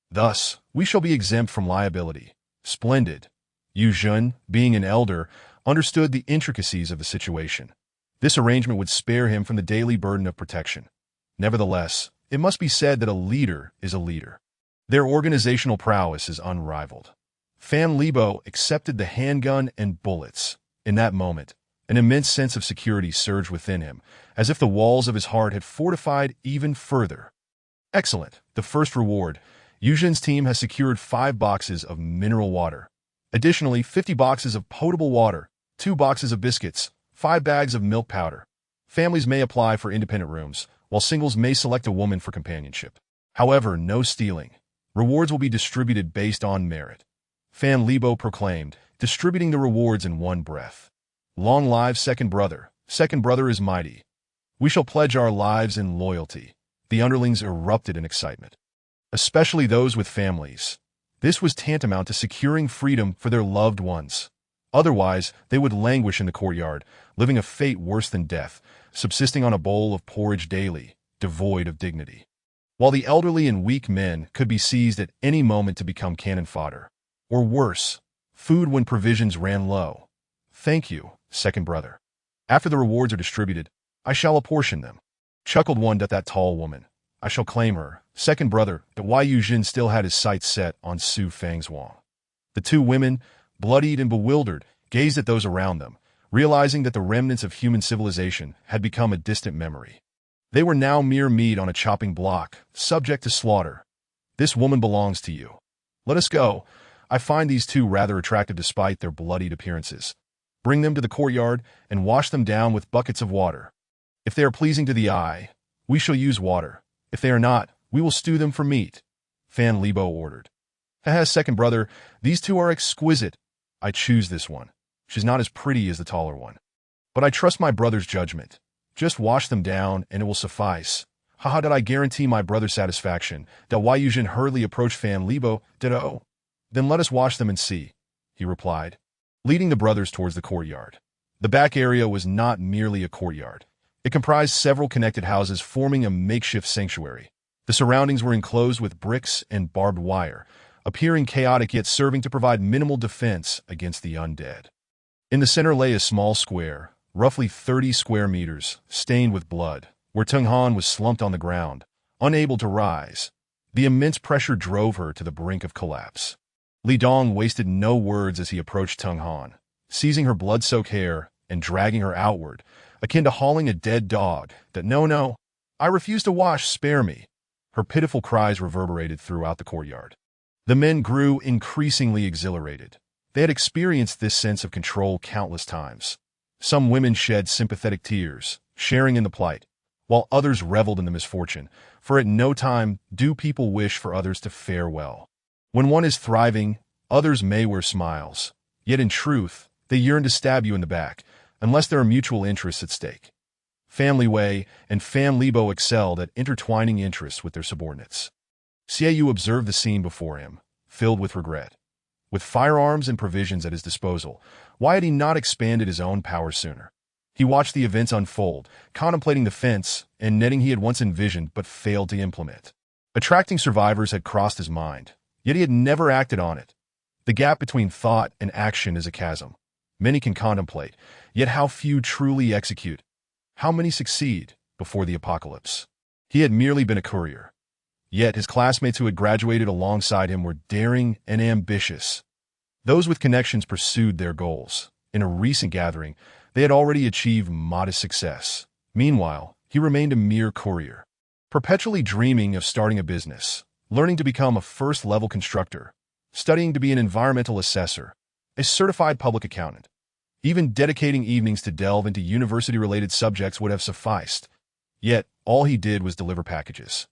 Thus, we shall be exempt from liability. Splendid. Yuzhen, being an elder, understood the intricacies of the situation. This arrangement would spare him from the daily burden of protection. Nevertheless, it must be said that a leader is a leader. Their organizational prowess is unrivaled. Fan Libo accepted the handgun and bullets. In that moment, an immense sense of security surged within him, as if the walls of his heart had fortified even further. Excellent. The first reward. Yuzhen's team has secured 5 boxes of mineral water. Additionally, 50 boxes of potable water, 2 boxes of biscuits, 5 bags of milk powder. Families may apply for independent rooms, while singles may select a woman for companionship. However, no stealing. Rewards will be distributed based on merit. Fan Libo proclaimed, distributing the rewards in one breath. Long live second brother. Second brother is mighty. We shall pledge our lives in loyalty. The underlings erupted in excitement, especially those with families. This was tantamount to securing freedom for their loved ones. Otherwise, they would languish in the courtyard, living a fate worse than death, subsisting on a bowl of porridge daily, devoid of dignity. While the elderly and weak men could be seized at any moment to become cannon fodder. Or worse, food when provisions ran low. Thank you, second brother. After the rewards are distributed, I shall apportion them. Chuckled one at that tall woman. I shall claim her. Second brother, but Yu Jin still had his sights set on Su Fang's-Wang. The two women, bloodied and bewildered, gazed at those around them, realizing that the remnants of human civilization had become a distant memory. They were now mere meat on a chopping block, subject to slaughter. This woman belongs to you. Let us go. I find these two rather attractive despite their bloodied appearances. Bring them to the courtyard and wash them down with buckets of water. If they are pleasing to the eye, we shall use water. If they are not, we will stew them for meat. Fan Libo ordered. Second brother, these two are exquisite. I choose this one. She's not as pretty as the taller one. But I trust my brother's judgment. Just wash them down, and it will suffice. Did I guarantee my brother's satisfaction? That Yu Jin hurriedly approached Fan Libo. Ditto. Then let us wash them and see, he replied, leading the brothers towards the courtyard. The back area was not merely a courtyard. It comprised several connected houses forming a makeshift sanctuary. The surroundings were enclosed with bricks and barbed wire, appearing chaotic yet serving to provide minimal defense against the undead. In the center lay a small square, roughly 30 square meters, stained with blood, where Teng Han was slumped on the ground, unable to rise. The immense pressure drove her to the brink of collapse. Li Dong wasted no words as he approached Teng Han, seizing her blood-soaked hair and dragging her outward, akin to hauling a dead dog. No, I refuse to wash, spare me. Her pitiful cries reverberated throughout the courtyard. The men grew increasingly exhilarated. They had experienced this sense of control countless times. Some women shed sympathetic tears, sharing in the plight, while others reveled in the misfortune, for at no time do people wish for others to fare well. When one is thriving, others may wear smiles, yet in truth, they yearn to stab you in the back, unless there are mutual interests at stake. Family Wei and Fan Libo excelled at intertwining interests with their subordinates. Xiaoyu observed the scene before him, filled with regret. With firearms and provisions at his disposal, why had he not expanded his own power sooner? He watched the events unfold, contemplating the fence and netting he had once envisioned but failed to implement. Attracting survivors had crossed his mind, yet he had never acted on it. The gap between thought and action is a chasm. Many can contemplate, yet how few truly execute. How many succeed before the apocalypse? He had merely been a courier. Yet his classmates who had graduated alongside him were daring and ambitious. Those with connections pursued their goals. In a recent gathering, they had already achieved modest success. Meanwhile, he remained a mere courier, perpetually dreaming of starting a business, learning to become a first-level constructor, studying to be an environmental assessor, a certified public accountant. Even dedicating evenings to delve into university-related subjects would have sufficed. Yet, all he did was deliver packages,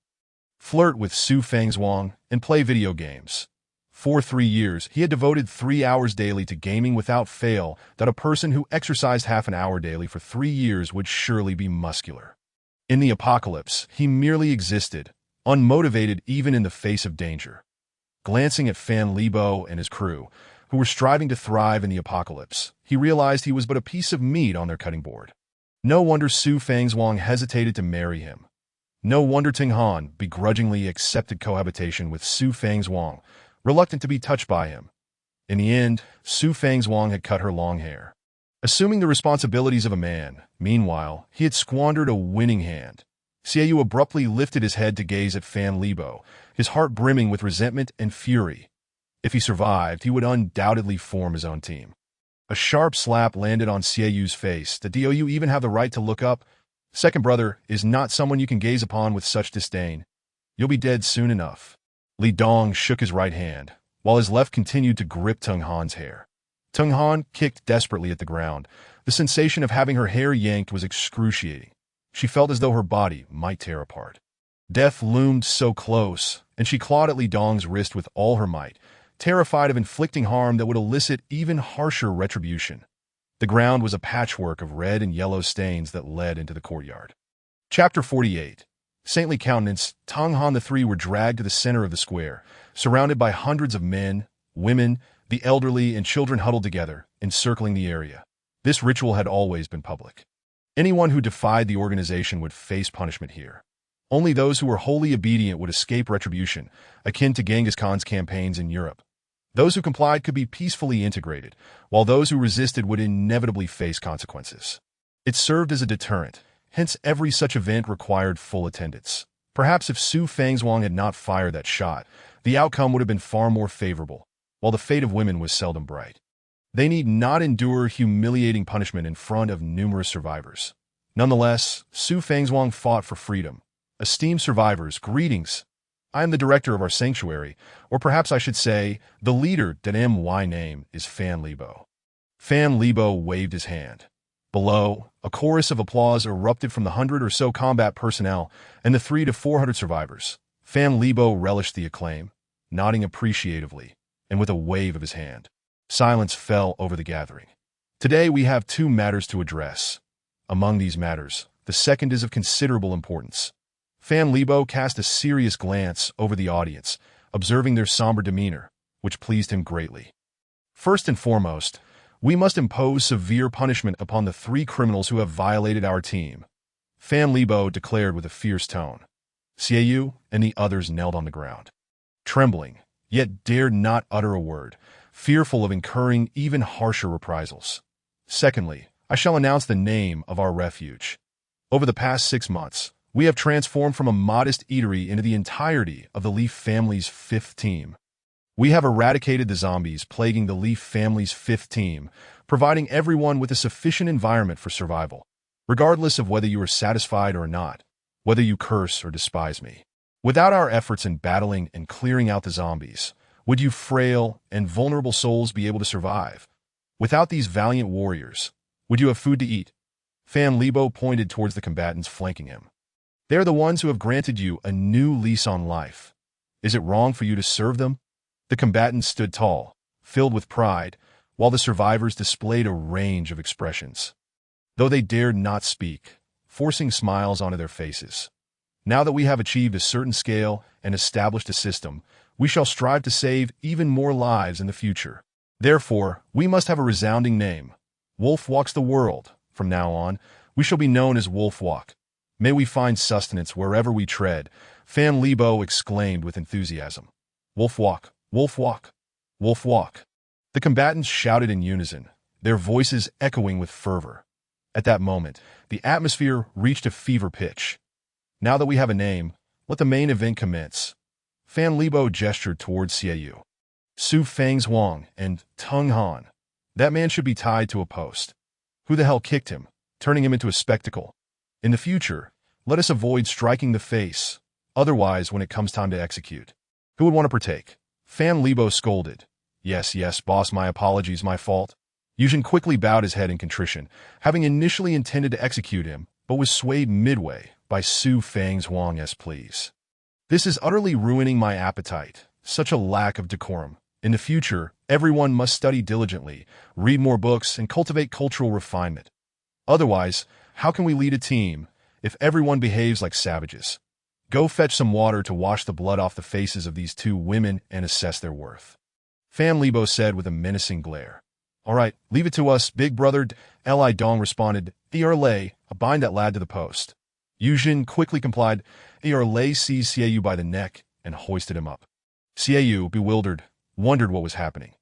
flirt with Su Fang's-Wang, and play video games. For 3 years, he had devoted 3 hours daily to gaming without fail. That a person who exercised half an hour daily for 3 years would surely be muscular. In the apocalypse, he merely existed, unmotivated even in the face of danger. Glancing at Fan Libo and his crew, who were striving to thrive in the apocalypse, he realized he was but a piece of meat on their cutting board. No wonder Su Fang's-Wang hesitated to marry him. No wonder Teng Han begrudgingly accepted cohabitation with Su Fang's-Wang, reluctant to be touched by him. In the end, Su Fang's-Wang had cut her long hair. Assuming the responsibilities of a man, meanwhile, he had squandered a winning hand. Xiaoyu abruptly lifted his head to gaze at Fan Libo, his heart brimming with resentment and fury. If he survived, he would undoubtedly form his own team. A sharp slap landed on Xiaoyu's face. Do you even have the right to look up? Second brother is not someone you can gaze upon with such disdain. You'll be dead soon enough. Li Dong shook his right hand, while his left continued to grip Teng Han's hair. Teng Han kicked desperately at the ground. The sensation of having her hair yanked was excruciating. She felt as though her body might tear apart. Death loomed so close, and she clawed at Li Dong's wrist with all her might, terrified of inflicting harm that would elicit even harsher retribution. The ground was a patchwork of red and yellow stains that led into the courtyard. Chapter 48. Saintly countenance, Tang Han the three were dragged to the center of the square, surrounded by hundreds of men, women, the elderly, and children huddled together, encircling the area. This ritual had always been public. Anyone who defied the organization would face punishment here. Only those who were wholly obedient would escape retribution, akin to Genghis Khan's campaigns in Europe. Those who complied could be peacefully integrated, while those who resisted would inevitably face consequences. It served as a deterrent, hence every such event required full attendance. Perhaps if Su Fangzhuang had not fired that shot, the outcome would have been far more favorable, while the fate of women was seldom bright. They need not endure humiliating punishment in front of numerous survivors. Nonetheless, Su Fangzhuang fought for freedom. Esteemed survivors, greetings. I am the director of our sanctuary, or perhaps I should say, the leader. My name is Fan Libo. Fan Libo waved his hand. Below, a chorus of applause erupted from the 100 or so combat personnel and the 300 to 400 survivors. Fan Libo relished the acclaim, nodding appreciatively, and with a wave of his hand. Silence fell over the gathering. Today we have two matters to address. Among these matters, the second is of considerable importance. Fan Libo cast a serious glance over the audience, observing their somber demeanor, which pleased him greatly. First and foremost, we must impose severe punishment upon the 3 criminals who have violated our team, Fan Libo declared with a fierce tone. Xiaoyu and the others knelt on the ground, trembling, yet dared not utter a word, fearful of incurring even harsher reprisals. Secondly, I shall announce the name of our refuge. Over the past 6 months, we have transformed from a modest eatery into the entirety of the Leaf family's 5th team. We have eradicated the zombies plaguing the Leaf family's 5th team, providing everyone with a sufficient environment for survival, regardless of whether you are satisfied or not, whether you curse or despise me. Without our efforts in battling and clearing out the zombies, would you frail and vulnerable souls be able to survive? Without these valiant warriors, would you have food to eat? Fan Libo pointed towards the combatants flanking him. They are the ones who have granted you a new lease on life. Is it wrong for you to serve them? The combatants stood tall, filled with pride, while the survivors displayed a range of expressions. Though they dared not speak, forcing smiles onto their faces. Now that we have achieved a certain scale and established a system, we shall strive to save even more lives in the future. Therefore, we must have a resounding name. Wolf walks the world. From now on, we shall be known as Wolf Walk. May we find sustenance wherever we tread, Fan Libo exclaimed with enthusiasm. Wolf Walk, Wolf Walk, Wolf Walk. The combatants shouted in unison, their voices echoing with fervor. At that moment, the atmosphere reached a fever pitch. Now that we have a name, let the main event commence. Fan Libo gestured towards Xiaoyu. Su Fangzhuang and Tang Han. That man should be tied to a post. Who the hell kicked him, turning him into a spectacle? In the future, let us avoid striking the face. Otherwise, when it comes time to execute, who would want to partake? Fan Libo scolded. Yes, boss, my apologies, my fault. Yujin quickly bowed his head in contrition, having initially intended to execute him, but was swayed midway by Su Fangzhuang's pleas. This is utterly ruining my appetite. Such a lack of decorum. In the future, everyone must study diligently, read more books, and cultivate cultural refinement. Otherwise, how can we lead a team if everyone behaves like savages? Go fetch some water to wash the blood off the faces of these 2 women and assess their worth. Fan Libo said with a menacing glare. All right, leave it to us, big brother. Li Dong responded. Lei, bind that lad to the post. Yujin quickly complied. Lei seized Xiaoyu by the neck and hoisted him up. Xiaoyu, bewildered, wondered what was happening.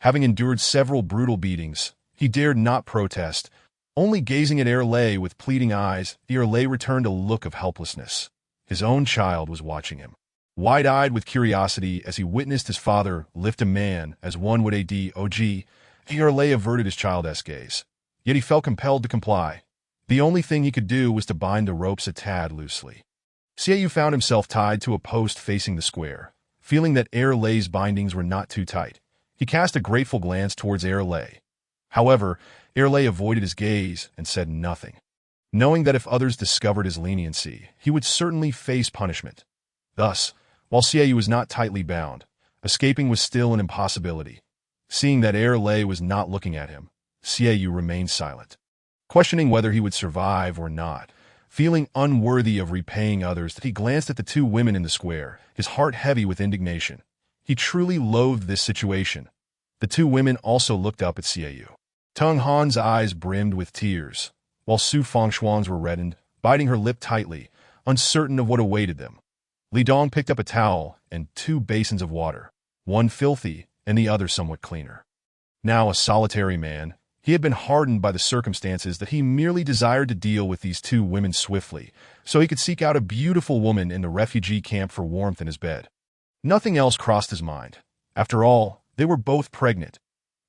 Having endured several brutal beatings, he dared not protest. Only gazing at Lei with pleading eyes, Lei returned a look of helplessness. His own child was watching him, wide-eyed with curiosity as he witnessed his father lift a man as one would a dog. Lei averted his child's gaze, yet he felt compelled to comply. The only thing he could do was to bind the ropes a tad loosely. Xiaoyu found himself tied to a post facing the square. Feeling that Lei's bindings were not too tight, he cast a grateful glance towards Lei. However, Lei avoided his gaze and said nothing, knowing that if others discovered his leniency, he would certainly face punishment. Thus, while Xiaoyu was not tightly bound, escaping was still an impossibility. Seeing that Lei was not looking at him, Xiaoyu remained silent, questioning whether he would survive or not. Feeling unworthy of repaying others, he glanced at the two women in the square, his heart heavy with indignation. He truly loathed this situation. The two women also looked up at Xiaoyu. Tung Han's eyes brimmed with tears, while Su Fengshuang's were reddened, biting her lip tightly, uncertain of what awaited them. Li Dong picked up a towel and 2 basins of water, one filthy and the other somewhat cleaner. Now a solitary man, he had been hardened by the circumstances that he merely desired to deal with these two women swiftly, so he could seek out a beautiful woman in the refugee camp for warmth in his bed. Nothing else crossed his mind. After all, they were both pregnant.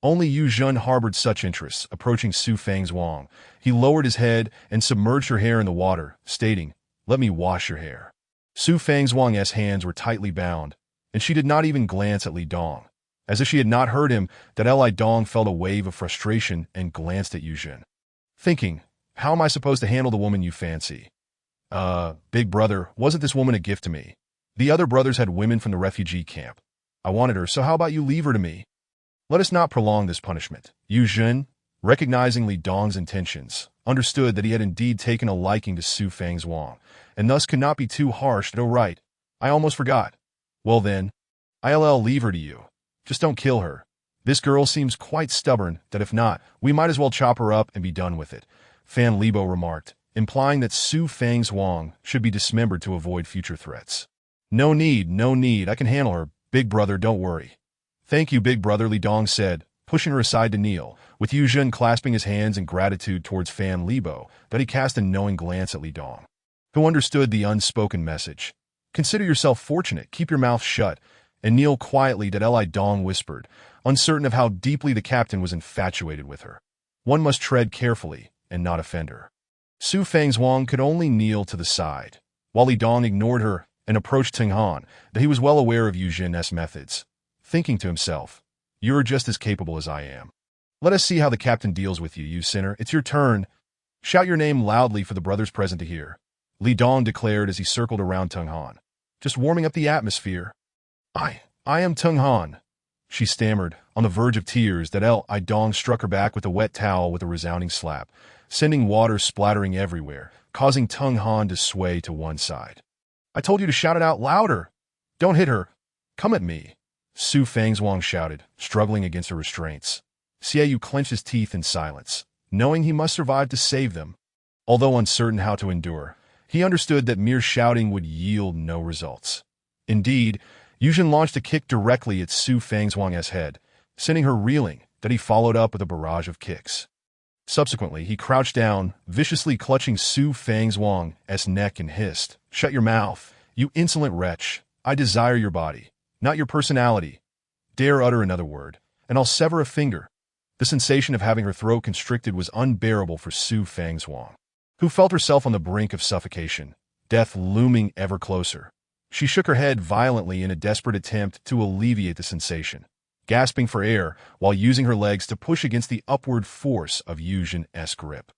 Only Yu Zhen harbored such interests. Approaching Su Fengshuang, he lowered his head and submerged her hair in the water, stating, "Let me wash your hair." Su Fengshuang's hands were tightly bound, and she did not even glance at Li Dong. As if she had not heard him, that Li Dong felt a wave of frustration and glanced at Yu Zhen, thinking, "How am I supposed to handle the woman you fancy? Big brother, wasn't this woman a gift to me? The other brothers had women from the refugee camp. I wanted her, so how about you leave her to me? Let us not prolong this punishment." Yu Zhen, recognizing Li Dong's intentions, understood that he had indeed taken a liking to Su Fengshuang, and thus could not be too harsh. "Oh right, I almost forgot. Well then, I'll leave her to you. Just don't kill her. This girl seems quite stubborn, that if not, we might as well chop her up and be done with it," Fan Libo remarked, implying that Su Fengshuang should be dismembered to avoid future threats. No need, I can handle her, big brother, don't worry." "Thank you, big brother," Li Dong said, pushing her aside to kneel, with Yu Zhen clasping his hands in gratitude towards Fan Libo, that he cast a knowing glance at Li Dong, who understood the unspoken message. "Consider yourself fortunate, keep your mouth shut, and kneel quietly," that Li Dong whispered, uncertain of how deeply the captain was infatuated with her. One must tread carefully and not offend her. Su Fengshuang could only kneel to the side, while Li Dong ignored her and approached Tung Han, that he was well aware of Yu Zhen's methods, thinking to himself, "You're just as capable as I am. Let us see how the captain deals with you, you sinner. It's your turn. Shout your name loudly for the brothers present to hear," Li Dong declared as he circled around Tung Han. "Just warming up the atmosphere." I am Tung Han," she stammered, on the verge of tears, that Li Dong struck her back with a wet towel with a resounding slap, sending water splattering everywhere, causing Tung Han to sway to one side. "I told you to shout it out louder. Don't hit her. Come at me," Su Fengshuang shouted, struggling against her restraints. Xiaoyu clenched his teeth in silence, knowing he must survive to save them. Although uncertain how to endure, he understood that mere shouting would yield no results. Indeed, Yu Zhen launched a kick directly at Su Fengshuang's head, sending her reeling, that he followed up with a barrage of kicks. Subsequently, he crouched down, viciously clutching Su Fengshuang's neck and hissed, "Shut your mouth, you insolent wretch. I desire your body, not your personality. Dare utter another word, and I'll sever a finger." The sensation of having her throat constricted was unbearable for Su Fengshuang, who felt herself on the brink of suffocation, death looming ever closer. She shook her head violently in a desperate attempt to alleviate the sensation, gasping for air while using her legs to push against the upward force of Yu Zhen's grip.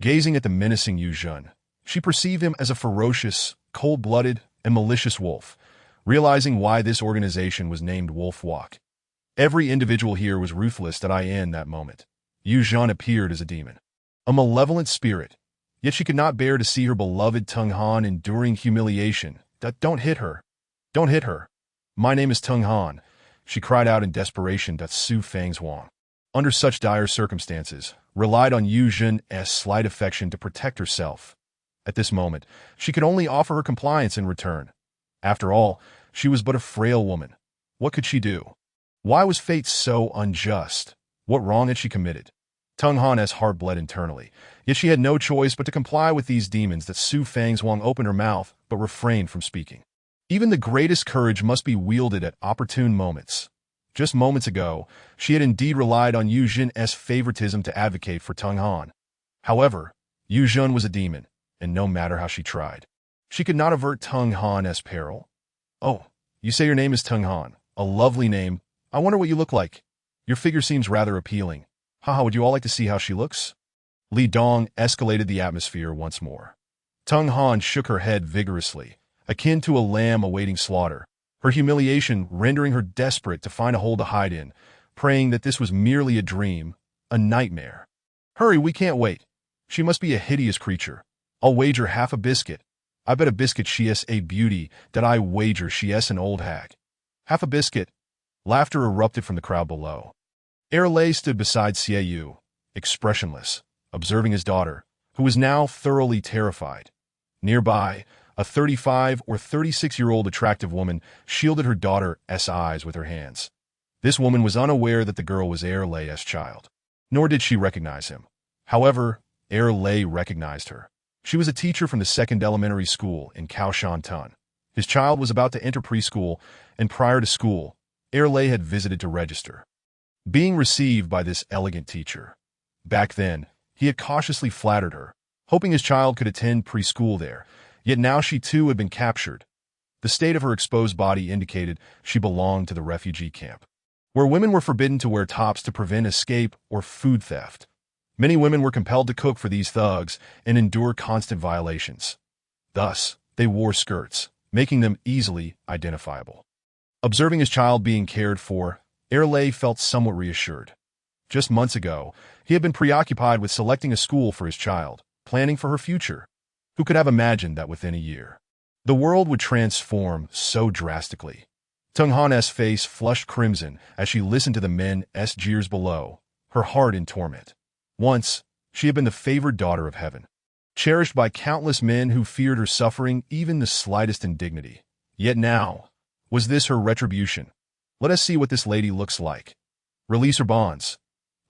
Gazing at the menacing Yu Zhen, she perceived him as a ferocious, cold-blooded, and malicious wolf, realizing why this organization was named Wolf Walk. Every individual here was ruthless in that moment. Yu Zhen appeared as a demon, a malevolent spirit, yet she could not bear to see her beloved Tung Han enduring humiliation. "Don't hit her. Don't hit her. My name is Tung Han," she cried out in desperation. Su Fengshuang, under such dire circumstances, relied on Yu Zhen's slight affection to protect herself. At this moment, she could only offer her compliance in return. After all, she was but a frail woman. What could she do? Why was fate so unjust? What wrong had she committed? Tung Han's heart bled internally, yet she had no choice but to comply with these demons. That Su Fengshuang opened her mouth but refrained from speaking. Even the greatest courage must be wielded at opportune moments. Just moments ago, she had indeed relied on Yu Zhen's favoritism to advocate for Tung Han. However, Yu Zhen was a demon, and no matter how she tried, she could not avert Tung Han's peril. "Oh, you say your name is Tung Han. A lovely name. I wonder what you look like. Your figure seems rather appealing. Haha, would you all like to see how she looks?" Li Dong escalated the atmosphere once more. Tung Han shook her head vigorously, akin to a lamb awaiting slaughter, her humiliation rendering her desperate to find a hole to hide in, praying that this was merely a dream, a nightmare. Hurry, we can't wait. She must be a hideous creature. I'll wager half a biscuit. I bet a biscuit she is a beauty, that I wager she is an old hag. Half a biscuit. Laughter erupted from the crowd below. Erlay stood beside Xiaoyu, expressionless, observing his daughter, who was now thoroughly terrified. Nearby, a 35 or 36-year-old attractive woman shielded her daughter's eyes with her hands. This woman was unaware that the girl was Erlay's child, nor did she recognize him. However, Erlay recognized her. She was a teacher from the second elementary school in Kaoshantan. His child was about to enter preschool, and prior to school, Erlay had visited to register. Being received by this elegant teacher. Back then, he had cautiously flattered her, hoping his child could attend preschool there, yet now she too had been captured. The state of her exposed body indicated she belonged to the refugee camp, where women were forbidden to wear tops to prevent escape or food theft. Many women were compelled to cook for these thugs and endure constant violations. Thus, they wore skirts, making them easily identifiable. Observing his child being cared for, Erlay felt somewhat reassured. Just months ago, he had been preoccupied with selecting a school for his child, planning for her future. Who could have imagined that within a year, the world would transform so drastically? Tung Han's face flushed crimson as she listened to the men's jeers below, her heart in torment. Once, she had been the favored daughter of heaven, cherished by countless men who feared her suffering even the slightest indignity. Yet now, was this her retribution? Let us see what this lady looks like. Release her bonds.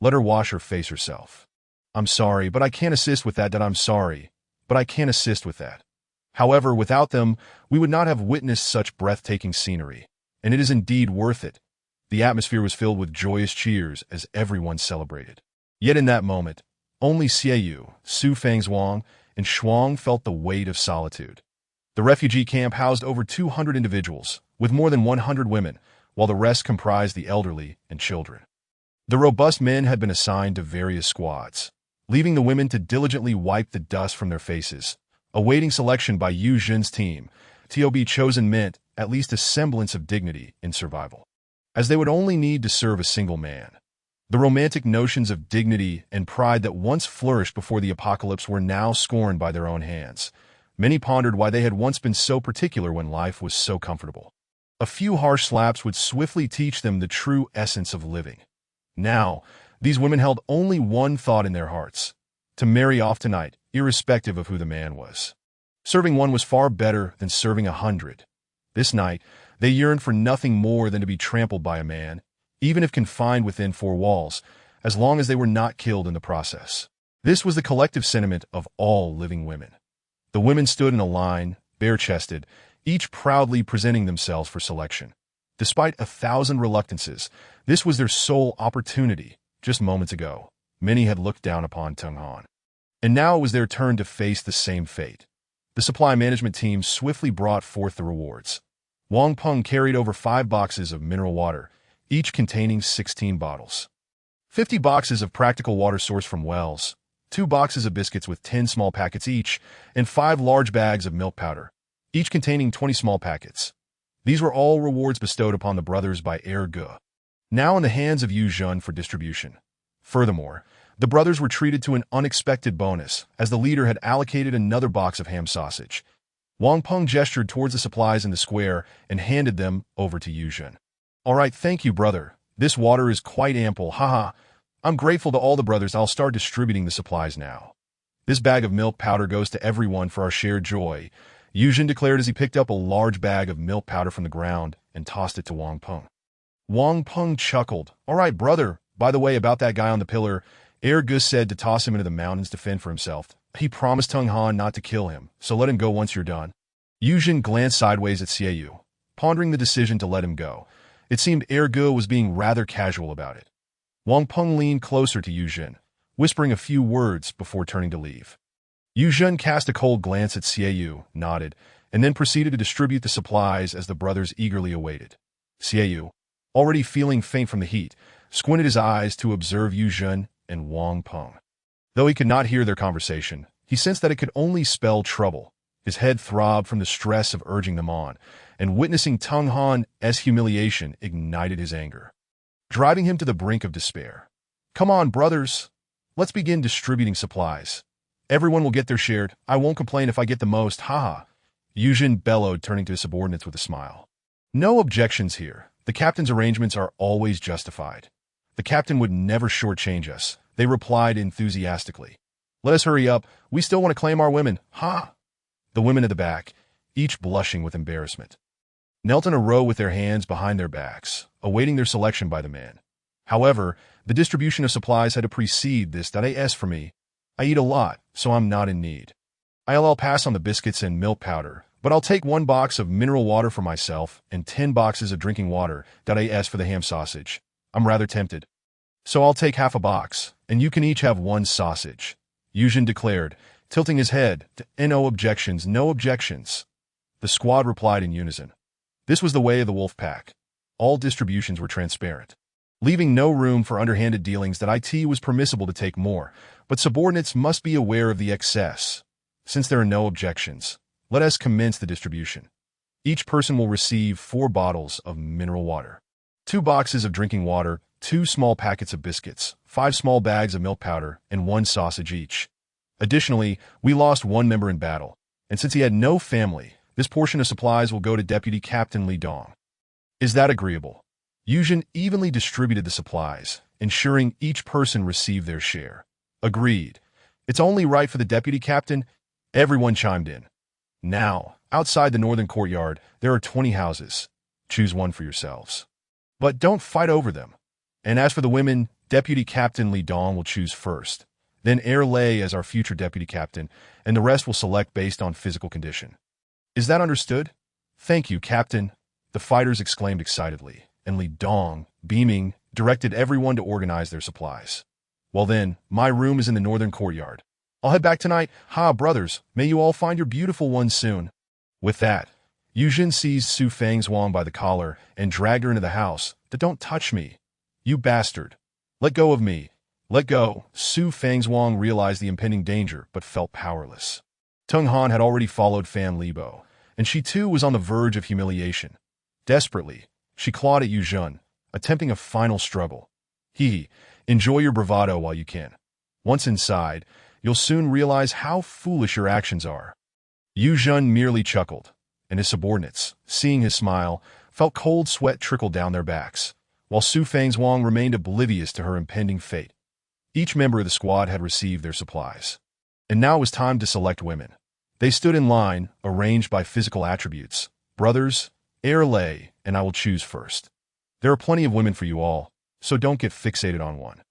Let her wash her face herself. I'm sorry, but I can't assist with that. I'm sorry, but I can't assist with that. However, without them, we would not have witnessed such breathtaking scenery, and it is indeed worth it. The atmosphere was filled with joyous cheers as everyone celebrated. Yet in that moment, only Xiaoyu, Su Fangzhuang, and Shuang felt the weight of solitude. The refugee camp housed over 200 individuals, with more than 100 women, while the rest comprised the elderly and children. The robust men had been assigned to various squads, leaving the women to diligently wipe the dust from their faces. Awaiting selection by Yu Zhen's team, to be chosen meant at least a semblance of dignity in survival, as they would only need to serve a single man. The romantic notions of dignity and pride that once flourished before the apocalypse were now scorned by their own hands. Many pondered why they had once been so particular when life was so comfortable. A few harsh slaps would swiftly teach them the true essence of living. Now, these women held only one thought in their hearts: to marry off tonight, irrespective of who the man was. Serving one was far better than serving 100. This night, they yearned for nothing more than to be trampled by a man, even if confined within four walls, as long as they were not killed in the process. This was the collective sentiment of all living women. The women stood in a line, bare-chested, each proudly presenting themselves for selection. Despite 1,000 reluctances, this was their sole opportunity. Just moments ago, many had looked down upon Tung Han, and now it was their turn to face the same fate. The supply management team swiftly brought forth the rewards. Wang Peng carried over 5 boxes of mineral water, each containing 16 bottles. 50 boxes of practical water sourced from wells, 2 boxes of biscuits with 10 small packets each, and 5 large bags of milk powder, each containing 20 small packets. These were all rewards bestowed upon the brothers by Ge, now in the hands of Yu Zhen for distribution. Furthermore, the brothers were treated to an unexpected bonus, as the leader had allocated another box of ham sausage. Wang Peng gestured towards the supplies in the square and handed them over to Yu Zhen. All right, thank you, brother. This water is quite ample, haha. I'm grateful to all the brothers. I'll start distributing the supplies now. This bag of milk powder goes to everyone for our shared joy, Yu Zhen declared as he picked up a large bag of milk powder from the ground and tossed it to Wang Peng. Wang Peng chuckled. All right, brother. By the way, about that guy on the pillar, Ge said to toss him into the mountains to fend for himself. He promised Tung Han not to kill him, so let him go once you're done. Yu Zhen glanced sideways at Xiaoyu, pondering the decision to let him go. It seemed Ge was being rather casual about it. Wang Peng leaned closer to Yu Zhen, whispering a few words before turning to leave. Yu Zhen cast a cold glance at Xiaoyu, nodded, and then proceeded to distribute the supplies as the brothers eagerly awaited. Xiaoyu, already feeling faint from the heat, squinted his eyes to observe Yu Zhen and Wang Peng. Though he could not hear their conversation, he sensed that it could only spell trouble. His head throbbed from the stress of urging them on, and witnessing Tung Han's humiliation ignited his anger, driving him to the brink of despair. Come on, brothers. Let's begin distributing supplies. Everyone will get their share. I won't complain if I get the most, haha. Yujin bellowed, turning to his subordinates with a smile. No objections here. The captain's arrangements are always justified. The captain would never shortchange us, they replied enthusiastically. Let us hurry up. We still want to claim our women, ha! The women at the back, each blushing with embarrassment, knelt in a row with their hands behind their backs, awaiting their selection by the man. However, the distribution of supplies had to precede this. As for me, I eat a lot, so I'm not in need. I'll pass on the biscuits and milk powder, but I'll take 1 box of mineral water for myself and 10 boxes of drinking water. As for the ham sausage, I'm rather tempted. So I'll take half a box, and you can each have 1 sausage, Yujin declared, tilting his head. No objections, no objections. The squad replied in unison. This was the way of the wolf pack. All distributions were transparent, leaving no room for underhanded dealings. It was permissible to take more, but subordinates must be aware of the excess. Since there are no objections, let us commence the distribution. Each person will receive 4 bottles of mineral water, 2 boxes of drinking water, 2 small packets of biscuits, 5 small bags of milk powder, and 1 sausage each. Additionally, we lost 1 member in battle, and since he had no family, this portion of supplies will go to Deputy Captain Li Dong. Is that agreeable? Yujin evenly distributed the supplies, ensuring each person received their share. Agreed. It's only right for the deputy captain. Everyone chimed in. Now, outside the northern courtyard, there are 20 houses. Choose one for yourselves. But don't fight over them. And as for the women, Deputy Captain Li Dong will choose first. Then Lei as our future deputy captain, and the rest will select based on physical condition. Is that understood? Thank you, Captain, the fighters exclaimed excitedly, and Li Dong, beaming, directed everyone to organize their supplies. Well then, my room is in the northern courtyard. I'll head back tonight. Ha, brothers, may you all find your beautiful ones soon. With that, Yujin seized Su Fangzhuang by the collar and dragged her into the house. Don't touch me. You bastard. Let go of me. Let go. Su Fangzhuang realized the impending danger, but felt powerless. Tung Han had already followed Fan Libo, and she too was on the verge of humiliation. Desperately, she clawed at Yujin, attempting a final struggle. Enjoy your bravado while you can. Once inside, you'll soon realize how foolish your actions are. Yujin merely chuckled, and his subordinates, seeing his smile, felt cold sweat trickle down their backs, while Su Fangzhuang remained oblivious to her impending fate. Each member of the squad had received their supplies, and now it was time to select women. They stood in line, arranged by physical attributes. Brothers, Lei, and I will choose first. There are plenty of women for you all, so don't get fixated on one.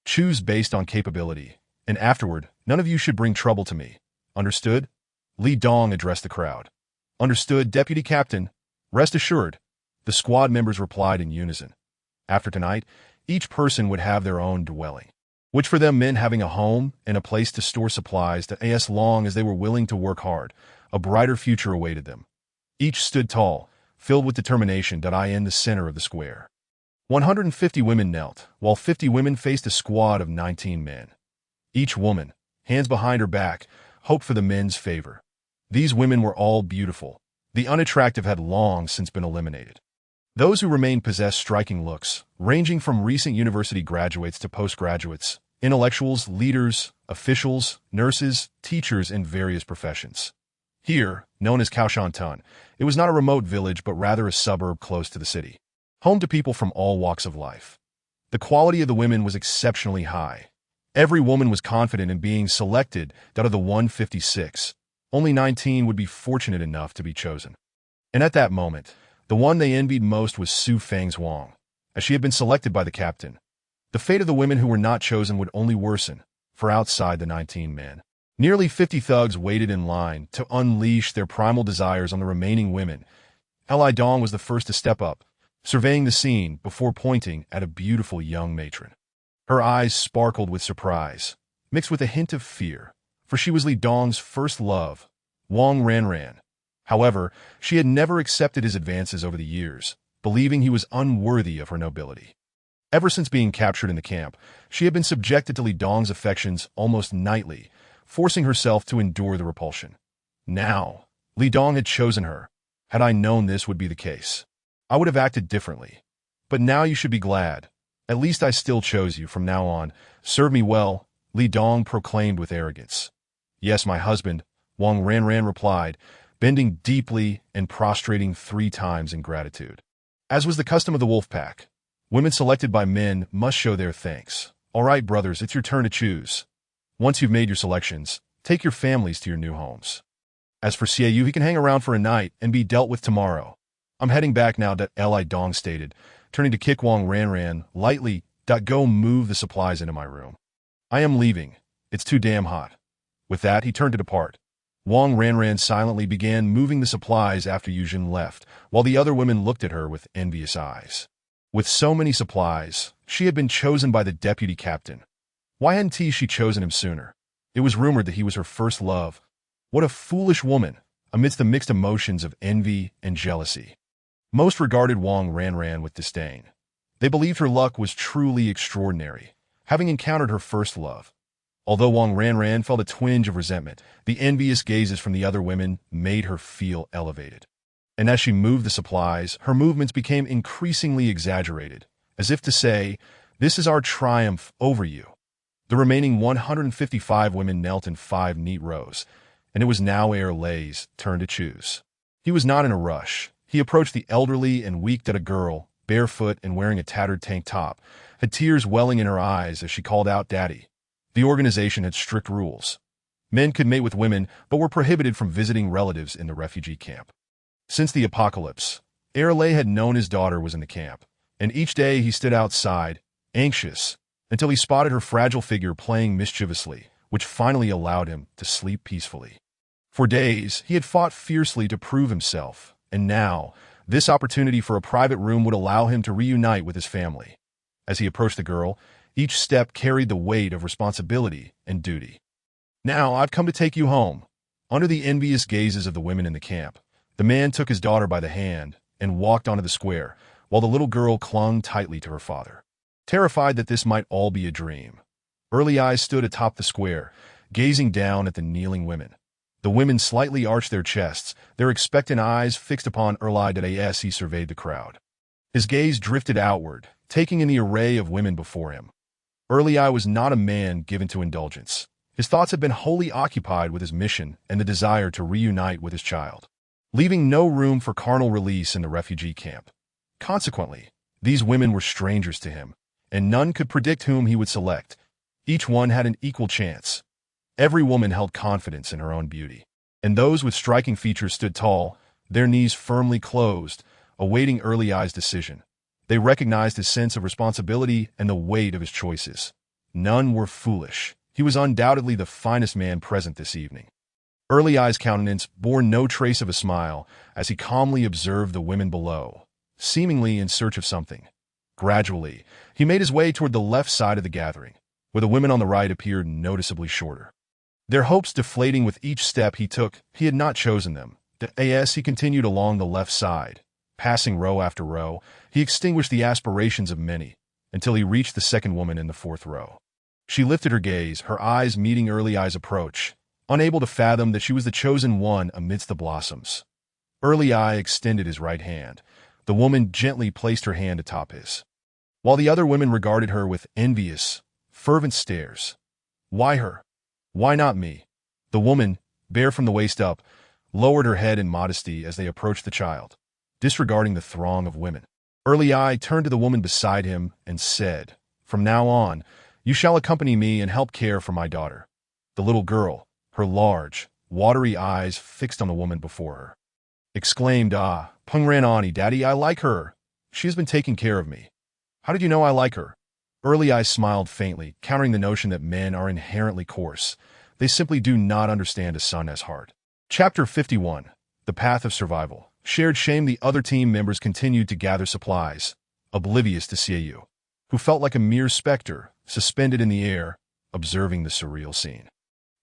Choose based on capability, and afterward, none of you should bring trouble to me. Understood? Li Dong addressed the crowd. Understood, Deputy Captain. Rest assured. The squad members replied in unison. After tonight, each person would have their own dwelling, which for them meant having a home and a place to store supplies that as long as they were willing to work hard, a brighter future awaited them. Each stood tall, filled with determination in the center of the square. 150 women knelt, while 50 women faced a squad of 19 men. Each woman, hands behind her back, hoped for the men's favor. These women were all beautiful. The unattractive had long since been eliminated. Those who remained possessed striking looks, ranging from recent university graduates to postgraduates, intellectuals, leaders, officials, nurses, teachers, and various professions. Here, known as Kaoshantan, it was not a remote village but rather a suburb close to the city, home to people from all walks of life. The quality of the women was exceptionally high. Every woman was confident in being selected. Out of the 156, only 19 would be fortunate enough to be chosen. And at that moment, the one they envied most was Su Fangzhuang, as she had been selected by the captain. The fate of the women who were not chosen would only worsen, for outside the 19 men, nearly 50 thugs waited in line to unleash their primal desires on the remaining women. Li Dong was the first to step up, surveying the scene before pointing at a beautiful young matron. Her eyes sparkled with surprise, mixed with a hint of fear, for she was Li Dong's first love, Wang Ranran. However, she had never accepted his advances over the years, believing he was unworthy of her nobility. Ever since being captured in the camp, she had been subjected to Li Dong's affections almost nightly, forcing herself to endure the repulsion. Now, Li Dong had chosen her. Had I known this would be the case, I would have acted differently. But now you should be glad. At least I still chose you from now on. Serve me well, Li Dong proclaimed with arrogance. Yes, my husband, Wang Ranran replied, bending deeply and prostrating 3 times in gratitude. As was the custom of the wolf pack, women selected by men must show their thanks. All right, brothers, it's your turn to choose. Once you've made your selections, take your families to your new homes. As for Xiaoyu, he can hang around for a night and be dealt with tomorrow. I'm heading back now, Li Dong stated, turning to kick Wang Ranran lightly. Go move the supplies into my room. I am leaving. It's too damn hot. With that, he turned to depart. Wang Ranran silently began moving the supplies after Yujin left, while the other women looked at her with envious eyes. With so many supplies, she had been chosen by the deputy captain. Why hadn't she chosen him sooner? It was rumored that he was her first love. What a foolish woman, amidst the mixed emotions of envy and jealousy. Most regarded Wang Ranran with disdain. They believed her luck was truly extraordinary, having encountered her first love. Although Wang Ranran felt a twinge of resentment, the envious gazes from the other women made her feel elevated. And as she moved the supplies, her movements became increasingly exaggerated, as if to say, "This is our triumph over you." The remaining 155 women knelt in 5 neat rows, and it was now Lei's turn to choose. He was not in a rush. He approached the elderly and weak a girl, barefoot and wearing a tattered tank top, had tears welling in her eyes as she called out, "Daddy." The organization had strict rules. Men could mate with women, but were prohibited from visiting relatives in the refugee camp. Since the apocalypse, Lei had known his daughter was in the camp, and each day he stood outside, anxious, until he spotted her fragile figure playing mischievously, which finally allowed him to sleep peacefully. For days, he had fought fiercely to prove himself, and now, this opportunity for a private room would allow him to reunite with his family. As he approached the girl, each step carried the weight of responsibility and duty. "Now, I've come to take you home." Under the envious gazes of the women in the camp, the man took his daughter by the hand and walked onto the square, while the little girl clung tightly to her father. Terrified that this might all be a dream, Eyes stood atop the square, gazing down at the kneeling women. The women slightly arched their chests, their expectant eyes fixed upon Early as he surveyed the crowd. His gaze drifted outward, taking in the array of women before him. Eye was not a man given to indulgence. His thoughts had been wholly occupied with his mission and the desire to reunite with his child, leaving no room for carnal release in the refugee camp. Consequently, these women were strangers to him, and none could predict whom he would select. Each one had an equal chance. Every woman held confidence in her own beauty, and those with striking features stood tall, their knees firmly closed, awaiting Eye's decision. They recognized his sense of responsibility and the weight of his choices. None were foolish. He was undoubtedly the finest man present this evening. Eye's countenance bore no trace of a smile as he calmly observed the women below, seemingly in search of something. Gradually, he made his way toward the left side of the gathering, where the women on the right appeared noticeably shorter. Their hopes deflating with each step he took, he had not chosen them. As he continued along the left side, passing row after row, he extinguished the aspirations of many, until he reached the second woman in the 4th row. She lifted her gaze, her eyes meeting Eye's approach, unable to fathom that she was the chosen one amidst the blossoms. Eye extended his right hand. The woman gently placed her hand atop his, while the other women regarded her with envious, fervent stares. Why her? Why not me? The woman, bare from the waist up, lowered her head in modesty as they approached the child, disregarding the throng of women. Eye turned to the woman beside him and said, "From now on, you shall accompany me and help care for my daughter." The little girl, her large, watery eyes fixed on the woman before her, exclaimed, Pungranani, Daddy, I like her. She has been taking care of me." "How did you know I like her?" Eye smiled faintly, countering the notion that men are inherently coarse. They simply do not understand a son as heart. Chapter 51. The Path of Survival. Shared shame. The other team members continued to gather supplies, oblivious to Xiaoyu, who felt like a mere specter, suspended in the air, observing the surreal scene.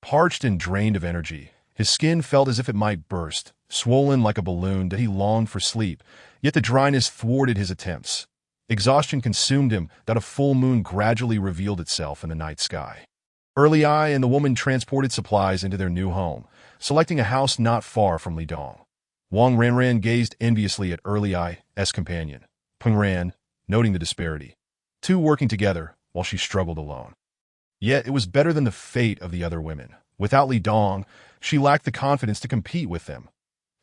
Parched and drained of energy, his skin felt as if it might burst, swollen like a balloon that he longed for sleep, yet the dryness thwarted his attempts. Exhaustion consumed him that a full moon gradually revealed itself in the night sky. Eye and the woman transported supplies into their new home, selecting a house not far from Lidong. Wang Ranran gazed enviously at Eye's companion, Pungran, noting the disparity. two working together while she struggled alone. Yet it was better than the fate of the other women. Without Li Dong, she lacked the confidence to compete with them.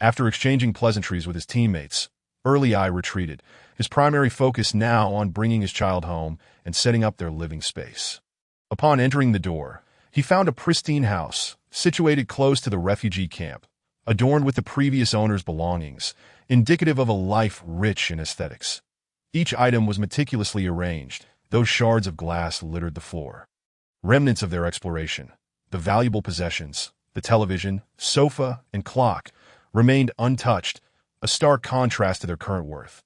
After exchanging pleasantries with his teammates, Early Eye retreated, his primary focus now on bringing his child home and setting up their living space. Upon entering the door, he found a pristine house, situated close to the refugee camp, adorned with the previous owner's belongings, indicative of a life rich in aesthetics. Each item was meticulously arranged, though shards of glass littered the floor. Remnants of their exploration, the valuable possessions, the television, sofa, and clock, remained untouched, a stark contrast to their current worth.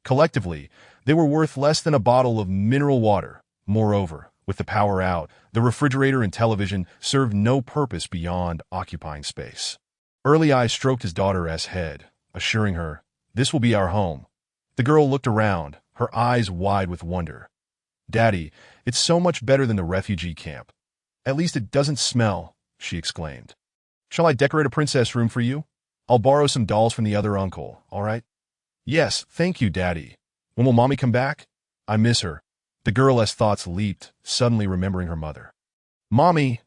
Collectively, they were worth less than a bottle of mineral water. Moreover, with the power out, the refrigerator and television served no purpose beyond occupying space. Early Eye stroked his daughter's head, assuring her, "This will be our home." The girl looked around, her eyes wide with wonder. "Daddy, it's so much better than the refugee camp. At least it doesn't smell," she exclaimed. "Shall I decorate a princess room for you? I'll borrow some dolls from the other uncle, all right?" "Yes, thank you, Daddy. When will Mommy come back? I miss her." The girl's thoughts leaped, suddenly remembering her mother. "Mommy,"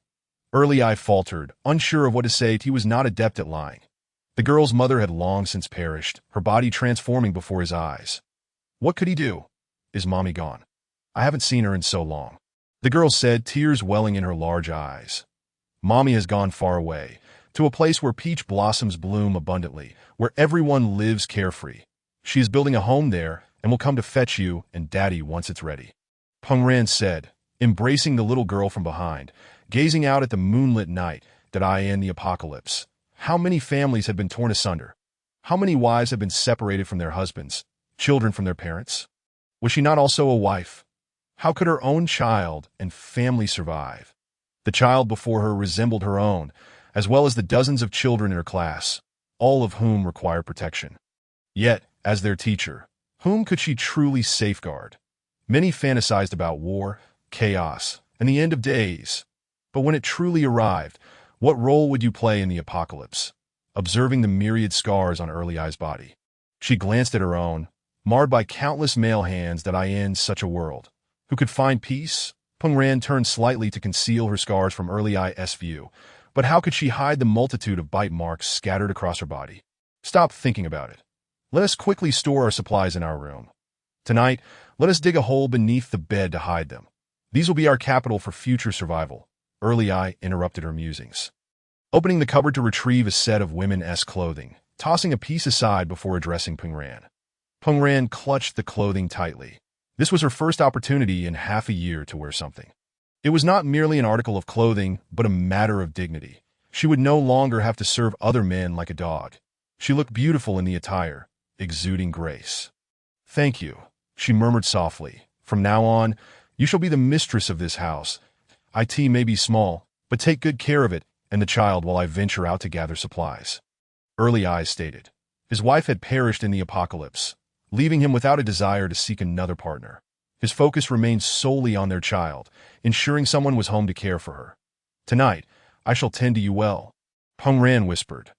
Early Eye faltered, unsure of what to say. He was not adept at lying. The girl's mother had long since perished, her body transforming before his eyes. What could he do? "Is Mommy gone? I haven't seen her in so long," the girl said, tears welling in her large eyes. "Mommy has gone far away, to a place where peach blossoms bloom abundantly, where everyone lives carefree. She is building a home there and will come to fetch you and Daddy once it's ready," Peng Ran said, embracing the little girl from behind, gazing out at the moonlit night that I end the apocalypse. How many families had been torn asunder? How many wives had been separated from their husbands, children from their parents? Was she not also a wife? How could her own child and family survive? The child before her resembled her own, as well as the dozens of children in her class, all of whom required protection. Yet, as their teacher, whom could she truly safeguard? Many fantasized about war, chaos, and the end of days. But when it truly arrived, what role would you play in the apocalypse? Observing the myriad scars on Early Eye's body, she glanced at her own, marred by countless male hands. That I end such a world? Who could find peace? Peng Ran turned slightly to conceal her scars from Early Eye's view, but how could she hide the multitude of bite marks scattered across her body? "Stop thinking about it. Let us quickly store our supplies in our room. Tonight, let us dig a hole beneath the bed to hide them. These will be our capital for future survival." Early Eye interrupted her musings, opening the cupboard to retrieve a set of women's clothing, tossing a piece aside before addressing Peng Ran. Peng Ran clutched the clothing tightly. This was her first opportunity in half a year to wear something. It was not merely an article of clothing, but a matter of dignity. She would no longer have to serve other men like a dog. She looked beautiful in the attire, exuding grace. "Thank you," she murmured softly. "From now on, you shall be the mistress of this house. It may be small, but take good care of it and the child while I venture out to gather supplies." Early Eyes stated. His wife had perished in the apocalypse, leaving him without a desire to seek another partner. His focus remained solely on their child, ensuring someone was home to care for her. "Tonight, I shall tend to you well," Peng Ran whispered.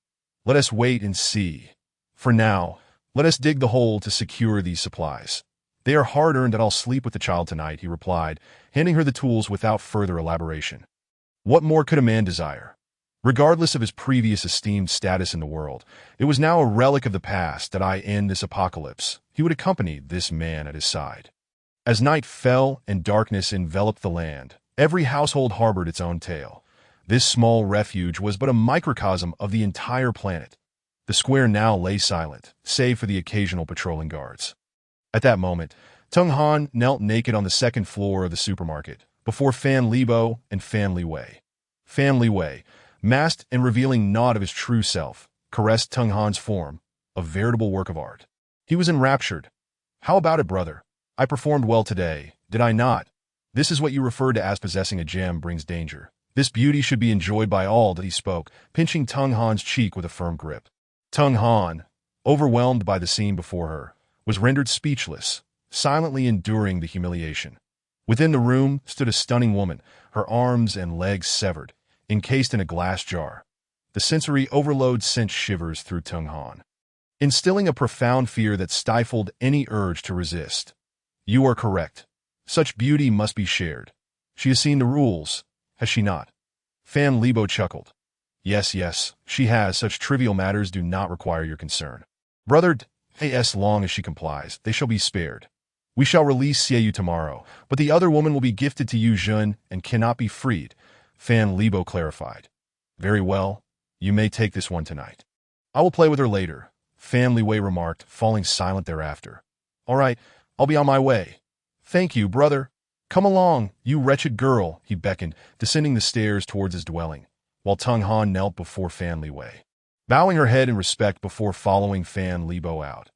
"Let us wait and see. For now, let us dig the hole to secure these supplies. They are hard-earned and I'll sleep with the child tonight," he replied, handing her the tools without further elaboration. What more could a man desire? Regardless of his previous esteemed status in the world, it was now a relic of the past that I end this apocalypse. He would accompany this man at his side. As night fell and darkness enveloped the land, every household harbored its own tale. This small refuge was but a microcosm of the entire planet. The square now lay silent, save for the occasional patrolling guards. At that moment, Tung Han knelt naked on the second floor of the supermarket, before Fan Libo and Fan Liwei. Fan Liwei, masked and revealing naught of his true self, caressed Tung Han's form, a veritable work of art. He was enraptured. "How about it, brother? I performed well today, did I not? This is what you referred to as possessing a gem brings danger. This beauty should be enjoyed by all," that he spoke, pinching Tung Han's cheek with a firm grip. Tung Han, overwhelmed by the scene before her, was rendered speechless, silently enduring the humiliation. Within the room stood a stunning woman, her arms and legs severed, encased in a glass jar. The sensory overload sent shivers through Tung Han, instilling a profound fear that stifled any urge to resist. "You are correct. Such beauty must be shared. She has seen the rules, has she not? Fan Lebo chuckled. Yes, yes, she has. Such trivial matters do not require your concern. Brother, as long as she complies, they shall be spared. We shall release Xiaoyu tomorrow, but the other woman will be gifted to Yu Jun and cannot be freed, Fan Lebo clarified. Very well, you may take this one tonight. I will play with her later, Fan Liwei remarked, falling silent thereafter. All right, I'll be on my way. Thank you, brother. Come along, you wretched girl, he beckoned, descending the stairs towards his dwelling, while Tung Han knelt before Fan Liwei, bowing her head in respect before following Fan Lebo out.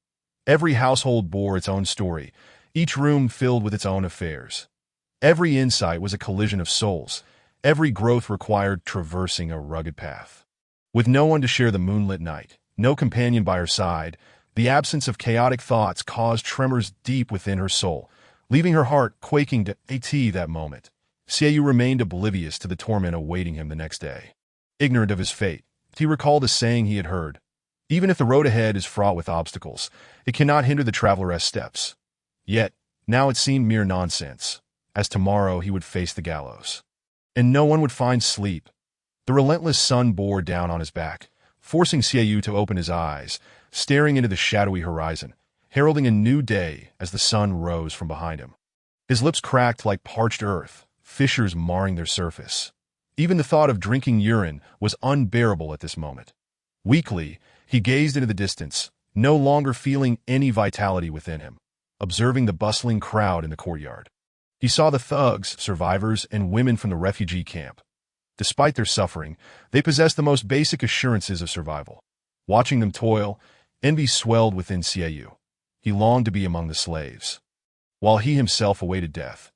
Every household bore its own story, each room filled with its own affairs. Every insight was a collision of souls. Every growth required traversing a rugged path. With no one to share the moonlit night, no companion by her side, the absence of chaotic thoughts caused tremors deep within her soul, leaving her heart quaking to AT that moment. Xiaoyu remained oblivious to the torment awaiting him the next day. Ignorant of his fate, he recalled a saying he had heard. Even if the road ahead is fraught with obstacles, it cannot hinder the traveler's steps. Yet, now it seemed mere nonsense, as tomorrow he would face the gallows. And no one would find sleep. The relentless sun bore down on his back, forcing Xiaoyu to open his eyes, staring into the shadowy horizon, heralding a new day as the sun rose from behind him. His lips cracked like parched earth, fissures marring their surface. Even the thought of drinking urine was unbearable at this moment. Weakly, he gazed into the distance, no longer feeling any vitality within him, observing the bustling crowd in the courtyard. He saw the thugs, survivors, and women from the refugee camp. Despite their suffering, they possessed the most basic assurances of survival. Watching them toil, envy swelled within Xiaoyu. He longed to be among the slaves, while he himself awaited death.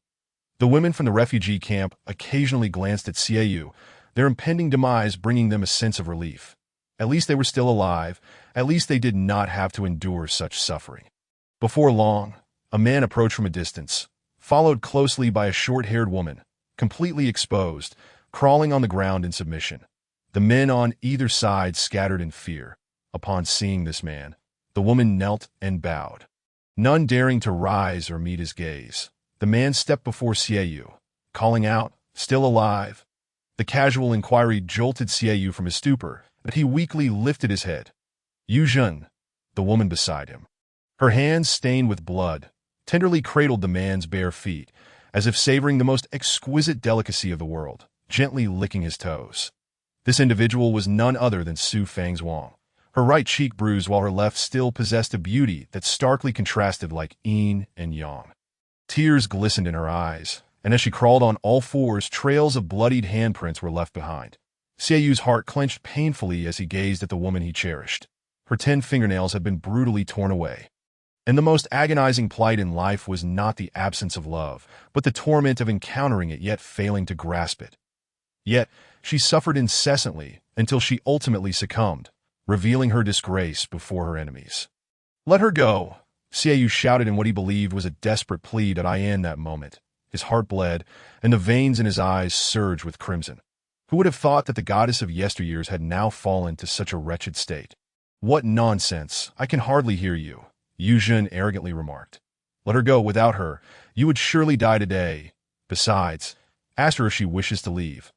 The women from the refugee camp occasionally glanced at Xiaoyu, their impending demise bringing them a sense of relief. At least they were still alive. At least they did not have to endure such suffering. Before long, a man approached from a distance, followed closely by a short-haired woman, completely exposed, crawling on the ground in submission. The men on either side scattered in fear. Upon seeing this man, the woman knelt and bowed, none daring to rise or meet his gaze. The man stepped before Xiaoyu, calling out, "Still alive?" The casual inquiry jolted Xiaoyu from his stupor, but he weakly lifted his head. Yu Jun, the woman beside him. Her hands stained with blood, tenderly cradled the man's bare feet, as if savoring the most exquisite delicacy of the world, gently licking his toes. This individual was none other than Su Fang's Wang. Her right cheek bruised while her left still possessed a beauty that starkly contrasted like yin and yang. Tears glistened in her eyes, and as she crawled on all fours, trails of bloodied handprints were left behind. Xiaoyu's heart clenched painfully as he gazed at the woman he cherished. Her 10 fingernails had been brutally torn away. And the most agonizing plight in life was not the absence of love, but the torment of encountering it yet failing to grasp it. Yet, she suffered incessantly until she ultimately succumbed, revealing her disgrace before her enemies. "Let her go," Xiaoyu shouted in what he believed was a desperate plea that in that moment. His heart bled, and the veins in his eyes surged with crimson. Who would have thought that the goddess of yesteryears had now fallen to such a wretched state? "What nonsense! I can hardly hear you," Yu Jun arrogantly remarked. "Let her go. Without her, you would surely die today. Besides, ask her if she wishes to leave."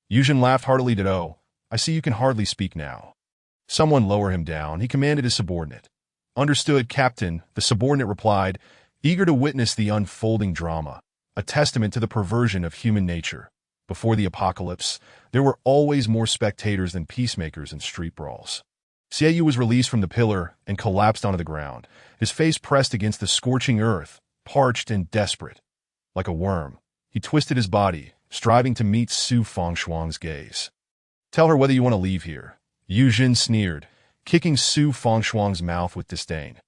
Yu Jun laughed heartily. "Oh, I see you can hardly speak now. Someone lower him down," he commanded his subordinate. "Understood, Captain," the subordinate replied, eager to witness the unfolding drama, a testament to the perversion of human nature. Before the apocalypse, there were always more spectators than peacemakers in street brawls. Xiaoyu was released from the pillar and collapsed onto the ground, his face pressed against the scorching earth, parched and desperate. Like a worm, he twisted his body, striving to meet Su Fengshuang's gaze. "Tell her whether you want to leave here," Yu Jin sneered, kicking Su Fengshuang's mouth with disdain.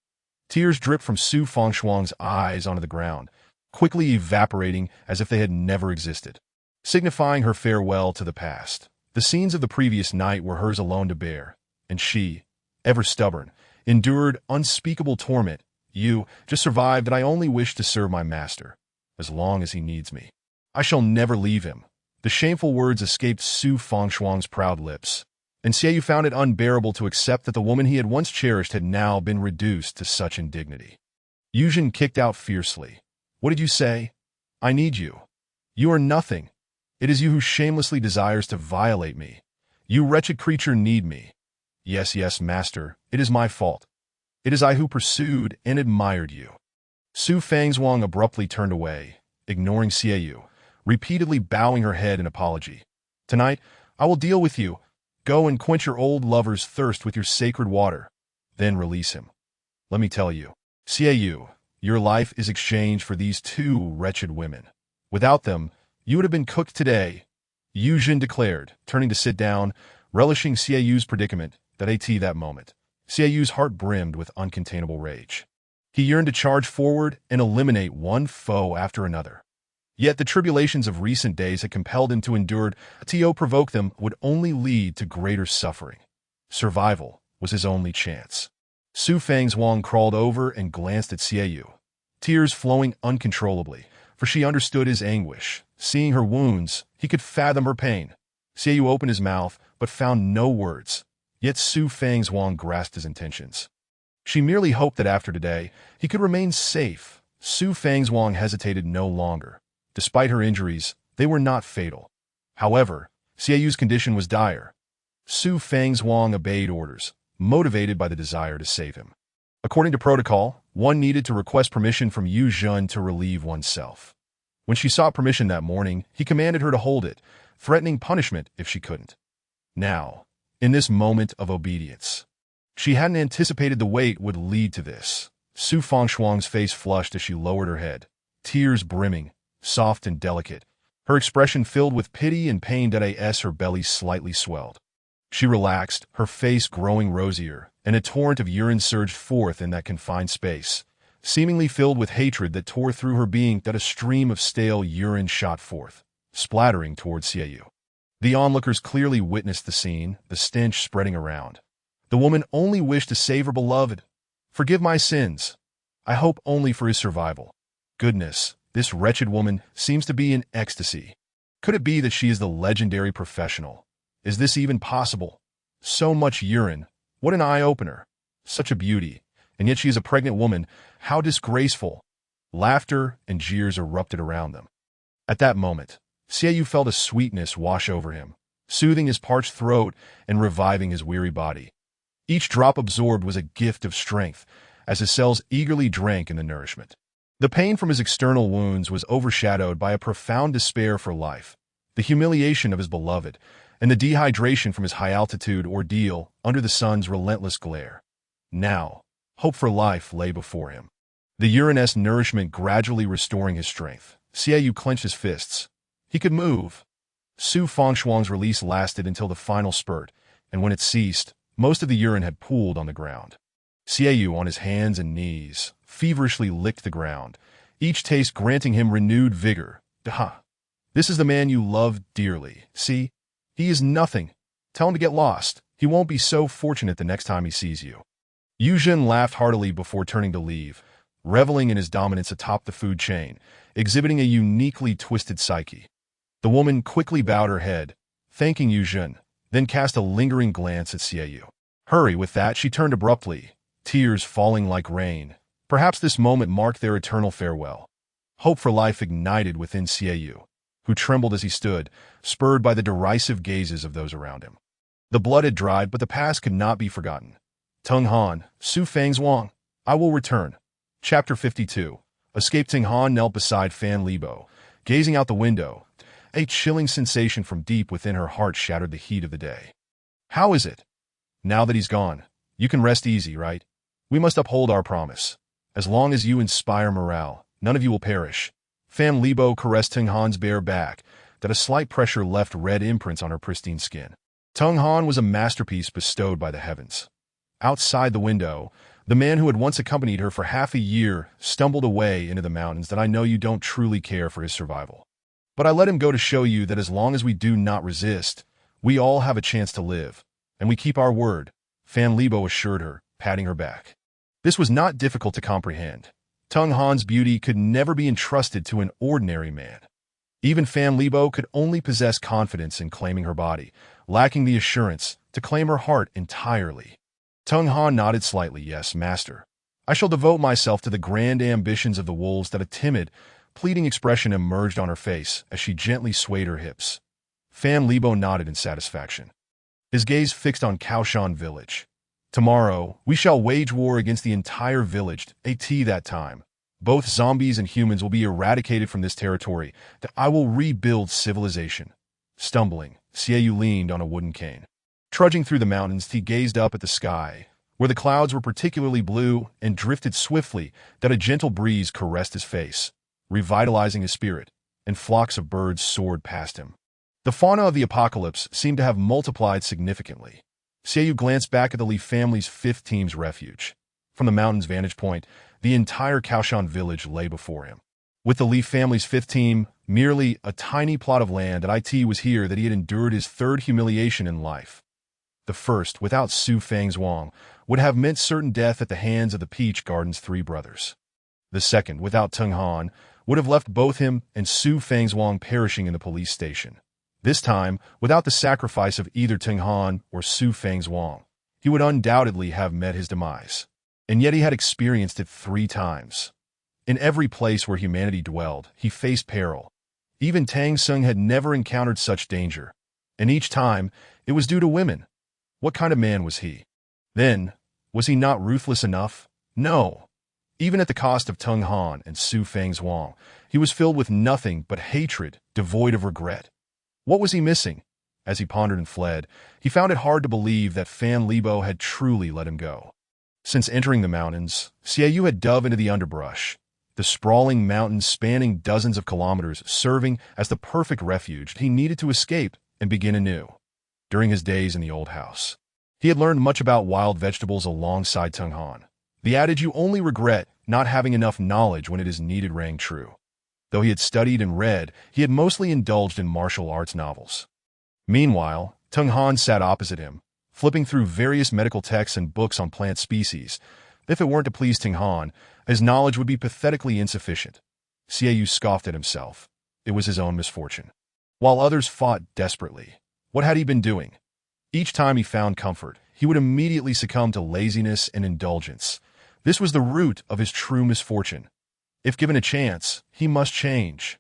Tears dripped from Su Fengshuang's eyes onto the ground, quickly evaporating as if they had never existed, signifying her farewell to the past. The scenes of the previous night were hers alone to bear, and she, ever stubborn, endured unspeakable torment. "You just survived, and I only wish to serve my master, as long as he needs me. I shall never leave him." The shameful words escaped Su Fengshuang's proud lips, and Xiaoyu found it unbearable to accept that the woman he had once cherished had now been reduced to such indignity. Yu Jin kicked out fiercely. "What did you say?" I need you. You are nothing. It is you who shamelessly desires to violate me. You wretched creature need me. Yes, yes, master, it is my fault. It is I who pursued and admired you. Su Fangzhuang abruptly turned away, ignoring Xiaoyu, repeatedly bowing her head in apology. Tonight, I will deal with you. Go and quench your old lover's thirst with your sacred water. Then release him. Let me tell you, Xiaoyu, your life is exchanged for these two wretched women. Without them, you would have been cooked today, Yu Jin declared, turning to sit down, relishing Xiaoyu's predicament that moment. Xiaoyu's heart brimmed with uncontainable rage. He yearned to charge forward and eliminate one foe after another. Yet the tribulations of recent days had compelled him to endure. To provoke them would only lead to greater suffering. Survival was his only chance. Su Fangzhuang crawled over and glanced at Xiaoyu, tears flowing uncontrollably, for she understood his anguish. Seeing her wounds, he could fathom her pain. Xiaoyu opened his mouth, but found no words. Yet Su Fangzhuang grasped his intentions. She merely hoped that after today, he could remain safe. Su Fangzhuang hesitated no longer. Despite her injuries, they were not fatal. However, Xiaoyu's condition was dire. Su Fangzhuang obeyed orders, motivated by the desire to save him. According to protocol, one needed to request permission from Yu Jin to relieve oneself. When she sought permission that morning, he commanded her to hold it, threatening punishment if she couldn't. Now, in this moment of obedience, she hadn't anticipated the wait would lead to this. Su Fangzhuang's face flushed as she lowered her head, tears brimming, soft and delicate, her expression filled with pity and pain. As her belly slightly swelled, she relaxed, her face growing rosier, and a torrent of urine surged forth in that confined space, seemingly filled with hatred that tore through her being. A stream of stale urine shot forth, splattering towards Xiaoyu. The onlookers clearly witnessed the scene, the stench spreading around. The woman only wished to save her beloved. Forgive my sins. I hope only for his survival. Goodness, this wretched woman seems to be in ecstasy. Could it be that she is the legendary professional? Is this even possible? So much urine. What an eye-opener. Such a beauty. And yet she is a pregnant woman. How disgraceful. Laughter and jeers erupted around them. At that moment, Xiaoyu felt a sweetness wash over him, soothing his parched throat and reviving his weary body. Each drop absorbed was a gift of strength, as his cells eagerly drank in the nourishment. The pain from his external wounds was overshadowed by a profound despair for life, the humiliation of his beloved, and the dehydration from his high-altitude ordeal under the sun's relentless glare. Now, hope for life lay before him. The urine-esque nourishment gradually restoring his strength. Xiaoyu clenched his fists. He could move. Su Fangzhuang's release lasted until the final spurt, and when it ceased, most of the urine had pooled on the ground. Xiaoyu, on his hands and knees, feverishly licked the ground, each taste granting him renewed vigor. Daha! This is the man you love dearly. See? He is nothing. Tell him to get lost. He won't be so fortunate the next time he sees you. Yu Jin laughed heartily before turning to leave, reveling in his dominance atop the food chain, exhibiting a uniquely twisted psyche. The woman quickly bowed her head, thanking Yu Jin, then cast a lingering glance at Xiaoyu. Hurry, with that, she turned abruptly, tears falling like rain. Perhaps this moment marked their eternal farewell. Hope for life ignited within Xiaoyu, who trembled as he stood, spurred by the derisive gazes of those around him. The blood had dried, but the past could not be forgotten. Tung Han, Su Fangzhuang, I will return. Chapter 52. Escape. Tung Han knelt beside Fan Libo, gazing out the window. A chilling sensation from deep within her heart shattered the heat of the day. How is it? Now that he's gone, you can rest easy, right? We must uphold our promise. As long as you inspire morale, none of you will perish. Fan Libo caressed Tung Han's bare back, that a slight pressure left red imprints on her pristine skin. Tung Han was a masterpiece bestowed by the heavens. Outside the window, the man who had once accompanied her for half a year stumbled away into the mountains. That I know you don't truly care for his survival. But I let him go to show you that as long as we do not resist, we all have a chance to live, and we keep our word, Fan Libo assured her, patting her back. This was not difficult to comprehend. Tung Han's beauty could never be entrusted to an ordinary man. Even Fan Libo could only possess confidence in claiming her body, lacking the assurance to claim her heart entirely. Tung Han nodded slightly. Yes, master. I shall devote myself to the grand ambitions of the wolves. That a timid, pleading expression emerged on her face as she gently swayed her hips. Fan Lebo nodded in satisfaction, his gaze fixed on Kaoshan village. Tomorrow, we shall wage war against the entire village. That time, both zombies and humans will be eradicated from this territory. That I will rebuild civilization. Stumbling, Xiaoyu leaned on a wooden cane. Trudging through the mountains, he gazed up at the sky, where the clouds were particularly blue and drifted swiftly that a gentle breeze caressed his face, revitalizing his spirit, and flocks of birds soared past him. The fauna of the apocalypse seemed to have multiplied significantly. Xiaoyu glanced back at the Li family's 5th team's refuge. From the mountain's vantage point, the entire Kaoshan village lay before him. With the Li family's 5th team, merely a tiny plot of land, and it was here that he had endured his 3rd humiliation in life. The first, without Su Fang's Wang, would have meant certain death at the hands of the Peach Garden's 3 brothers. The second, without Teng Han, would have left both him and Su Fang's Wang perishing in the police station. This time, without the sacrifice of either Teng Han or Su Fang's Wang, he would undoubtedly have met his demise. And yet he had experienced it 3 times. In every place where humanity dwelled, he faced peril. Even Tang Sung had never encountered such danger. And each time, it was due to women. What kind of man was he? Then, was he not ruthless enough? No. Even at the cost of Teng Han and Su Fang's Wang, he was filled with nothing but hatred, devoid of regret. What was he missing? As he pondered and fled, he found it hard to believe that Fan Lebo had truly let him go. Since entering the mountains, Xiaoyu had dove into the underbrush, the sprawling mountains spanning dozens of kilometers, serving as the perfect refuge he needed to escape and begin anew. During his days in the old house, he had learned much about wild vegetables alongside Teng Han. The adage, "You only regret not having enough knowledge when it is needed," rang true. Though he had studied and read, he had mostly indulged in martial arts novels. Meanwhile, Teng Han sat opposite him, flipping through various medical texts and books on plant species. If it weren't to please Teng Han, his knowledge would be pathetically insufficient. Xiaoyu scoffed at himself. It was his own misfortune. While others fought desperately, what had he been doing? Each time he found comfort, he would immediately succumb to laziness and indulgence. This was the root of his true misfortune. If given a chance, he must change.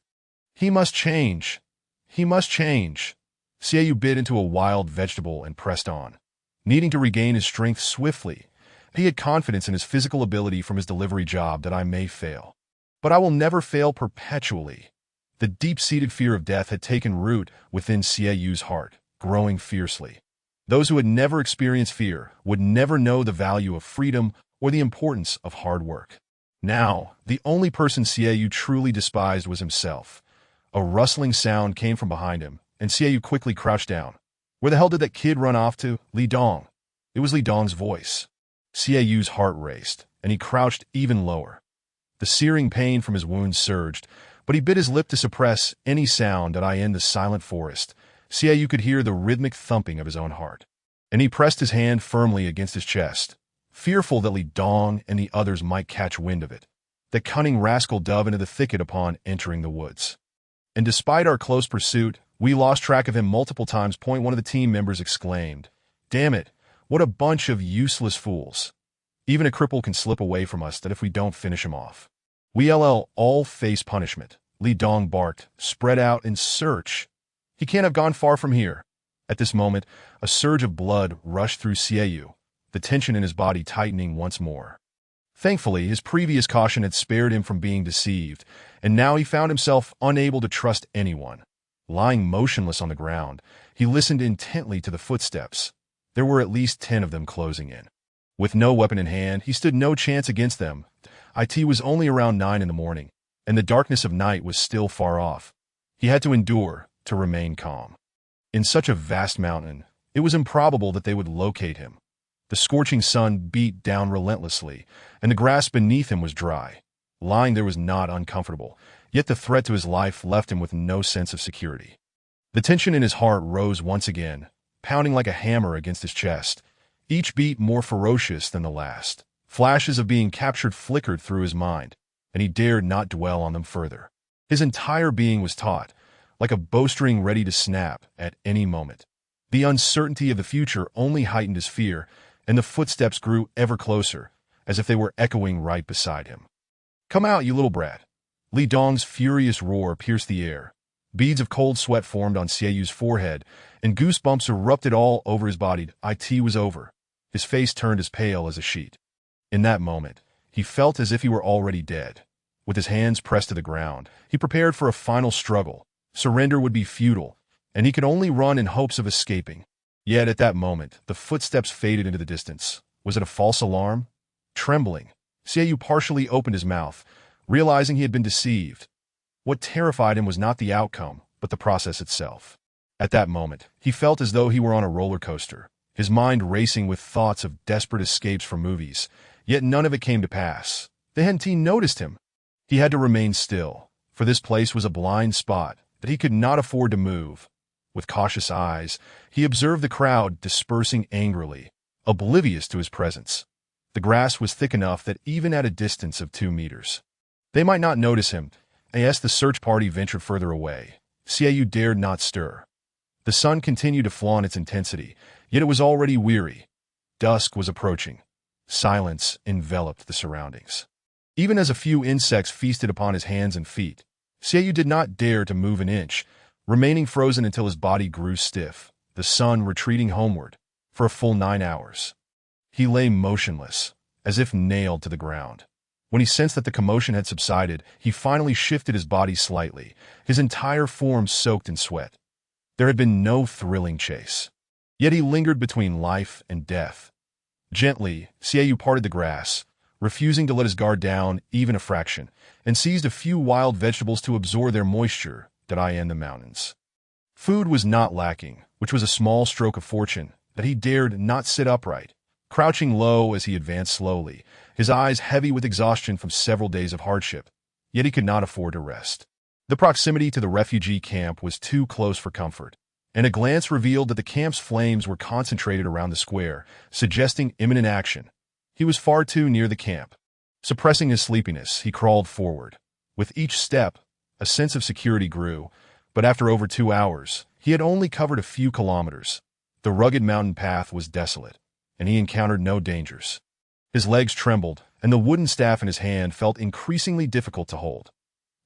He must change. He must change. Xiaoyu bit into a wild vegetable and pressed on, needing to regain his strength swiftly. He had confidence in his physical ability from his delivery job. That I may fail, but I will never fail perpetually. The deep-seated fear of death had taken root within Xiaoyu's heart, growing fiercely. Those who had never experienced fear would never know the value of freedom or the importance of hard work. Now, the only person Xiaoyu truly despised was himself. A rustling sound came from behind him, and Xiaoyu quickly crouched down. Where the hell did that kid run off to? Li Dong. It was Li Dong's voice. Xiaoyu's heart raced, and he crouched even lower. The searing pain from his wounds surged, but he bit his lip to suppress any sound. In the silent forest, Xiaoyu could hear the rhythmic thumping of his own heart, and he pressed his hand firmly against his chest, fearful that Li Dong and the others might catch wind of it. The cunning rascal dove into the thicket upon entering the woods. And despite our close pursuit, we lost track of him multiple times. One of the team members exclaimed. Damn it, what a bunch of useless fools. Even a cripple can slip away from us if we don't finish him off. We all face punishment. Li Dong barked, spread out and search. He can't have gone far from here. At this moment, a surge of blood rushed through Xiaoyu, the tension in his body tightening once more. Thankfully, his previous caution had spared him from being deceived, and now he found himself unable to trust anyone. Lying motionless on the ground, he listened intently to the footsteps. There were at least 10 of them closing in. With no weapon in hand, he stood no chance against them. It was only around 9 in the morning, and the darkness of night was still far off. He had to endure to remain calm. In such a vast mountain, it was improbable that they would locate him. The scorching sun beat down relentlessly, and the grass beneath him was dry. Lying there was not uncomfortable, yet the threat to his life left him with no sense of security. The tension in his heart rose once again, pounding like a hammer against his chest, each beat more ferocious than the last. Flashes of being captured flickered through his mind, and he dared not dwell on them further. His entire being was taut, like a bowstring ready to snap at any moment. The uncertainty of the future only heightened his fear, and the footsteps grew ever closer, as if they were echoing right beside him. Come out, you little brat. Li Dong's furious roar pierced the air. Beads of cold sweat formed on Xieyu's forehead, and goosebumps erupted all over his body. It was over. His face turned as pale as a sheet. In that moment, he felt as if he were already dead. With his hands pressed to the ground, he prepared for a final struggle. Surrender would be futile, and he could only run in hopes of escaping. Yet at that moment, the footsteps faded into the distance. Was it a false alarm? Trembling, Xieyou partially opened his mouth, realizing he had been deceived. What terrified him was not the outcome, but the process itself. At that moment, he felt as though he were on a roller coaster, his mind racing with thoughts of desperate escapes from movies, yet none of it came to pass. They hadn't even noticed him. He had to remain still, for this place was a blind spot that he could not afford to move. With cautious eyes, he observed the crowd dispersing angrily, oblivious to his presence. The grass was thick enough that even at a distance of 2 meters, they might not notice him. As the search party ventured further away, Xieyou dared not stir. The sun continued to flaunt its intensity, yet it was already weary. Dusk was approaching. Silence enveloped the surroundings. Even as a few insects feasted upon his hands and feet, Xieyou did not dare to move an inch, remaining frozen until his body grew stiff, the sun retreating homeward for a full 9 hours. He lay motionless, as if nailed to the ground. When he sensed that the commotion had subsided, he finally shifted his body slightly, his entire form soaked in sweat. There had been no thrilling chase. Yet he lingered between life and death. Gently, Xieyou parted the grass, refusing to let his guard down even a fraction, and seized a few wild vegetables to absorb their moisture in the mountains. Food was not lacking, which was a small stroke of fortune that he dared not sit upright. Crouching low as he advanced slowly, his eyes heavy with exhaustion from several days of hardship, yet he could not afford to rest. The proximity to the refugee camp was too close for comfort, and a glance revealed that the camp's flames were concentrated around the square, suggesting imminent action. He was far too near the camp. Suppressing his sleepiness, he crawled forward. With each step, a sense of security grew, but after over 2 hours, he had only covered a few kilometers. The rugged mountain path was desolate, and he encountered no dangers. His legs trembled, and the wooden staff in his hand felt increasingly difficult to hold.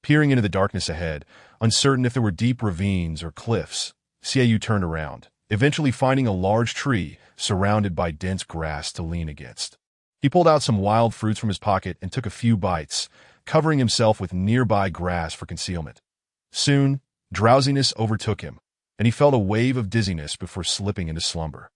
Peering into the darkness ahead, uncertain if there were deep ravines or cliffs, Xieyou turned around, eventually finding a large tree surrounded by dense grass to lean against. He pulled out some wild fruits from his pocket and took a few bites, covering himself with nearby grass for concealment. Soon, drowsiness overtook him, and he felt a wave of dizziness before slipping into slumber.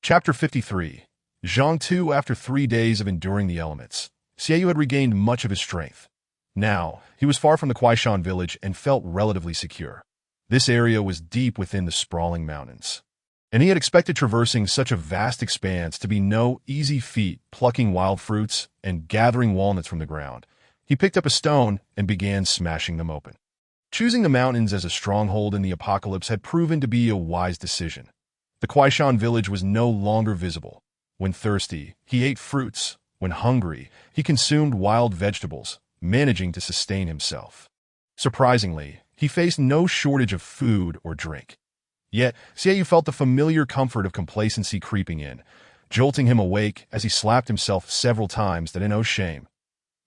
Chapter 53. Zhang Tu. After 3 days of enduring the elements, Xieyou had regained much of his strength. Now, he was far from the Kuaishan village and felt relatively secure. This area was deep within the sprawling mountains, and he had expected traversing such a vast expanse to be no easy feat. Plucking wild fruits and gathering walnuts from the ground, he picked up a stone and began smashing them open. Choosing the mountains as a stronghold in the apocalypse had proven to be a wise decision. The Kuaishan village was no longer visible. When thirsty, he ate fruits. When hungry, he consumed wild vegetables, managing to sustain himself. Surprisingly, he faced no shortage of food or drink. Yet, Xieyou felt the familiar comfort of complacency creeping in, jolting him awake as he slapped himself several times that no shame.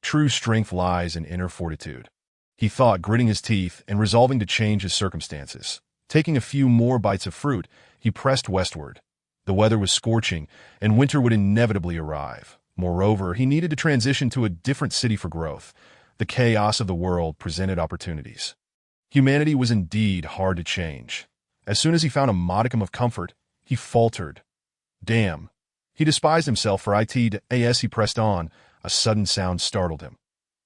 True strength lies in inner fortitude, he thought, gritting his teeth and resolving to change his circumstances. Taking a few more bites of fruit, he pressed westward. The weather was scorching, and winter would inevitably arrive. Moreover, he needed to transition to a different city for growth. The chaos of the world presented opportunities. Humanity was indeed hard to change. As soon as he found a modicum of comfort, he faltered. Damn. He despised himself for it. As he pressed on, a sudden sound startled him.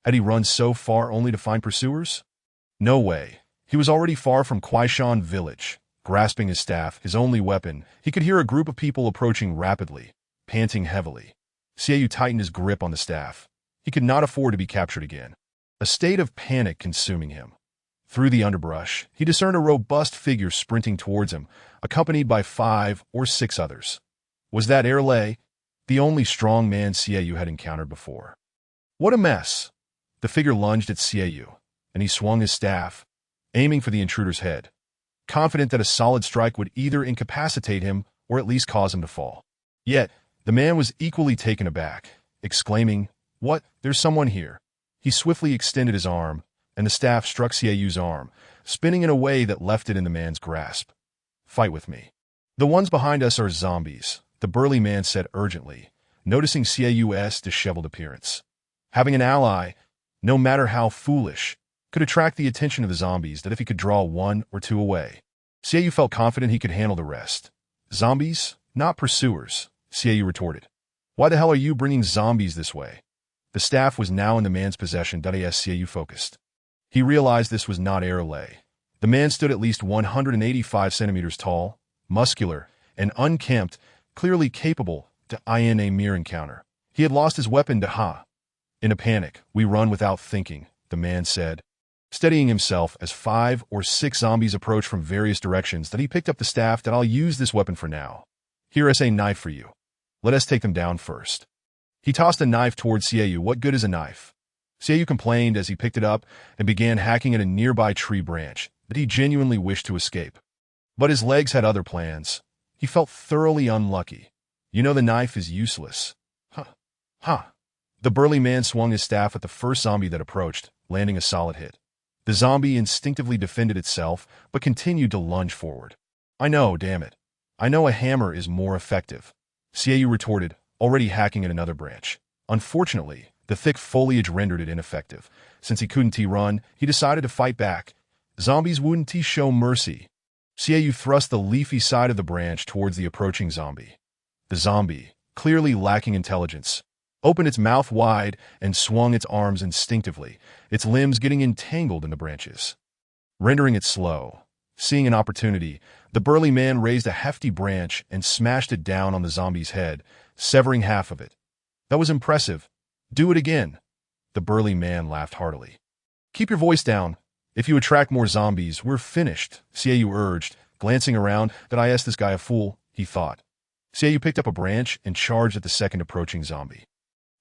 Had he run so far only to find pursuers? No way. He was already far from Kuaishan village. Grasping his staff, his only weapon, he could hear a group of people approaching rapidly, panting heavily. Xieyou tightened his grip on the staff. He could not afford to be captured again. A state of panic consuming him. Through the underbrush, he discerned a robust figure sprinting towards him, accompanied by 5 or 6 others. Was that Erlei, the only strong man Xieyou had encountered before? What a mess! The figure lunged at Xieyou, and he swung his staff, aiming for the intruder's head, confident that a solid strike would either incapacitate him or at least cause him to fall. Yet, the man was equally taken aback, exclaiming, "What? There's someone here." He swiftly extended his arm, and the staff struck Xieyu's arm, spinning in a way that left it in the man's grasp. "Fight with me." "The ones behind us are zombies," the burly man said urgently, noticing Xieyu's disheveled appearance. Having an ally, no matter how foolish, could attract the attention of the zombies that if he could draw one or two away. Xieyou felt confident he could handle the rest. "Zombies, not pursuers," Xieyou retorted. "Why the hell are you bringing zombies this way?" The staff was now in the man's possession. As Xieyou focused, he realized this was not Erle. The man stood at least 185 centimeters tall, muscular, and unkempt, clearly capable in a mere encounter. He had lost his weapon to Ha. "In a panic, we run without thinking," the man said, steadying himself as 5 or 6 zombies approached from various directions. That he picked up the staff. "I'll use this weapon for now. Here is a knife for you. Let us take them down first." He tossed a knife towards Xieyou. "What good is a knife?" Xieyou complained as he picked it up and began hacking at a nearby tree branch that he genuinely wished to escape. But his legs had other plans. He felt thoroughly unlucky. "You know the knife is useless." Huh. The burly man swung his staff at the first zombie that approached, landing a solid hit. The zombie instinctively defended itself, but continued to lunge forward. "I know, damn it. I know a hammer is more effective," Xieyou retorted, already hacking at another branch. Unfortunately, the thick foliage rendered it ineffective. Since he couldn't run, he decided to fight back. Zombies wouldn't show mercy. Xieyou thrust the leafy side of the branch towards the approaching zombie. The zombie, clearly lacking intelligence, opened its mouth wide and swung its arms instinctively, its limbs getting entangled in the branches, rendering it slow. Seeing an opportunity, the burly man raised a hefty branch and smashed it down on the zombie's head, severing half of it. "That was impressive. Do it again." The burly man laughed heartily. "Keep your voice down. If you attract more zombies, we're finished," Xieyou urged, glancing around. "Did I ask this guy a fool?" he thought. Xieyou picked up a branch and charged at the second approaching zombie.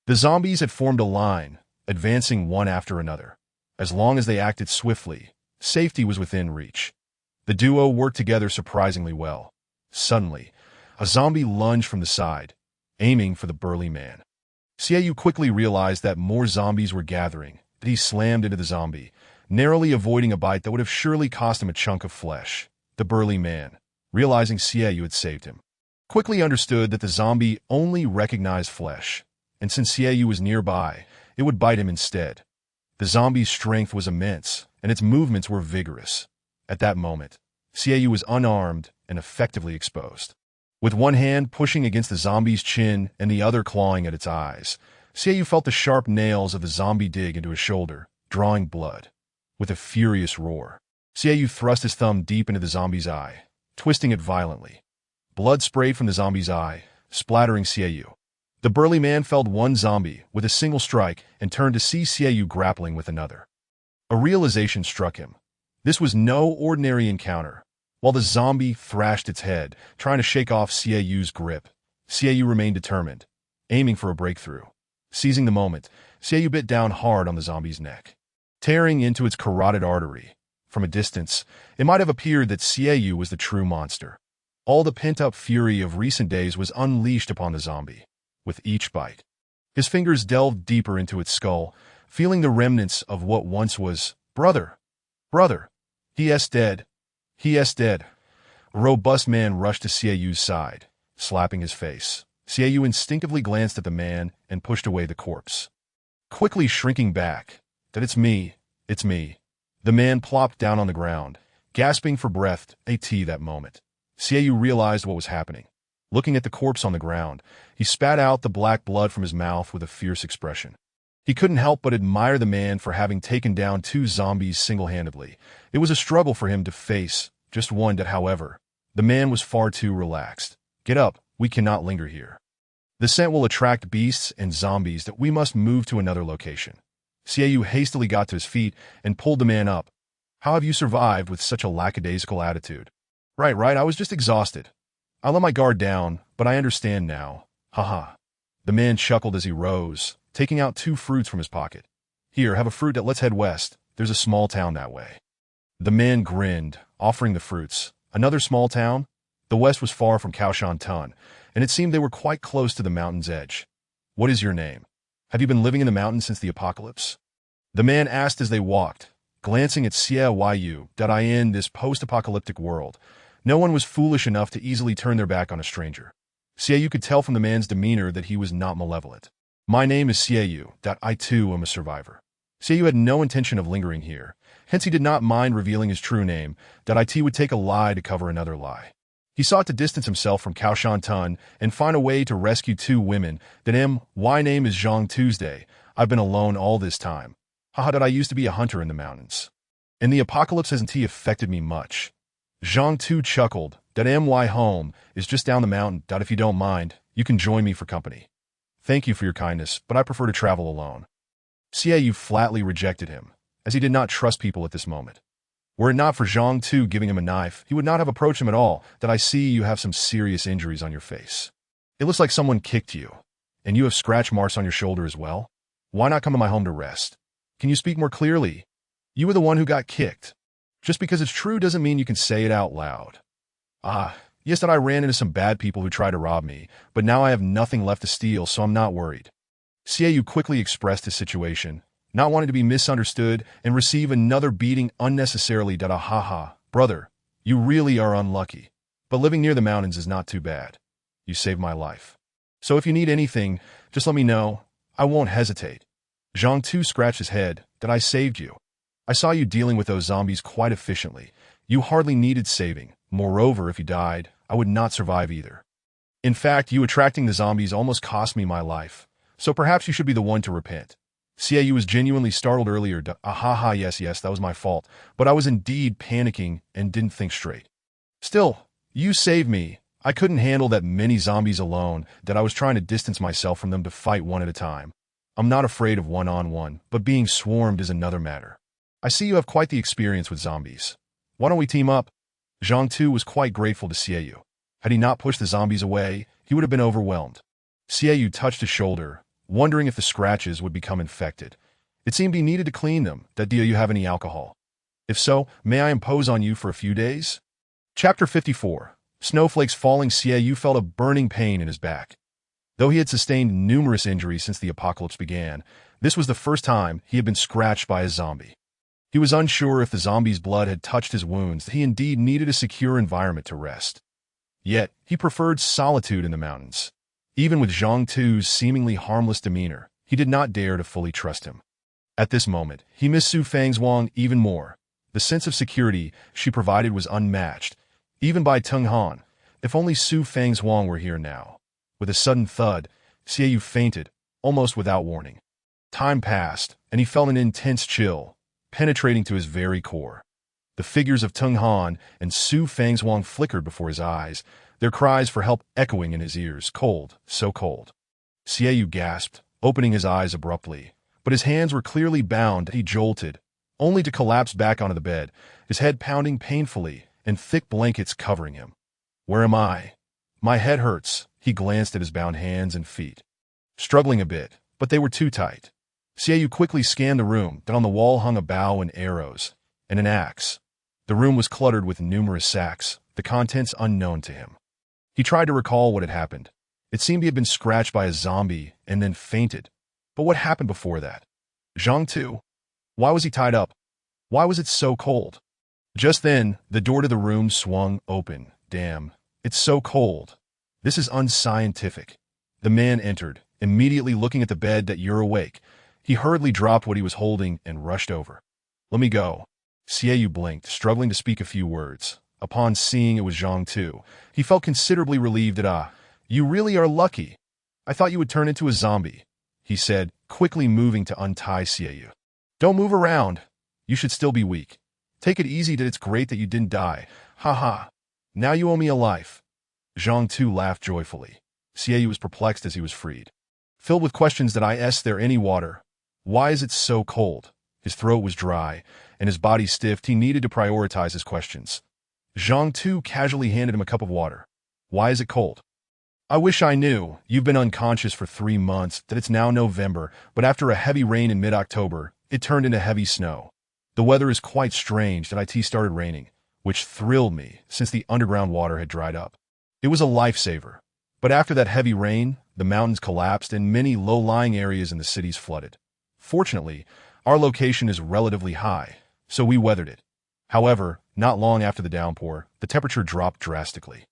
The zombies had formed a line, advancing one after another. As long as they acted swiftly, safety was within reach. The duo worked together surprisingly well. Suddenly, a zombie lunged from the side, aiming for the burly man. Xieyou quickly realized that more zombies were gathering, that he slammed into the zombie, narrowly avoiding a bite that would have surely cost him a chunk of flesh. The burly man, realizing Xieyou had saved him, quickly understood that the zombie only recognized flesh, and since Xieyou was nearby, it would bite him instead. The zombie's strength was immense, and its movements were vigorous. At that moment, Xieyou was unarmed and effectively exposed. With one hand pushing against the zombie's chin and the other clawing at its eyes, Xieyou felt the sharp nails of the zombie dig into his shoulder, drawing blood. With a furious roar, Xieyou thrust his thumb deep into the zombie's eye, twisting it violently. Blood sprayed from the zombie's eye, splattering Xieyou. The burly man felled one zombie with a single strike and turned to see Xieyou grappling with another. A realization struck him. This was no ordinary encounter. While the zombie thrashed its head, trying to shake off Xieyou's grip, Xieyou remained determined, aiming for a breakthrough. Seizing the moment, Xieyou bit down hard on the zombie's neck, tearing into its carotid artery. From a distance, it might have appeared that Xieyou was the true monster. All the pent-up fury of recent days was unleashed upon the zombie. With each bite, his fingers delved deeper into its skull, feeling the remnants of what once was, "Brother! Brother! He is dead! He is dead!" A robust man rushed to Xieyou's side, slapping his face. Xieyou instinctively glanced at the man and pushed away the corpse, quickly shrinking back. "It's me, it's me." The man plopped down on the ground, gasping for breath. That moment, Xieyou realized what was happening. Looking at the corpse on the ground, he spat out the black blood from his mouth with a fierce expression. He couldn't help but admire the man for having taken down 2 zombies single-handedly. It was a struggle for him to face just one. However, the man was far too relaxed. "Get up, we cannot linger here. The scent will attract beasts and zombies. That we must move to another location." Xieyou hastily got to his feet and pulled the man up. "How have you survived with such a lackadaisical attitude?" Right, I was just exhausted. I let my guard down, but I understand now. Haha. The man chuckled as he rose, taking out 2 fruits from his pocket. "Here, have a fruit. Let's head west. There's a small town that way." The man grinned, offering the fruits. Another small town? The west was far from Kaoshan Tun, and it seemed they were quite close to the mountain's edge. "What is your name? Have you been living in the mountains since the apocalypse?" The man asked as they walked, glancing at Xiaoyu.in this post-apocalyptic world. No one was foolish enough to easily turn their back on a stranger. Xiaoyu could tell from the man's demeanor that he was not malevolent. My name is Xiaoyu. I too am a survivor. Xiaoyu had no intention of lingering here, hence he did not mind revealing his true name. It would take a lie to cover another lie. He sought to distance himself from Cao Shantan and find a way to rescue two women. My name is Zhang Tuesday. I've been alone all this time. I used to be a hunter in the mountains. And the apocalypse hasn't affected me much. Zhang Tu chuckled. My home is just down the mountain. If you don't mind, you can join me for company. Thank you for your kindness, but I prefer to travel alone. Xiaoyu flatly rejected him, as he did not trust people at this moment. Were it not for Zhang Tu giving him a knife, he would not have approached him at all. I see you have some serious injuries on your face. It looks like someone kicked you, and you have scratch marks on your shoulder as well. Why not come to my home to rest? Can you speak more clearly? You were the one who got kicked. Just because it's true doesn't mean you can say it out loud. Yes, I ran into some bad people who tried to rob me, but now I have nothing left to steal, so I'm not worried. Xiaoyu quickly expressed his situation, not wanting to be misunderstood and receive another beating unnecessarily. Brother, you really are unlucky. But living near the mountains is not too bad. You saved my life. So if you need anything, just let me know. I won't hesitate. Zhang Tu scratched his head. I saved you. I saw you dealing with those zombies quite efficiently. You hardly needed saving. Moreover, if you died, I would not survive either. In fact, you attracting the zombies almost cost me my life. So perhaps you should be the one to repent. Xiaoyu was genuinely startled earlier. Yes, that was my fault. But I was indeed panicking and didn't think straight. Still, you saved me. I couldn't handle that many zombies alone, that I was trying to distance myself from them to fight one at a time. I'm not afraid of one-on-one, but being swarmed is another matter. I see you have quite the experience with zombies. Why don't we team up? Zhang Tu was quite grateful to Xiaoyu. Had he not pushed the zombies away, he would have been overwhelmed. Xiaoyu touched his shoulder, wondering if the scratches would become infected. It seemed he needed to clean them. Do you have any alcohol? If so, may I impose on you for a few days? Chapter 54. Snowflakes falling. Xiaoyu felt a burning pain in his back. Though he had sustained numerous injuries since the apocalypse began, this was the first time he had been scratched by a zombie. He was unsure if the zombie's blood had touched his wounds. He indeed needed a secure environment to rest. Yet, he preferred solitude in the mountains. Even with Zhang Tu's seemingly harmless demeanor, he did not dare to fully trust him. At this moment, he missed Su Fang's even more. The sense of security she provided was unmatched, even by Tung Han. If only Su Fang's were here now. With a sudden thud, Xiaoyu fainted, almost without warning. Time passed, and he felt an intense chill, penetrating to his very core. The figures of Tung Han and Su Fang's flickered before his eyes, their cries for help echoing in his ears. Cold, so cold. Xiaoyu gasped, opening his eyes abruptly, but his hands were clearly bound. He jolted, only to collapse back onto the bed, his head pounding painfully and thick blankets covering him. Where am I? My head hurts. He glanced at his bound hands and feet. Struggling a bit, but they were too tight. Xiaoyu quickly scanned the room. On the wall hung a bow and arrows, and an axe. The room was cluttered with numerous sacks, the contents unknown to him. He tried to recall what had happened. It seemed he had been scratched by a zombie and then fainted. But what happened before that? Zhang Tu? Why was he tied up? Why was it so cold? Just then, the door to the room swung open. Damn, it's so cold. This is unscientific. The man entered, immediately looking at the bed. You're awake. He hurriedly dropped what he was holding and rushed over. Let me go. Xiaoyu blinked, struggling to speak a few words. Upon seeing it was Zhang Tu, he felt considerably relieved. You really are lucky. I thought you would turn into a zombie, he said, quickly moving to untie Xiaoyu. Don't move around. You should still be weak. Take it easy. It's great that you didn't die. Ha. Now you owe me a life. Zhang Tu laughed joyfully. Xiaoyu was perplexed as he was freed. Filled with questions. Is there any water? Why is it so cold? His throat was dry, and his body stiff. He needed to prioritize his questions. Zhang Tu casually handed him a cup of water. Why is it cold? I wish I knew. You've been unconscious for 3 months. It's now November, but after a heavy rain in mid-October, it turned into heavy snow. The weather is quite strange. It started raining, which thrilled me since the underground water had dried up. It was a lifesaver. But after that heavy rain, the mountains collapsed and many low-lying areas in the cities flooded. Fortunately, our location is relatively high, so we weathered it. However, not long after the downpour, the temperature dropped drastically.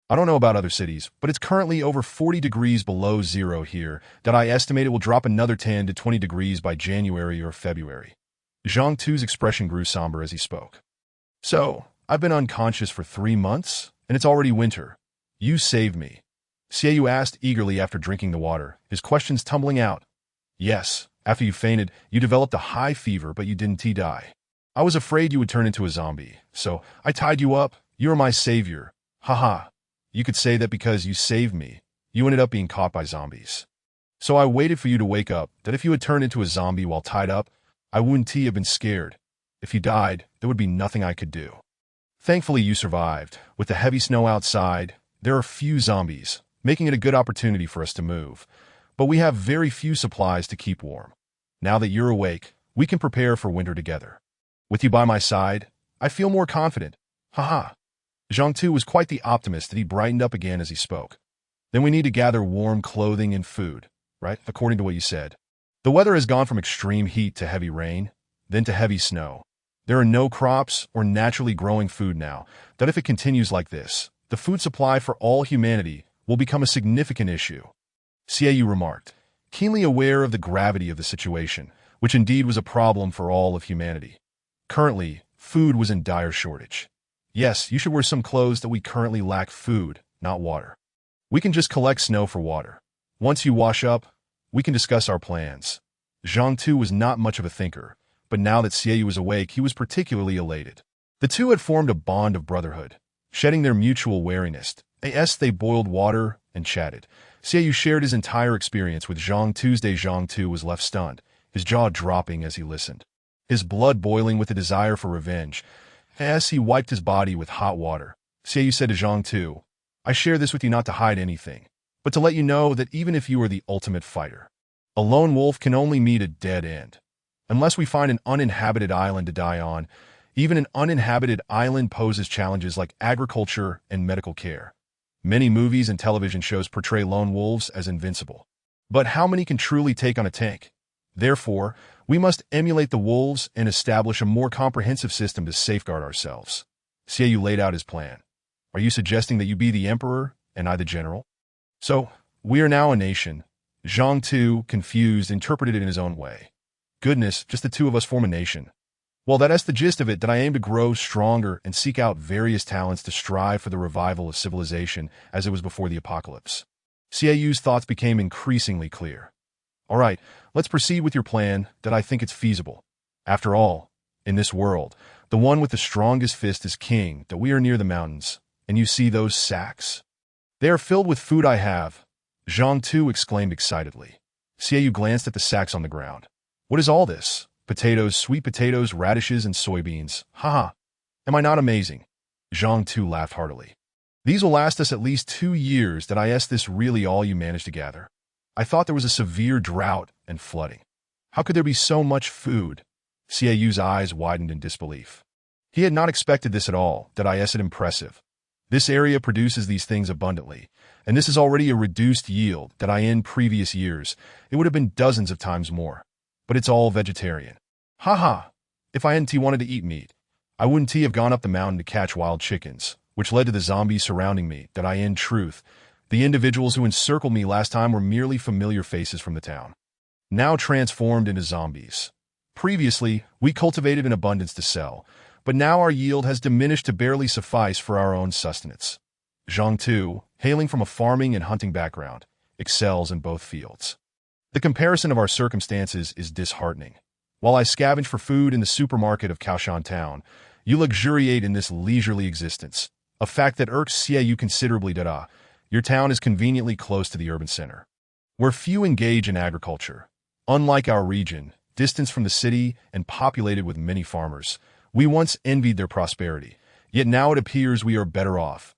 I don't know about other cities, but it's currently over 40 degrees below zero here that I estimate it will drop another 10 to 20 degrees by January or February. Zhang Tu's expression grew somber as he spoke. So, I've been unconscious for 3 months, and it's already winter. You saved me. Xiaoyu asked eagerly after drinking the water, his questions tumbling out. Yes, after you fainted, you developed a high fever, but you didn't die. I was afraid you would turn into a zombie, so I tied you up. You are my savior. Haha. You could say that because you saved me, you ended up being caught by zombies. So I waited for you to wake up, that if you had turned into a zombie while tied up, I wouldn't have been scared. If you died, there would be nothing I could do. Thankfully, you survived. With the heavy snow outside, there are few zombies, making it a good opportunity for us to move. But we have very few supplies to keep warm. Now that you're awake, we can prepare for winter together. With you by my side, I feel more confident. Haha. Zhang Tu was quite the optimist that he brightened up again as he spoke. Then we need to gather warm clothing and food, right? According to what you said. The weather has gone from extreme heat to heavy rain, then to heavy snow. There are no crops or naturally growing food now, that if it continues like this, the food supply for all humanity will become a significant issue. Xiaoyu remarked, keenly aware of the gravity of the situation, which indeed was a problem for all of humanity. Currently, food was in dire shortage. Yes, you should wear some clothes that we currently lack food, not water. We can just collect snow for water. Once you wash up, we can discuss our plans. Zhang Tu was not much of a thinker, but now that Xiaoyu was awake, he was particularly elated. The two had formed a bond of brotherhood, shedding their mutual wariness. As they boiled water and chatted, Xiaoyu shared his entire experience with Zhang Tuesday. Zhang Tu was left stunned, his jaw dropping as he listened, his blood boiling with a desire for revenge. As he wiped his body with hot water, Xiaoyu said to Zhang Tu, I share this with you not to hide anything, but to let you know that even if you are the ultimate fighter, a lone wolf can only meet a dead end. Unless we find an uninhabited island to die on, even an uninhabited island poses challenges like agriculture and medical care. Many movies and television shows portray lone wolves as invincible. But how many can truly take on a tank? Therefore, we must emulate the wolves and establish a more comprehensive system to safeguard ourselves. Xiaoyu laid out his plan. Are you suggesting that you be the emperor and I the general? So, we are now a nation. Zhang Tu, confused, interpreted it in his own way. Goodness, just the two of us form a nation. Well, that's the gist of it, that I aim to grow stronger and seek out various talents to strive for the revival of civilization as it was before the apocalypse. Xiaoyu's thoughts became increasingly clear. All right, let's proceed with your plan, that I think it's feasible. After all, in this world, the one with the strongest fist is king, that we are near the mountains, and you see those sacks? They are filled with food I have. Zhang Tu exclaimed excitedly. Xiaoyu glanced at the sacks on the ground. What is all this? Potatoes, sweet potatoes, radishes, and soybeans. Haha. Am I not amazing? Zhang Tu laughed heartily. These will last us at least 2 years. That is this really all you managed to gather? I thought there was a severe drought and flooding. How could there be so much food? Xiaoyu's eyes widened in disbelief. He had not expected this at all. That is impressive. This area produces these things abundantly, and this is already a reduced yield. That in previous years, it would have been dozens of times more. But it's all vegetarian. Haha. If I hadn't wanted to eat meat, I wouldn't have gone up the mountain to catch wild chickens, which led to the zombies surrounding me. That in truth, the individuals who encircled me last time were merely familiar faces from the town, now transformed into zombies. Previously, we cultivated in abundance to sell, but now our yield has diminished to barely suffice for our own sustenance. Zhang Tu, hailing from a farming and hunting background, excels in both fields. The comparison of our circumstances is disheartening. While I scavenge for food in the supermarket of Kaoshan Town, you luxuriate in this leisurely existence, a fact that irks Xiaoyu considerably. Your town is conveniently close to the urban center, where few engage in agriculture. Unlike our region, distant from the city and populated with many farmers, we once envied their prosperity, yet now it appears we are better off.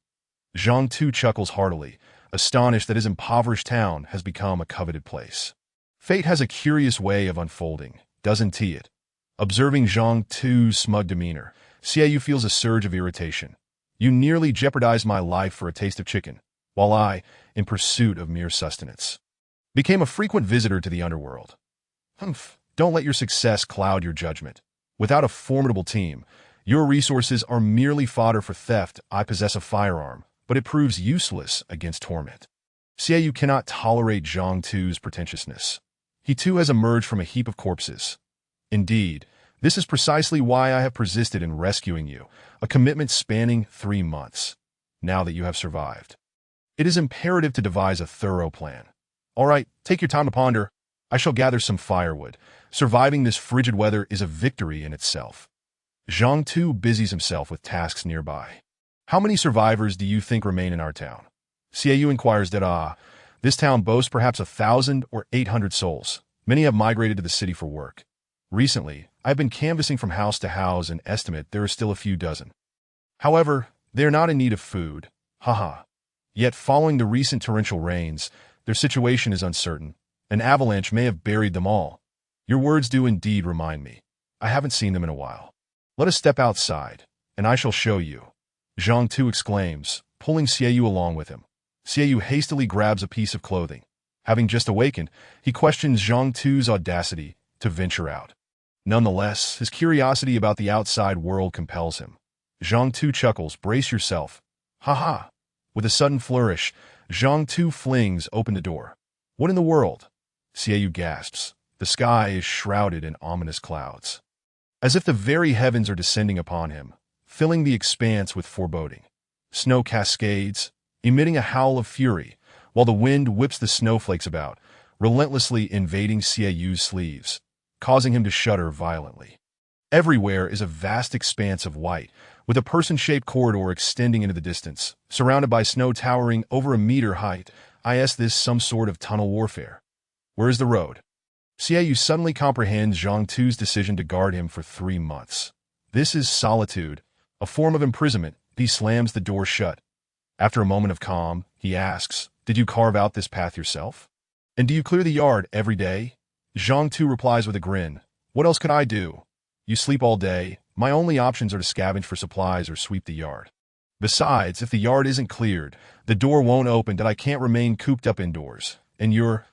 Zhang Tu chuckles heartily, astonished that his impoverished town has become a coveted place. Fate has a curious way of unfolding, doesn't it? Observing Zhang Tu's smug demeanor, Xiaoyu feels a surge of irritation. You nearly jeopardized my life for a taste of chicken, while I, in pursuit of mere sustenance, became a frequent visitor to the underworld. Don't let your success cloud your judgment. Without a formidable team, your resources are merely fodder for theft. I possess a firearm, but it proves useless against torment. Xiaoyu cannot tolerate Zhang Tu's pretentiousness. He too has emerged from a heap of corpses. Indeed, this is precisely why I have persisted in rescuing you, a commitment spanning 3 months. Now that you have survived, it is imperative to devise a thorough plan. All right, take your time to ponder. I shall gather some firewood. Surviving this frigid weather is a victory in itself. Zhang Tu busies himself with tasks nearby. How many survivors do you think remain in our town? Xiaoyu inquires that this town boasts perhaps 1,000 or 800 souls. Many have migrated to the city for work. Recently, I have been canvassing from house to house and estimate there are still a few dozen. However, they are not in need of food. Haha. Yet following the recent torrential rains, their situation is uncertain. An avalanche may have buried them all. Your words do indeed remind me. I haven't seen them in a while. Let us step outside, and I shall show you. Zhang Tu exclaims, pulling Xiaoyu along with him. Xiaoyu hastily grabs a piece of clothing. Having just awakened, he questions Zhang Tu's audacity to venture out. Nonetheless, his curiosity about the outside world compels him. Zhang Tu chuckles, brace yourself. Ha. With a sudden flourish, Zhang Tu flings open the door. What in the world? Xiaoyu gasps. The sky is shrouded in ominous clouds. As if the very heavens are descending upon him, filling the expanse with foreboding. Snow cascades, emitting a howl of fury, while the wind whips the snowflakes about, relentlessly invading Xiaoyu's sleeves, causing him to shudder violently. Everywhere is a vast expanse of white, with a person-shaped corridor extending into the distance, surrounded by snow towering over a meter height. Is this some sort of tunnel warfare? Where is the road? Xiaoyu suddenly comprehends Zhang Tu's decision to guard him for 3 months. This is solitude, a form of imprisonment. He slams the door shut. After a moment of calm, he asks, did you carve out this path yourself? And do you clear the yard every day? Zhang Tu replies with a grin. What else could I do? You sleep all day. My only options are to scavenge for supplies or sweep the yard. Besides, if the yard isn't cleared, the door won't open and I can't remain cooped up indoors. And your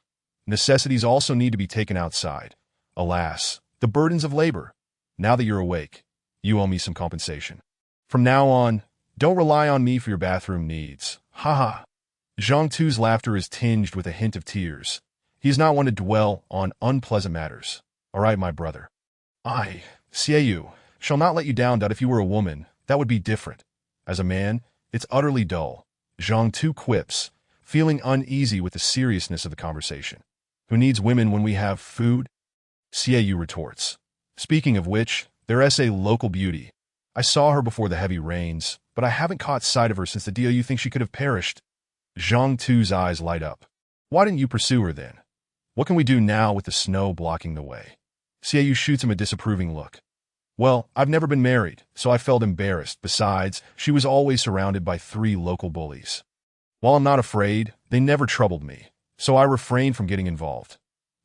necessities also need to be taken outside. Alas, the burdens of labor. Now that you're awake, you owe me some compensation. From now on, don't rely on me for your bathroom needs. Haha. Zhang Tu's laughter is tinged with a hint of tears. He is not one to dwell on unpleasant matters. All right, my brother. I, Xiaoyu, shall not let you down. If you were a woman, that would be different. As a man, it's utterly dull. Zhang Tu quips, feeling uneasy with the seriousness of the conversation. Who needs women when we have food? Xiaoyu retorts. Speaking of which, there's a local beauty. I saw her before the heavy rains, but I haven't caught sight of her since the deal. You think she could have perished? Zhang Tu's eyes light up. Why didn't you pursue her then? What can we do now with the snow blocking the way? Xiaoyu shoots him a disapproving look. Well, I've never been married, so I felt embarrassed. Besides, she was always surrounded by 3 local bullies. While I'm not afraid, they never troubled me, so I refrained from getting involved.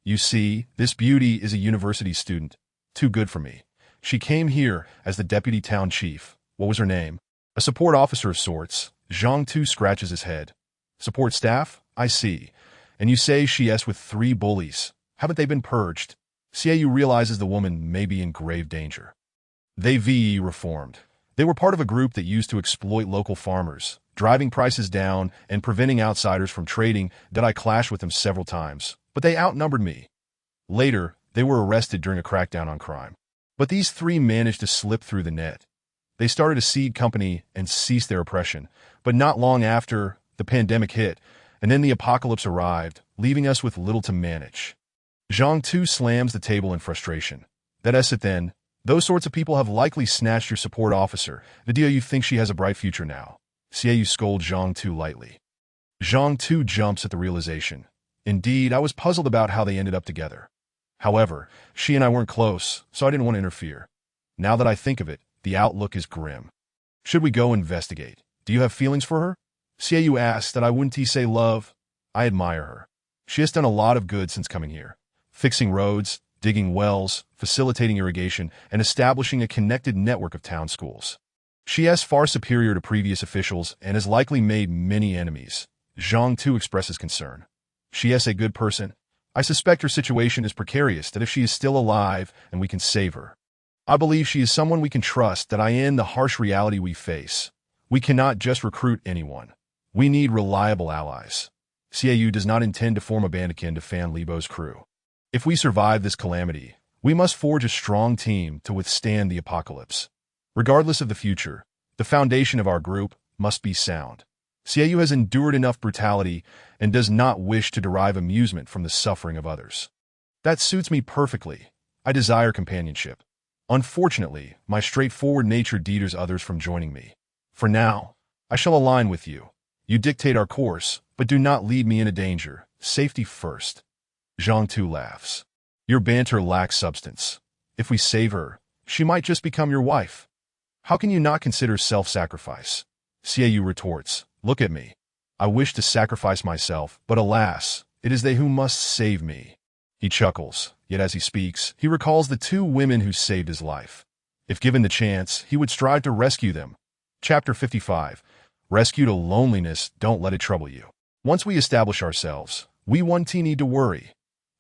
You see, this beauty is a university student. Too good for me. She came here as the deputy town chief. What was her name? A support officer of sorts. Zhang Tu scratches his head. Support staff? I see. And you say she's with 3 bullies. Haven't they been purged? Xiaoyu realizes the woman may be in grave danger. They VE reformed. They were part of a group that used to exploit local farmers, driving prices down and preventing outsiders from trading. That I clashed with them several times, but they outnumbered me. Later, they were arrested during a crackdown on crime. But these 3 managed to slip through the net. They started a seed company and ceased their oppression, but not long after, the pandemic hit, and then the apocalypse arrived, leaving us with little to manage. Zhang Tu slams the table in frustration. That's it then. Those sorts of people have likely snatched your support officer. The deal you think she has a bright future now. Xiaoyu scolds Zhang Tu lightly. Zhang Tu jumps at the realization. Indeed, I was puzzled about how they ended up together. However, she and I weren't close, so I didn't want to interfere. Now that I think of it, the outlook is grim. Should we go investigate? Do you have feelings for her? Xiaoyu asks that I wouldn't say love. I admire her. She has done a lot of good since coming here. Fixing roads, digging wells, facilitating irrigation, and establishing a connected network of town schools. She is far superior to previous officials and has likely made many enemies. Zhang Tu expresses concern. She is a good person. I suspect her situation is precarious, that if she is still alive and we can save her. I believe she is someone we can trust that in the harsh reality we face. We cannot just recruit anyone. We need reliable allies. Xiaoyu does not intend to form a band akin to Fan Libo's crew. If we survive this calamity, we must forge a strong team to withstand the apocalypse. Regardless of the future, the foundation of our group must be sound. Xiaoyu has endured enough brutality and does not wish to derive amusement from the suffering of others. That suits me perfectly. I desire companionship. Unfortunately, my straightforward nature deters others from joining me. For now, I shall align with you. You dictate our course, but do not lead me into danger. Safety first. Zhang Tu laughs. Your banter lacks substance. If we save her, she might just become your wife. How can you not consider self-sacrifice? Xiaoyu retorts, look at me. I wish to sacrifice myself, but alas, it is they who must save me. He chuckles, yet as he speaks, he recalls the two women who saved his life. If given the chance, he would strive to rescue them. Chapter 55. Rescue to loneliness, don't let it trouble you. Once we establish ourselves, we won't need to worry.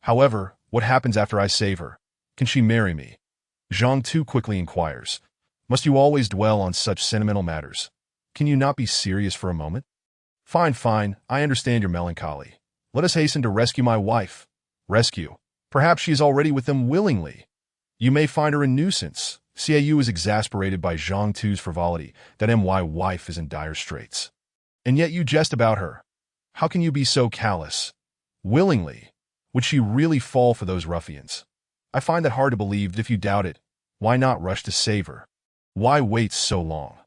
However, what happens after I save her? Can she marry me? Zhang Tu quickly inquires. Must you always dwell on such sentimental matters? Can you not be serious for a moment? Fine, I understand your melancholy. Let us hasten to rescue my wife. Rescue. Perhaps she is already with them willingly. You may find her a nuisance. Xiaoyu is exasperated by Zhang Tu's frivolity that my wife is in dire straits. And yet you jest about her. How can you be so callous? Willingly. Would she really fall for those ruffians? I find that hard to believe, but if you doubt it, why not rush to save her? Why wait so long?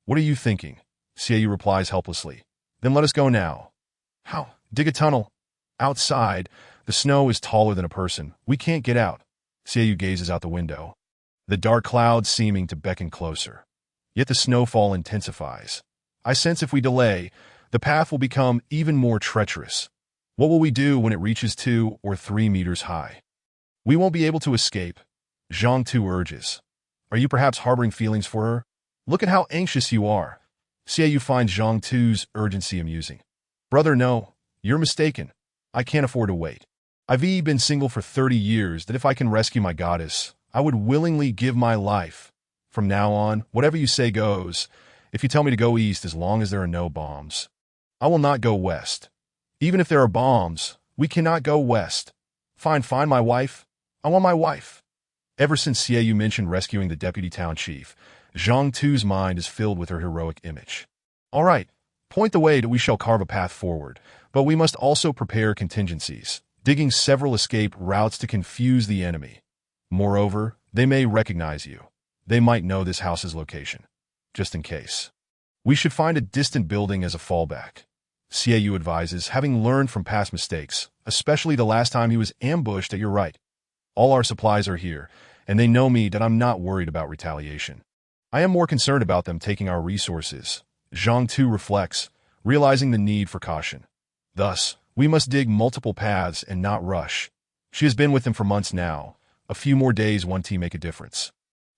What are you thinking? Xiaoyu replies helplessly. Then let us go now. How? Dig a tunnel. Outside, the snow is taller than a person. We can't get out. Xiaoyu gazes out the window, the dark clouds seeming to beckon closer. Yet the snowfall intensifies. I sense if we delay, the path will become even more treacherous. What will we do when it reaches 2 or 3 meters high? We won't be able to escape. Zhang Tu urges. Are you perhaps harboring feelings for her? Look at how anxious you are. Xiaoyu finds Zhang Tu's urgency amusing. Brother, no, you're mistaken. I can't afford to wait. I've been single for 30 years that if I can rescue my goddess, I would willingly give my life. From now on, whatever you say goes. If you tell me to go east as long as there are no bombs, I will not go west. Even if there are bombs, we cannot go west. Fine, my wife. I want my wife. Ever since Xiaoyu mentioned rescuing the deputy town chief, Zhang Tu's mind is filled with her heroic image. All right, point the way that we shall carve a path forward, but we must also prepare contingencies, digging several escape routes to confuse the enemy. Moreover, they may recognize you. They might know this house's location. Just in case. We should find a distant building as a fallback. Xiaoyu advises, having learned from past mistakes, especially the last time he was ambushed at your right. All our supplies are here, and they know me that I'm not worried about retaliation. I am more concerned about them taking our resources. Zhang Tu reflects, realizing the need for caution. Thus, we must dig multiple paths and not rush. She has been with them for months now. A few more days won't make a difference.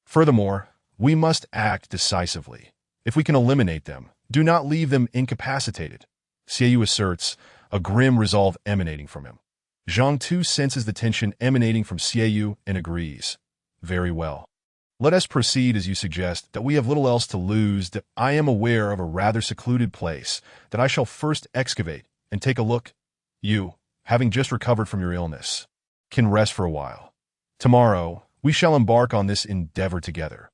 Furthermore, we must act decisively. If we can eliminate them, do not leave them incapacitated. Xiaoyu asserts, a grim resolve emanating from him. Zhang Tu senses the tension emanating from Xiaoyu and agrees. Very well. Let us proceed as you suggest, that we have little else to lose, that I am aware of a rather secluded place that I shall first excavate and take a look. You, having just recovered from your illness, can rest for a while. Tomorrow, we shall embark on this endeavor together.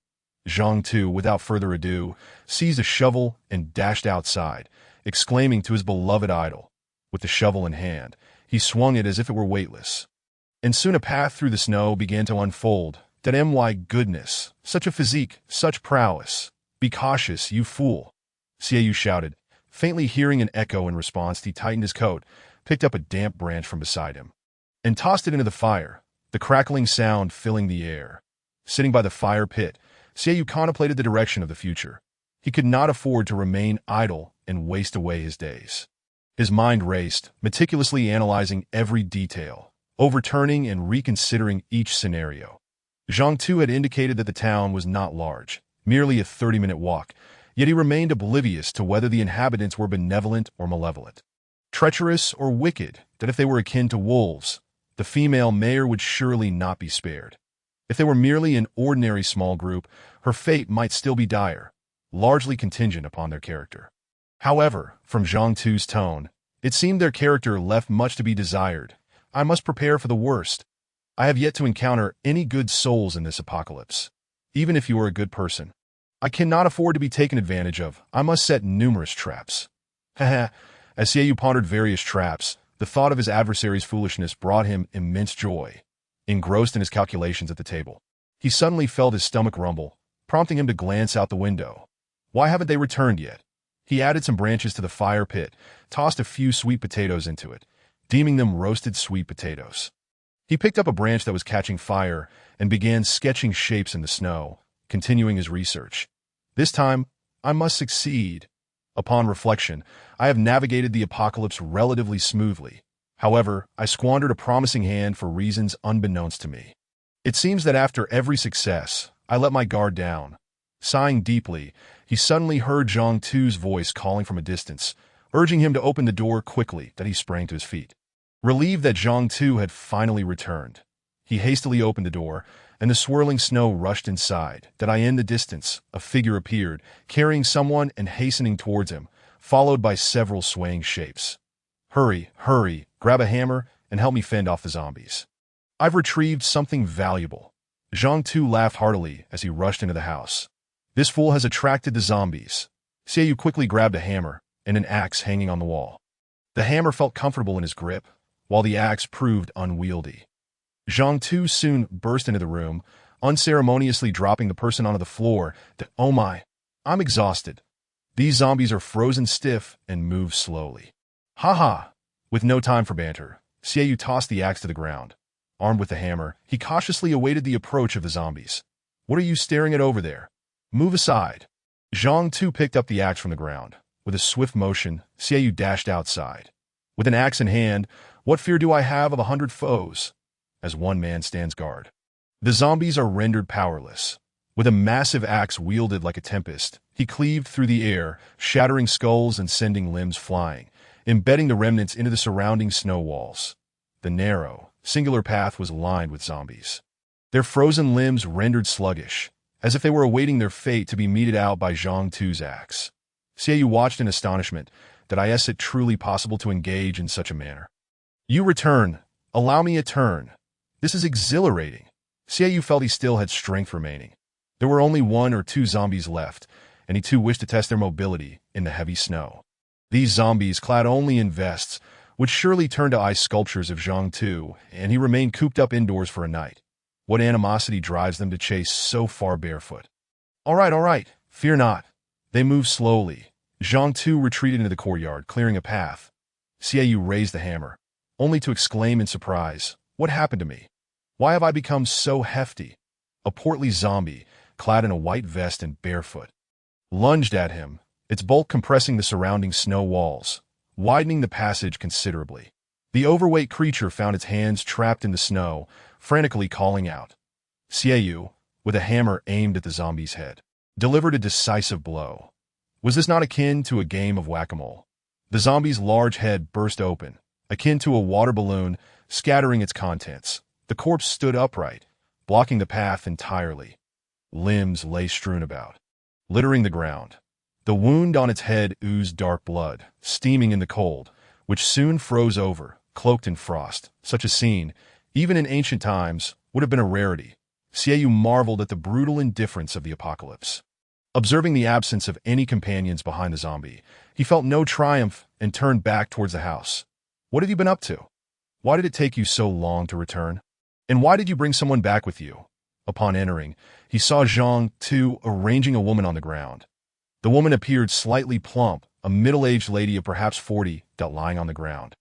Zhang Tu, without further ado, seized a shovel and dashed outside, exclaiming to his beloved idol. With the shovel in hand, he swung it as if it were weightless. And soon a path through the snow began to unfold. That my goodness, such a physique, such prowess. Be cautious, you fool. Xiaoyu shouted. Faintly hearing an echo in response, he tightened his coat, picked up a damp branch from beside him, and tossed it into the fire, the crackling sound filling the air. Sitting by the fire pit, Xiaoyu contemplated the direction of the future. He could not afford to remain idle and waste away his days. His mind raced, meticulously analyzing every detail, overturning and reconsidering each scenario. Zhang Tu had indicated that the town was not large, merely a 30-minute walk, yet he remained oblivious to whether the inhabitants were benevolent or malevolent, treacherous or wicked, that if they were akin to wolves, the female mayor would surely not be spared. If they were merely an ordinary small group, her fate might still be dire, largely contingent upon their character. However, from Zhang Tu's tone, it seemed their character left much to be desired. I must prepare for the worst. I have yet to encounter any good souls in this apocalypse. Even if you are a good person, I cannot afford to be taken advantage of. I must set numerous traps. Haha. As Xiaoyu pondered various traps, the thought of his adversary's foolishness brought him immense joy. Engrossed in his calculations at the table, he suddenly felt his stomach rumble, prompting him to glance out the window. Why haven't they returned yet? He added some branches to the fire pit, tossed a few sweet potatoes into it, deeming them roasted sweet potatoes. He picked up a branch that was catching fire and began sketching shapes in the snow, continuing his research. This time, I must succeed. Upon reflection, I have navigated the apocalypse relatively smoothly. However, I squandered a promising hand for reasons unbeknownst to me. It seems that after every success, I let my guard down. Sighing deeply, he suddenly heard Zhang Tu's voice calling from a distance, urging him to open the door quickly. That he sprang to his feet. Relieved that Zhang Tu had finally returned, he hastily opened the door, and the swirling snow rushed inside. That in the distance, a figure appeared, carrying someone and hastening towards him, followed by several swaying shapes. Hurry, hurry, grab a hammer, and help me fend off the zombies. I've retrieved something valuable. Zhang Tu laughed heartily as he rushed into the house. This fool has attracted the zombies. Xiaoyu quickly grabbed a hammer and an axe hanging on the wall. The hammer felt comfortable in his grip, while the axe proved unwieldy. Zhang Tu soon burst into the room, unceremoniously dropping the person onto the floor. Oh my, I'm exhausted. These zombies are frozen stiff and move slowly. Ha ha! With no time for banter, Xiaoyu tossed the axe to the ground. Armed with the hammer, he cautiously awaited the approach of the zombies. What are you staring at over there? Move aside. Zhang Tu picked up the axe from the ground. With a swift motion, Xiaoyu dashed outside. With an axe in hand, what fear do I have of 100 foes? As one man stands guard. The zombies are rendered powerless. With a massive axe wielded like a tempest, he cleaved through the air, shattering skulls and sending limbs flying, embedding the remnants into the surrounding snow walls. The narrow, singular path was lined with zombies. Their frozen limbs rendered sluggish, as if they were awaiting their fate to be meted out by Zhang Tu's axe. Xiaoyu watched in astonishment. Is it truly possible to engage in such a manner? You return. Allow me a turn. This is exhilarating. Xiaoyu felt he still had strength remaining. There were only 1 or 2 zombies left, and he too wished to test their mobility in the heavy snow. These zombies, clad only in vests, would surely turn to ice sculptures of Zhang Tu, and he remained cooped up indoors for a night. What animosity drives them to chase so far barefoot? All right, fear not. They move slowly. Zhang Tu retreated into the courtyard, clearing a path. Xiaoyu raised the hammer, only to exclaim in surprise, what happened to me? Why have I become so hefty? A portly zombie, clad in a white vest and barefoot, lunged at him, its bulk compressing the surrounding snow walls, widening the passage considerably. The overweight creature found its hands trapped in the snow, frantically calling out. Xiaoyu, with a hammer aimed at the zombie's head, delivered a decisive blow. Was this not akin to a game of whack-a-mole? The zombie's large head burst open, akin to a water balloon, scattering its contents. The corpse stood upright, blocking the path entirely. Limbs lay strewn about, littering the ground. The wound on its head oozed dark blood, steaming in the cold, which soon froze over, cloaked in frost. Such a scene, even in ancient times, would have been a rarity. Xiaoyu marveled at the brutal indifference of the apocalypse. Observing the absence of any companions behind the zombie, he felt no triumph and turned back towards the house. What have you been up to? Why did it take you so long to return? And why did you bring someone back with you? Upon entering, he saw Zhang Tu arranging a woman on the ground. The woman appeared slightly plump, a middle-aged lady of perhaps 40, lying on the ground.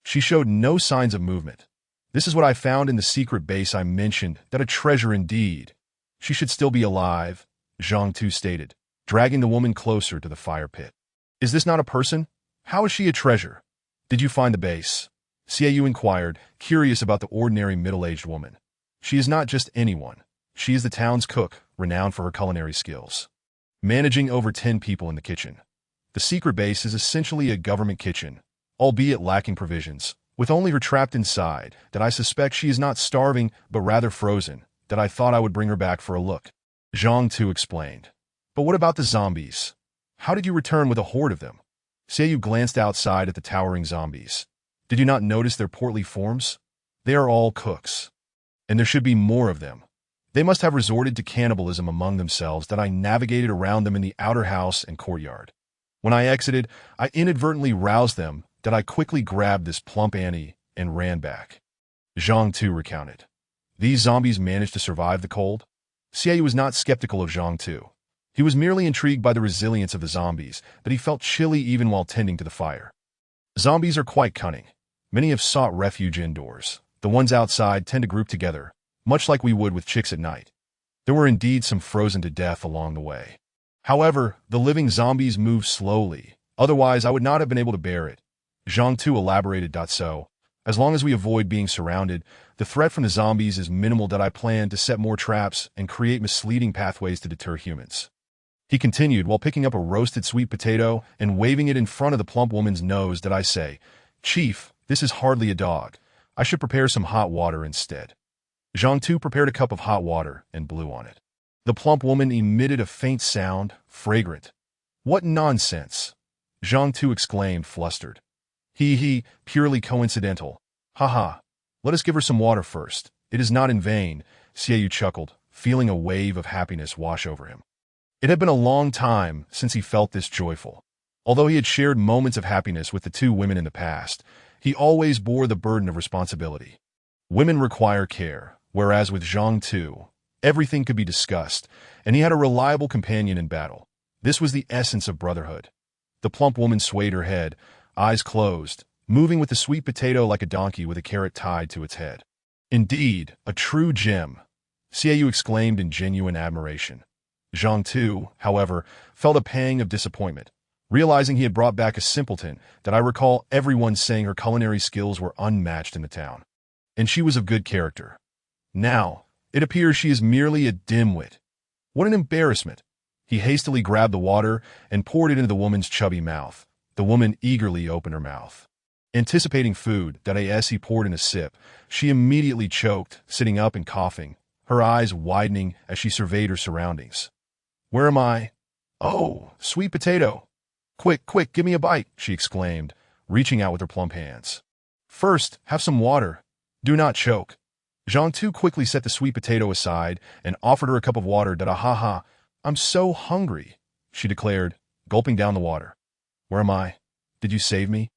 She showed no signs of movement. This is what I found in the secret base I mentioned, that a treasure indeed. She should still be alive, Zhang Tu stated, dragging the woman closer to the fire pit. Is this not a person? How is she a treasure? Did you find the base? Xiaoyu inquired, curious about the ordinary middle-aged woman. She is not just anyone. She is the town's cook, renowned for her culinary skills, managing over 10 people in the kitchen. The secret base is essentially a government kitchen, albeit lacking provisions, with only her trapped inside. That I suspect she is not starving, but rather frozen, that I thought I would bring her back for a look. Zhang Tu explained. But what about the zombies? How did you return with a horde of them? Seiyu glanced outside at the towering zombies. Did you not notice their portly forms? They are all cooks. And there should be more of them. They must have resorted to cannibalism among themselves that I navigated around them in the outer house and courtyard. When I exited, I inadvertently roused them that I quickly grabbed this plump Annie and ran back. Zhang Tu recounted. These zombies managed to survive the cold? Seiyu was not skeptical of Zhang Tu. He was merely intrigued by the resilience of the zombies, that he felt chilly even while tending to the fire. Zombies are quite cunning. Many have sought refuge indoors. The ones outside tend to group together, much like we would with chicks at night. There were indeed some frozen to death along the way. However, the living zombies move slowly. Otherwise, I would not have been able to bear it. Zhang Tu elaborated. So, as long as we avoid being surrounded, the threat from the zombies is minimal. I plan to set more traps and create misleading pathways to deter humans. He continued while picking up a roasted sweet potato and waving it in front of the plump woman's nose. I say, Chief, this is hardly a dog. I should prepare some hot water instead. Zhang Tu prepared a cup of hot water and blew on it. The plump woman emitted a faint sound, fragrant. What nonsense! Zhang Tu exclaimed, flustered. Purely coincidental. Ha. Let us give her some water first. It is not in vain, Seiyu chuckled, feeling a wave of happiness wash over him. It had been a long time since he felt this joyful. Although he had shared moments of happiness with the two women in the past, he always bore the burden of responsibility. Women require care, whereas with Zhang Tu, everything could be discussed, and he had a reliable companion in battle. This was the essence of brotherhood. The plump woman swayed her head, eyes closed, moving with the sweet potato like a donkey with a carrot tied to its head. Indeed, a true gem, Seiyu exclaimed in genuine admiration. Zhang Tu, however, felt a pang of disappointment, realizing he had brought back a simpleton that I recall everyone saying her culinary skills were unmatched in the town. And she was of good character. Now, it appears she is merely a dimwit. What an embarrassment! He hastily grabbed the water and poured it into the woman's chubby mouth. The woman eagerly opened her mouth. Anticipating food, as he poured in a sip, she immediately choked, sitting up and coughing, her eyes widening as she surveyed her surroundings. Where am I? Oh, sweet potato. Quick, give me a bite, she exclaimed, reaching out with her plump hands. First, have some water. Do not choke. Zhang Tu quickly set the sweet potato aside and offered her a cup of water. I'm so hungry, she declared, gulping down the water. Where am I? Did you save me?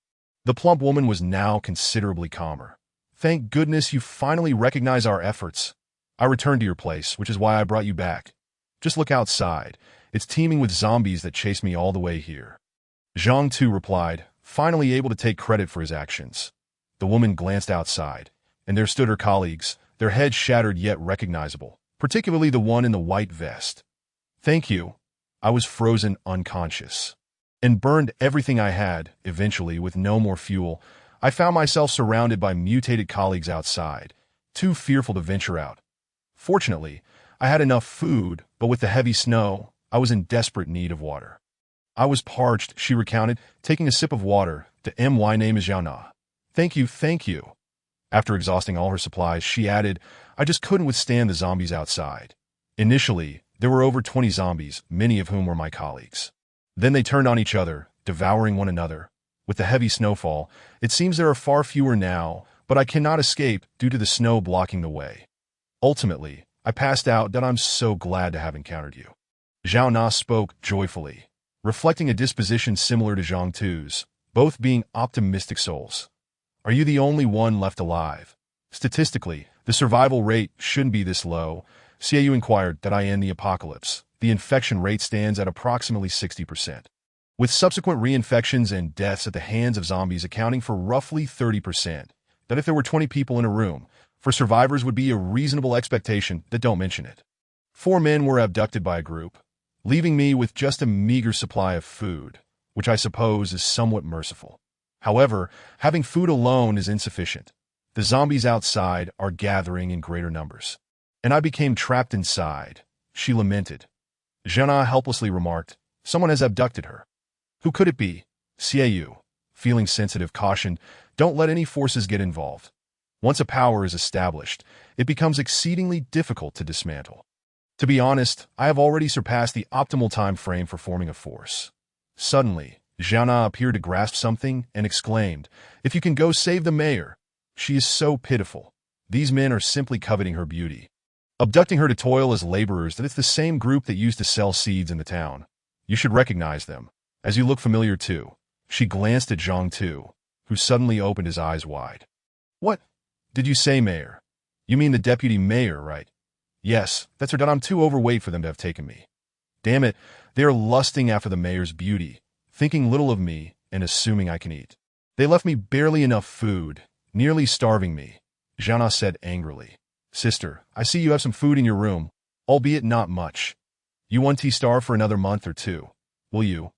The plump woman was now considerably calmer. Thank goodness you finally recognize our efforts. I returned to your place, which is why I brought you back. Just look outside. It's teeming with zombies that chased me all the way here. Zhang Tu replied, finally able to take credit for his actions. The woman glanced outside, and there stood her colleagues, their heads shattered yet recognizable, particularly the one in the white vest. Thank you. I was frozen unconscious and burned everything I had. Eventually, with no more fuel, I found myself surrounded by mutated colleagues outside, too fearful to venture out. Fortunately, I had enough food, but with the heavy snow, I was in desperate need of water. I was parched, she recounted, taking a sip of water. My name is Zhao Na. Thank you. After exhausting all her supplies, she added, I just couldn't withstand the zombies outside. Initially, there were over 20 zombies, many of whom were my colleagues. Then they turned on each other, devouring one another. With the heavy snowfall, it seems there are far fewer now, but I cannot escape due to the snow blocking the way. Ultimately, I passed out. I'm so glad to have encountered you. Zhao Na spoke joyfully, reflecting a disposition similar to Zhang Tu's, both being optimistic souls. Are you the only one left alive? Statistically, the survival rate shouldn't be this low. Seiyu inquired. In the apocalypse, the infection rate stands at approximately 60%, with subsequent reinfections and deaths at the hands of zombies accounting for roughly 30%. That if there were 20 people in a room, for survivors would be a reasonable expectation. Don't mention it. 4 men were abducted by a group, leaving me with just a meager supply of food, which I suppose is somewhat merciful. However, having food alone is insufficient. The zombies outside are gathering in greater numbers, and I became trapped inside, she lamented. Zhana helplessly remarked, someone has abducted her. Who could it be? Seiyu, feeling sensitive, cautioned, don't let any forces get involved. Once a power is established, it becomes exceedingly difficult to dismantle. To be honest, I have already surpassed the optimal time frame for forming a force. Suddenly, Jiana appeared to grasp something and exclaimed, "If you can go save the mayor. She is so pitiful. These men are simply coveting her beauty, abducting her to toil as laborers. That it's the same group that used to sell seeds in the town. You should recognize them, as you look familiar too." She glanced at Zhang Tu, who suddenly opened his eyes wide. "What did you say, mayor? You mean the deputy mayor, right?" "Yes, that's her dad. I'm too overweight for them to have taken me. Damn it, they are lusting after the mayor's beauty, thinking little of me and assuming I can eat. They left me barely enough food, nearly starving me," Jiana said angrily. "Sister, I see you have some food in your room, albeit not much. You won't starve for another month or two, will you?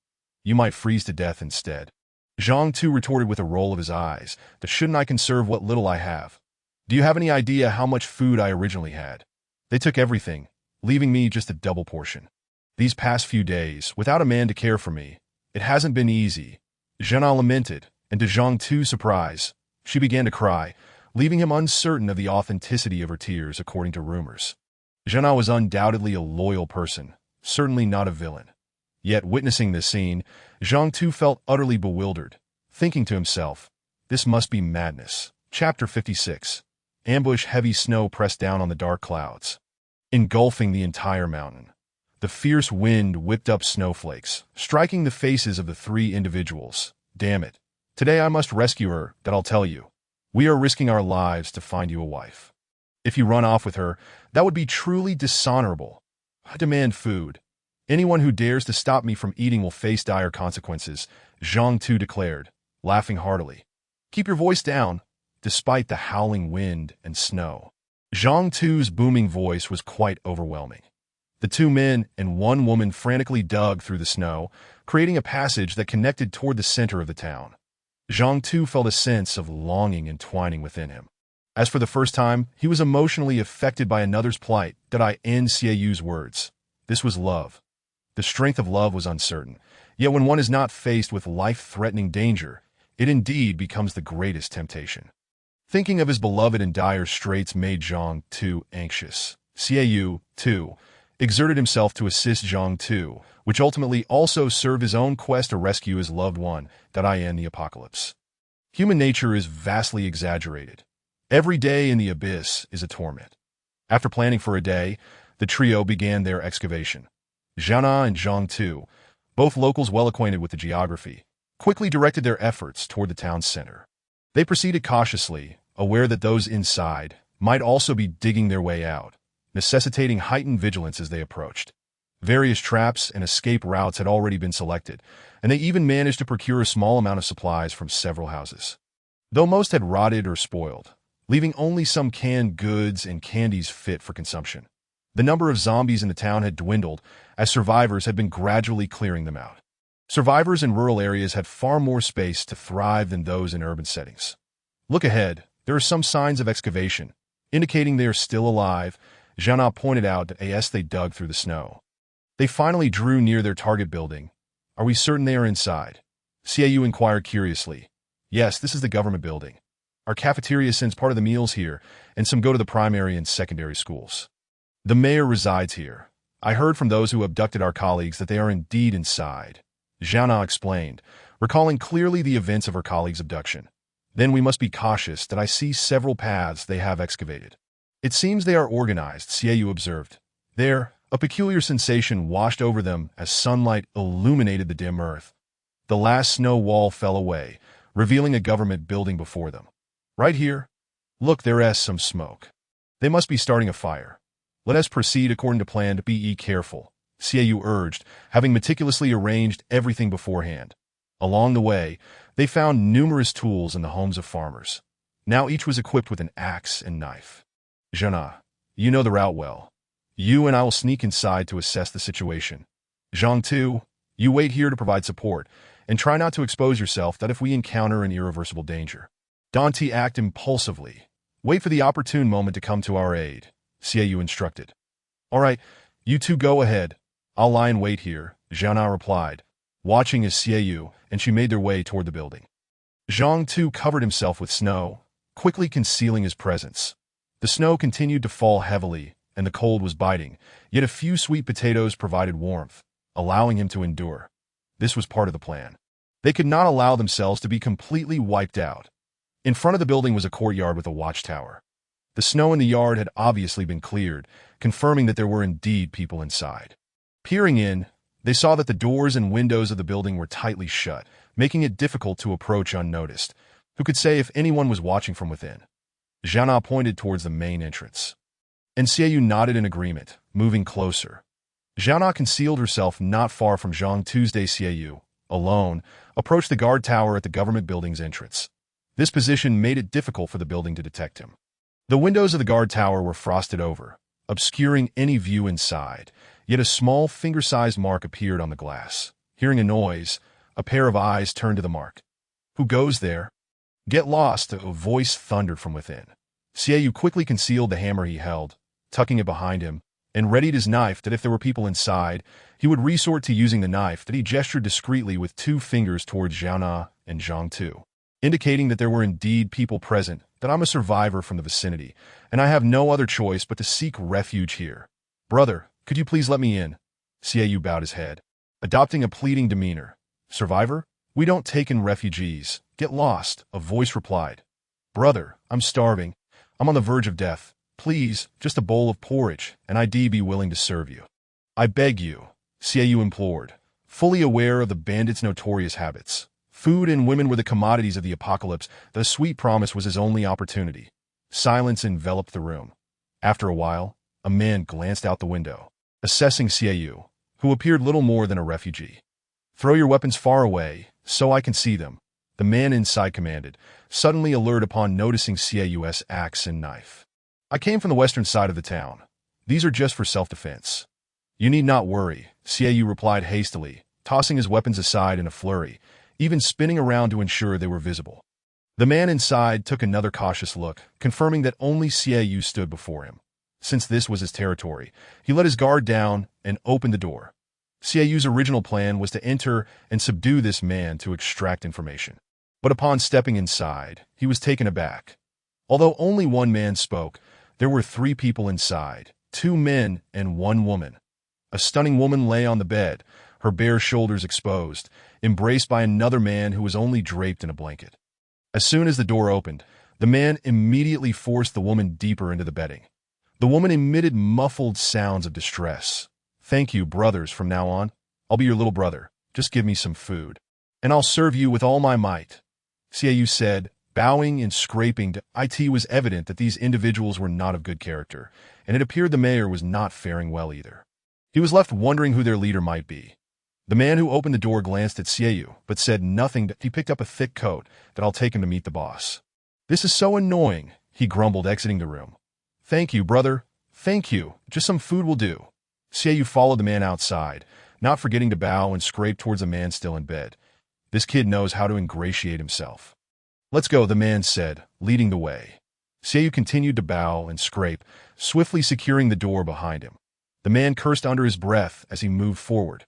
You might freeze to death instead." Zhang Tu retorted with a roll of his eyes, "That shouldn't I conserve what little I have? Do you have any idea how much food I originally had? They took everything, leaving me just a double portion. These past few days, without a man to care for me, it hasn't been easy." Jiana lamented, and to Zhang Tu's surprise, she began to cry, leaving him uncertain of the authenticity of her tears according to rumors. Jiana was undoubtedly a loyal person, certainly not a villain. Yet witnessing this scene, Zhang Tu felt utterly bewildered, thinking to himself, "This must be madness." Chapter 56. Ambush. Heavy snow pressed down on the dark clouds, engulfing the entire mountain. The fierce wind whipped up snowflakes, striking the faces of the three individuals. "Damn it. Today I must rescue her, that I'll tell you. We are risking our lives to find you a wife. If you run off with her, that would be truly dishonorable. I demand food. Anyone who dares to stop me from eating will face dire consequences," Zhang Tu declared, laughing heartily. "Keep your voice down," despite the howling wind and snow. Zhang Tu's booming voice was quite overwhelming. The two men and one woman frantically dug through the snow, creating a passage that connected toward the center of the town. Zhang Tu felt a sense of longing entwining within him. As for the first time, he was emotionally affected by another's plight. That I end Xieyu's words. This was love. The strength of love was uncertain, yet when one is not faced with life-threatening danger, it indeed becomes the greatest temptation. Thinking of his beloved in dire straits made Zhang Tu anxious. Xieyu, too, exerted himself to assist Zhang Tu, which ultimately also served his own quest to rescue his loved one. That I end the apocalypse. Human nature is vastly exaggerated. Every day in the abyss is a torment. After planning for a day, the trio began their excavation. Jiana and Zhang Tu, both locals well acquainted with the geography, quickly directed their efforts toward the town's center. They proceeded cautiously, aware that those inside might also be digging their way out, necessitating heightened vigilance as they approached. Various traps and escape routes had already been selected, and they even managed to procure a small amount of supplies from several houses. Though most had rotted or spoiled, leaving only some canned goods and candies fit for consumption. The number of zombies in the town had dwindled, as survivors had been gradually clearing them out. Survivors in rural areas had far more space to thrive than those in urban settings. "Look ahead, there are some signs of excavation, indicating they are still alive," Jiana pointed out as they dug through the snow. They finally drew near their target building. "Are we certain they are inside?" Xieyou inquired curiously. "Yes, this is the government building. Our cafeteria sends part of the meals here, and some go to the primary and secondary schools. The mayor resides here. I heard from those who abducted our colleagues that they are indeed inside," Jiana explained, recalling clearly the events of her colleague's abduction. "Then we must be cautious. That I see several paths they have excavated. It seems they are organized," Xieyou observed. There, a peculiar sensation washed over them as sunlight illuminated the dim earth. The last snow wall fell away, revealing a government building before them. "Right here? Look, there's some smoke. They must be starting a fire. Let us proceed according to plan. Be careful," Xieyou urged, having meticulously arranged everything beforehand. Along the way, they found numerous tools in the homes of farmers. Now each was equipped with an axe and knife. "Jiana, you know the route well. You and I will sneak inside to assess the situation. Zhang Tu, you wait here to provide support, and try not to expose yourself. That if we encounter an irreversible danger, Dante, act impulsively. Wait for the opportune moment to come to our aid," Xieyou instructed. "All right, you two go ahead. I'll lie in wait here," Jiana replied, watching as Xieyou and she made their way toward the building. Zhang Tu covered himself with snow, quickly concealing his presence. The snow continued to fall heavily, and the cold was biting, yet a few sweet potatoes provided warmth, allowing him to endure. This was part of the plan. They could not allow themselves to be completely wiped out. In front of the building was a courtyard with a watchtower. The snow in the yard had obviously been cleared, confirming that there were indeed people inside. Peering in, they saw that the doors and windows of the building were tightly shut, making it difficult to approach unnoticed. Who could say if anyone was watching from within? Zhana pointed towards the main entrance. And Xiaoyu nodded in agreement, moving closer. Zhana concealed herself not far from Zhang Tuesday. Xiaoyu, alone, approached the guard tower at the government building's entrance. This position made it difficult for the building to detect him. The windows of the guard tower were frosted over, obscuring any view inside, yet a small finger-sized mark appeared on the glass. Hearing a noise, a pair of eyes turned to the mark. Who goes there? Get lost, a voice thundered from within. Xiaoyu quickly concealed the hammer he held, tucking it behind him, and readied his knife that if there were people inside, he would resort to using the knife that he gestured discreetly with 2 fingers towards Zhaona and Zhang Tu, indicating that there were indeed people present, that I'm a survivor from the vicinity, and I have no other choice but to seek refuge here. Brother, could you please let me in? Xiaoyu bowed his head, adopting a pleading demeanor. Survivor? We don't take in refugees. Get lost, a voice replied. Brother, I'm starving. I'm on the verge of death. Please, just a bowl of porridge, and I'd be willing to serve you. I beg you, Xiaoyu implored, fully aware of the bandits' notorious habits. Food and women were the commodities of the apocalypse. The sweet promise was his only opportunity. Silence enveloped the room. After a while, a man glanced out the window, assessing Xiaoyu, who appeared little more than a refugee. Throw your weapons far away, so I can see them, the man inside commanded, suddenly alert upon noticing Xiaoyu's axe and knife. I came from the western side of the town. These are just for self-defense. You need not worry, Xiaoyu replied hastily, tossing his weapons aside in a flurry, even spinning around to ensure they were visible. The man inside took another cautious look, confirming that only Xiaoyu stood before him. Since this was his territory, he let his guard down and opened the door. Xiaoyu's original plan was to enter and subdue this man to extract information. But upon stepping inside, he was taken aback. Although only one man spoke, there were 3 people inside, 2 men and 1 woman. A stunning woman lay on the bed, her bare shoulders exposed, embraced by another man who was only draped in a blanket. As soon as the door opened, the man immediately forced the woman deeper into the bedding. The woman emitted muffled sounds of distress. Thank you, brothers, from now on. I'll be your little brother. Just give me some food, and I'll serve you with all my might, Xiaoyu said, bowing and scraping. It was evident that these individuals were not of good character, and it appeared the mayor was not faring well either. He was left wondering who their leader might be. The man who opened the door glanced at Xiaoyu, but said nothing. He picked up a thick coat that I'll take him to meet the boss. This is so annoying, he grumbled, exiting the room. Thank you, brother. Thank you. Just some food will do. Xiaoyu followed the man outside, not forgetting to bow and scrape towards a man still in bed. This kid knows how to ingratiate himself. Let's go, the man said, leading the way. Xiaoyu continued to bow and scrape, swiftly securing the door behind him. The man cursed under his breath as he moved forward.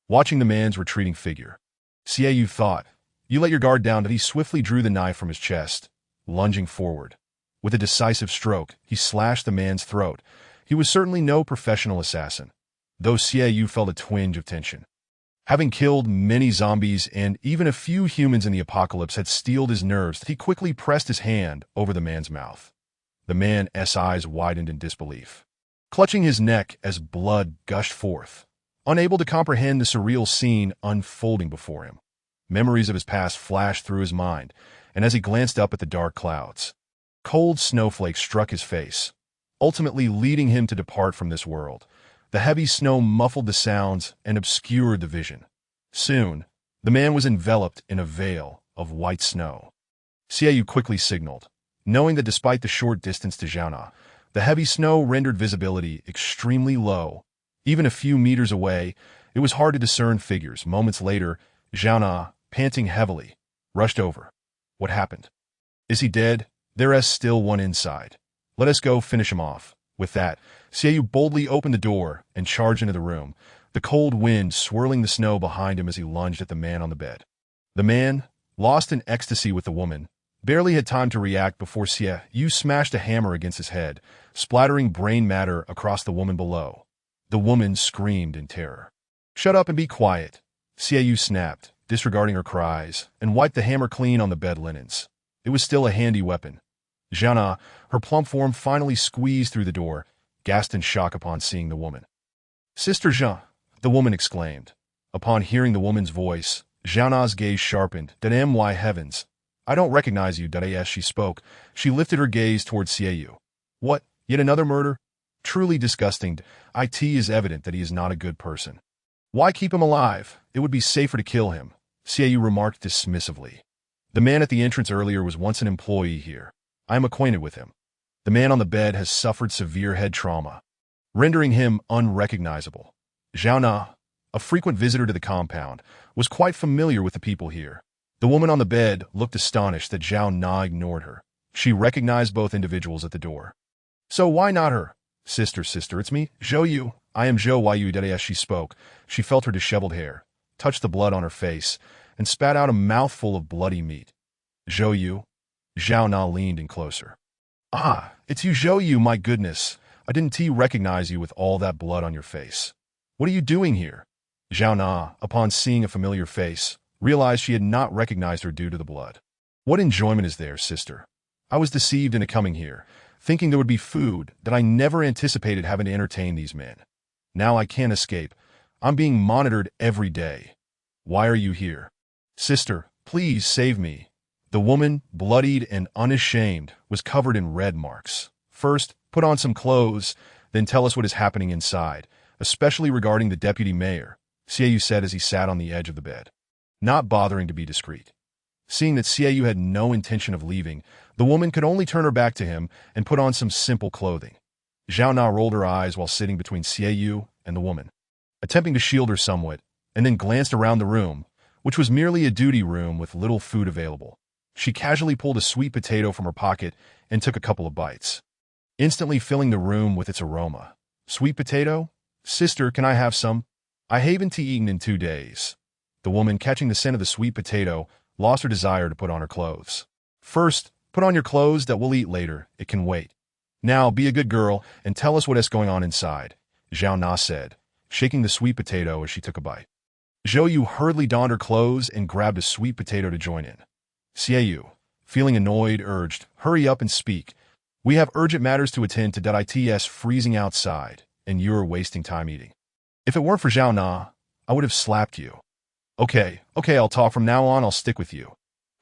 Watching the man's retreating figure, Xiaoyu thought, you let your guard down. That he swiftly drew the knife from his chest, lunging forward. With a decisive stroke, he slashed the man's throat. He was certainly no professional assassin, though Xiaoyu felt a twinge of tension. Having killed many zombies and even a few humans in the apocalypse had steeled his nerves, he quickly pressed his hand over the man's mouth. The man's eyes widened in disbelief, clutching his neck as blood gushed forth, unable to comprehend the surreal scene unfolding before him. Memories of his past flashed through his mind, and as he glanced up at the dark clouds, cold snowflakes struck his face, ultimately leading him to depart from this world. The heavy snow muffled the sounds and obscured the vision. Soon, the man was enveloped in a veil of white snow. Xiaoyu quickly signaled, knowing that despite the short distance to Zhaona, the heavy snow rendered visibility extremely low. Even a few meters away, it was hard to discern figures. Moments later, Zhaona, panting heavily, rushed over. What happened? Is he dead? There's still one inside. Let us go finish him off. With that, Xiaoyu boldly opened the door and charged into the room, the cold wind swirling the snow behind him as he lunged at the man on the bed. The man, lost in ecstasy with the woman, Barely had time to react before Xie Yu smashed a hammer against his head, splattering brain matter across the woman below. The woman screamed in terror. "Shut up and be quiet," Xie Yu snapped, disregarding her cries, and wiped the hammer clean on the bed linens. It was still a handy weapon. Zhana, her plump form finally squeezed through the door, gasped in shock upon seeing the woman. "Sister Zhana," the woman exclaimed. Upon hearing the woman's voice, Zhana's gaze sharpened. "My heavens! I don't recognize you." As she spoke, she lifted her gaze towards Xie Yu. "What? Yet another murder? Truly disgusting. It is evident that he is not a good person. Why keep him alive? It would be safer to kill him," Xie Yu remarked dismissively. "The man at the entrance earlier was once an employee here. I am acquainted with him. The man on the bed has suffered severe head trauma, rendering him unrecognizable." Zhao Na, a frequent visitor to the compound, was quite familiar with the people here. The woman on the bed looked astonished that Zhao Na ignored her. She recognized both individuals at the door. "So why not her?" Sister, it's me, Zhou Yu. I am Zhou Yu." As she spoke, she felt her disheveled hair, touched the blood on her face, and spat out a mouthful of bloody meat. "Zhou Yu?" Zhao Na leaned in closer. "Ah, it's you, Zhou Yu, my goodness. I didn't recognize you with all that blood on your face. What are you doing here?" Zhao Na, upon seeing a familiar face, realized she had not recognized her due to the blood. "What enjoyment is there, sister? I was deceived into coming here, thinking there would be food that I never anticipated having to entertain these men. Now I can't escape. I'm being monitored every day. Why are you here? Sister, please save me." The woman, bloodied and unashamed, was covered in red marks. "First, put on some clothes, then tell us what is happening inside, especially regarding the deputy mayor," Xie Yu said as he sat on the edge of the bed, not bothering to be discreet. Seeing that Xie Yu had no intention of leaving, the woman could only turn her back to him and put on some simple clothing. Zhao Na rolled her eyes while sitting between Xie Yu and the woman, attempting to shield her somewhat, and then glanced around the room, which was merely a duty room with little food available. She casually pulled a sweet potato from her pocket and took a couple of bites, instantly filling the room with its aroma. "Sweet potato? Sister, can I have some? I haven't eaten in 2 days." The woman, catching the scent of the sweet potato, lost her desire to put on her clothes. "First, put on your clothes that we'll eat later. It can wait. Now, be a good girl and tell us what is going on inside," Zhao Na said, shaking the sweet potato as she took a bite. Zhou Yu hurriedly donned her clothes and grabbed a sweet potato to join in. Xie Yu, feeling annoyed, urged, "Hurry up and speak. We have urgent matters to attend to. It's freezing outside, and you're wasting time eating. If it weren't for Zhao Na, I would have slapped you." Okay, I'll talk from now on. I'll stick with you.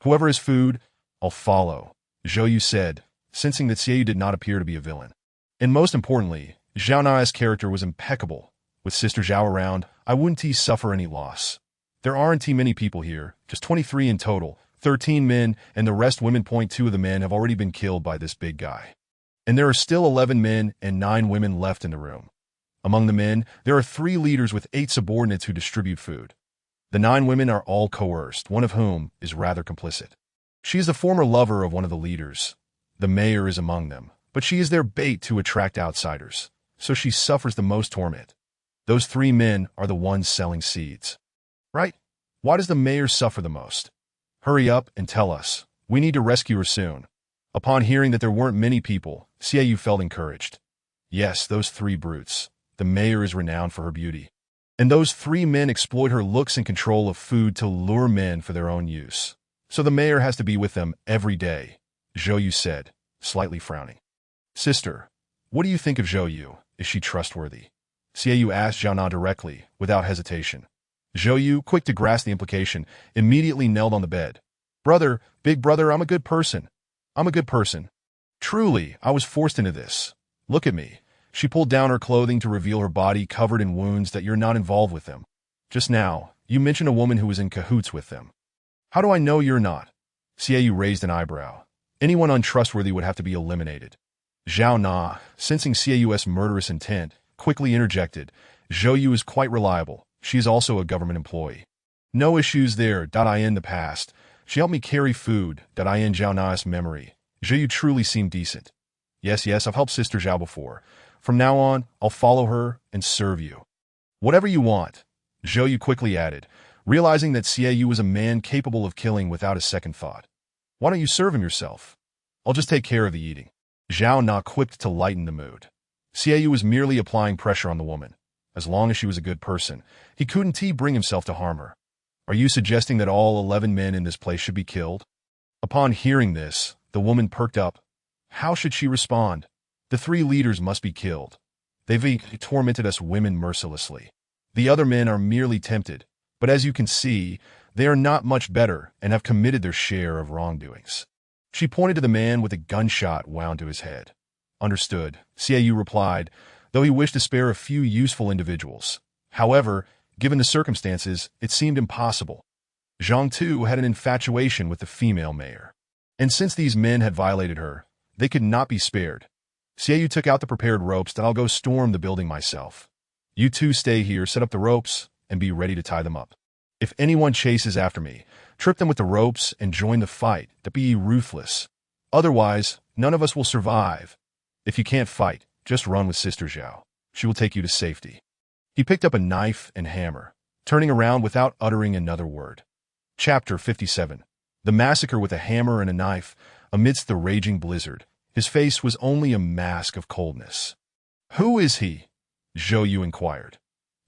Whoever has food, I'll follow," Zhou Yu said, sensing that Xie Yu did not appear to be a villain. And most importantly, Zhao Na's character was impeccable. With Sister Zhao around, I wouldn't suffer any loss. There aren't many people here, just 23 in total, 13 men, and the rest women. 2 of the men have already been killed by this big guy. And there are still 11 men and 9 women left in the room. Among the men, there are 3 leaders with 8 subordinates who distribute food. The 9 women are all coerced, one of whom is rather complicit. She is the former lover of one of the leaders. The mayor is among them, but she is their bait to attract outsiders, so she suffers the most torment. Those 3 men are the ones selling seeds. Right? Why does the mayor suffer the most? Hurry up and tell us. We need to rescue her soon. Upon hearing that there weren't many people, Xie Yu felt encouraged. Yes, those 3 brutes. The mayor is renowned for her beauty. And those 3 men exploit her looks and control of food to lure men for their own use. So the mayor has to be with them every day, Zhou Yu said, slightly frowning. "Sister, what do you think of Zhou Yu? Is she trustworthy?" Xie Yu asked Zhao Na directly, without hesitation. Zhou Yu, quick to grasp the implication, immediately knelt on the bed. "Brother, big brother, I'm a good person. I'm a good person. Truly, I was forced into this. Look at me." She pulled down her clothing to reveal her body covered in wounds. "That you're not involved with them. Just now, you mentioned a woman who was in cahoots with them. How do I know you're not?" Xie Yu raised an eyebrow. Anyone untrustworthy would have to be eliminated. Zhao Na, sensing Xie Yu's murderous intent, quickly interjected. "Zhou Yu is quite reliable. She is also a government employee. No issues there. In the past, she helped me carry food. In Zhao Na's memory, Zhou Yu truly seemed decent. Yes, I've helped Sister Zhao before. From now on, I'll follow her and serve you. Whatever you want," Zhou Yu quickly added, realizing that Xie Yu was a man capable of killing without a second thought. Why don't you serve him yourself? I'll just take care of the eating. Zhao Na quipped to lighten the mood. Xiaoyu was merely applying pressure on the woman. As long as she was a good person, he couldn't bring himself to harm her. Are you suggesting that all 11 men in this place should be killed? Upon hearing this, the woman perked up. How should she respond? The 3 leaders must be killed. They've tormented us women mercilessly. The other men are merely tempted, but as you can see, they are not much better and have committed their share of wrongdoings. She pointed to the man with a gunshot wound to his head. Understood, Xiaoyu replied, though he wished to spare a few useful individuals. However, given the circumstances, it seemed impossible. Zhang Tu had an infatuation with the female mayor, and since these men had violated her, they could not be spared. Xiaoyu took out the prepared ropes that I'll go storm the building myself. You two stay here, set up the ropes, and be ready to tie them up. If anyone chases after me, trip them with the ropes and join the fight, to be ruthless. Otherwise, none of us will survive. If you can't fight, just run with Sister Zhao. She will take you to safety. He picked up a knife and hammer, turning around without uttering another word. Chapter 57. The massacre with a hammer and a knife, amidst the raging blizzard. His face was only a mask of coldness. Who is he? Zhou Yu inquired.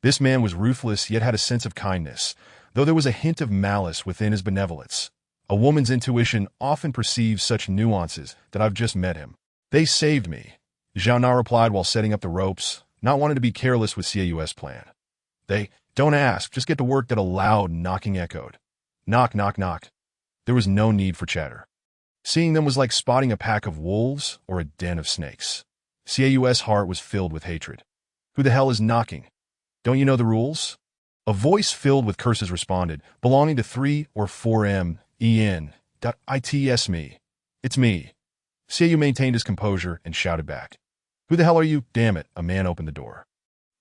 This man was ruthless yet had a sense of kindness, though there was a hint of malice within his benevolence. A woman's intuition often perceives such nuances that I've just met him. They saved me, Zhao Na replied while setting up the ropes, not wanting to be careless with Xiaoyu's plan. They, don't ask, just get to work. That a loud knocking echoed. Knock, knock, knock. There was no need for chatter. Seeing them was like spotting a pack of wolves or a den of snakes. Xiaoyu's heart was filled with hatred. Who the hell is knocking? Don't you know the rules? A voice filled with curses responded, belonging to 3 or 4M, EN.ITS me. It's me. Xiaoyu maintained his composure and shouted back. Who the hell are you? Damn it, a man opened the door.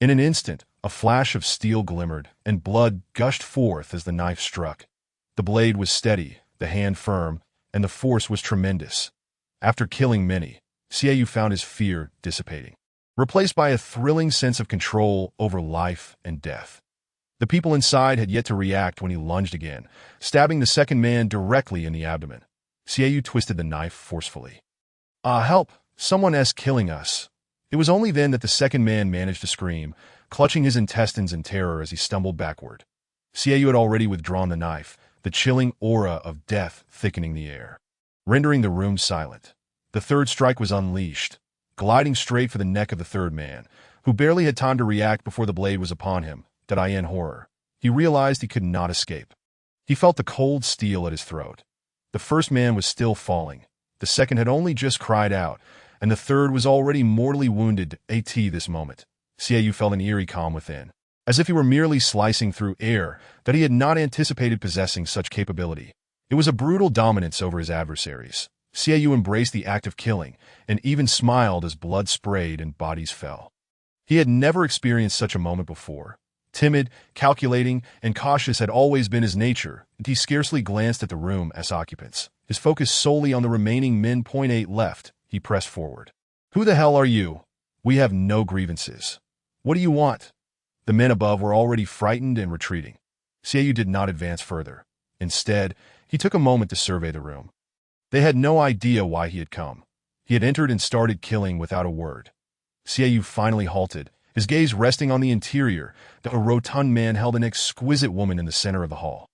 In an instant, a flash of steel glimmered, and blood gushed forth as the knife struck. The blade was steady, the hand firm, and the force was tremendous. After killing many, Xiaoyu found his fear dissipating, replaced by a thrilling sense of control over life and death. The people inside had yet to react when he lunged again, stabbing the second man directly in the abdomen. Xiaoyu twisted the knife forcefully. Help! Someone's killing us. It was only then that the second man managed to scream, clutching his intestines in terror as he stumbled backward. Xiaoyu had already withdrawn the knife, the chilling aura of death thickening the air, rendering the room silent. The third strike was unleashed, gliding straight for the neck of the third man, who barely had time to react before the blade was upon him. In horror, he realized he could not escape. He felt the cold steel at his throat. The first man was still falling. The second had only just cried out, and the third was already mortally wounded at this moment. Xiaoyu felt an eerie calm within, as if he were merely slicing through air that he had not anticipated possessing such capability. It was a brutal dominance over his adversaries. Xiaoyu embraced the act of killing, and even smiled as blood sprayed and bodies fell. He had never experienced such a moment before. Timid, calculating, and cautious had always been his nature, and he scarcely glanced at the room as occupants. His focus solely on the remaining men. 8 left, he pressed forward. Who the hell are you? We have no grievances. What do you want? The men above were already frightened and retreating. Xiaoyu did not advance further. Instead, he took a moment to survey the room. They had no idea why he had come. He had entered and started killing without a word. Xiaoyu finally halted, his gaze resting on the interior. A rotund man held an exquisite woman in the center of the hall,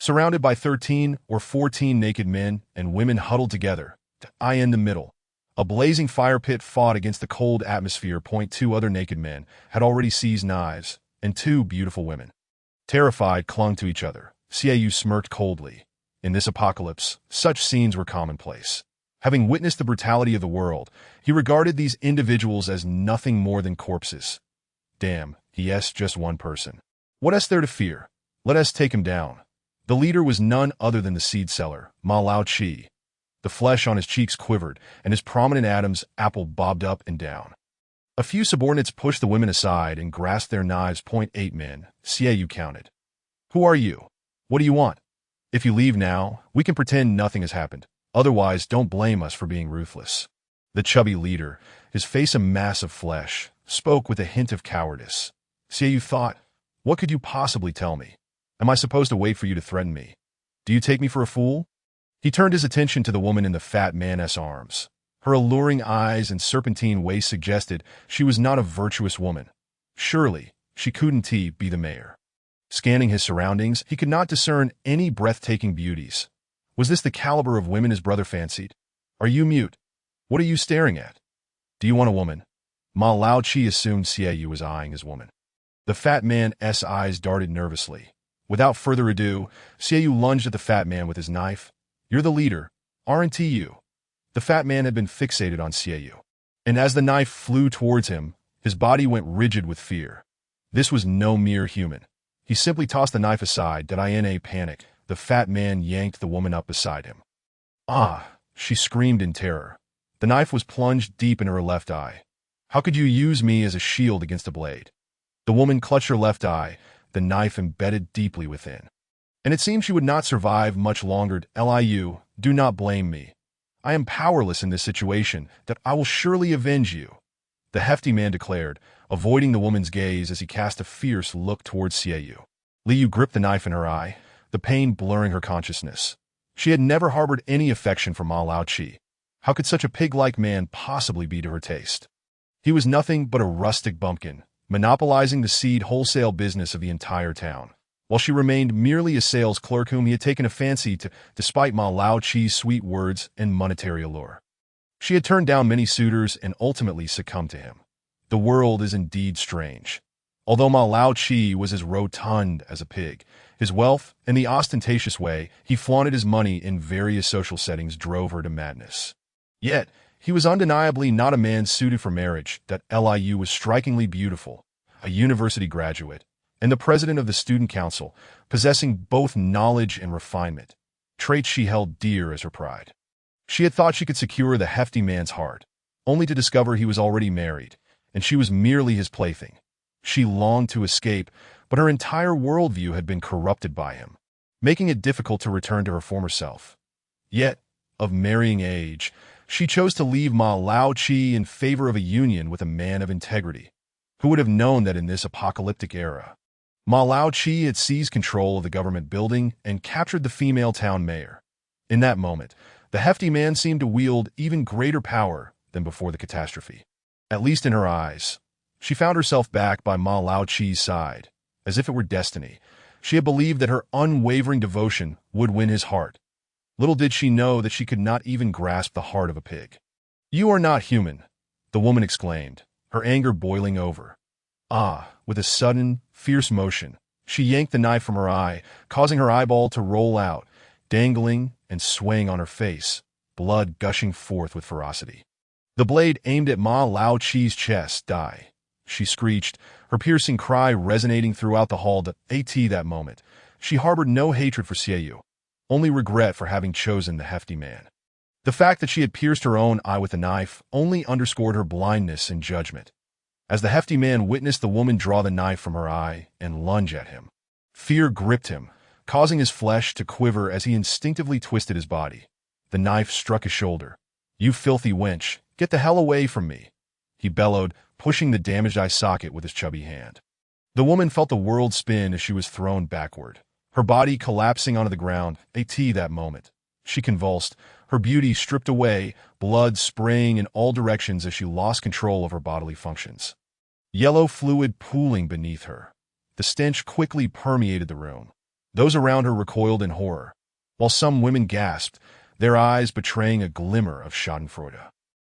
surrounded by 13 or 14 naked men and women huddled together. In the middle, a blazing fire pit fought against the cold atmosphere. 2 other naked men had already seized knives, and 2 beautiful women, terrified, clung to each other. Xiaoyu smirked coldly. In this apocalypse, such scenes were commonplace. Having witnessed the brutality of the world, he regarded these individuals as nothing more than corpses. Damn, yes, just one person. What is there to fear? Let us take him down. The leader was none other than the seed seller, Ma Lao Chi. The flesh on his cheeks quivered, and his prominent Adam's apple bobbed up and down. A few subordinates pushed the women aside and grasped their knives. 8 men, Xiaoyu counted. Who are you? What do you want? If you leave now, we can pretend nothing has happened. Otherwise, don't blame us for being ruthless. The chubby leader, his face a mass of flesh, spoke with a hint of cowardice. Xiaoyu thought, what could you possibly tell me? Am I supposed to wait for you to threaten me? Do you take me for a fool? He turned his attention to the woman in the fat man's arms. Her alluring eyes and serpentine waist suggested she was not a virtuous woman. Surely, she couldn't be the mayor. Scanning his surroundings, he could not discern any breathtaking beauties. Was this the caliber of women his brother fancied? Are you mute? What are you staring at? Do you want a woman? Ma Lao Chi assumed Xiaoyu was eyeing his woman. The fat man's eyes darted nervously. Without further ado, Xiaoyu lunged at the fat man with his knife. You're the leader, aren't you? The fat man had been fixated on Xiaoyu. And as the knife flew towards him, his body went rigid with fear. This was no mere human. He simply tossed the knife aside. In a panic, the fat man yanked the woman up beside him. Ah! She screamed in terror. The knife was plunged deep in her left eye. How could you use me as a shield against a blade? The woman clutched her left eye, the knife embedded deeply within. And it seemed she would not survive much longer. Liu, do not blame me. I am powerless in this situation, that I will surely avenge you. The hefty man declared, avoiding the woman's gaze as he cast a fierce look towards Xiaoyu. Liu gripped the knife in her eye, the pain blurring her consciousness. She had never harbored any affection for Ma Lao Chi. How could such a pig-like man possibly be to her taste? He was nothing but a rustic bumpkin, monopolizing the seed wholesale business of the entire town, while she remained merely a sales clerk whom he had taken a fancy to despite Ma Lao Chi's sweet words and monetary allure. She had turned down many suitors and ultimately succumbed to him. The world is indeed strange. Although Ma Lao Chi was as rotund as a pig, his wealth and the ostentatious way he flaunted his money in various social settings drove her to madness. Yet, he was undeniably not a man suited for marriage. Liu was strikingly beautiful, a university graduate, and the president of the student council, possessing both knowledge and refinement, traits she held dear as her pride. She had thought she could secure the hefty man's heart, only to discover he was already married, and she was merely his plaything. She longed to escape, but her entire worldview had been corrupted by him, making it difficult to return to her former self. Yet, of marrying age, she chose to leave Ma Lao Chi in favor of a union with a man of integrity. Who would have known that in this apocalyptic era? Ma Lao Chi had seized control of the government building and captured the female town mayor. In that moment, the hefty man seemed to wield even greater power than before the catastrophe. At least in her eyes. She found herself back by Ma Lao Chi's side, as if it were destiny. She had believed that her unwavering devotion would win his heart. Little did she know that she could not even grasp the heart of a pig. You are not human, the woman exclaimed, her anger boiling over. With a sudden, fierce motion, she yanked the knife from her eye, causing her eyeball to roll out, dangling and swaying on her face, blood gushing forth with ferocity. The blade aimed at Ma Lao Chi's chest. Die. She screeched, her piercing cry resonating throughout the hall. That moment, she harbored no hatred for Xiaoyu, only regret for having chosen the hefty man. The fact that she had pierced her own eye with a knife only underscored her blindness and judgment. As the hefty man witnessed the woman draw the knife from her eye and lunge at him, fear gripped him, causing his flesh to quiver as he instinctively twisted his body. The knife struck his shoulder. You filthy wench, get the hell away from me, he bellowed, pushing the damaged eye socket with his chubby hand. The woman felt the world spin as she was thrown backward, her body collapsing onto the ground. That moment, she convulsed, her beauty stripped away, blood spraying in all directions as she lost control of her bodily functions. Yellow fluid pooling beneath her. The stench quickly permeated the room. Those around her recoiled in horror, while some women gasped, their eyes betraying a glimmer of schadenfreude.